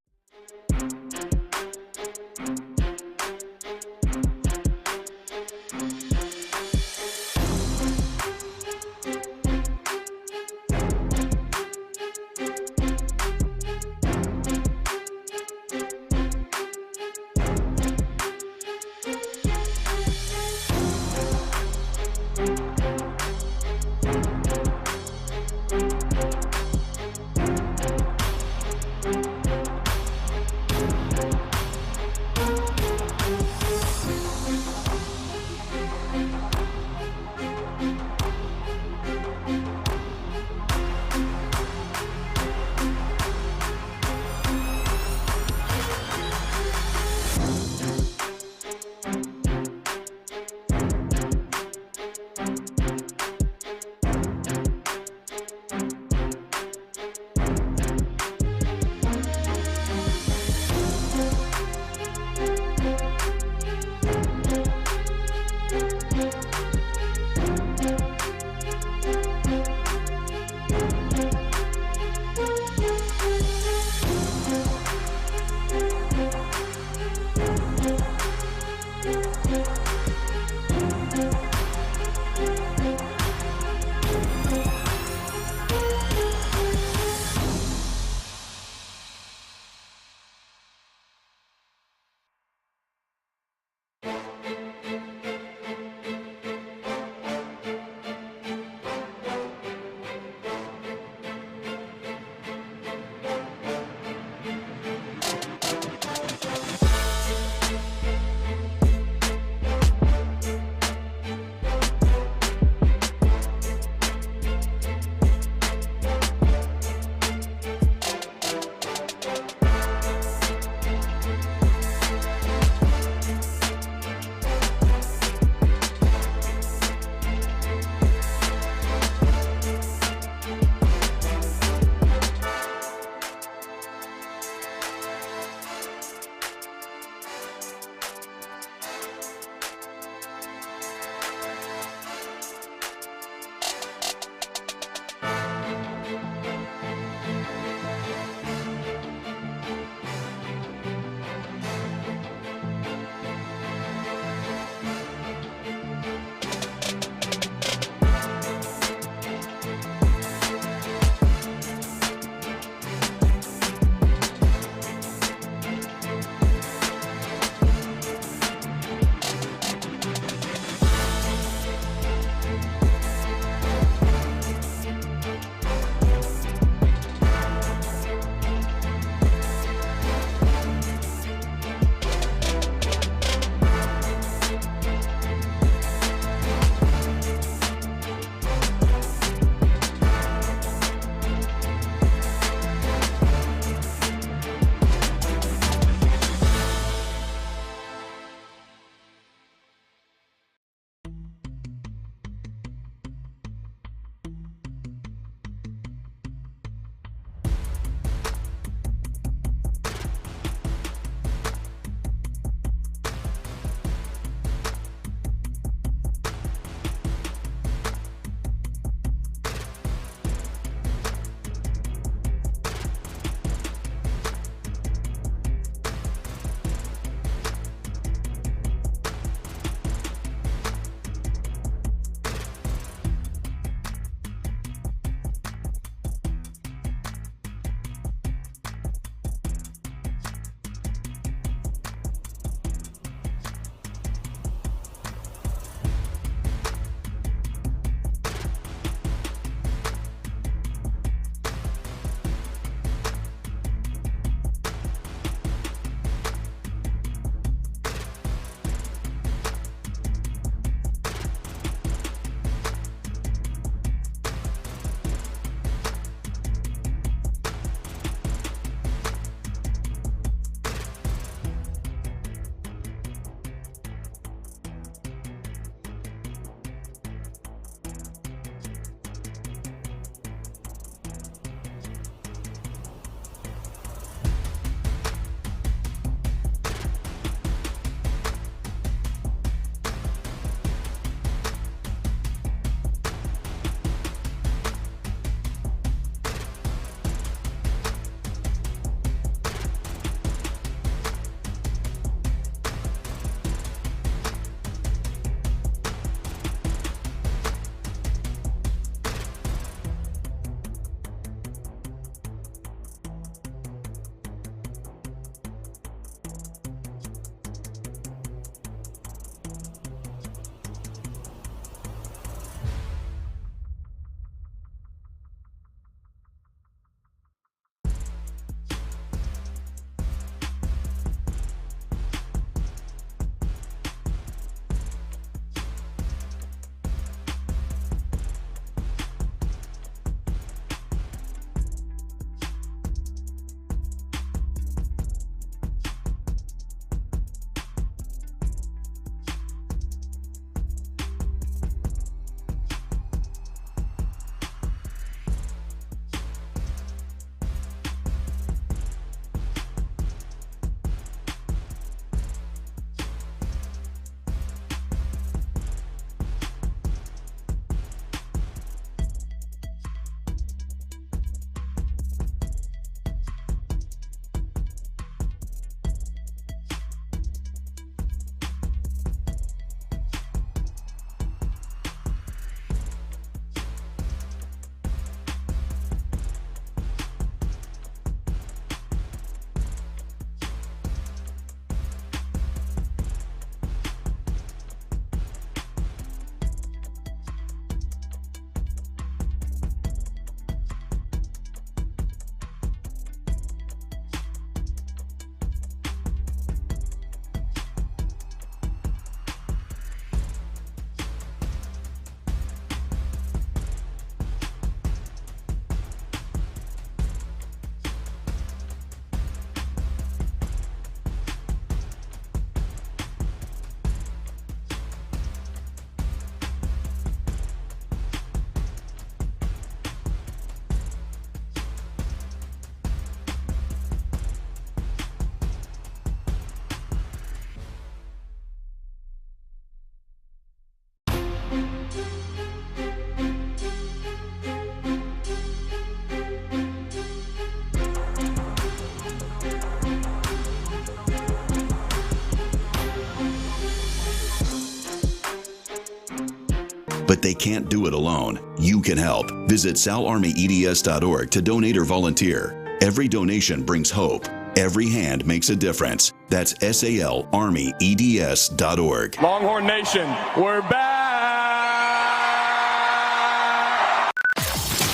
But they can't do it alone. You can help. Visit salarmyeds.org to donate or volunteer. Every donation brings hope. Every hand makes a difference. That's salarmyeds.org. Longhorn Nation, we're back!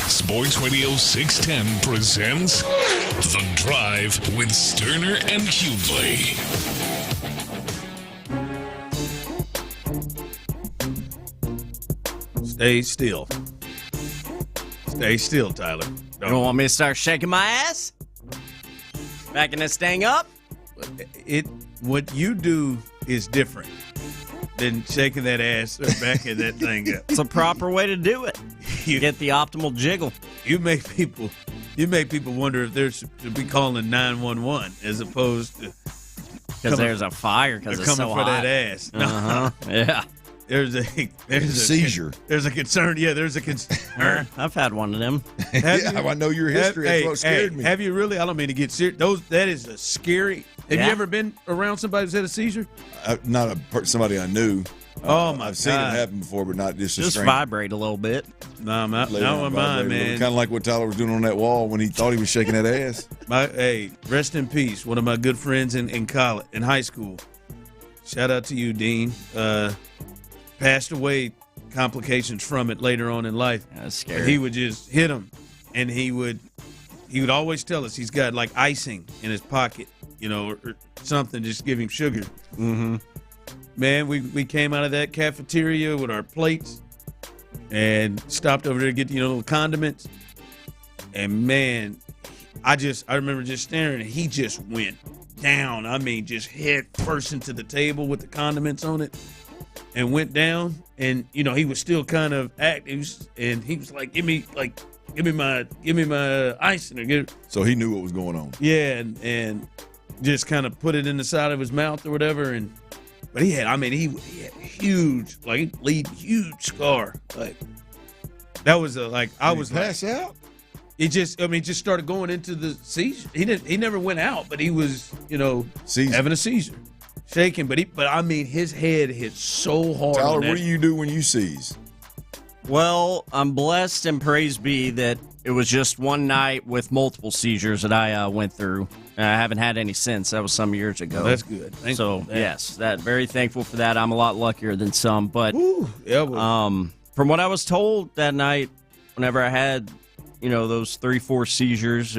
Sports Radio 610 presents The Drive with Stoerner and Hughley. Stay still. Stay still, Tyler. You don't want me to start shaking my ass? Backing this thing up? What you do is different than shaking that ass or backing that thing up. It's a proper way to do it. You get the optimal jiggle. You make people wonder if they should be calling 911 as opposed to because there's a fire because it's coming so for hot. that ass. Uh-huh. Yeah. There's a seizure. There's a concern. Yeah, there's a concern. I've had one of them. I know your history. That's what scared me. Have you really? I don't mean to get serious. That is a scary. Have you ever been around somebody who's had a seizure? Not somebody I knew. Oh my I've seen it happen before, but not just a Just stranger. Vibrate a little bit. No, not with mine, man. Kind of like what Tyler was doing on that wall when he thought he was shaking that ass. Rest in peace. One of my good friends in college, in high school. Shout out to you, Dean. Passed away, complications from it later on in life. That's scary. But he would just hit him, and he would always tell us he's got like icing in his pocket, or something. Just give him sugar. Mm-hmm. Man, we came out of that cafeteria with our plates and stopped over there to get little condiments. And man, I remember just staring, and he just went down. I mean, just hit first into the table with the condiments on it. And went down, and he was still kind of active, and he was like, "Give me my icing." So he knew what was going on. Yeah, and just kind of put it in the side of his mouth or whatever. But he had huge, huge scar. Like that was I was pass out. It just started going into the seizure. He never went out, but he was having a seizure. Shaking, but his head hit so hard. Tyler, what do you do when you seize? Well, I'm blessed and praise be that it was just one night with multiple seizures that I went through. I haven't had any since. That was some years ago. Oh, that's good. Yes, very thankful for that. I'm a lot luckier than some, but from what I was told that night, whenever I had those 3-4 seizures,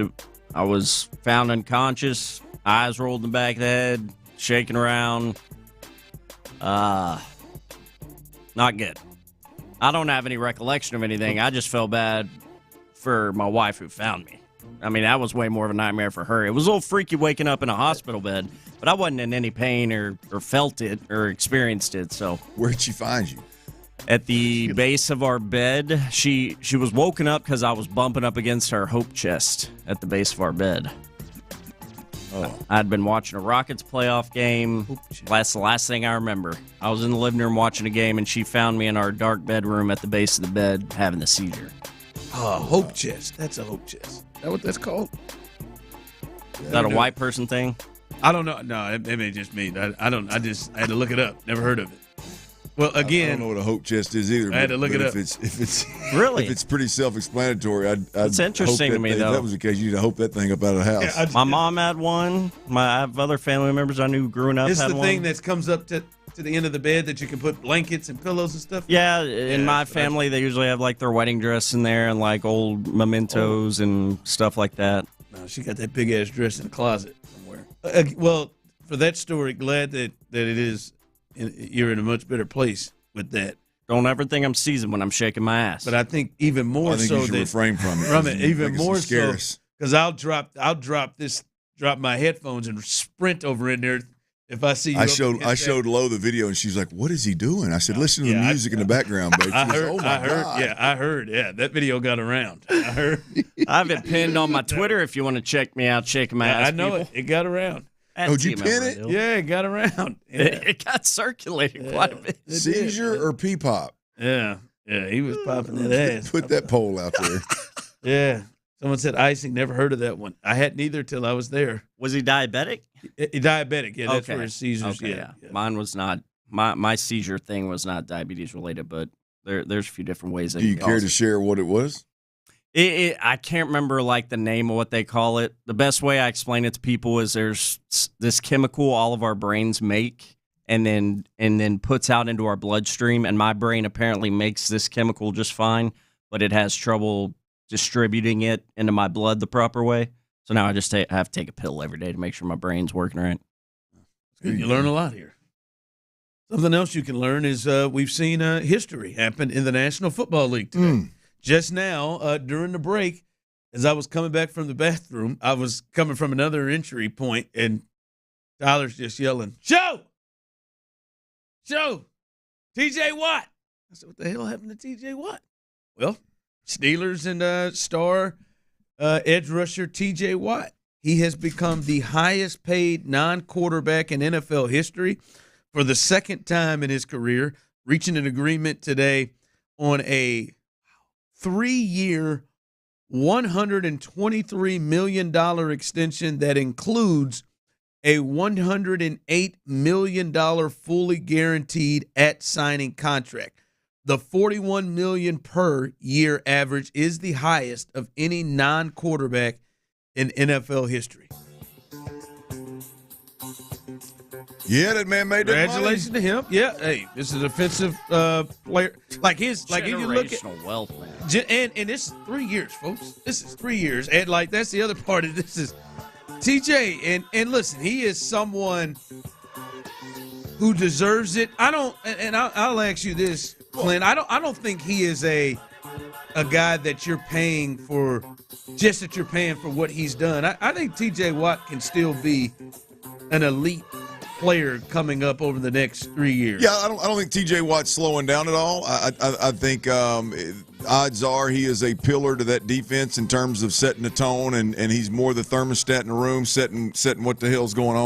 I was found unconscious, eyes rolled in the back of the head. Shaking around. Not good. I don't have any recollection of anything. I just felt bad for my wife who found me. I mean, that was way more of a nightmare for her. It was a little freaky waking up in a hospital bed, but I wasn't in any pain or felt it or experienced it. So where'd she find you? At the base of our bed. She was woken up because I was bumping up against her hope chest at the base of our bed. Oh. I'd been watching a Rockets playoff game. That's the last thing I remember. I was in the living room watching a game, and she found me in our dark bedroom at the base of the bed having the seizure. Oh, hope chest. That's a hope chest. Is that what that's called? Is that a white person thing? I don't know. No, it may just me. I had to look it up. Never heard of it. Well, again, I don't know what a hope chest is either. I had to look it up. If it's really, if it's pretty self-explanatory, it's interesting to me though. If that was the case, you need to hope that thing up out of the house. Yeah, my mom had one. I have other family members I knew growing up. It's had the thing that comes up to the end of the bed that you can put blankets and pillows and stuff. Yeah, in my family, they usually have like their wedding dress in there and like old mementos and stuff like that. No, she got that big ass dress in the closet somewhere. Well, for that story, glad that it is. You're in a much better place with that. Don't ever think I'm seasoned when I'm shaking my ass. But I think even more I think so you should refrain from it. Even more so because I'll drop my headphones and sprint over in there if I see you. I showed Lo the video and she's like, "What is he doing?" I said, "Listen to the music in the background, babe." I heard. Yeah, that video got around. I heard. I have it pinned on my Twitter if you want to check me out shaking my ass. I know people. it got around. Did you pin it? Yeah, it got around. Yeah. It got circulated quite a bit. Seizure or pee pop? Yeah, he was popping that ass. Put that poll out there. Yeah. Someone said icing. Never heard of that one. I hadn't either till I was there. Was he diabetic? Diabetic. Yeah, that's where his seizures. Okay, yeah. Mine was not. My seizure thing was not diabetes related, but There's a few different ways. Do you care to share what it was? I can't remember like the name of what they call it. The best way I explain it to people is there's this chemical all of our brains make and then puts out into our bloodstream, and my brain apparently makes this chemical just fine, but it has trouble distributing it into my blood the proper way. So now I just I have to take a pill every day to make sure my brain's working right. You learn a lot here. Something else you can learn is we've seen history happen in the National Football League today. Just now, during the break, as I was coming back from the bathroom, I was coming from another entry point, and Tyler's just yelling, Show! T.J. Watt! I said, what the hell happened to T.J. Watt? Well, Steelers and star edge rusher T.J. Watt. He has become the highest paid non-quarterback in NFL history for the second time in his career, reaching an agreement today on a 3-year, $123 million extension that includes a $108 million fully guaranteed at signing contract. The $41 million per year average is the highest of any non-quarterback in NFL history. Yeah, that man made that money. Congratulations to him. Yeah, hey, this is a defensive player. Like if you look at wealth, man. And this is 3 years, folks. This is 3 years, and like that's the other part of this is TJ. And listen, he is someone who deserves it. I'll ask you this, Clint. I don't think he is a guy that you're paying for just that you're paying for what he's done. I think TJ Watt can still be an elite player coming up over the next 3 years. Yeah, I don't think T.J. Watt's slowing down at all. I think odds are he is a pillar to that defense in terms of setting the tone, and he's more the thermostat in the room, setting what the hell's going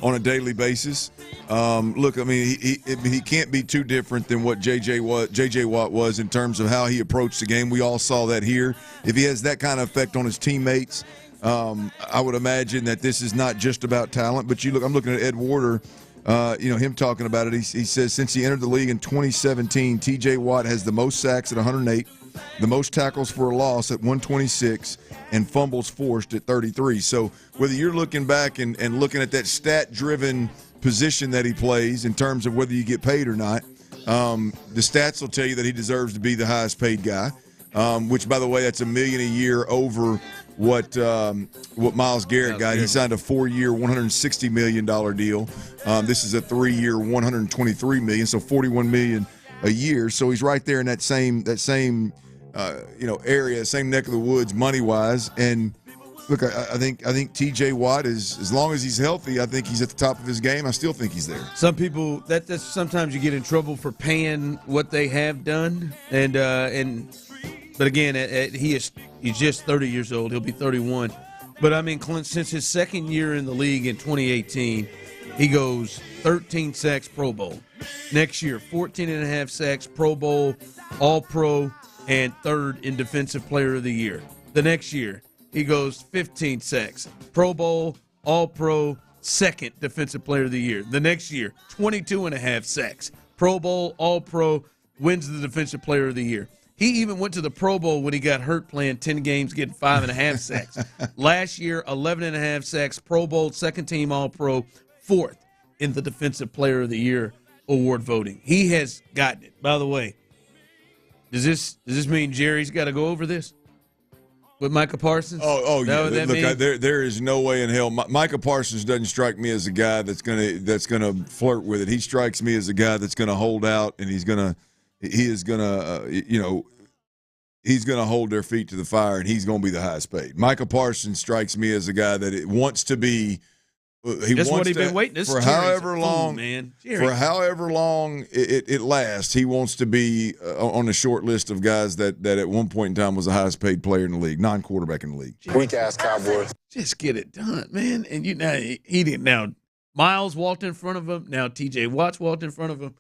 on a daily basis. Look, I mean, he can't be too different than what J.J. Watt was in terms of how he approached the game. We all saw that here. If he has that kind of effect on his teammates, I would imagine that this is not just about talent, but I'm looking at Ed Warder, him talking about it. He says since he entered the league in 2017, T.J. Watt has the most sacks at 108, the most tackles for a loss at 126, and fumbles forced at 33. So whether you're looking back and looking at that stat-driven position that he plays in terms of whether you get paid or not, the stats will tell you that he deserves to be the highest paid guy, which, by the way, that's $1 million a year over what Myles Garrett got. He signed a 4-year, $160 million deal. This is a 3-year, $123 million, so $41 million a year. So he's right there in that same area, same neck of the woods, money wise. And look, I think T.J. Watt is, as long as he's healthy, I think he's at the top of his game. I still think he's there. Some people that's sometimes you get in trouble for paying what they have done, but again, he's just 30 years old. He'll be 31. But, I mean, Clint, since his second year in the league in 2018, he goes 13 sacks, Pro Bowl. Next year, 14.5 sacks, Pro Bowl, All-Pro, and third in Defensive Player of the Year. The next year, he goes 15 sacks, Pro Bowl, All-Pro, second Defensive Player of the Year. The next year, 22.5 sacks, Pro Bowl, All-Pro, wins the Defensive Player of the Year. He even went to the Pro Bowl when he got hurt playing 10 games, getting 5.5 sacks. Last year, 11.5 sacks, Pro Bowl, second team All-Pro, fourth in the Defensive Player of the Year award voting. He has gotten it. By the way, does this mean Jerry's got to go over this with Micah Parsons? Oh yeah. Look, there is no way in hell. Micah Parsons doesn't strike me as a guy that's gonna flirt with it. He strikes me as a guy that's gonna hold out, and he's gonna hold their feet to the fire, and he's going to be the highest paid. Micah Parsons strikes me as a guy that wants to be. That's what he's been waiting for however long, man. For however long it lasts, he wants to be on the short list of guys that at one point in time was the highest paid player in the league, non-quarterback in the league. Weak ass Cowboys. Just get it done, man. And he didn't. Now Miles walked in front of him. Now T.J. Watt's walked in front of him.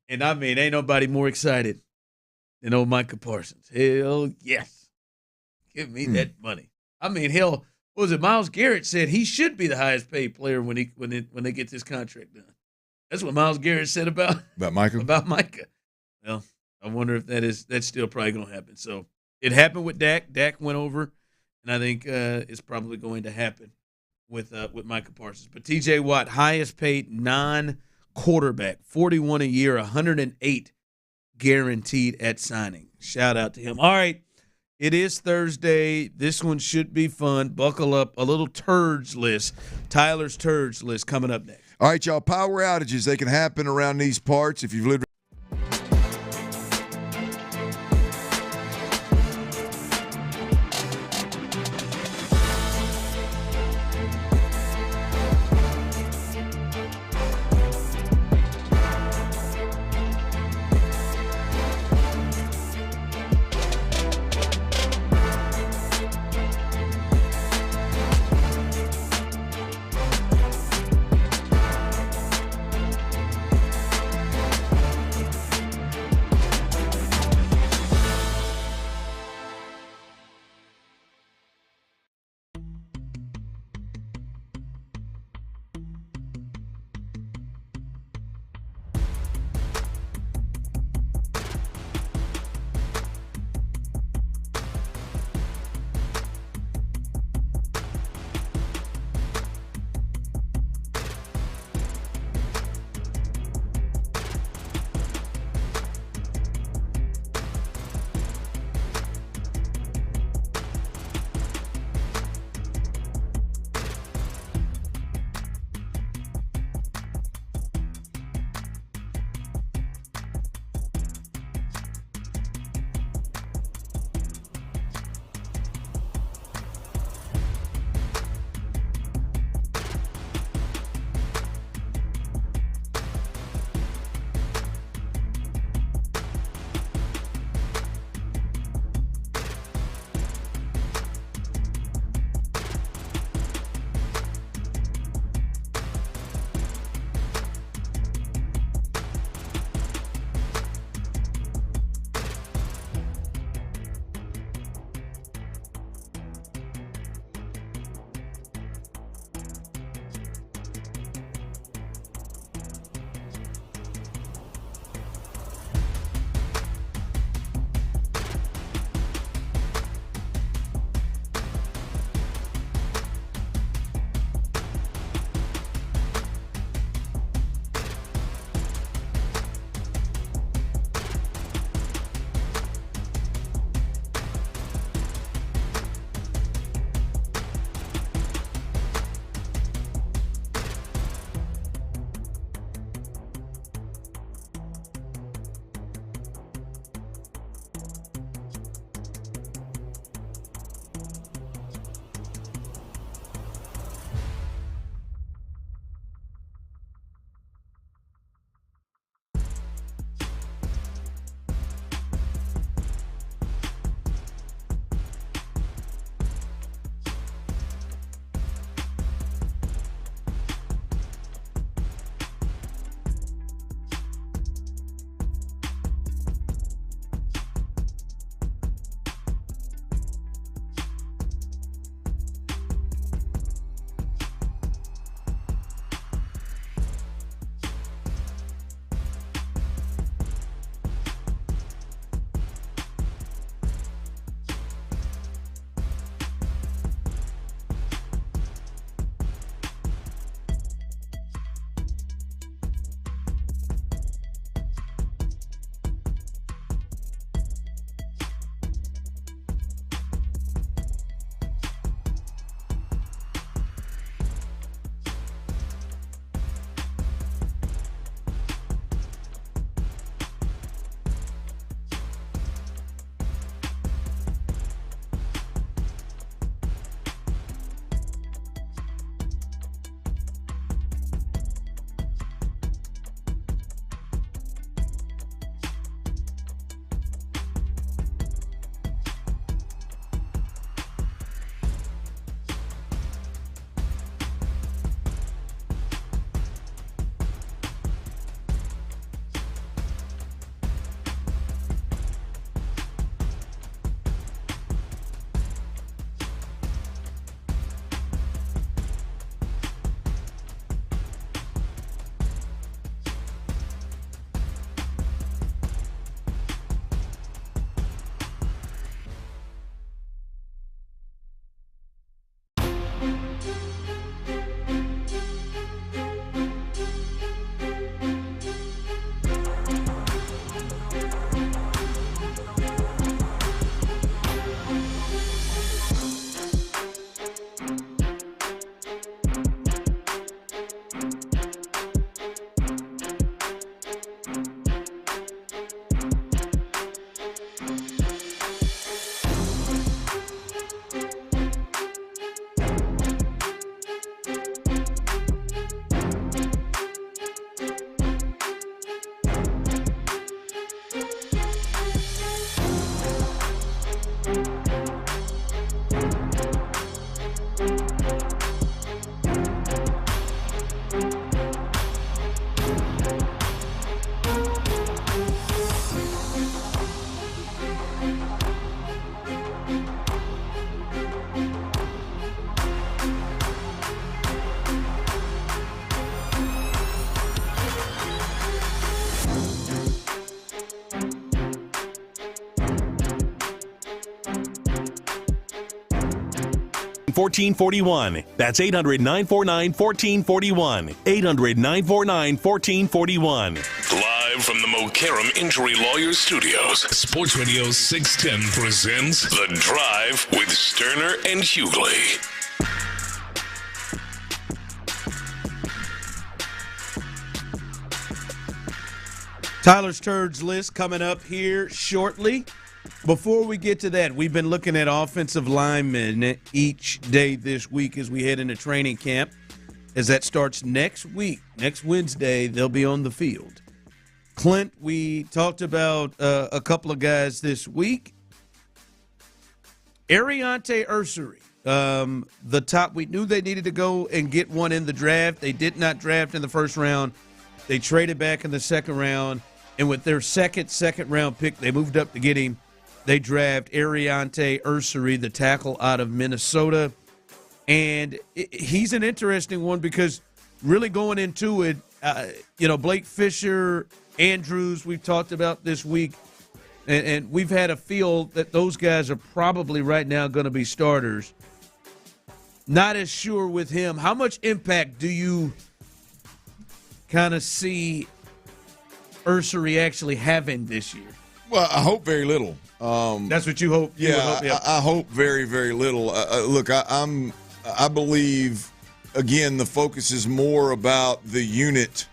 And, I mean, ain't nobody more excited than old Micah Parsons. Hell yes. Give me that money. I mean, hell, what was it? Myles Garrett said he should be the highest paid player when they get this contract done. That's what Myles Garrett said about Micah? About Micah. Well, I wonder if that's still probably going to happen. So it happened with Dak. Dak went over, and I think it's probably going to happen with Micah Parsons. But T.J. Watt, highest paid non-quarterback, $41 a year, $108 guaranteed at signing. Shout out to him. All right, it is Thursday. This one should be fun. Buckle up. A little turds list. Tyler's turds list coming up next. All right, y'all, power outages, they can happen around these parts if you've lived. $1441. That's 800-949-1441. 800-949-1441. Live from the Mokaram Injury Lawyers Studios, Sports Radio 610 presents The Drive with Stoerner and Hughley. Tyler's Turds list coming up here shortly. Before we get to that, we've been looking at offensive linemen each day this week as we head into training camp. As that starts next week, next Wednesday, they'll be on the field. Clint, we talked about a couple of guys this week. Ariante Ursary, the top. We knew they needed to go and get one in the draft. They did not draft in the first round. They traded back in the second round. And with their second round pick, they moved up to get him. They draft Ariante Ursary, the tackle out of Minnesota. And he's an interesting one because really going into it, Blake Fisher, Andrews, we've talked about this week, and we've had a feel that those guys are probably right now going to be starters. Not as sure with him. How much impact do you kind of see Ursary actually having this year? Well, I hope very little. That's what you hope? I hope very, very little. Look, I believe, again, the focus is more about the unit,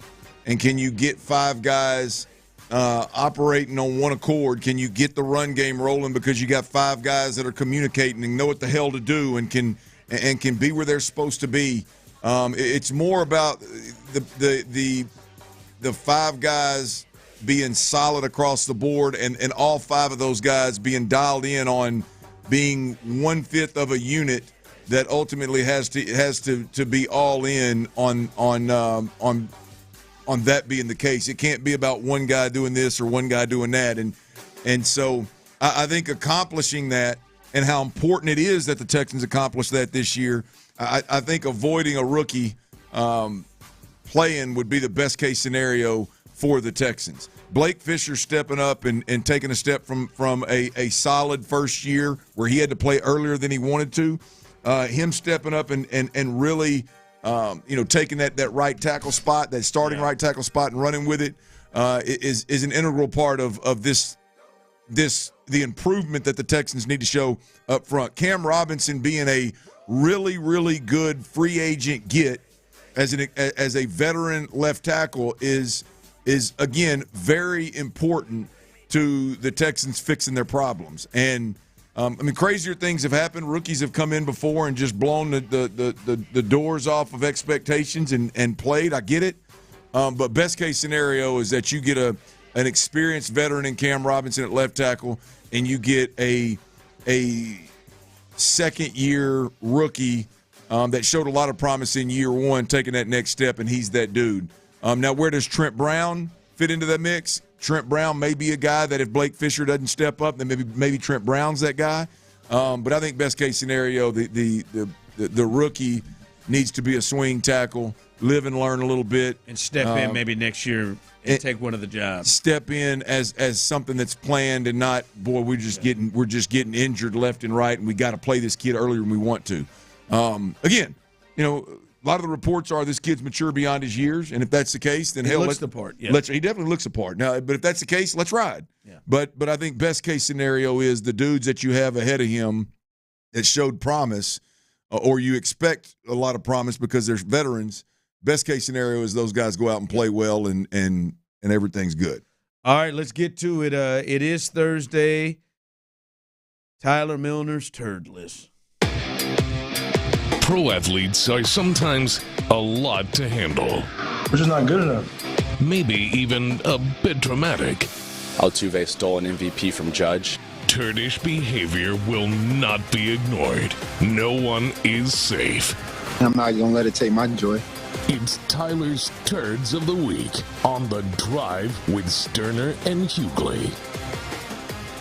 and can you get five guys operating on one accord? Can you get the run game rolling because you got five guys that are communicating and know what the hell to do and can be where they're supposed to be? It's more about the five guys being solid across the board and all five of those guys being dialed in on being 1/5 of a unit that ultimately has to be all in on that being the case. It can't be about one guy doing this or one guy doing that. And so I think accomplishing that and how important it is that the Texans accomplish that this year, I think avoiding a rookie playing would be the best case scenario for the Texans. Blake Fisher stepping up and taking a step from a solid first year where he had to play earlier than he wanted to. Him stepping up and really, taking that right tackle spot, that starting right tackle spot and running with it is an integral part of the improvement that the Texans need to show up front. Cam Robinson being a really, really good free agent get as a veteran left tackle is again very important to the Texans fixing their problems. And crazier things have happened. Rookies have come in before and just blown the doors off of expectations and played. I get it. But best case scenario is that you get an experienced veteran in Cam Robinson at left tackle, and you get a second-year rookie that showed a lot of promise in year one, taking that next step, and he's that dude. Now, where does Trent Brown fit into that mix? Trent Brown may be a guy that if Blake Fisher doesn't step up, then maybe Trent Brown's that guy. But I think best case scenario, the rookie needs to be a swing tackle, live and learn a little bit, and step in maybe next year and take one of the jobs. Step in as something that's planned and not, boy, we're just getting injured left and right, and we got to play this kid earlier than we want to. Again, a lot of the reports are this kid's mature beyond his years, and if that's the case, then he looks the part. Yeah. He definitely looks the part. Now, but if that's the case, let's ride. Yeah. But I think best case scenario is the dudes that you have ahead of him that showed promise, or you expect a lot of promise because there's veterans. Best case scenario is those guys go out and play well, and everything's good. All right, let's get to it. It is Thursday. Tyler Milner's turd list. Pro athletes are sometimes a lot to handle. We're just not good enough. Maybe even a bit dramatic. Altuve stole an MVP from Judge. Turdish behavior will not be ignored. No one is safe. I'm not going to let it take my joy. It's Tyler's Turds of the Week on The Drive with Stoerner and Hughley.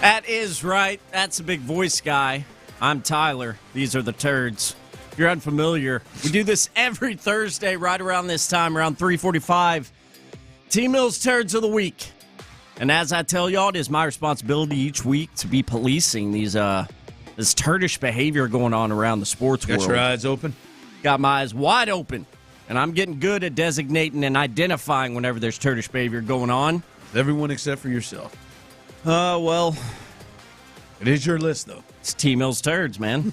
That is right. That's a big voice guy. I'm Tyler. These are the turds. If you're unfamiliar, we do this every Thursday right around this time, around 3:45. T-Mill's Turds of the Week. And as I tell y'all, it is my responsibility each week to be policing this turdish behavior going on around the sports world. Got your eyes open? Got my eyes wide open. And I'm getting good at designating and identifying whenever there's turdish behavior going on. Everyone except for yourself. Well, it is your list, though. It's T-Mill's Turds, man.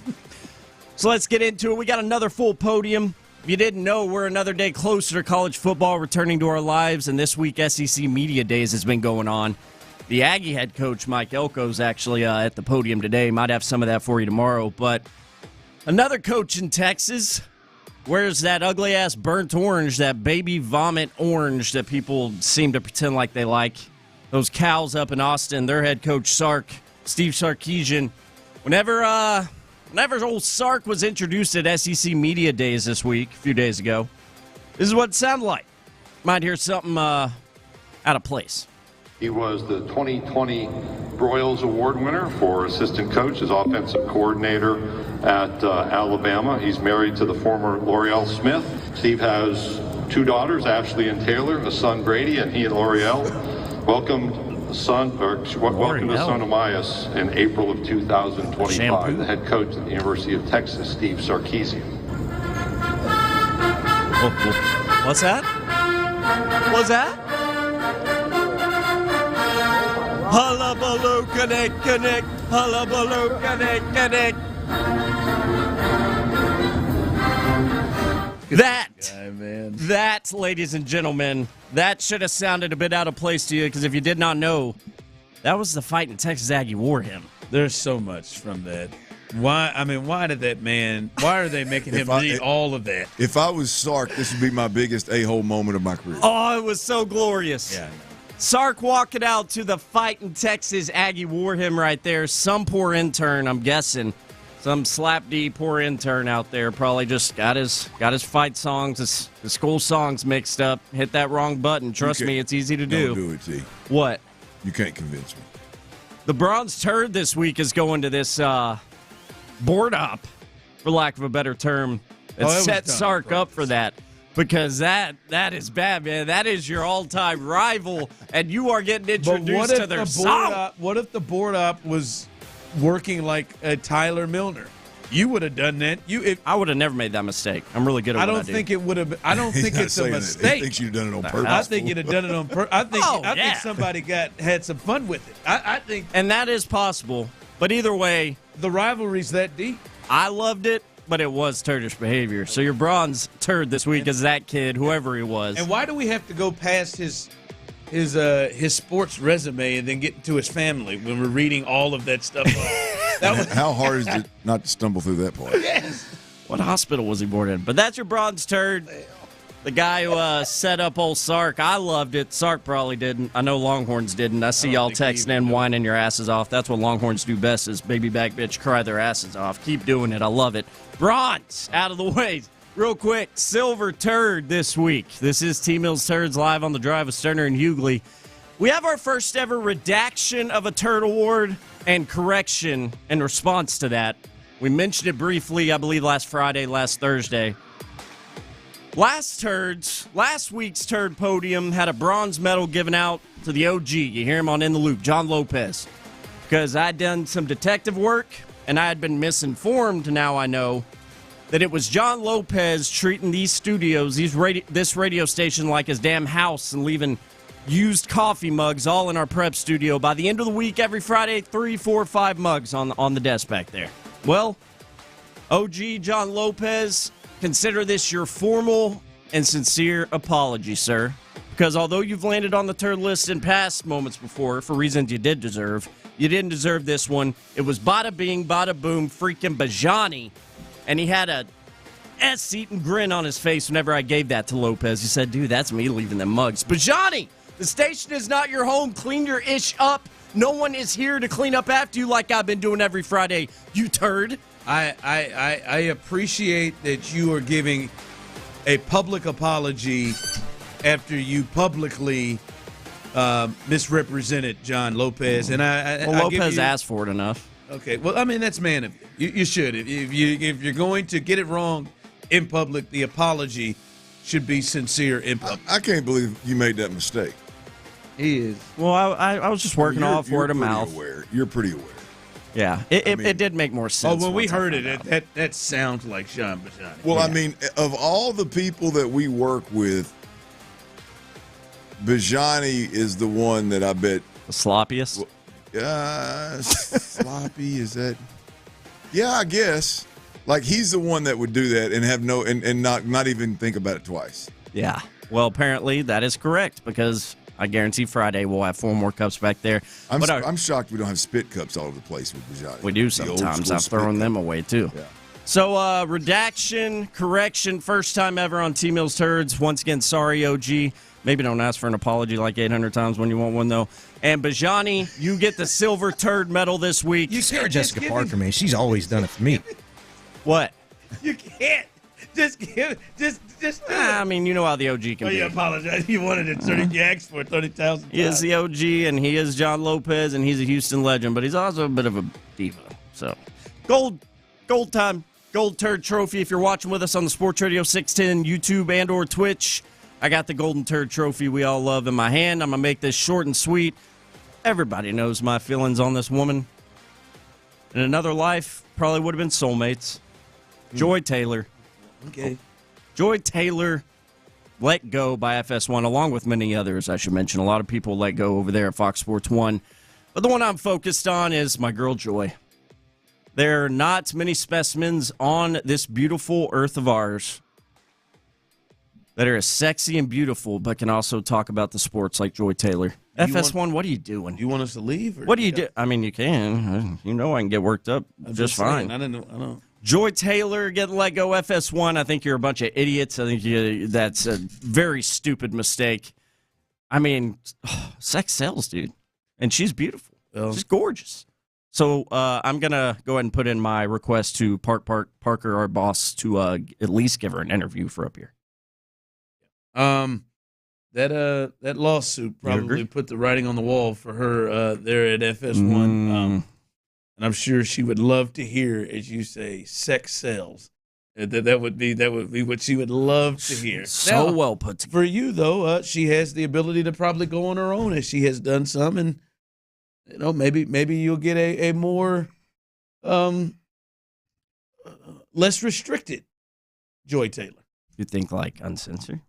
So let's get into it. We got another full podium. If you didn't know, we're another day closer to college football returning to our lives, and this week SEC Media Days has been going on. The Aggie head coach, Mike Elko's actually at the podium today. Might have some of that for you tomorrow. But another coach in Texas wears that ugly-ass burnt orange, that baby vomit orange that people seem to pretend like they like. Those cows up in Austin, their head coach, Steve Sarkisian. Whenever old Sark was introduced at SEC Media Days this week, a few days ago, this is what it sounded like. Might hear something out of place. He was the 2020 Broyles Award winner for assistant coach as offensive coordinator at Alabama. He's married to the former L'Oreal Smith. Steve has two daughters, Ashley and Taylor, a son Brady, and he and L'Oreal welcomed to son Amias in April of 2025. The head coach at the University of Texas, Steve Sarkisian. What's that? What's that? Hullabaloo, connect, hullabaloo, connect. That, ladies and gentlemen, that should have sounded a bit out of place to you, because if you did not know, that was the fight in Texas Aggie Wore Him. There's so much from that. Why are they making him read all of that? If I was Sark, this would be my biggest a-hole moment of my career. Oh, it was so glorious. Yeah, I know. Sark walking out to the fight in Texas Aggie Wore Him right there. Some poor intern, I'm guessing. Some slap D poor intern out there probably just got his fight songs, his school songs mixed up, hit that wrong button. Trust me, it's easy to do. Don't do it, T. What? You can't convince me. The Bronze Turd this week is going to this board op, for lack of a better term, that set Sark up for that. Because that is bad, man. That is your all-time rival, and you are getting introduced to their song. What if the board op was working like Tyler Milner? You would have done that. I would have never made that mistake. I'm really good at what I do. I don't think it would have. I don't think it's a mistake. He thinks you'd done it on purpose. I think you'd have done it on purpose. I think somebody had some fun with it. I think, and that is possible. But either way, the rivalry's that deep. I loved it, but it was turdish behavior. So your Bronze Turd this week is that kid, whoever he was. And why do we have to go past his sports resume and then get to his family when we're reading all of that stuff? How hard is it not to stumble through that part? Yes. What hospital was he born in? But that's your Bronze Turd. The guy who set up old Sark. I loved it. Sark probably didn't. I know Longhorns didn't. I see y'all texting and whining your asses off. That's what Longhorns do best, is baby back bitch cry their asses off. Keep doing it. I love it. Bronze, out of the way. Real quick, Silver Turd this week. This is T-Mill's Turds live on the Drive with Stoerner and Hughley. We have our first ever redaction of a Turd Award and correction in response to that. We mentioned it briefly, I believe, last Thursday. Last week's Turd Podium had a bronze medal given out to the OG. You hear him on In the Loop, John Lopez. Because I'd done some detective work, and I had been misinformed, now I know, that it was John Lopez treating these studios, this radio station, like his damn house and leaving used coffee mugs all in our prep studio. By the end of the week, every Friday, 3, 4, 5 mugs on the desk back there. Well, OG John Lopez, consider this your formal and sincere apology, sir. Because although you've landed on the turd list in past moments before for reasons you didn't deserve this one. It was bada bing, bada boom, freaking Bijani. And he had a ass-eating grin on his face whenever I gave that to Lopez. He said, dude, that's me leaving them mugs. Bijani, the station is not your home. Clean your ish up. No one is here to clean up after you like I've been doing every Friday, you turd. I appreciate that you are giving a public apology after you publicly misrepresented John Lopez. And Lopez asked for it enough. Okay, well, I mean, that's man of you. You should. If you're going to get it wrong in public, the apology should be sincere in public. I can't believe you made that mistake. He is. Well, I was just working off word of mouth. You're pretty aware. Yeah, it did make more sense. Oh, when we heard it, that sounds like Sean Bijani. Well, I mean, of all the people that we work with, Bijani is the one that I bet the sloppiest. Sloppy, is that? Yeah, I guess. Like, he's the one that would do that and have and not even think about it twice. Yeah. Well, apparently that is correct, because I guarantee Friday we'll have 4 more cups back there. I'm shocked we don't have spit cups all over the place with Bijani. We do sometimes. I've thrown them away too. Yeah. So, redaction, correction, first time ever on T-Mills Turds. Once again, sorry, OG. Maybe don't ask for an apology like 800 times when you want one, though. And Bijani, you get the silver turd medal this week. You Sarah Jessica Parker, man. She's always done it for me. What? You can't. Just give it. Just I mean, you know how the OG can be. You apologize. You wanted it 30. You asked for it 30,000 times. He is the OG, and he is John Lopez, and he's a Houston legend, but he's also a bit of a diva. So, gold turd trophy. If you're watching with us on the Sports Radio 610 YouTube and or Twitch, I got the golden turd trophy we all love in my hand. I'm going to make this short and sweet. Everybody knows my feelings on this woman. In another life, probably would have been soulmates. Joy Taylor. Okay. Joy Taylor let go by FS1, along with many others, I should mention. A lot of people let go over there at Fox Sports 1. But the one I'm focused on is my girl Joy. There are not many specimens on this beautiful earth of ours that are as sexy and beautiful, but can also talk about the sports like Joy Taylor. FS1, what are you doing? Do you want us to leave? What do you do? I mean, you can. You know I can get worked up just fine. I don't know. Joy Taylor getting let go FS1. I think you're a bunch of idiots. I think that's a very stupid mistake. I mean, sex sells, dude. And she's beautiful. She's gorgeous. So I'm going to go ahead and put in my request to Parker, our boss, to at least give her an interview for up here. That lawsuit probably put the writing on the wall for her there at FS1. And I'm sure she would love to hear, as you say, sex sells. That would be what she would love to hear. So now, well put together. For you though, she has the ability to probably go on her own, as she has done some, and maybe you'll get a more less restricted Joy Taylor. You think like uncensored?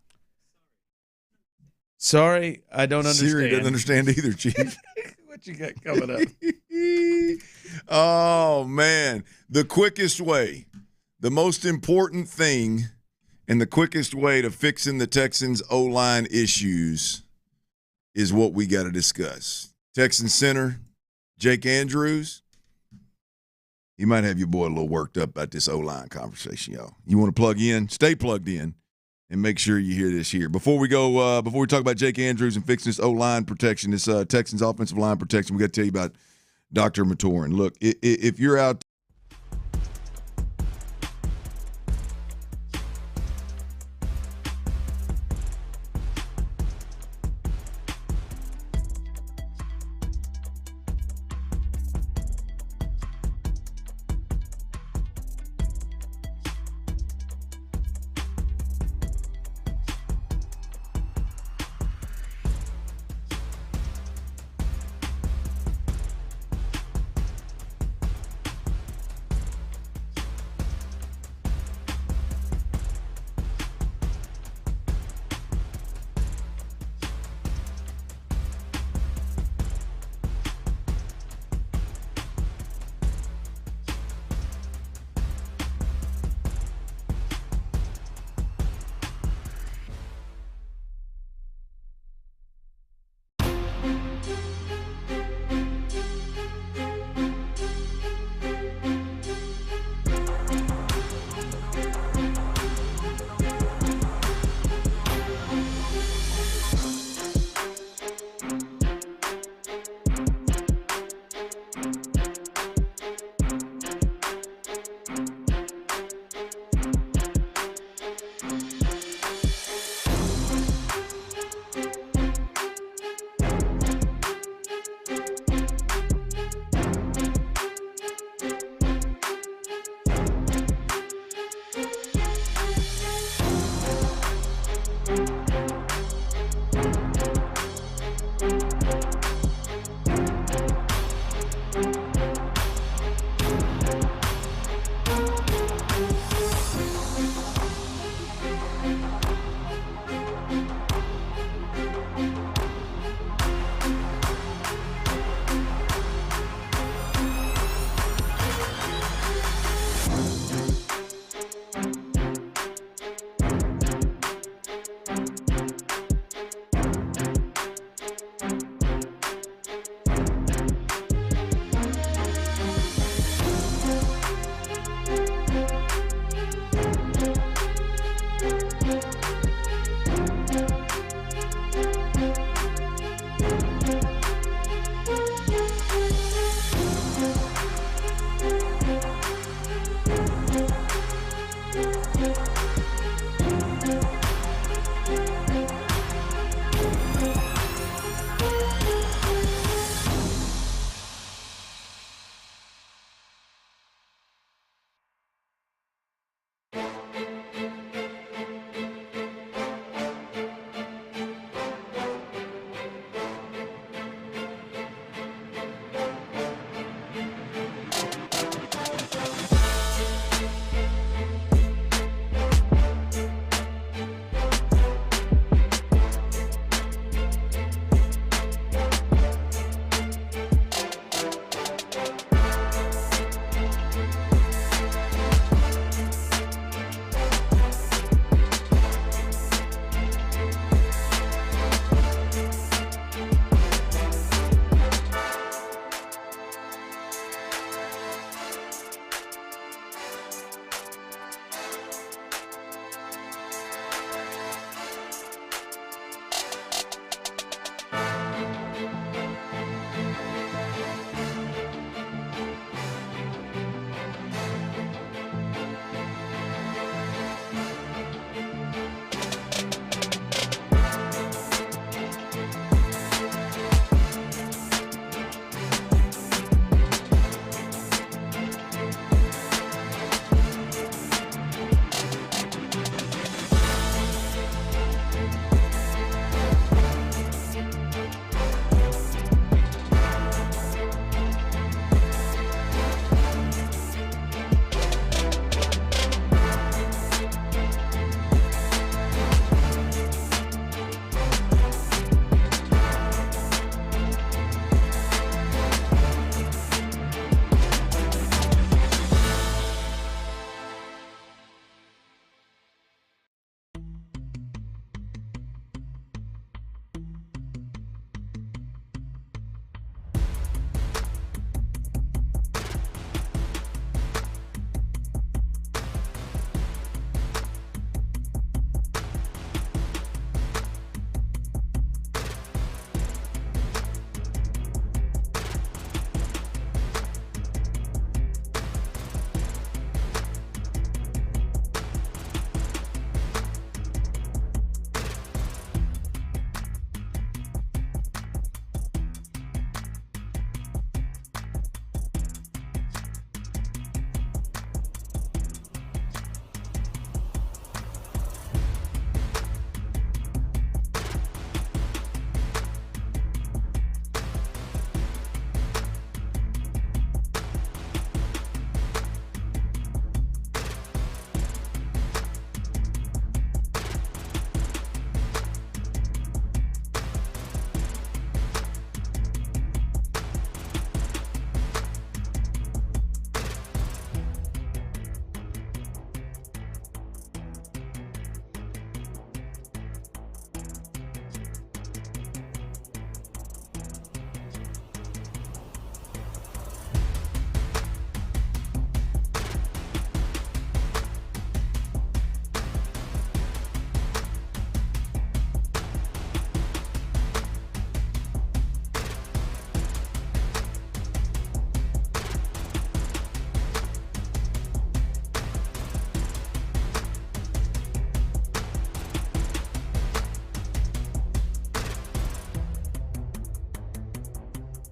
Sorry, I don't understand. Siri doesn't understand either, Chief. What you got coming up? Oh, man. The quickest way, the most important thing, and the quickest way to fixing the Texans O-line issues is what we got to discuss. Texans center, Jake Andrews, you might have your boy a little worked up about this O-line conversation, y'all. You want to plug in? Stay plugged in. And make sure you hear this here. Before we talk about Jake Andrews and fixing this O-line protection, this Texans offensive line protection, we got to tell you about Dr. Matoran. Look, if you're out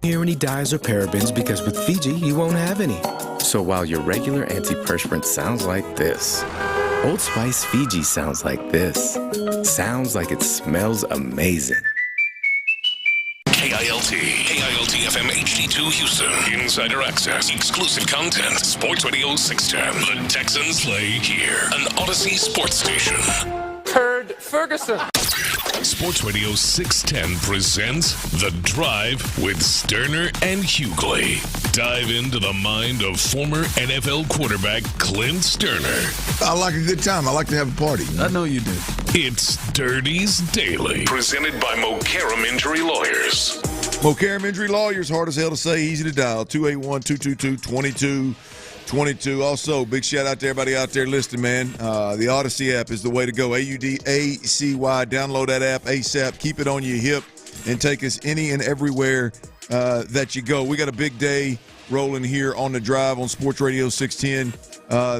hear any dyes or parabens because with Fiji, you won't have any. So while your regular antiperspirant sounds like this, Old Spice Fiji sounds like this. Sounds like it smells amazing. KILT FM HD2 Houston. Insider access, exclusive content. Sports Radio 610. The Texans play here. An Odyssey sports station. Turd Ferguson. Sports Radio 610 presents The Drive with Stoerner and Hughley. Dive into the mind of former NFL quarterback Clint Stoerner. I like a good time. I like to have a party. I know you do. It's Dirty's Daily, presented by Mokaram Injury Lawyers. Mokaram Injury Lawyers, hard as hell to say, easy to dial. 281-222-2222. Also, big shout out to everybody out there listening, man. The Odyssey app is the way to go. AUDACY. Download that app ASAP. Keep it on your hip and take us any and everywhere that you go. We got a big day rolling here on The Drive on Sports Radio 610.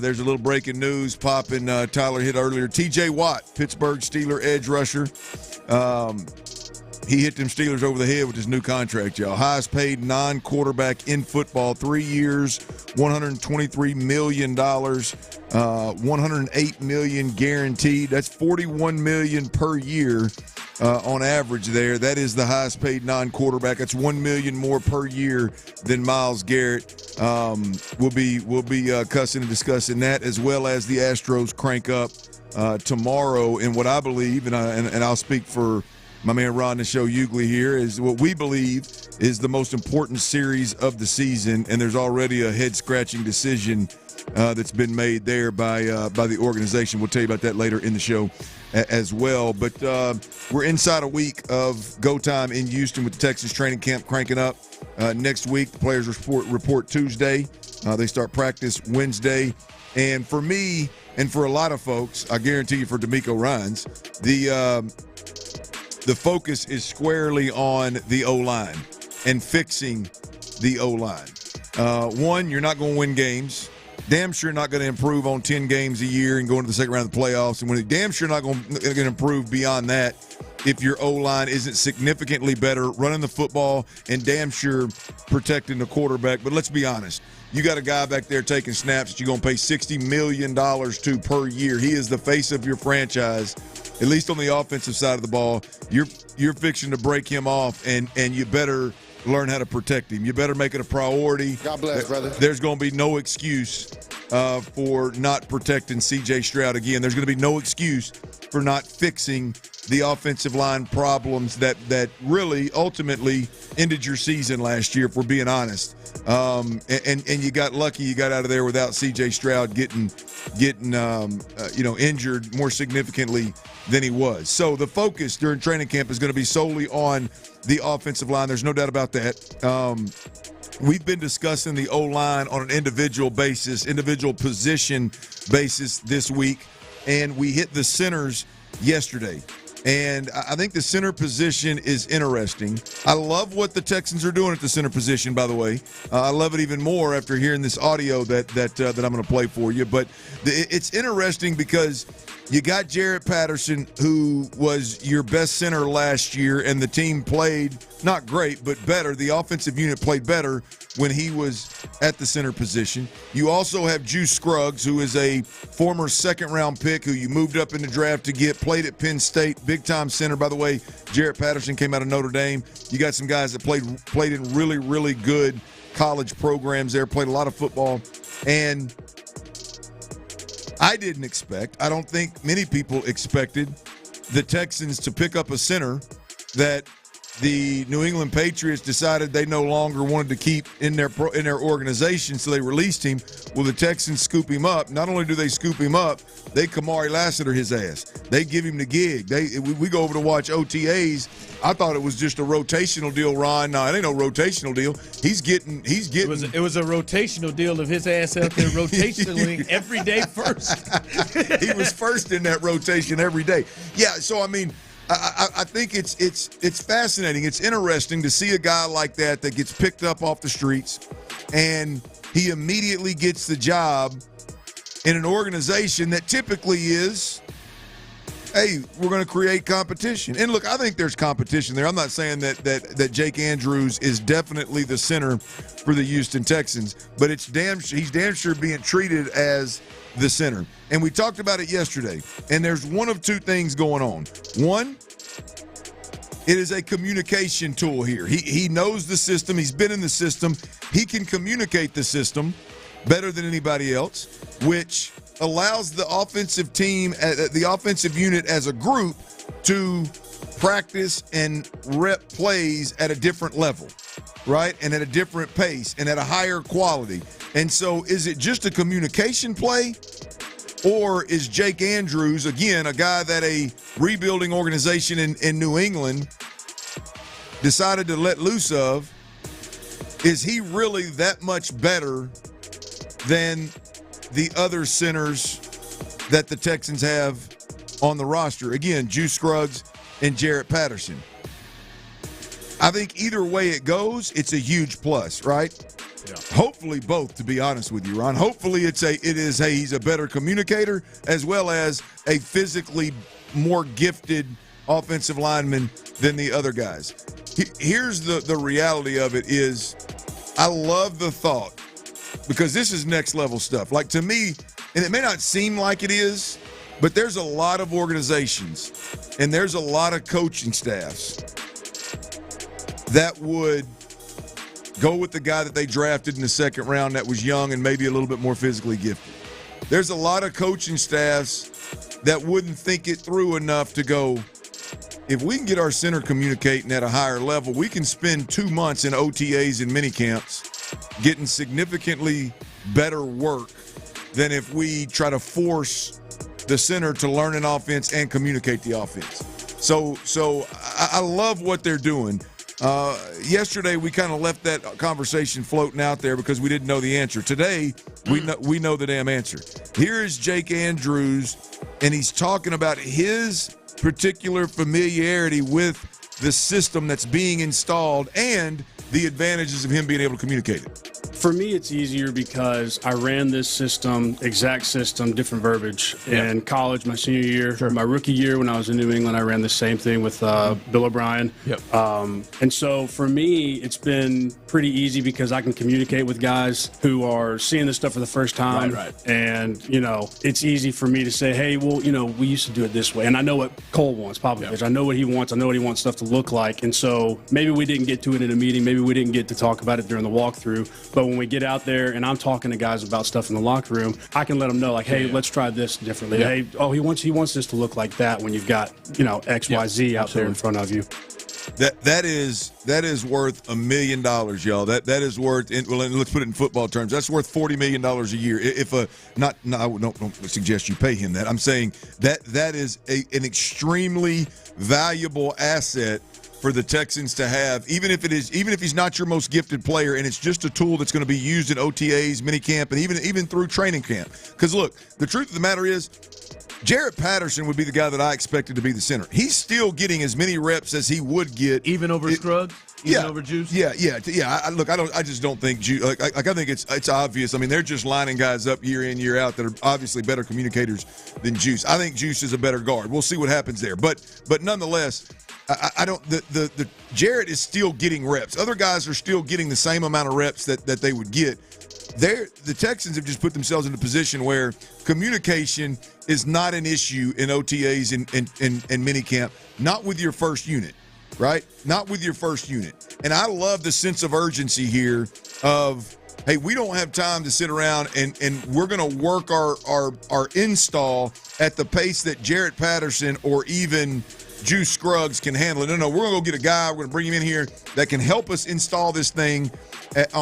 There's a little breaking news popping. Tyler hit earlier. TJ Watt, Pittsburgh Steeler edge rusher. He hit them Steelers over the head with his new contract, y'all. Highest paid non-quarterback in football, 3 years, $123 million, $108 million guaranteed. That's $41 million per year on average there. That is the highest paid non-quarterback. That's $1 million more per year than Myles Garrett. We'll be cussing and discussing that, as well as the Astros crank up tomorrow in what I believe, and I'll speak for my man Ron the Show Hughley here, is what we believe is the most important series of the season, and there's already a head-scratching decision that's been made there by the organization. We'll tell you about that later in the show as well. But we're inside a week of go time in Houston with the Texas training camp cranking up. Next week, the players report Tuesday. They start practice Wednesday. And for me and for a lot of folks, I guarantee you for D'Amico Ryans, the focus is squarely on the O-line and fixing the O-line. One, you're not going to win games. Damn sure not going to improve on 10 games a year and go into the second round of the playoffs. And when damn sure not going to improve beyond that if your O-line isn't significantly better running the football and damn sure protecting the quarterback. But let's be honest. You got a guy back there taking snaps that you're going to pay $60 million to per year. He is the face of your franchise, at least on the offensive side of the ball. You're fixing to break him off, and you better learn how to protect him. You better make it a priority. God bless, brother. There's going to be no excuse for not protecting C.J. Stroud again. There's going to be no excuse for not fixing the offensive line problems that really ultimately ended your season last year, if we're being honest. And you got lucky you got out of there without C.J. Stroud getting injured more significantly than he was. So the focus during training camp is going to be solely on the offensive line. There's no doubt about that. We've been discussing the O-line on an individual position basis this week, and we hit the centers yesterday. And I think the center position is interesting. I love what the Texans are doing at the center position, by the way. I love it even more after hearing this audio that I'm going to play for you. But it's interesting because you got Jarrett Patterson, who was your best center last year, and the team played not great, but better. The offensive unit played better when he was at the center position. You also have Juice Scruggs, who is a former second-round pick who you moved up in the draft to get, played at Penn State, big-time center. By the way, Jarrett Patterson came out of Notre Dame. You got some guys that played in really, really good college programs there, played a lot of football. And I didn't expect, I don't think many people expected the Texans to pick up a center that the New England Patriots decided they no longer wanted to keep in their organization, so they released him. Well, the Texans scoop him up. Not only do they scoop him up, they Kamari Lassiter his ass. They give him the gig. We go over to watch OTAs. I thought it was just a rotational deal, Ron. No, it ain't no rotational deal. He's getting. It was a rotational deal of his ass out there rotationally every day first. He was first in that rotation every day. Yeah, so I mean, I think it's fascinating. It's interesting to see a guy like that gets picked up off the streets, and he immediately gets the job in an organization that typically is hey, we're going to create competition. And look, I think there's competition there. I'm not saying that Jake Andrews is definitely the center for the Houston Texans, but he's damn sure being treated as the center. And we talked about it yesterday, and there's one of two things going on. One, it is a communication tool here. He knows the system. He's been in the system. He can communicate the system better than anybody else, which allows the offensive team, the offensive unit as a group, to practice and rep plays at a different level, right? And at a different pace and at a higher quality. And so is it just a communication play? Or is Jake Andrews, again, a guy that a rebuilding organization in New England decided to let loose of, is he really that much better than the other centers that the Texans have on the roster? Again, Juice Scruggs and Jarrett Patterson. I think either way it goes, it's a huge plus, right? Yeah. Hopefully both, to be honest with you, Ron. Hopefully he's a better communicator as well as a physically more gifted offensive lineman than the other guys. Here's the reality of it is I love the thought, because this is next level stuff. Like, to me, and it may not seem like it is, but there's a lot of organizations and there's a lot of coaching staffs that would go with the guy that they drafted in the second round that was young and maybe a little bit more physically gifted. There's a lot of coaching staffs that wouldn't think it through enough to go, if we can get our center communicating at a higher level, we can spend 2 months in OTAs and minicamps getting significantly better work than if we try to force the center to learn an offense and communicate the offense. So I love what they're doing. Yesterday we kind of left that conversation floating out there because we didn't know the answer. Today we know the damn answer. Here is Jake Andrews, and he's talking about his particular familiarity with the system that's being installed and the advantages of him being able to communicate it. For me, it's easier because I ran this system, exact system, different verbiage, in college my senior year. Sure. My rookie year when I was in New England, I ran the same thing with Bill O'Brien. Yep. And so for me, it's been pretty easy because I can communicate with guys who are seeing this stuff for the first time. Right. And, it's easy for me to say, hey, well, we used to do it this way. And I know what Cole wants, Popovich. Yep. I know what he wants. I know what he wants stuff to look like. And so maybe we didn't get to it in a meeting. Maybe we didn't get to talk about it during the walkthrough. But when we get out there and I'm talking to guys about stuff in the locker room, I can let them know, like, hey, let's try this differently. Yeah. Hey, he wants this to look like that when you've got, X, Y, Z out there in front of you. That is worth $1 million, y'all. That is worth, let's put it in football terms, that's worth $40 million a year. I don't suggest you pay him that. I'm saying that is an extremely valuable asset for the Texans to have, even if he's not your most gifted player, and it's just a tool that's going to be used in OTAs, minicamp, and even through training camp. Because look, the truth of the matter is, Jarrett Patterson would be the guy that I expected to be the center. He's still getting as many reps as he would get, even over Scruggs. Even over Juice? Yeah. I just don't think Juice. I think it's obvious. I mean, they're just lining guys up year in, year out that are obviously better communicators than Juice. I think Juice is a better guard. We'll see what happens there. But nonetheless, I don't. The Jarrett is still getting reps. Other guys are still getting the same amount of reps that they would get. The Texans have just put themselves in a position where communication is not an issue in OTAs and minicamp. Not with your first unit. Right? Not with your first unit. And I love the sense of urgency here of, hey, we don't have time to sit around and we're going to work our install at the pace that Jarrett Patterson or even Juice Scruggs can handle it. No, we're going to go get a guy, we're going to bring him in here that can help us install this thing at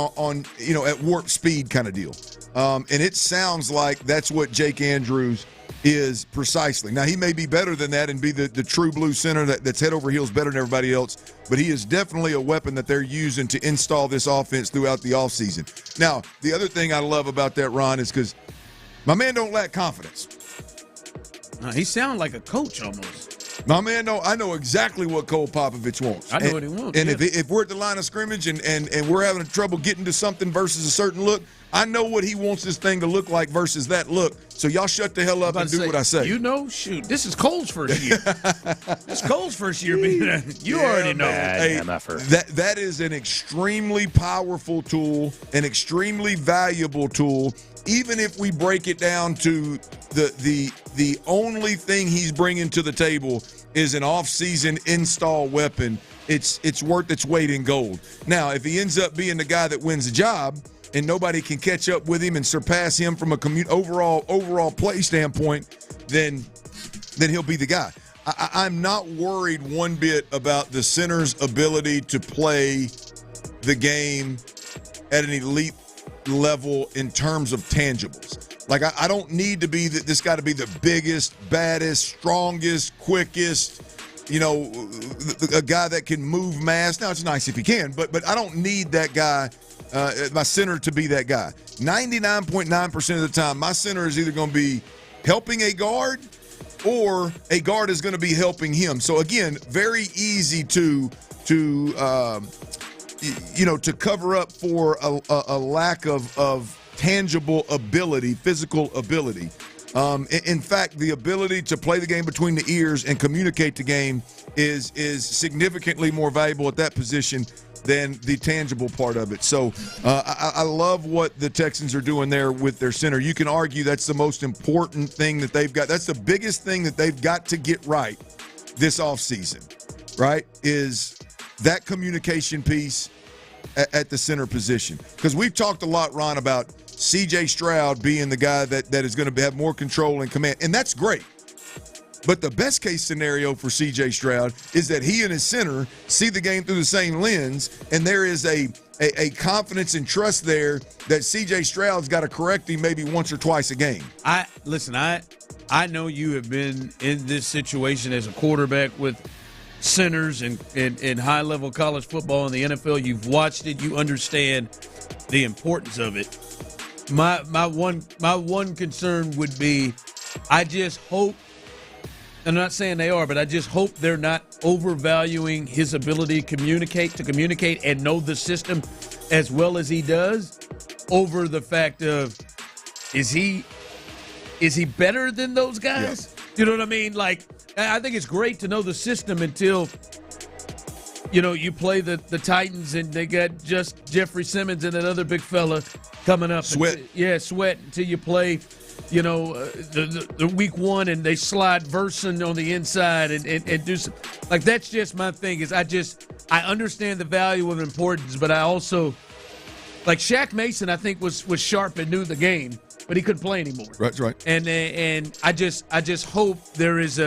warp speed kind of deal. And it sounds like that's what Jake Andrews is precisely. Now, he may be better than that and be the true blue center that's head over heels better than everybody else, but he is definitely a weapon that they're using to install this offense throughout the offseason. Now, the other thing I love about that, Ron, is because my man don't lack confidence. He sounds like a coach almost. My man, I know exactly what Cole Popovich wants. I know what he wants. And if we're at the line of scrimmage and we're having trouble getting to something versus a certain look, I know what he wants this thing to look like versus that look. So y'all shut the hell up and do what I say. You know, shoot, this is Cole's first year. It's Cole's first year. You already know. That is an extremely powerful tool, an extremely valuable tool. Even if we break it down to the only thing he's bringing to the table is an off-season install weapon, it's worth its weight in gold. Now, if he ends up being the guy that wins the job and nobody can catch up with him and surpass him from a overall play standpoint, then he'll be the guy. I'm not worried one bit about the center's ability to play the game at an elite level in terms of tangibles. Like, I don't need to be this guy to be the biggest, baddest, strongest, quickest, a guy that can move mass. Now, it's nice if he can, but I don't need that guy, my center, to be that guy. 99.9% of the time, my center is either going to be helping a guard or a guard is going to be helping him. So, again, very easy to cover up for a lack of tangible ability, physical ability. In fact, the ability to play the game between the ears and communicate the game is significantly more valuable at that position than the tangible part of it. So I love what the Texans are doing there with their center. You can argue that's the most important thing that they've got. That's the biggest thing that they've got to get right this offseason, right, is that communication piece at the center position. Because we've talked a lot, Ron, about C.J. Stroud being the guy that is going to have more control and command, and that's great. But the best case scenario for C.J. Stroud is that he and his center see the game through the same lens, and there is a confidence and trust there that C.J. Stroud's got to correct him maybe once or twice a game. I know you have been in this situation as a quarterback with centers in high-level college football and the NFL. You've watched it. You understand the importance of it. My one concern would be, I just hope, I'm not saying they are, but I just hope they're not overvaluing his ability to communicate and know the system as well as he does, over the fact of, is he better than those guys? Yeah. You know what I mean? Like, I think it's great to know the system until, you play the Titans and they got just Jeffrey Simmons and that other big fella coming up. Sweat. Sweat until you play, the week one and they slide Verson on the inside and do some. Like, that's just my thing is I understand the value of importance, but I also, like Shaq Mason, I think was sharp and knew the game, but he couldn't play anymore. That's right. And I just hope there is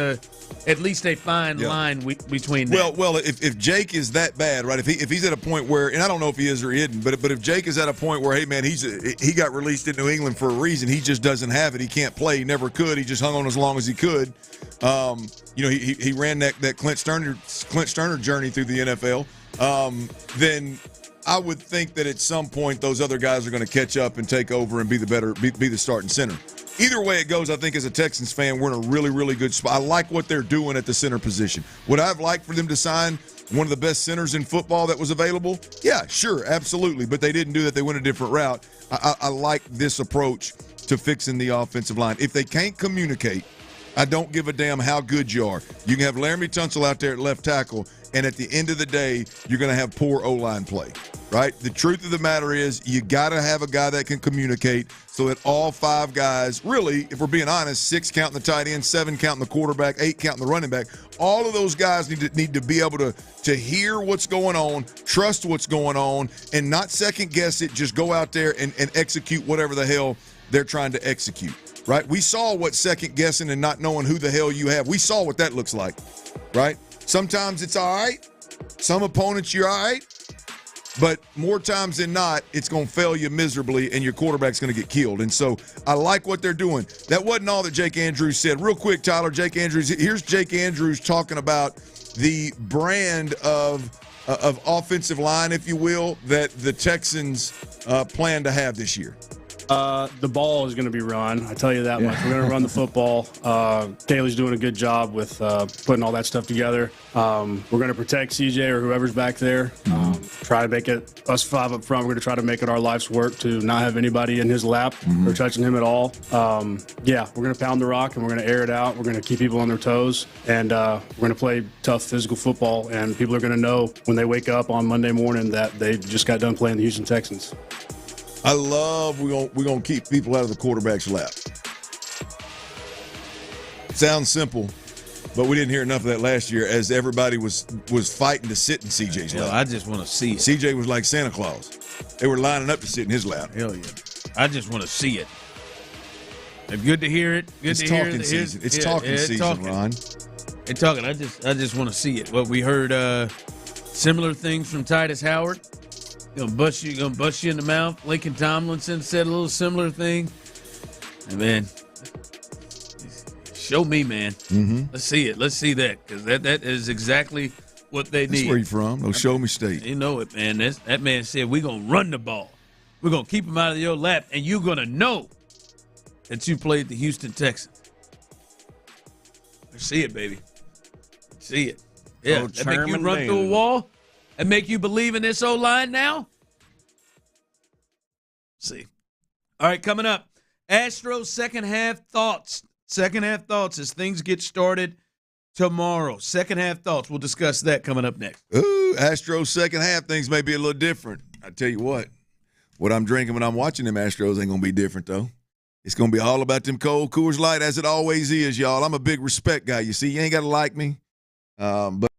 at least a fine line between them. Well, if Jake is that bad, right? If he's at a point where, and I don't know if he is or he isn't, but if Jake is at a point where, hey man, he got released in New England for a reason, he just doesn't have it. He can't play. He never could. He just hung on as long as he could. He ran that Clint Stoerner journey through the NFL. Then I would think that at some point those other guys are going to catch up and take over and be the starting center. Either way it goes, I think as a Texans fan, we're in a really, really good spot. I like what they're doing at the center position. Would I have liked for them to sign one of the best centers in football that was available? Yeah, sure, absolutely. But they didn't do that. They went a different route. I like this approach to fixing the offensive line. If they can't communicate, I don't give a damn how good you are. You can have Laramie Tunsil out there at left tackle, and at the end of the day, you're going to have poor O-line play, right? The truth of the matter is you got to have a guy that can communicate so that all five guys, really, if we're being honest, 6 counting the tight end, 7 counting the quarterback, 8 counting the running back, all of those guys need to be able to hear what's going on, trust what's going on, and not second-guess it, just go out there and execute whatever the hell they're trying to execute. Right? We saw what second-guessing and not knowing who the hell you have. We saw what that looks like, right? Sometimes it's all right. Some opponents you're all right. But more times than not, it's going to fail you miserably, and your quarterback's going to get killed. And so I like what they're doing. That wasn't all that Jake Andrews said. Real quick, Tyler, Jake Andrews. Here's Jake Andrews talking about the brand of offensive line, if you will, that the Texans plan to have this year. The ball is going to be run. I tell you that much. We're going to run the football. Kaylee's doing a good job with putting all that stuff together. We're going to protect CJ or whoever's back there. Try to make it, us 5 up front, we're going to try to make it our life's work to not have anybody in his lap or touching him at all. We're going to pound the rock and we're going to air it out. We're going to keep people on their toes. And we're going to play tough physical football. And people are going to know when they wake up on Monday morning that they just got done playing the Houston Texans. I love we're gonna keep people out of the quarterback's lap. Sounds simple, but we didn't hear enough of that last year as everybody was fighting to sit in CJ's lap. I just want to see it. CJ was like Santa Claus. They were lining up to sit in his lap. Hell yeah. I just want to see it. And good to hear it. Good it's to talking hear it. season. It's talking season, talking. Ron. It's talking. I just want to see it. Well, we heard similar things from Titus Howard. Gonna bust you in the mouth. Lincoln Tomlinson said a little similar thing. And man, show me, man. Mm-hmm. Let's see it. Let's see that, because that is exactly what they need. That's where you from? No, show me state. You know it, man. That man said we're gonna run the ball. We're gonna keep him out of your lap, and you're gonna know that you played the Houston Texans. Let's see it, baby. See it. Yeah, that make you run through a wall. And make you believe in this O-line now? See. All right, coming up. Astros second half thoughts. Second half thoughts as things get started tomorrow. Second half thoughts. We'll discuss that coming up next. Ooh, Astros second half, things may be a little different. I tell you what I'm drinking when I'm watching them Astros ain't going to be different, though. It's going to be all about them cold Coors Light, as it always is, y'all. I'm a big respect guy. You see, you ain't got to like me, but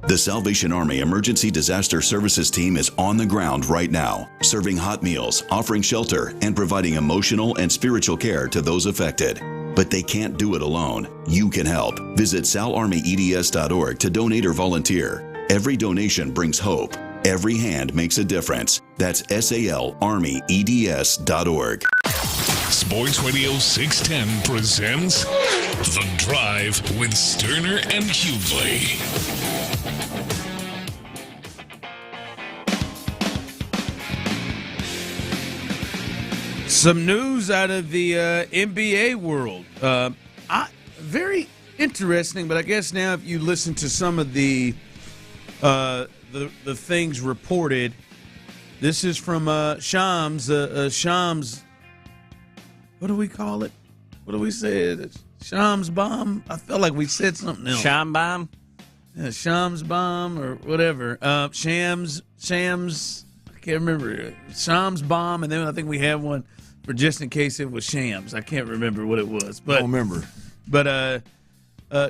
The Salvation Army Emergency Disaster Services team is on the ground right now, serving hot meals, offering shelter, and providing emotional and spiritual care to those affected. But they can't do it alone. You can help. Visit salarmyeds.org to donate or volunteer. Every donation brings hope. Every hand makes a difference. That's salarmyeds.org. Sports Radio 610 presents The Drive with Stoerner and Hughley. Some news out of the NBA world. Very interesting, but I guess now if you listen to some of the things reported, this is from Shams. Shams, what do we call it? What do we say? Shams bomb? I felt like we said something else. Sham bomb? Yeah, Shams bomb or whatever. Shams, I can't remember. Shams bomb, and then I think we had one for just in case it was Shams. I can't remember what it was. But, I don't remember. But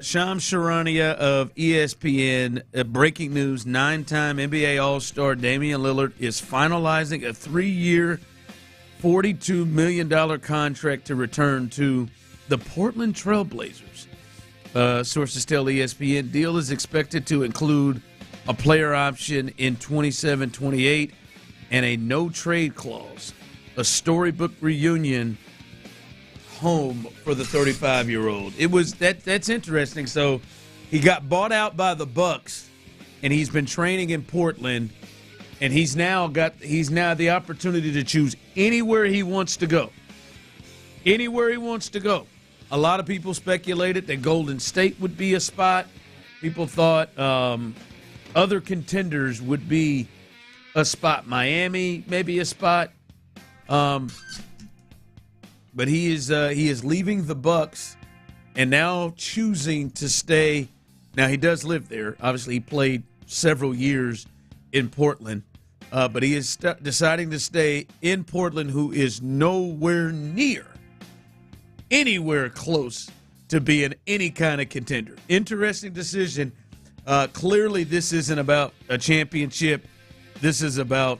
Shams Charania of ESPN, breaking news, 9-time NBA All-Star Damian Lillard is finalizing a 3-year, $42 million contract to return to the Portland Trail Blazers. Sources tell ESPN deal is expected to include a player option in 27-28 and a no-trade clause. A storybook reunion home for the 35-year-old. It was that's interesting. So he got bought out by the Bucks, and he's been training in Portland, and he's now the opportunity to choose anywhere he wants to go. Anywhere he wants to go. A lot of people speculated that Golden State would be a spot. People thought other contenders would be a spot. Miami, maybe a spot. But he is leaving the Bucks and now choosing to stay. Now he does live there. Obviously, he played several years in Portland, but he is deciding to stay in Portland, who is nowhere near anywhere close to being any kind of contender. Interesting decision. Clearly, this isn't about a championship. This is about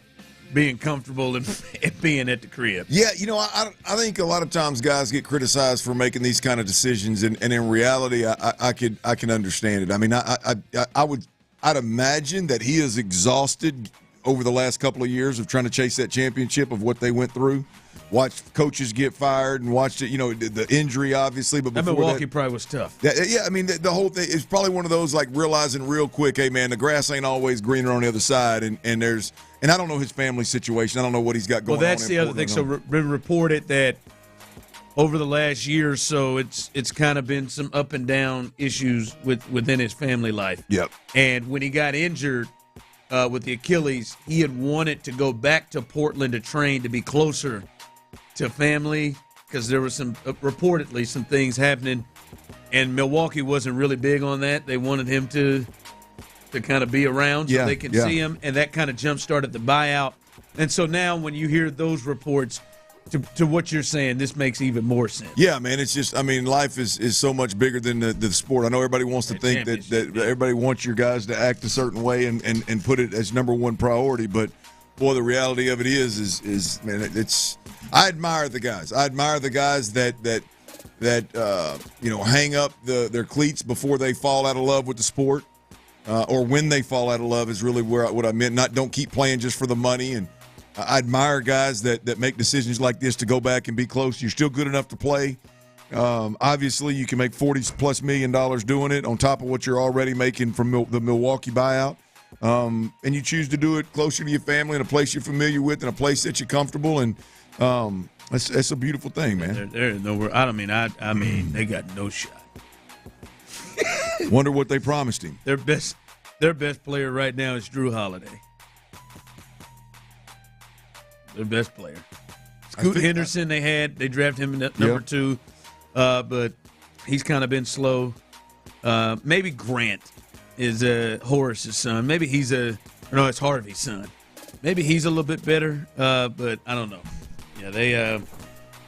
being comfortable and being at the crib. Yeah, I think a lot of times guys get criticized for making these kind of decisions, and in reality, I can understand it. I mean, I'd imagine that he is exhausted over the last couple of years of trying to chase that championship, of what they went through. Watched coaches get fired and watched it, the injury, obviously. But before Milwaukee probably was tough. Yeah, I mean, the whole thing is probably one of those, like, realizing real quick, hey, man, the grass ain't always greener on the other side. And I don't know his family situation. I don't know what he's got going on. Well, that's the other thing. So been reported that over the last year or so, it's kind of been some up and down issues within his family life. Yep. And when he got injured with the Achilles, he had wanted to go back to Portland to train, to be closer to family, because there was reportedly some things happening, and Milwaukee wasn't really big on that. They wanted him to kind of be around so they can see him, and that kind of jump-started the buyout. And so now when you hear those reports, to what you're saying, this makes even more sense. Yeah, man, it's just, I mean, life is so much bigger than the sport. I know everybody wants to think that everybody wants your guys to act a certain way and put it as number one priority, but boy, the reality of it is man, it's. I admire the guys. I admire the guys that hang up their cleats before they fall out of love with the sport, or when they fall out of love is really what I meant. Don't keep playing just for the money. And I admire guys that make decisions like this to go back and be close. You're still good enough to play. Obviously, you can make $40+ million doing it on top of what you're already making from the Milwaukee buyout. And you choose to do it closer to your family in a place you're familiar with and a place that you're comfortable in. It's a beautiful thing, man. There's nowhere. I mean, they got no shot. Wonder what they promised him. Their best player right now is Drew Holiday. Their best player. Scoot Henderson they drafted him at number 2, but he's kind of been slow. Maybe Grant is Horace's son. Maybe it's Harvey's son. Maybe he's a little bit better, but I don't know. Yeah,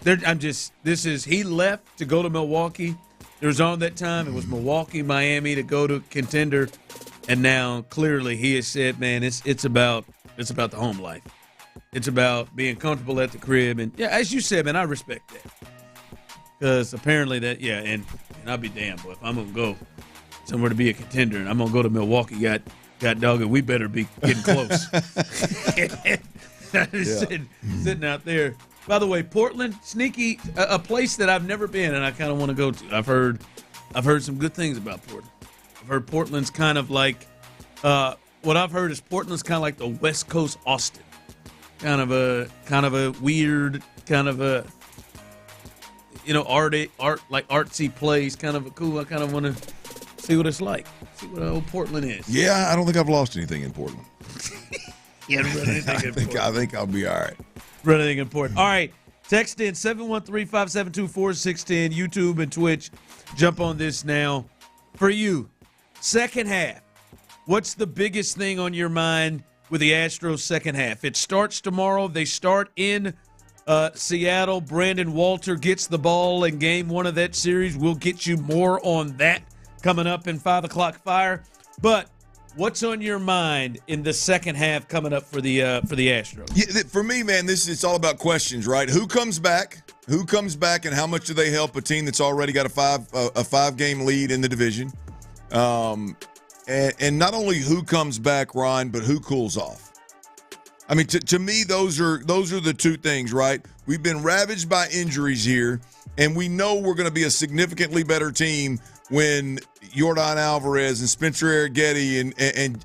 he left to go to Milwaukee. There was on that time it was Milwaukee, Miami to go to contender. And now clearly he has said, man, it's about the home life. It's about being comfortable at the crib. And yeah, as you said, man, I respect that. Because apparently and I'll be damned, boy, if I'm going to go somewhere to be a contender and I'm going to go to Milwaukee, got dog, and we better be getting close. Sitting out there. By the way, Portland, sneaky, a place that I've never been and I kind of want to go to. I've heard some good things about Portland. I've heard Portland's kind of like what I've heard is Portland's kind of like the West Coast Austin. Kind of a weird, kind of a artsy place, kind of a cool. I kind of want to see what it's like. See what old Portland is. Yeah, I don't think I've lost anything in Portland. Yeah, I think I'll be all right. Run anything important. All right, text in 713-572-4610, YouTube and Twitch. Jump on this now. For you, second half, what's the biggest thing on your mind with the Astros second half? It starts tomorrow. They start in Seattle. Brandon Walter gets the ball in game one of that series. We'll get you more on that coming up in 5 o'clock fire. But what's on your mind in the second half coming up for the Astros? Yeah, for me, man, it's all about questions, right? Who comes back? Who comes back, and how much do they help a team that's already got a 5-game lead in the division? And not only who comes back, Ron, but who cools off. I mean, to me, those are the two things, right? We've been ravaged by injuries here, and we know we're going to be a significantly better team when Yordan Alvarez and Spencer Arrighetti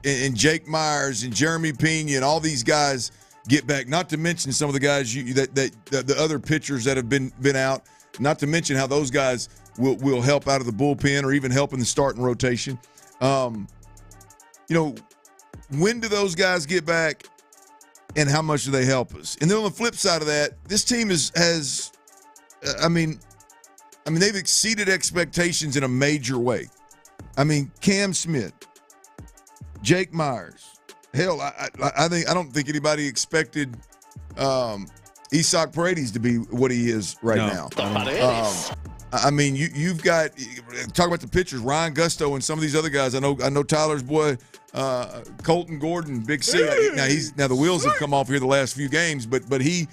and Jake Myers and Jeremy Pena and all these guys get back. Not to mention some of the guys that the other pitchers that have been out. Not to mention how those guys will help out of the bullpen or even help in the starting rotation. When do those guys get back, and how much do they help us? And then on the flip side of that, this team has they've exceeded expectations in a major way. I mean, Cam Smith, Jake Myers. Hell, I don't think anybody expected Isaac Paredes to be what he is now. You've got talk about the pitchers, Ryan Gusto and some of these other guys. I know Tyler's boy, Colton Gordon, Big C. Now the wheels have come off here the last few games, but he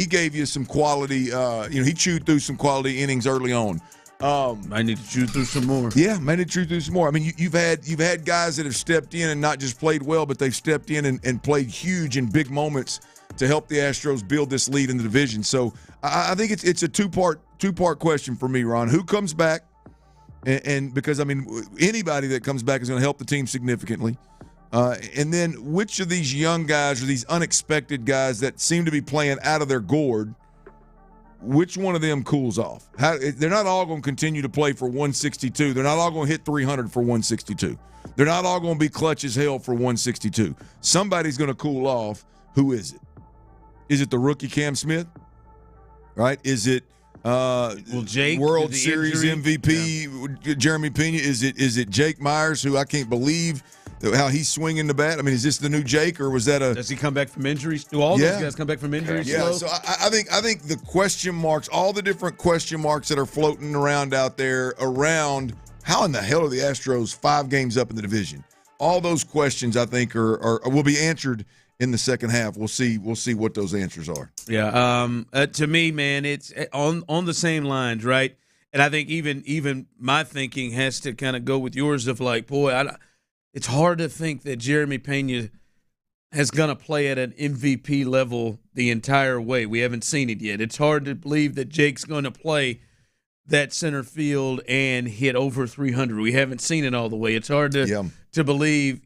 gave you some quality. He chewed through some quality innings early on. Might need to chew through some more. Yeah, might need to chew through some more. I mean, you've had guys that have stepped in and not just played well, but they've stepped in and played huge in big moments to help the Astros build this lead in the division. So I think it's a two-part question for me, Ron. Who comes back? And because, anybody that comes back is going to help the team significantly. And then which of these young guys or these unexpected guys that seem to be playing out of their gourd, which one of them cools off? They're not all going to continue to play for 162. They're not all going to hit 300 for 162. They're not all going to be clutch as hell for 162. Somebody's going to cool off. Who is it? Is it the rookie Cam Smith? Right? Is it Jake, World Series MVP Jeremy Pena? Is it Jake Myers, who I can't believe how he's swinging the bat? I mean, is this the new Jake, or was that Does he come back from injuries? Do all those guys come back from injuries? Yeah. So I think the question marks, all the different question marks that are floating around out there around how in the hell are the Astros 5 games up in the division? All those questions I think will be answered in the second half. We'll see what those answers are. Yeah. To me, man, it's on the same lines, right? And I think even my thinking has to kind of go with yours of like, boy, it's hard to think that Jeremy Pena is going to play at an MVP level the entire way. We haven't seen it yet. It's hard to believe that Jake's going to play that center field and hit over 300. We haven't seen it all the way. It's hard to believe,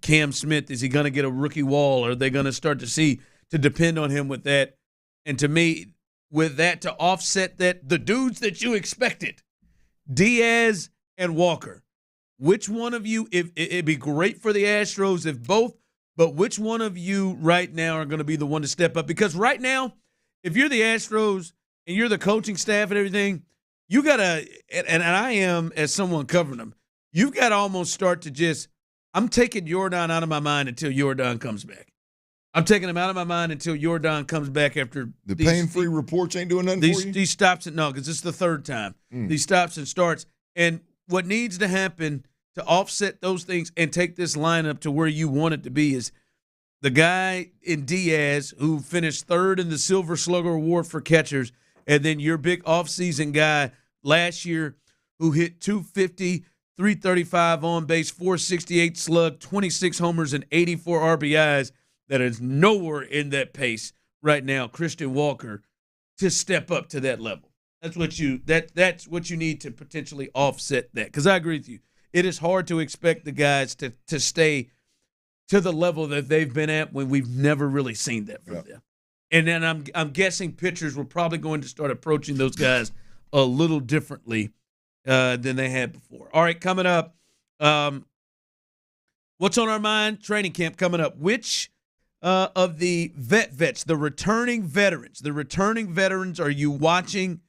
Cam Smith, is he going to get a rookie wall? Are they going to start to depend on him with that? And to me, with that to offset that, the dudes that you expected, Diaz and Walker, which one of you, if it'd be great for the Astros if both, but which one of you right now are going to be the one to step up? Because right now, if you're the Astros and you're the coaching staff and everything, you got to, and I am as someone covering them, you've got to almost start to I'm taking Yordan out of my mind until Yordan comes back. I'm taking him out of my mind until Yordan comes back after the pain-free reports ain't doing nothing for you? These stops, because this is the third time. These stops and starts. And what needs to happen to offset those things and take this lineup to where you want it to be is the guy in Diaz who finished third in the Silver Slugger Award for catchers, and then your big offseason guy last year who hit 250, 335 on base, 468 slug, 26 homers, and 84 RBIs. That is nowhere in that pace right now, Christian Walker, to step up to that level. That's what you need to potentially offset that. Because I agree with you. It is hard to expect the guys to stay to the level that they've been at when we've never really seen that from them. And then I'm guessing pitchers were probably going to start approaching those guys a little differently than they had before. All right, coming up, what's on our mind? Training camp coming up. Which of the vets, the returning veterans are you watching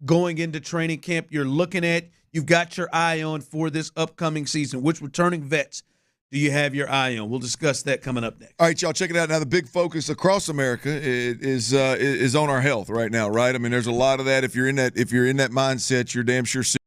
going into training camp? You're looking at, you've got your eye on for this upcoming season. Which returning vets do you have your eye on? We'll discuss that coming up next. All right, y'all, check it out. Now, the big focus across America is on our health right now, right? I mean, there's a lot of that. If you're in that mindset, you're damn sure sick.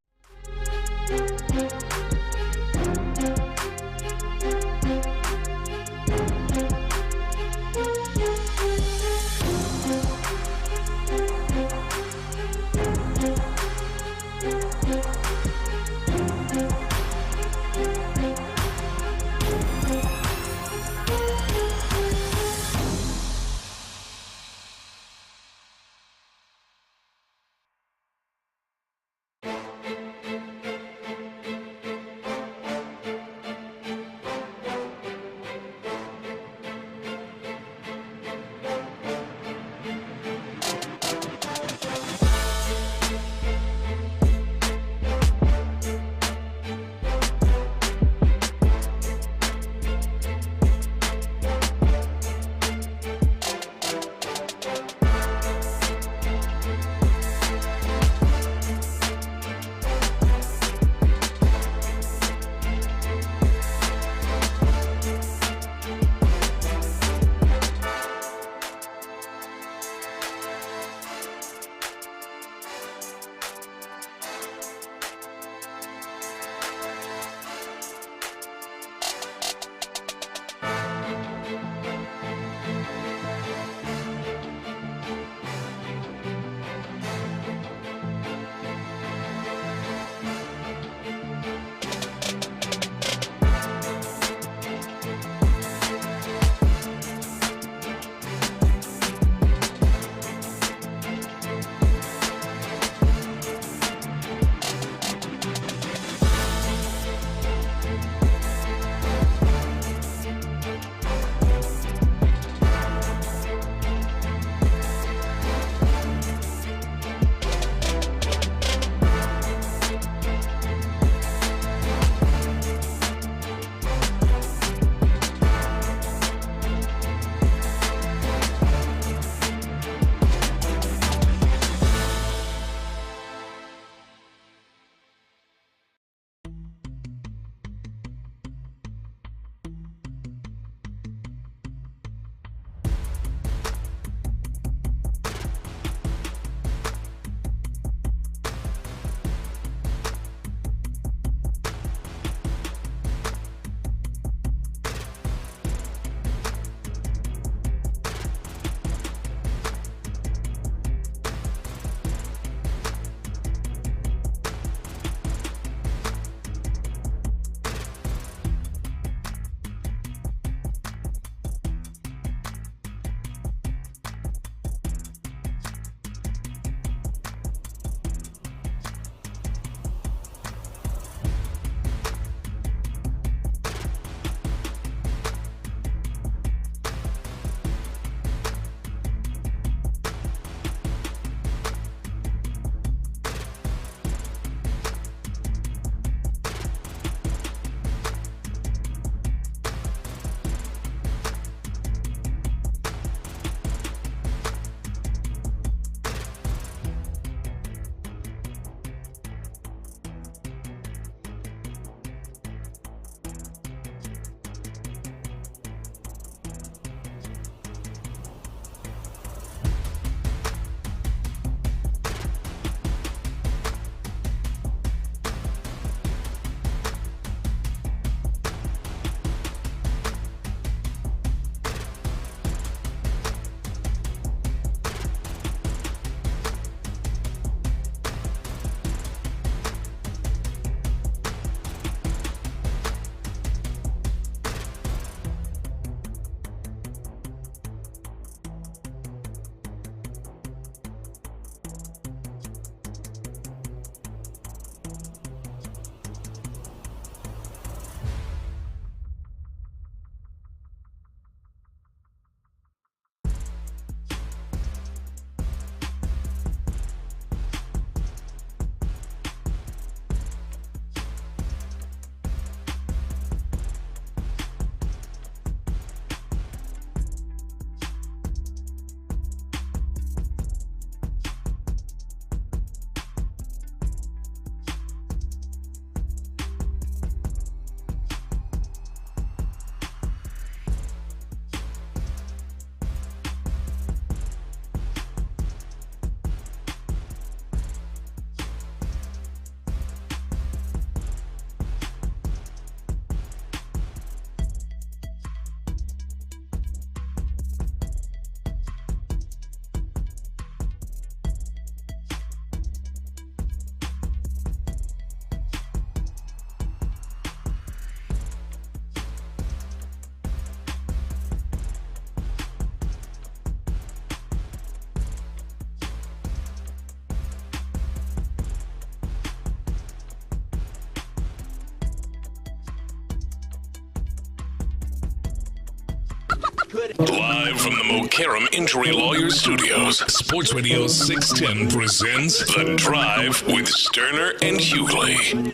Live from the Mokaram Injury Lawyers Studios, Sports Radio 610 presents The Drive with Stoerner and Hughley.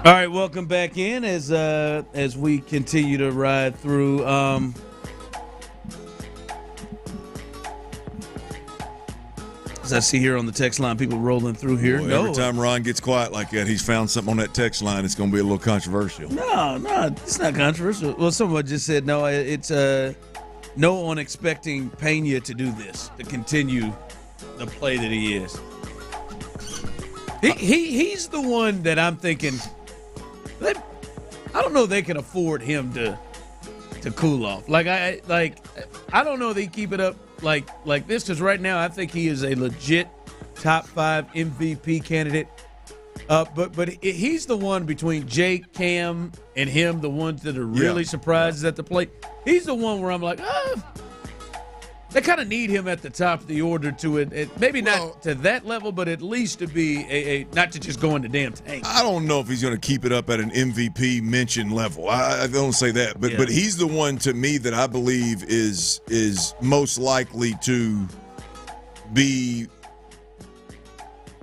All right, welcome back in as we continue to ride through. As I see here on the text line, people rolling through here. Boy, every time Ron gets quiet like that, he's found something on that text line that's going to be a little controversial. No, it's not controversial. Well, someone just said no. It's no one expecting Pena to do this, to continue the play that he is. He's the one that I'm thinking. I don't know if they can afford him to cool off. I don't know if they keep it up like this, because right now I think he is a legit top 5 MVP candidate. But he's the one between Jake, Cam, and him, the ones that are really surprised at the plate. He's the one where I'm like, they kind of need him at the top of the order to it. Maybe not to that level, but at least to be a not to just go in the damn tank. I don't know if he's going to keep it up at an MVP mention level. I don't say that, but he's the one to me that I believe is most likely to be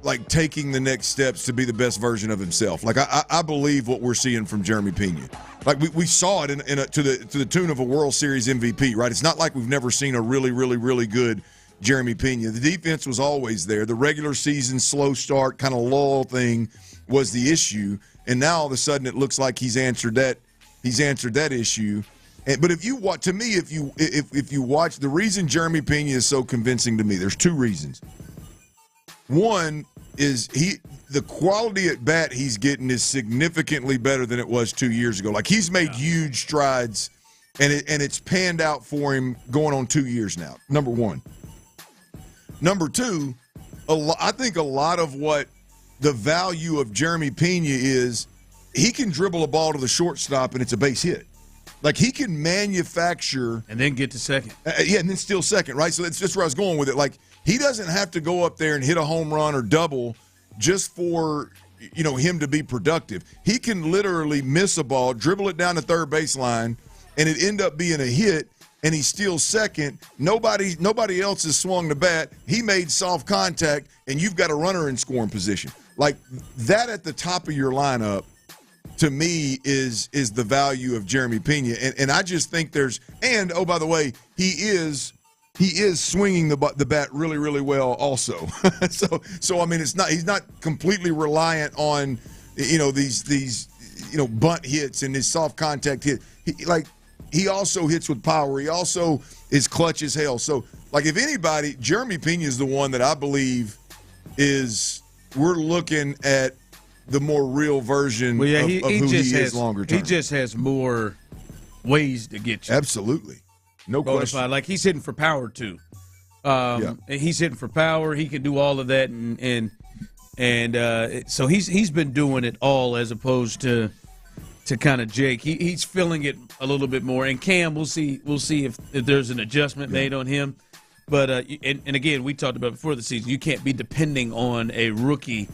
like taking the next steps to be the best version of himself. Like I believe what we're seeing from Jeremy Pena. Like we saw it to the tune of a World Series MVP, right? It's not like we've never seen a really, really, really good Jeremy Pena. The defense was always there. The regular season slow start kind of lull thing was the issue, and now all of a sudden it looks like he's answered that issue. But if you watch, to me, if you watch, the reason Jeremy Pena is so convincing to me, there's 2 reasons. One is the quality at bat he's getting is significantly better than it was 2 years ago. Like, he's made huge strides, and it's panned out for him going on 2 years now, number one. Number two, I think a lot of what the value of Jeremy Pena is, he can dribble a ball to the shortstop and it's a base hit. Like, he can manufacture. And then get to second. And then steal second, right? So that's where I was going with it. Like, he doesn't have to go up there and hit a home run or double just for, him to be productive. He can literally miss a ball, dribble it down the third baseline, and it end up being a hit, and he steals second. Nobody else has swung the bat. He made soft contact, and you've got a runner in scoring position. Like, that at the top of your lineup, to me, is the value of Jeremy Pena. And I just think oh, by the way, he is swinging the bat really, really well also. so I mean, he's not completely reliant on, these bunt hits and his soft contact hit. He also hits with power. He also is clutch as hell. So, like, if anybody, Jeremy Pena is the one that I believe we're looking at the more real version of who he is longer term. He just has more ways to get you. Absolutely. No question. Like, he's hitting for power, too. He's hitting for power. He can do all of that. And so he's been doing it all as opposed to kind of Jake. He's feeling it a little bit more. And Cam, we'll see if there's an adjustment made on him. But and again, we talked about before the season, you can't be depending on a rookie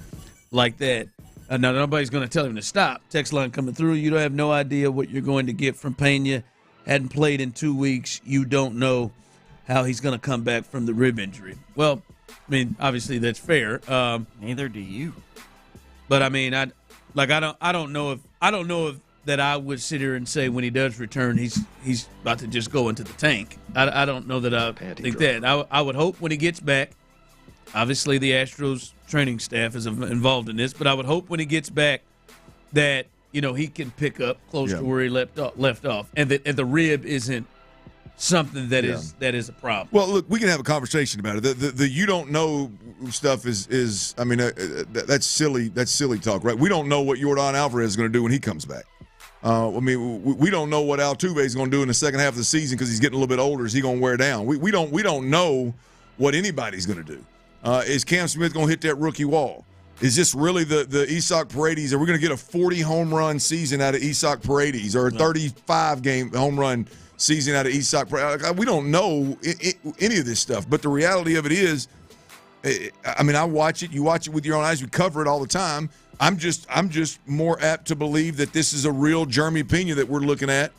like that. Now, nobody's going to tell him to stop. Text line coming through. You don't have no idea what you're going to get from Pena. Hadn't played in 2 weeks. You don't know how he's going to come back from the rib injury. Well, I mean, obviously that's fair. Neither do you. But I mean, I don't know if that I would sit here and say when he does return, he's about to just go into the tank. I don't know that I think that. I would hope when he gets back. Obviously, the Astros training staff is involved in this, but I would hope when he gets back that he can pick up close to where he left off, and the rib isn't something that is a problem. Well, look, we can have a conversation about it. The you don't know stuff is I mean that's silly talk, right? We don't know what Yordan Alvarez is going to do when he comes back. I mean, we don't know what Altuve is going to do in the second half of the season because he's getting a little bit older. Is he going to wear down? We don't know what anybody's going to do. Is Cam Smith going to hit that rookie wall? Is this really the Isak Paredes? Are we going to get a 40 home run season out of Isak Paredes or a 35 game home run season out of Isak Paredes? We don't know any of this stuff. But the reality of it is, I mean, I watch it. You watch it with your own eyes. We cover it all the time. I'm just more apt to believe that this is a real Jeremy Pena that we're looking at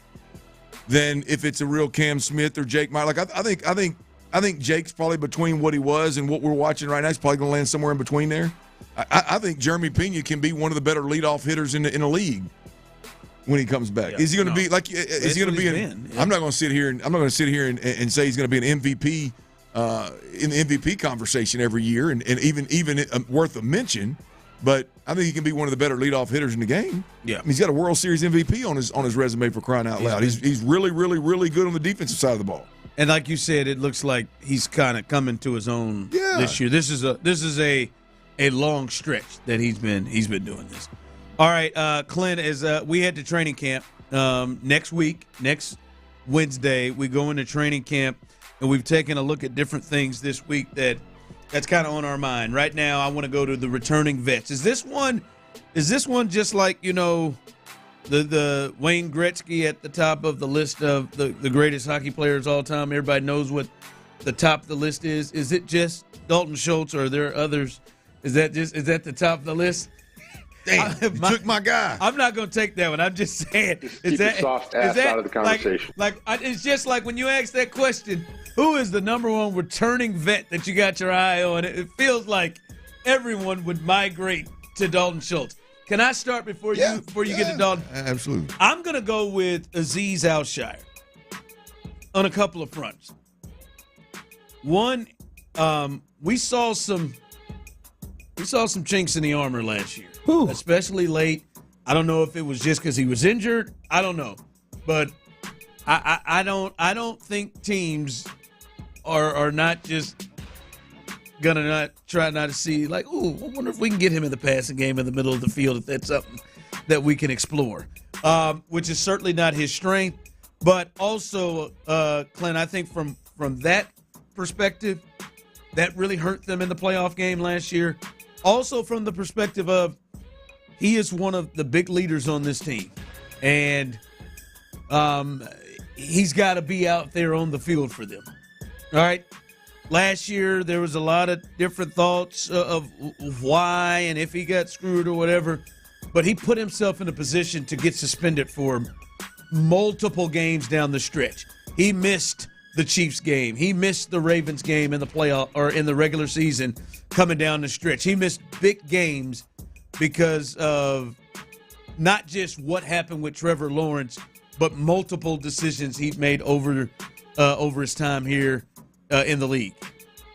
than if it's a real Cam Smith or Jake Meyer. Like I think Jake's probably between what he was and what we're watching right now. He's probably going to land somewhere in between there. I think Jeremy Pena can be one of the better leadoff hitters in the league when he comes back. Yeah, is he going to be like? Is he going to be? I'm not going to sit here and say he's going to be an MVP in the MVP conversation every year and even worth a mention. But I think he can be one of the better leadoff hitters in the game. Yeah, I mean, he's got a World Series MVP on his resume for crying out loud. He's really, really, really good on the defensive side of the ball. And like you said, it looks like he's kind of coming to his own this year. This is a long stretch that he's been doing this. All right, Clint, as we head to training camp next Wednesday, we go into training camp, and we've taken a look at different things this week that's kind of on our mind. Right now, I want to go to the returning vets. Is this one just like, the Wayne Gretzky at the top of the list of the greatest hockey players of all time? Everybody knows what the top of the list is. Is it just Dalton Schultz, or are there others? Is that the top of the list? Damn, you took my guy. I'm not going to take that one. I'm just saying. Keep your soft ass out of the conversation. It's just like when you ask that question, who is the number one returning vet that you got your eye on? It feels like everyone would migrate to Dalton Schultz. Can I start before you get to Dalton? Absolutely. I'm going to go with Azeez Alshire on a couple of fronts. One, we saw some chinks in the armor last year, especially late. I don't know if it was just because he was injured. I don't know, but I don't think teams are not just gonna not try not to see like, I wonder if we can get him in the passing game in the middle of the field if that's something that we can explore, which is certainly not his strength. But also, Clint, I think from that perspective, that really hurt them in the playoff game last year. Also from the perspective of he is one of the big leaders on this team, and he's got to be out there on the field for them. All right. Last year, there was a lot of different thoughts of why and if he got screwed or whatever, but he put himself in a position to get suspended for multiple games down the stretch. He missed the Chiefs game. He missed the Ravens game in the playoff or in the regular season coming down the stretch. He missed big games because of not just what happened with Trevor Lawrence, but multiple decisions he made over his time here in the league.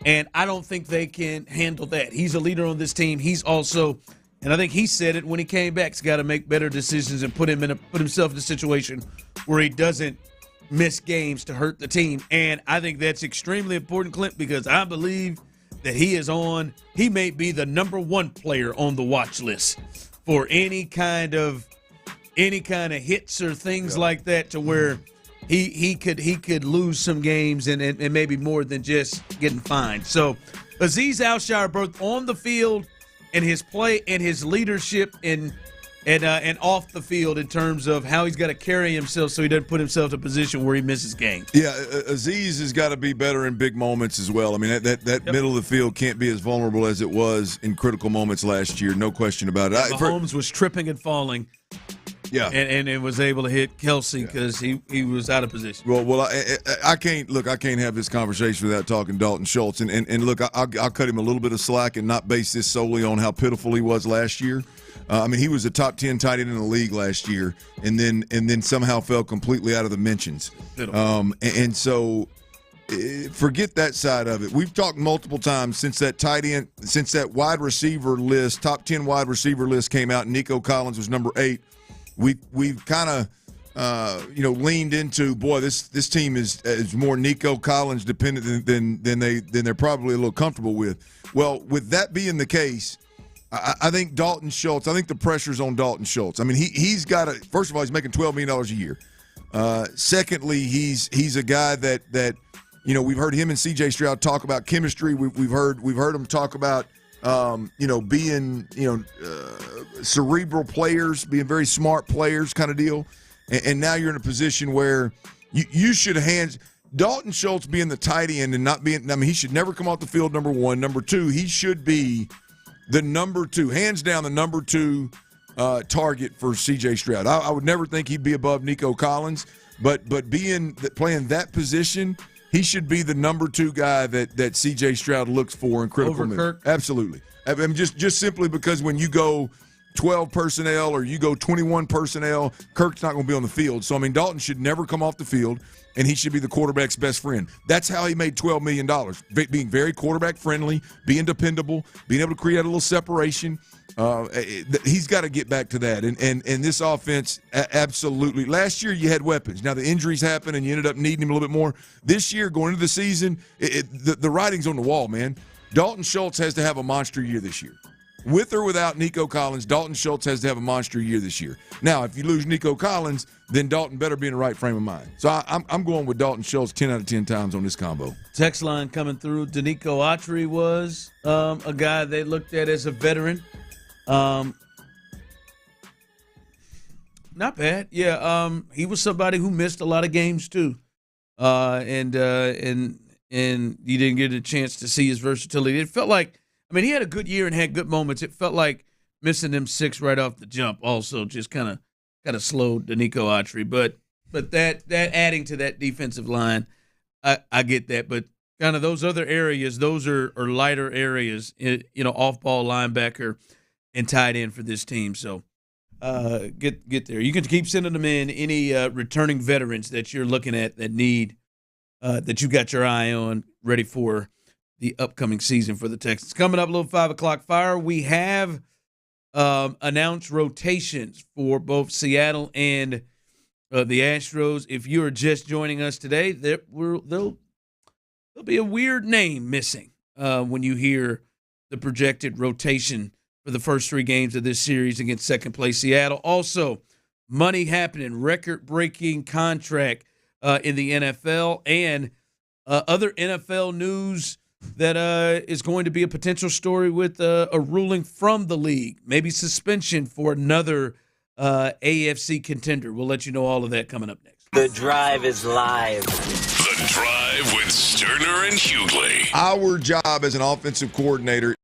And I don't think they can handle that. He's a leader on this team. He's also, and I think he said it when he came back, he's got to make better decisions and put himself in a situation where he doesn't miss games to hurt the team. And I think that's extremely important, Clint, because I believe that he may be the number one player on the watch list for any kind of hits or things like that, to where he could lose some games and maybe more than just getting fined. So Azeez Alshire, both on the field and his play and his leadership and off the field in terms of how he's got to carry himself so he doesn't put himself in a position where he misses games. Yeah, Azeez has got to be better in big moments as well. I mean, that middle of the field can't be as vulnerable as it was in critical moments last year. No question about it. Mahomes was tripping and falling. Yeah, and it was able to hit Kelsey because he was out of position. Well, I can't have this conversation without talking Dalton Schultz. And look, I'll cut him a little bit of slack and not base this solely on how pitiful he was last year. I mean, he was a top 10 tight end in the league last year, and then somehow fell completely out of the mentions. And so, forget that side of it. We've talked multiple times since that wide receiver list, top 10 wide receiver list came out, and Nico Collins was number 8. We've kind of leaned into, boy, this team is more Nico Collins dependent than they're probably a little comfortable with. Well, with that being the case, I think Dalton Schultz, I think the pressure's on Dalton Schultz. I mean, he's got to, first of all, he's making $12 million a year. Secondly, he's a guy that we've heard him and C.J. Stroud talk about chemistry. We've heard him talk about being cerebral players, being very smart players, kind of deal. And now you're in a position where you should hands Dalton Schultz being the tight end and not being. I mean, he should never come off the field. Number one, number two, he should be the number two, hands down, the number two target for C.J. Stroud. I would never think he'd be above Nico Collins, but playing that position, he should be the number two guy that C.J. Stroud looks for in critical minutes. Kirk? Absolutely. I mean, just simply because when you go 12 personnel or you go 21 personnel, Kirk's not going to be on the field. So, I mean, Dalton should never come off the field, and he should be the quarterback's best friend. That's how he made $12 million, being very quarterback-friendly, being dependable, being able to create a little separation. He's got to get back to that. And this offense, absolutely. Last year, you had weapons. Now, the injuries happened, and you ended up needing him a little bit more. This year, going into the season, the writing's on the wall, man. Dalton Schultz has to have a monster year this year. With or without Nico Collins, Dalton Schultz has to have a monster year this year. Now, if you lose Nico Collins, then Dalton better be in the right frame of mind. So I'm going with Dalton Schultz 10 out of 10 times on this combo. Text line coming through. Danico Autry was a guy they looked at as a veteran. Not bad. Yeah, he was somebody who missed a lot of games too. And you didn't get a chance to see his versatility. It felt like, I mean, he had a good year and had good moments. It felt like missing them 6 right off the jump also just kind of slowed Danico Autry. But that adding to that defensive line, I get that. But kind of those other areas, those are lighter areas, off-ball linebacker and tight end for this team. So get there. You can keep sending them in, any returning veterans that you're looking at that need, that you got your eye on, ready for the upcoming season for the Texans. Coming up a little 5 o'clock fire, we have announced rotations for both Seattle and the Astros. If you're just joining us today, there'll be a weird name missing when you hear the projected rotation for the first 3 games of this series against second-place Seattle. Also, money happening, record-breaking contract in the NFL, and other NFL news that is going to be a potential story with a ruling from the league, maybe suspension for another AFC contender. We'll let you know all of that coming up next. The Drive is live. The Drive with Stoerner and Hughley. Our job as an offensive coordinator.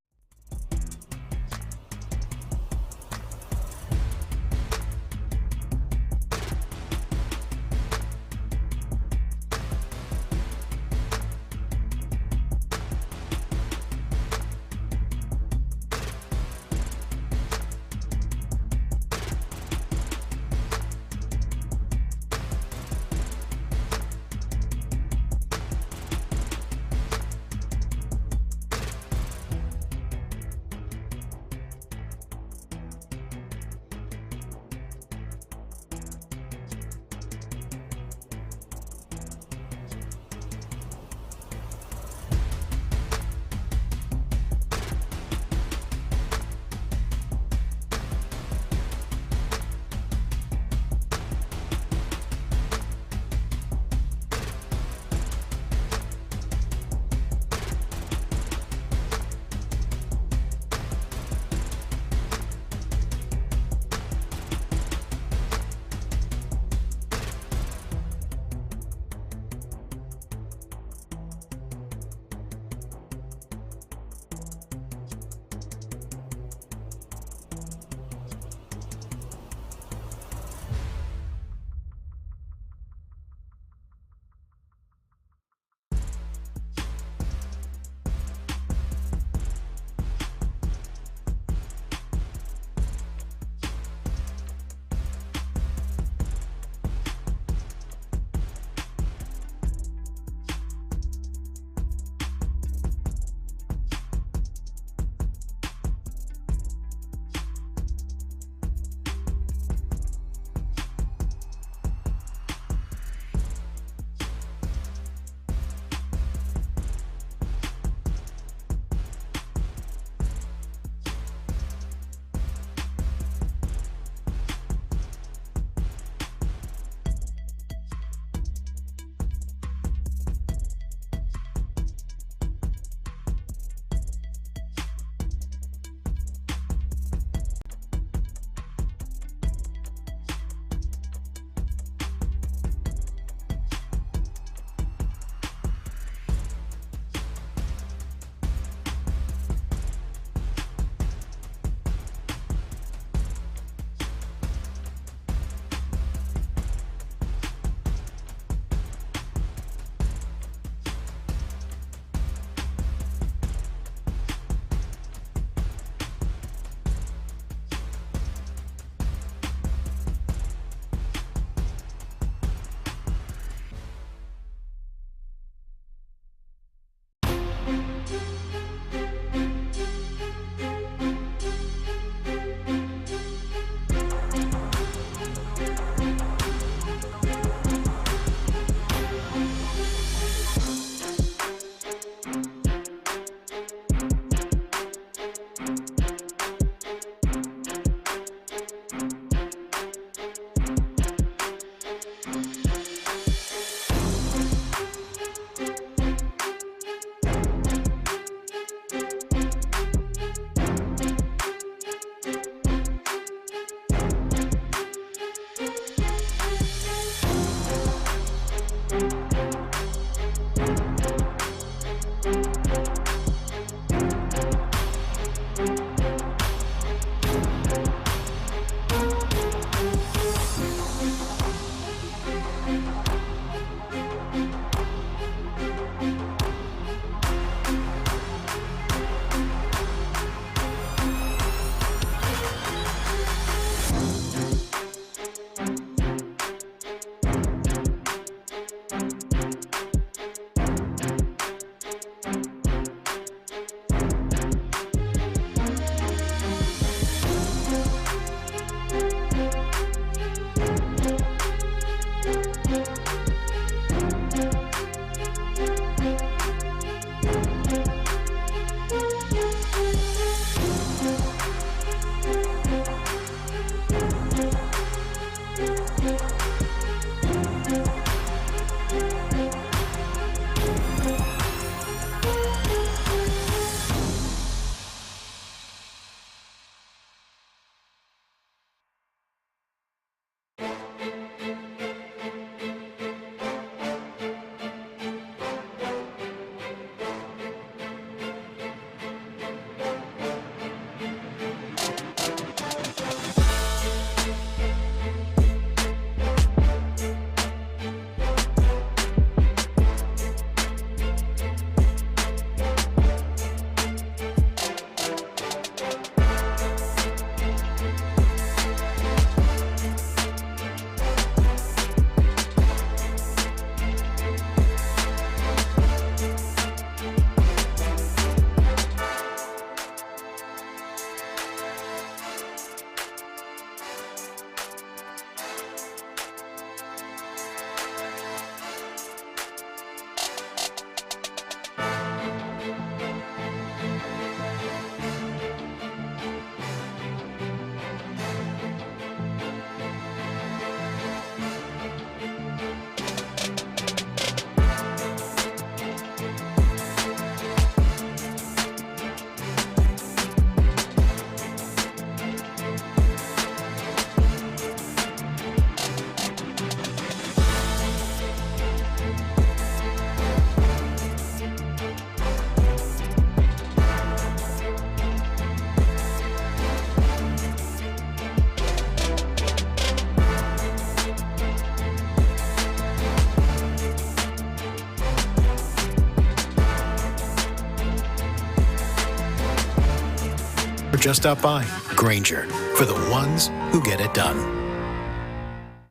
Just stop by. Grainger, for the ones who get it done.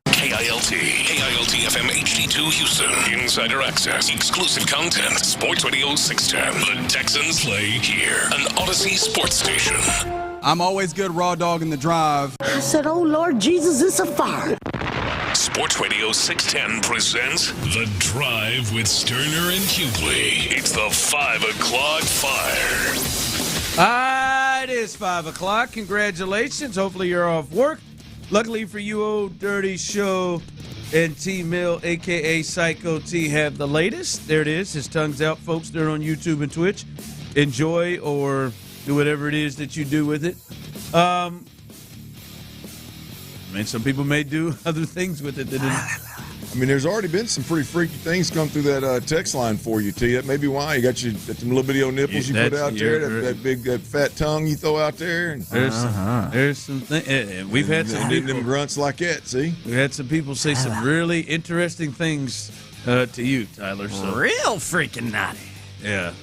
KILT FM HD2 Houston. Insider access, exclusive content. Sports Radio 610. The Texans play here. An Odyssey sports station. I'm always good raw dog in the drive. I said, oh, Lord Jesus, it's a fire. Sports Radio 610 presents The Drive with Stoerner and Hughley. It's the 5 o'clock fire. It is 5 o'clock. Congratulations. Hopefully you're off work. Luckily for you, Old Dirty Show and T-Mill, a.k.a. Psycho T, have the latest. There it is. His tongue's out, folks. They're on YouTube and Twitch. Enjoy or do whatever it is that you do with it. I mean, some people may do other things with it. I mean, there's already been some pretty freaky things come through that text line for you, T. That may be why you got some little bitty old nipples you put out there, that big, that fat tongue you throw out there. And there's some things. We've had some people, them grunts like that. See, we had some people say some really interesting things to you, Tyler. So real freaking naughty. Yeah.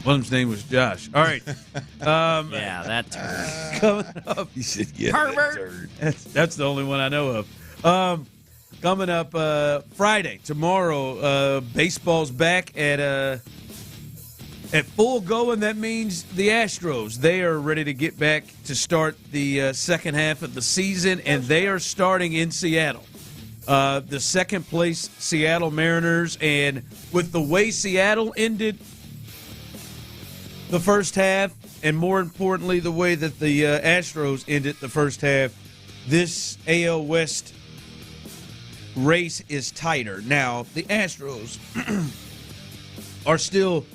One of them's name was Josh. All right. Yeah, that turd. Coming up. You said, yeah, pervert. That's the only one I know of. Coming up Friday, tomorrow, baseball's back at full go, and that means the Astros. They are ready to get back to start the second half of the season, and they are starting in Seattle. The second place Seattle Mariners, and with the way Seattle ended the first half and more importantly, the way that the Astros ended the first half, this AL West race is tighter. Now, the Astros are still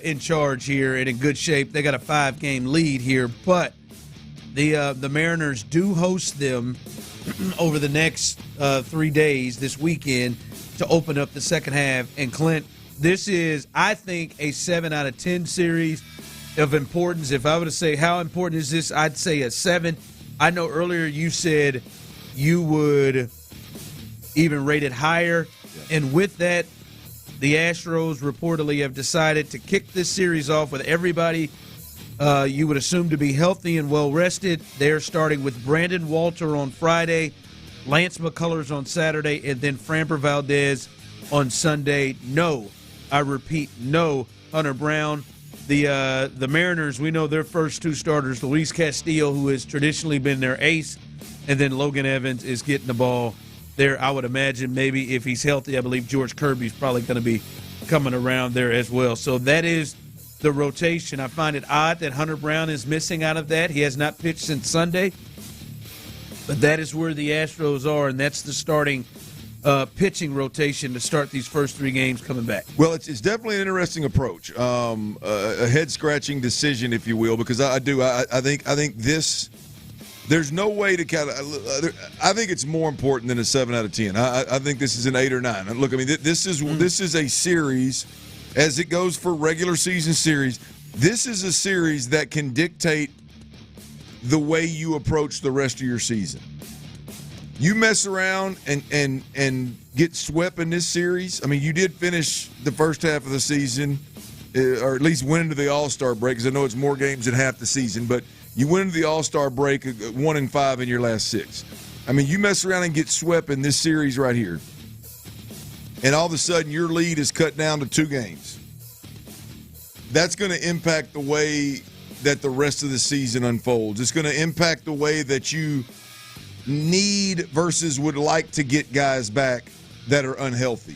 in charge here and in good shape. They got a 5-game lead here, but the Mariners do host them over the next 3 days this weekend to open up the second half. And Clint, this is, I think, a 7 out of 10 series of importance. If I were to say how important is this, I'd say a 7. I know earlier you said you would even rate it higher. And with that, the Astros reportedly have decided to kick this series off with everybody you would assume to be healthy and well-rested. They're starting with Brandon Walter on Friday, Lance McCullers on Saturday, and then Framber Valdez on Sunday. No, I repeat, no Hunter Brown. The Mariners, we know their first 2 starters, Luis Castillo, who has traditionally been their ace, and then Logan Evans is getting the ball there. I would imagine maybe if he's healthy, I believe George Kirby's probably going to be coming around there as well. So that is the rotation. I find it odd that Hunter Brown is missing out of that. He has not pitched since Sunday. But that is where the Astros are, and that's the starting pitching rotation to start these first 3 games coming back. Well, it's definitely an interesting approach, a head-scratching decision, if you will, because I think this. There's no way to kind of. I think it's more important than a 7 out of 10. I think this is an 8 or 9. Look, I mean, this is a series, as it goes for regular season series. This is a series that can dictate the way you approach the rest of your season. You mess around and get swept in this series. I mean, you did finish the first half of the season, or at least went into the All-Star break, because I know it's more games than half the season, but you went into the All-Star break 1-5 in your last 6. I mean, you mess around and get swept in this series right here, and all of a sudden your lead is cut down to 2 games. That's going to impact the way that the rest of the season unfolds. It's going to impact the way that you need versus would like to get guys back that are unhealthy,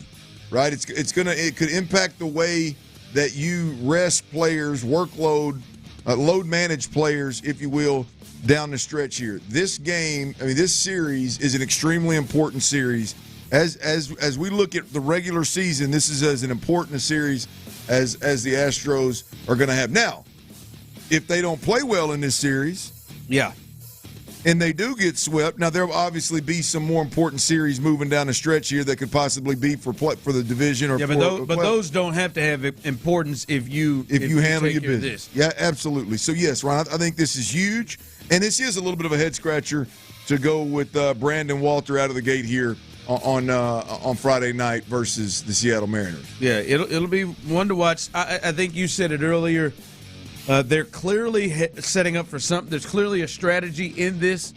right? It could impact the way that you rest players, workload, load manage players, if you will, down the stretch here. This game, I mean, this series is an extremely important series. As we look at the regular season, this is as an important a series as the Astros are going to have. Now, if they don't play well in this series, and they do get swept, now there will obviously be some more important series moving down the stretch here that could possibly be for the division or but those don't have to have importance if you handle your business. Yeah, absolutely. So yes, Ron, I think this is huge, and this is a little bit of a head scratcher to go with Brandon Walter out of the gate here on Friday night versus the Seattle Mariners. Yeah, it'll be one to watch. I think you said it earlier. They're clearly setting up for something. There's clearly a strategy in this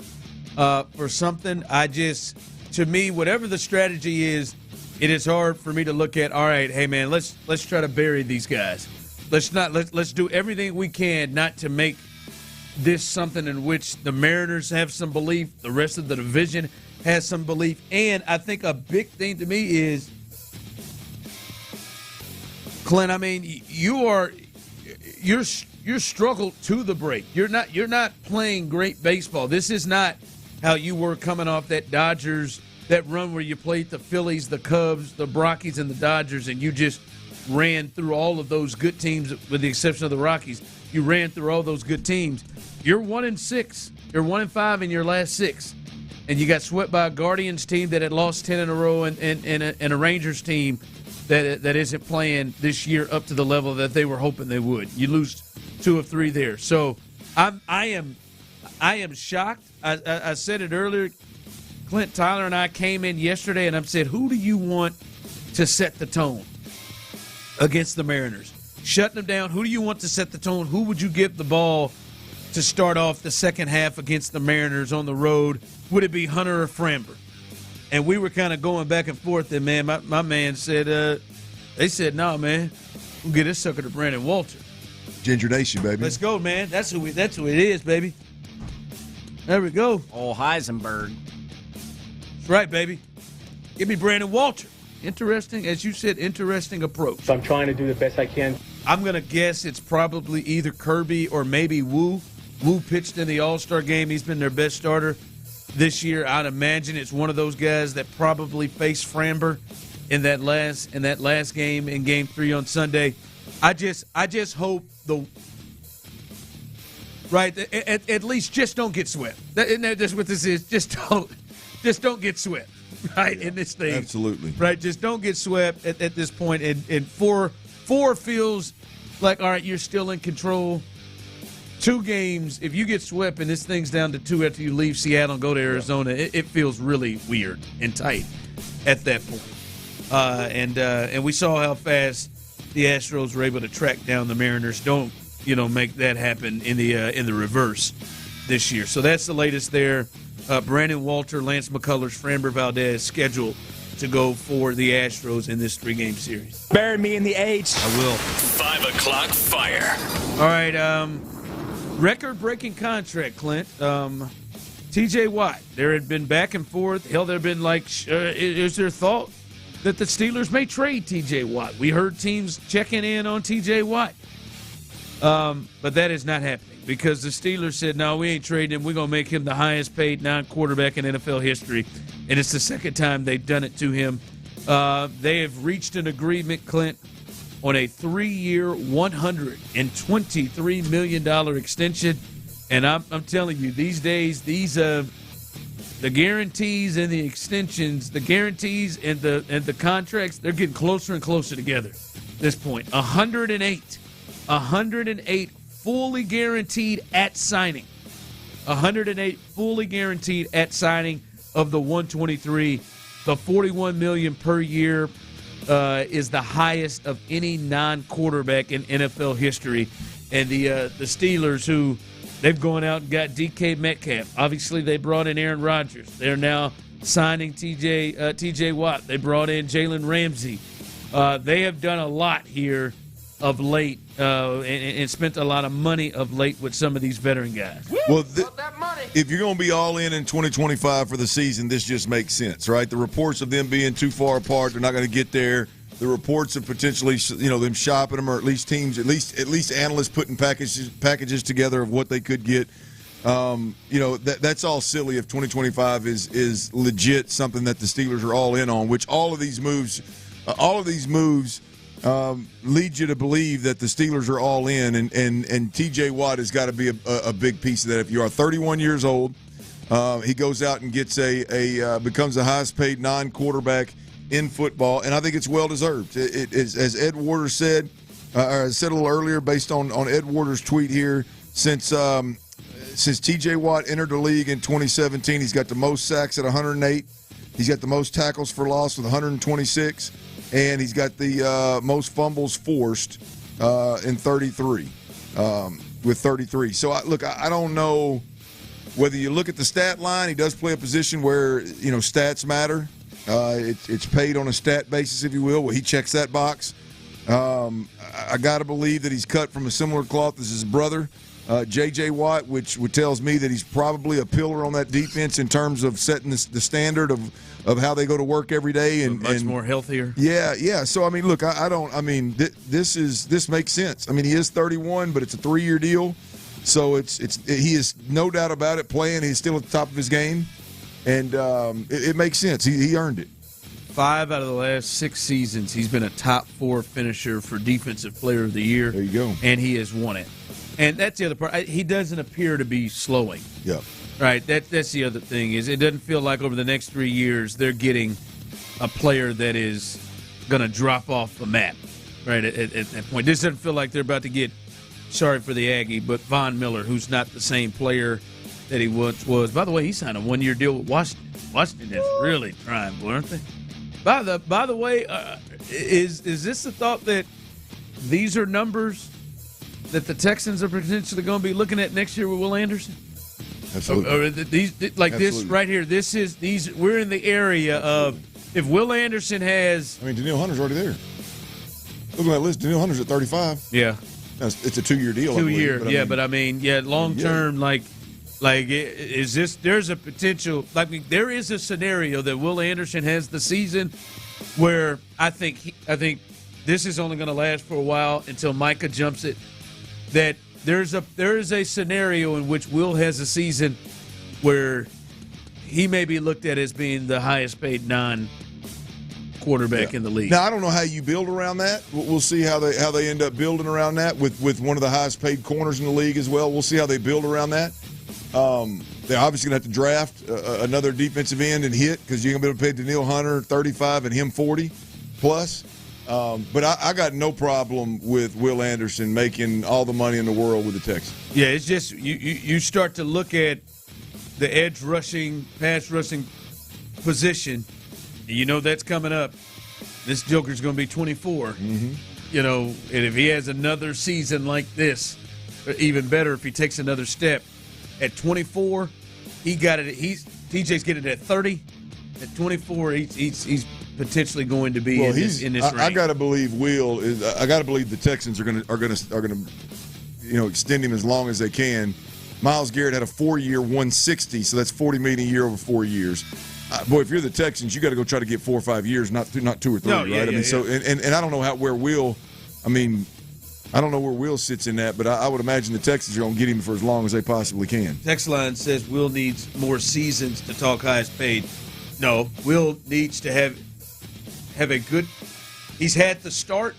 for something. To me, whatever the strategy is, it is hard for me to look at. All right, hey man, let's try to bury these guys. Let's do everything we can not to make this something in which the Mariners have some belief, the rest of the division has some belief, and I think a big thing to me is, Clint. I mean, you're struggled to the break. You're not playing great baseball. This is not how you were coming off that run where you played the Phillies, the Cubs, the Rockies, and the Dodgers, and you just ran through all of those good teams, with the exception of the Rockies. You ran through all those good teams. You're 1-6. You're 1-5 in your last 6, and you got swept by a Guardians team that had lost 10 in a row, and a Rangers team that isn't playing this year up to the level that they were hoping they would. You lose 2 of 3 there. So I am shocked. I said it earlier. Clint, Tyler, and I came in yesterday, and I said, who do you want to set the tone against the Mariners? Shutting them down. Who do you want to set the tone? Who would you give the ball to start off the second half against the Mariners on the road? Would it be Hunter or Framber? And we were kind of going back and forth, and, man, my man said, they said, no, man, we'll get this sucker to Brandon Walter. Ginger Nation, baby. Let's go, man. That's who it is, baby. There we go. Oh, Heisenberg. That's right, baby. Give me Brandon Walter. Interesting, as you said, interesting approach. So I'm trying to do the best I can. I'm going to guess it's probably either Kirby or maybe Wu. Wu pitched in the All-Star game. He's been their best starter this year. I'd imagine it's one of those guys that probably faced Framber in that last game in Game 3 on Sunday. I just hope at least just don't get swept. That's what this is. Just don't get swept. Right, in this thing. Absolutely. Right, just don't get swept at this point. And four feels like, all right, you're still in control. 2 games, if you get swept and this thing's down to 2 after you leave Seattle and go to Arizona, it feels really weird and tight at that point. And we saw how fast the Astros were able to track down the Mariners. Don't make that happen in the reverse this year. So that's the latest there. Brandon Walter, Lance McCullers, Framber Valdez scheduled to go for the Astros in this 3-game series. Bury me in the H. I will. 5 o'clock fire. All right. Record-breaking contract, Clint. T.J. Watt. There had been back and forth. Hell, there had been is there thought that the Steelers may trade T.J. Watt? We heard teams checking in on T.J. Watt. But that is not happening because the Steelers said, no, we ain't trading him. We're going to make him the highest-paid non-quarterback in NFL history, and it's the second time they've done it to him. They have reached an agreement, Clint, on a 3-year, $123 million extension. And I'm telling you, these days, the guarantees and the extensions, the guarantees and the contracts, they're getting closer and closer together at this point. 108 fully guaranteed at signing. 108 fully guaranteed at signing of the 123. The $41 million per year is the highest of any non-quarterback in NFL history. And the Steelers, who they've gone out and got DK Metcalf. Obviously, they brought in Aaron Rodgers. They're now signing TJ Watt. They brought in Jalen Ramsey. They have done a lot here of late and spent a lot of money of late with some of these veteran guys. Well, if you're going to be all in 2025 for the season, this just makes sense, right? The reports of them being too far apart, they're not going to get there. The reports of potentially, them shopping them, or at least teams, at least analysts putting packages together of what they could get. That's all silly if 2025 is legit something that the Steelers are all in on. Which all of these moves lead you to believe that the Steelers are all in, and T.J. Watt has got to be a big piece of that. If you are 31 years old, he goes out and gets becomes the highest paid non-quarterback in football, and I think it's well deserved. It is, as Ed Warder said, or I said a little earlier, based on Ed Warder's tweet here, since T.J. Watt entered the league in 2017, he's got the most sacks at 108. He's got the most tackles for loss with 126. And he's got the most fumbles forced in 33, with 33. So, I don't know whether you look at the stat line. He does play a position where, stats matter. It's paid on a stat basis, if you will. Well, he checks that box. I got to believe that he's cut from a similar cloth as his brother, J.J. Watt, which tells me that he's probably a pillar on that defense in terms of setting the standard of how they go to work every day, and much more healthier. Yeah. So look, this makes sense. He is 31, but it's a 3-year deal, so he is no doubt about it. Playing, he's still at the top of his game, and it makes sense. He earned it. 5 out of the last 6 seasons, he's been a top 4 finisher for Defensive Player of the Year. There you go. And he has won it. And that's the other part. He doesn't appear to be slowing. Yeah. Right. That's the other thing, is it doesn't feel like over the next 3 years they're getting a player that is going to drop off the map. Right at that point. This doesn't feel like they're about to get, sorry for the Aggie, but Von Miller, who's not the same player that he once was. By the way, he signed a 1-year deal with Washington. Washington is really trying, weren't they? By the way, is this the thought that these are numbers that the Texans are potentially going to be looking at next year with Will Anderson? Absolutely. Or this right here. We're in the area of if Will Anderson has. Danielle Hunter's already there. Look at that list. Danielle Hunter's at 35. Yeah. It's a 2-year deal. 2-year. But long term, is this? There's a potential. There is a scenario that Will Anderson has the season where I think this is only going to last for a while until Micah jumps it, that there is a scenario in which Will has a season where he may be looked at as being the highest paid non-quarterback in the league. Now, I don't know how you build around that. We'll see how they end up building around that with one of the highest paid corners in the league as well. We'll see how they build around that. They're obviously going to have to draft another defensive end and hit because you're going to be able to pay Daniil Hunter $35 and him $40 plus. But I got no problem with Will Anderson making all the money in the world with the Texans. Yeah, it's just you start to look at the edge rushing, pass rushing position. You know that's coming up. This Joker's going to be 24. Mm-hmm. You know, and if he has another season like this, or even better if he takes another step. At 24, he got it. TJ's getting it at 30. At 24, he's potentially going to be in this range. I got to believe Will is. I got to believe the Texans are going to extend him as long as they can. Myles Garrett had a 4-year 160, so that's $40 million a year over 4 years. Boy, if you're the Texans, you got to go try to get 4 or 5 years, not 2 or 3, right? Yeah, So and I don't know where Will. I don't know where Will sits in that, but I would imagine the Texans are going to get him for as long as they possibly can. Text line says Will needs more seasons to talk highest paid. No, Will needs to have a good – he's had the start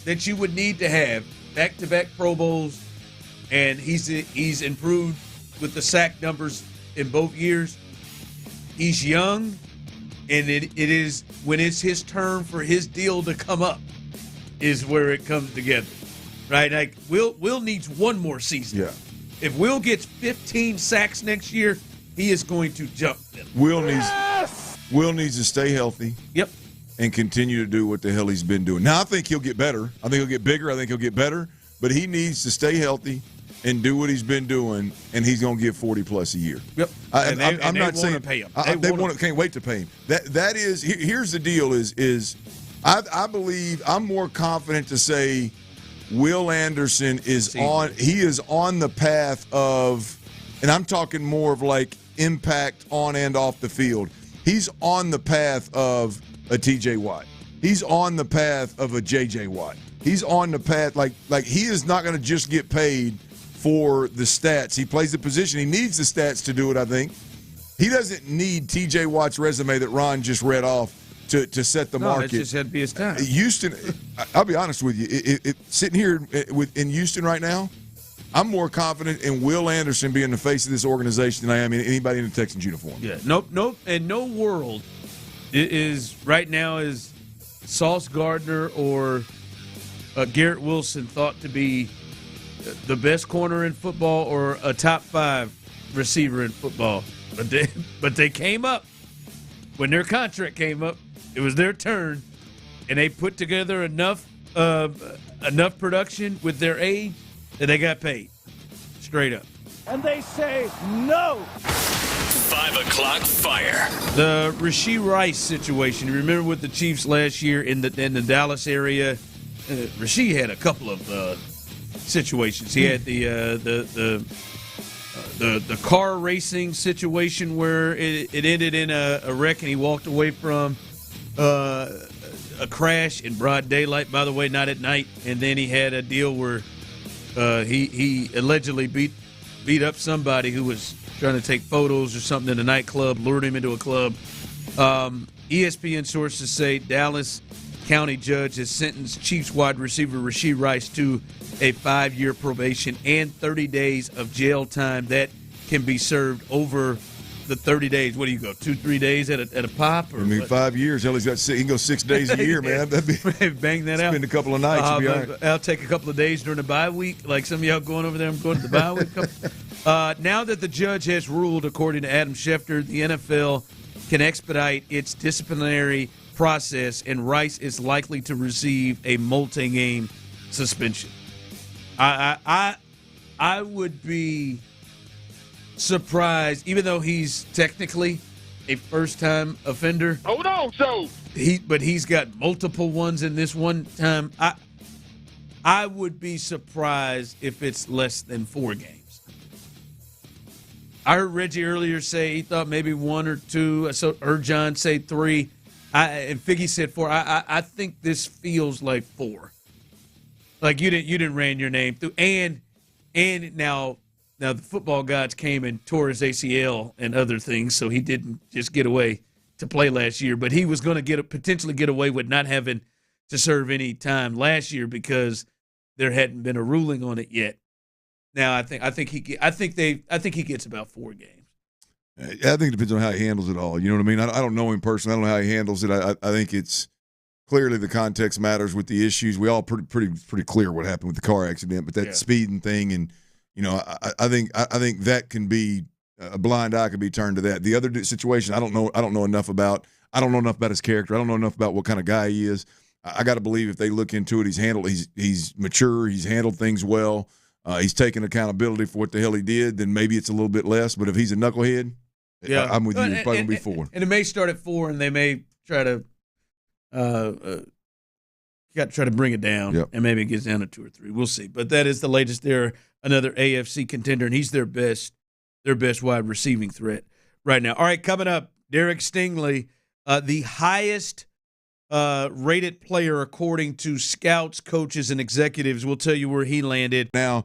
that you would need to have, back-to-back Pro Bowls, and he's improved with the sack numbers in both years. He's young, and it is when it's his turn for his deal to come up is where it comes together. Right, like Will needs one more season. Yeah. If Will gets 15 sacks next year, he is going to jump them. Will needs to stay healthy. Yep. And continue to do what the hell he's been doing. Now I think he'll get better. I think he'll get bigger. I think he'll get better. But he needs to stay healthy and do what he's been doing, and he's going to get 40+ a year. Yep. I'm not saying pay him. They can't wait to pay him. That is. Here's the deal. I believe I'm more confident to say Will Anderson is on the path of, and I'm talking more of like impact on and off the field. He's on the path of a TJ Watt. He's on the path of a JJ Watt. He's on the path like he is not going to just get paid for the stats. He plays the position. He needs the stats to do it, I think. He doesn't need TJ Watt's resume that Ron just read off to set the market. That just had to be his time. Houston, I'll be honest with you. Sitting here in Houston right now, I'm more confident in Will Anderson being the face of this organization than I am in anybody in the Texans uniform. Yeah, nope. In no world is right now is Sauce Gardner or Garrett Wilson thought to be the best corner in football or a top 5 receiver in football. But they came up when their contract came up. It was their turn, and they put together enough production with their age that they got paid. Straight up. And they say no. 5 o'clock fire. The Rashee Rice situation. You remember with the Chiefs last year in the Dallas area? Rashee had a couple of situations. He had the car racing situation where it ended in a wreck and he walked away from a crash in broad daylight, by the way, not at night. And then he had a deal where he allegedly beat up somebody who was trying to take photos or something in a nightclub, lured him into a club. ESPN sources say Dallas County judge has sentenced Chiefs wide receiver Rashee Rice to a 5-year probation and 30 days of jail time that can be served over the 30 days. What do you go, 2-3 days at a pop? Or 5 years. Hell, he can go 6 days a year, man. That'd be bang that out. Spend a couple of nights. Be all right. I'll take a couple of days during the bye week. Like some of y'all going over there, I'm going to the bye week. Now that the judge has ruled, according to Adam Schefter, the NFL can expedite its disciplinary process, and Rice is likely to receive a multi-game suspension. I would be surprised, even though he's technically a first-time offender. Hold on, so but he's got multiple ones in this one time. I would be surprised if it's less than 4 games. I heard Reggie earlier say he thought maybe 1 or 2. I heard John say 3. And Figgy said 4. I think this feels like 4. Like you didn't ran your name through, and now the football gods came and tore his ACL and other things, so he didn't just get away to play last year. But he was going to potentially get away with not having to serve any time last year because there hadn't been a ruling on it yet. Now I think he gets about 4 games. I think it depends on how he handles it all. You know what I mean? I don't know him personally. I don't know how he handles it. I think it's clearly the context matters with the issues. We all pretty clear what happened with the car accident, but that speeding thing, and I think that can be a blind eye can be turned to that. The other situation, I don't know enough about. I don't know enough about his character. I don't know enough about what kind of guy he is. I got to believe if they look into it, he's mature. He's handled things well. He's taken accountability for what the hell he did. Then maybe it's a little bit less. But if he's a knucklehead, I'm with you. It's probably going to be 4. And it may start at 4, and they may try to bring it down, and maybe it gets down to 2 or 3. We'll see. But that is the latest. They're another AFC contender, and he's their best wide receiving threat right now. All right, coming up, Derek Stingley, the highest rated player according to scouts, coaches, and executives. We'll tell you where he landed. Now,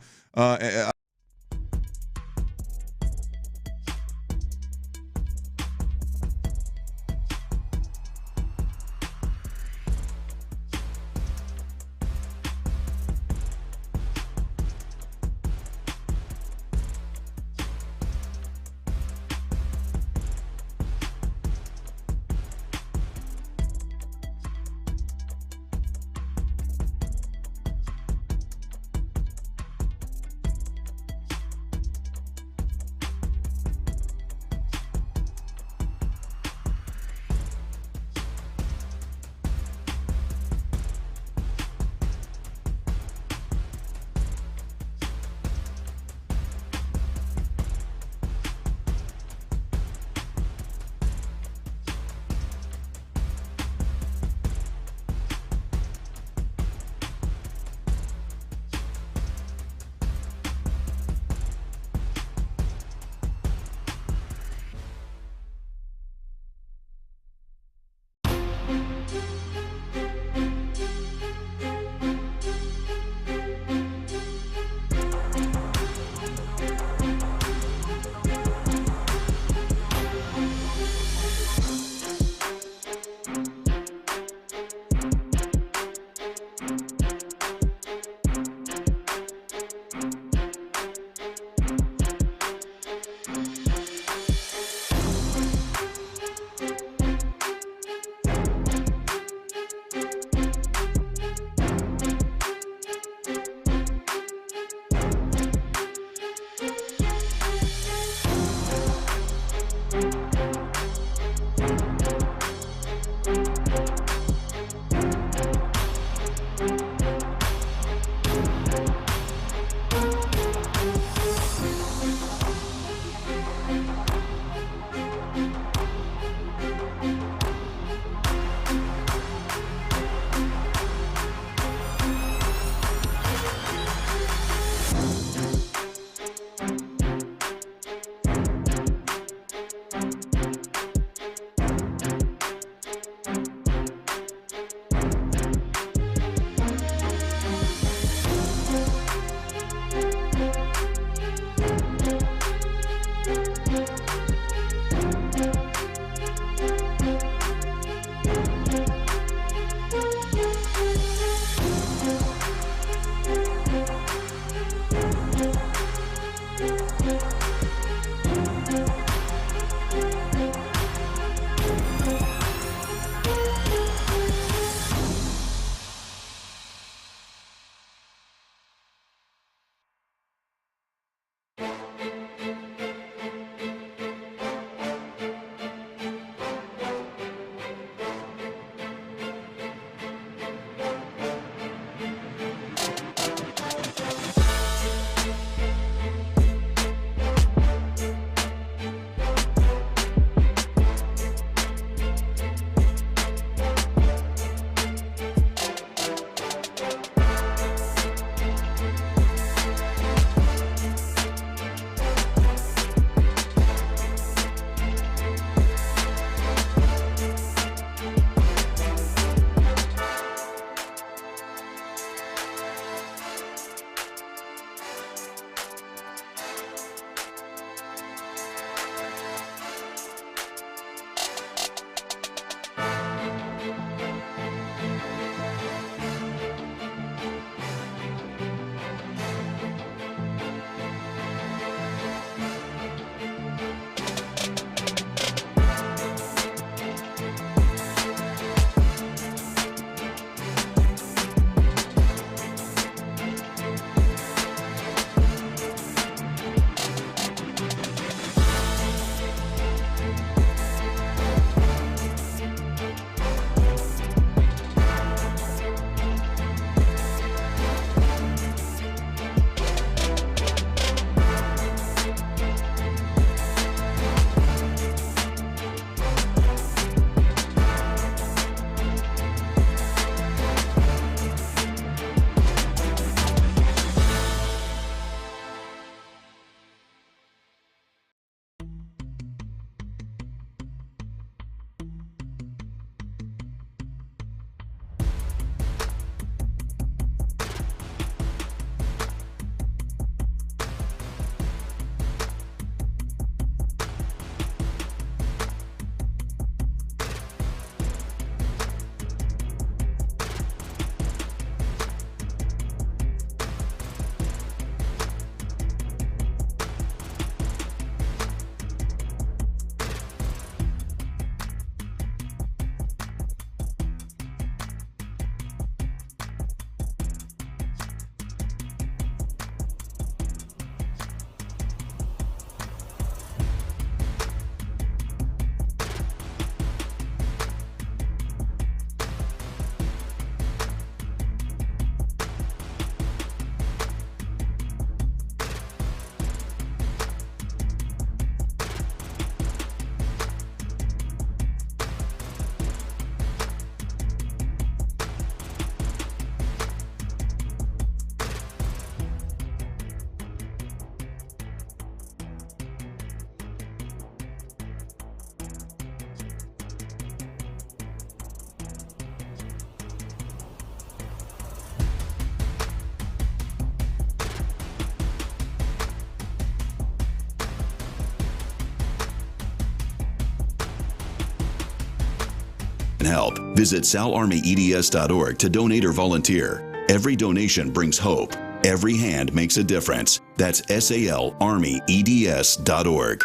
help. Visit salarmyeds.org to donate or volunteer. Every donation brings hope. Every hand makes a difference. That's salarmyeds.org.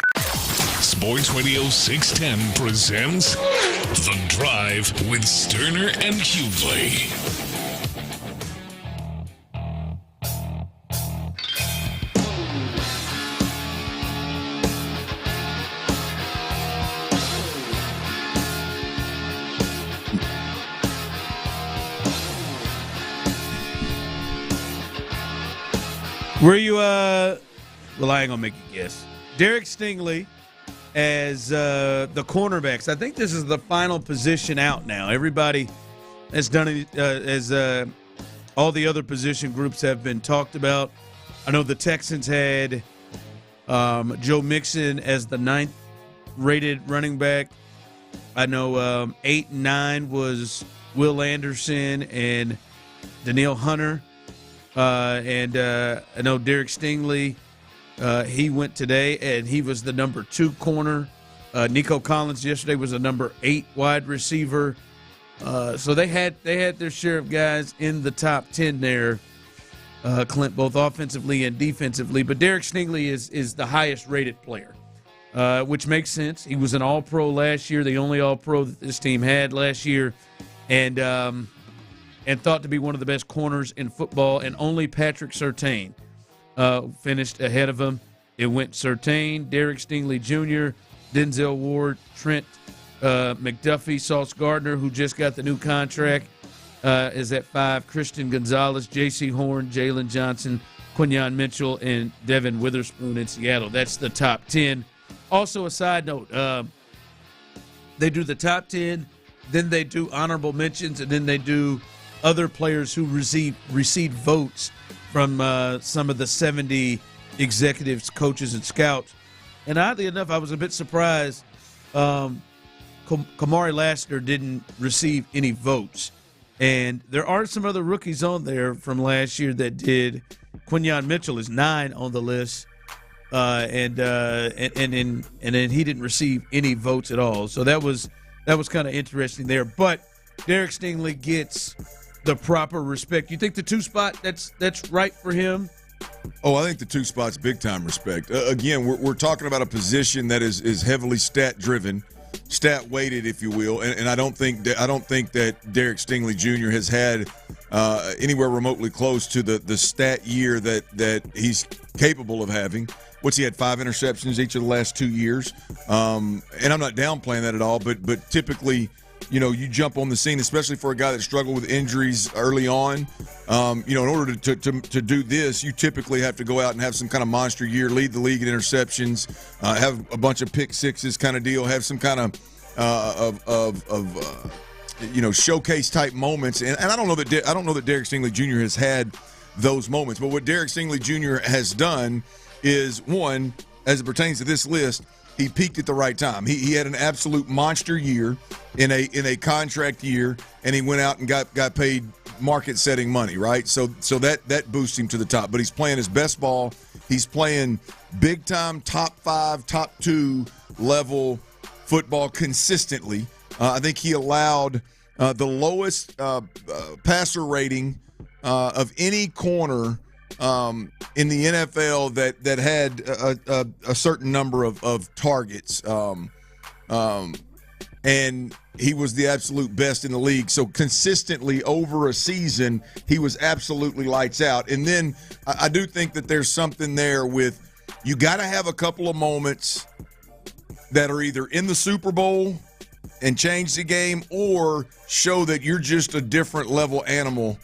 Sports Radio 610 presents The Drive with Stoerner and Hughley. Were you, well, I ain't going to make you guess. Derek Stingley as the cornerbacks. I think this is the final position out now. Everybody has done it as all the other position groups have been talked about. I know the Texans had Joe Mixon as the 9th rated running back. I know 8 and 9 was Will Anderson and Danielle Hunter. And I know Derek Stingley, he went today, and he was the number 2 corner. Nico Collins yesterday was a number 8 wide receiver. So they had their share of guys in the top 10 there, Clint, both offensively and defensively. But Derek Stingley is the highest rated player, which makes sense. He was an All-Pro last year, the only All-Pro that this team had last year, and thought to be one of the best corners in football, and only Patrick Surtain finished ahead of him. It went Surtain, Derek Stingley Jr., Denzel Ward, Trent McDuffie, Sauce Gardner, who just got the new contract, is at 5, Christian Gonzalez, J.C. Horn, Jalen Johnson, Quinyon Mitchell, and Devin Witherspoon in Seattle. That's the top 10. Also, a side note, they do the top 10, then they do honorable mentions, and then they do other players who receive votes from some of the 70 executives, coaches, and scouts. And oddly enough, I was a bit surprised Kamari Lassiter didn't receive any votes. And there are some other rookies on there from last year that did. Quinyon Mitchell is 9 on the list, and then he didn't receive any votes at all. So that was kind of interesting there. But Derek Stingley gets the proper respect. You think the 2 spot that's right for him? Oh, I think the 2 spot's big time respect. Again, we're talking about a position that is heavily stat driven, stat weighted, if you will, and I don't think that Derek Stingley Jr. has had anywhere remotely close to the stat year that he's capable of having. What's he had 5 interceptions each of the last 2 years, and I'm not downplaying that at all, but typically, you jump on the scene, especially for a guy that struggled with injuries early on. In order to do this, you typically have to go out and have some kind of monster year, lead the league in interceptions, have a bunch of pick sixes kind of deal, have some kind of showcase type moments. And I don't know that Derek Stingley Jr. has had those moments. But what Derek Stingley Jr. has done is, one, as it pertains to this list, he peaked at the right time. He had an absolute monster year in a contract year, and he went out and got paid market-setting money, right? So that boosts him to the top. But he's playing his best ball. He's playing big-time, top 5, top 2 level football consistently. I think he allowed the lowest passer rating of any corner in the NFL that had a certain number of targets, and he was the absolute best in the league. So consistently over a season, he was absolutely lights out. And then I do think that there's something there with, you got to have a couple of moments that are either in the Super Bowl and change the game, or show that you're just a different level animal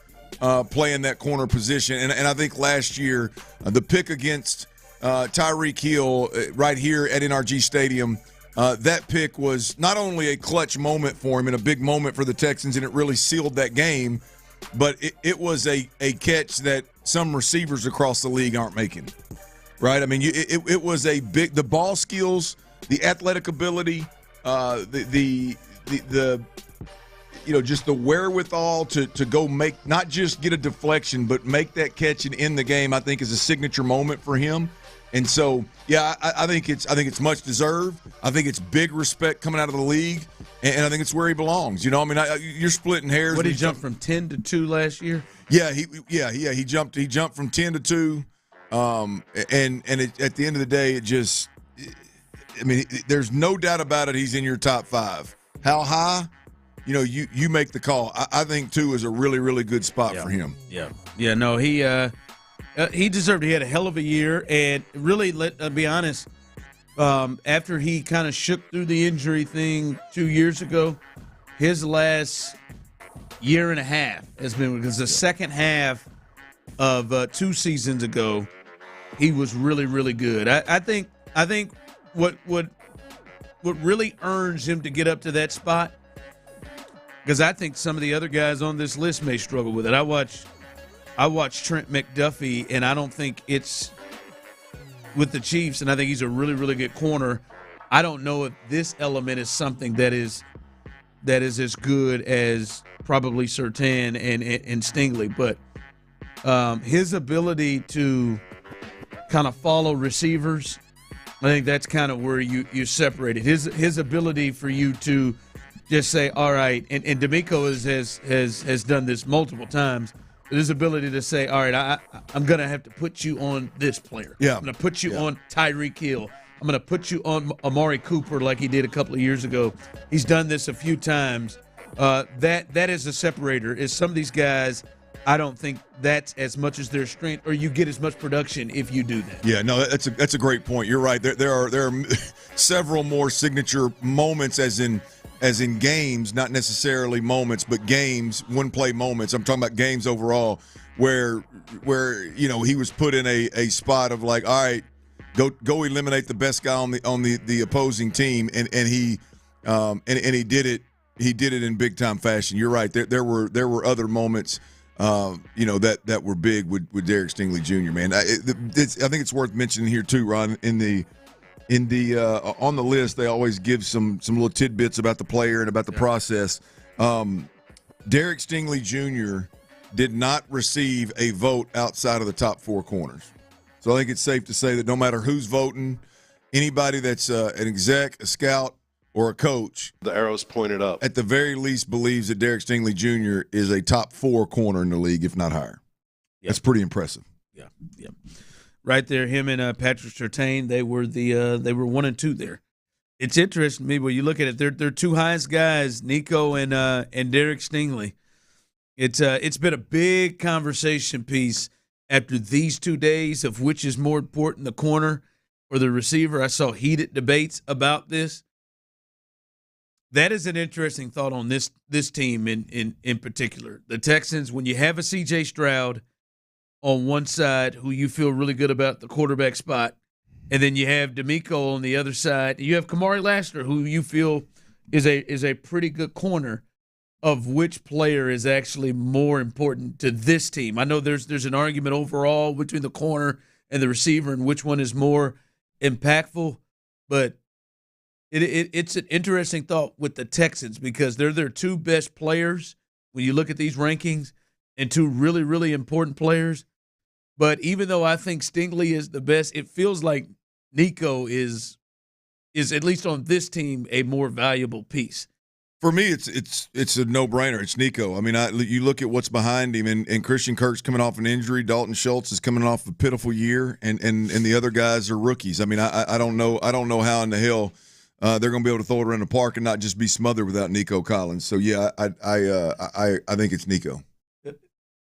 playing that corner position. And I think last year, the pick against Tyreek Hill right here at NRG Stadium, that pick was not only a clutch moment for him and a big moment for the Texans, and it really sealed that game, but it was a catch that some receivers across the league aren't making, right? I mean, it was the ball skills, the athletic ability, just the wherewithal to go make, not just get a deflection, but make that catch and end the game, I think is a signature moment for him. And so, yeah, I think it's much deserved. I think it's big respect coming out of the league, and I think it's where he belongs. You know, I mean, you're splitting hairs. What did he jump from 10 to 2 last year? Yeah, he jumped from 10 to 2, and at the end of the day, there's no doubt about it. He's in your top 5. How high? You know, you make the call. I think 2 is a really, really good spot for him. Yeah. No, he deserved. He had a hell of a year, and really, let's be honest. After he kind of shook through the injury thing 2 years ago, his last year and a half has been, because the second half of 2 seasons ago, he was really, really good. I think what really earns him to get up to that spot, because I think some of the other guys on this list may struggle with it. I watched Trent McDuffie, and I don't think it's with the Chiefs, and I think he's a really, really good corner. I don't know if this element is something that is as good as probably Surtain and Stingley, but his ability to kind of follow receivers, I think that's kind of where you separate it. His ability for you to just say, all right, and D'Amico has done this multiple times. His ability to say, all right, I'm going to have to put you on this player. Yeah. I'm going to put you on Tyreek Hill. I'm going to put you on Amari Cooper like he did a couple of years ago. He's done this a few times. That is a separator. Is some of these guys, I don't think that's as much as their strength, or you get as much production if you do that. Yeah, no, that's a great point. You're right. There are several more signature moments, as in games, not necessarily moments, but games, one-play moments. I'm talking about games overall, where you know, he was put in a spot of like, all right, go eliminate the best guy on the opposing team, and he did it. He did it in big time fashion. You're right. There were other moments, you know, that were big with Derek Stingley Jr. Man, I think it's worth mentioning here too, Ron. On the list, they always give some little tidbits about the player and about the process. Derek Stingley Jr. did not receive a vote outside of the top 4 corners. So I think it's safe to say that no matter who's voting, anybody that's an exec, a scout, or a coach, the arrow's pointed up, at the very least believes that Derek Stingley Jr. is a top 4 corner in the league, if not higher. Yep. That's pretty impressive. Yeah. Right there, him and Patrick Surtain, they were 1 and 2 there. It's interesting to me when you look at it. They're 2 highest guys, Nico and Derek Stingley. It's been a big conversation piece after these 2 days of which is more important, the corner or the receiver. I saw heated debates about this. That is an interesting thought on this team in particular. The Texans, when you have a C.J. Stroud on one side, who you feel really good about the quarterback spot, and then you have D'Amico on the other side. You have Kamari Lassiter, who you feel is a pretty good corner. Of which player is actually more important to this team? I know there's an argument overall between the corner and the receiver and which one is more impactful, but it's an interesting thought with the Texans because they're their 2 best players when you look at these rankings, and 2 really, really important players. But even though I think Stingley is the best, it feels like Nico is at least on this team a more valuable piece. For me, it's a no-brainer. It's Nico. I mean, you look at what's behind him, and Christian Kirk's coming off an injury. Dalton Schultz is coming off a pitiful year, and the other guys are rookies. I mean, I don't know how in the hell they're going to be able to throw it around the park and not just be smothered without Nico Collins. So yeah, I think it's Nico.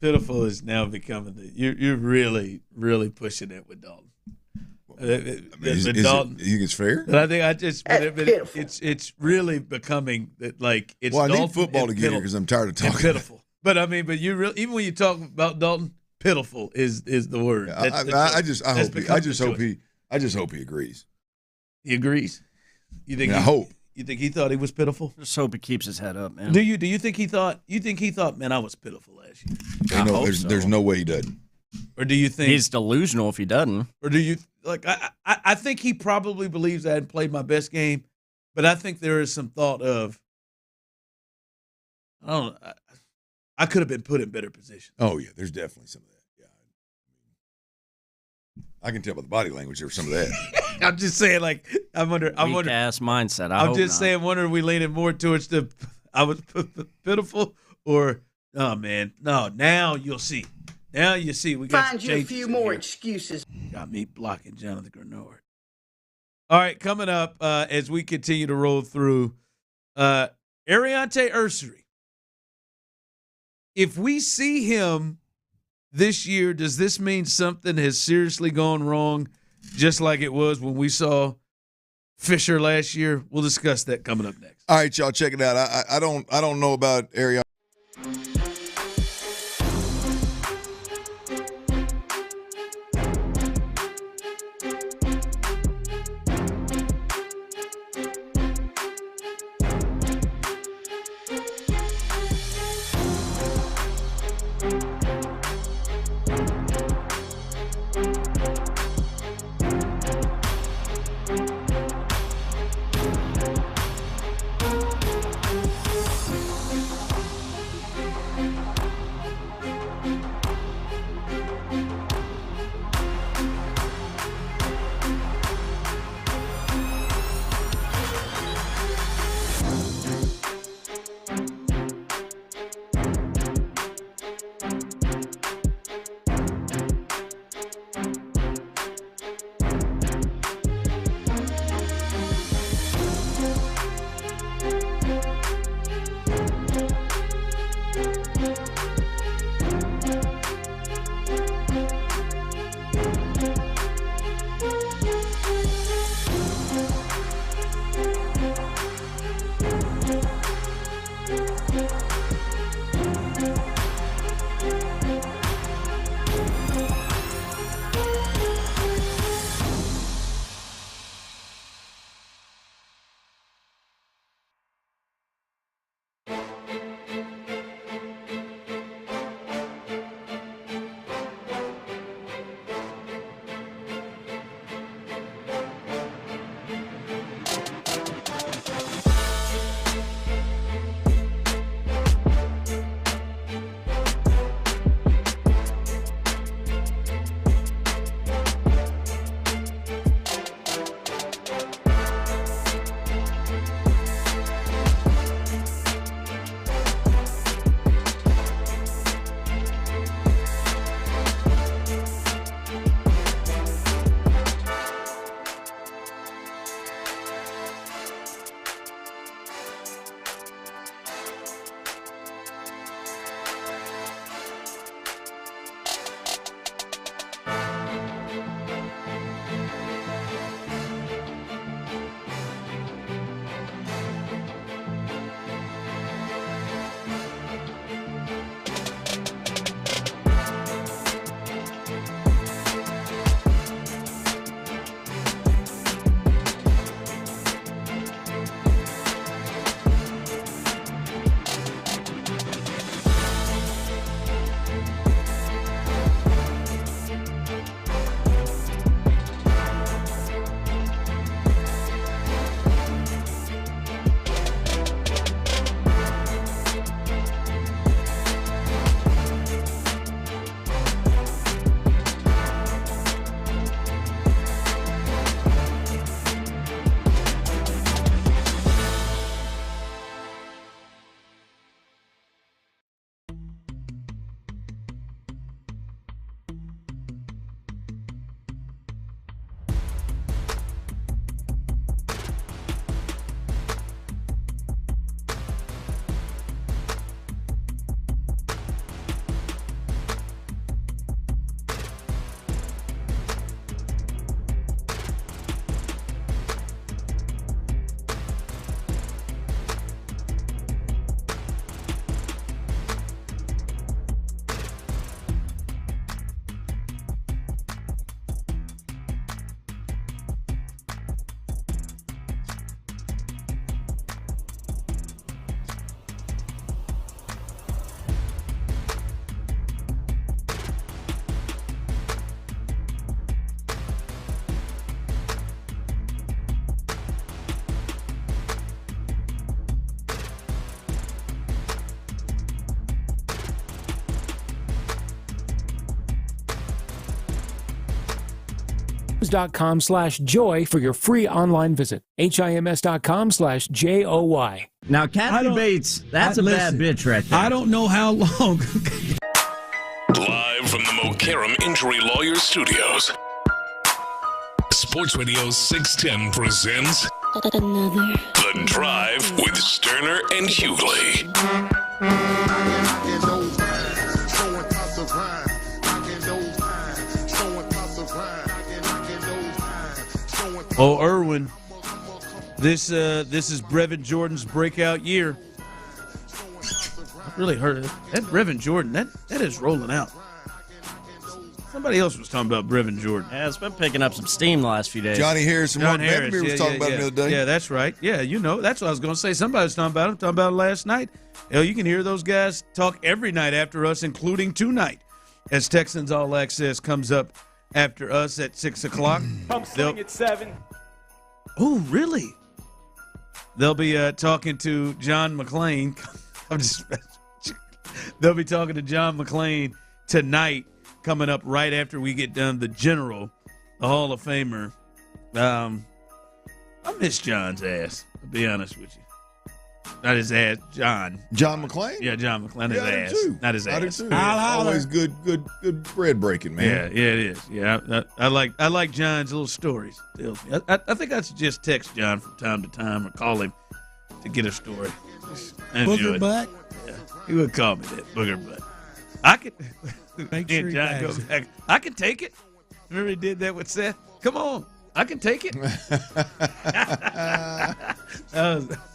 Pitiful is now becoming you're really, really pushing it with Dalton. Dalton, you think it's fair? But I think it's really becoming that, like, it's. Well, I Dalton need football to get here because I'm tired of talking. Pitiful, but I mean, but you really, even when you talk about Dalton, pitiful is the word. Yeah, I just hope he agrees. He agrees. You think? I hope. You think he thought he was pitiful? Just hope he keeps his head up, man. Do you think he thought? You think he thought, man, I was pitiful last year? There's no way he doesn't. Or do you think he's delusional if he doesn't? Or do you like? I think he probably believes I hadn't played my best game, but I think there is some thought of, I don't know, I could have been put in better position. Oh yeah, there's definitely some of that. I can tell by the body language there was some of that. I'm just saying, like, I'm wondering. Weak-ass mindset. I'm just saying, wondering, we leaning more towards the I was pitiful or, oh, man. No, now you'll see. Now you see. We got Find you a few more excuses. Got me blocking Jonathan Grenard. All right, coming up as we continue to roll through, Ariante Ursary. If we see him this year, does this mean something has seriously gone wrong, just like it was when we saw Fisher last year? We'll discuss that coming up next. All right, y'all, check it out. I don't know about Ariante. hims.com/joy for your free online visit. hims.com/JOY. Now, Kathy Bates, that's a bad bitch right there. I don't know how long. Live from the Mokaram Injury Lawyer Studios, Sports Radio 610 presents The Drive with Stoerner and Hughley. Oh, Irwin, this is Brevin Jordan's breakout year. I really heard it. That Brevin Jordan, that is rolling out. Somebody else was talking about Brevin Jordan. Yeah, it's been picking up some steam the last few days. Johnny Harris and Mark Vandermeer was talking about him the other day. Yeah, that's right. Yeah, that's what I was going to say. Somebody was talking about him, last night. Hell, you can hear those guys talk every night after us, including tonight, as Texans All Access comes up after us at 6 o'clock. Come swing at 7. Oh, really? They'll be talking to John McClain. They'll be talking to John McClain tonight, coming up right after we get done. The General, the Hall of Famer. I miss John's ass, to be honest with you. Not his ass, John. John McClain? Yeah, John McClain. His ass. Too. Not his ass. I do too. Always good bread breaking, man. Yeah, it is. Yeah, I like John's little stories. I think I should just text John from time to time or call him to get a story. Booger butt? Yeah, he would call me that, booger butt. I could. Make sure John goes back. I can take it. Remember he did that with Seth? Come on. I can take it.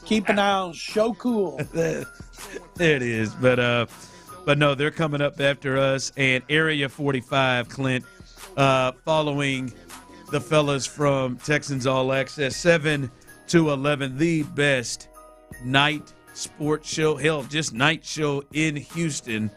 Keep an eye on Show Cool. There it is. But no, they're coming up after us. And Area 45, Clint, following the fellas from Texans All Access, 7 to 11, the best night sports show, hell, just night show in Houston.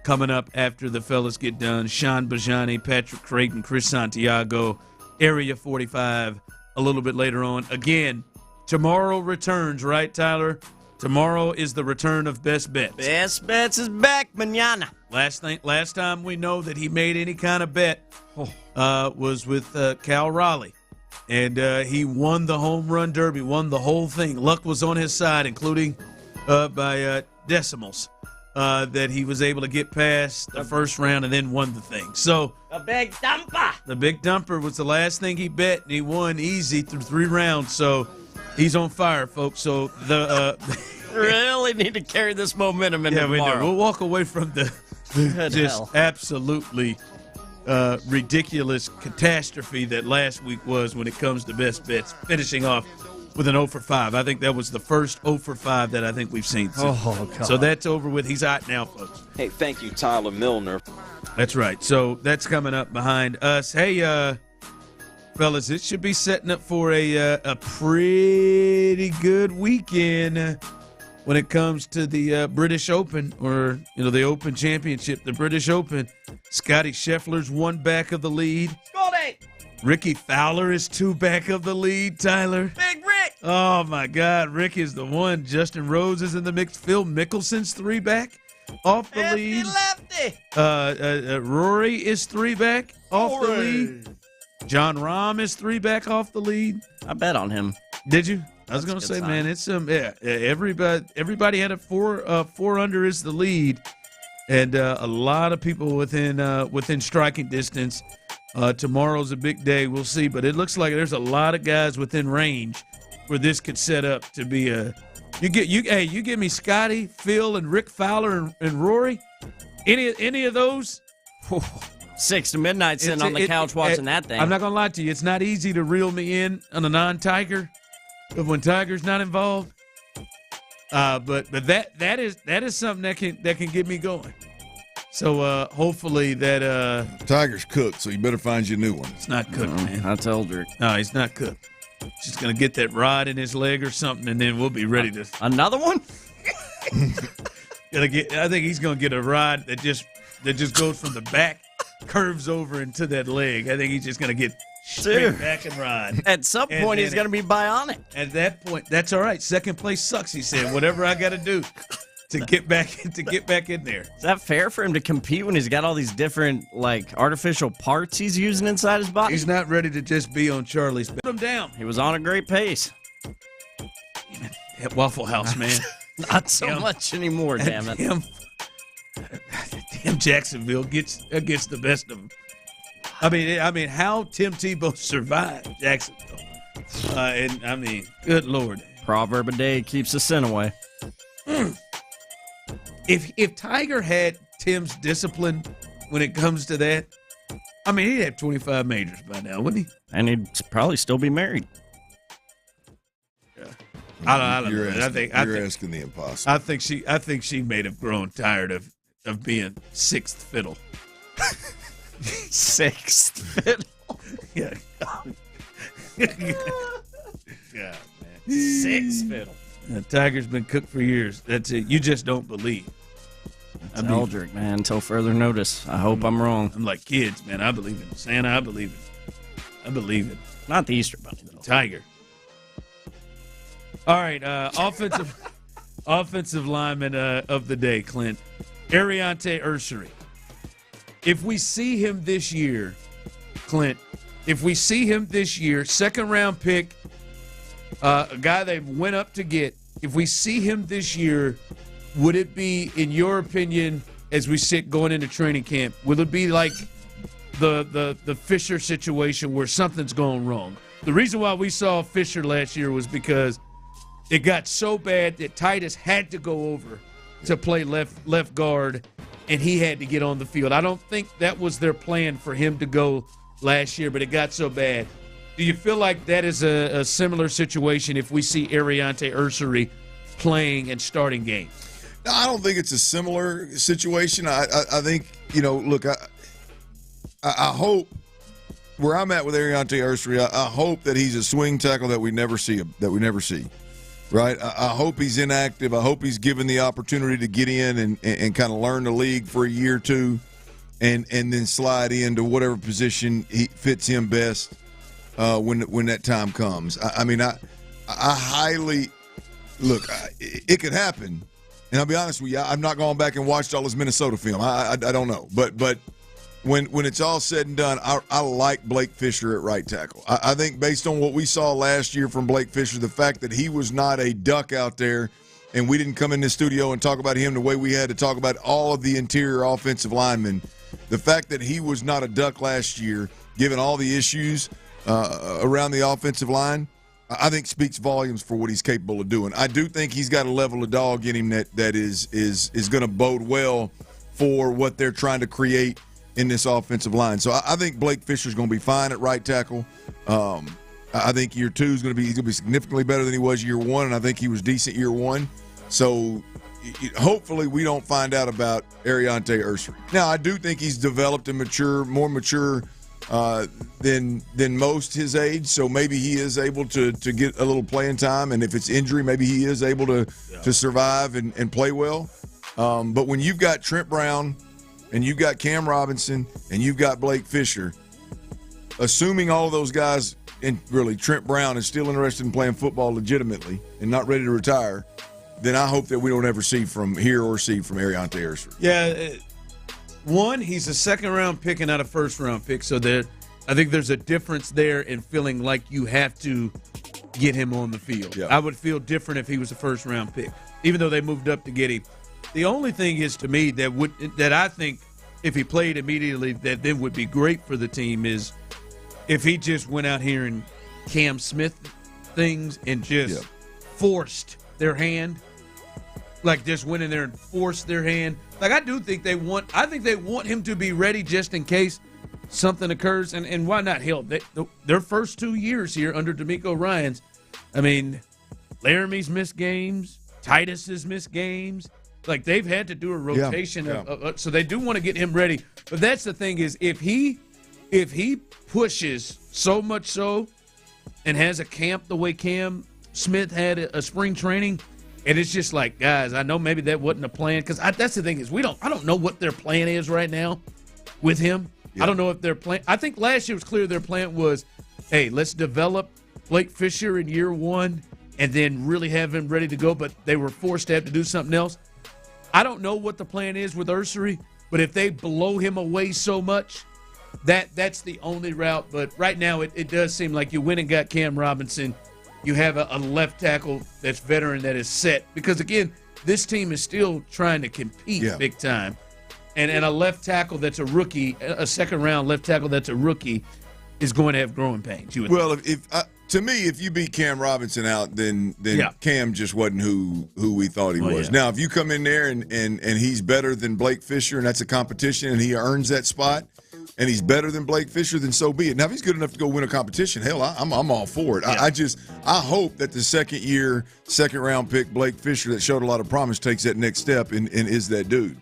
Coming up after the fellas get done, Sean Bijani, Patrick Creighton, Chris Santiago, Area 45 a little bit later on. Again, tomorrow returns, right, Tyler? Tomorrow is the return of Best Bets. Best Bets is back, mañana. Last time we know that he made any kind of bet was with Cal Raleigh. And he won the home run derby, won the whole thing. Luck was on his side, including by decimals. That he was able to get past the first round and then won the thing. So the big dumper. The big dumper was the last thing he bet, and he won easy through 3 rounds. So he's on fire, folks. So the really need to carry this momentum into tomorrow. We'll walk away from the just absolutely ridiculous catastrophe that last week was when it comes to best bets, finishing off with an 0 for 5. I think that was the first 0 for 5 that I think we've seen. Oh, God. So that's over with. He's out now, folks. Hey, thank you, Tyler Milner. That's right. So that's coming up behind us. Hey, fellas, it should be setting up for a pretty good weekend when it comes to the British Open, or the Open Championship, the British Open. Scotty Scheffler's 1 back of the lead. Scotty! Ricky Fowler is 2 back of the lead, Tyler. Big Rick! Oh, my God. Rick is the one. Justin Rose is in the mix. Phil Mickelson's 3 back off the lead. Lefty. Rory is 3 back off the lead. John Rahm is 3 back off the lead. I bet on him. Did you? I was going to say, man, it's everybody had a 4 under is the lead, and a lot of people within striking distance. Tomorrow's a big day. We'll see, but it looks like there's a lot of guys within range where this could set up to be a. You give me Scotty, Phil, and Rick Fowler and Rory. Any of those? 6 to midnight sitting on the couch watching that thing. I'm not gonna lie to you. It's not easy to reel me in on a non-Tiger, but when Tiger's not involved. But that is something that can get me going. So hopefully that Tiger's cooked, so you better find you a new one. It's not cooked, man. I told Rick. No, he's not cooked. Just gonna get that rod in his leg or something, and then we'll be ready to. Another one? I think he's gonna get a rod that just goes from the back, curves over into that leg. I think he's just gonna get straight back and ride. At some point, he's gonna be bionic. At that point, that's all right. Second place sucks, he said. Whatever I got to do. to get back in there. Is that fair for him to compete when he's got all these different artificial parts he's using inside his body? He's not ready to just be on Charlie's. Put him down. He was on a great pace. At Waffle House, man. Not so much anymore, damn it. Damn Jacksonville gets the best of them. I mean, how Tim Tebow survived Jacksonville. Good Lord. Proverb a day keeps the sin away. If Tiger had Tim's discipline when it comes to that, he'd have 25 majors by now, wouldn't he? And he'd probably still be married. Yeah. I don't know. You're asking the impossible. I think she may have grown tired of being sixth fiddle. Sixth fiddle. Yeah. Yeah, man. Sixth fiddle. Tiger's been cooked for years. That's it. You just don't believe. It's Eldrick, man, until further notice. I hope I'm wrong. I'm like kids, man. I believe in Santa. I believe it. Not the Easter Bunny, though. Tiger. All right, offensive lineman of the day, Clint. Ariante Ursery. If we see him this year, Clint, second-round pick, a guy they went up to get, if we see him this year, would it be, in your opinion, as we sit going into training camp, will it be like the Fisher situation where something's going wrong? The reason why we saw Fisher last year was because it got so bad that Titus had to go over to play left guard, and he had to get on the field. I don't think that was their plan for him to go last year, but it got so bad. Do you feel like that is a similar situation if we see Ariante Ursery playing and starting games? No, I don't think it's a similar situation. I think, look, I hope where I'm at with Ariante Ursery, I hope that he's a swing tackle that we never see. Right? I hope he's inactive. I hope he's given the opportunity to get in and kind of learn the league for a year or two and then slide into whatever position he fits him best when that time comes. I highly – look, it could happen. And I'll be honest with you, I've not gone back and watched all his Minnesota film. I don't know. But when it's all said and done, I like Blake Fisher at right tackle. I think based on what we saw last year from Blake Fisher, the fact that he was not a duck out there and we didn't come in the studio and talk about him the way we had to talk about all of the interior offensive linemen, the fact that he was not a duck last year, given all the issues around the offensive line, I think speaks volumes for what he's capable of doing. I do think he's got a level of dog in him that is going to bode well for what they're trying to create in this offensive line. So I think Blake Fisher's going to be fine at right tackle. I think year two he's going to be significantly better than he was year one, and I think he was decent year one. So hopefully we don't find out about Ariante Ursery. Now, I do think he's developed and more mature than most his age, so maybe he is able to get a little playing time, and if it's injury, maybe he is able to survive and play well. But when you've got Trent Brown and you've got Cam Robinson and you've got Blake Fisher, assuming all of those guys, and really Trent Brown is still interested in playing football legitimately and not ready to retire, then I hope that we don't ever see from Ariante Ursery. Yeah, one, he's a second-round pick and not a first-round pick, so I think there's a difference there in feeling like you have to get him on the field. Yeah. I would feel different if he was a first-round pick, even though they moved up to get him. The only thing is, to me, that I think if he played immediately that then would be great for the team is if he just went out here and Cam Smith things and just forced their hand, like just went in there and forced their hand. Like I think they want him to be ready just in case something occurs. And why not? Hell, their first 2 years here under D'Amico Ryans, Laramie's missed games, Titus has missed games. Like they've had to do a rotation, so they do want to get him ready. But that's the thing is if he pushes so much so and has a camp the way Cam Smith had a spring training, and it's just like, guys, I know maybe that wasn't a plan because that's the thing is I don't know what their plan is right now with him. Yeah. I don't know if their plan. I think last year was clear their plan was, hey, let's develop Blake Fisher in year one and then really have him ready to go. But they were forced to have to do something else. I don't know what the plan is with Ursery, but if they blow him away so much, that's the only route. But right now, it does seem like you went and got Cam Robinson. You have a left tackle that's veteran that is set. Because, again, this team is still trying to compete big time. And a left tackle that's a rookie, a second-round left tackle that's a rookie, is going to have growing pains. Well, to me, if you beat Cam Robinson out, then Cam just wasn't who we thought he was. Now, if you come in there and he's better than Blake Fisher, and that's a competition, and he earns that spot, and he's better than Blake Fisher, then so be it. Now, if he's good enough to go win a competition, hell, I'm all for it. I hope that the second-round pick, Blake Fisher, that showed a lot of promise, takes that next step and is that dude.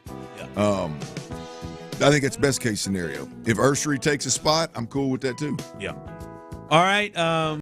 I think that's best-case scenario. If Ursery takes a spot, I'm cool with that too. Yeah. All right.